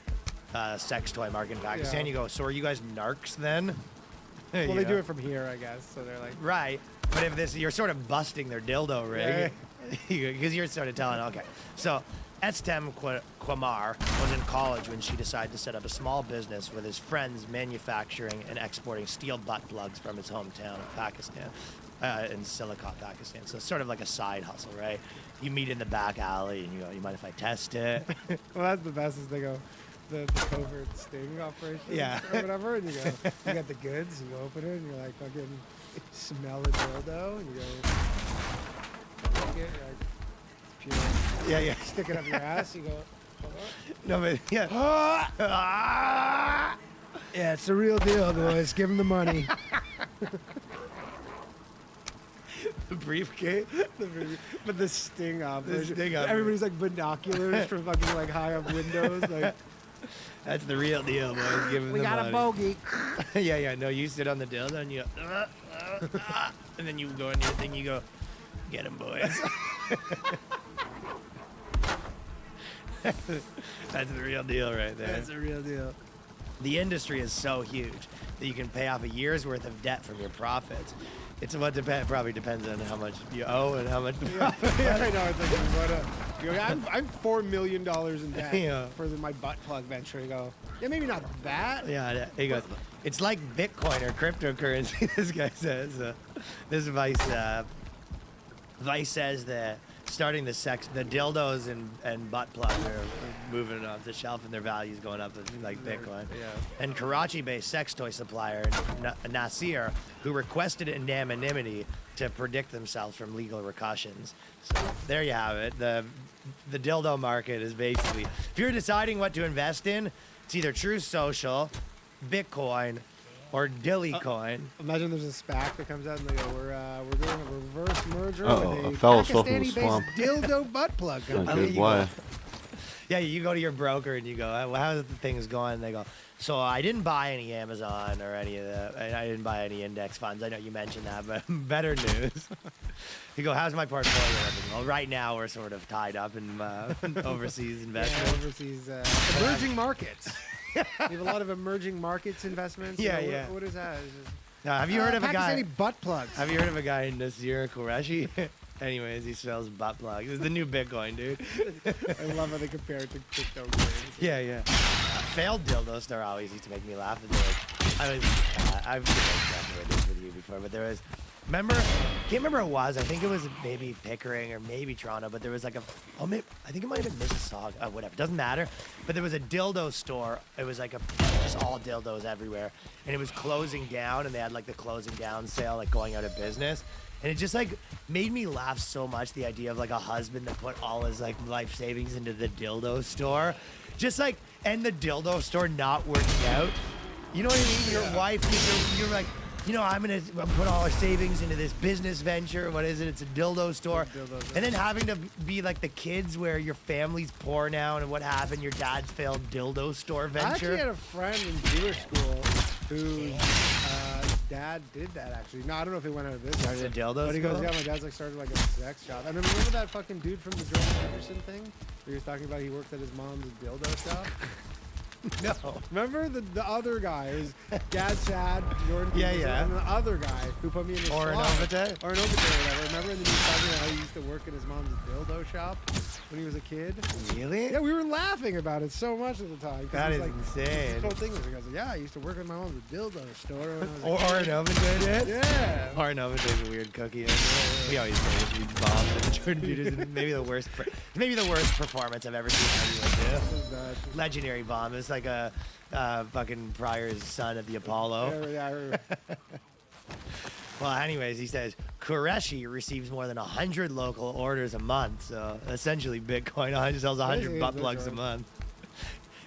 sex toy market in Pakistan. Yeah. You go, so are you guys narcs then? Well, they do it from here, I guess. So they're like. Right, but if you're sort of busting their dildo rig, because you're sort of telling, okay. So Estem Quamar was in college when she decided to set up a small business with his friends manufacturing and exporting steel butt plugs from his hometown of Pakistan. In Silicon, Pakistan. So it's sort of like a side hustle, right? You meet in the back alley and you go, you mind if I test it? Well, that's the best is they go, the covert sting operation or whatever, and you go, you got the goods, you open it, and you're like, fucking smell the dildo, and you go, take it, you're like, it's pure. Yeah. Stick it up your ass, you go, No, but yeah. Yeah, it's the real deal, boys. Give him the money. The briefcase? But the sting operation. sting operation. Everybody's like binoculars from fucking like high up windows. Like, that's the real deal, boys. Give him we the got money. a bogey. yeah. No, you sit on the dildo and you go, and then you go in your thing, you go, get him, boys. That's the real deal right there. That's the real deal. The industry is so huge that you can pay off a year's worth of debt from your profits. It's what probably depends on how much you owe and how much. Yeah, I know. It's like, I'm $4 million in debt for my butt plug venture. You go, yeah, maybe not that. Yeah, he goes, it's like Bitcoin or cryptocurrency. This guy says. This Vice says that starting the dildos and butt plug are moving off the shelf and their value's going up like Bitcoin. Yeah. And Karachi-based sex toy supplier Nasir, who requested anonymity to predict themselves from legal repercussions. So there you have it. The dildo market is basically, if you're deciding what to invest in, It's either True Social, Bitcoin, or Dillycoin. Imagine there's a SPAC that comes out and they go, we're doing a reverse merger Uh-oh, with a a fellow fell from the Pakistani-based swamp. dildo butt plug Not company. good. Why? Yeah, you go to your broker and you go, well, how's the things going? And they go, so I didn't buy any Amazon or any of the, I didn't buy any index funds. I know you mentioned that, but better news. You go, how's my portfolio? And everything? Well, right now we're sort of tied up in overseas investments. Yeah, overseas emerging markets. We have a lot of emerging markets investments. Yeah, You know, yeah. What is that? It's just, Now, have you heard of a guy? Pakistani butt plugs. Have you heard of a guy Nasir Qureshi? Anyways, he sells butt plugs. It's the new Bitcoin, dude. I love how they compare it to cryptocurrency. Yeah. Failed dildo store always used to make me laugh. I've debated this with you before, but there was. Remember? Can't remember who it was. I think it was maybe Pickering or maybe Toronto, but there was like I think it might have been Mississauga. Whatever. Doesn't matter. But there was a dildo store. It was like just all dildos everywhere, and it was closing down, and they had like the closing down sale, like going out of business. And it just like made me laugh so much, the idea of like a husband that put all his like life savings into the dildo store. Just like, and the dildo store not working out. You know what I mean? Your wife, you're like, you know, I'm gonna put all our savings into this business venture. What is it? It's a dildo store. And then having to be like the kids where your family's poor now, and what happened? Your dad's failed dildo store venture. I actually had a friend in Jewish school whose dad did that actually. No, I don't know if he went out of business. Started a dildo But he goes, school? yeah, my dad's like started like a sex shop. And remember that fucking dude from the Jordan Peterson thing? Where he was talking about he worked at his mom's dildo shop? No. Remember the other guy? It was Gad Sad, Jordan Yeah, Peterson, yeah. and the other guy who put me in his Or an slot. Obite? Or an Obite or whatever. Remember? And then he was talking about how he used to work in his mom's dildo shop when he was a kid. Really? Yeah, we were laughing about it so much at the time. 'cause That he's is like, insane. This whole thing was, he goes, yeah, I used to work at my mom's dildo store. When I was a Or kid. an Obite did? Yeah. Or an Obite's a weird cookie. We always say we bombed the Jordan Peterson. Maybe the worst performance I've ever seen anyone do. Legendary bomb. It's like a fucking Pryor's son at the Apollo. Yeah. Well, anyways, he says Qureshi receives more than 100 local orders a month. So essentially, Bitcoin sells 100 butt plugs a month.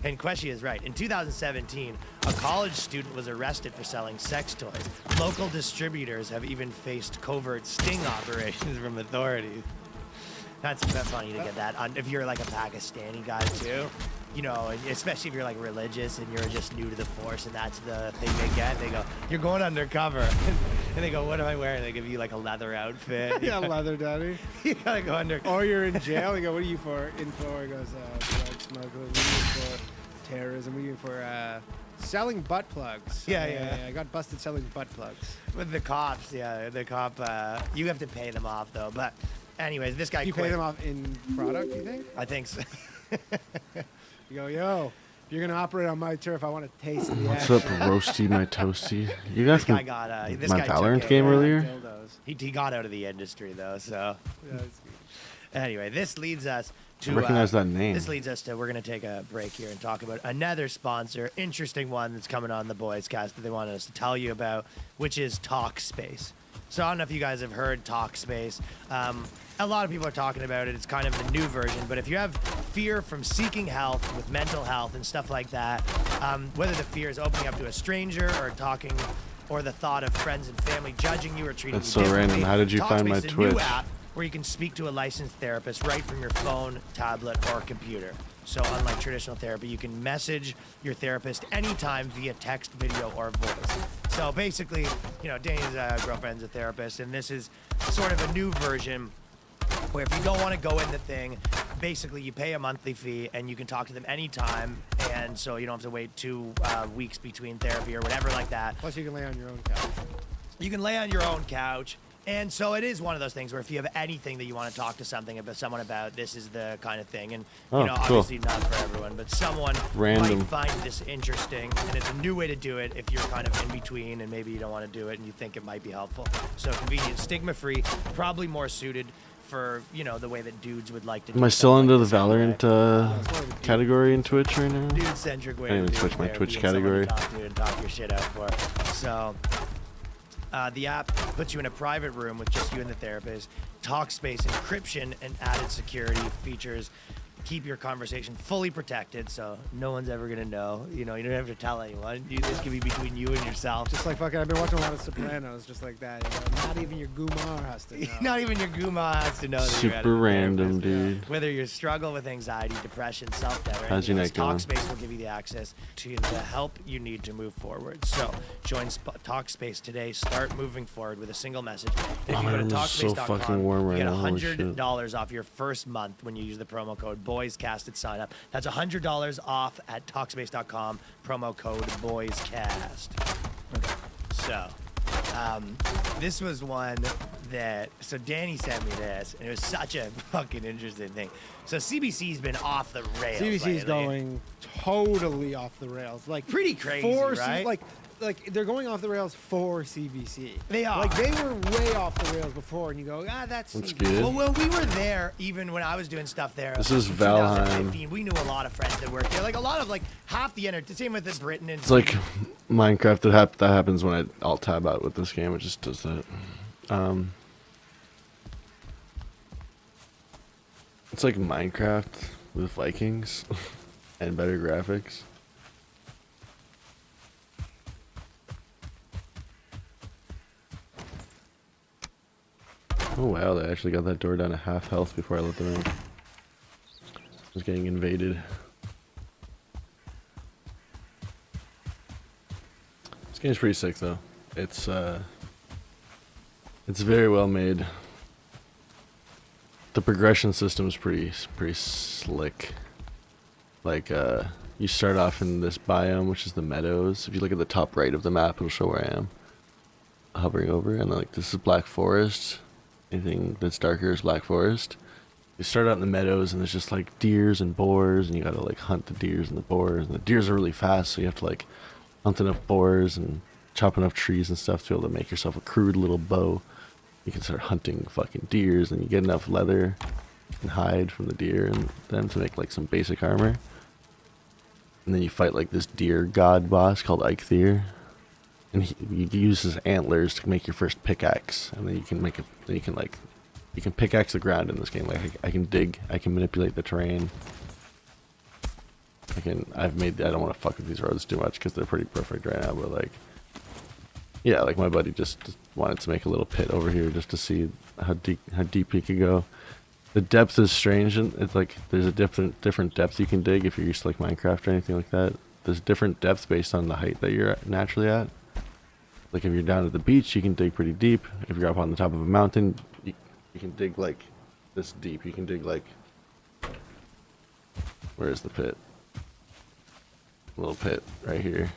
And Qureshi is right. In 2017, a college student was arrested for selling sex toys. Local distributors have even faced covert sting operations from authorities. That's funny to get that. If you're like a Pakistani guy too, you know, and especially if you're like religious and you're just new to the force and that's the thing they get, they go, you're going undercover. And they go, what am I wearing? They give you like a leather outfit. Yeah, leather daddy. You gotta go under. Or you're in jail. You go, what are you for? In for? He goes, drug smuggling. What are you for? Terrorism. What are you for? Selling butt plugs. Yeah. I got busted selling butt plugs. With the cops, the cop, you have to pay them off though. But anyways, this guy You quit. pay them off in product, you think? I think so. You go, yo, if you're gonna operate on my turf, I want to taste the What's action. up, roasty my toasty? You guys This guy can got, this my guy took Valorant it. game earlier? Dildos. He got out of the industry though, so. Yeah, it's- Anyway, this leads us to. I recognize that name. This leads us to. We're going to take a break here and talk about another sponsor, interesting one that's coming on the Boys Cast that they wanted us to tell you about, which is Talkspace. So I don't know if you guys have heard Talkspace. A lot of people are talking about it. It's kind of the new version, but if you have fear from seeking help with mental health and stuff like that, whether the fear is opening up to a stranger or talking, or the thought of friends and family judging you or treating That's you so differently, random. How did you find my Talkspace is a new Twitch? app where you can speak to a licensed therapist right from your phone, tablet, or computer. So unlike traditional therapy, you can message your therapist anytime via text, video, or voice. So basically, you know, Danny's girlfriend's a therapist, and this is sort of a new version where if you don't want to go in the thing, basically you pay a monthly fee and you can talk to them anytime, and so you don't have to wait 2 weeks between therapy or whatever like that. Plus, you can lay on your own couch. You can lay on your own couch. And so it is one of those things where if you have anything that you want to talk to someone about, this is the kind of thing. And, Oh, you know, cool. obviously not for everyone, but someone Random. might find this interesting. And it's a new way to do it if you're kind of in between and maybe you don't want to do it and you think it might be helpful. So convenient, stigma-free, probably more suited for, you know, the way that dudes would like to do Am I still something under like the this Valorant category in Twitch right now? dude-centric way I didn't to even do switch it my there, Twitch being someone category. to talk to and talk your shit out for. So the app puts you in a private room with just you and the therapist. Talkspace encryption and added security features keep your conversation fully protected, so no one's ever gonna know. You know, you don't have to tell anyone. This can be between you and yourself. Just like fucking, I've been watching a lot of Sopranos, just like that. You know, not even your gumar has to know. Not even your guma has to know that you're at Super a random, dude. Whether you struggle with anxiety, depression, self-doubt, or How's your anything night else, going? Talkspace will give you the access to the help you need to move forward. So join Talkspace today. Start moving forward with a single message. If Oh, you my go to room is so Talkspace.com, fucking warm right you get now. Holy shit. $100 off your first month when you use the promo code BOYSCAST at sign up. That's $100 off at Talkspace.com. Promo code BOYSCAST. Okay. So, this was one that, so Danny sent me this, and it was such a fucking interesting thing. So CBC's been off the rails. CBC's lately. going totally off the rails. Like Pretty crazy, right? Like they're going off the rails for CBC. They are. Like they were way off the rails before, and you go, that's That's CBC. good. Well, when we were there, even when I was doing stuff there, This is in Valheim. 2015, we knew a lot of friends that worked there. Like a lot of half the same with the Britain and It's like Minecraft. That happens when I alt tab out with this game. It just does that. It's like Minecraft with Vikings and better graphics. Oh wow, they actually got that door down to half health before I let them in. I was getting invaded. This game's pretty sick though. It's very well made. The progression system is pretty slick. Like you start off in this biome, which is the meadows. If you look at the top right of the map, it'll show where I am. Hovering over, and like this is Black Forest. Anything that's darker is Black Forest. You start out in the meadows, and there's just like deers and boars, and you gotta like hunt the deers and the boars. And the deers are really fast, so you have to like hunt enough boars and chop enough trees and stuff to be able to make yourself a crude little bow. You can start hunting fucking deers, and you get enough leather and hide from the deer and them to make like some basic armor. And then you fight like this deer god boss called Eikthyr. And you use his antlers to make your first pickaxe, and then you can make you can pickaxe the ground in this game. Like I can dig, I can manipulate the terrain. I don't want to fuck with these roads too much because they're pretty perfect right now, but like, yeah, like my buddy just wanted to make a little pit over here just to see how deep he could go. The depth is strange, and it's like there's a different depth you can dig if you're used to like Minecraft or anything like that. There's different depth based on the height that you're naturally at. Like if you're down at the beach, you can dig pretty deep. If you're up on the top of a mountain, you can dig like this deep. You can dig like, where is the pit? A little pit right here.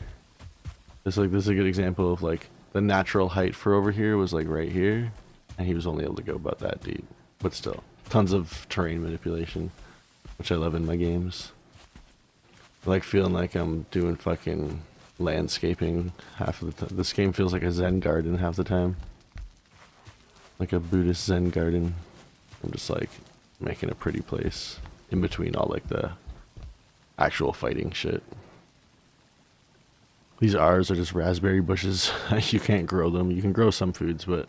This is a good example of like the natural height for over here was like right here, and he was only able to go about that deep. But still, tons of terrain manipulation, which I love in my games. I like feeling like I'm doing fucking landscaping half of the time. This game feels like a Zen garden half the time. Like a Buddhist Zen garden. I'm just like making a pretty place in between all like the actual fighting shit. These R's are just raspberry bushes. You can't grow them. You can grow some foods, but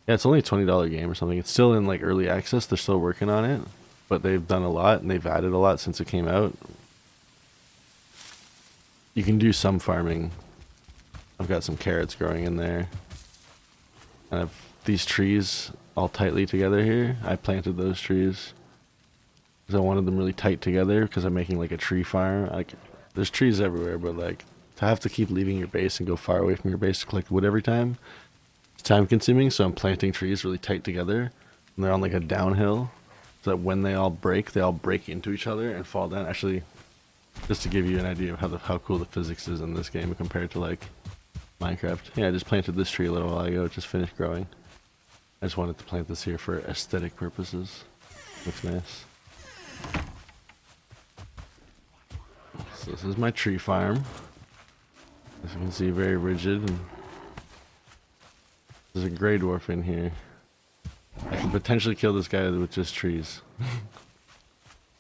yeah, it's only a $20 game or something. It's still in like early access. They're still working on it, but they've done a lot and they've added a lot since it came out. You can do some farming. I've got some carrots growing in there. And I've these trees all tightly together here. I planted those trees because I wanted them really tight together because I'm making like a tree farm. There's trees everywhere, but like to have to keep leaving your base and go far away from your base to collect wood every time, it's time consuming. So I'm planting trees really tight together, and they're on like a downhill, so that when they all break into each other and fall down. Actually, just to give you an idea of how cool the physics is in this game compared to like Minecraft. Yeah, I just planted this tree a little while ago. It just finished growing. I just wanted to plant this here for aesthetic purposes. Looks nice. So this is my tree farm. As you can see, very rigid. And there's a gray dwarf in here. I can potentially kill this guy with just trees.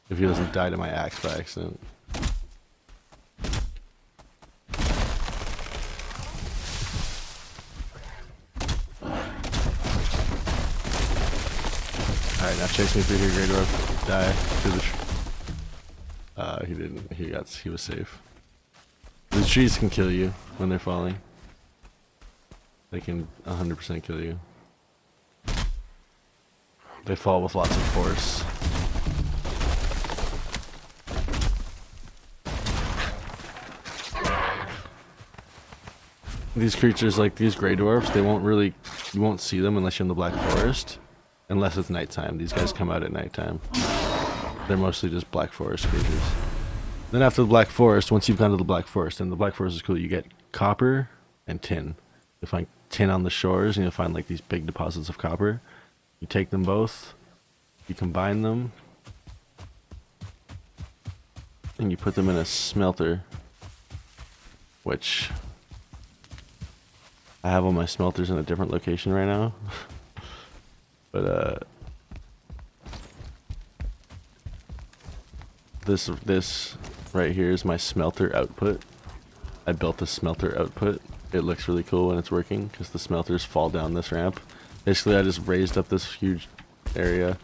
If he doesn't die to my axe by accident. Alright, now chase me through here, Grey Dwarf. Die through the he didn't. He was safe. The trees can kill you when they're falling. They can 100% kill you. They fall with lots of force. These creatures, like these Grey Dwarfs, they won't really, you won't see them unless you're in the Black Forest. Unless it's nighttime. These guys come out at nighttime. They're mostly just Black Forest creatures. Then after the Black Forest, once you've gone to the Black Forest, and the Black Forest is cool, you get copper and tin. You'll find tin on the shores, and you'll find like these big deposits of copper. You take them both, you combine them, and you put them in a smelter, which I have all my smelters in a different location right now. But this right here is my smelter output. I built a smelter output. It looks really cool when it's working because the smelters fall down this ramp. Basically, I just raised up this huge area.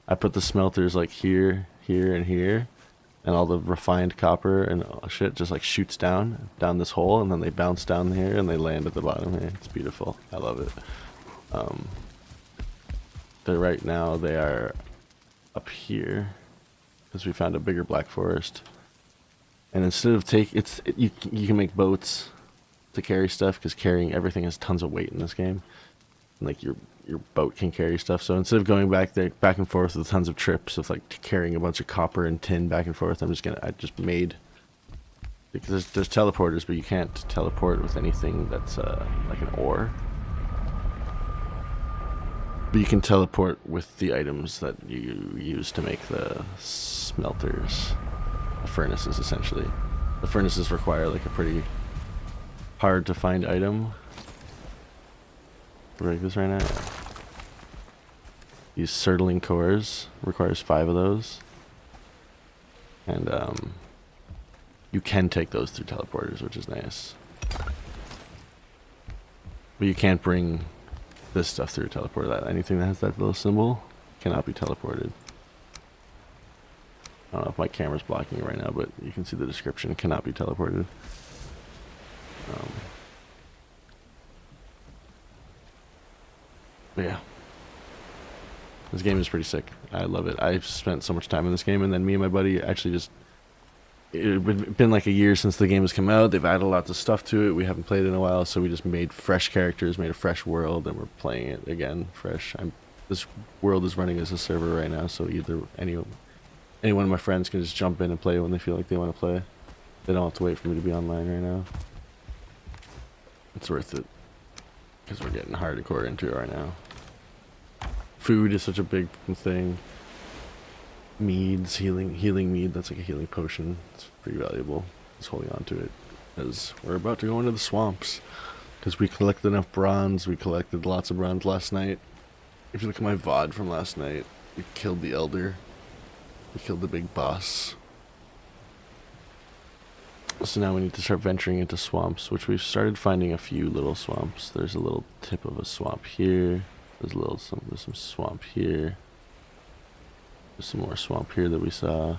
I put the smelters like here, here, and here, and all the refined copper and shit just like shoots down this hole, and then they bounce down here and they land at the bottom here. It's beautiful. I love it. Right now they are up here because we found a bigger Black Forest. And instead of you can make boats to carry stuff because carrying everything has tons of weight in this game. And like your boat can carry stuff. So instead of going back and forth with tons of trips of like carrying a bunch of copper and tin back and forth, I just made, because there's teleporters, but you can't teleport with anything that's like an ore. But you can teleport with the items that you use to make the smelters, the furnaces essentially. The furnaces require like a pretty hard to find item. Break this right now. Yeah. Use Surtling cores, requires 5 of those. And you can take those through teleporters, which is nice. But you can't bring this stuff through a teleporter. Anything that has that little symbol cannot be teleported. I don't know if my camera's blocking it right now, but you can see the description. Cannot be teleported. But yeah. This game is pretty sick. I love it. I've spent so much time in this game, and then me and my buddy actually just... It's been like a year since the game has come out. They've added lots of stuff to it. We haven't played it in a while, so we just made fresh characters, made a fresh world, and we're playing it again fresh. This world is running as a server right now, so either any one of my friends can just jump in and play when they feel like they want to play. They don't have to wait for me to be online right now. It's worth it, because we're getting hardcore into it right now. Food is such a big thing. Meads, healing mead, that's like a healing potion. It's pretty valuable. Just holding on to it as we're about to go into the swamps, because we collected enough bronze. We collected lots of bronze last night. If you look at my VOD from last night, we killed the elder. We killed the big boss. So now we need to start venturing into swamps, which we've started finding a few little swamps. There's a little tip of a swamp here. There's some swamp here. There's some more swamp here that we saw.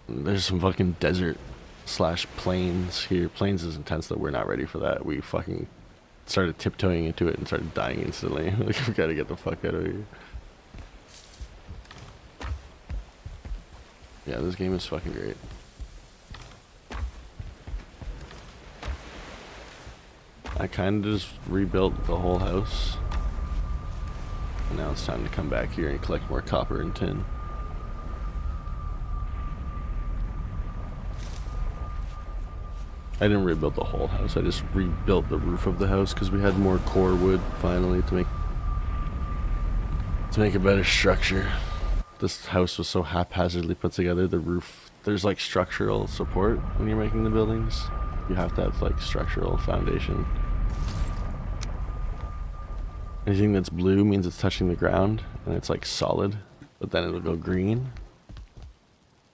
There's some fucking desert / plains here. Plains is intense though. We're not ready for that. We fucking started tiptoeing into it and started dying instantly. Like, we gotta get the fuck out of here. Yeah, this game is fucking great. I kind of just rebuilt the whole house. And now it's time to come back here and collect more copper and tin. I didn't rebuild the whole house, I just rebuilt the roof of the house because we had more core wood finally to make a better structure. This house was so haphazardly put together. The roof, there's like structural support when you're making the buildings. You have to have like structural foundation. Anything that's blue means it's touching the ground and it's like solid, but then it'll go green.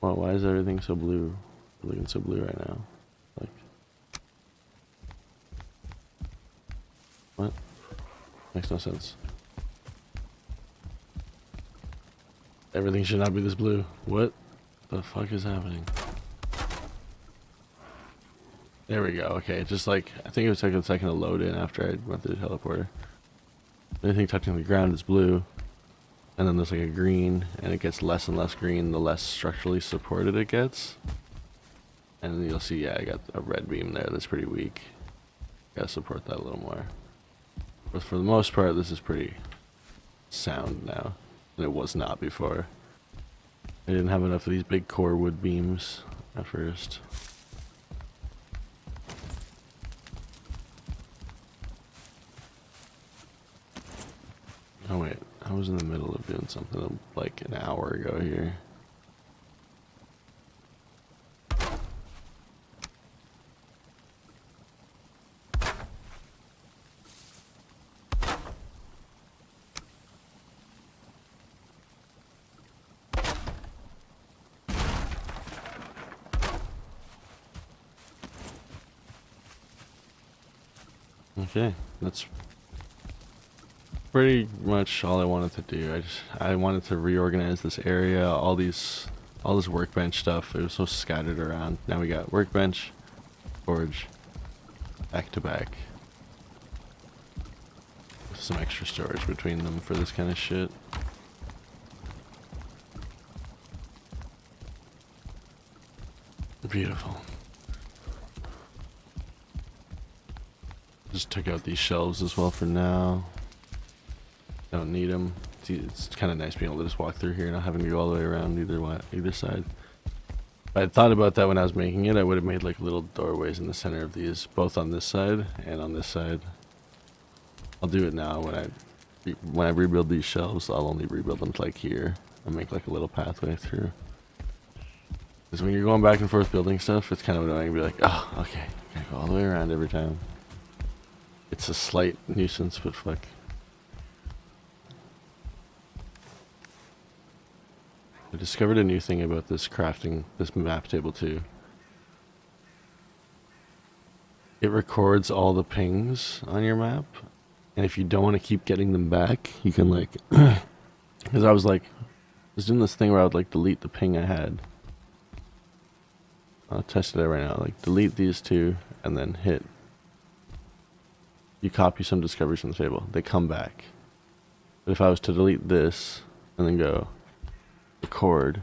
Well, why is everything so blue? It's looking so blue right now. Like, what? Makes no sense. Everything should not be this blue. What the fuck is happening? There we go. Okay, just like, I think it was taking a second to load in after I went through the teleporter. Anything touching the ground is blue. And then there's like a green, and it gets less and less green the less structurally supported it gets. And then you'll see, yeah, I got a red beam there that's pretty weak. Gotta support that a little more. But for the most part, this is pretty sound now. And it was not before. I didn't have enough of these big core wood beams at first. Oh wait, I was in the middle of doing something like an hour ago here. Okay, that's pretty much all I wanted to do. I wanted to reorganize this area, all this workbench stuff. It was so scattered around. Now we got workbench, forge, back to back. With some extra storage between them for this kind of shit. Beautiful. Just took out these shelves as well for now. Don't need them. It's kind of nice being able to just walk through here and not having to go all the way around either side. If I had thought about that when I was making it, I would have made like little doorways in the center of these, both on this side and on this side. I'll do it now. When I rebuild these shelves, I'll only rebuild them to like here and make like a little pathway through. Because when you're going back and forth building stuff, it's kind of annoying to be like, oh, okay, gotta go all the way around every time. It's a slight nuisance, but fuck. I discovered a new thing about this map table too. It records all the pings on your map, and if you don't want to keep getting them back, you can like, because I was doing this thing where I would like delete the ping I had. I'll test it out right now. Like delete these two, and then hit. You copy some discoveries from the table, they come back. But if I was to delete this and then go record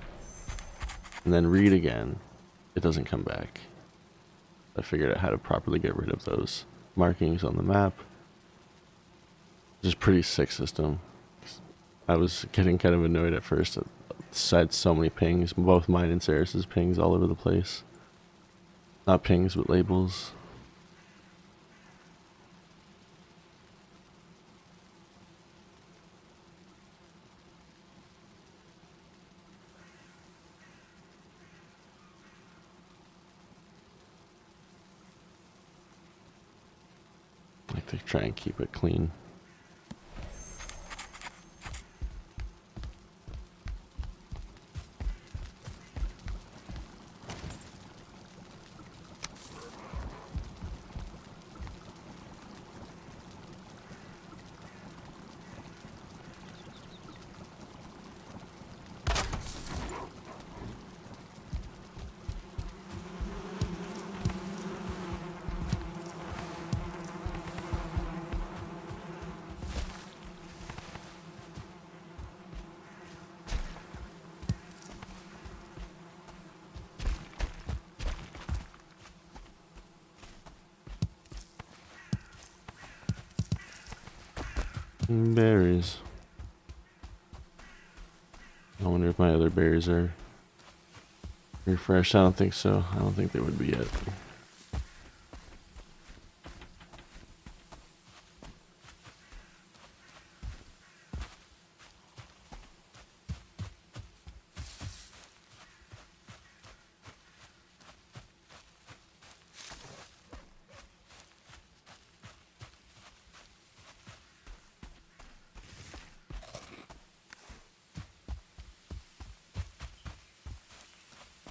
and then read again, it doesn't come back. I figured out how to properly get rid of those markings on the map. It's a pretty sick system. I was getting kind of annoyed at first. It had so many pings, both mine and Sarah's pings all over the place. Not pings, but labels. I like to try and keep it clean. Berries. I wonder if my other berries are refreshed. I don't think so. I don't think they would be yet.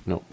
Nope.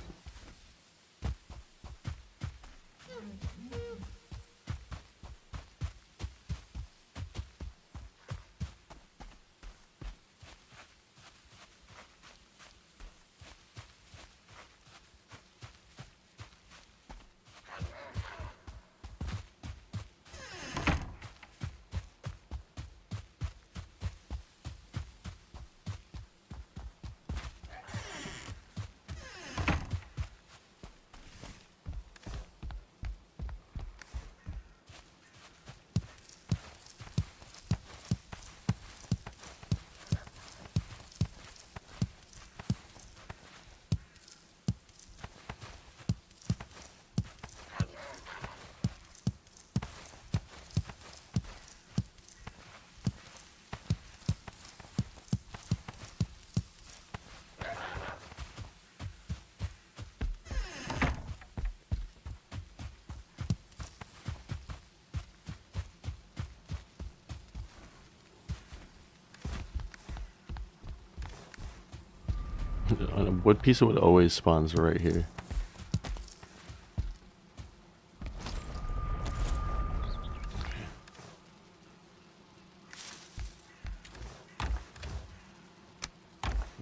On a wood piece of wood always spawns right here.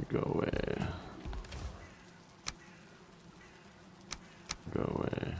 Go away. Go away.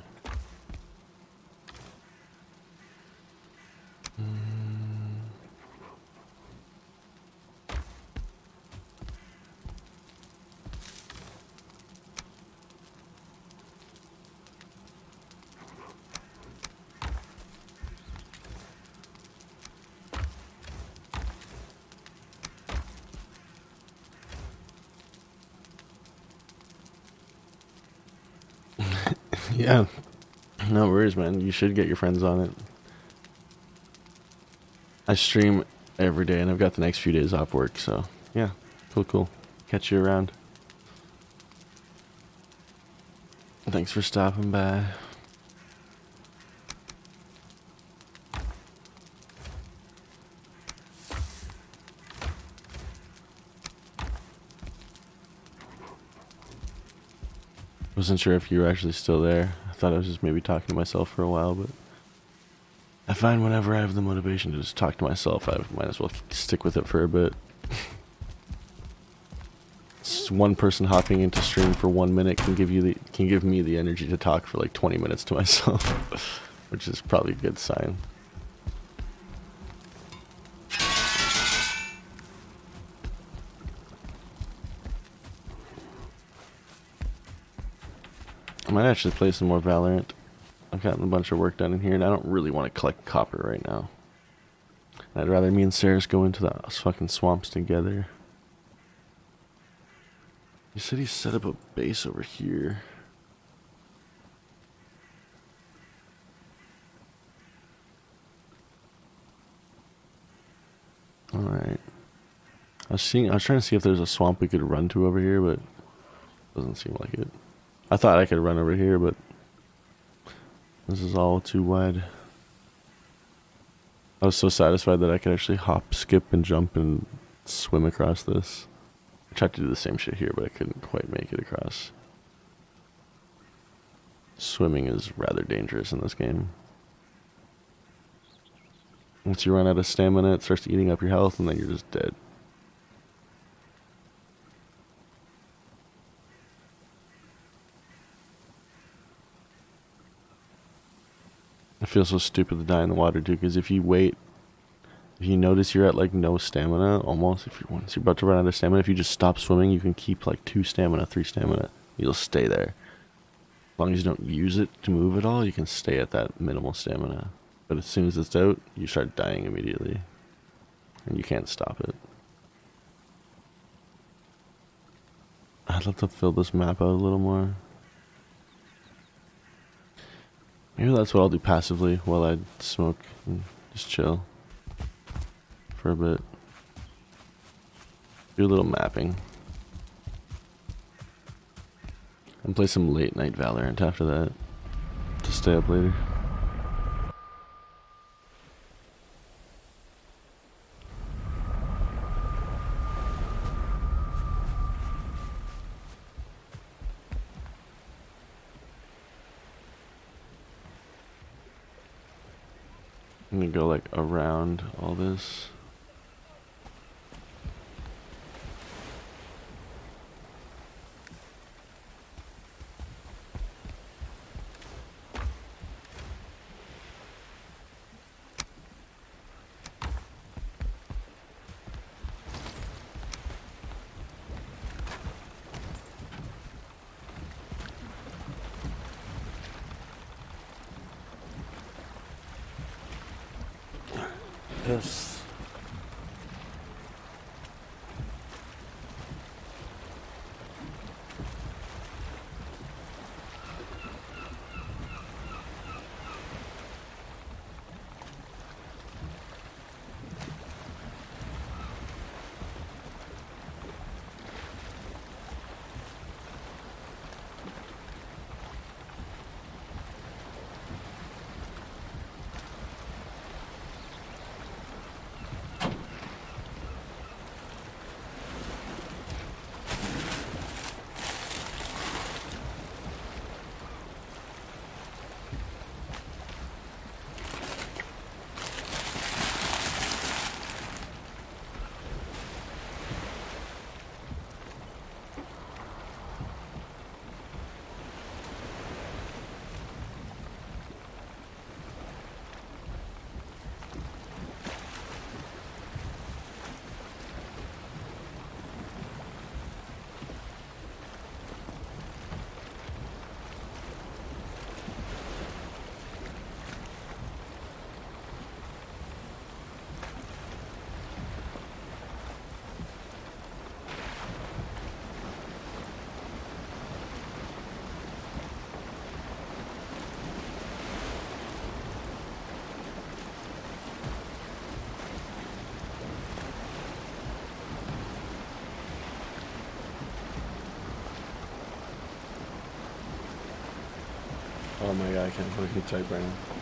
Yeah, no worries, man. You should get your friends on it. I stream every day, and I've got the next few days off work, so yeah, cool. Catch you around. Thanks for stopping by. Wasn't sure if you were actually still there. I thought I was just maybe talking to myself for a while, but I find whenever I have the motivation to just talk to myself, I might as well stick with it for a bit. Just one person hopping into stream for 1 minute can give me the energy to talk for like 20 minutes to myself, which is probably a good sign. I might actually play some more Valorant. I've gotten a bunch of work done in here, and I don't really want to collect copper right now. I'd rather me and Saris go into the fucking swamps together. He said he set up a base over here. Alright. I was trying to see if there's a swamp we could run to over here, but doesn't seem like it. I thought I could run over here, but this is all too wide. I was so satisfied that I could actually hop, skip, and jump and swim across this. I tried to do the same shit here, but I couldn't quite make it across. Swimming is rather dangerous in this game. Once you run out of stamina, it starts eating up your health, and then you're just dead. I feel so stupid to die in the water too, because if you notice you're at like no stamina, almost, once you're about to run out of stamina, if you just stop swimming, you can keep like 2 stamina, 3 stamina. You'll stay there. As long as you don't use it to move at all, you can stay at that minimal stamina. But as soon as it's out, you start dying immediately. And you can't stop it. I'd love to fill this map out a little more. Maybe that's what I'll do passively while I smoke and just chill for a bit. Do a little mapping. And play some late night Valorant after that to stay up later. I'm gonna go like around all this. Yes. Oh my god, I can't fucking type right now.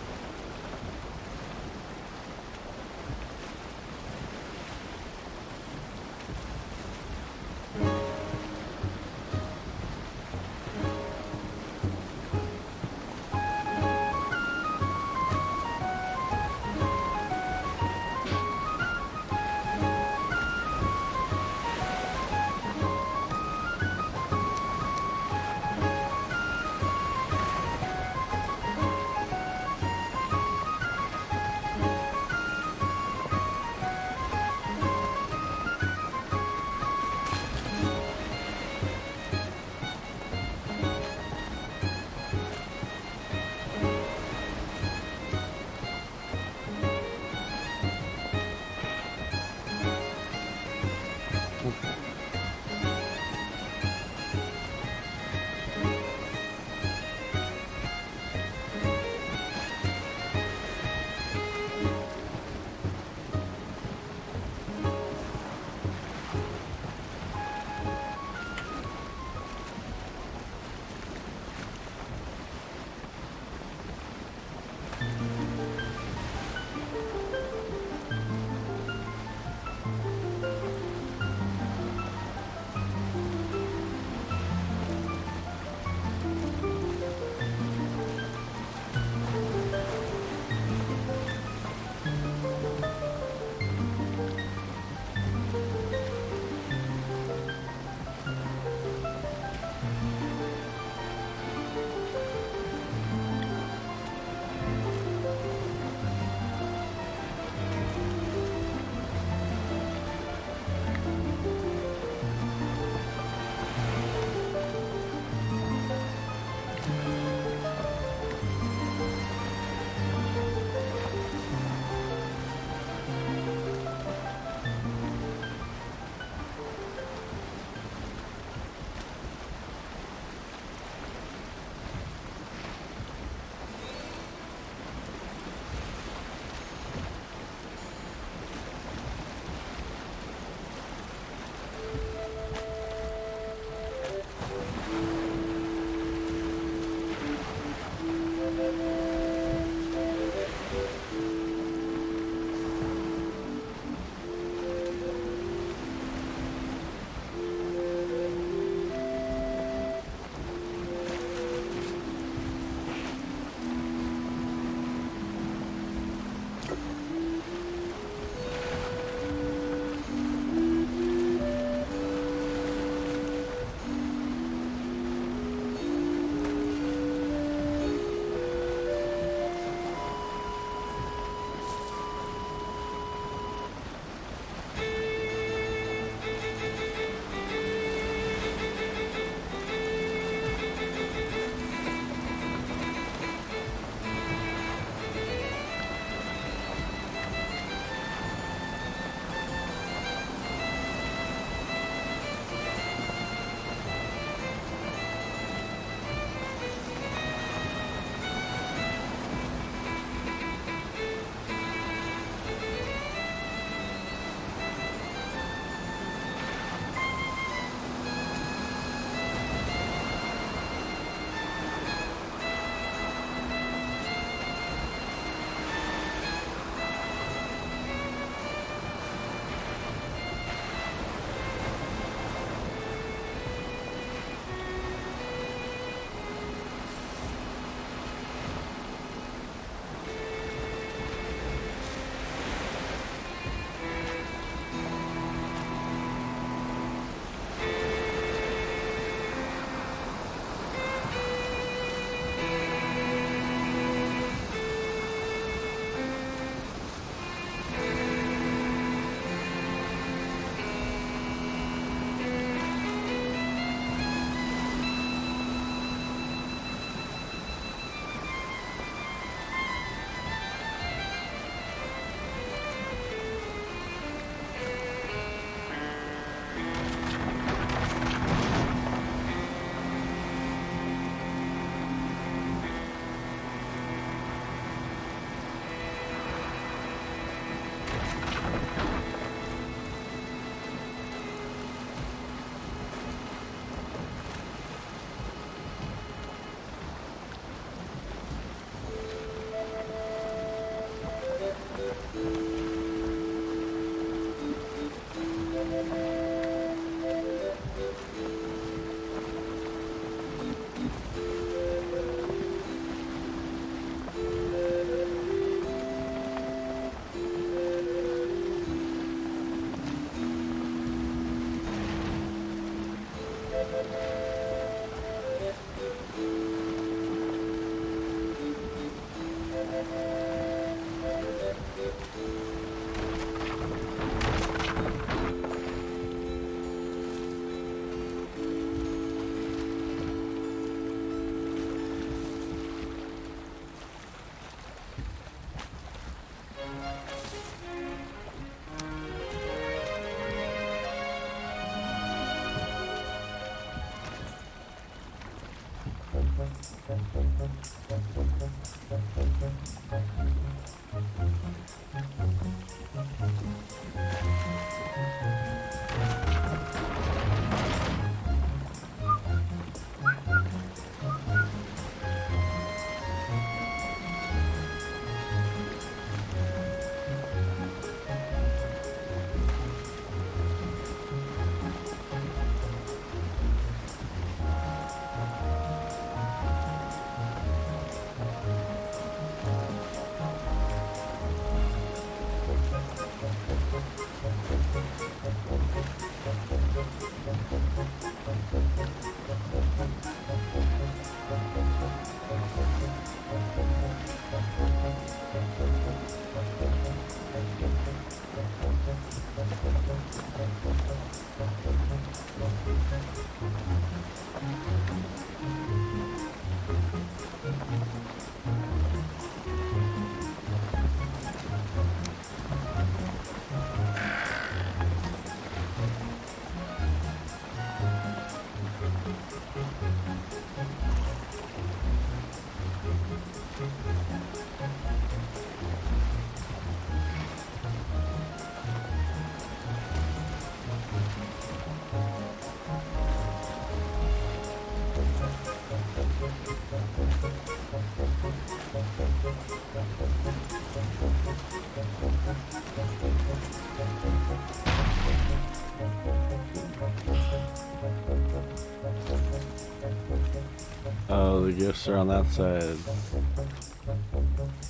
Oh, the gifts are on that side.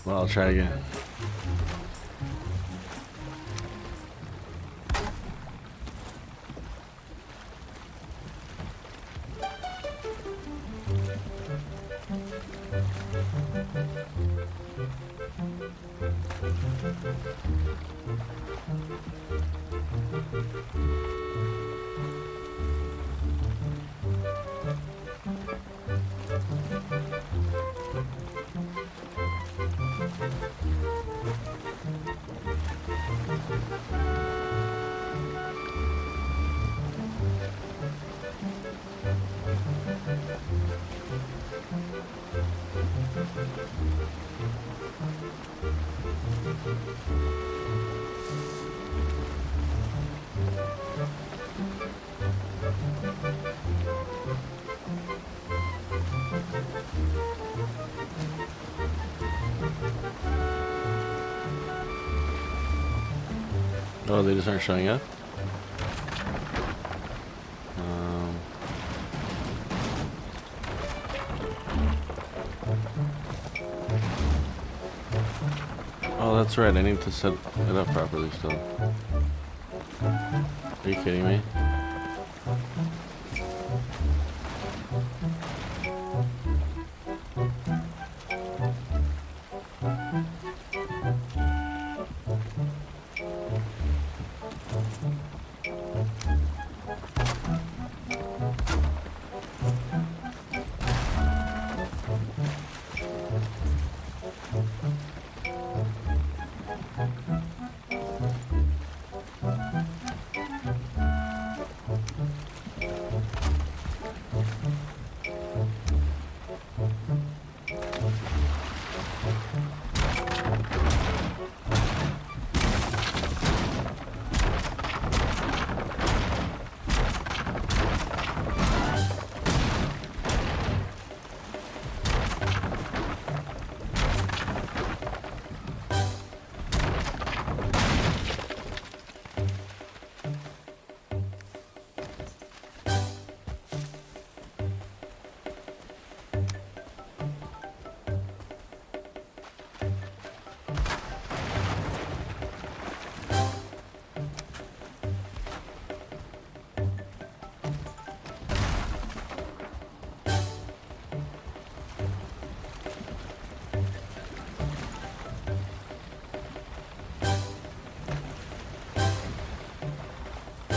Well, I'll try again. Oh, they just aren't showing up? Oh, that's right. I need to set it up properly still. Are you kidding me?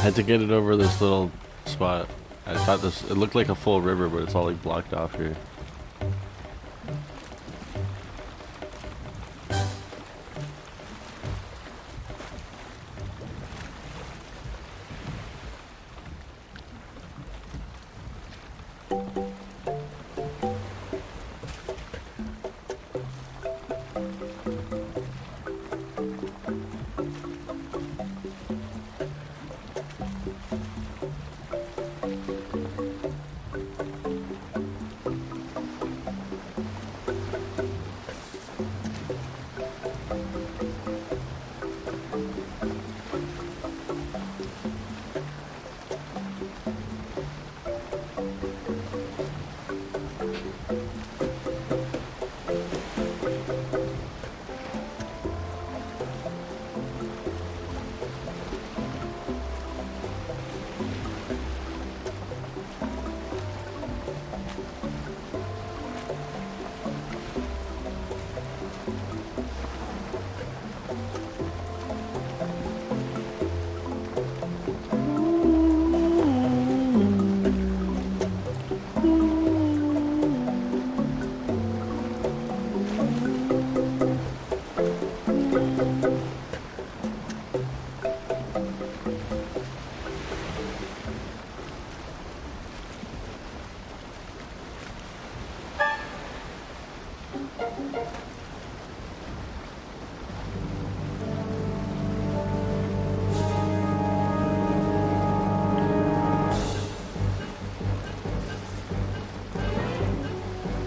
had to get it over this little spot. I thought it looked like a full river, but it's all like blocked off here.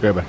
Right back.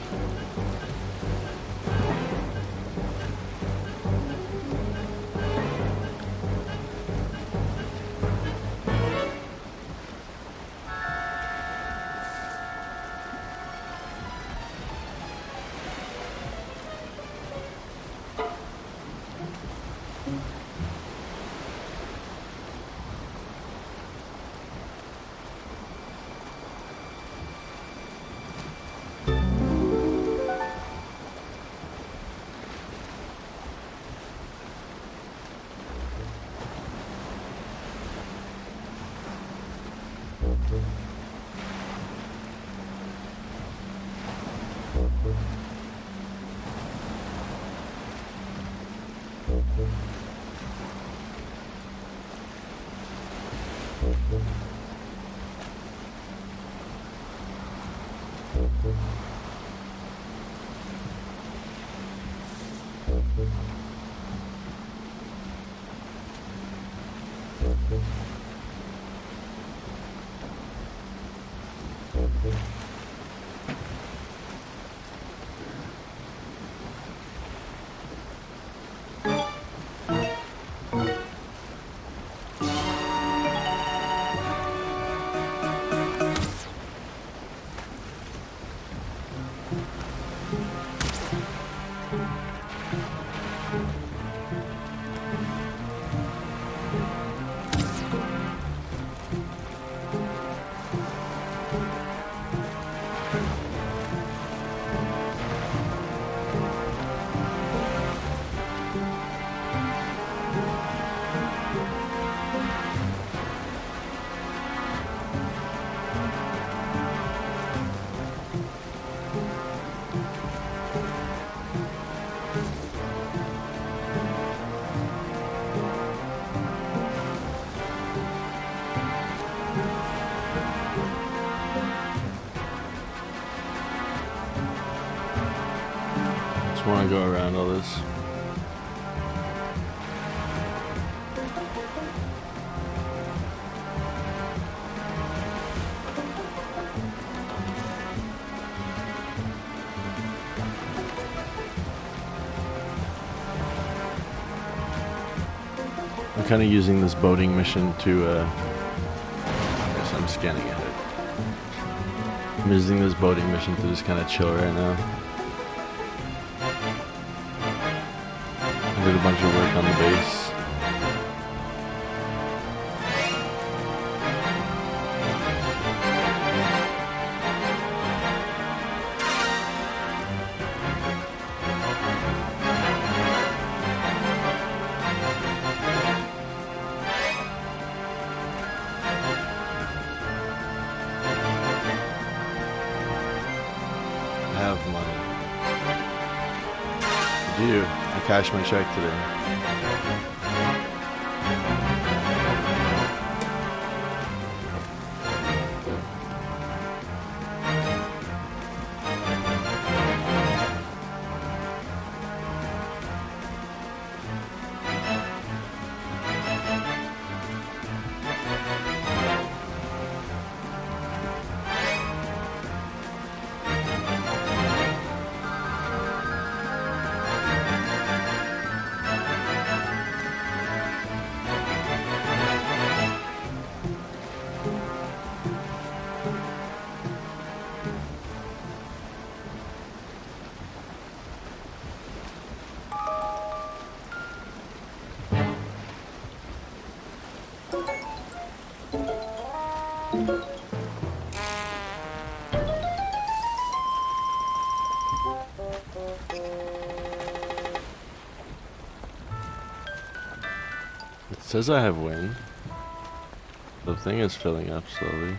Just want to go around all this. I'm kind of using this boating mission to, I guess I'm scanning ahead. I'm using this boating mission to just kind of chill right now. I did a bunch of work on the base. do. I cashed my check today. It says I have wind. The thing is filling up slowly.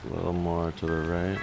A little more to the right.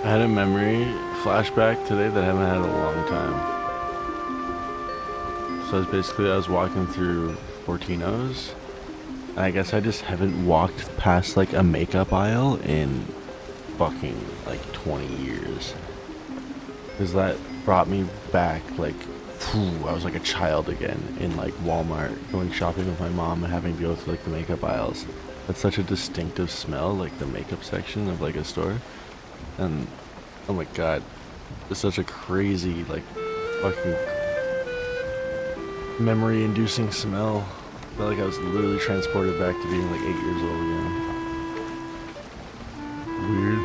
I had a memory flashback today that I haven't had in a long time. So I was walking through Fortino's, and I guess I just haven't walked past like a makeup aisle in fucking like 20 years. Because that brought me back like, I was like a child again in like Walmart, going shopping with my mom and having to go through like the makeup aisles. That's such a distinctive smell, like the makeup section of like a store. And oh my god, it's such a crazy, like, fucking memory-inducing smell. I felt like I was literally transported back to being like 8 years old again. Weird.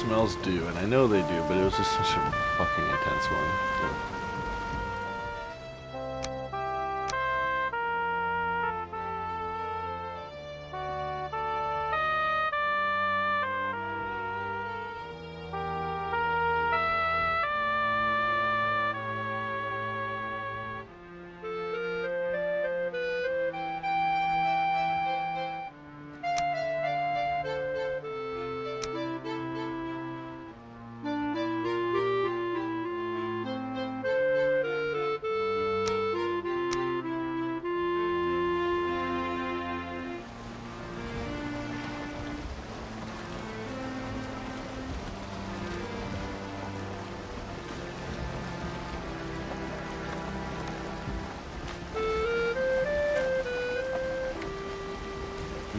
Smells do, and I know they do, but it was just such a fucking intense one.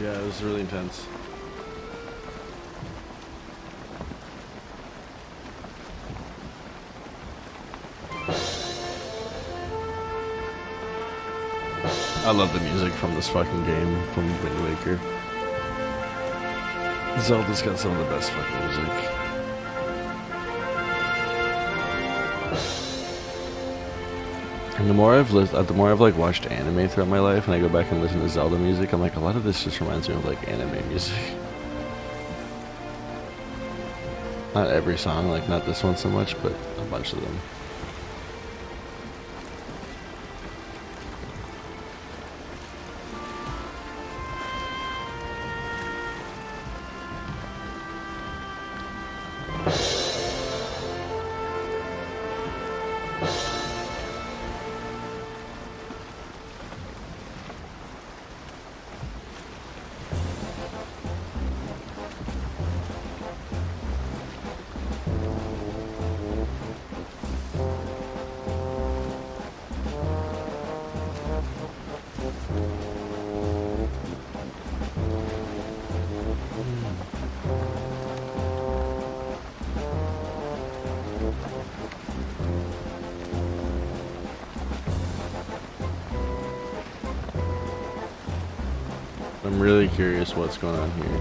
Yeah, it was really intense. I love the music from this fucking game, from Wind Waker. Zelda's got some of the best fucking music. And the more I've like watched anime throughout my life, and I go back and listen to Zelda music, I'm like, a lot of this just reminds me of like anime music. Not every song, like not this one so much, but a bunch of them. I'm really curious what's going on here.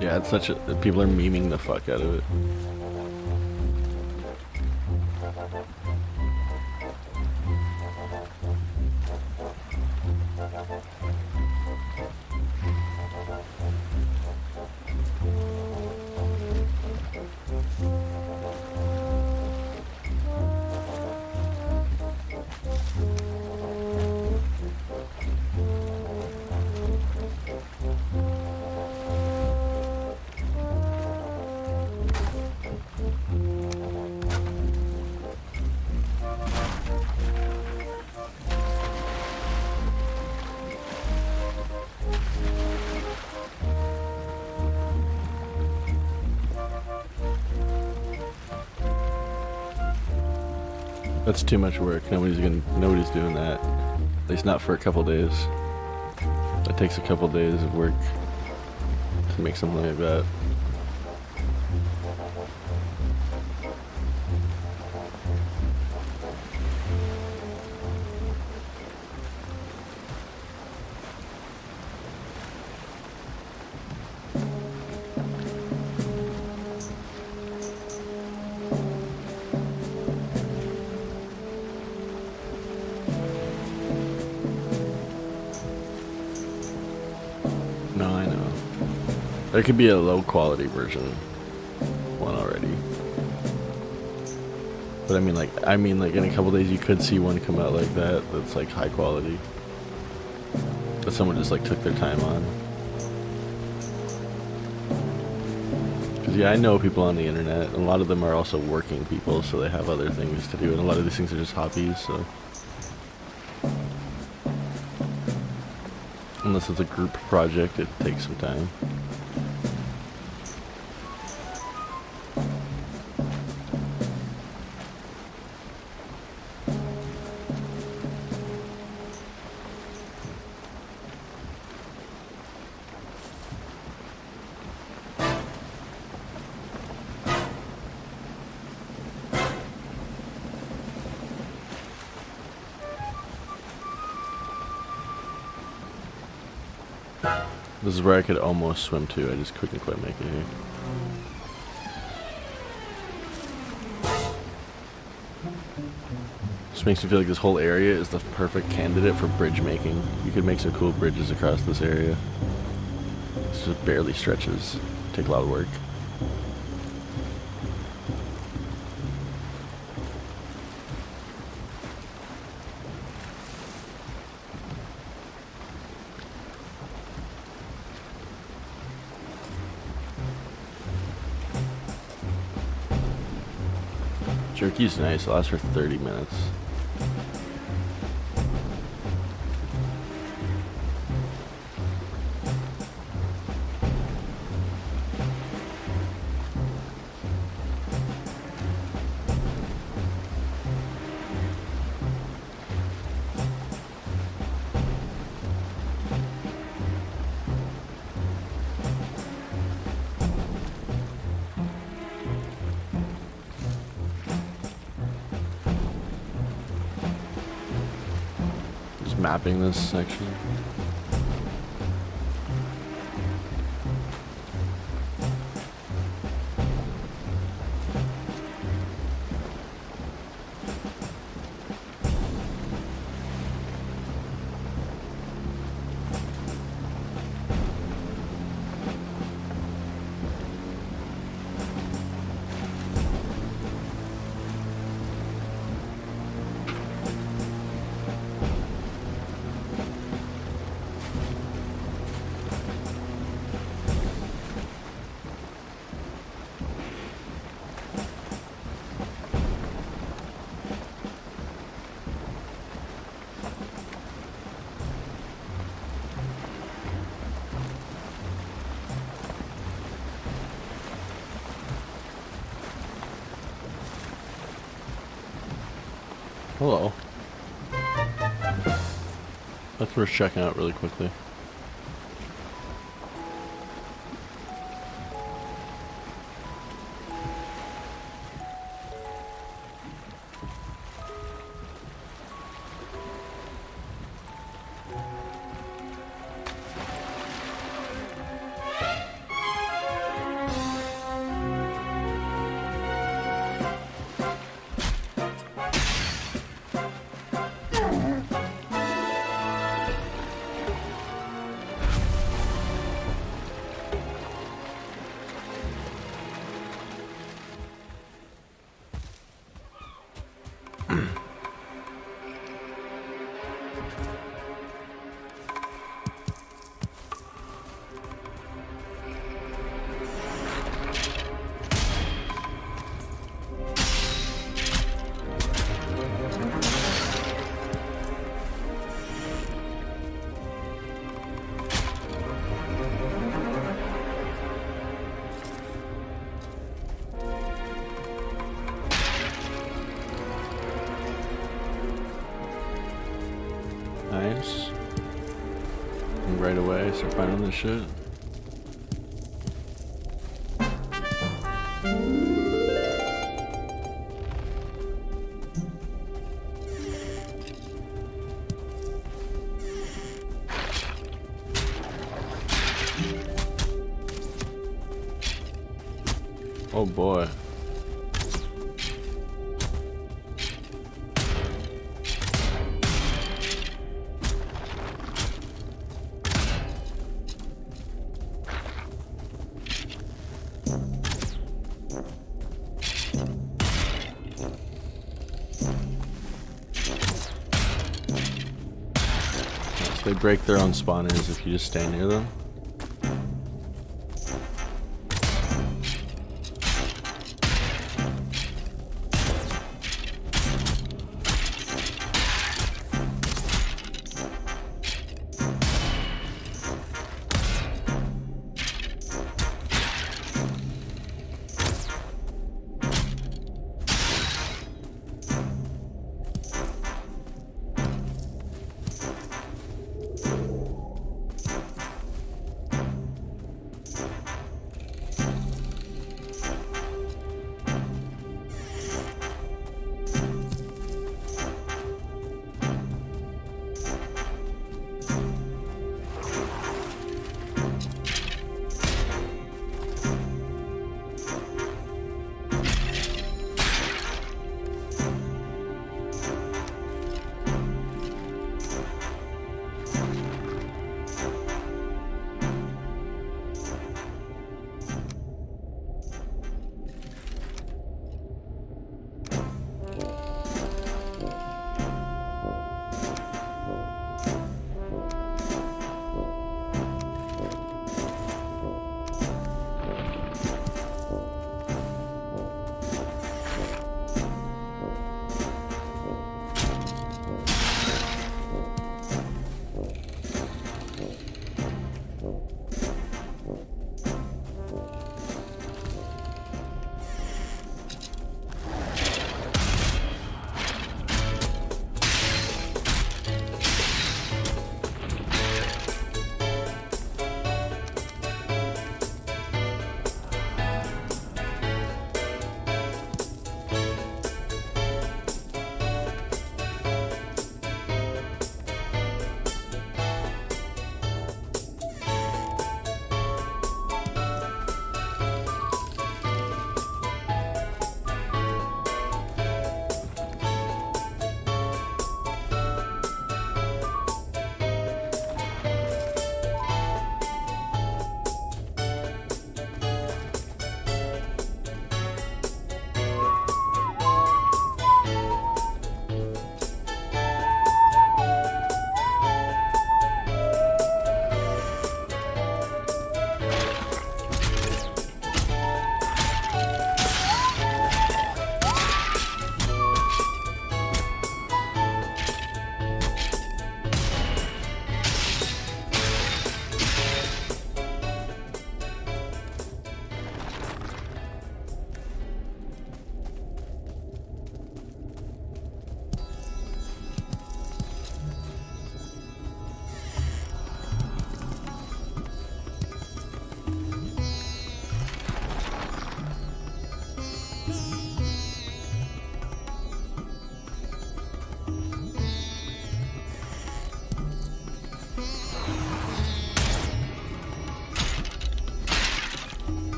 Yeah, it's such a... people are memeing the fuck out of it. That's too much work. Nobody's doing that. At least not for a couple days. It takes a couple days of work to make something like that. No, I know. There could be a low quality version one already. But I mean like in a couple days you could see one come out like that that's like high quality. That someone just like took their time on. Cause yeah, I know people on the internet, and a lot of them are also working people, so they have other things to do, and a lot of these things are just hobbies, so. Unless it's a group project, it takes some time. This is where I could almost swim to, I just couldn't quite make it here. This makes me feel like this whole area is the perfect candidate for bridge making. You could make some cool bridges across this area. This just barely stretches. Take a lot of work. Jerky's nice. It lasts for 30 minutes. Mapping this section. Hello. That's worth checking out really quickly. Nice. And right away, start finding this shit. Oh boy. They break their own spawners if you just stay near them.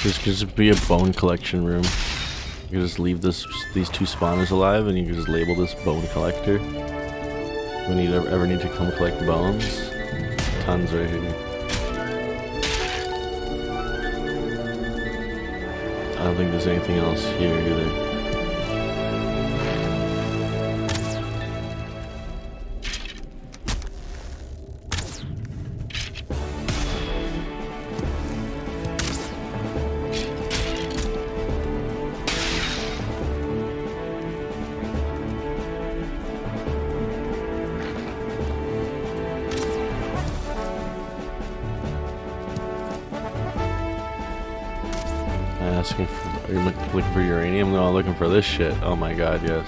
This could just be a bone collection room. You can just leave these two spawners alive, and you can just label this bone collector. When you ever need to come collect bones, tons right here. I don't think there's anything else here either. Asking for, are you looking for uranium? No, I'm looking for this shit. Oh my god, yes.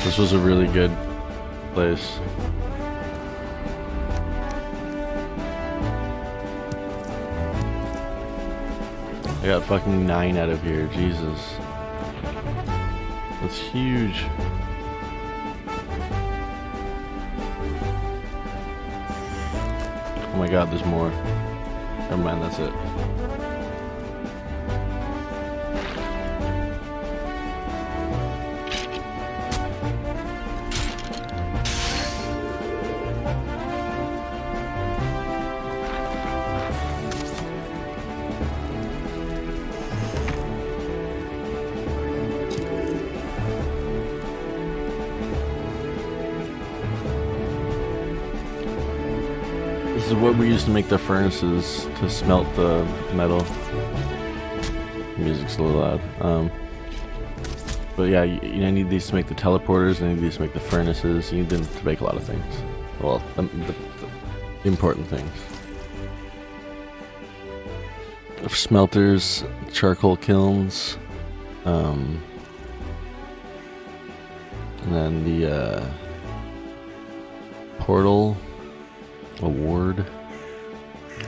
This was a really good place. I got fucking 9 out of here, Jesus. That's huge. Oh my god, there's more. Never mind, that's it. This is what we used to make the furnaces to smelt the metal. Music's a little loud. But yeah, you need these to make the teleporters, and you need these to make the furnaces. You need them to make a lot of things. Well, the important things. Smelters, charcoal kilns, and then the portal award,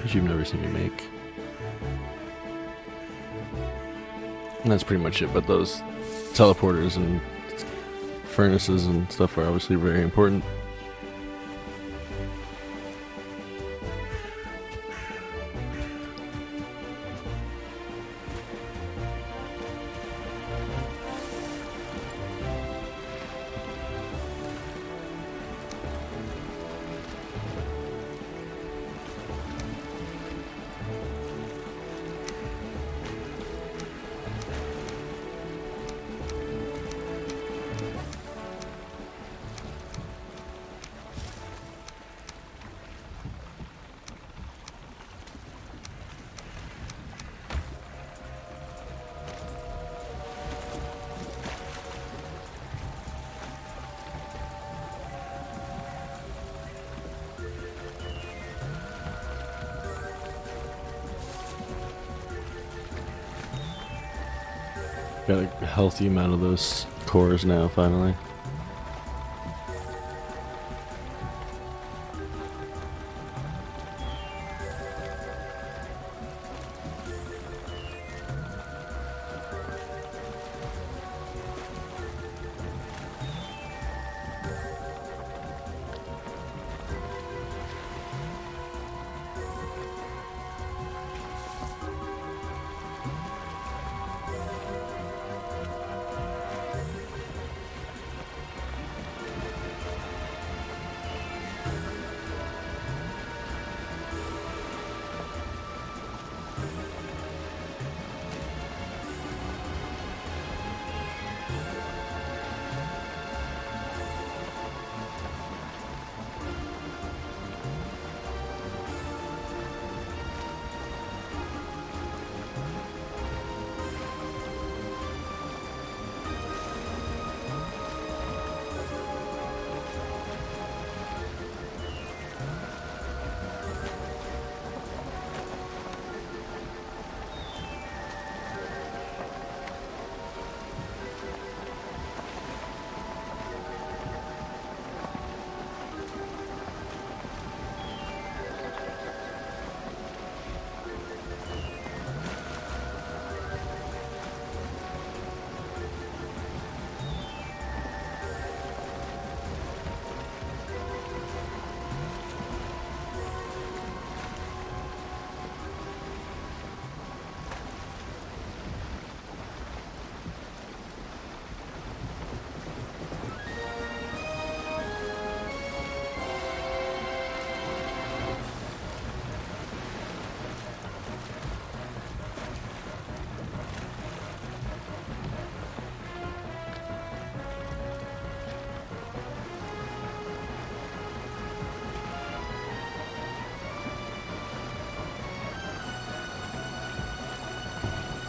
which you've never seen me make. And that's pretty much it, but those teleporters and furnaces and stuff are obviously very important. Got a healthy amount of those cores now, finally.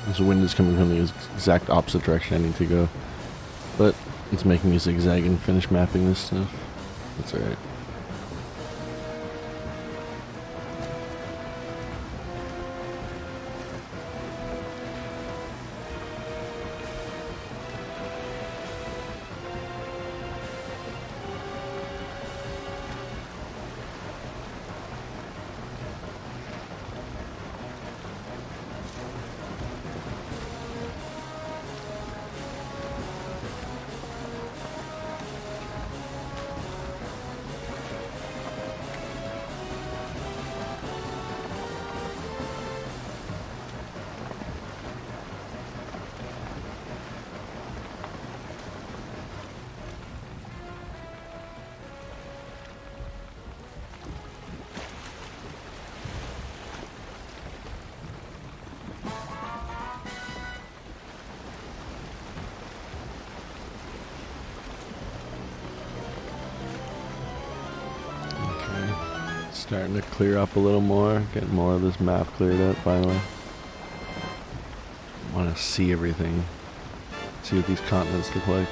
This wind is coming from the exact opposite direction I need to go. But it's making me zigzag and finish mapping this stuff. That's alright. Starting to clear up a little more, getting more of this map cleared up finally. Want to see everything, see what these continents look like.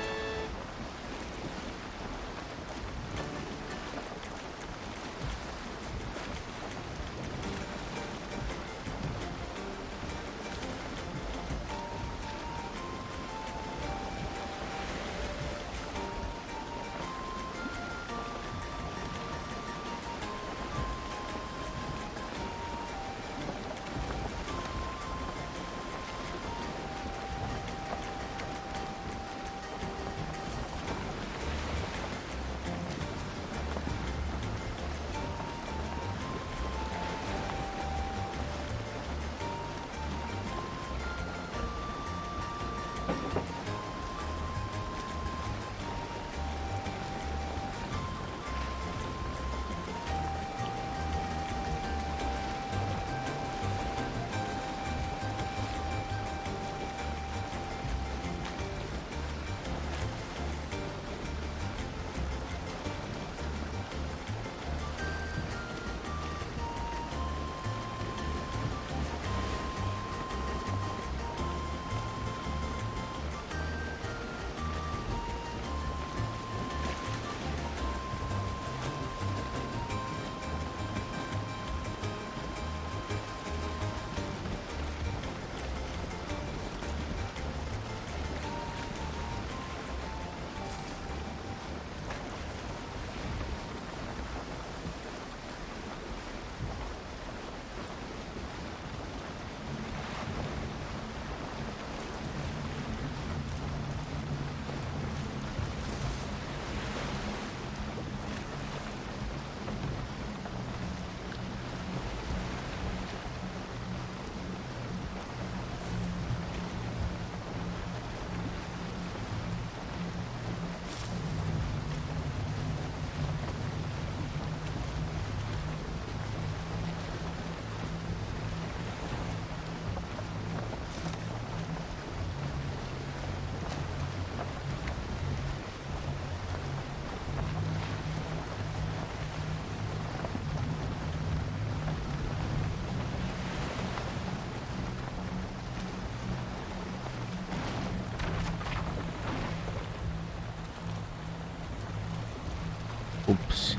Oops.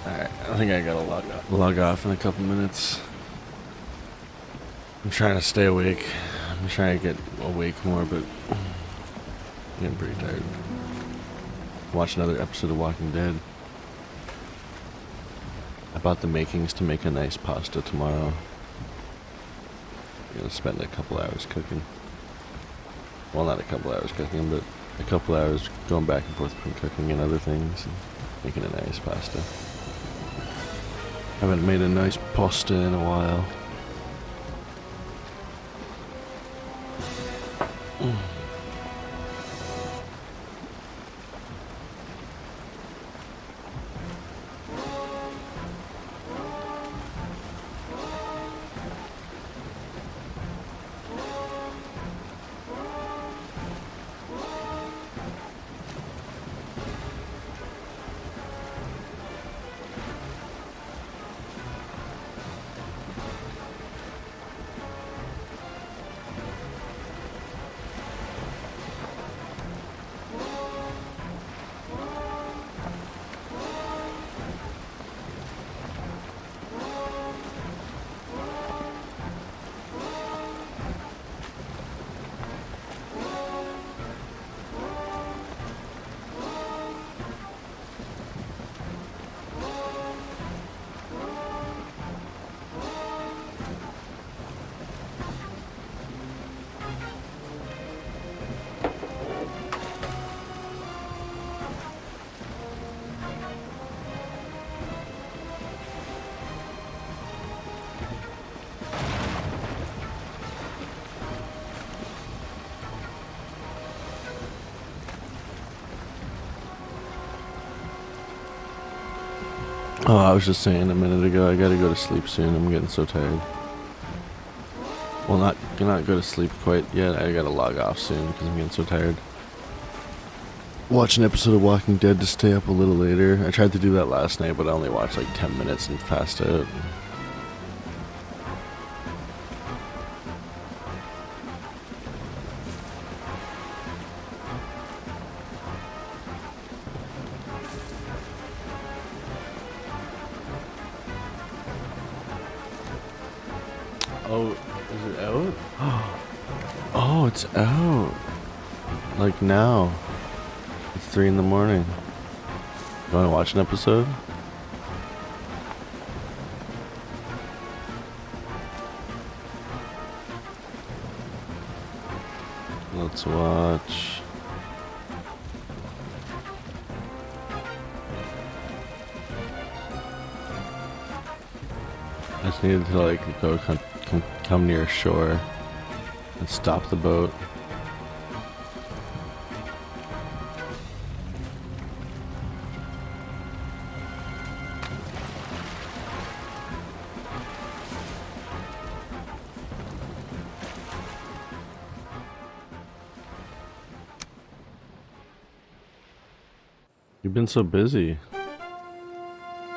Alright, I think I gotta log off in a couple minutes. I'm trying to stay awake. I'm trying to get awake more, but I'm getting pretty tired. Watch another episode of Walking Dead. I bought the makings to make a nice pasta tomorrow. I'm gonna spend a couple hours cooking. Well, not a couple hours cooking, but a couple hours going back and forth between cooking and other things and making a nice pasta. Haven't made a nice pasta in a while. Oh, I was just saying a minute ago, I gotta go to sleep soon. I'm getting so tired. Well, not go to sleep quite yet. I gotta log off soon because I'm getting so tired. Watch an episode of Walking Dead to stay up a little later. I tried to do that last night, but I only watched like 10 minutes and passed out. Oh, is it out? Oh, it's out. Like now. It's 3 in the morning. You wanna watch an episode? Let's watch. I just needed to like go come near shore and stop the boat. You've been so busy.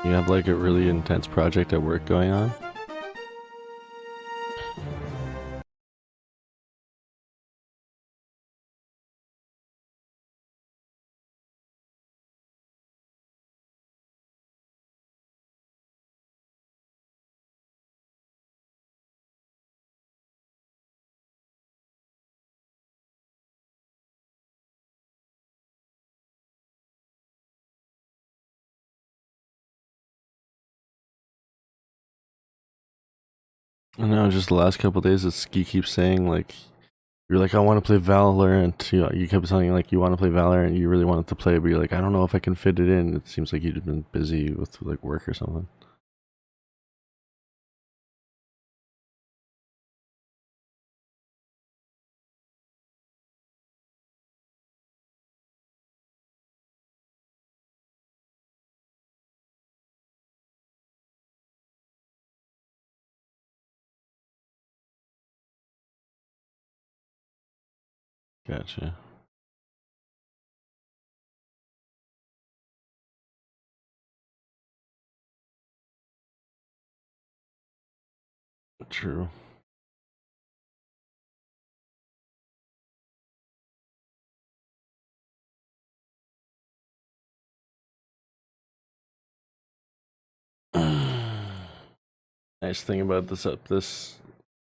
You have like a really intense project at work going on? I know, just the last couple of days, you keep saying like, you're like, I want to play Valorant. You kept saying like, you want to play Valorant. You really wanted to play, but you're like, I don't know if I can fit it in. It seems like you've been busy with like work or something. Gotcha. True. Nice thing about this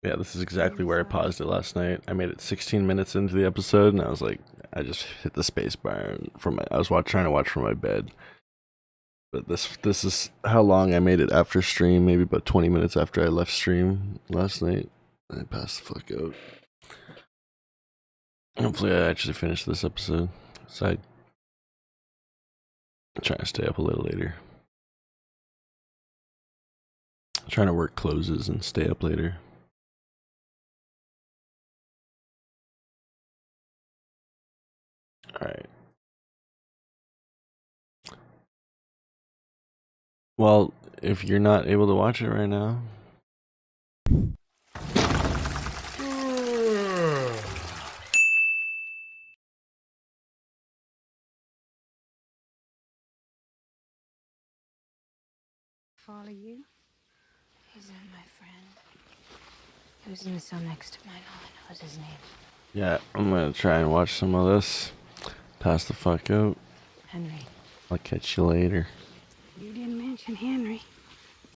yeah, this is exactly where I paused it last night. I made it 16 minutes into the episode, and I was like, I just hit the space bar I was trying to watch from my bed. But this is how long I made it after stream, maybe about 20 minutes after I left stream last night. I passed the fuck out. Hopefully I actually finish this episode. So I'm trying to stay up a little later. I'm trying to work closes and stay up later. Alright. Well, if you're not able to watch it right now, Follow you? He's not my friend. He was in the cell next to mine. All I know is his name. yeah, I'm gonna try and watch some of this. Pass the fuck out. Henry. I'll catch you later. You didn't mention Henry.